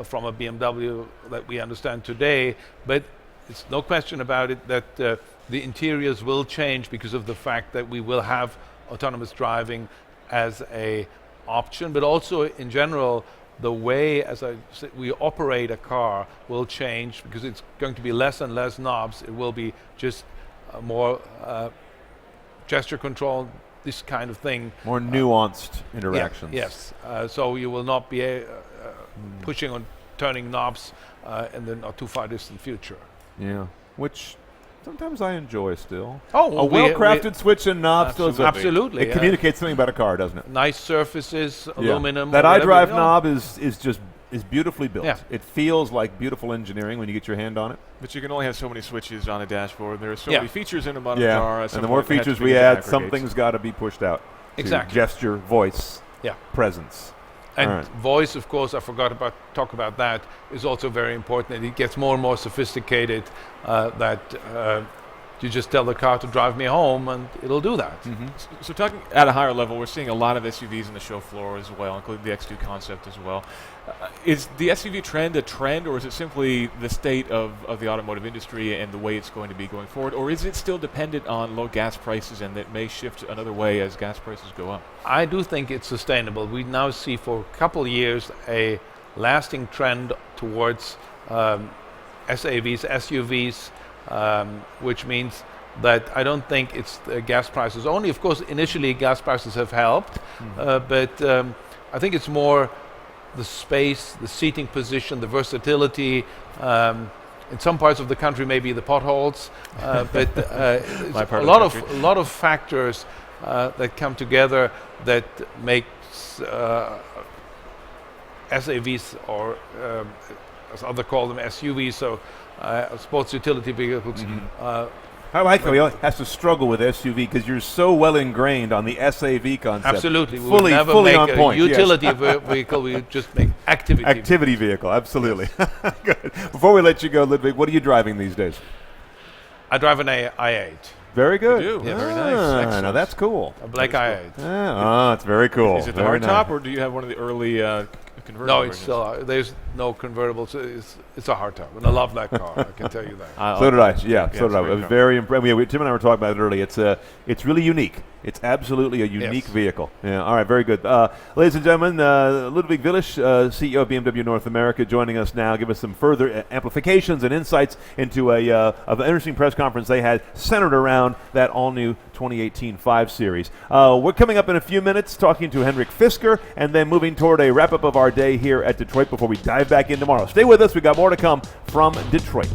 from a BMW that we understand today, but it's no question about it that the interiors will change because of the fact that we will have autonomous driving as a option, but also in general, the way, as I said, we operate a car will change because it's going to be less and less knobs. It will be just more gesture control, this kind of thing. More nuanced interactions. Yes. So you will not be pushing on turning knobs in the not too far distant future. Yeah, which sometimes I enjoy still. Oh, a well-crafted switch and knobs. Absolutely. It communicates something about a car, doesn't it? Nice surfaces, aluminum. That iDrive knob is beautifully built. Yeah. It feels like beautiful engineering when you get your hand on it. But you can only have so many switches on a dashboard. There are so many features in a modern car. And the more features we add, something's got to be pushed out. Exactly. Gesture, voice, presence. And voice, of course, I forgot about talk about that, is also very important. And it gets more and more sophisticated that you just tell the car to drive me home and it'll do that. So talking at a higher level, we're seeing a lot of SUVs on the show floor as well, including the X2 concept as well. Is the SUV trend a trend, or is it simply the state of the automotive industry and the way it's going to be going forward, or is it still dependent on low gas prices and that may shift another way as gas prices go up? I do think it's sustainable. We now see for a couple of years a lasting trend towards SUVs, which means that I don't think it's the gas prices only. Of course, initially gas prices have helped, but I think it's more the space, the seating position, the versatility. In some parts of the country, maybe the potholes, but it's a lot of factors that come together that makes SAVs, or as others call them, SUVs, so sports utility vehicles. I like how he has to struggle with SUV because you're so well ingrained on the SAV concept. Absolutely. We Fully, would never fully make on a point. utility vehicle, we would just make activity vehicle. Absolutely. Good. Before we let you go, Ludwig, what are you driving these days? I drive an i8. Very good. You do? Yeah, very nice. Excellent. Now that's cool. A black i8. Oh, it's very cool. Is it the Very hardtop, nice. or do you have one of the early convertible No, versions? it's still, there's no convertible. It's a hardtop, and I love that car. I can tell you that. So did I. Yeah, so did I. I was car. very impressed. Tim and I were talking about it earlier. It's really unique. It's absolutely a unique vehicle. Yeah. All right. Very good. Ladies and gentlemen, Ludwig Willich, CEO of BMW North America, joining us now. Give us some further amplifications and insights into an interesting press conference they had centered around that all-new 2018 5 Series. We're coming up in a few minutes talking to Henrik Fisker, and then moving toward a wrap-up of our day here at Detroit before we dive back in tomorrow. Stay with us. We've got more to come from Detroit.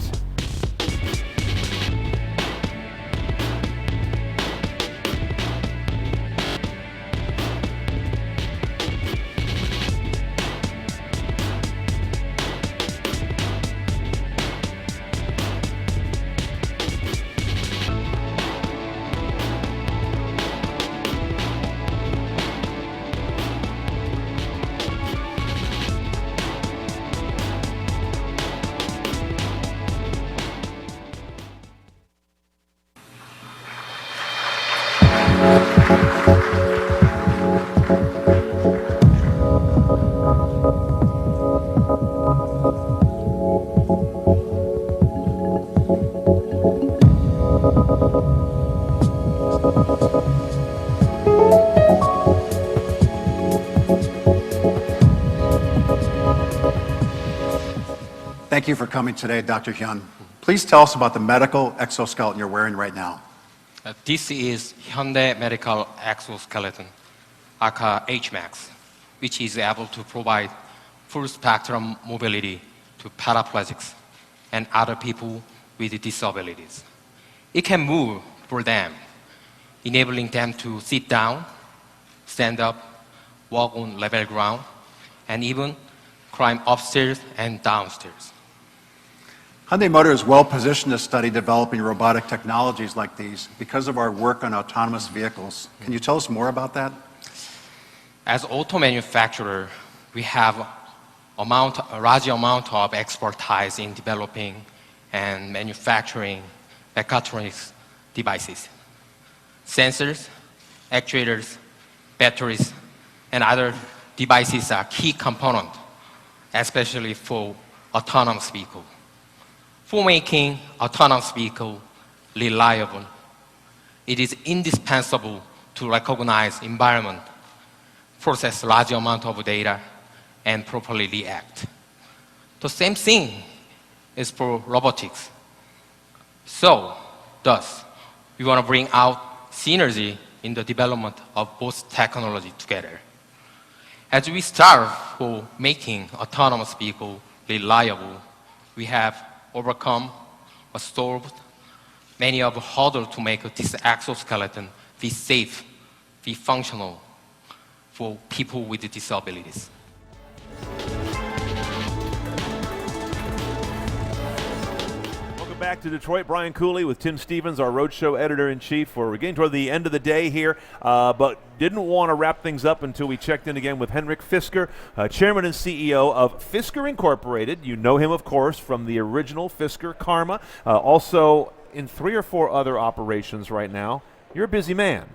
Thank you for coming today, Dr. Hyun. Please tell us about the medical exoskeleton you're wearing right now. This is Hyundai Medical Exoskeleton, aka HMAX, which is able to provide full spectrum mobility to paraplegics and other people with disabilities. It can move for them, enabling them to sit down, stand up, walk on level ground, and even climb upstairs and downstairs. Hyundai Motor is well positioned to study developing robotic technologies like these because of our work on autonomous vehicles. Can you tell us more about that? As auto manufacturer, we have a large amount of expertise in developing and manufacturing mechatronics devices. Sensors, actuators, batteries, and other devices are key components, especially for autonomous vehicles. For making autonomous vehicle reliable, it is indispensable to recognize environment, process large amount of data, and properly react. The same thing is for robotics. So, thus, we want to bring out synergy in the development of both technology together. As we strive for making autonomous vehicle reliable, we have overcome or solved many of the hurdles to make this exoskeleton be safe, be functional for people with disabilities. Welcome back to Detroit. Brian Cooley with Tim Stevens, our Roadshow editor-in-chief. We're getting toward the end of the day here, but didn't want to wrap things up until we checked in again with Henrik Fisker, chairman and CEO of Fisker Incorporated. You know him, of course, from the original Fisker Karma, also in 3 or 4 other operations right now. You're a busy man.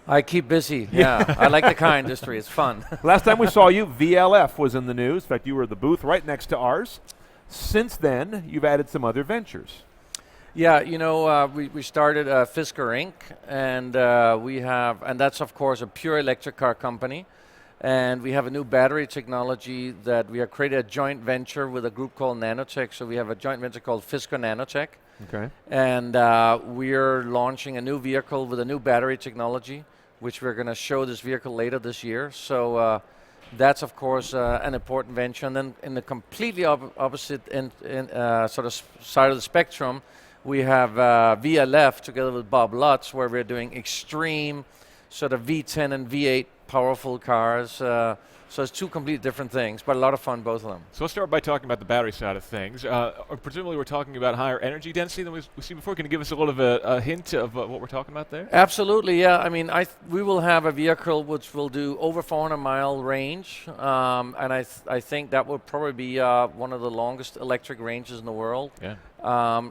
I keep busy, yeah. I like the car industry. It's fun. Last time we saw you, VLF was in the news. In fact, you were at the booth right next to ours. Since then, you've added some other ventures. Yeah, you know, we started Fisker Inc., and we have, and that's of course a pure electric car company. And we have a new battery technology that we have created a joint venture with a group called Nanotech. So we have a joint venture called Fisker Nanotech. Okay. And we're launching a new vehicle with a new battery technology, which we're going to show this vehicle later this year. So that's, of course, an important venture. And then in the completely opposite sort of side of the spectrum, we have VLF together with Bob Lutz, where we're doing extreme sort of V10 and V8 powerful cars. So it's two completely different things, but a lot of fun, both of them. So let's start by talking about the battery side of things. Presumably we're talking about higher energy density than we've seen before. Can you give us a little bit of a hint of what we're talking about there? Absolutely, yeah. I mean, we will have a vehicle which will do over 400-mile range, and I think that will probably be one of the longest electric ranges in the world. Yeah.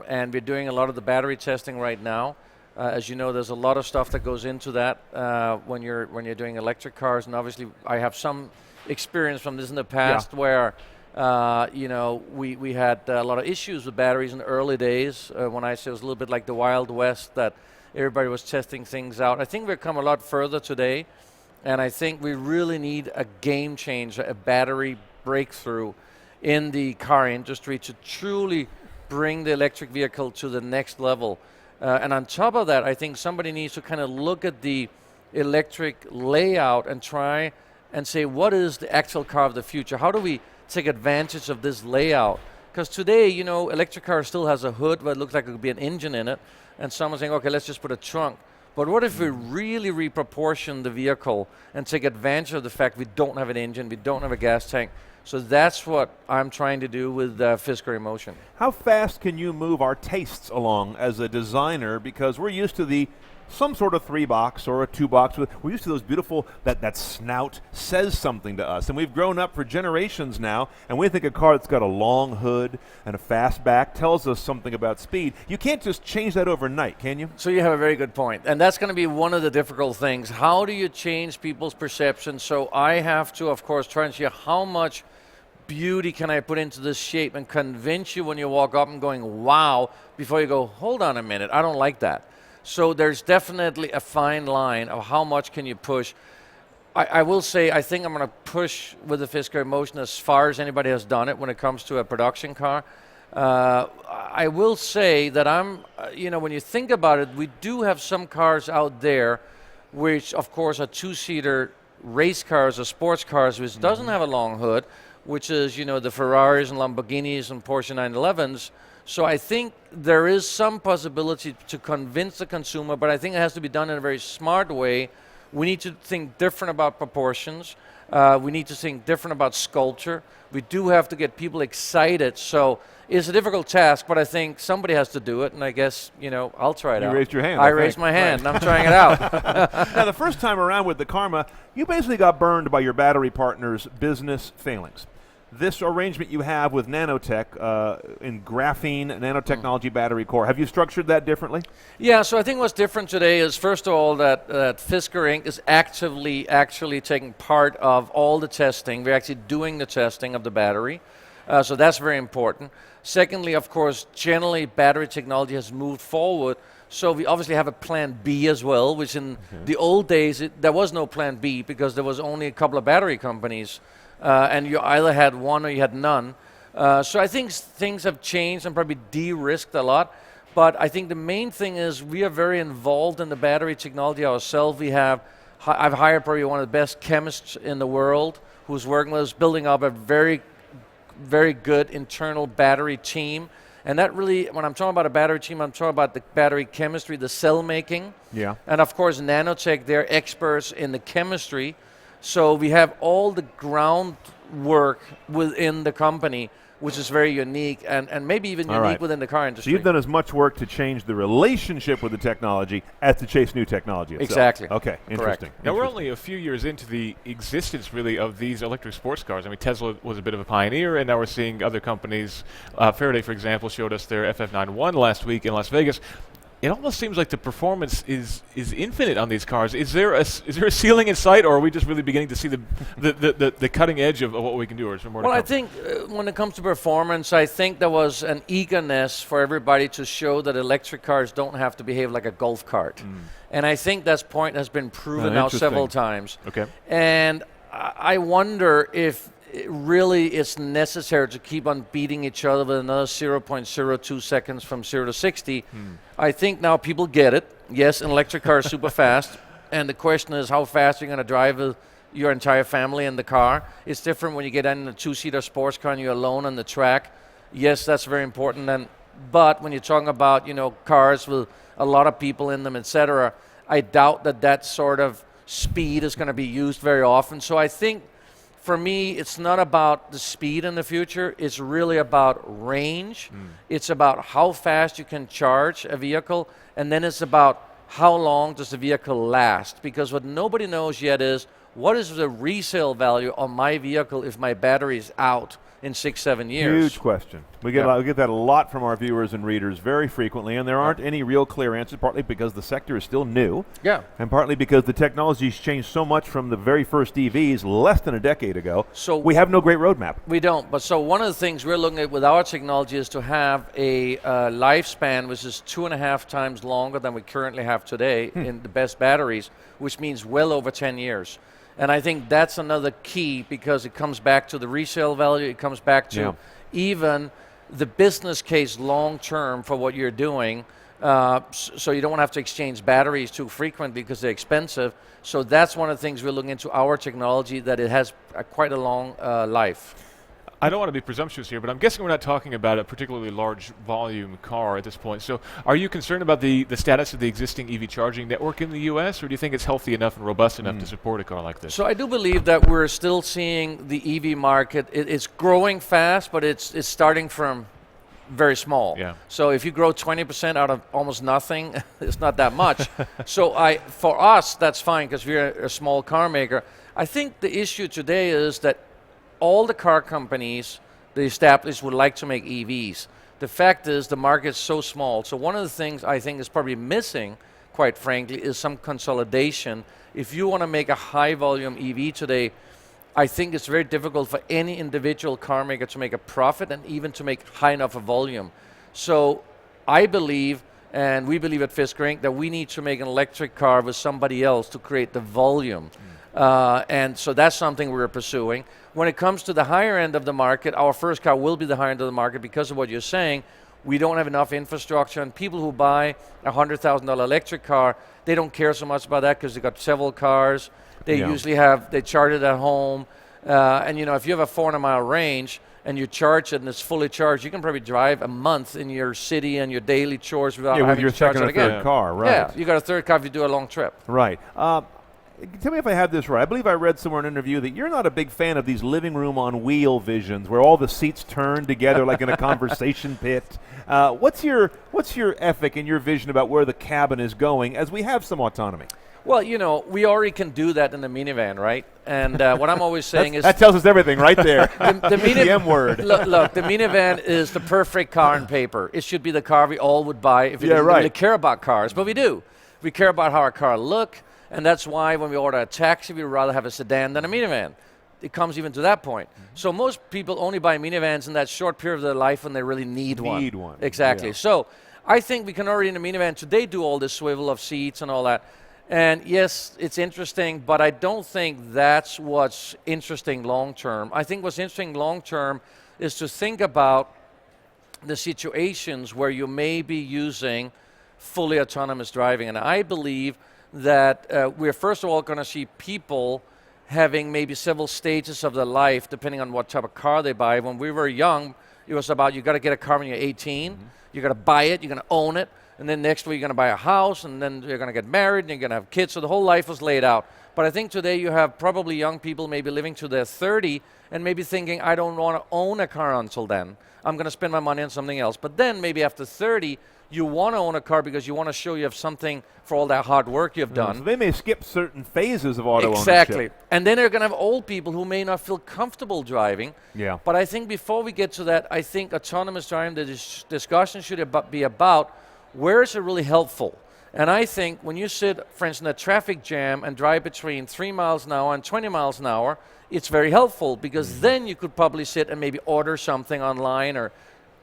And we're doing a lot of the battery testing right now. As you know, there's a lot of stuff that goes into that when you're doing electric cars, and obviously I have some experience from this in the past where we had a lot of issues with batteries in the early days when I say it was a little bit like the Wild West, that everybody was testing things out. I think we've come a lot further today, and I think we really need a game changer, a battery breakthrough in the car industry to truly bring the electric vehicle to the next level. And on top of that, I think somebody needs to kind of look at the electric layout and try and say, what is the actual car of the future? How do we take advantage of this layout? Because today, electric car still has a hood where it looks like it could be an engine in it, and someone's saying, okay, let's just put a trunk. But what if we really reproportion the vehicle and take advantage of the fact we don't have an engine, we don't have a gas tank? So that's what I'm trying to do with Fisker Emotion. How fast can you move our tastes along as a designer? Because we're used to some sort of 3-box or a 2-box. We're used to those beautiful, that snout says something to us. And we've grown up for generations now, and we think a car that's got a long hood and a fast back tells us something about speed. You can't just change that overnight, can you? So you have a very good point. And that's going to be one of the difficult things. How do you change people's perception? So I have to, of course, try and see how much beauty can I put into this shape and convince you when you walk up and going, wow, before you go, hold on a minute, I don't like that. So there's definitely a fine line of how much can you push. I will say I think I'm going to push with the Fisker Emotion as far as anybody has done it when it comes to a production car. I will say that when you think about it, we do have some cars out there which, of course, are 2-seater race cars or sports cars, which doesn't have a long hood, which is, the Ferraris and Lamborghinis and Porsche 911s. So I think there is some possibility to convince the consumer, but I think it has to be done in a very smart way. We need to think different about proportions. We need to think different about sculpture. We do have to get people excited. So it's a difficult task, but I think somebody has to do it, and I guess, I'll try it out. You raised your hand. I raised my hand, and I'm trying it out. Now, the first time around with the Karma, you basically got burned by your battery partner's business failings. This arrangement you have with Nanotech in graphene nanotechnology battery core, have you structured that differently? Yeah, so I think what's different today is, first of all, that Fisker Inc. is actually taking part of all the testing. We're actually doing the testing of the battery. So that's very important. Secondly, of course, generally battery technology has moved forward. So we obviously have a plan B as well, which in the old days, there was no plan B because there was only a couple of battery companies. And you either had one or you had none. So I think things have changed and probably de-risked a lot. But I think the main thing is we are very involved in the battery technology ourselves. I've hired probably one of the best chemists in the world who's working with us, building up a very, very good internal battery team. And that really, when I'm talking about a battery team, I'm talking about the battery chemistry, the cell making. Yeah. And of course, Nanotech, they're experts in the chemistry. So we have all the groundwork within the company, which is very unique and maybe even unique within the car industry. So you've done as much work to change the relationship with the technology as to chase new technology itself. Exactly. Okay, interesting. Now, we're only a few years into the existence, really, of these electric sports cars. I mean, Tesla was a bit of a pioneer, and now we're seeing other companies. Faraday, for example, showed us their FF91 last week in Las Vegas. It almost seems like the performance is infinite on these cars. Is there a ceiling in sight, or are we just really beginning to see the cutting edge of what we can do? Or is there more to come? I think when it comes to performance, I think there was an eagerness for everybody to show that electric cars don't have to behave like a golf cart. And I think that point has been proven now several times. Okay. And I wonder if really it's necessary to keep on beating each other with another 0.02 seconds from 0 to 60. I think now people get it. Yes, an electric car is super fast, and the question is how fast you're going to drive with your entire family in the car. It's different when you get in a two-seater sports car and you're alone on the track. Yes, that's very important. But when you're talking about, cars with a lot of people in them, etc., I doubt that sort of speed is going to be used very often. So I think for me, it's not about the speed in the future. It's really about range. It's about how fast you can charge a vehicle. And then it's about how long does the vehicle last. Because what nobody knows yet is, what is the resale value on my vehicle if my battery is out in 6-7 years? Huge question. We get that a lot from our viewers and readers very frequently, and there aren't any real clear answers, partly because the sector is still new, and partly because the technology's changed so much from the very first EVs less than a decade ago. So we have no great roadmap. We don't. But so one of the things we're looking at with our technology is to have a lifespan which is 2.5 times longer than we currently have today in the best batteries, which means well over 10 years. And I think that's another key, because it comes back to the resale value. It comes back to even the business case long term for what you're doing. So you don't have to exchange batteries too frequently because they're expensive. So that's one of the things we're looking into our technology, that it has quite a long life. I don't want to be presumptuous here, but I'm guessing we're not talking about a particularly large volume car at this point. So are you concerned about the status of the existing EV charging network in the U.S., or do you think it's healthy enough and robust enough to support a car like this? So I do believe that we're still seeing the EV market. It's growing fast, but it's starting from very small. So if you grow 20% out of almost nothing, it's not that much. So for us, that's fine, because we're a small car maker. I think the issue today is that all the car companies, the established, would like to make EVs. The fact is the market's so small. So one of the things I think is probably missing, quite frankly, is some consolidation. If you want to make a high volume EV today, I think it's very difficult for any individual car maker to make a profit and even to make high enough a volume. So I believe, and we believe at Fisker Inc., that we need to make an electric car with somebody else to create the volume. And so that's something we're pursuing. When it comes to the higher end of the market, our first car will be the higher end of the market because of what you're saying. We don't have enough infrastructure, and people who buy a $100,000 electric car, they don't care so much about that because they got several cars. They usually they charge it at home. And if you have a 400-mile range and you charge it and it's fully charged, you can probably drive a month in your city and your daily chores without having to charge it again. Third car, right? Yeah, you got a third car if you do a long trip. Right. Tell me if I have this right. I believe I read somewhere in an interview that you're not a big fan of these living room on wheel visions where all the seats turn together like in a conversation pit. What's your ethic and your vision about where the cabin is going as we have some autonomy? Well, we already can do that in the minivan, right? And what I'm always saying is... That tells us everything right there. the M word. Look, the minivan is the perfect car on paper. It should be the car we all would buy if we didn't really care about cars. But we do. We care about how our car look. And that's why when we order a taxi, we'd rather have a sedan than a minivan. It comes even to that point. So most people only buy minivans in that short period of their life when they really need one. Exactly. So I think we can already in a minivan today do all this swivel of seats and all that. And yes, it's interesting, but I don't think that's what's interesting long term. I think what's interesting long term is to think about the situations where you may be using fully autonomous driving. And I believe that we're first of all going to see people having maybe several stages of their life depending on what type of car they buy. When we were young, it was about you got to get a car when you're 18, you got to buy it, you're going to own it, and then next week you're going to buy a house, and then you're going to get married, and you're going to have kids, so the whole life was laid out. But I think today you have probably young people maybe living to their 30 and maybe thinking, I don't want to own a car until then. I'm going to spend my money on something else. But then maybe after 30, you want to own a car because you want to show you have something for all that hard work you've done. So they may skip certain phases of auto ownership. Exactly. And then they're going to have old people who may not feel comfortable driving. Yeah. But I think before we get to that, I think autonomous driving, the discussion should be about where is it really helpful. And I think when you sit, for instance, in a traffic jam and drive between 3 miles an hour and 20 miles an hour, it's very helpful because then you could probably sit and maybe order something online or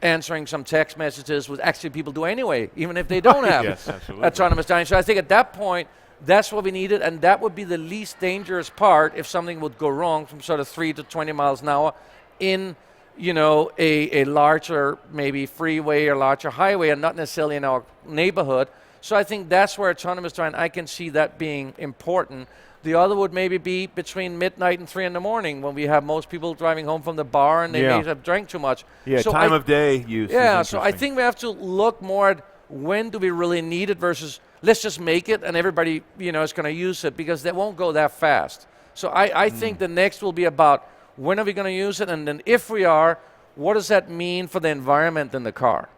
answering some text messages, which actually people do anyway, even if they don't have autonomous driving. So I think at that point, That's what we needed, and that would be the least dangerous part if something would go wrong from sort of 3 to 20 miles an hour in, you know, a larger maybe freeway or larger highway, and not necessarily in our neighborhood. So I think that's where autonomous driving, I can see that being important. The other would maybe be between midnight and 3 in the morning when we have most people driving home from the bar and they may have drank too much. Yeah, so time of day use. Yeah, so I think we have to look more at when do we really need it versus let's just make it and everybody, you know, is going to use it, because they won't go that fast. So I think the next will be about when are we going to use it, and then if we are, what does that mean for the environment in the car?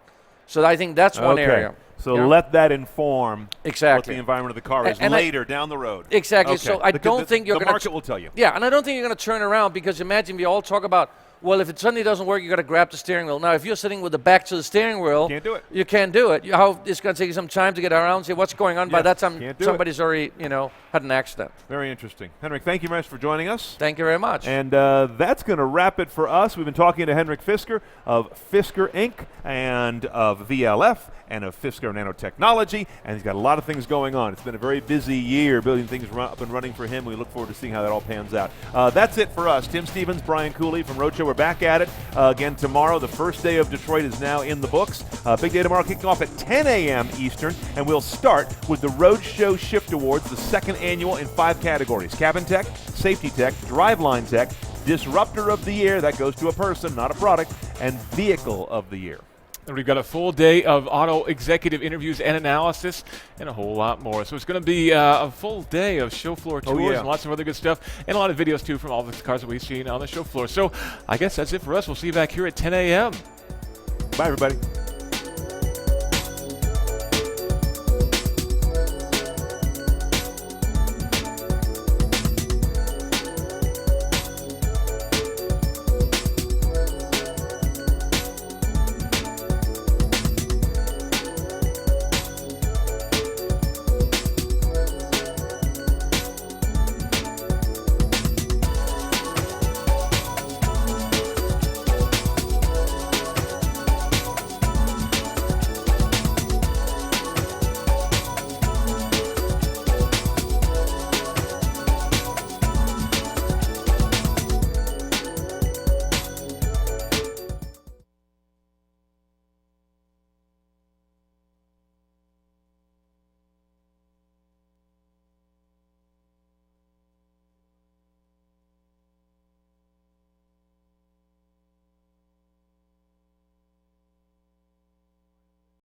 So I think that's one area. So let that inform what exactly the environment of the car is later down the road. Exactly. Okay. So I don't think you're going to... The market will tell you. Yeah, and I don't think you're going to turn around, because imagine we all talk about, well, if it suddenly doesn't work, you got to grab the steering wheel. Now, if you're sitting with the back to the steering wheel, can't do it. You can't do it. It's going to take you some time to get around and see what's going on. By that time, somebody's already, you know, had an accident. Very interesting. Henrik, thank you very much for joining us. Thank you very much. And that's going to wrap it for us. We've been talking to Henrik Fisker of Fisker Inc. and of VLF and of Fisker Nanotechnology, and he's got a lot of things going on. It's been a very busy year building things up and running for him. We look forward to seeing how that all pans out. That's it for us. Tim Stevens, Brian Cooley from Roadshow. We're back at it again tomorrow. The first day of Detroit is now in the books. Big day tomorrow, kicking off at 10 a.m. Eastern, and we'll start with the Roadshow Shift Awards, the second annual in 5 categories: Cabin Tech, Safety Tech, Driveline Tech, Disruptor of the Year, that goes to a person, not a product, and Vehicle of the Year. And we've got a full day of auto executive interviews and analysis and a whole lot more. So it's going to be a full day of show floor tours and lots of other good stuff, and a lot of videos, too, from all the cars that we've seen on the show floor. So I guess that's it for us. We'll see you back here at 10 a.m. Bye, everybody.